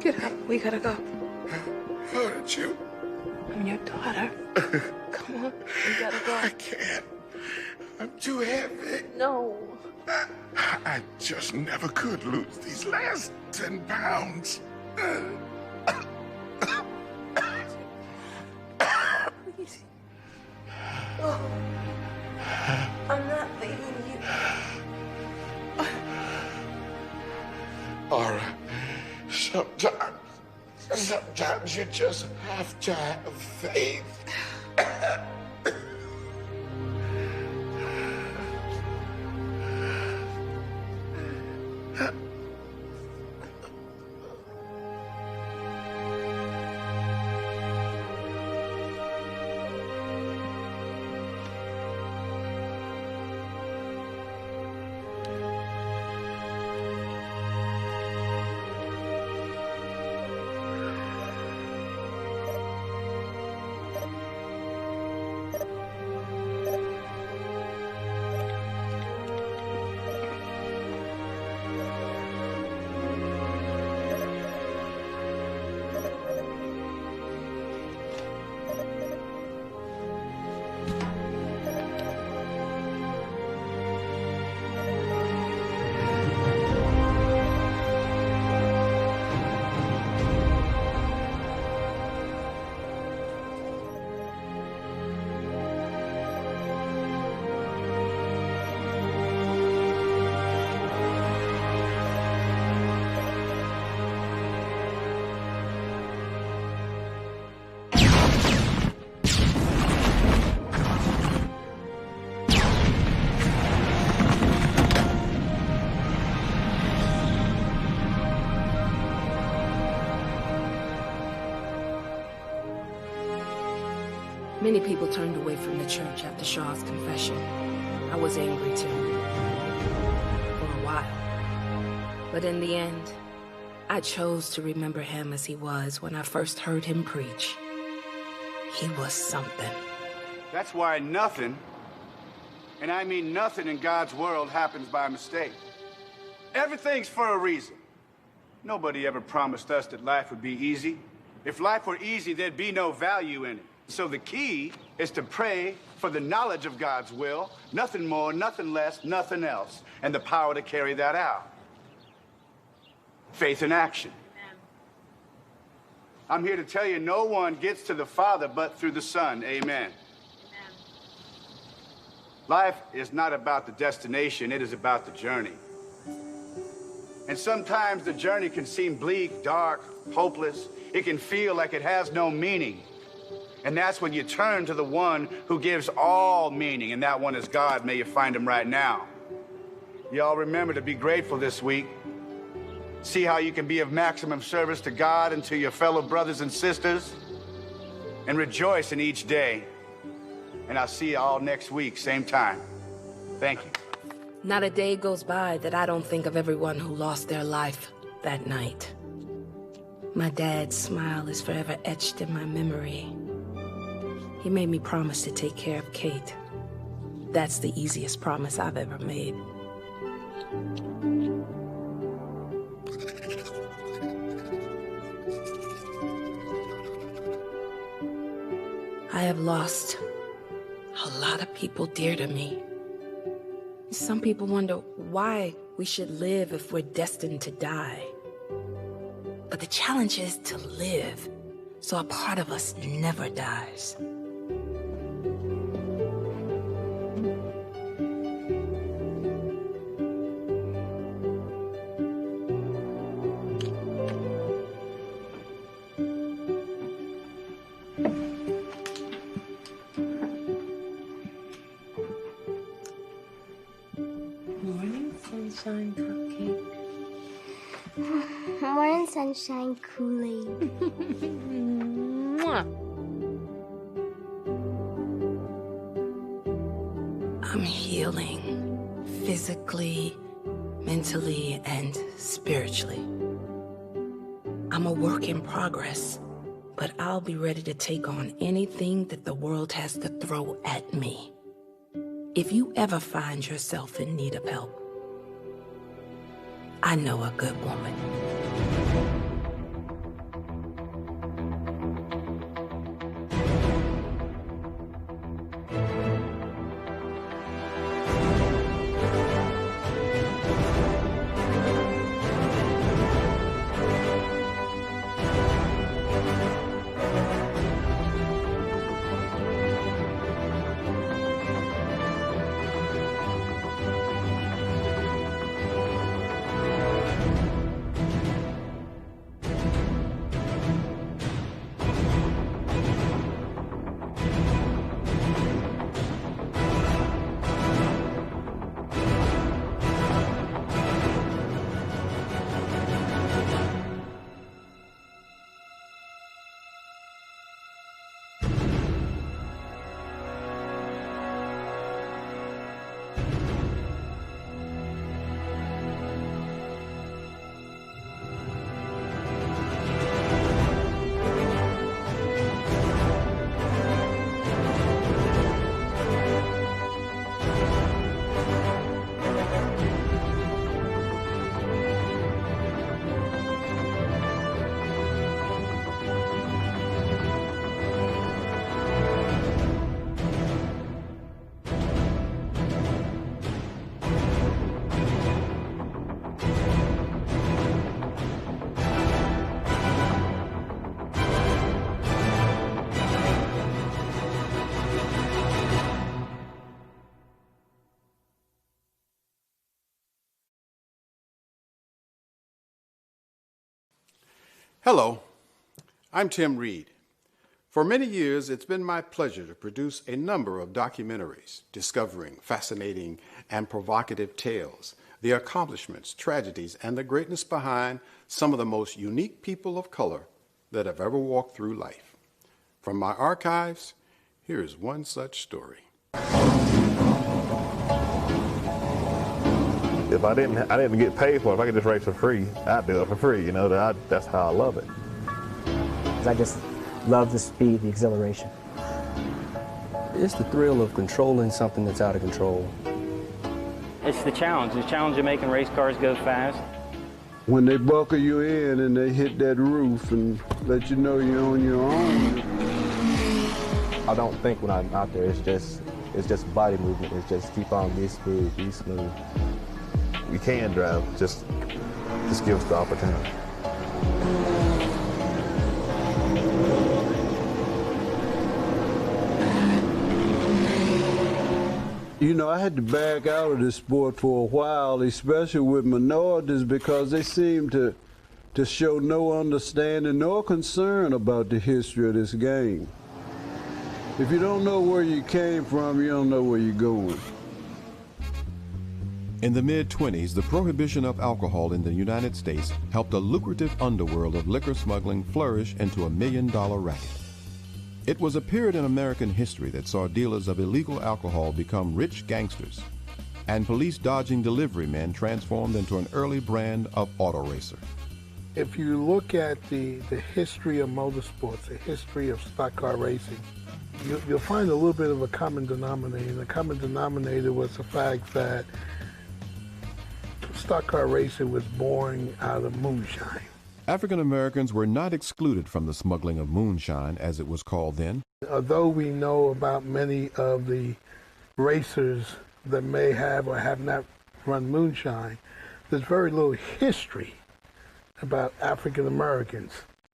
Get up. We gotta go.
How did you?
I'm your daughter. Come on. We gotta go.
I can't. I'm too heavy.
No.
I just never could lose these last 10 pounds.
Please. Oh. I'm not leaving you.
Laura, sometimes you just have to have faith.
Many people turned away from the church after Shaw's confession. I was angry too. For a while. But in the end, I chose to remember him as he was when I first heard him preach. He was something.
That's why nothing, and I mean nothing in God's world, happens by mistake. Everything's for a reason. Nobody ever promised us that life would be easy. If life were easy, there'd be no value in it. So the key is to pray for the knowledge of God's will, nothing more, nothing less, nothing else, and the power to carry that out. Faith in action. Amen. I'm here to tell you, no one gets to the Father but through the Son. Amen. Life is not about the destination, it is about the journey. And sometimes the journey can seem bleak, dark, hopeless. It can feel like it has no meaning. And that's when you turn to the one who gives all meaning, and that one is God. May you find him right now. Y'all remember to be grateful this week. See how you can be of maximum service to God and to your fellow brothers and sisters. And rejoice in each day. And I'll see you all next week, same time. Thank you.
Not a day goes by that I don't think of everyone who lost their life that night. My dad's smile is forever etched in my memory. He made me promise to take care of Kate. That's the easiest promise I've ever made. I have lost a lot of people dear to me. Some people wonder why we should live if we're destined to die. But the challenge is to live, so a part of us never dies.
Sunshine cupcake. Morning sunshine Kool-Aid.
I'm healing physically, mentally, and spiritually. I'm a work in progress, but I'll be ready to take on anything that the world has to throw at me. If you ever find yourself in need of help, I know a good woman.
Hello, I'm Tim Reed. For many years, it's been my pleasure to produce a number of documentaries discovering fascinating and provocative tales, the accomplishments, tragedies, and the greatness behind some of the most unique people of color that have ever walked through life. From my archives, here is one such story.
If I didn't get paid for it, if I could just race for free, I'd do it for free. You know, that's how I love it.
I just love the speed, the exhilaration.
It's the thrill of controlling something that's out of control.
It's the challenge of making race cars go fast.
When they buckle you in and they hit that roof and let you know you're on your own.
I don't think when I'm out there, it's just body movement. It's just keep on, be smooth, be smooth. We can drive, just give us the opportunity.
You know, I had to back out of this sport for a while, especially with minorities, because they seem to show no understanding nor concern about the history of this game. If you don't know where you came from, you don't know where you're going.
In the mid-20s, the prohibition of alcohol in the United States helped a lucrative underworld of liquor smuggling flourish into a million-dollar racket. It was a period in American history that saw dealers of illegal alcohol become rich gangsters, and police-dodging delivery men transformed into an early brand of auto racer.
If you look at the history of motorsports, the history of stock car racing, you'll find a little bit of a common denominator. And the common denominator was the fact that stock car racing was born out of moonshine.
African Americans were not excluded from the smuggling of moonshine, as it was called then.
Although we know about many of the racers that may have or have not run moonshine, there's very little history about African Americans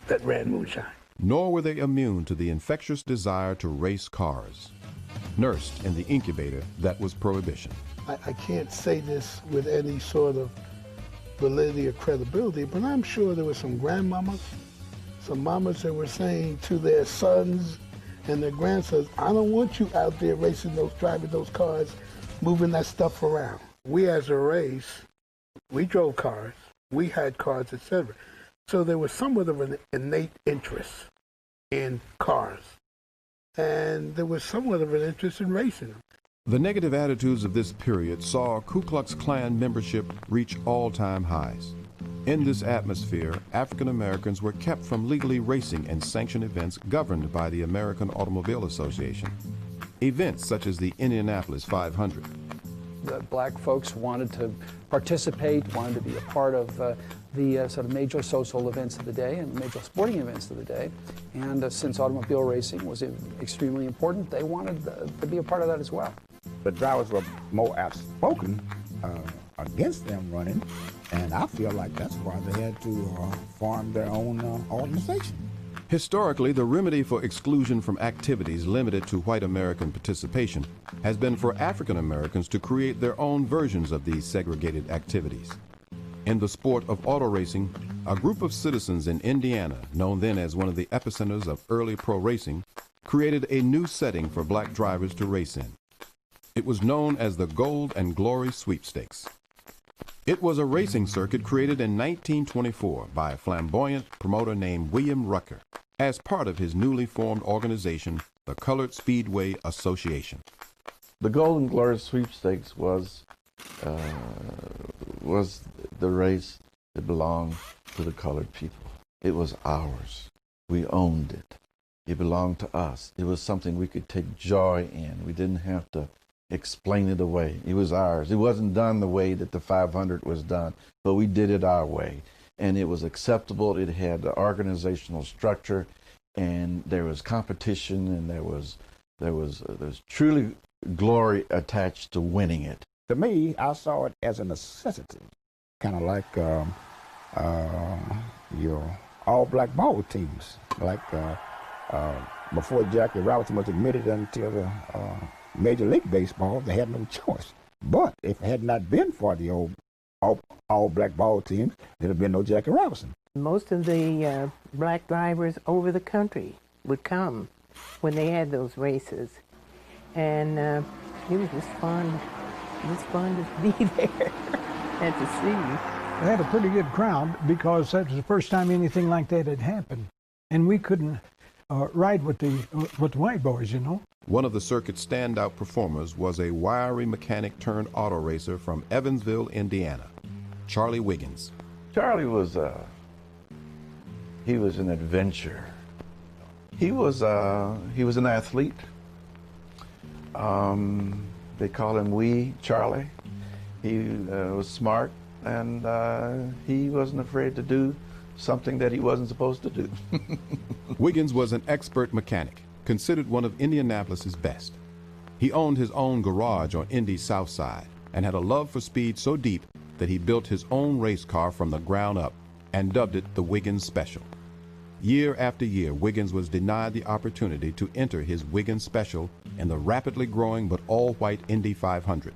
that ran moonshine.
Nor were they immune to the infectious desire to race cars, nursed in the incubator that was prohibition.
I can't say this with any sort of validity or credibility, but I'm sure there were some grandmamas, some mamas that were saying to their sons and their grandsons, I don't want you out there racing those, driving those cars, moving that stuff around. We as a race, we drove cars, we had cars, etc. So there was somewhat of an innate interest in cars, and there was somewhat of an interest in racing them.
The negative attitudes of this period saw Ku Klux Klan membership reach all-time highs. In this atmosphere, African Americans were kept from legally racing in sanctioned events governed by the American Automobile Association. Events such as the Indianapolis 500.
The black folks wanted to participate, wanted to be a part of the sort of major social events of the day and major sporting events of the day. And since automobile racing was extremely important, they wanted to be a part of that as well.
The drivers were more outspoken against them running, and I feel like that's why they had to form their own organization.
Historically, the remedy for exclusion from activities limited to white American participation has been for African Americans to create their own versions of these segregated activities. In the sport of auto racing, a group of citizens in Indiana, known then as one of the epicenters of early pro racing, created a new setting for black drivers to race in. It was known as the Gold and Glory Sweepstakes. It was a racing circuit created in 1924 by a flamboyant promoter named William Rucker as part of his newly formed organization, the Colored Speedway Association.
The Golden Glory Sweepstakes was the race that belonged to the colored people. It was ours. We owned it. It belonged to us. It was something we could take joy in. We didn't have to explain it away. It was ours. It wasn't done the way that the 500 was done, but we did it our way. And it was acceptable. It had the organizational structure, and there was competition, and there was truly glory attached to winning it.
To me, I saw it as a necessity, kind of like your all-black ball teams. Like before Jackie Robinson was admitted until the Major League Baseball, they had no choice. But if it had not been for the all-black ball teams, there'd have been no Jackie Robinson.
Most of the black drivers over the country would come when they had those races, and it was just fun. It was fun to be there and to see.
We had a pretty good crowd because that was the first time anything like that had happened, and we couldn't ride with the white boys, you know.
One of the circuit's standout performers was a wiry mechanic turned auto racer from Evansville, Indiana, Charlie Wiggins.
Charlie was he was an adventurer. He was an athlete. They call him Wee Charlie. He was smart, and he wasn't afraid to do something that he wasn't supposed to do.
Wiggins was an expert mechanic, considered one of Indianapolis's best. He owned his own garage on Indy's South Side and had a love for speed so deep that he built his own race car from the ground up and dubbed it the Wiggins Special. Year after year, Wiggins was denied the opportunity to enter his Wiggins Special
in the rapidly growing but all-white Indy 500.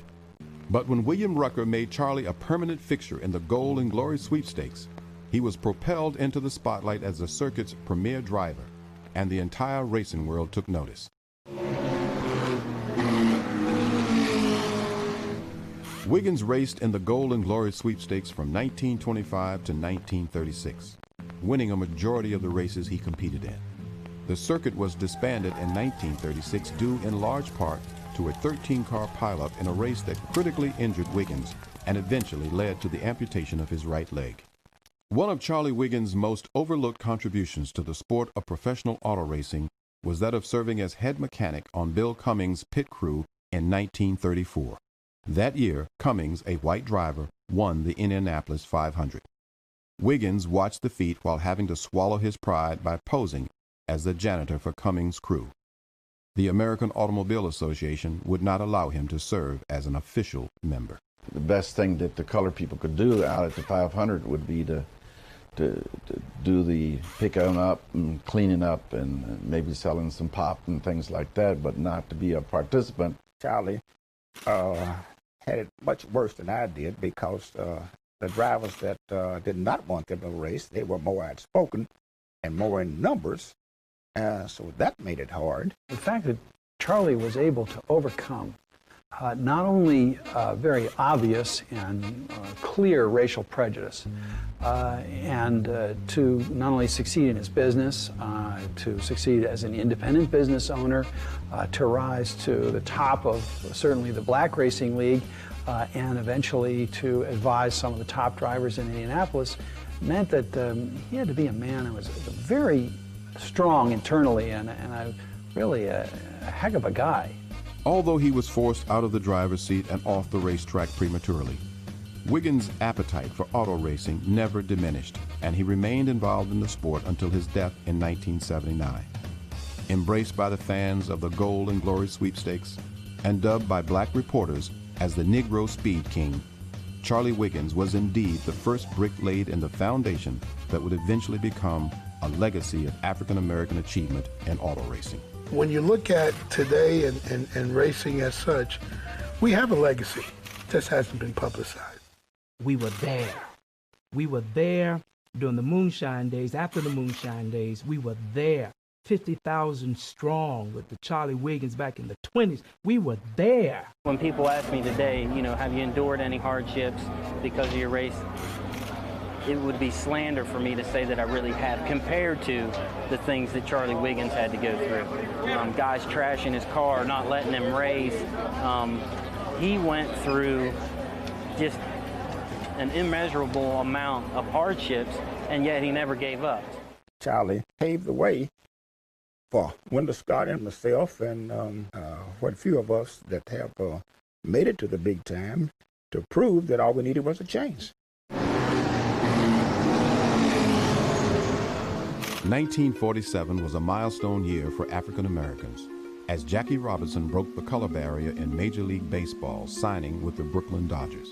But when William Rucker made Charlie a permanent fixture in the Gold and Glory sweepstakes, he was propelled into the spotlight as the circuit's premier driver, and the entire racing world took notice. Wiggins raced in the Gold and Glory sweepstakes from 1925 to 1936, winning a majority of the races he competed in. The circuit was disbanded in 1936 due in large part to a 13-car pileup in a race that critically injured Wiggins and eventually led to the amputation of his right leg. One of Charlie Wiggins' most overlooked contributions to the sport of professional auto racing was that of serving as head mechanic on Bill Cummings' pit crew in 1934. That year, Cummings, a white driver, won the Indianapolis 500. Wiggins watched the feat while having to swallow his pride by posing as the janitor for Cummings' crew. The American Automobile Association would not allow him to serve as an official member.
The best thing that the colored people could do out at the 500 would be to do the picking up and cleaning up and maybe selling some pop and things like that, but not to be a participant.
Charlie had it much worse than I did because the drivers that did not want them to race, they were more outspoken and more in numbers, so that made it hard.
The fact that Charlie was able to overcome not only very obvious and clear racial prejudice, and to not only succeed in his business, to succeed as an independent business owner, to rise to the top of certainly the Black Racing League, and eventually to advise some of the top drivers in Indianapolis, meant that he had to be a man who was very strong internally and really a heck of a guy.
Although he was forced out of the driver's seat and off the racetrack prematurely, Wiggins' appetite for auto racing never diminished, and he remained involved in the sport until his death in 1979. Embraced by the fans of the Gold and Glory sweepstakes and dubbed by black reporters as the Negro Speed King, Charlie Wiggins was indeed the first brick laid in the foundation that would eventually become a legacy of African-American achievement in auto racing.
When you look at today and racing as such, we have a legacy. It just hasn't been publicized.
We were there. We were there during the moonshine days, after the moonshine days. We were there. 50,000 strong with the Charlie Wiggins back in the 20s. We were there.
When people ask me today, you know, have you endured any hardships because of your race? It would be slander for me to say that I really have, compared to the things that Charlie Wiggins had to go through. Guys trashing his car, not letting him race. He went through just an immeasurable amount of hardships, and yet he never gave up.
Charlie paved the way for Wendell Scott and myself and what a few of us that have made it to the big time to prove that all we needed was a change.
1947 was a milestone year for African Americans as Jackie Robinson broke the color barrier in Major League Baseball, signing with the Brooklyn Dodgers.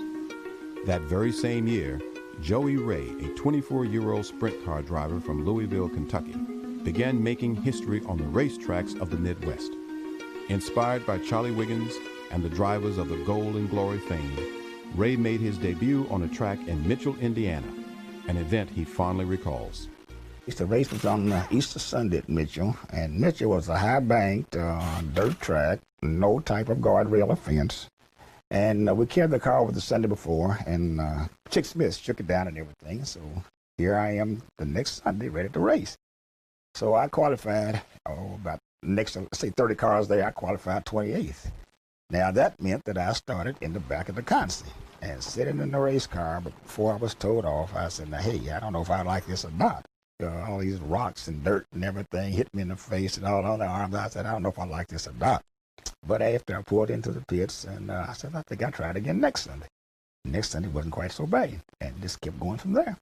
That very same year, Joey Ray, a 24-year-old sprint car driver from Louisville, Kentucky, began making history on the racetracks of the Midwest. Inspired by Charlie Wiggins and the drivers of the Gold and Glory fame, Ray made his debut on a track in Mitchell, Indiana, an event he fondly recalls.
The race was on Easter Sunday at Mitchell, and Mitchell was a high-banked dirt track, no type of guardrail or fence. And we carried the car over the Sunday before, and Chick Smith shook it down and everything. So here I am the next Sunday ready to race. So I qualified, about next, say 30 cars there, I qualified 28th. Now that meant that I started in the back of the console and sitting in the race car, but before I was towed off, I said, now, hey, I don't know if I like this or not. All these rocks and dirt and everything hit me in the face and all on the arms. I said, I don't know if I like this or not. But after I pulled into the pits, and I said, I think I'll try it again next Sunday. Next Sunday wasn't quite so bad, and just kept going from there.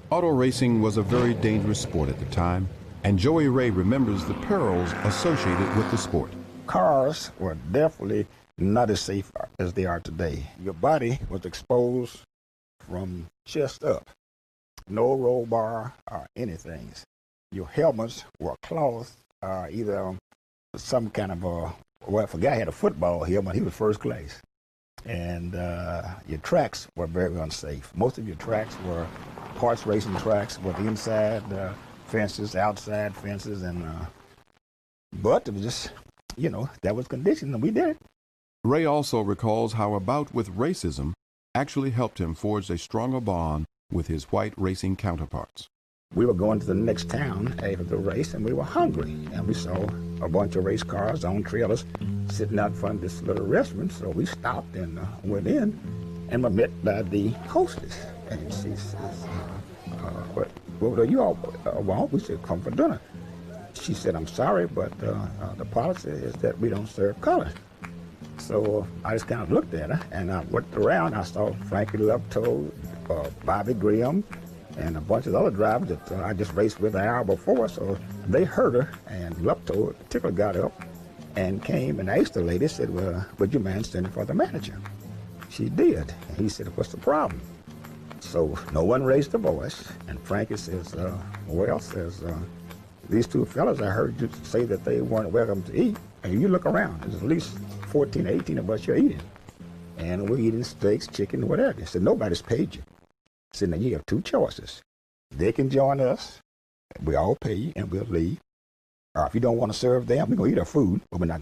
Auto racing was a very dangerous sport at the time, and Joey Ray remembers the perils associated with the sport.
Cars were definitely not as safe as they are today. Your body was exposed from chest up. No roll bar or anything. Your helmets were cloth, either some kind of a Well, I forgot I had a football here, but he was first class. And your tracks were very unsafe. Most of your tracks were horse racing tracks with inside fences, outside fences, and but it was just, you know, that was conditioned, and we did it.
Ray also recalls how a bout with racism actually helped him forge a stronger bond with his white racing counterparts.
We were going to the next town after the race, and we were hungry, and we saw a bunch of race cars on trailers sitting out front of this little restaurant, so we stopped and went in, and were met by the hostess, and she says, what do you all want? We said, come for dinner. She said, I'm sorry, but the policy is that we don't serve color. So I just kind of looked at her, and I looked around. I saw Frankie Lupto, Bobby Graham, and a bunch of other drivers that I just raced with an hour before. So they heard her, and Lupto in particular got up and came and asked the lady, said, well, would you mind standing for the manager? She did. And he said, what's the problem? So no one raised a voice, and Frankie says, these two fellas, I heard you say that they weren't welcome to eat. And you look around, there's at least 14, 18 of us you're eating. And we're eating steaks, chicken, whatever. He said, nobody's paid you. He said, now you have two choices. They can join us, we all pay you, and we'll leave. Or if you don't want to serve them, we're going to eat our food, but we're not going